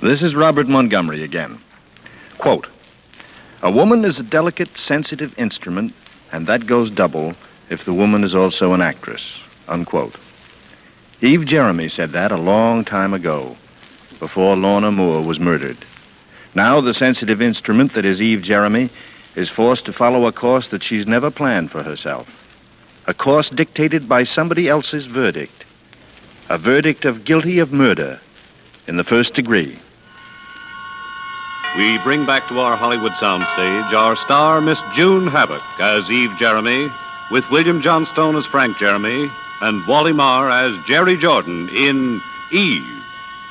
This is Robert Montgomery again. Quote, "A woman is a delicate, sensitive instrument, and that goes double if the woman is also an actress." Unquote. Eve Jeremy said that a long time ago, before Lorna Moore was murdered. Now the sensitive instrument that is Eve Jeremy is forced to follow a course that she's never planned for herself. A course dictated by somebody else's verdict. A verdict of guilty of murder in the first degree. We bring back to our Hollywood soundstage our star, Miss June Havoc, as Eve Jeremy, with William Johnstone as Frank Jeremy, and Wally Marr as Jerry Jordan in Eve.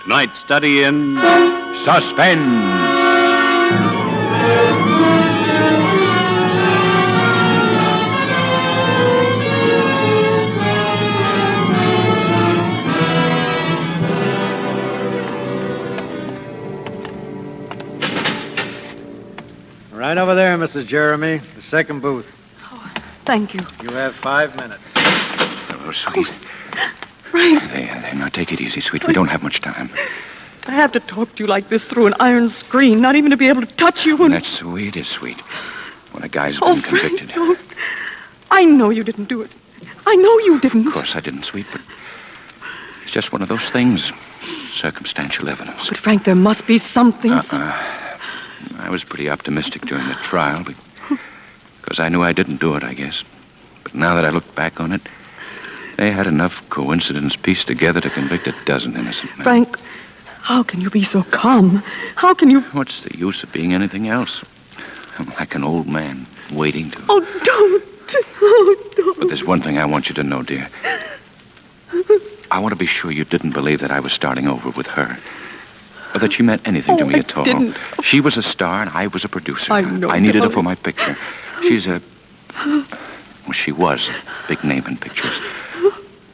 Tonight's study in Suspense. Right over there, Mrs. Jeremy, the second booth. Thank you. You have 5 minutes. Oh, sweet. Frank, There, now take it easy, sweet. We don't have much time. I have to talk to you like this through an iron screen, not even to be able to touch you and... That's the way it is, sweet. When a guy's Oh, been Frank, convicted. don't. I know you didn't do it. I know you didn't. Of course I didn't, sweet, but it's just one of those things. Circumstantial evidence. But, Frank, there must be something. I was pretty optimistic during the trial because I knew I didn't do it, I guess. But now that I look back on it, they had enough coincidence pieced together to convict a dozen innocent men. Frank, how can you be so calm? How can you... What's the use of being anything else? I'm like an old man waiting to... Oh, don't. Oh, don't. But there's one thing I want you to know, dear. I want to be sure you didn't believe that I was starting over with her. Or that she meant anything to me at all. Didn't. She was a star and I was a producer. I know. I needed her for my picture. She's a... Well, she was a big name in pictures.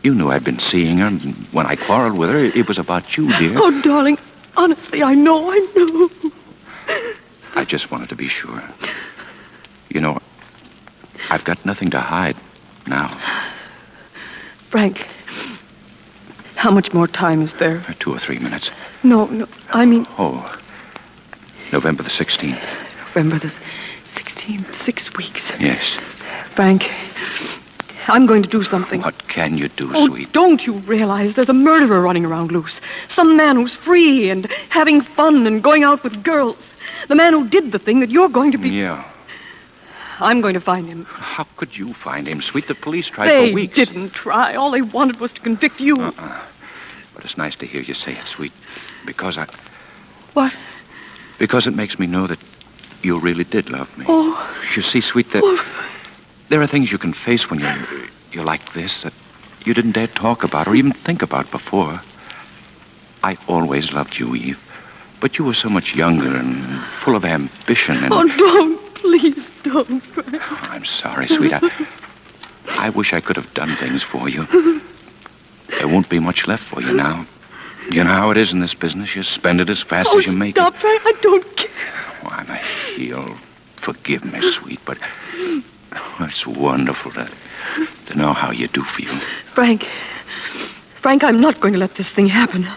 You knew I'd been seeing her, and when I quarreled with her, it was about you, dear. Oh, darling, honestly, I know. I just wanted to be sure. You know, I've got nothing to hide now. Frank, how much more time is there? 2 or 3 minutes. No, I mean... Oh, November the 16th. November the 16th, 6 weeks. Yes. Frank, I'm going to do something. What can you do, Oh, sweet? don't you realize there's a murderer running around loose? Some man who's free and having fun and going out with girls. The man who did the thing that you're going to be... Yeah. I'm going to find him. How could you find him, sweet? The police tried They for weeks. didn't try. All they wanted was to convict you. But it's nice to hear you say it, sweet. Because I... What? Because it makes me know that you really did love me. Oh. You see, sweet, there are things you can face when you're like this that you didn't dare talk about or even think about before. I always loved you, Eve. But you were so much younger and full of ambition and... Oh, don't. Please don't. I'm sorry, sweet. I wish I could have done things for you. There won't be much left for you now. You know how it is in this business. You spend it as fast as you make stop, it. Frank. I don't care. Oh, I'm a heel. Forgive me, sweet, but it's wonderful to know how you do feel. Frank, I'm not going to let this thing happen.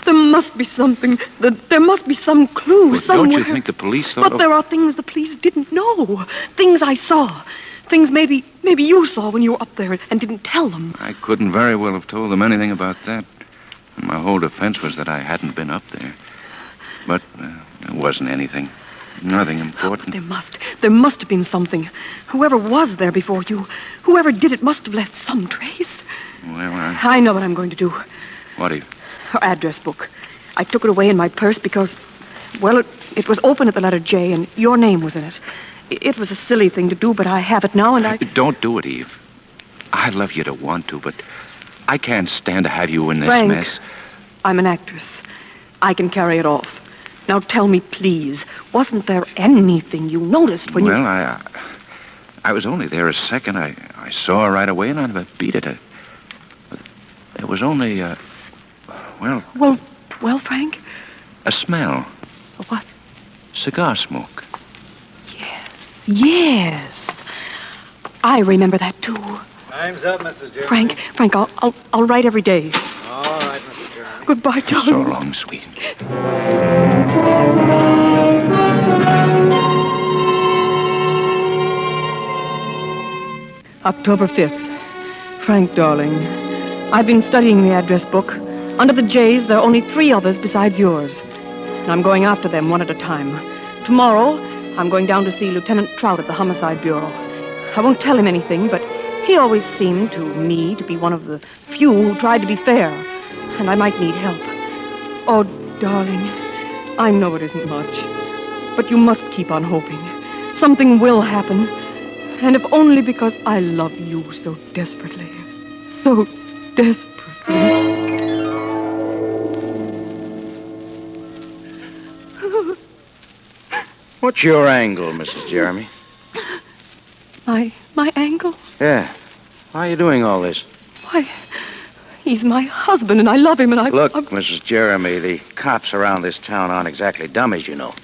There must be something. There must be some clue Well, somewhere. don't you think the police thought... But there are things the police didn't know. Things I saw. Things maybe you saw when you were up there and didn't tell them. I couldn't very well have told them anything about that. My whole defense was that I hadn't been up there. But there wasn't anything. Nothing important. There must have been something. Whoever was there before you, whoever did it must have left some trace. Well, I know what I'm going to do. What do you... Her address book. I took it away in my purse because, well, it was open at the letter J and your name was in it. It was a silly thing to do, but I have it now and I... Don't do it, Eve. I'd love you to want to, but I can't stand to have you in this Frank, mess. I'm an actress. I can carry it off. Now tell me, please, wasn't there anything you noticed when Well, I was only there a second. I saw her right away and I beat it. There was only Well, Frank? A smell. What? Cigar smoke. Yes. I remember that, too. Time's up, Mrs. Jeremy. Frank, I'll write every day. All right, Mrs. Jeremy. Goodbye, darling. So long, sweet. October 5th. Frank, darling, I've been studying the address book. Under the J's, there are only 3 others besides yours. And I'm going after them one at a time. Tomorrow, I'm going down to see Lieutenant Trout at the Homicide Bureau. I won't tell him anything, but he always seemed to me to be one of the few who tried to be fair. And I might need help. Oh, darling, I know it isn't much. But you must keep on hoping. Something will happen. And if only because I love you so desperately. So desperately. What's your angle, Mrs. Jeremy? My angle? Yeah. Why are you doing all this? Why, he's my husband, and I love him, and Look, Mrs. Jeremy, the cops around this town aren't exactly dummies, you know.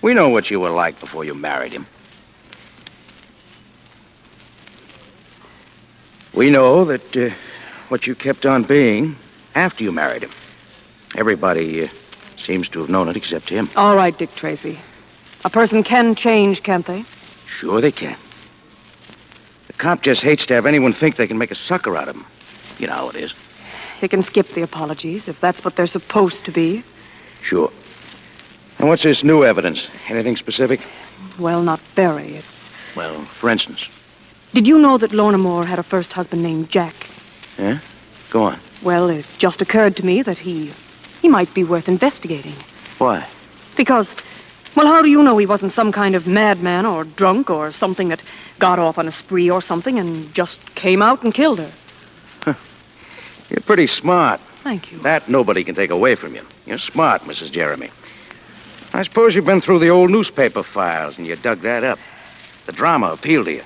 We know what you were like before you married him. We know that what you kept on being after you married him. Everybody seems to have known it except him. All right, Dick Tracy. A person can change, can't they? Sure they can. The cop just hates to have anyone think they can make a sucker out of him. You know how it is. He can skip the apologies, if that's what they're supposed to be. Sure. And what's this new evidence? Anything specific? Well, not very. Well, for instance. Did you know that Lorna Moore had a first husband named Jack? Yeah? Go on. Well, it just occurred to me that he might be worth investigating. Why? Because, well, how do you know he wasn't some kind of madman or drunk or something that got off on a spree or something and just came out and killed her? You're pretty smart. Thank you. That nobody can take away from you. You're smart, Mrs. Jeremy. I suppose you've been through the old newspaper files and you dug that up. The drama appealed to you.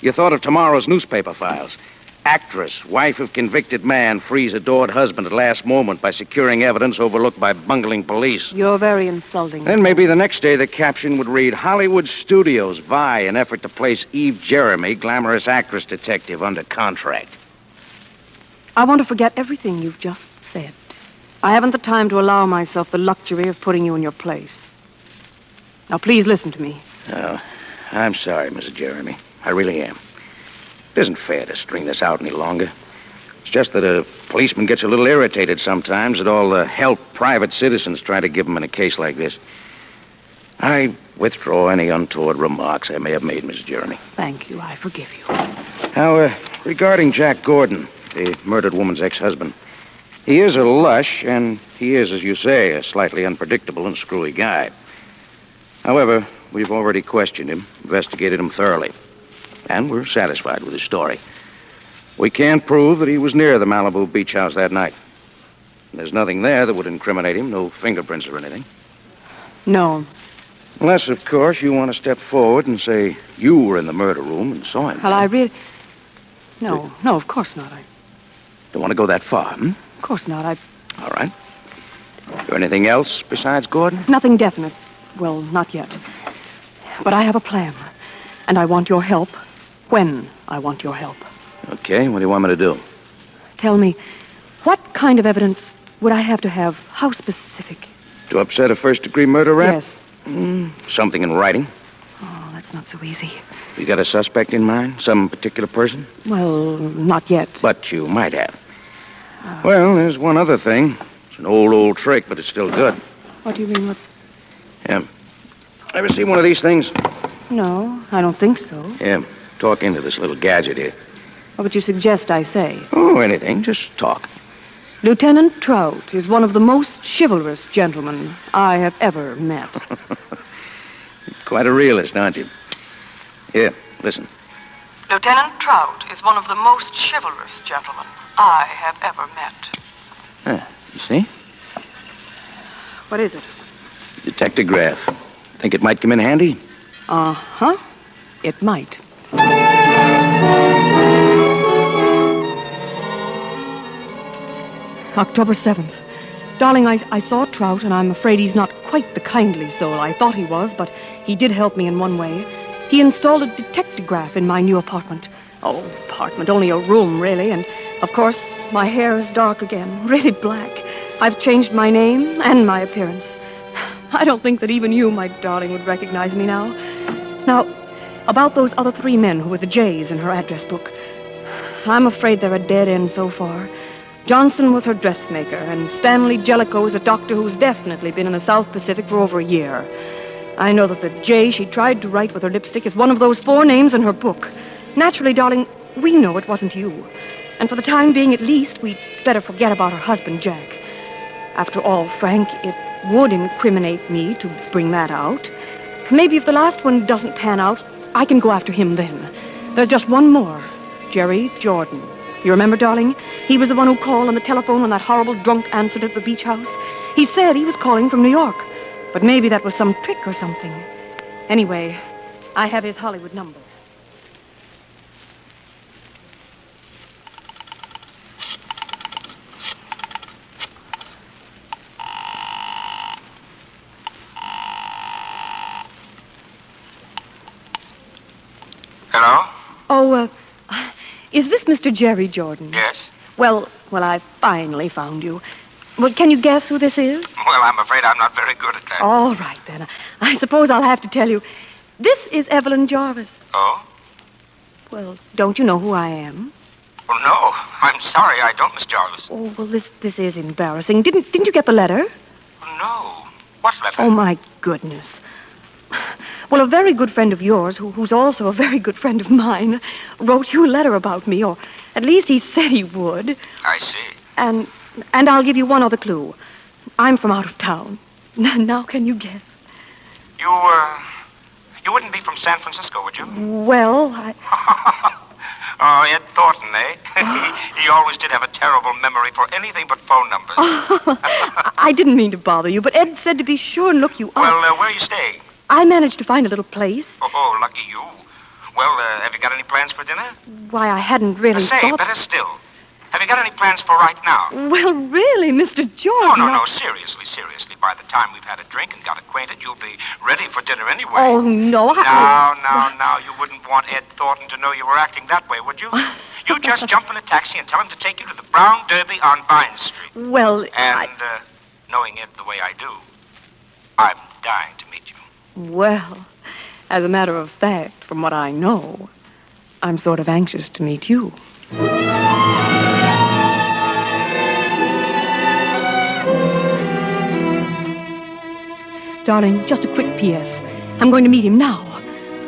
You thought of tomorrow's newspaper files. Actress, wife of convicted man, frees adored husband at last moment by securing evidence overlooked by bungling police. You're very insulting. Then maybe the next day the caption would read, Hollywood Studios vie in effort to place Eve Jeremy, glamorous actress detective, under contract. I want to forget everything you've just said. I haven't the time to allow myself the luxury of putting you in your place. Now, please listen to me. Oh, I'm sorry, Mrs. Jeremy. I really am. It isn't fair to string this out any longer. It's just that a policeman gets a little irritated sometimes at all the help private citizens try to give him in a case like this. I withdraw any untoward remarks I may have made, Mrs. Jeremy. Thank you. I forgive you. Now, regarding Jack Gordon, the murdered woman's ex-husband, he is a lush, and he is, as you say, a slightly unpredictable and screwy guy. However, we've already questioned him, investigated him thoroughly, and we're satisfied with his story. We can't prove that he was near the Malibu beach house that night. There's nothing there that would incriminate him, no fingerprints or anything. No. Unless, of course, you want to step forward and say you were in the murder room and saw him. Well, I really... No, of course not. I don't want to go that far, hmm? Of course not. All right. Is there anything else besides Gordon? Nothing definite. Well, not yet. But I have a plan. And I want your help when I want your help. Okay, what do you want me to do? Tell me, what kind of evidence would I have to have? How specific? To upset a first-degree murder rap? Yes. Something in writing. Oh, that's not so easy. You got a suspect in mind? Some particular person? Well, not yet. But you might have. Well, there's one other thing. It's an old trick, but it's still good. What do you mean? Yeah. Ever seen one of these things? No, I don't think so. Yeah. Talk into this little gadget here. What would you suggest I say? Oh, anything. Just talk. Lieutenant Trout is one of the most chivalrous gentlemen I have ever met. Quite a realist, aren't you? Here, listen. Lieutenant Trout is one of the most chivalrous gentlemen I have ever met. You see? What is it? Detectograph. Think it might come in handy? Uh-huh. It might. October 7th. Darling, I saw Trout, and I'm afraid he's not quite the kindly soul I thought he was, but he did help me in one way. He installed a detectograph in my new apartment. Oh, apartment, only a room, really, and, of course, my hair is dark again, really black. I've changed my name and my appearance. I don't think that even you, my darling, would recognize me now. Now, about those other 3 men who were the J's in her address book, I'm afraid they're a dead end so far. Johnson was her dressmaker, and Stanley Jellicoe is a doctor who's definitely been in the South Pacific for over a year. I know that the J she tried to write with her lipstick is one of those 4 names in her book. Naturally, darling, we know it wasn't you. And for the time being, at least, we'd better forget about her husband, Jack. After all, Frank, it would incriminate me to bring that out. Maybe if the last one doesn't pan out, I can go after him then. There's just one more. Jerry Jordan. You remember, darling? He was the one who called on the telephone when that horrible drunk answered at the beach house. He said he was calling from New York. But maybe that was some trick or something. Anyway, I have his Hollywood number. Hello? Oh, is this Mr. Jerry Jordan? Yes. Well, I finally found you. Well, can you guess who this is? Well, I'm afraid I'm not very good at that. All right, then. I suppose I'll have to tell you. This is Evelyn Jarvis. Oh? Well, don't you know who I am? Well, no. I'm sorry, I don't, Miss Jarvis. Oh, well, this is embarrassing. Didn't you get the letter? No. What letter? Oh, my goodness. Well, a very good friend of yours, who's also a very good friend of mine, wrote you a letter about me, or at least he said he would. I see. And I'll give you one other clue. I'm from out of town. Now can you guess? You wouldn't be from San Francisco, would you? Well, Oh, Ed Thornton, eh? He always did have a terrible memory for anything but phone numbers. I didn't mean to bother you, but Ed said to be sure and look you up. Well, where are you staying? I managed to find a little place. Oh, lucky you. Well, have you got any plans for dinner? Why, I hadn't really Say, thought... better still. Have you got any plans for right now? Well, really, Mr. Jordan... No, seriously. By the time we've had a drink and got acquainted, you'll be ready for dinner anyway. Oh, no, Now, you wouldn't want Ed Thornton to know you were acting that way, would you? You just jump in a taxi and tell him to take you to the Brown Derby on Vine Street. Well, And, knowing Ed the way I do, I'm dying to meet you. Well, as a matter of fact, from what I know, I'm sort of anxious to meet you. Darling, just a quick P.S. I'm going to meet him now,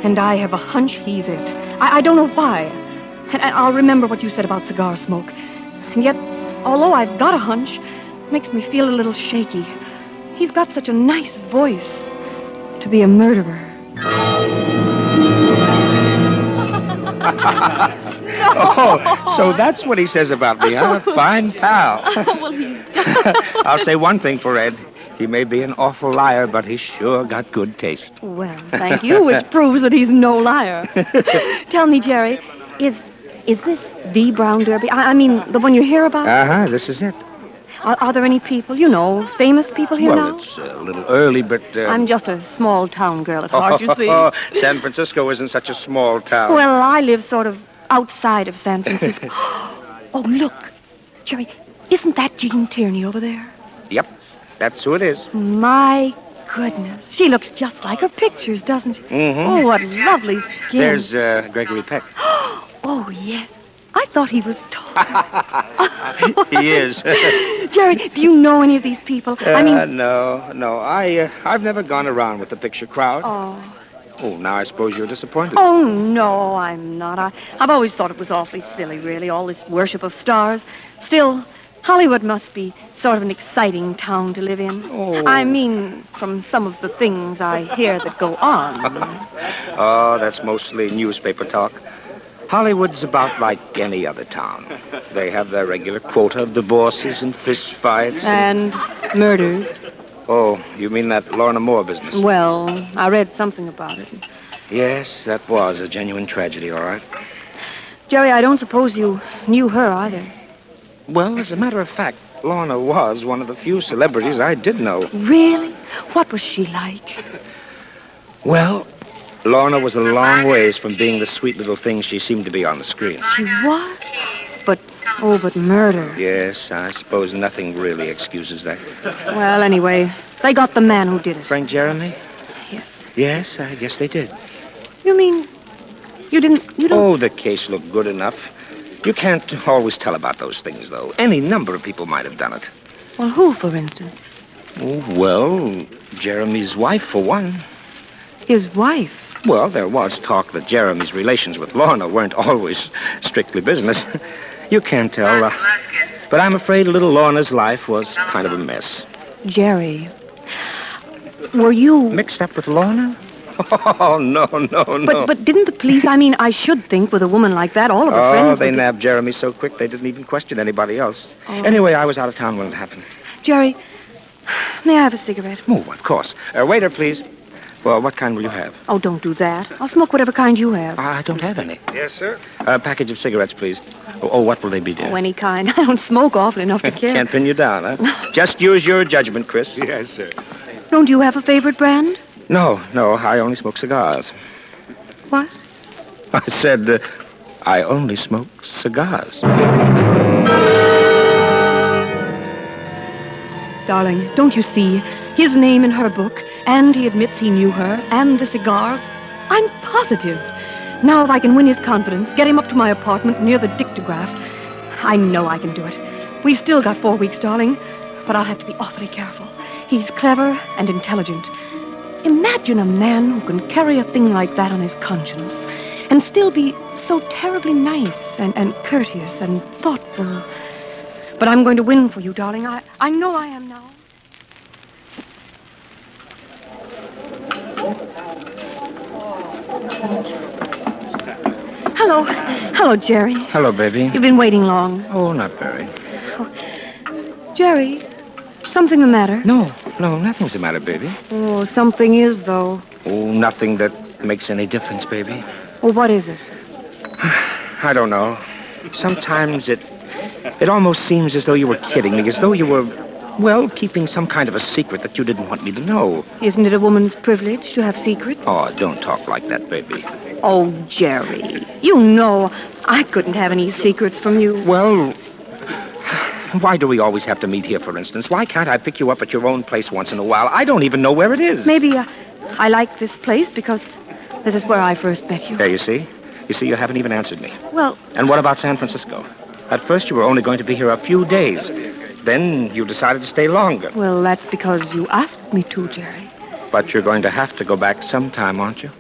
and I have a hunch he's it. I don't know why. And I'll remember what you said about cigar smoke. And yet, although I've got a hunch, it makes me feel a little shaky. He's got such a nice voice to be a murderer. Oh, so that's what he says about me, huh? Fine pal. Well, I'll say one thing for Ed. He may be an awful liar, but he's sure got good taste. Well, thank you, which proves that he's no liar. Tell me, Jerry, is this the Brown Derby? I mean, the one you hear about? Uh-huh, this is it. Are there any people, famous people here now? Well, it's a little early, but... I'm just a small town girl at heart, you see. San Francisco isn't such a small town. Well, I live sort of outside of San Francisco. Oh, look. Jerry, isn't that Jean Tierney over there? Yep, that's who it is. My goodness. She looks just like her pictures, doesn't she? Mm-hmm. Oh, what lovely skin. There's Gregory Peck. Oh, yes. I thought he was tall. He is. Jerry, do you know any of these people? No. I've never gone around with the picture crowd. Oh. Oh, now I suppose you're disappointed. Oh, no, I'm not. I've always thought it was awfully silly, really, all this worship of stars. Still, Hollywood must be sort of an exciting town to live in. Oh. I mean, from some of the things I hear that go on. Oh, that's mostly newspaper talk. Hollywood's about like any other town. They have their regular quota of divorces and fist fights. And murders. Oh, you mean that Lorna Moore business? Well, I read something about it. Yes, that was a genuine tragedy, all right. Jerry, I don't suppose you knew her either. Well, as a matter of fact, Lorna was one of the few celebrities I did know. Really? What was she like? Well, Lorna was a long ways from being the sweet little thing she seemed to be on the screen. She was? But murder. Yes, I suppose nothing really excuses that. Well, anyway, they got the man who did it. Frank Jeremy? Yes. Yes, I guess they did. You mean you don't... Oh, the case looked good enough. You can't always tell about those things, though. Any number of people might have done it. Well, who, for instance? Oh, well, Jeremy's wife, for one. His wife? Well, there was talk that Jeremy's relations with Lorna weren't always strictly business. You can't tell. But I'm afraid little Lorna's life was kind of a mess. Jerry, were you... Mixed up with Lorna? Oh, no. But didn't the police... I should think with a woman like that, all of her friends... Oh, they nabbed Jeremy so quick they didn't even question anybody else. Oh. Anyway, I was out of town when it happened. Jerry, may I have a cigarette? Oh, of course. Waiter, please. Well, what kind will you have? Oh, don't do that. I'll smoke whatever kind you have. I don't have any. Yes, sir. A package of cigarettes, please. Oh, what will they be, dear? Oh, any kind. I don't smoke often enough to care. Can't pin you down, huh? Just use your judgment, Chris. Yes, sir. Don't you have a favorite brand? No, I only smoke cigars. What? I said, I only smoke cigars. Darling, don't you see? His name in her book, and he admits he knew her, and the cigars. I'm positive. Now, if I can win his confidence, get him up to my apartment near the dictograph, I know I can do it. We've still got 4 weeks, darling, but I'll have to be awfully careful. He's clever and intelligent. Imagine a man who can carry a thing like that on his conscience and still be so terribly nice and courteous and thoughtful. But I'm going to win for you, darling. I know I am now. Hello, Jerry. Hello, baby. You've been waiting long. Oh, not very. Oh. Jerry, something the matter? No, nothing's the matter, baby. Oh, something is, though. Oh, nothing that makes any difference, baby. Well, what is it? I don't know. Sometimes it almost seems as though you were kidding me, as though you were, well, keeping some kind of a secret that you didn't want me to know. Isn't it a woman's privilege to have secrets? Oh, don't talk like that, baby. Oh, Jerry, you know I couldn't have any secrets from you. Well, why do we always have to meet here, for instance? Why can't I pick you up at your own place once in a while? I don't even know where it is. Maybe I like this place because this is where I first met you. There, you see? You haven't even answered me. Well... And what about San Francisco? At first, you were only going to be here a few days. Then you decided to stay longer. Well, that's because you asked me to, Jerry. But you're going to have to go back sometime, aren't you?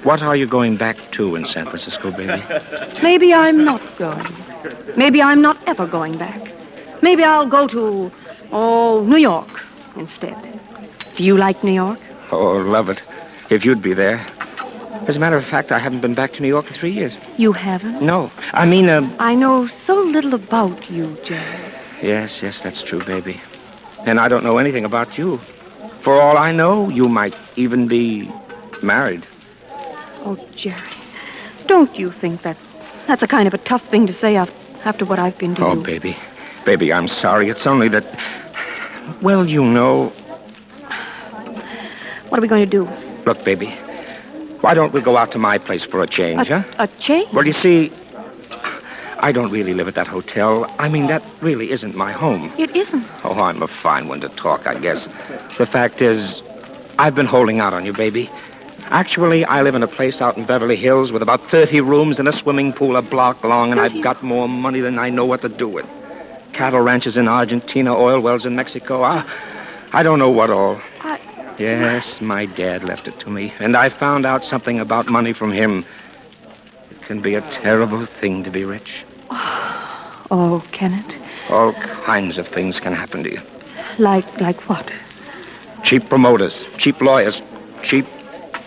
What are you going back to in San Francisco, baby? Maybe I'm not going. Maybe I'm not ever going back. Maybe I'll go to, New York instead. Do you like New York? Oh, love it. If you'd be there. As a matter of fact, I haven't been back to New York in 3 years. You haven't? No. I mean, I know so little about you, Jerry. Yes, that's true, baby. And I don't know anything about you. For all I know, you might even be married. Oh, Jerry, don't you think that's a kind of a tough thing to say after what I've been to you? Oh, baby. Baby, I'm sorry. It's only that... Well, you know... What are we going to do? Look, baby, why don't we go out to my place for a change, huh? A change? Well, you see, I don't really live at that hotel. I mean, that really isn't my home. It isn't? Oh, I'm a fine one to talk, I guess. The fact is, I've been holding out on you, baby. Actually, I live in a place out in Beverly Hills with about 30 rooms and a swimming pool a block long, and I've got more money than I know what to do with. Cattle ranches in Argentina, oil wells in Mexico. I don't know what all. Yes, my dad left it to me, and I found out something about money from him. It can be a terrible thing to be rich. Oh, can it? All kinds of things can happen to you. Like what? Cheap promoters, cheap lawyers, cheap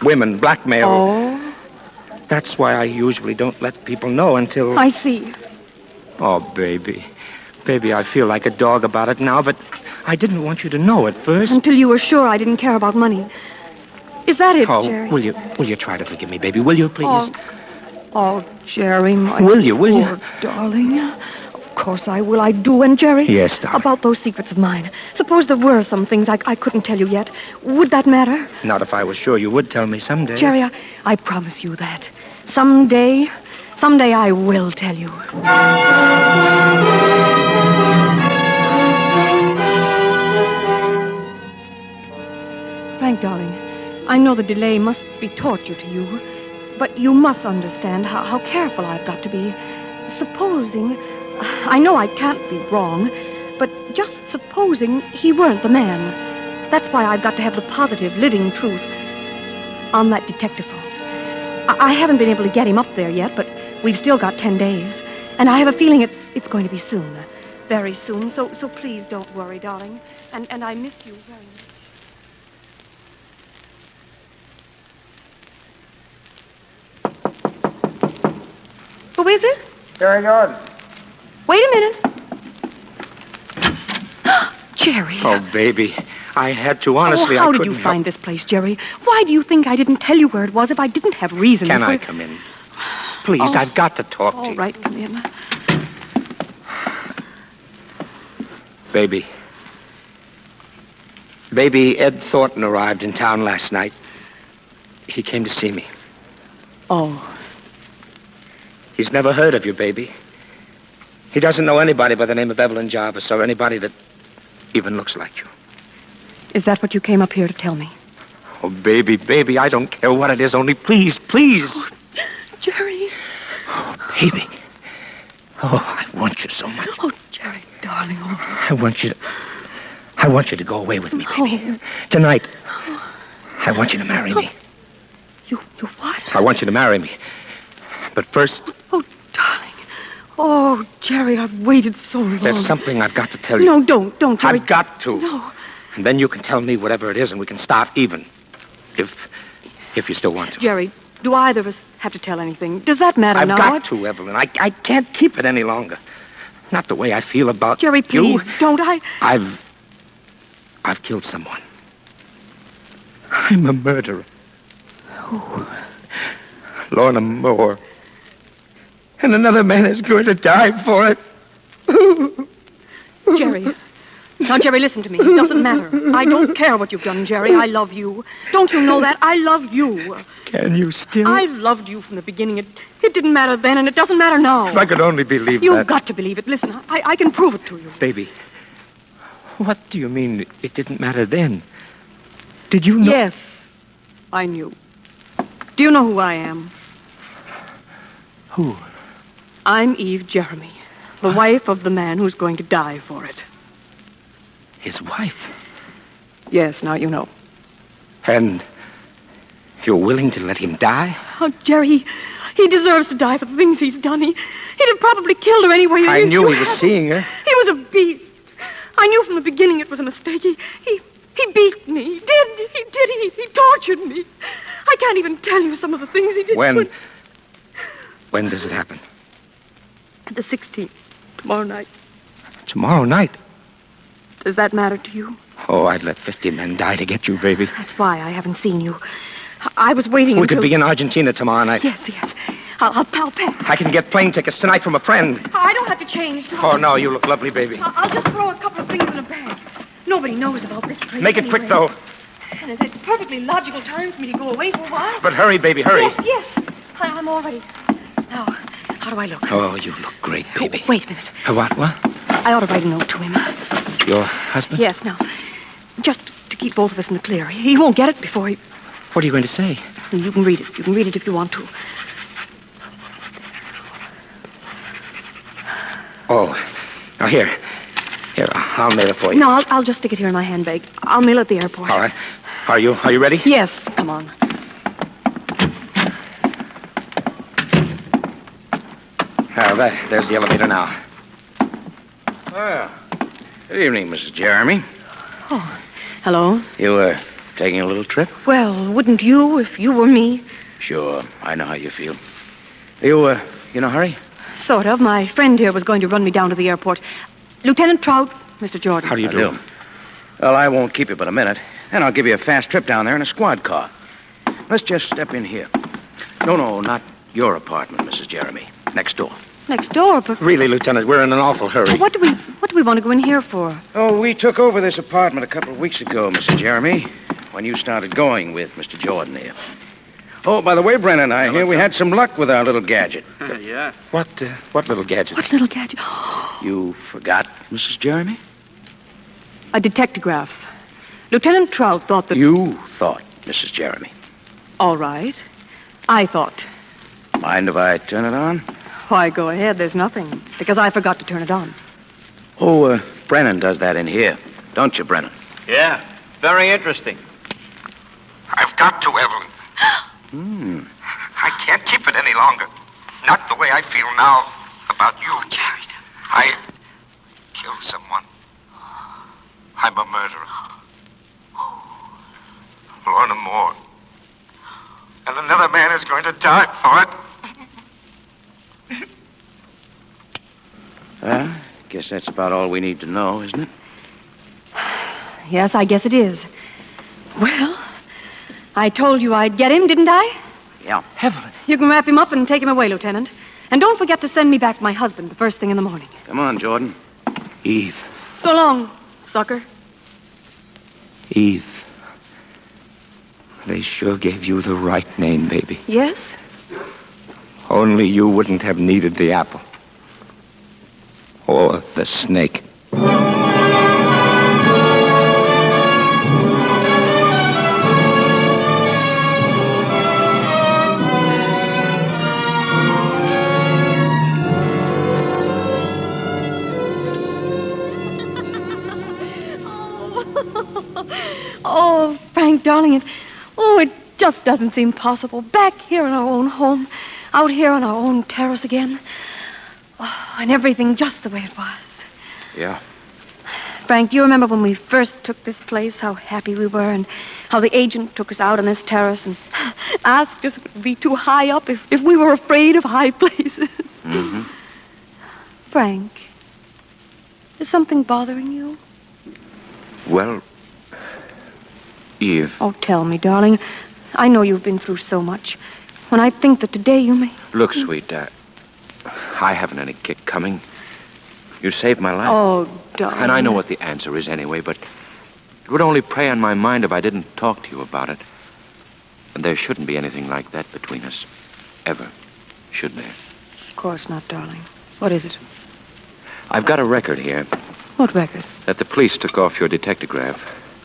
women, blackmail. Oh? That's why I usually don't let people know until... I see. Oh, baby. Baby, I feel like a dog about it now, but I didn't want you to know at first. Until you were sure I didn't care about money. Is that it, Jerry? Will you try to forgive me, baby? Will you, please? Oh, Jerry, my Will you? poor darling. course I will. I do. And, Jerry? Yes, darling. About those secrets of mine. Suppose there were some things I couldn't tell you yet. Would that matter? Not if I was sure you would tell me someday. Jerry, I promise you that. Someday I will tell you. Frank, darling, I know the delay must be torture to you, but you must understand how careful I've got to be. Supposing, I know I can't be wrong, but just supposing he weren't the man. That's why I've got to have the positive, living truth on that detective phone. I haven't been able to get him up there yet, but we've still got 10 days. And I have a feeling it's going to be soon. Very soon. So please don't worry, darling. And I miss you very much. Who is it? Jerry Jordan. Wait a minute. Jerry. Oh, baby. I had to, honestly. How I did you couldn't find this place, Jerry? Why do you think I didn't tell you where it was if I didn't have reasons? Can I come in? Please, Oh. I've got to talk to you. All right, come in. Baby. Baby, Ed Thornton arrived in town last night. He came to see me. Oh. He's never heard of you, baby. He doesn't know anybody by the name of Evelyn Jarvis or anybody that even looks like you. Is that what you came up here to tell me? Oh, baby, I don't care what it is. Only please. Oh, Jerry. Oh, baby. Oh, I want you so much. Oh, Jerry, darling. Oh. I want you to go away with me, baby. Tonight. I want you to marry me. You what? I want you to marry me. But first... Oh, darling. Oh, Jerry, I've waited so long. There's something I've got to tell you. No, don't, Jerry. I've got to. No. And then you can tell me whatever it is, and we can start even. If you still want to. Jerry, do either of us have to tell anything? Does that matter I've now? got to, Evelyn. I can't keep it any longer. Not the way I feel about Jerry, please, don't. I've killed someone. I'm a murderer. Oh. Lorna Moore. And another man is going to die for it. Jerry. Now, Jerry, listen to me. It doesn't matter. I don't care what you've done, Jerry. I love you. Don't you know that? I love you. Can you still? I loved you from the beginning. It didn't matter then, and it doesn't matter now. If I could only believe You've that. got to believe it. Listen, I can prove it to you. Baby, what do you mean it didn't matter then? Did you know? Yes, I knew. Do you know who I am? Who? I'm Eve Jeremy, the wife of the man who's going to die for it. His wife? Yes, now you know. And you're willing to let him die? Oh, Jerry, he deserves to die for the things he's done. He'd have probably killed her anyway. I knew he was seeing her. He was a beast. I knew from the beginning it was a mistake. He beat me. He did. He tortured me. I can't even tell you some of the things he did. When does it happen? The 16th, tomorrow night. Tomorrow night? Does that matter to you? Oh, I'd let 50 men die to get you, baby. That's why I haven't seen you. I was waiting We until... could be in Argentina tomorrow night. Yes. I'll pack. I can get plane tickets tonight from a friend. I don't have to change. Oh, no, you look lovely, baby. I'll just throw a couple of things in a bag. Nobody knows about this place. Make it quick, though. And it's a perfectly logical time for me to go away for a while. But hurry, baby, hurry. Yes. I'm all ready. Now, how do I look? Oh, you look great, baby. Wait a minute. What? I ought to write a note to him. Your husband? Yes, now. Just to keep both of us in the clear. He won't get it before he... What are you going to say? You can read it. You can read it if you want to. Oh. Now, here. Here, I'll mail it for you. No, I'll just stick it here in my handbag. I'll mail it at the airport. All right. Are you ready? Yes, come on. Now, there's the elevator now. Well, good evening, Mrs. Jeremy. Oh, hello. You, taking a little trip? Well, wouldn't you if you were me? Sure, I know how you feel. You in a hurry? Sort of. My friend here was going to run me down to the airport. Lieutenant Trout, Mr. Jordan. How do you do? Well, I won't keep you but a minute. And I'll give you a fast trip down there in a squad car. Let's just step in here. No, not your apartment, Mrs. Jeremy. Next door. Next door, but Really, Lieutenant, we're in an awful hurry. what do we want to go in here for? Oh, we took over this apartment a couple of weeks ago, Mrs. Jeremy, when you started going with Mr. Jordan here. Oh, by the way, Brennan, I hear we had some luck with our little gadget. Yeah. What little gadget? What little gadget? You forgot, Mrs. Jeremy? A detectograph. Lieutenant Trout thought that... You thought, Mrs. Jeremy. All right. I thought. Mind if I turn it on? Why, go ahead. There's nothing. Because I forgot to turn it on. Oh, Brennan does that in here. Don't you, Brennan? Yeah, very interesting. I've got to, Evelyn. I can't keep it any longer. Not the way I feel now about you. Jared. I killed someone. I'm a murderer. Lorna Moore. And another man is going to die for it. Guess that's about all we need to know, isn't it? Yes, I guess it is. Well, I told you I'd get him, didn't I? Yeah. Evelyn. You can wrap him up and take him away, Lieutenant. And don't forget to send me back my husband the first thing in the morning. Come on, Jordan. Eve. So long, sucker. Eve. They sure gave you the right name, baby. Yes? Only you wouldn't have needed the apple. Or the snake. Oh, Frank, darling, it just doesn't seem possible. Back here in our own home, out here on our own terrace again. Oh, and everything just the way it was. Yeah. Frank, do you remember when we first took this place, how happy we were, and how the agent took us out on this terrace and asked us if it would be too high up, if we were afraid of high places? Mm-hmm. Frank, is something bothering you? Well, Eve. Oh, tell me, darling. I know you've been through so much. When I think that today you may... Look, sweet, I haven't any kick coming. You saved my life. Oh, darling. And I know what the answer is anyway, but it would only prey on my mind if I didn't talk to you about it. And there shouldn't be anything like that between us. Ever. Should there? Of course not, darling. What is it? I've got a record here. What record? That the police took off your detectograph.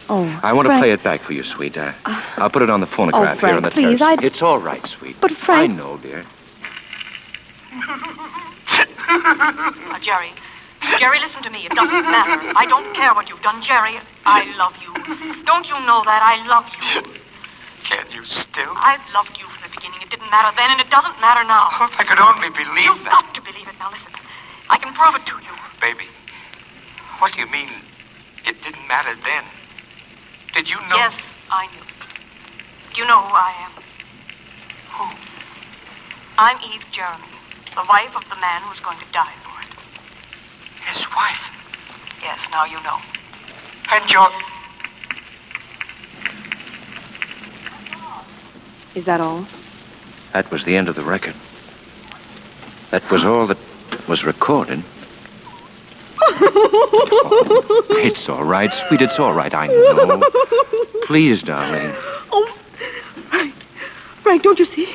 Oh, I want to Frank. play it back for you, sweet. I'll put it on the phonograph Frank, here on the please, terrace. I'd... It's all right, sweet. But, Frank... I know, dear. Now, Jerry, listen to me. It doesn't matter. I don't care what you've done, Jerry. I love you. Don't you know that? I love you. Can you still? I've loved you from the beginning. It didn't matter then, and it doesn't matter now. Oh, if I could only believe You've that. got to believe it. Now, listen. I can prove it to you. Baby, what do you mean it didn't matter then? Did you know? Yes, I knew. Do you know who I am? Who? I'm Eve Jeremy, the wife of the man who's going to die for it. His wife? Yes, now you know. And you're... Is that all? That was the end of the record. That was all that was recorded. Oh, it's all right, sweet. It's all right, I know. Please, darling. Oh, Frank, don't you see?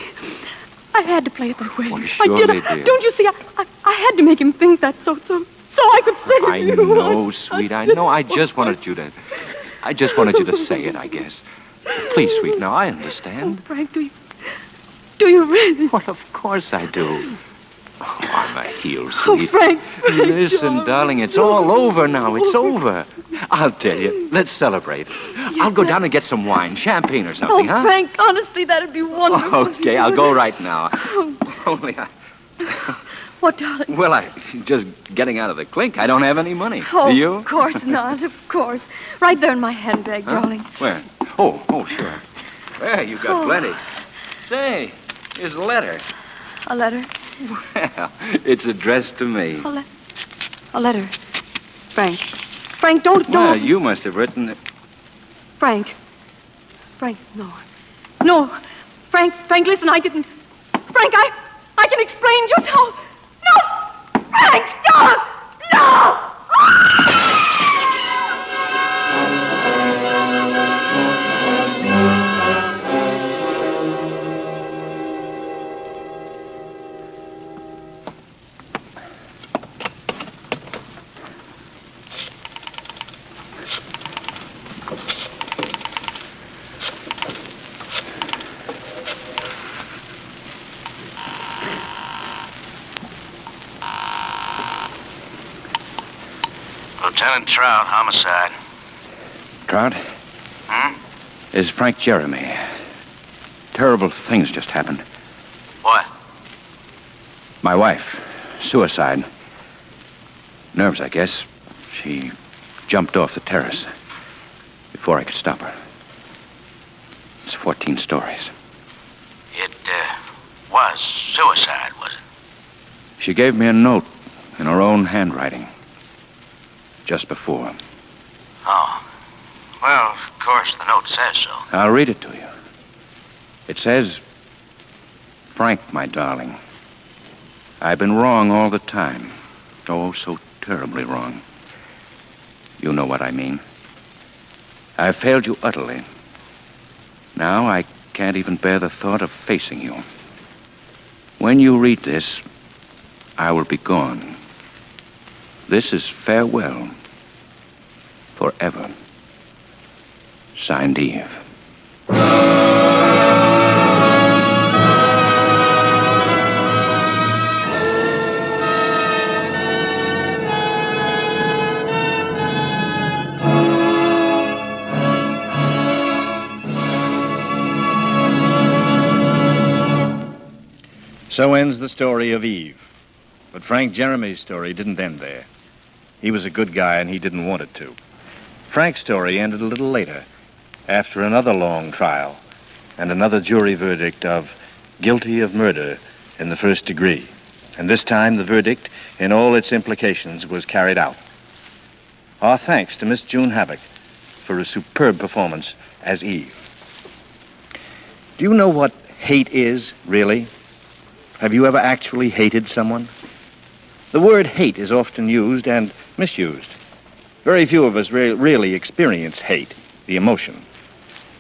I had to play it that way. Oh, surely, dear. Don't you see? I had to make him think that so I could save I you. know, sweet. I know. I just wanted you to say it, I guess. Please, sweet. Now, I understand. Oh, Frank, do you really? Well, of course I do. Oh, on my heels, Oh, sweet. Frank. Listen, darling, it's all over now. It's over. I'll tell you. Let's celebrate. I'll go down and get some wine, champagne or something, huh? Frank, honestly, that'd be wonderful. Okay, I'll go right now. Only What, darling? Well, I'm just getting out of the clink. I don't have any money. Oh, Do you? Of course not, of course. Right there in my handbag, darling. Where? Oh, sure. Well, you've got plenty. Say, here's a letter. A letter? Well, it's addressed to me. A letter. Frank, don't... Well, you must have written it. Frank, no. No, Frank, listen, I didn't... Frank, I can explain just how... No! Lieutenant Trout, homicide. Trout? Is Frank Jeremy. Terrible things just happened. What? My wife. Suicide. Nerves, I guess. She jumped off the terrace before I could stop her. It's 14 stories. It, was suicide, was it? She gave me a note in her own handwriting. Just before. Oh. Well, of course, the note says so. I'll read it to you. It says, Frank, my darling, I've been wrong all the time. Oh, so terribly wrong. You know what I mean. I've failed you utterly. Now I can't even bear the thought of facing you. When you read this, I will be gone. This is farewell. Forever. Signed, Eve. So ends the story of Eve. But Frank Jeremy's story didn't end there. He was a good guy and he didn't want it to. Frank's story ended a little later, after another long trial and another jury verdict of guilty of murder in the first degree. And this time the verdict, in all its implications, was carried out. Our thanks to Miss June Havoc for a superb performance as Eve. Do you know what hate is, really? Have you ever actually hated someone? The word hate is often used and misused. Very few of us really experience hate, the emotion.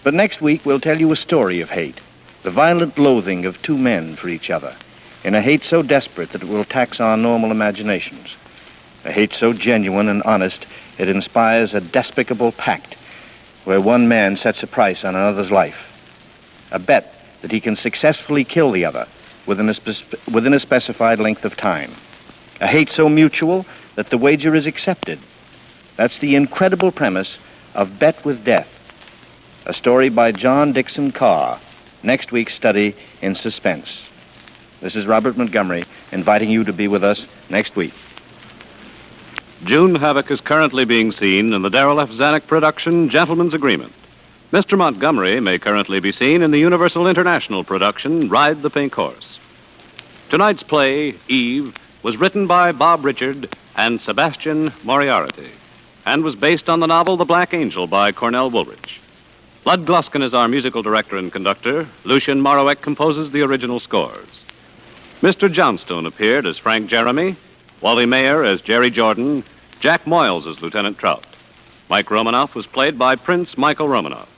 But next week we'll tell you a story of hate, the violent loathing of two men for each other, in a hate so desperate that it will tax our normal imaginations. A hate so genuine and honest it inspires a despicable pact where one man sets a price on another's life. A bet that he can successfully kill the other within a specified length of time. A hate so mutual that the wager is accepted. That's the incredible premise of Bet with Death, a story by John Dixon Carr, next week's study in suspense. This is Robert Montgomery inviting you to be with us next week. June Havoc is currently being seen in the Darrell F. Zanuck production, Gentleman's Agreement. Mr. Montgomery may currently be seen in the Universal International production, Ride the Pink Horse. Tonight's play, Eve, was written by Bob Richard and Sebastian Moriarty, and was based on the novel The Black Angel by Cornell Woolrich. Lud Gluskin is our musical director and conductor. Lucien Moraweck composes the original scores. Mr. Johnstone appeared as Frank Jeremy, Wally Mayer as Jerry Jordan, Jack Moyles as Lieutenant Trout. Mike Romanoff was played by Prince Michael Romanoff.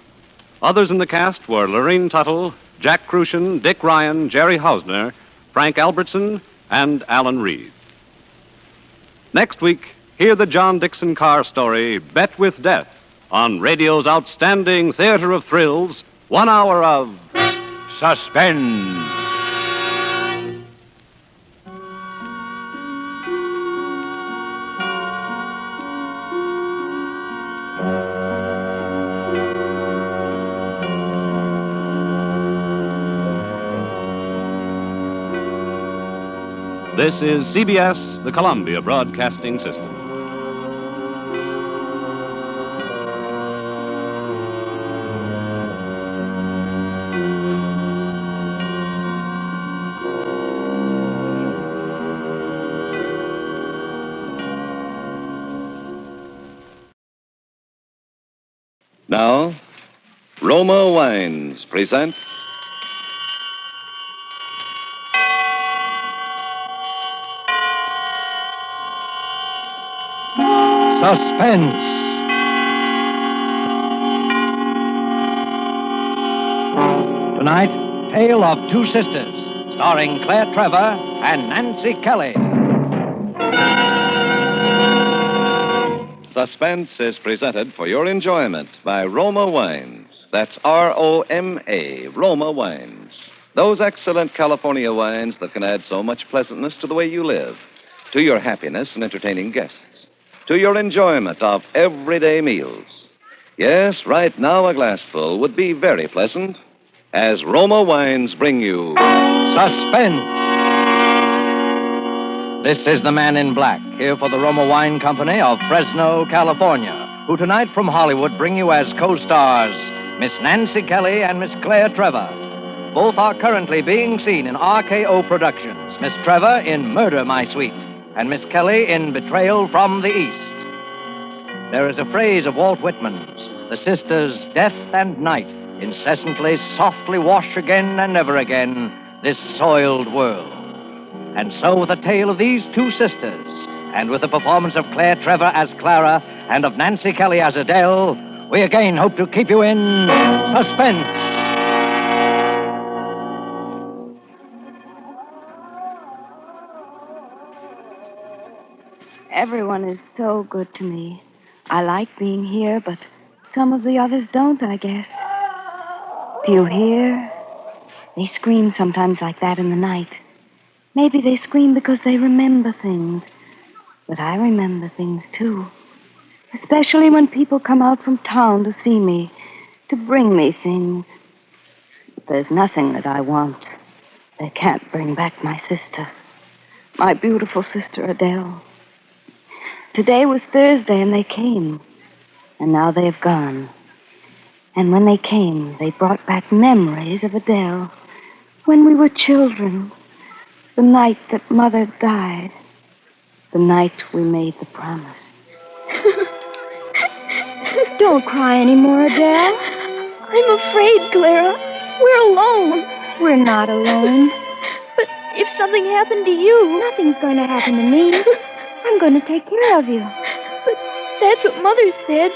Others in the cast were Lorene Tuttle, Jack Crucian, Dick Ryan, Jerry Hausner, Frank Albertson, and Alan Reed. Next week, hear the John Dixon Carr story, Bet with Death, on radio's outstanding theater of thrills, 1 hour of suspense. This is CBS, the Columbia Broadcasting System. Now, Roma Wines present Suspense. Tonight, Tale of Two Sisters, starring Claire Trevor and Nancy Kelly. Suspense is presented for your enjoyment by Roma Wines. That's R-O-M-A, Roma Wines. Those excellent California wines that can add so much pleasantness to the way you live, to your happiness in entertaining guests, to your enjoyment of everyday meals. Yes, right now a glassful would be very pleasant as Roma Wines bring you Suspense. This is the Man in Black, here for the Roma Wine Company of Fresno, California, who tonight from Hollywood bring you as co-stars Miss Nancy Kelly and Miss Claire Trevor. Both are currently being seen in RKO Productions. Miss Trevor in Murder, My Sweet, and Miss Kelly in Betrayal from the East. There is a phrase of Walt Whitman's, the sisters Death and Night incessantly, softly wash again and ever again this soiled world. And so with the tale of these two sisters, and with the performance of Claire Trevor as Clara and of Nancy Kelly as Adele, we again hope to keep you in suspense. Everyone is so good to me. I like being here, but some of the others don't, I guess. Do you hear? They scream sometimes like that in the night. Maybe they scream because they remember things. But I remember things, too. Especially when people come out from town to see me, to bring me things. But there's nothing that I want. They can't bring back my sister. My beautiful sister, Adele. Today was Thursday, and they came. And now they've gone. And when they came, they brought back memories of Adele. When we were children. The night that Mother died. The night we made the promise. Don't cry anymore, Adele. I'm afraid, Clara. We're alone. We're not alone. But if something happened to you... Nothing's going to happen to me. I'm going to take care of you. But that's what Mother said.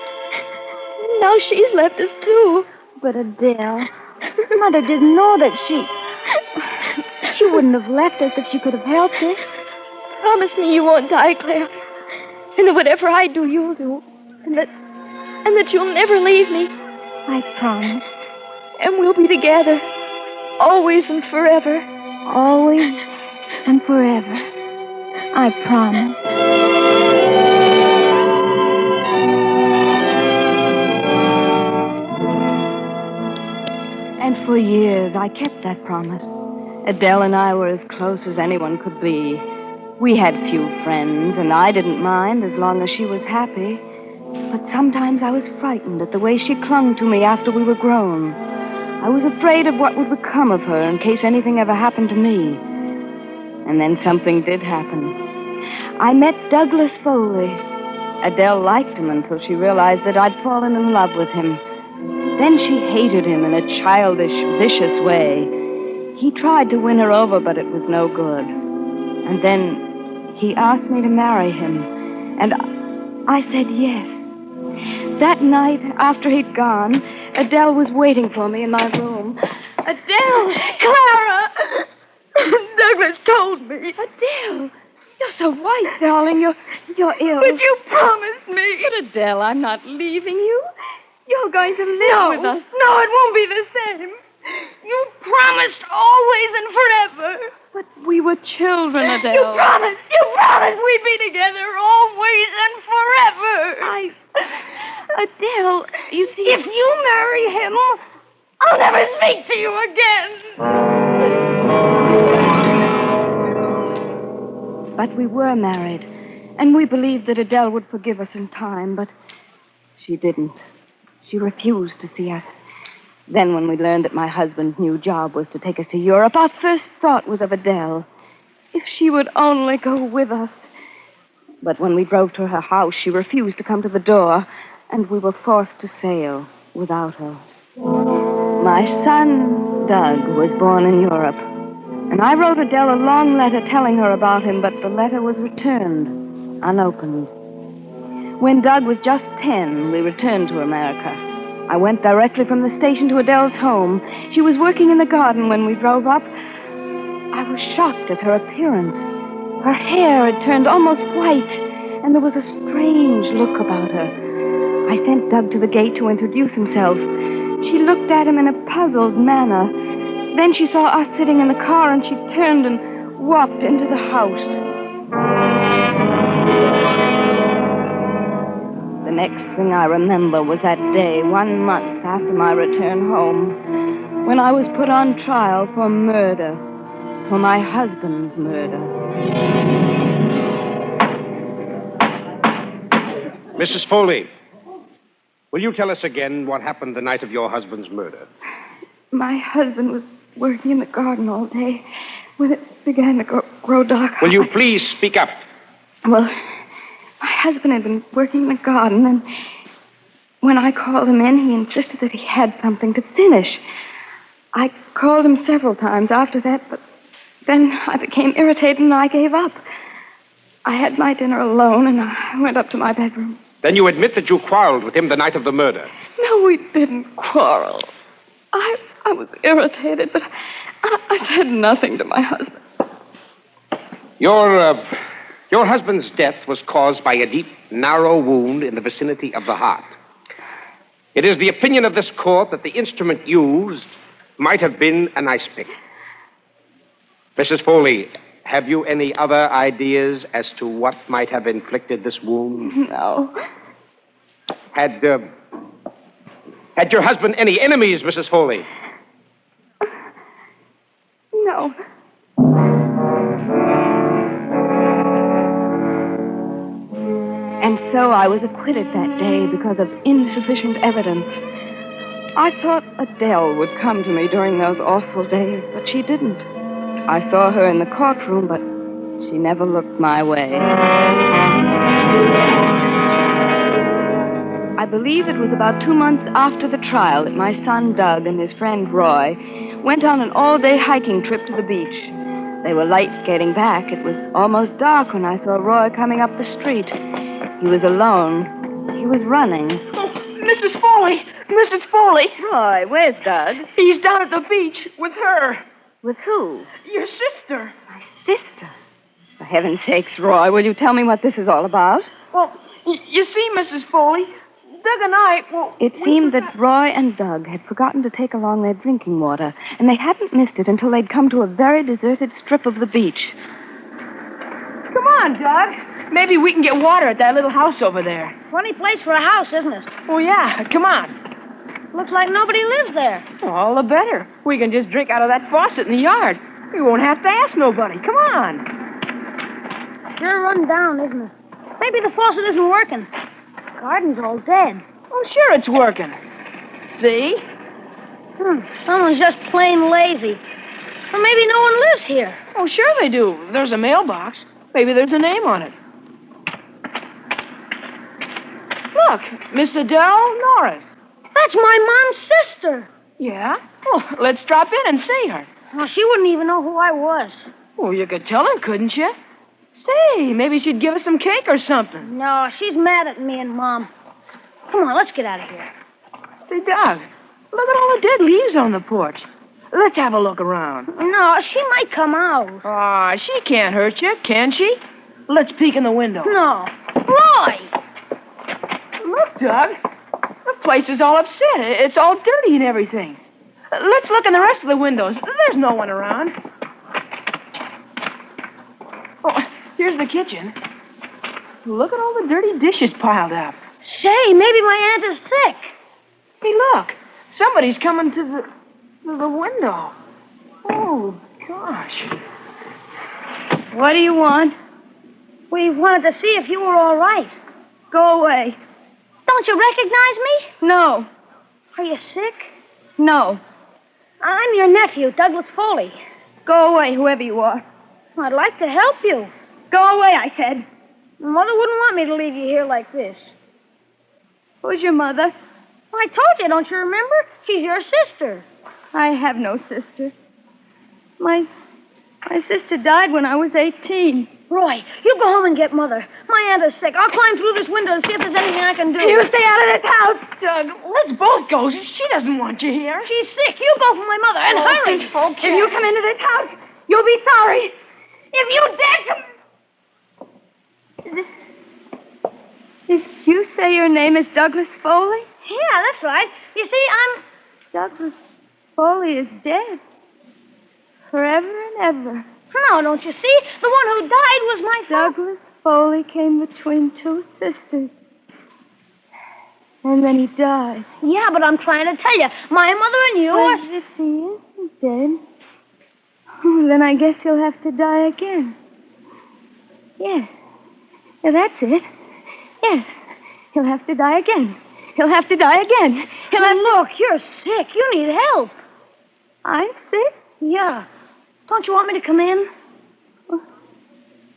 Now she's left us, too. But Adele, Mother didn't know that she wouldn't have left us if she could have helped us. Promise me you won't die, Claire. And that whatever I do, you'll do. And that you'll never leave me. I promise. And we'll be together. Always and forever. Always and forever. I promise. And for years, I kept that promise. Adele and I were as close as anyone could be. We had few friends, and I didn't mind as long as she was happy. But sometimes I was frightened at the way she clung to me after we were grown. I was afraid of what would become of her in case anything ever happened to me. And then something did happen. I met Douglas Foley. Adele liked him until she realized that I'd fallen in love with him. Then she hated him in a childish, vicious way. He tried to win her over, but it was no good. And then he asked me to marry him. And I said yes. That night, after he'd gone, Adele was waiting for me in my room. Adele! Clara! Douglas told me. Adele! You're so white, darling. You're ill. But you promised me. But Adele, I'm not leaving you. You're going to live with us. No, it won't be the same. You promised always and forever. But we were children, Adele. You promised we'd be together always and forever. Adele, you see... If you marry him, I'll never speak to you again. But we were married, and we believed that Adele would forgive us in time, but she didn't. She refused to see us. Then when we learned that my husband's new job was to take us to Europe, our first thought was of Adele. If she would only go with us. But when we drove to her house, she refused to come to the door, and we were forced to sail without her. My son, Doug, was born in Europe, and I wrote Adele a long letter telling her about him, but the letter was returned, unopened. When Doug was just 10, we returned to America. I went directly from the station to Adele's home. She was working in the garden when we drove up. I was shocked at her appearance. Her hair had turned almost white, and there was a strange look about her. I sent Doug to the gate to introduce himself. She looked at him in a puzzled manner. Then she saw us sitting in the car, and she turned and walked into the house. The next thing I remember was that day, 1 month after my return home, when I was put on trial for murder, for my husband's murder. Mrs. Foley, will you tell us again what happened the night of your husband's murder? My husband was working in the garden all day when it began to grow dark. Will you please speak up? Well, my husband had been working in the garden, and when I called him in, he insisted that he had something to finish. I called him several times after that, but then I became irritated and I gave up. I had my dinner alone, and I went up to my bedroom. Then you admit that you quarreled with him the night of the murder. No, we didn't quarrel. I was irritated, but I said nothing to my husband. Your husband's death was caused by a deep, narrow wound in the vicinity of the heart. It is the opinion of this court that the instrument used might have been an ice pick. Mrs. Foley, have you any other ideas as to what might have inflicted this wound? No. Had your husband any enemies, Mrs. Foley? No. And so I was acquitted that day because of insufficient evidence. I thought Adele would come to me during those awful days, but she didn't. I saw her in the courtroom, but she never looked my way. I believe it was about 2 months after the trial that my son Doug and his friend Roy went on an all-day hiking trip to the beach. They were light skating back. It was almost dark when I saw Roy coming up the street. He was alone. He was running. Oh, Mrs. Foley! Mrs. Foley! Roy, where's Doug? He's down at the beach with her. With who? Your sister. My sister? For heaven's sakes, Roy, will you tell me what this is all about? Well, you see, Mrs. Foley, Doug and I, It seemed that Roy and Doug had forgotten to take along their drinking water, and they hadn't missed it until they'd come to a very deserted strip of the beach. Come on, Doug. Maybe we can get water at that little house over there. Funny place for a house, isn't it? Oh, yeah. Come on. Looks like nobody lives there. All the better. We can just drink out of that faucet in the yard. We won't have to ask nobody. Come on. Sure run down, isn't it? Maybe the faucet isn't working. The garden's all dead. Oh, sure it's working. See? Someone's just plain lazy. Or maybe no one lives here. Oh, sure they do. There's a mailbox. Maybe there's a name on it. Look, Miss Adele Norris. That's my mom's sister. Yeah? Oh, let's drop in and see her. Well, she wouldn't even know who I was. Well, you could tell her, couldn't you? Say, maybe she'd give us some cake or something. No, she's mad at me and Mom. Come on, let's get out of here. Say, Doug, look at all the dead leaves on the porch. Let's have a look around. No, she might come out. Ah, she can't hurt you, can she? Let's peek in the window. No. Roy! Look, Doug. The place is all upset. It's all dirty and everything. Let's look in the rest of the windows. There's no one around. Oh, here's the kitchen. Look at all the dirty dishes piled up. Say, maybe my aunt is sick. Hey, look. Somebody's coming to the window. Oh, gosh. What do you want? We wanted to see if you were all right. Go away. Don't you recognize me? No. Are you sick? No. I'm your nephew, Douglas Foley. Go away, whoever you are. I'd like to help you. Go away, I said. Mother wouldn't want me to leave you here like this. Who's your mother? I told you, don't you remember? She's your sister. I have no sister. My sister died when I was 18. Roy, you go home and get Mother. My aunt is sick. I'll climb through this window and see if there's I can do. You stay out of this house, Doug. Let's both go. She doesn't want you here. She's sick. You go for my mother, and hurry. Okay. If you come into this house, you'll be sorry. If you dare come... Did you say your name is Douglas Foley? Yeah, that's right. You see, I'm... Douglas Foley is dead. Forever and ever. No, don't you see? The one who died was my father. Douglas Foley came between two sisters. And then he died. Yeah, but I'm trying to tell you, my mother and you are... Well, if he isn't dead, then I guess you'll have to die again. Yes. Yeah, that's it. Yes. He'll have to die again. He'll have to die again. Look, you're sick. You need help. I'm sick? Yeah. Don't you want me to come in?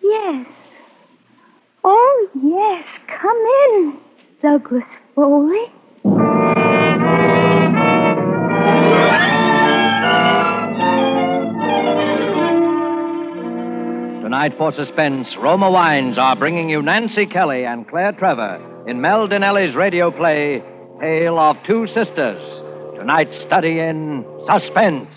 Yes. Oh, yes. Come in, Douglas Foley. Tonight for Suspense, Roma Wines are bringing you Nancy Kelly and Claire Trevor in Mel Dinelli's radio play, Tale of Two Sisters. Tonight's study in suspense.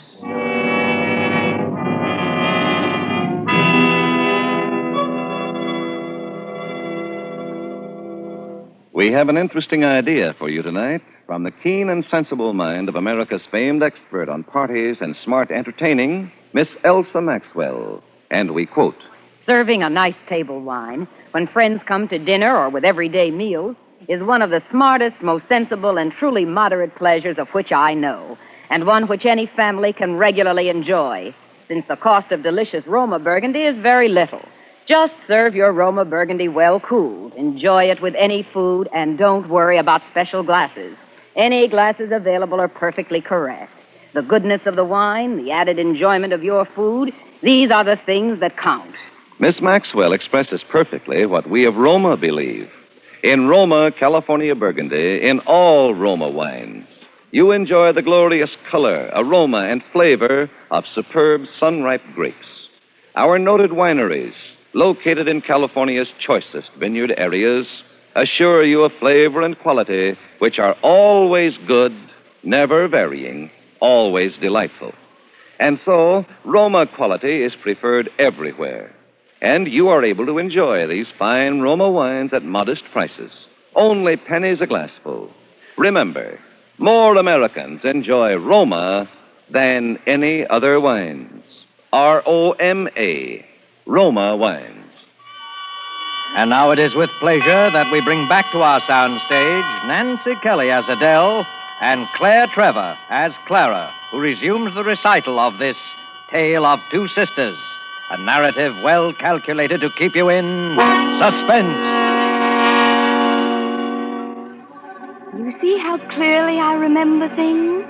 We have an interesting idea for you tonight from the keen and sensible mind of America's famed expert on parties and smart entertaining, Miss Elsa Maxwell. And we quote, Serving a nice table wine when friends come to dinner or with everyday meals is one of the smartest, most sensible, and truly moderate pleasures of which I know, and one which any family can regularly enjoy, since the cost of delicious Roma Burgundy is very little. Just serve your Roma Burgundy well cooled. Enjoy it with any food, and don't worry about special glasses. Any glasses available are perfectly correct. The goodness of the wine, the added enjoyment of your food, these are the things that count. Miss Maxwell expresses perfectly what we of Roma believe. In Roma, California Burgundy, in all Roma wines, you enjoy the glorious color, aroma, and flavor of superb sun-ripe grapes. Our noted wineries, located in California's choicest vineyard areas, assure you of flavor and quality which are always good, never varying, always delightful. And so, Roma quality is preferred everywhere. And you are able to enjoy these fine Roma wines at modest prices, only pennies a glassful. Remember, more Americans enjoy Roma than any other wines. R-O-M-A, Roma wines. And now it is with pleasure that we bring back to our soundstage Nancy Kelly as Adele and Claire Trevor as Clara, who resumes the recital of this Tale of Two Sisters, a narrative well calculated to keep you in suspense. You see how clearly I remember things?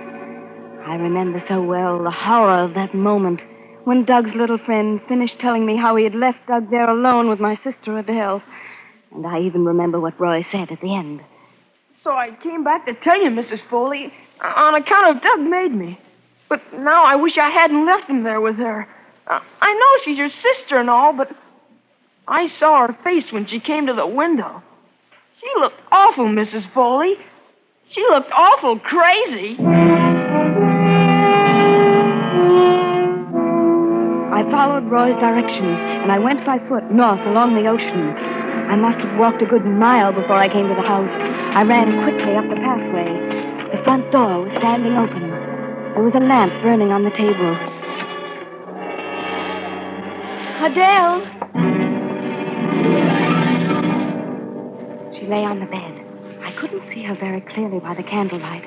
I remember so well the horror of that moment when Doug's little friend finished telling me how he had left Doug there alone with my sister Adele. And I even remember what Roy said at the end. So I came back to tell you, Mrs. Foley, on account of Doug made me. But now I wish I hadn't left him there with her. I know she's your sister and all, but I saw her face when she came to the window. She looked awful, Mrs. Foley. She looked awful crazy. I followed Roy's directions, and I went by foot north along the ocean. I must have walked a good mile before I came to the house. I ran quickly up the pathway. The front door was standing open. There was a lamp burning on the table. Adele! She lay on the bed. I couldn't see her very clearly by the candlelight,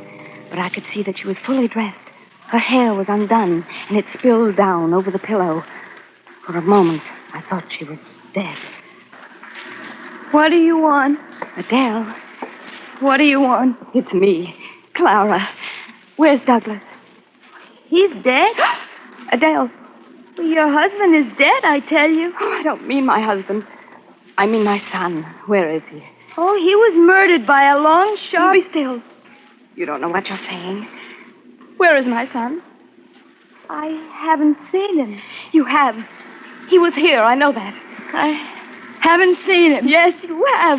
but I could see that she was fully dressed. Her hair was undone, and it spilled down over the pillow. For a moment, I thought she was dead. What do you want? Adele, what do you want? It's me, Clara. Where's Douglas? He's dead? Adele, your husband is dead, I tell you. Oh, I don't mean my husband. I mean my son. Where is he? Oh, he was murdered by a long shot. Be still. You don't know what you're saying. Where is my son? I haven't seen him. You have. He was here, I know that. I haven't seen him. Yes, you have.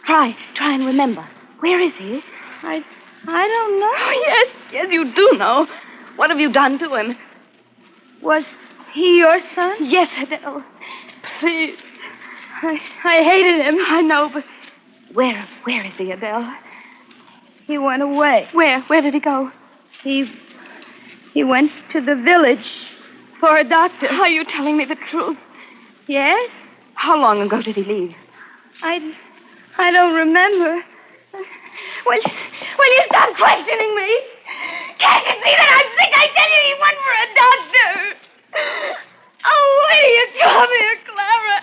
Try and remember. Where is he? I don't know. Oh, yes, you do know. What have you done to him? Was he your son? Yes, Adele. Please. I hated him. I know, but where is he, Adele? He went away. Where? Where did he go? He went to the village for a doctor. Are you telling me the truth? Yes? How long ago did he leave? I don't remember. Will you stop questioning me? Can't you see that I'm sick? I tell you, he went for a doctor. Oh, why do you come here, Clara?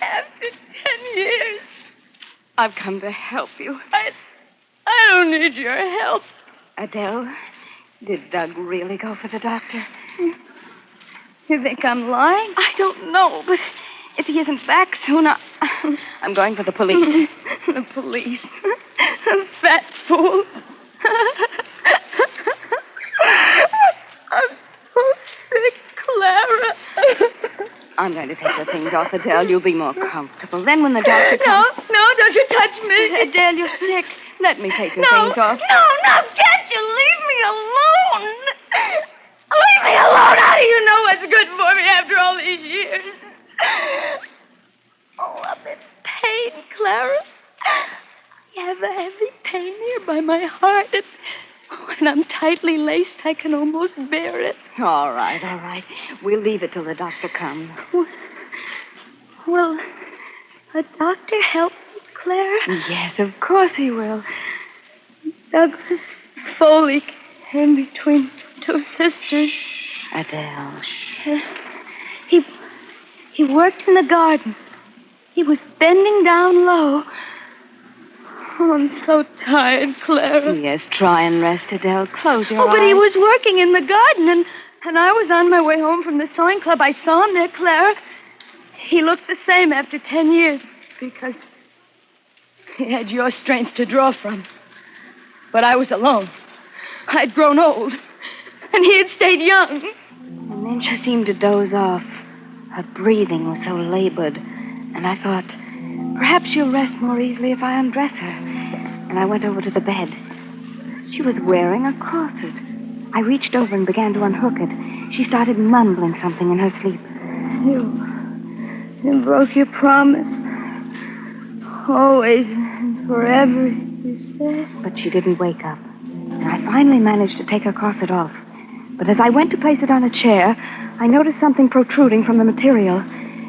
After 10 years. I've come to help you. I don't need your help. Adele, did Doug really go for the doctor? You think I'm lying? I don't know, but if he isn't back soon, I'm going for the police. The police? A fat fool. I'm so sick, Clara. I'm going to take the things off, Adele. You'll be more comfortable. Then when the doctor comes... No, don't you touch me. Adele, you're sick. Let me take your things off. No, can't you leave me alone? Leave me alone. How do you know what's good for me after all these years? Oh, I'm in pain, Clara. I have a heavy pain here by my heart. And I'm tightly laced. I can almost bear it. All right. We'll leave it till the doctor comes. Will a doctor help me, Clara? Yes, of course he will. Douglas Foley came between two sisters. Adele. He worked in the garden. He was bending down low. Oh, I'm so tired, Clara. Yes, try and rest, Adele. Close your eyes. Oh, but he was working in the garden, and I was on my way home from the sewing club. I saw him there, Clara. He looked the same after 10 years because he had your strength to draw from. But I was alone. I'd grown old, and he had stayed young. And then she seemed to doze off. Her breathing was so labored, and I thought, perhaps she'll rest more easily if I undress her. And I went over to the bed. She was wearing a corset. I reached over and began to unhook it. She started mumbling something in her sleep. You broke your promise. Always and forever, you said. But she didn't wake up. And I finally managed to take her corset off. But as I went to place it on a chair, I noticed something protruding from the material.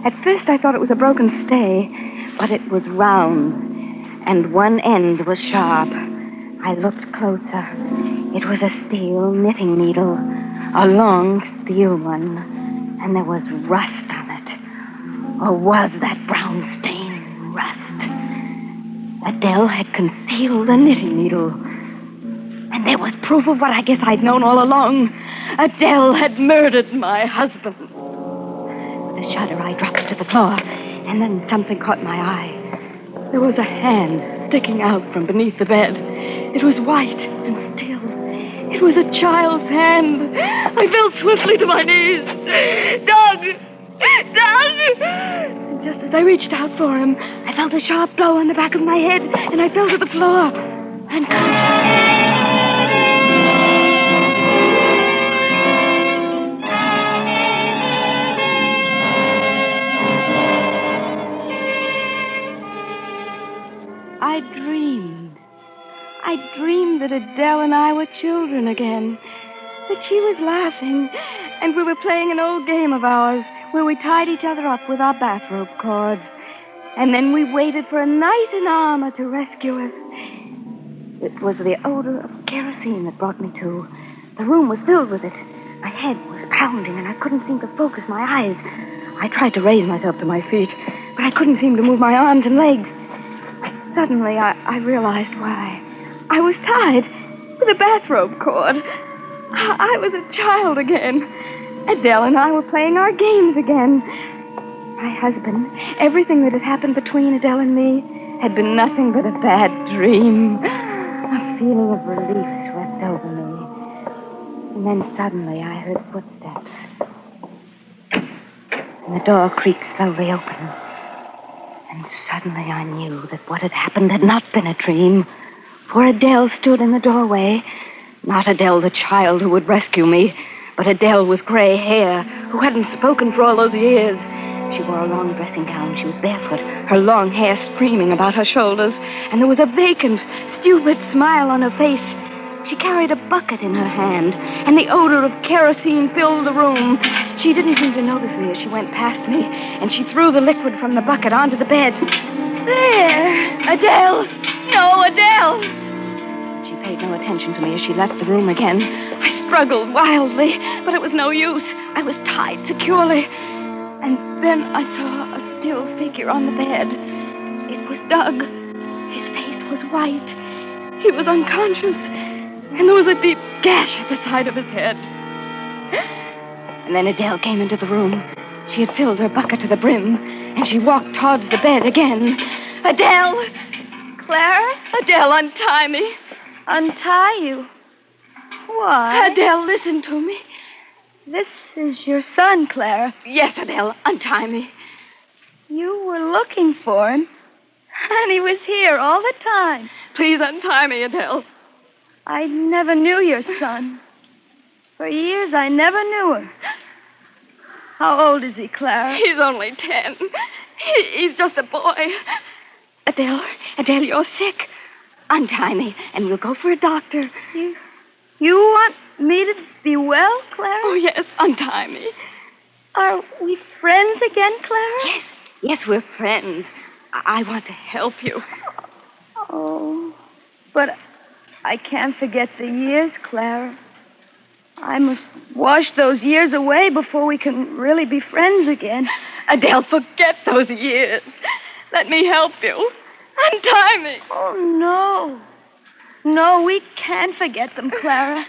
At first I thought it was a broken stay, but it was round, and one end was sharp. I looked closer. It was a steel knitting needle, a long steel one, and there was rust on it. Or was that brown stain rust? Adele had concealed the knitting needle. And there was proof of what I guess I'd known all along. Adele had murdered my husband. With a shudder, I dropped to the floor, and then something caught my eye. There was a hand sticking out from beneath the bed. It was white and still. It was a child's hand. I fell swiftly to my knees. Doug! And just as I reached out for him, I felt a sharp blow on the back of my head, and I fell to the floor, unconscious. I dreamed that Adele and I were children again. That she was laughing, and we were playing an old game of ours where we tied each other up with our bathrobe cords. And then we waited for a knight in armor to rescue us. It was the odor of kerosene that brought me to. The room was filled with it. My head was pounding, and I couldn't seem to focus my eyes. I tried to raise myself to my feet, but I couldn't seem to move my arms and legs. Suddenly, I realized why. I was tied with a bathrobe cord. I was a child again. Adele and I were playing our games again. My husband, everything that had happened between Adele and me had been nothing but a bad dream. A feeling of relief swept over me. And then suddenly I heard footsteps. And the door creaked slowly open. And suddenly I knew that what had happened had not been a dream. For Adele stood in the doorway. Not Adele, the child who would rescue me, but Adele with gray hair, who hadn't spoken for all those years. She wore a long dressing gown. She was barefoot, her long hair streaming about her shoulders, and there was a vacant, stupid smile on her face. She carried a bucket in her hand, and the odor of kerosene filled the room. She didn't seem to notice me as she went past me, and she threw the liquid from the bucket onto the bed. There! Adele! No, Adele! She paid no attention to me as she left the room again. I struggled wildly, but it was no use. I was tied securely. And then I saw a still figure on the bed. It was Doug. His face was white. He was unconscious. And there was a deep gash at the side of his head. And then Adele came into the room. She had filled her bucket to the brim, and she walked towards the bed again. Adele! Clara? Adele, untie me. Untie you? Why? Adele, listen to me. This is your son, Clara. Yes, Adele, untie me. You were looking for him, and he was here all the time. Please untie me, Adele. I never knew your son. For years, I never knew him. How old is he, Clara? He's only 10. He's just a boy. Adele, you're sick. Untie me, and we'll go for a doctor. You want me to be well, Clara? Oh, yes, untie me. Are we friends again, Clara? Yes, we're friends. I want to help you. Oh, but I can't forget the years, Clara. I must wash those years away before we can really be friends again. Adele, forget those years. Let me help you. Untie me. Oh, no. No, we can't forget them, Clara.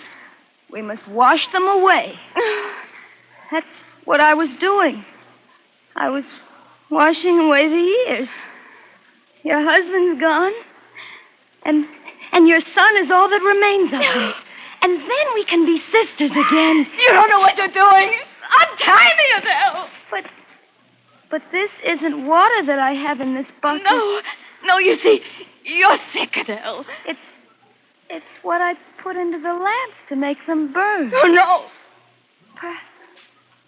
We must wash them away. That's what I was doing. I was washing away the years. Your husband's gone, and your son is all that remains of me. And then we can be sisters again. You don't know what you're doing. Untie me, Adele. But this isn't water that I have in this bucket. No, you see, you're sick, Adele. It's what I put into the lamps to make them burn. Oh, no.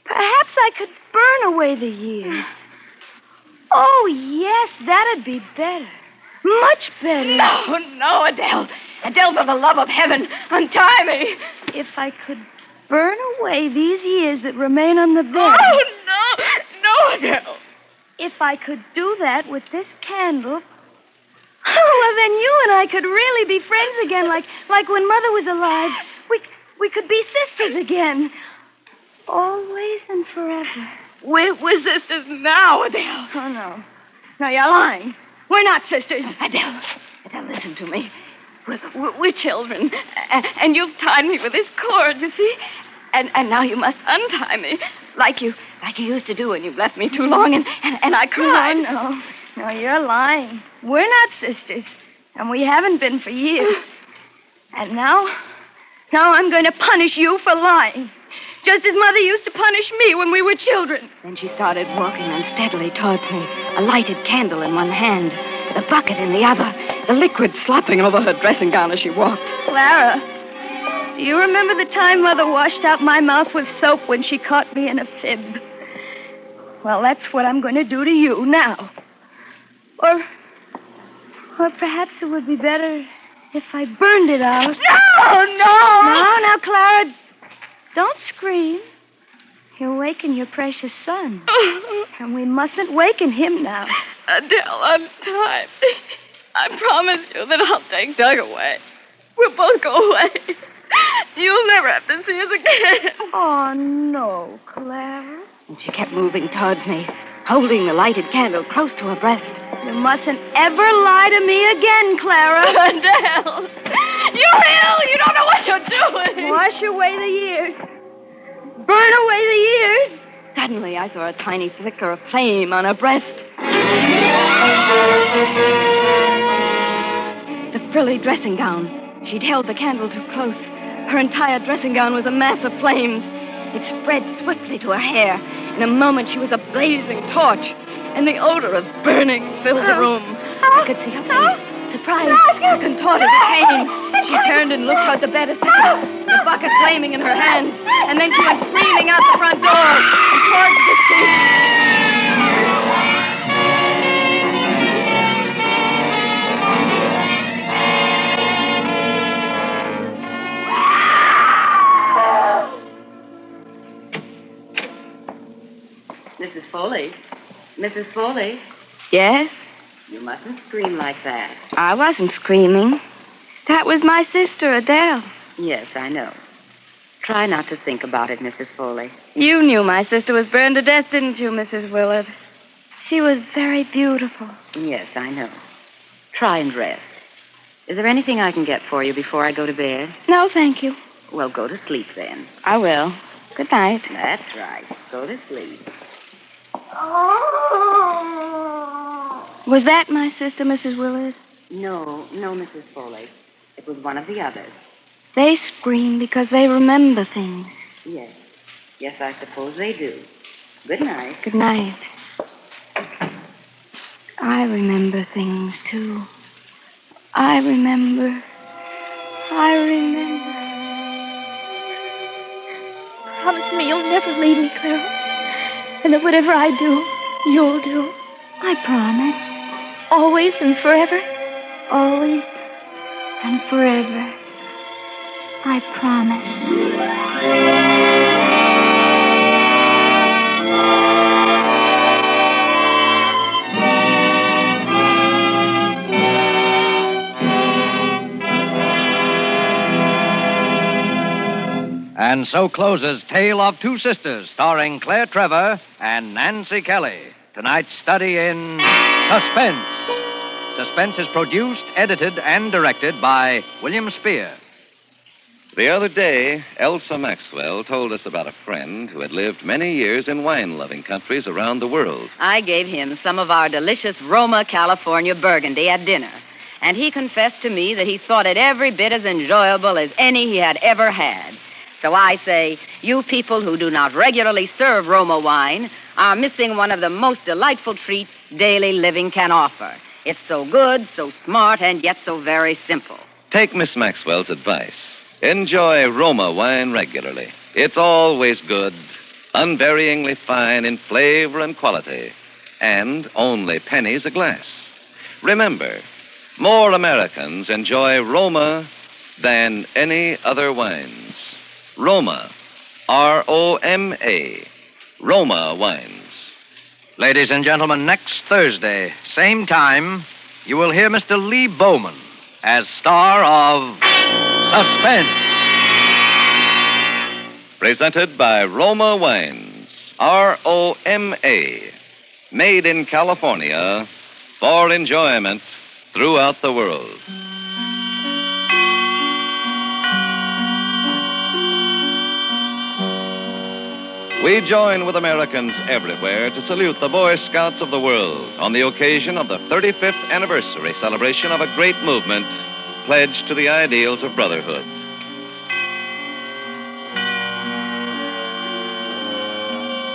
Perhaps I could burn away the years. Oh, yes, that'd be better. Much better. No, Adele. Adele, for the love of heaven, untie me. If I could burn away these years that remain on the bed. Oh, no, Adele. If I could do that with this candle, well, then you and I could really be friends again, like when Mother was alive. We could be sisters again. Always and forever. We're sisters now, Adele. Oh, no. No, you're lying. We're not sisters. Adele, listen to me. We're children, and you've tied me with this cord, you see? And now you must untie me, like you used to do when you left me too long, and I cried. No, you're lying. We're not sisters, and we haven't been for years. And now I'm going to punish you for lying, just as Mother used to punish me when we were children. Then she started walking unsteadily towards me, a lighted candle in one hand, the bucket in the other, the liquid slopping over her dressing gown as she walked. Clara, do you remember the time Mother washed out my mouth with soap when she caught me in a fib? Well, that's what I'm going to do to you now. Or perhaps it would be better if I burned it out. No! Now, Clara, don't scream. You'll waken your precious son. And we mustn't waken him now. Adele, untie me. I promise you that I'll take Doug away. We'll both go away. You'll never have to see us again. Oh, no, Clara. And she kept moving towards me, holding the lighted candle close to her breast. You mustn't ever lie to me again, Clara. Adele! You're ill! You don't know what you're doing! Wash away the years. Burn away the years. Suddenly, I saw a tiny flicker of flame on her breast. The frilly dressing gown. She'd held the candle too close. Her entire dressing gown was a mass of flames. It spread swiftly to her hair. In a moment, she was a blazing torch. and the odor of burning filled the room. I could see her face, surprised, contorted with pain. She turned and looked toward the bed a second, the bucket flaming in her hands, and then she went screaming out the front door and towards the street. Mrs. Foley. Mrs. Foley. Yes? You mustn't scream like that. I wasn't screaming. That was my sister, Adele. Yes, I know. Try not to think about it, Mrs. Foley. You knew my sister was burned to death, didn't you, Mrs. Willard? She was very beautiful. Yes, I know. Try and rest. Is there anything I can get for you before I go to bed? No, thank you. Well, go to sleep then. I will. Good night. That's right. Go to sleep. Was that my sister, Mrs. Willard? No, Mrs. Foley. It was one of the others. They scream because they remember things. Yes. Yes, I suppose they do. Good night. Good night. I remember things, too. I remember. Promise me you'll never leave me, Clara. And that whatever I do, you'll do. I promise. Always and forever. Always and forever. I promise. And so closes Tale of Two Sisters, starring Claire Trevor and Nancy Kelly. Tonight's study in Suspense. Suspense is produced, edited, and directed by William Spear. The other day, Elsa Maxwell told us about a friend who had lived many years in wine-loving countries around the world. I gave him some of our delicious Roma, California Burgundy at dinner, and he confessed to me that he thought it every bit as enjoyable as any he had ever had. So I say, you people who do not regularly serve Roma wine are missing one of the most delightful treats daily living can offer. It's so good, so smart, and yet so very simple. Take Miss Maxwell's advice. Enjoy Roma wine regularly. It's always good, unvaryingly fine in flavor and quality, and only pennies a glass. Remember, more Americans enjoy Roma than any other wines. Roma, R-O-M-A, Roma wines. Ladies and gentlemen, next Thursday, same time, you will hear Mr. Lee Bowman as star of Suspense. Presented by Roma Wines, R-O-M-A, made in California for enjoyment throughout the world. We join with Americans everywhere to salute the Boy Scouts of the world on the occasion of the 35th anniversary celebration of a great movement pledged to the ideals of brotherhood.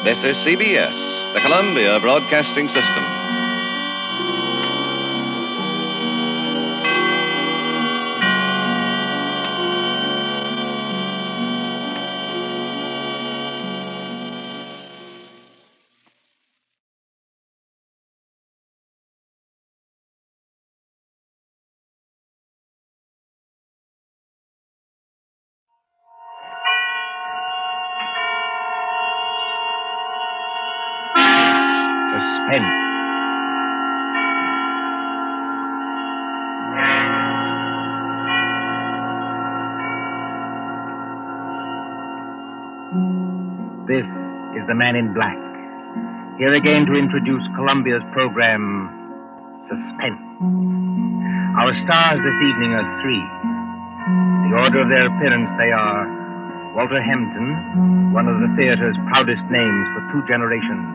This is CBS, the Columbia Broadcasting System. Suspense. This is the Man in Black, here again to introduce Columbia's program, Suspense. Our stars this evening are three. In the order of their appearance, they are Walter Hampton, one of the theater's proudest names for 2 generations,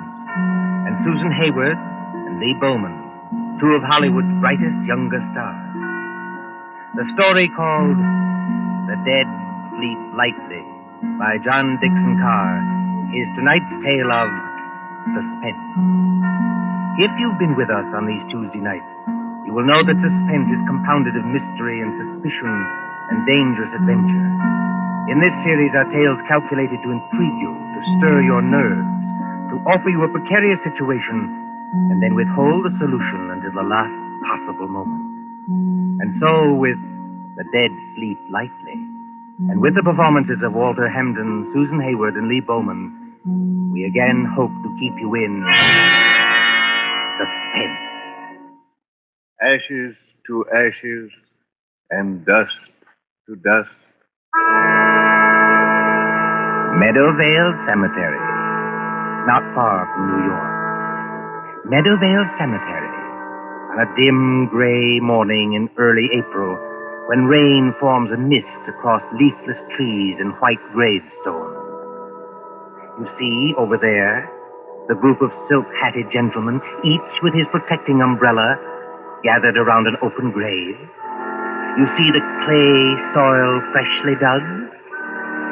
and Susan Hayward and Lee Bowman, 2 of Hollywood's brightest younger stars. The story called The Dead Sleep Lightly by John Dixon Carr is tonight's tale of suspense. If you've been with us on these Tuesday nights, you will know that suspense is compounded of mystery and suspicion and dangerous adventure. In this series are tales calculated to intrigue you, to stir your nerves, to offer you a precarious situation, and then withhold the solution until the last possible moment. And so, with The Dead Sleep Lightly, and with the performances of Walter Hamden, Susan Hayward, and Lee Bowman, we again hope to keep you in suspense. Ashes to ashes, and dust to dust. Meadowvale Cemetery, not far from New York. Meadowvale Cemetery, on a dim gray morning in early April, when rain forms a mist across leafless trees and white gravestones. You see, over there, the group of silk-hatted gentlemen, each with his protecting umbrella, gathered around an open grave. You see the clay soil freshly dug.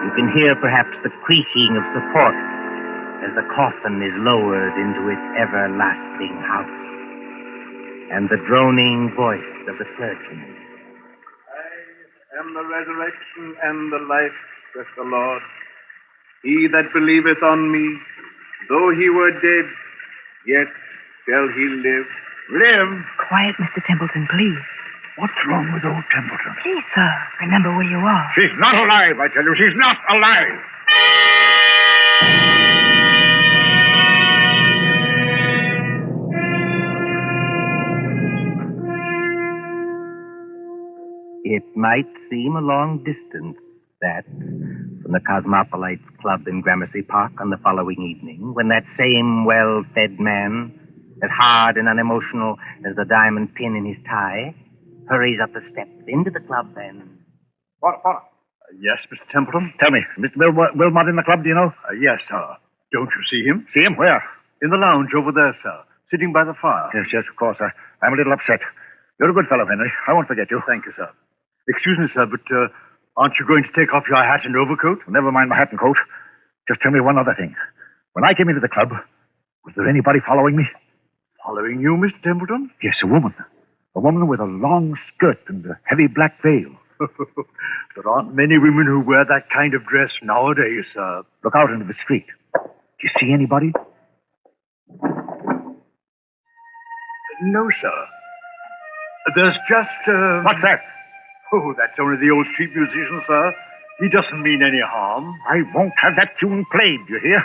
You can hear perhaps the creaking of support as the coffin is lowered into its everlasting house. And the droning voice of the clergyman. I am the resurrection and the life, saith the Lord. He that believeth on me, though he were dead, yet shall he live. Live? Quiet, Mr. Templeton, please. What's wrong with old Templeton? Please, sir, remember where you are. She's not alive, I tell you. She's not alive. It might seem a long distance, that, from the Cosmopolites Club in Gramercy Park on the following evening, when that same well-fed man, as hard and unemotional as the diamond pin in his tie, hurries up the steps into the club and... What? Yes, Mr. Templeton. Tell me, Mr. Wilmot in the club, do you know? Yes, sir. Don't you see him? See him? Where? In the lounge over there, sir. Sitting by the fire. Yes, of course. I'm a little upset. You're a good fellow, Henry. I won't forget you. Thank you, sir. Excuse me, sir, but aren't you going to take off your hat and overcoat? Never mind my hat and coat. Just tell me one other thing. When I came into the club, was there anybody following me? Following you, Mr. Templeton? Yes, a woman. A woman with a long skirt and a heavy black veil. There aren't many women who wear that kind of dress nowadays, sir. Look out into the street. Do you see anybody? No, sir. There's just, What's that? Oh, that's only the old street musician, sir. He doesn't mean any harm. I won't have that tune played, you hear?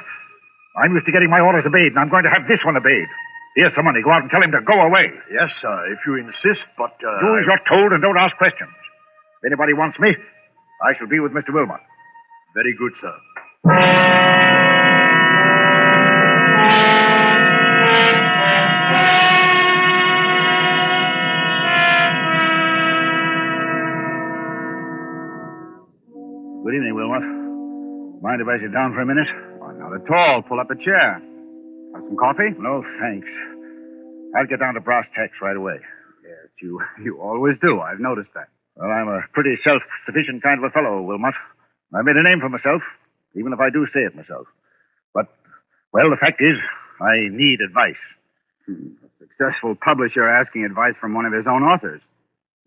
I'm used to getting my orders obeyed, and I'm going to have this one obeyed. Here's some money. Go out and tell him to go away. Yes, sir, if you insist, but... Do as you're told and don't ask questions. If anybody wants me, I shall be with Mr. Wilmot. Very good, sir. Good evening, Wilmot. Mind if I sit down for a minute? Oh, not at all. Pull up a chair. Have some coffee? No, thanks. I'll get down to brass tacks right away. Yes, you always do. I've noticed that. Well, I'm a pretty self-sufficient kind of a fellow, Wilmot. I made a name for myself, even if I do say it myself. But, well, the fact is, I need advice. A successful publisher asking advice from one of his own authors.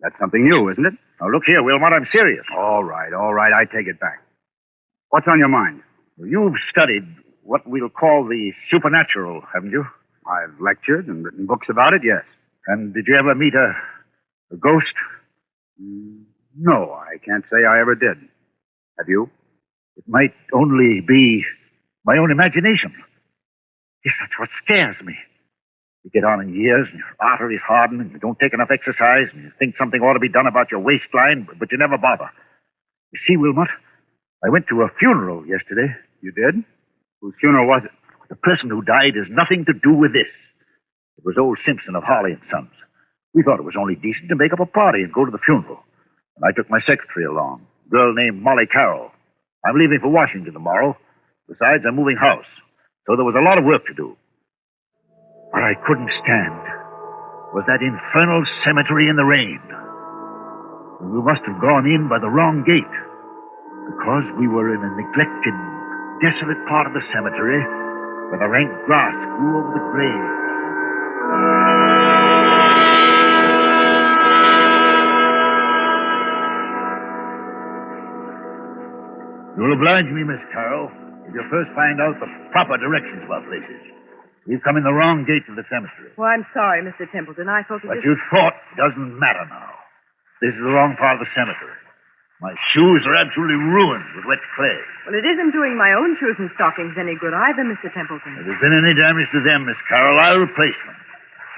That's something new, isn't it? Now, look here, Wilmot, I'm serious. All right, I take it back. What's on your mind? Well, you've studied what we'll call the supernatural, haven't you? I've lectured and written books about it, yes. And did you ever meet a ghost? No, I can't say I ever did. Have you? It might only be my own imagination. Yes, that's what scares me. You get on in years, and your arteries harden, and you don't take enough exercise, and you think something ought to be done about your waistline, but you never bother. You see, Wilmot, I went to a funeral yesterday. You did? Whose funeral was it? The person who died has nothing to do with this. It was old Simpson of Harley and Sons. We thought it was only decent to make up a party and go to the funeral. And I took my secretary along, a girl named Molly Carroll. I'm leaving for Washington tomorrow. Besides, I'm moving house. So there was a lot of work to do. What I couldn't stand was that infernal cemetery in the rain. We must have gone in by the wrong gate, because we were in a neglected, desolate part of the cemetery where the rank grass grew over the graves. You'll oblige me, Miss Carroll, if you first find out the proper directions of our places. We've come in the wrong gate to the cemetery. Well, I'm sorry, Mr. Templeton. I thought What you thought doesn't matter now. This is the wrong part of the cemetery. My shoes are absolutely ruined with wet clay. Well, it isn't doing my own shoes and stockings any good either, Mr. Templeton. If there's been any damage to them, Miss Carroll, I'll replace them.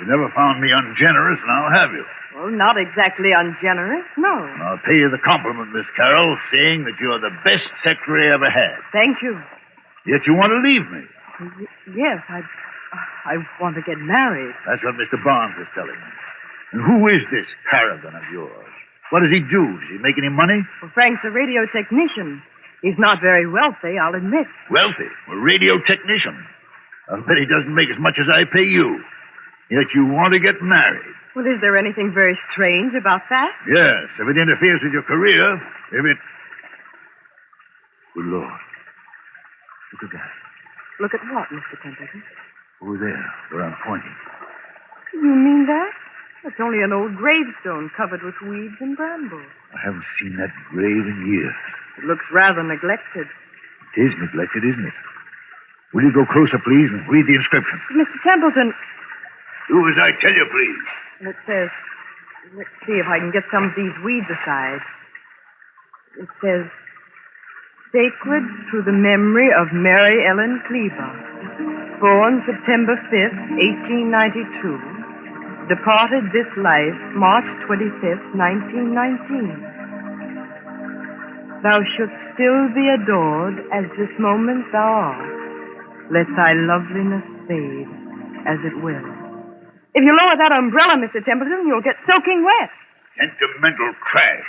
You never found me ungenerous, now have you? Well, not exactly ungenerous, no. I'll pay you the compliment, Miss Carroll, saying that you're the best secretary I ever had. Thank you. Yet you want to leave me. Yes, I want to get married. That's what Mr. Barnes was telling me. And who is this paragon of yours? What does he do? Does he make any money? Well, Frank's a radio technician. He's not very wealthy, I'll admit. Wealthy? A radio technician? I'll bet he doesn't make as much as I pay you. Yet you want to get married. Well, is there anything very strange about that? Yes, if it interferes with your career, if it... Good Lord. Look at that. Look at what, Mr. Templeton? Over there, where I'm pointing. You mean that? It's only an old gravestone covered with weeds and brambles. I haven't seen that grave in years. It looks rather neglected. It is neglected, isn't it? Will you go closer, please, and read the inscription? Mr. Templeton, Do as I tell you, please. it says... Let's see if I can get some of these weeds aside. It says... Sacred to the memory of Mary Ellen Cleaver, born September 5th, 1892, departed this life March 25th, 1919. Thou shouldst still be adored as this moment thou art. Let thy loveliness fade as it will. If you lower that umbrella, Mr. Templeton, you'll get soaking wet. Sentimental trash.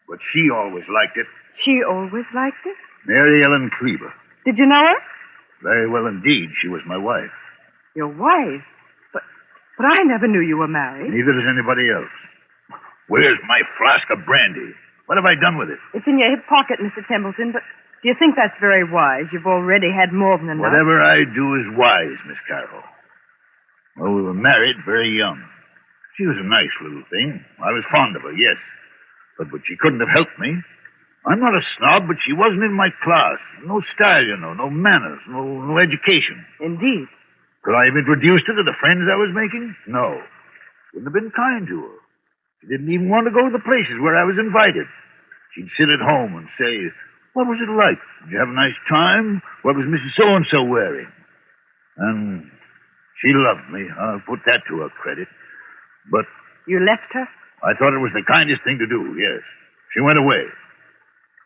But she always liked it. She always liked it? Mary Ellen Cleaver. Did you know her? Very well indeed. She was my wife. Your wife? But I never knew you were married. Neither does anybody else. Where's my flask of brandy? What have I done with it? It's in your hip pocket, Mr. Templeton, but do you think that's very wise? You've already had more than enough. Whatever I do is wise, Miss Carroll. Well, we were married very young. She was a nice little thing. I was fond of her, yes. But she couldn't have helped me. I'm not a snob, but she wasn't in my class. No style, you know, no manners, no education. Indeed. Could I have introduced her to the friends I was making? No. Wouldn't have been kind to her. She didn't even want to go to the places where I was invited. She'd sit at home and say, what was it like? Did you have a nice time? What was Mrs. So-and-so wearing? And she loved me. I'll put that to her credit. But... You left her? I thought it was the kindest thing to do, yes. She went away.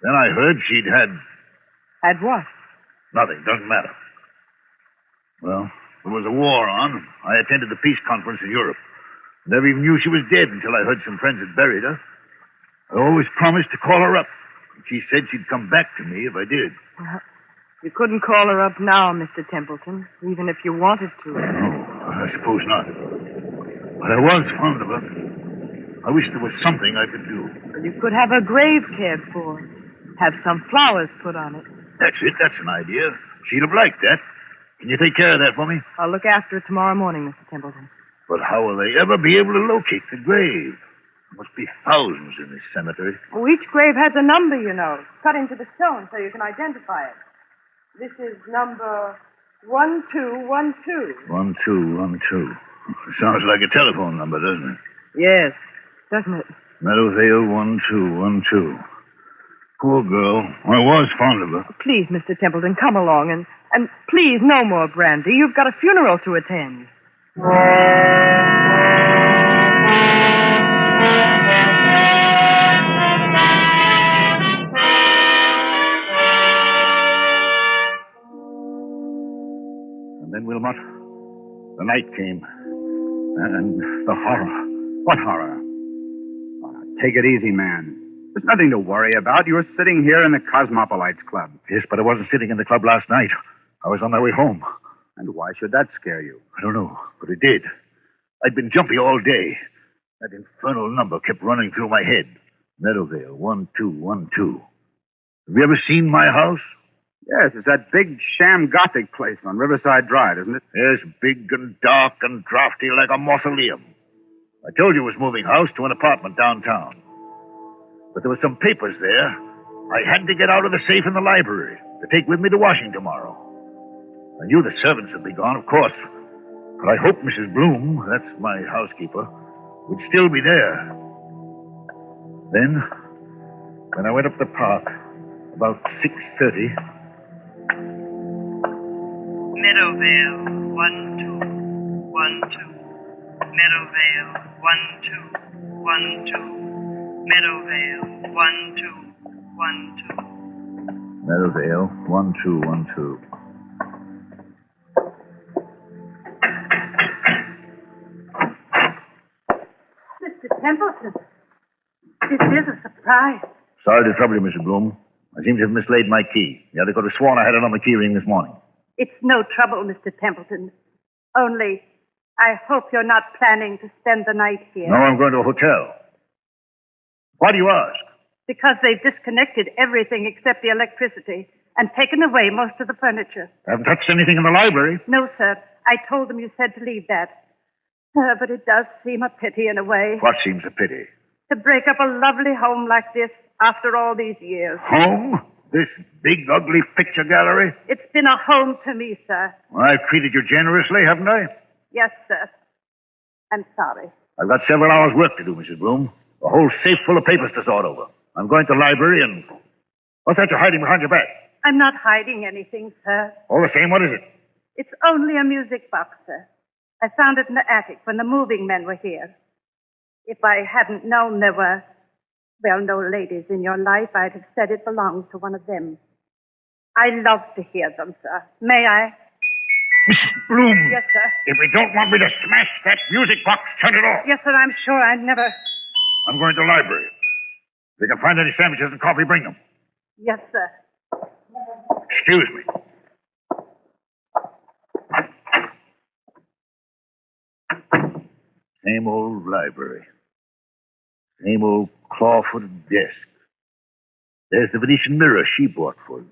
Then I heard she'd had... Had what? Nothing, doesn't matter. Well, there was a war on. I attended the peace conference in Europe. Never even knew she was dead until I heard some friends had buried her. I always promised to call her up. She said she'd come back to me if I did. Well, you couldn't call her up now, Mr. Templeton, even if you wanted to. No, I suppose not. But I was fond of her. I wish there was something I could do. Well, you could have her grave cared for. Have some flowers put on it. That's it. That's an idea. She'd have liked that. Can you take care of that for me? I'll look after it tomorrow morning, Mr. Templeton. But how will they ever be able to locate the grave? There must be thousands in this cemetery. Oh, each grave has a number, you know, cut into the stone so you can identify it. This is number 1212. 1212. Sounds like a telephone number, doesn't it? Yes, doesn't it? Meadowvale 1212. Poor girl. I was fond of her. Please, Mr. Templeton, come along and please, no more brandy. You've got a funeral to attend. And then, Wilmot, the night came. And the horror. What horror? Take it easy, man. There's nothing to worry about. You were sitting here in the Cosmopolites Club. Yes, but I wasn't sitting in the club last night. I was on my way home. And why should that scare you? I don't know, but it did. I'd been jumpy all day. That infernal number kept running through my head. Meadowvale 1212. Have you ever seen my house? Yes, it's that big sham Gothic place on Riverside Drive, isn't it? Yes, big and dark and drafty like a mausoleum. I told you it was moving house to an apartment downtown. But there were some papers there. I had to get out of the safe in the library to take with me to Washington tomorrow. I knew the servants would be gone, of course. But I hoped Mrs. Bloom, that's my housekeeper, would still be there. Then, when I went up the park, about 6:30... Meadowvale, 1, 2, 1, 2. Meadowvale, 1, 2, 1, 2. Meadowvale, 1, 2, 1, 2. Meadowvale, 1, 2, 1, 2. Mr. Templeton, this is a surprise. Sorry to trouble you, Mrs. Bloom. I seem to have mislaid my key. The other could have sworn I had it on the key ring this morning. It's no trouble, Mr. Templeton. Only, I hope you're not planning to spend the night here. No, I'm going to a hotel. Why do you ask? Because they've disconnected everything except the electricity and taken away most of the furniture. I haven't touched anything in the library. No, sir. I told them you said to leave that. But it does seem a pity in a way. What seems a pity? To break up a lovely home like this after all these years. Home? This big, ugly picture gallery? It's been a home to me, sir. Well, I've treated you generously, haven't I? Yes, sir. I'm sorry. I've got several hours' work to do, Mrs. Bloom. A whole safe full of papers to sort over. I'm going to the library and... What's that you're hiding behind your back? I'm not hiding anything, sir. All the same, what is it? It's only a music box, sir. I found it in the attic when the moving men were here. If I hadn't known there were, well, no ladies in your life, I'd have said it belonged to one of them. I love to hear them, sir. May I? Mrs. Bloom! Yes, sir. If you don't want me to smash that music box, turn it off. Yes, sir, I'm sure I never... I'm going to the library. If you can find any sandwiches and coffee, bring them. Yes, sir. Excuse me. Same old library. Same old Crawford desk. There's the Venetian mirror she bought for you.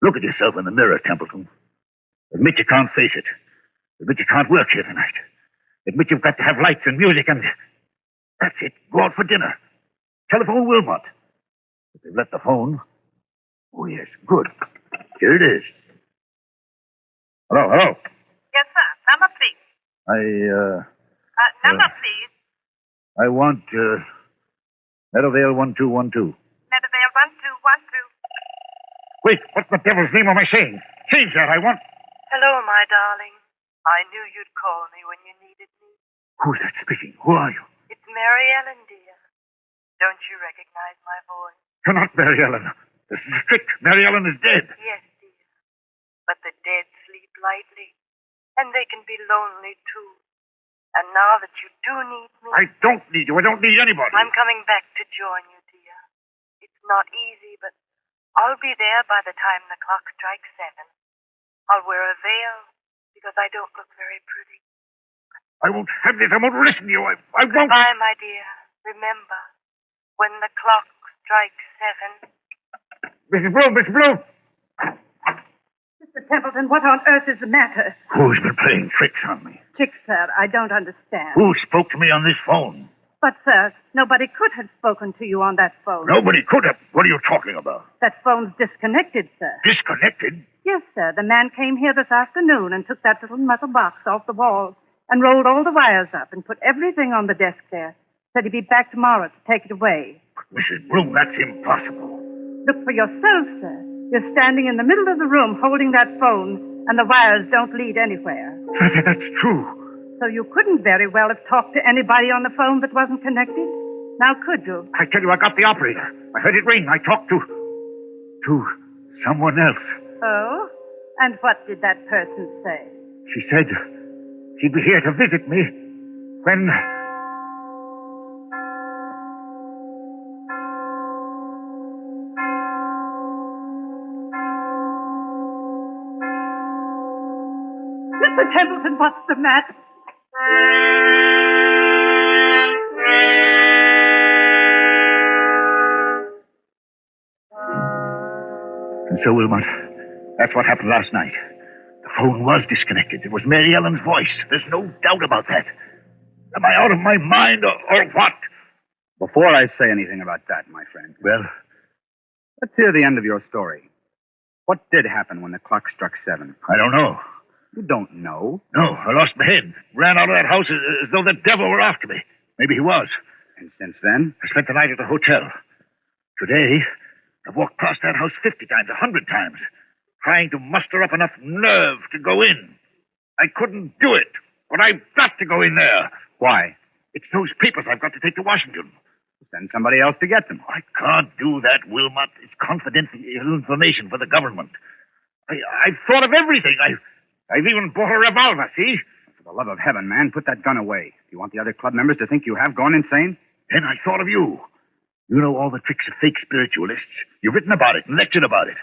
Look at yourself in the mirror, Templeton. Admit you can't face it. Admit you can't work here tonight. Admit you've got to have lights and music and... That's it. Go out for dinner. Telephone Wilmot. If they've left the phone... Oh, yes. Good. Here it is. Hello, hello. Yes, sir. Number, please. Number, please. I want, Meadowvale 1212. Meadowvale 1212. Wait, what the devil's name am I saying? Change that, I want... Hello, my darling. I knew you'd call me when you needed me. Who's that speaking? Who are you? It's Mary Ellen, dear. Don't you recognize my voice? You're not Mary Ellen. This is a trick. Mary Ellen is dead. Yes, dear. But the dead sleep lightly, and they can be lonely, too. And now that you do need me... I don't need you. I don't need anybody. I'm coming back to join you, dear. It's not easy, but I'll be there by the time the clock strikes 7. I'll wear a veil because I don't look very pretty. I won't have this. I won't listen to you. I won't... Goodbye, my dear. Remember, when the clock strikes 7... Mrs. Bloom, Mrs. Bloom! Mr. Templeton, what on earth is the matter? Who's been playing tricks on me? Tricks, sir. I don't understand. Who spoke to me on this phone? But, sir, nobody could have spoken to you on that phone. Nobody could have. What are you talking about? That phone's disconnected, sir. Disconnected? Yes, sir. The man came here this afternoon and took that little metal box off the wall and rolled all the wires up and put everything on the desk there. Said he'd be back tomorrow to take it away. Mrs. Bloom, that's impossible. Look for yourself, sir. You're standing in the middle of the room holding that phone, and the wires don't lead anywhere. That's true. So you couldn't very well have talked to anybody on the phone that wasn't connected? Now, could you? I tell you, I got the operator. I heard it ring. I talked to someone else. Oh? And what did that person say? She said she'd be here to visit me when... Mr. Templeton, what's the matter? And so, Wilmot, that's what happened last night. The phone was disconnected. It was Mary Ellen's voice. There's no doubt about that. Am I out of my mind or what? Before I say anything about that, my friend. Well? Let's hear the end of your story. What did happen when the clock struck 7? I don't know. You don't know? No, I lost my head. Ran out of that house as though the devil were after me. Maybe he was. And since then? I spent the night at the hotel. Today, I've walked past that house 50 times, 100 times, trying to muster up enough nerve to go in. I couldn't do it, but I've got to go in there. Why? It's those papers I've got to take to Washington. Send somebody else to get them. I can't do that, Wilmot. It's confidential information for the government. I've thought of everything. I've even bought a revolver, see? For the love of heaven, man, put that gun away. Do you want the other club members to think you have gone insane? Then I thought of you. You know all the tricks of fake spiritualists. You've written about it and lectured about it.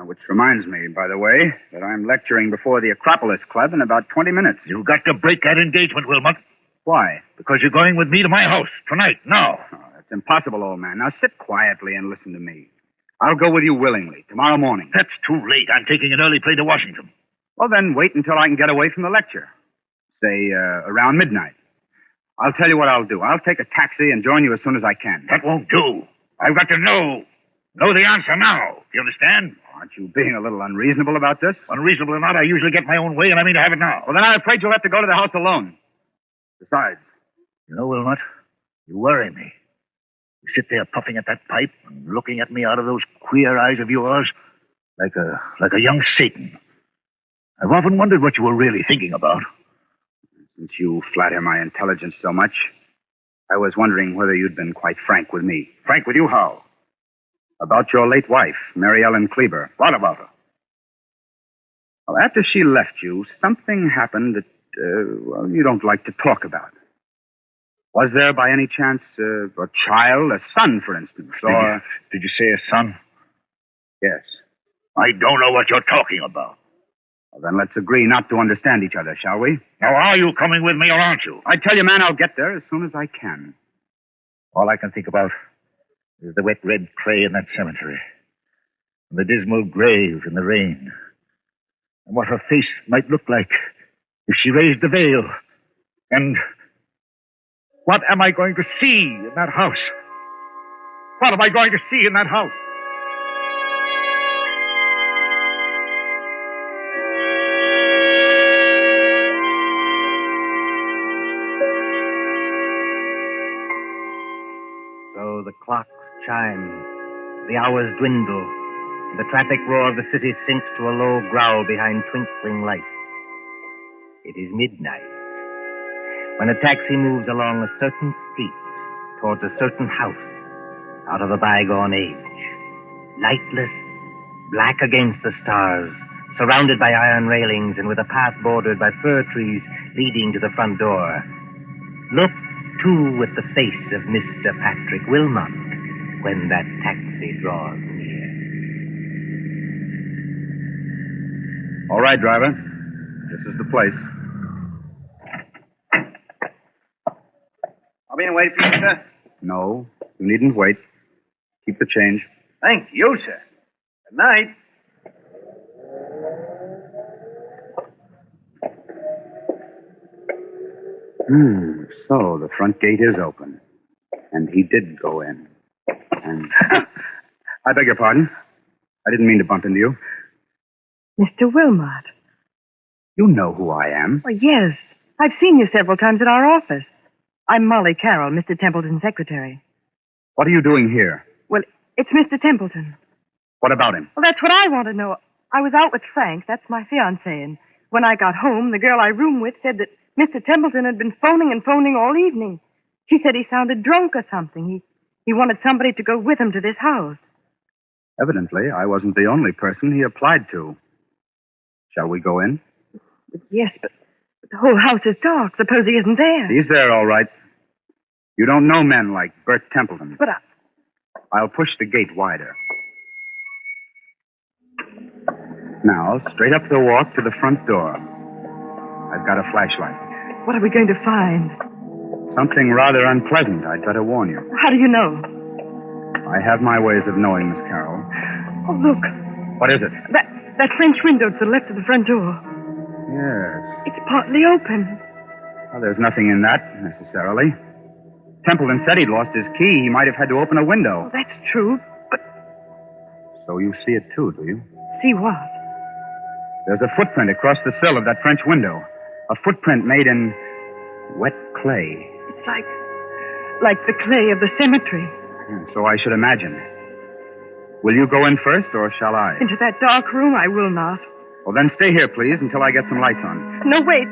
Which reminds me, by the way, that I'm lecturing before the Acropolis Club in about 20 minutes. You've got to break that engagement, Wilmot. Why? Because you're going with me to my house tonight, now. Oh, that's impossible, old man. Now sit quietly and listen to me. I'll go with you willingly, tomorrow morning. That's too late. I'm taking an early plane to Washington. Well, then wait until I can get away from the lecture. Say, around midnight. I'll tell you what I'll do. I'll take a taxi and join you as soon as I can. That won't do. I've got to know the answer now. Do you understand? Aren't you being a little unreasonable about this? Unreasonable or not, I usually get my own way, and I mean to have it now. Well, then I'm afraid you'll have to go to the house alone. Besides, you know, Wilmot, you worry me. You sit there puffing at that pipe and looking at me out of those queer eyes of yours like a young Satan. I've often wondered what you were really thinking about. Since you flatter my intelligence so much, I was wondering whether you'd been quite frank with me. Frank with you how? About your late wife, Mary Ellen Kleber. What about her? Well, after she left you, something happened that, you don't like to talk about. Was there, by any chance, a child, a son, for instance, or... Did you say a son? Yes. I don't know what you're talking about. Well, then let's agree not to understand each other, shall we? Now, are you coming with me or aren't you? I tell you, man, I'll get there as soon as I can. All I can think about is the wet red clay in that cemetery, and the dismal grave in the rain, and what her face might look like if she raised the veil. And what am I going to see in that house? What am I going to see in that house? So the clocks chime, the hours dwindle, and the traffic roar of the city sinks to a low growl behind twinkling lights. It is midnight, when a taxi moves along a certain street towards a certain house out of a bygone age. Lightless, black against the stars, surrounded by iron railings and with a path bordered by fir trees leading to the front door. Look, too, with the face of Mr. Patrick Wilmot when that taxi draws near. All right, driver. This is the place. I'll be in wait for you, sir. No, you needn't wait. Keep the change. Thank you, sir. Good night. So the front gate is open. And he did go in. And... I beg your pardon. I didn't mean to bump into you. Mr. Wilmot. You know who I am. Oh, yes. I've seen you several times at our office. I'm Molly Carroll, Mr. Templeton's secretary. What are you doing here? Well, it's Mr. Templeton. What about him? Well, that's what I want to know. I was out with Frank, that's my fiancé, and when I got home, the girl I room with said that Mr. Templeton had been phoning and phoning all evening. She said he sounded drunk or something. He wanted somebody to go with him to this house. Evidently, I wasn't the only person he applied to. Shall we go in? Yes, but the whole house is dark. Suppose he isn't there. He's there, all right. You don't know men like Bert Templeton. But I'll push the gate wider. Now, straight up the walk to the front door. I've got a flashlight. What are we going to find? Something rather unpleasant, I'd better warn you. How do you know? I have my ways of knowing, Miss Carroll. Oh, look. What is it? That French window to the left of the front door. Yes. It's partly open. Well, there's nothing in that, necessarily. Templeton said he'd lost his key. He might have had to open a window. Oh, that's true. But So you see it, too, do you? see what? There's a footprint across the sill of that French window. A footprint made in wet clay. It's like the clay of the cemetery. So I should imagine. Will you go in first, or shall I? Into that dark room, I will not. Well, then stay here, please, until I get some lights on. No, wait.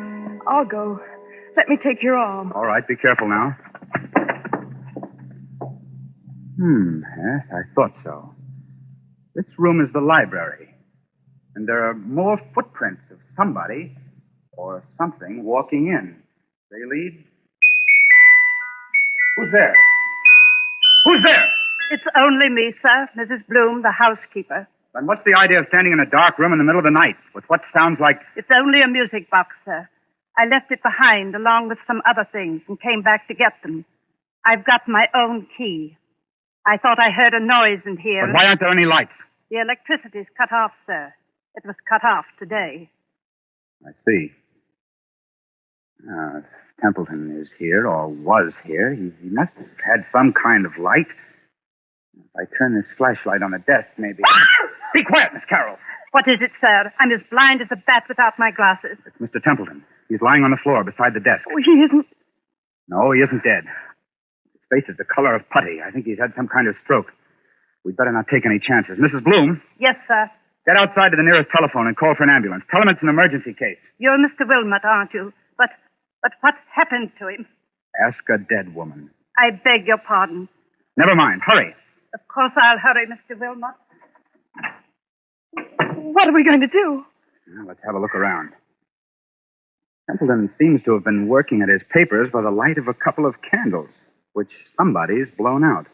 I'll go. Let me take your arm. All right, be careful now. Yes, I thought so. This room is the library. And there are more footprints of somebody or something walking in. They lead... Who's there? Who's there? It's only me, sir. Mrs. Bloom, the housekeeper. Then what's the idea of standing in a dark room in the middle of the night with what sounds like... It's only a music box, sir. I left it behind along with some other things and came back to get them. I've got my own key. I thought I heard a noise in here. But why aren't there any lights? The electricity's cut off, sir. It was cut off today. I see. If Templeton is here, or was here, he must have had some kind of light. If I turn this flashlight on the desk, maybe... Be quiet, Miss Carroll. What is it, sir? I'm as blind as a bat without my glasses. It's Mr. Templeton. He's lying on the floor beside the desk. Oh, he isn't. No, he isn't dead. His face is the color of putty. I think he's had some kind of stroke. We'd better not take any chances. Mrs. Bloom, Yes, sir. get outside to the nearest telephone and call for an ambulance. Tell him it's an emergency case. You're Mr. Wilmot, aren't you? But what's happened to him? Ask a dead woman. I beg your pardon. Never mind. Hurry. Of course I'll hurry, Mr. Wilmot. What are we going to do? Now, let's have a look around. Templeton seems to have been working at his papers by the light of a couple of candles, which somebody's blown out.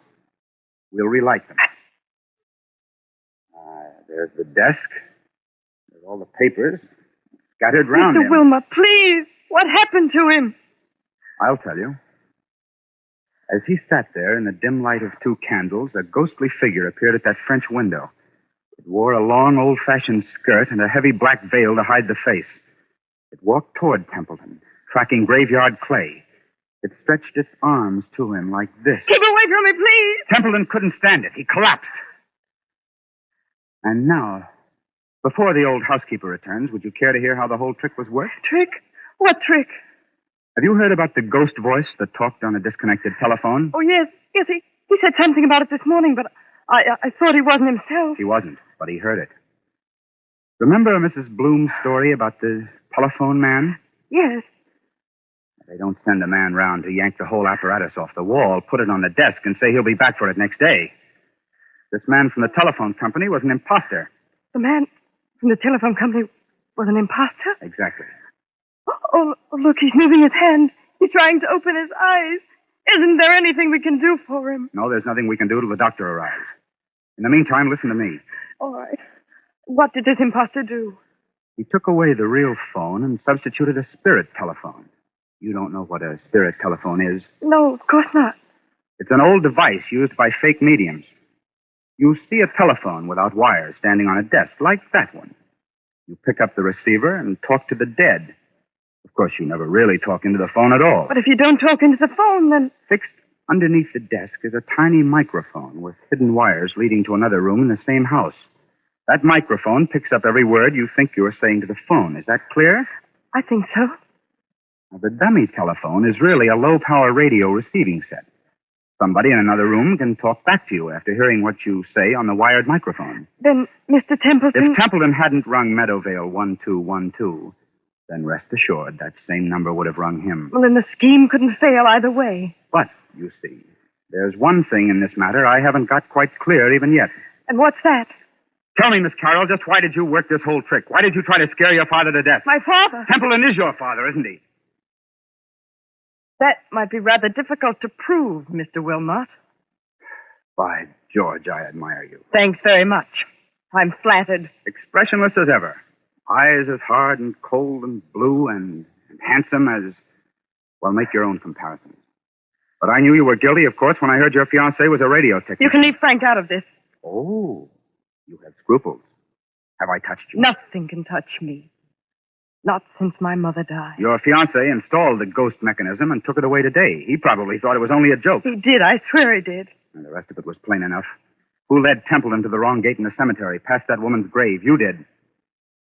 We'll relight them. There's the desk. There's all the papers scattered round Mr. him. Wilmot, please. What happened to him? I'll tell you. As he sat there in the dim light of two candles, a ghostly figure appeared at that French window. It wore a long, old-fashioned skirt and a heavy black veil to hide the face. It walked toward Templeton, tracking graveyard clay. It stretched its arms to him like this. Keep away from me, please. Templeton couldn't stand it. He collapsed. And now, before the old housekeeper returns, would you care to hear how the whole trick was worked? Trick? What trick? Have you heard about the ghost voice that talked on a disconnected telephone? Oh, yes. Yes, he said something about it this morning, but I thought he wasn't himself. He wasn't, but he heard it. Remember Mrs. Bloom's story about the telephone man? Yes. They don't send a man round to yank the whole apparatus off the wall, put it on the desk, and say he'll be back for it next day. This man from the telephone company was an imposter. The man from the telephone company was an imposter? Exactly. Oh, look, he's moving his hand. He's trying to open his eyes. Isn't there anything we can do for him? No, there's nothing we can do till the doctor arrives. In the meantime, listen to me. All right. What did this imposter do? He took away the real phone and substituted a spirit telephone. You don't know what a spirit telephone is? No, of course not. It's an old device used by fake mediums. You see a telephone without wires standing on a desk, like that one. You pick up the receiver and talk to the dead. Of course, you never really talk into the phone at all. But if you don't talk into the phone, then... Fixed underneath the desk is a tiny microphone with hidden wires leading to another room in the same house. That microphone picks up every word you think you're saying to the phone. Is that clear? I think so. Now, the dummy telephone is really a low-power radio receiving set. Somebody in another room can talk back to you after hearing what you say on the wired microphone. Then, Mr. Templeton... If Templeton hadn't rung Meadowvale 1212, then rest assured that same number would have rung him. Well, then the scheme couldn't fail either way. But, you see, there's one thing in this matter I haven't got quite clear even yet. And what's that? Tell me, Miss Carroll, just why did you work this whole trick? Why did you try to scare your father to death? My father? Templeton is your father, isn't he? That might be rather difficult to prove, Mr. Wilmot. By George, I admire you. Thanks very much. I'm flattered. Expressionless as ever. Eyes as hard and cold and blue and handsome as... Well, make your own comparisons. But I knew you were guilty, of course, when I heard your fiancé was a radio technician. You can leave Frank out of this. Oh. You had scruples. Have I touched you? Nothing can touch me. Not since my mother died. Your fiancé installed the ghost mechanism and took it away today. He probably thought it was only a joke. He did. I swear he did. And the rest of it was plain enough. Who led Templeton to the wrong gate in the cemetery, past that woman's grave? You did.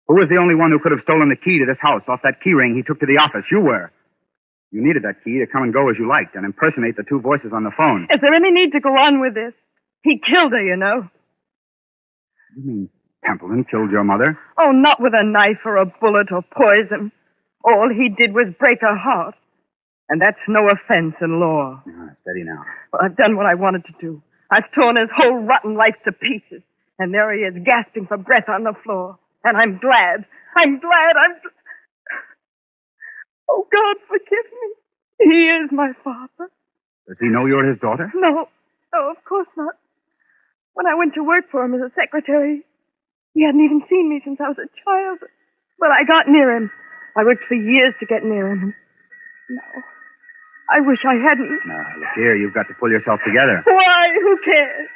Who was the only one who could have stolen the key to this house off that key ring he took to the office? You were. You needed that key to come and go as you liked and impersonate the two voices on the phone. Is there any need to go on with this? He killed her, you know. You mean Templeton killed your mother? Oh, not with a knife or a bullet or poison. All he did was break her heart. And that's no offense in law. Steady now. Well, I've done what I wanted to do. I've torn his whole rotten life to pieces. And there he is, gasping for breath on the floor. And I'm glad. Oh, God, forgive me. He is my father. Does he know you're his daughter? No, of course not. When I went to work for him as a secretary, he hadn't even seen me since I was a child. But I got near him. I worked for years to get near him. No, I wish I hadn't. Now, look here, you've got to pull yourself together. Why? Who cares?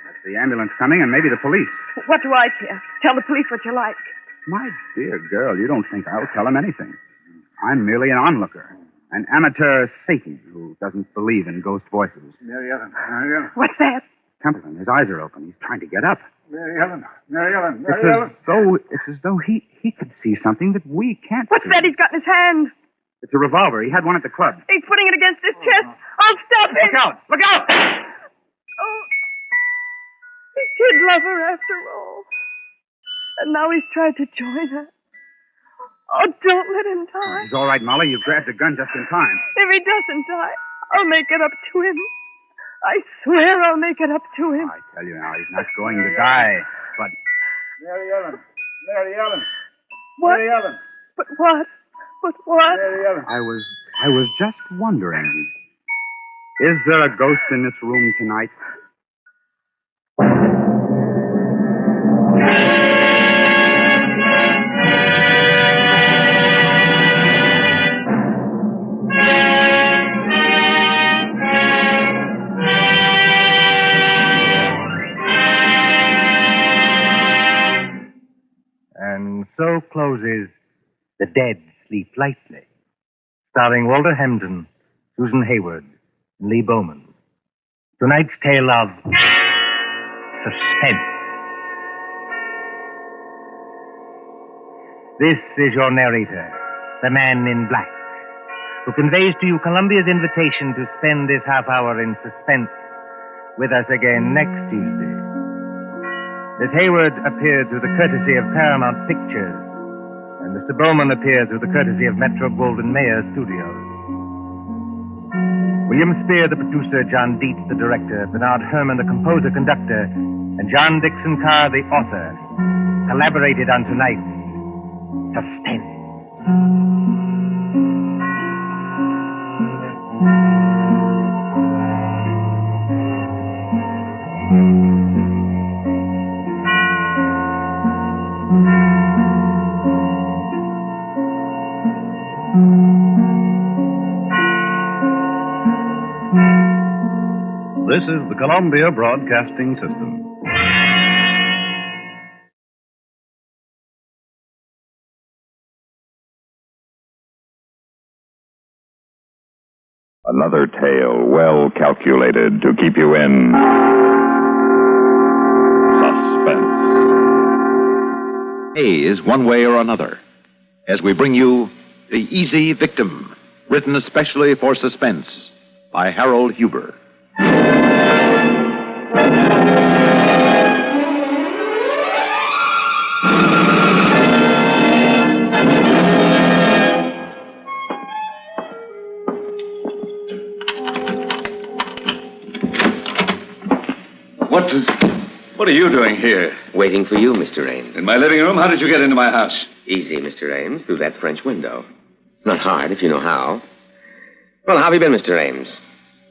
That's the ambulance coming and maybe the police. What do I care? Tell the police what you like. My dear girl, you don't think I'll tell them anything. I'm merely an onlooker. An amateur Satan who doesn't believe in ghost voices. Mary Ellen. What's that? Templeton, his eyes are open. He's trying to get up. Mary Ellen. It's as though he could see something that we can't What's see. that he's got in his hand? It's a revolver. He had one at the club. He's putting it against his chest. I'll stop him. Look out! Look out! Oh, he did love her after all. And now he's tried to join her. Oh, don't let him die. He's all right, Molly. You grabbed the gun just in time. If he doesn't die, I'll make it up to him. I swear I'll make it up to him. I tell you now, he's not going to die. But Mary Ellen. Mary Ellen. What? Mary Ellen. But what? But what? Mary Ellen. I was just wondering, is there a ghost in this room tonight? And so closes The Dead Sleep Lightly, starring Walter Hampden, Susan Hayward, and Lee Bowman. Tonight's tale of suspense. This is your narrator, the man in black, who conveys to you Columbia's invitation to spend this half hour in suspense with us again next Tuesday. Miss Hayward appeared through the courtesy of Paramount Pictures, and Mr. Bowman appeared through the courtesy of Metro-Goldwyn-Mayer Studios. William Spear, the producer, John Dietz, the director, Bernard Herrmann, the composer-conductor, and John Dixon Carr, the author, collaborated on tonight's Suspense. This is the Columbia Broadcasting System. Another tale well calculated to keep you in suspense. A is one way or another, as we bring you The Easy Victim, written especially for suspense by Harold Huber. What are you doing here? Waiting for you, Mr. Ames. In my living room? How did you get into my house? Easy, Mr. Ames, through that French window. Not hard if you know how. Well, how have you been, Mr. Ames?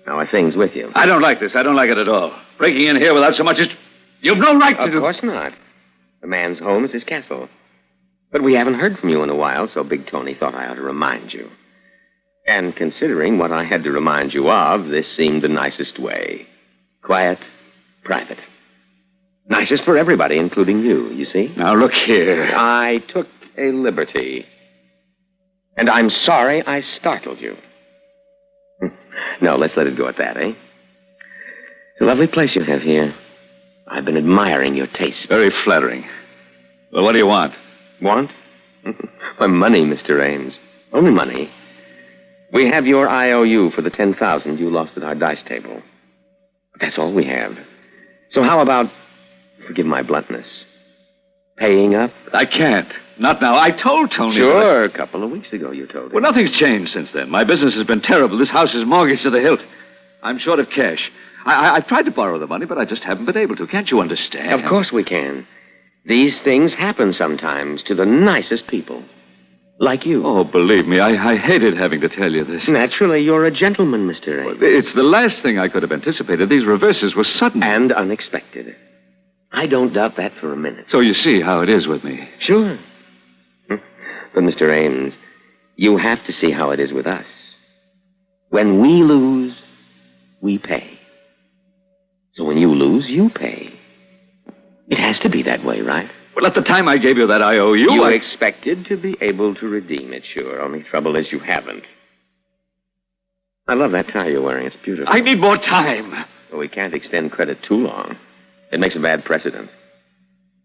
How are things with you? I don't like this. I don't like it at all. Breaking in here without so much as... You've no right to do... Of course not. A man's home is his castle. But we haven't heard from you in a while, so Big Tony thought I ought to remind you. And considering what I had to remind you of, this seemed the nicest way. Quiet, private. Nicest for everybody, including you see? Now, look here. I took a liberty. And I'm sorry I startled you. No, let's let it go at that, eh? It's a lovely place you have here. I've been admiring your taste. Very flattering. Well, what do you want? Want? Why, money, Mr. Ames. Only money. We have your IOU for the 10,000 you lost at our dice table. But that's all we have. So how about, forgive my bluntness, paying up? I can't. Not now. I told Tony. Sure, a couple of weeks ago you told him. Well, nothing's changed since then. My business has been terrible. This house is mortgaged to the hilt. I'm short of cash. I've tried to borrow the money, but I just haven't been able to. Can't you understand? Of course we can. These things happen sometimes to the nicest people. Like you. Oh, believe me, I hated having to tell you this. Naturally, you're a gentleman, Mr. Ames. Well, it's the last thing I could have anticipated. These reverses were sudden. And unexpected. I don't doubt that for a minute. So you see how it is with me. Sure. But, Mr. Ames, you have to see how it is with us. When we lose, we pay. So when you lose, you pay. It has to be that way, right? Well, at the time I gave you that IOU, You expected to be able to redeem it, sure. Only trouble is you haven't. I love that tie you're wearing. It's beautiful. I need more time. Well, we can't extend credit too long. It makes a bad precedent.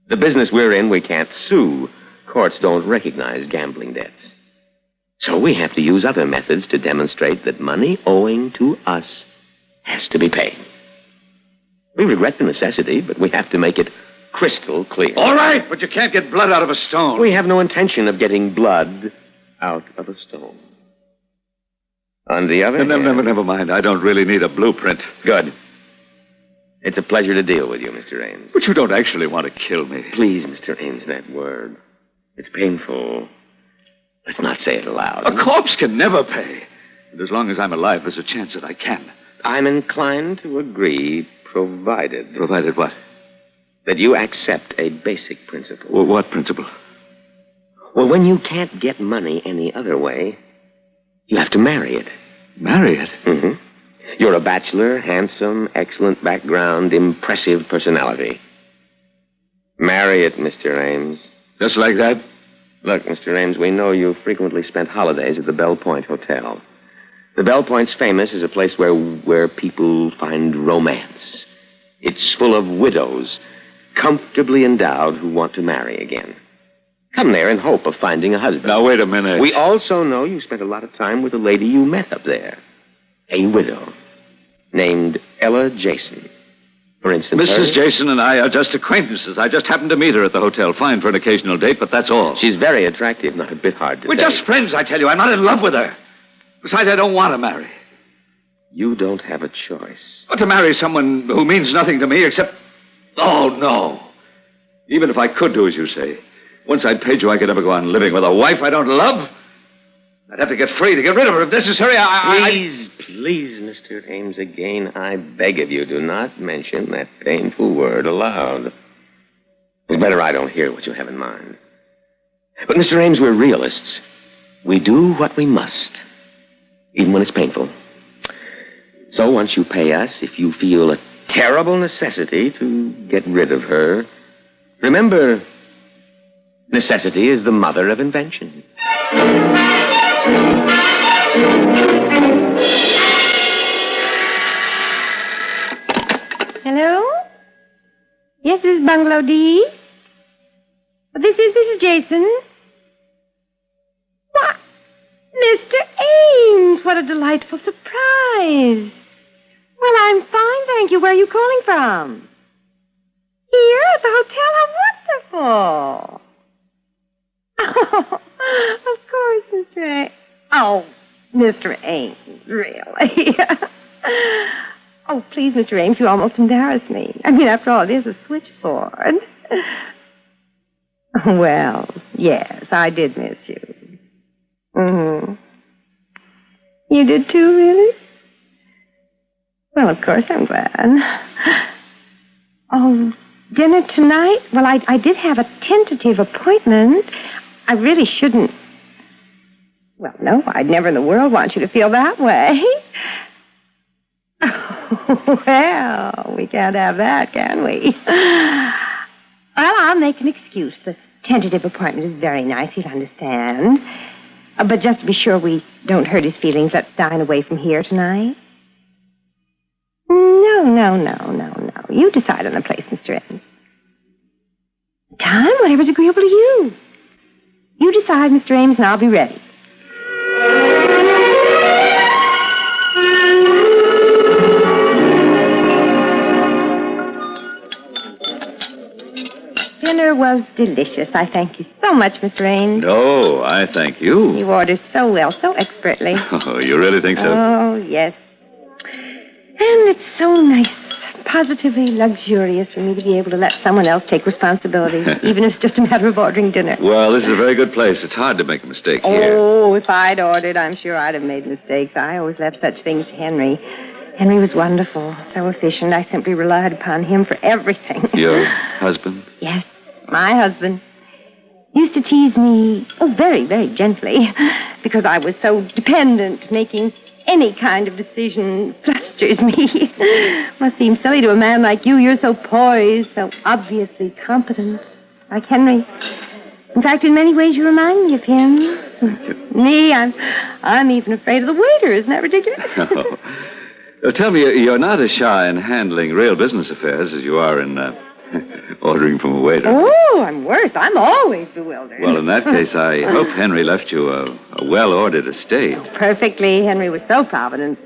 The business we're in, we can't sue. Courts don't recognize gambling debts. So we have to use other methods to demonstrate that money owing to us has to be paid. We regret the necessity, but we have to make it crystal clear. All right, but you can't get blood out of a stone. We have no intention of getting blood out of a stone. On the other hand... Never mind. I don't really need a blueprint. Good. It's a pleasure to deal with you, Mr. Ames. But you don't actually want to kill me. Please, Mr. Ames, that word. It's painful. Let's not say it aloud. A corpse can never pay. And as long as I'm alive, there's a chance that I can. I'm inclined to agree, provided... Provided what? That you accept a basic principle. Well, what principle? Well, when you can't get money any other way, you have to marry it. Marry it? Mm-hmm. You're a bachelor, handsome, excellent background, impressive personality. Marry it, Mr. Ames. Just like that? Look, Mr. Ames, we know you frequently spent holidays at the Bell Point Hotel. The Bell Point's famous as a place where people find romance. It's full of widows, comfortably endowed, who want to marry again. Come there in hope of finding a husband. Now, wait a minute. We also know you spent a lot of time with a lady you met up there. A widow named Ella Jason. For instance, Mrs. Jason and I are just acquaintances. I just happened to meet her at the hotel. Fine for an occasional date, but that's all. She's very attractive, not a bit hard to We're say. just friends, I tell you. I'm not in love with her. Besides, I don't want to marry. You don't have a choice. But to marry someone who means nothing to me except... Oh, no. Even if I could do as you say, once I'd paid you, I could never go on living with a wife I don't love. I'd have to get free to get rid of her if necessary. Please, Mr. Ames, again, I beg of you, do not mention that painful word aloud. It's better I don't hear what you have in mind. But, Mr. Ames, we're realists. We do what we must, even when it's painful. So once you pay us, if you feel a terrible necessity to get rid of her, remember, necessity is the mother of invention. Hello? Yes, this is Bungalow D. This is Jason. What? Mr. Ames, what a delightful surprise. Well, I'm fine, thank you. Where are you calling from? Here at the hotel? How wonderful. Oh, of course, Mr. Ames. Oh, Mr. Ames, really? Oh, please, Mr. Ames, you almost embarrass me. I mean, after all, it is a switchboard. Well, yes, I did miss you. Mm-hmm. You did too, really? Well, of course I'm glad. Oh, dinner tonight? Well, I did have a tentative appointment. I really shouldn't... Well, no, I'd never in the world want you to feel that way. Well, we can't have that, can we? Well, I'll make an excuse. The tentative appointment is very nice, he'll understand. But just to be sure we don't hurt his feelings, let's dine away from here tonight. No. You decide on a place, Mr. Evans. Time, whatever's agreeable to you. You decide, Mr. Ames, and I'll be ready. Dinner was delicious. I thank you so much, Mr. Ames. No, I thank you. You order so well, so expertly. Oh, you really think so? Oh, yes. And it's so nice, positively luxurious for me to be able to let someone else take responsibility, even if it's just a matter of ordering dinner. Well, this is a very good place. It's hard to make a mistake here. Oh, if I'd ordered, I'm sure I'd have made mistakes. I always left such things to Henry. Henry was wonderful, so efficient. I simply relied upon him for everything. Your husband? Yes, my husband. Used to tease me, very, very gently, because I was so dependent, making any kind of decision flusters me. Must seem silly to a man like you. You're so poised, so obviously competent, like Henry. In fact, in many ways, you remind me of him. Me, I'm even afraid of the waiter. Isn't that ridiculous? Tell me, you're not as shy in handling real business affairs as you are in ordering from a waiter. Oh, I'm worse. I'm always bewildered. Well, in that case, I hope Henry left you a well-ordered estate. Perfectly. Henry was so provident.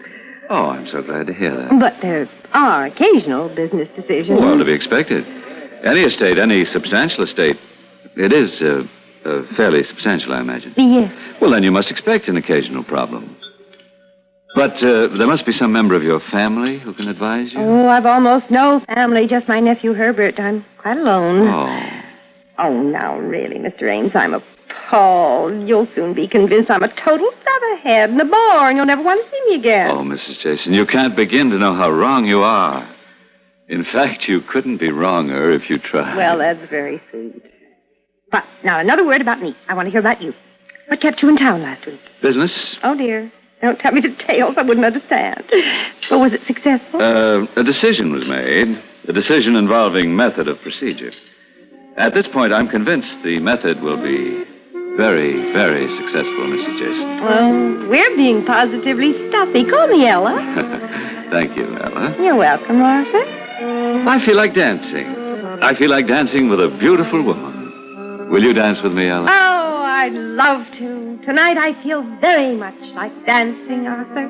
Oh, I'm so glad to hear that. But there are occasional business decisions. Well, to be expected. Any estate, any substantial estate, it is fairly substantial, I imagine. Yes. Well, then you must expect an occasional problem. But there must be some member of your family who can advise you. Oh, I've almost no family, just my nephew Herbert. I'm quite alone. Oh, now, really, Mr. Ames, I'm appalled. You'll soon be convinced I'm a total featherhead and a bore, and you'll never want to see me again. Oh, Mrs. Jason, you can't begin to know how wrong you are. In fact, you couldn't be wronger if you tried. Well, that's very sweet. But now, another word about me. I want to hear about you. What kept you in town last week? Business? Oh, dear. Don't tell me details. I wouldn't understand. But was it successful? A decision was made. A decision involving method of procedure. At this point, I'm convinced the method will be very, very successful, Mrs. Jason. Well, we're being positively stuffy. Call me Ella. Thank you, Ella. You're welcome, Arthur. I feel like dancing. I feel like dancing with a beautiful woman. Will you dance with me, Ella? Oh, I'd love to. Tonight I feel very much like dancing, Arthur.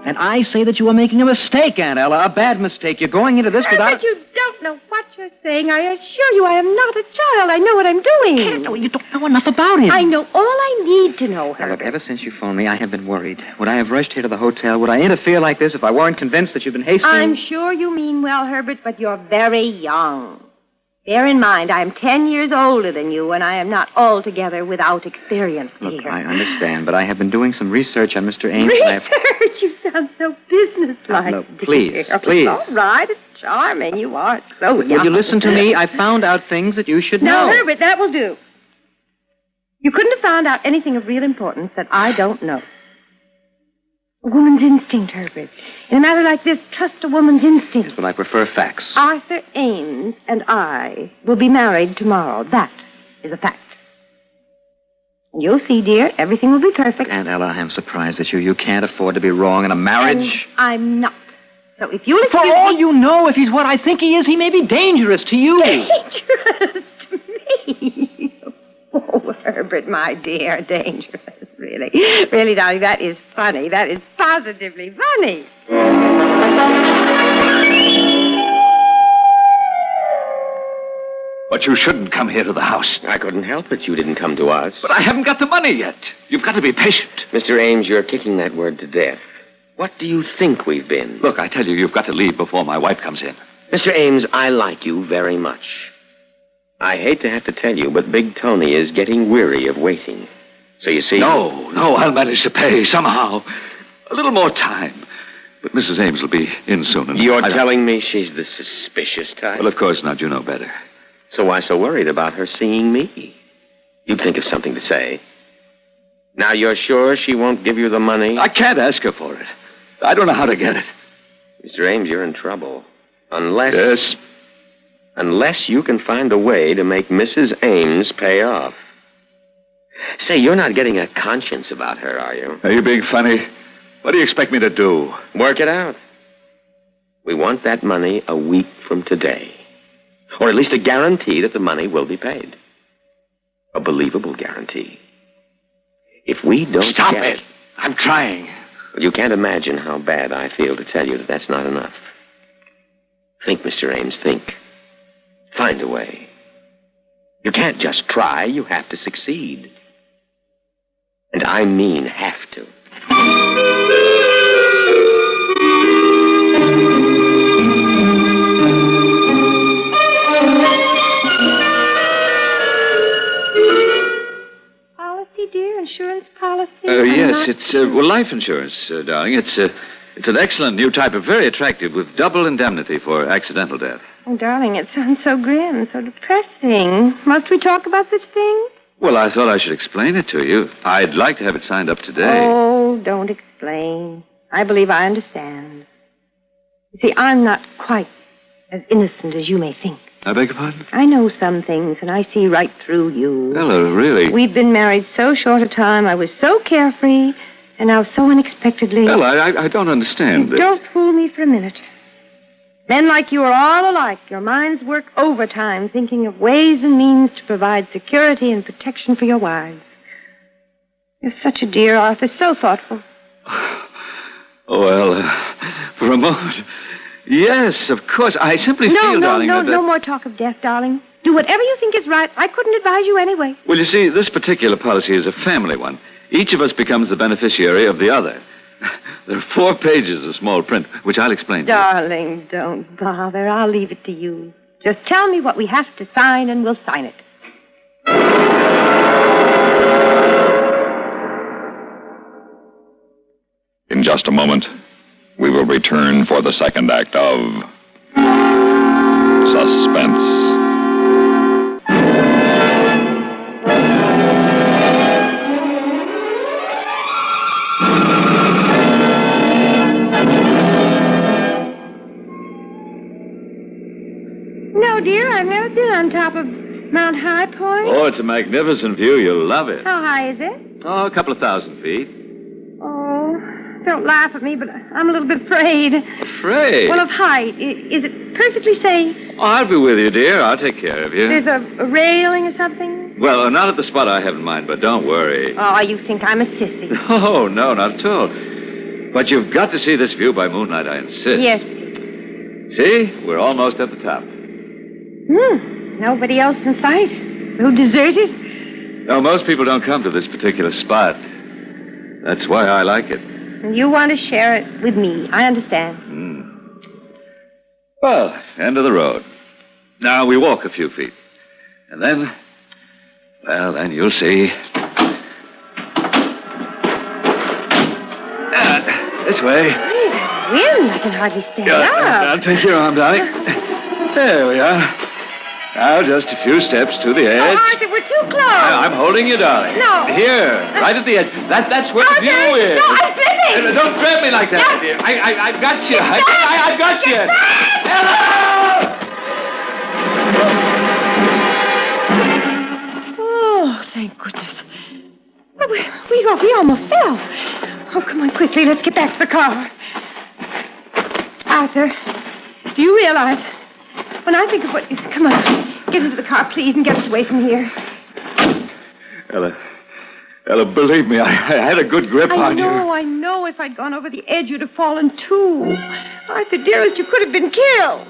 And I say that you are making a mistake, Aunt Ella, a bad mistake. You're going into this without... But you don't know what you're saying. I assure you I am not a child. I know what I'm doing. No, you don't know enough about him. I know all I need to know, Now, Herbert. look, ever since you phoned me, I have been worried. Would I have rushed here to the hotel? Would I interfere like this if I weren't convinced that you've been hasty? I'm sure you mean well, Herbert, but you're very young. Bear in mind, I am 10 years older than you, and I am not altogether without experience. Look, dear. I understand, but I have been doing some research on Mr. Ames. And I've... Research? You sound so businesslike. No, please, dear. please. All right, it's charming. You are so young. Will you listen to me? I found out things that you should know. No, Herbert, that will do. You couldn't have found out anything of real importance that I don't know. A woman's instinct, Herbert. In a matter like this, trust a woman's instinct. But I prefer facts. Arthur Ames and I will be married tomorrow. That is a fact. And you'll see, dear, everything will be perfect. Aunt Ella, I am surprised at you. You can't afford to be wrong in a marriage. And I'm not. So if you'll excuse For all me... you know, if he's what I think he is, he may be dangerous to you. Dangerous to me? Oh, Herbert, my dear, dangerous. Really. Really, darling, that is funny. That is positively funny. But you shouldn't come here to the house. I couldn't help it. You didn't come to us. But I haven't got the money yet. You've got to be patient. Mr. Ames, you're kicking that word to death. What do you think we've been? Look, I tell you, you've got to leave before my wife comes in. Mr. Ames, I like you very much. I hate to have to tell you, but Big Tony is getting weary of waiting. So you see... No, I'll manage to pay somehow. A little more time. But Mrs. Ames will be in soon. And You're telling me she's the suspicious type? Well, of course not. You know better. So why so worried about her seeing me? You'd think of something to say. Now, you're sure she won't give you the money? I can't ask her for it. I don't know how to get it. Mr. Ames, you're in trouble. Unless... Yes? Unless you can find a way to make Mrs. Ames pay off. Say, you're not getting a conscience about her, are you? Are you being funny? What do you expect me to do? Work it out. We want that money a week from today. Or at least a guarantee that the money will be paid. A believable guarantee. If we don't Stop get it! I'm trying. You can't imagine how bad I feel to tell you that that's not enough. Think, Mr. Ames, think. Find a way. You can't just try, you have to succeed. And I mean have to. Policy, dear? Insurance policy? Yes, it's life insurance, darling. It's an excellent new type of very attractive with double indemnity for accidental death. Oh, darling, it sounds so grim, so depressing. Must we talk about such things? Well, I thought I should explain it to you. I'd like to have it signed up today. Oh, don't explain. I believe I understand. You see, I'm not quite as innocent as you may think. I beg your pardon? I know some things, and I see right through you. Ella, really? We've been married so short a time. I was so carefree, and now so unexpectedly... Ella, I don't understand. Don't fool me for a minute. Men like you are all alike. Your minds work overtime, thinking of ways and means to provide security and protection for your wives. You're such a dear, Arthur, so thoughtful. Oh, well, for a moment. Yes, of course. I simply feel, darling, that... No more talk of death, darling. Do whatever you think is right. I couldn't advise you anyway. Well, you see, this particular policy is a family one. Each of us becomes the beneficiary of the other. There are 4 pages of small print, which I'll explain to you. Darling, don't bother. I'll leave it to you. Just tell me what we have to sign, and we'll sign it. In just a moment, we will return for the second act of Suspense. No, dear, I've never been on top of Mount High Point. Oh, it's a magnificent view. You'll love it. How high is it? Oh, a couple of 1,000 feet. Oh, don't laugh at me, but I'm a little bit afraid. Afraid? Well, of height. Is it perfectly safe? Oh, I'll be with you, dear. I'll take care of you. There's a railing or something? Well, not at the spot I have in mind, but don't worry. Oh, you think I'm a sissy. Oh, no, not at all. But you've got to see this view by moonlight, I insist. Yes. See? We're almost at the top. Nobody else in sight? So deserted? No, most people don't come to this particular spot. That's why I like it. And you want to share it with me. I understand. Well, end of the road. Now we walk a few feet. And then, well, then you'll see. This way. Wind, I can hardly stand up. I'll take your arm, darling. There we are. Now, just a few steps to the edge. Oh, Arthur, we're too close. I'm holding you, darling. No. Here, right at the edge. That's where the view is. No, I'm slipping. Don't grab me like that, No. dear. I've got you. I've got you. Hello! Oh, thank goodness. Oh, we almost fell. Oh, come on, quickly. Let's get back to the car. Arthur, do you realize... When I think of what... Come on. Get into the car, please, and get us away from here. Ella, believe me, I had a good grip on you. I know. If I'd gone over the edge, you'd have fallen, too. Arthur, dearest, you could have been killed.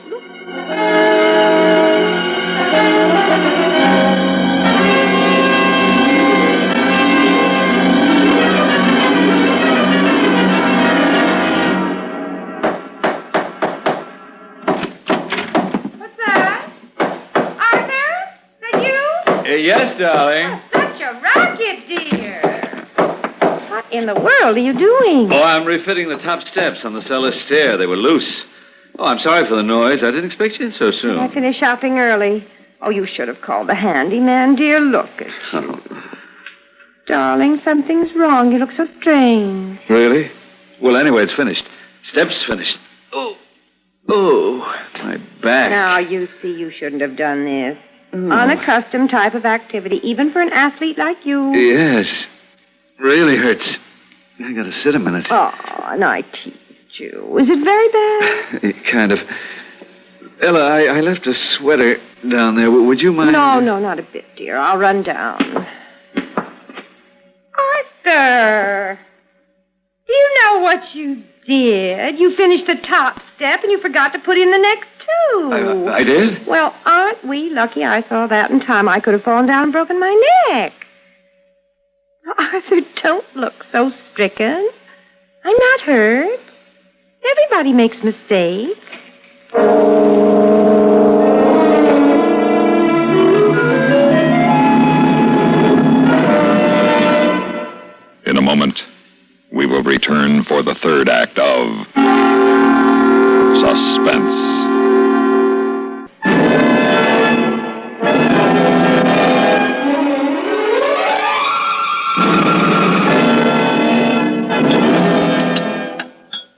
Yes, darling. Such a rocket, dear. What in the world are you doing? Oh, I'm refitting the top steps on the cellar stair. They were loose. Oh, I'm sorry for the noise. I didn't expect you so soon. I finished shopping early. Oh, you should have called the handyman, dear. Look at you. Darling, something's wrong. You look so strange. Really? Well, anyway, it's finished. Steps finished. Oh, my back. Now, you see, you shouldn't have done this. Unaccustomed type of activity, even for an athlete like you. Yes. Really hurts. I gotta sit a minute. Oh, and I teased you. Is it very bad? Kind of. Ella, I left a sweater down there. Would you mind? No, not a bit, dear. I'll run down. Arthur! Do you know what you did? You finished the top step and you forgot to put in the next two. I did? Well, aren't we lucky I saw that in time? I could have fallen down and broken my neck. Arthur, don't look so stricken. I'm not hurt. Everybody makes mistakes. In a moment, we will return for the third act of Suspense.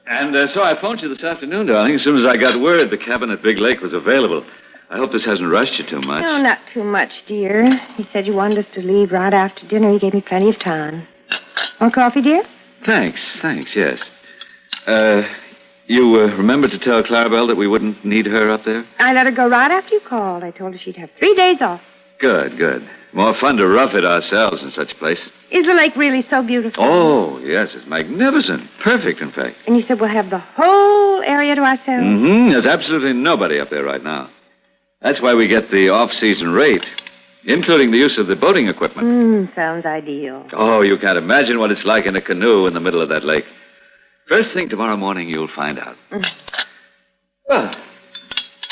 And so I phoned you this afternoon, darling, as soon as I got word the cabin at Big Lake was available. I hope this hasn't rushed you too much. No, not too much, dear. He said you wanted us to leave right after dinner. He gave me plenty of time. Want coffee, dear? Thanks, yes. You remembered to tell Clarabelle that we wouldn't need her up there? I let her go right after you called. I told her she'd have 3 days off. Good. More fun to rough it ourselves in such a place. Is the lake really so beautiful? Oh, yes, it's magnificent. Perfect, in fact. And you said we'll have the whole area to ourselves? Mm-hmm. There's absolutely nobody up there right now. That's why we get the off-season rate, including the use of the boating equipment. Sounds ideal. Oh, you can't imagine what it's like in a canoe in the middle of that lake. First thing tomorrow morning, you'll find out. Well,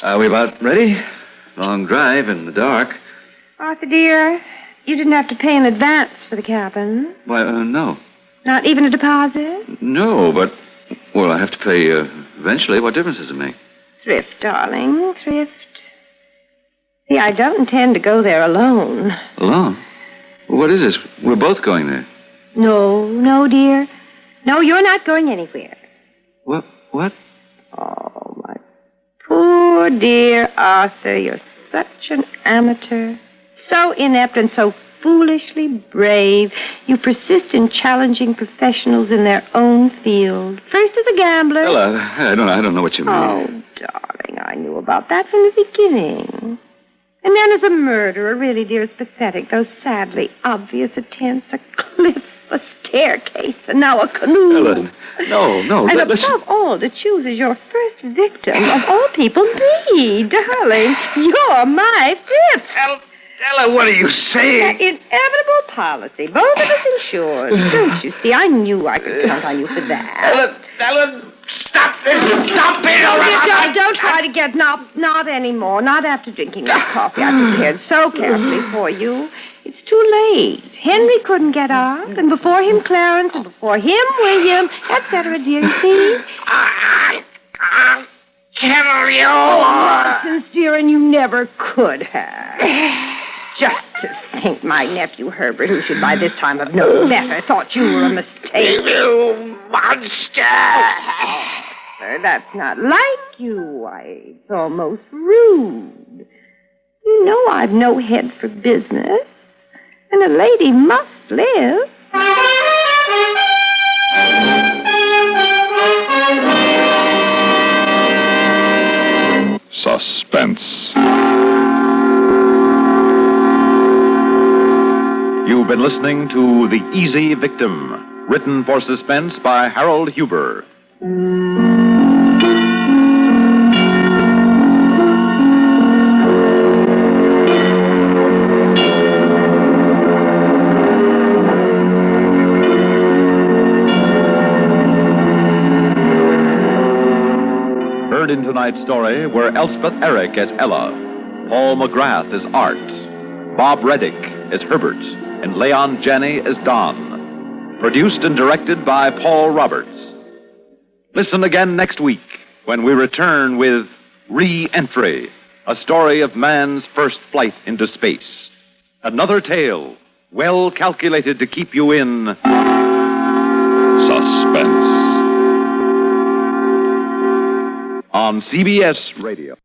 are we about ready? Long drive in the dark. Arthur, dear, you didn't have to pay in advance for the cabin. Why, no. Not even a deposit? No, but, well, I have to pay eventually. What difference does it make? Thrift, darling, thrift. See, I don't intend to go there alone. Alone? Well, what is this? We're both going there. No, dear. No, you're not going anywhere. What? Oh, my poor dear Arthur, you're such an amateur. So inept and so foolishly brave. You persist in challenging professionals in their own field. First as a gambler. Ella, I don't know what you mean. Oh, darling, I knew about that from the beginning. And then as a murderer, really, dear, it's pathetic. Those sadly obvious attempts, a cliff, a staircase, and now a canoe. Ellen, no. And Listen. above all, to choose as your first victim of all people me, darling. You're my fifth. Ella, what are you saying? Inevitable policy. Both of us insured. Don't you see? I knew I could count on you for that. Ellen, stop this. Stop it. Don't try to get not anymore. Not after drinking that coffee I prepared so carefully for you. It's too late. Henry couldn't get up, and before him Clarence, and before him William, etc., dear, you see? I'll kill you. Oh, nonsense, dear, and you never could have. Just to think my nephew Herbert, who should by this time have known better, thought you were a mistake. You monster! Sir, that's not like you. Why, it's almost rude. You know I've no head for business, and a lady must live. Suspense. You've been listening to The Easy Victim, written for suspense by Harold Huber. Heard in tonight's story were Elspeth Eric as Ella, Paul McGrath as Art, Bob Reddick as Herbert, and Leon Janney as Don. Produced and directed by Paul Roberts. Listen again next week when we return with Re-Entry, a story of man's first flight into space. Another tale well calculated to keep you in suspense. On CBS Radio.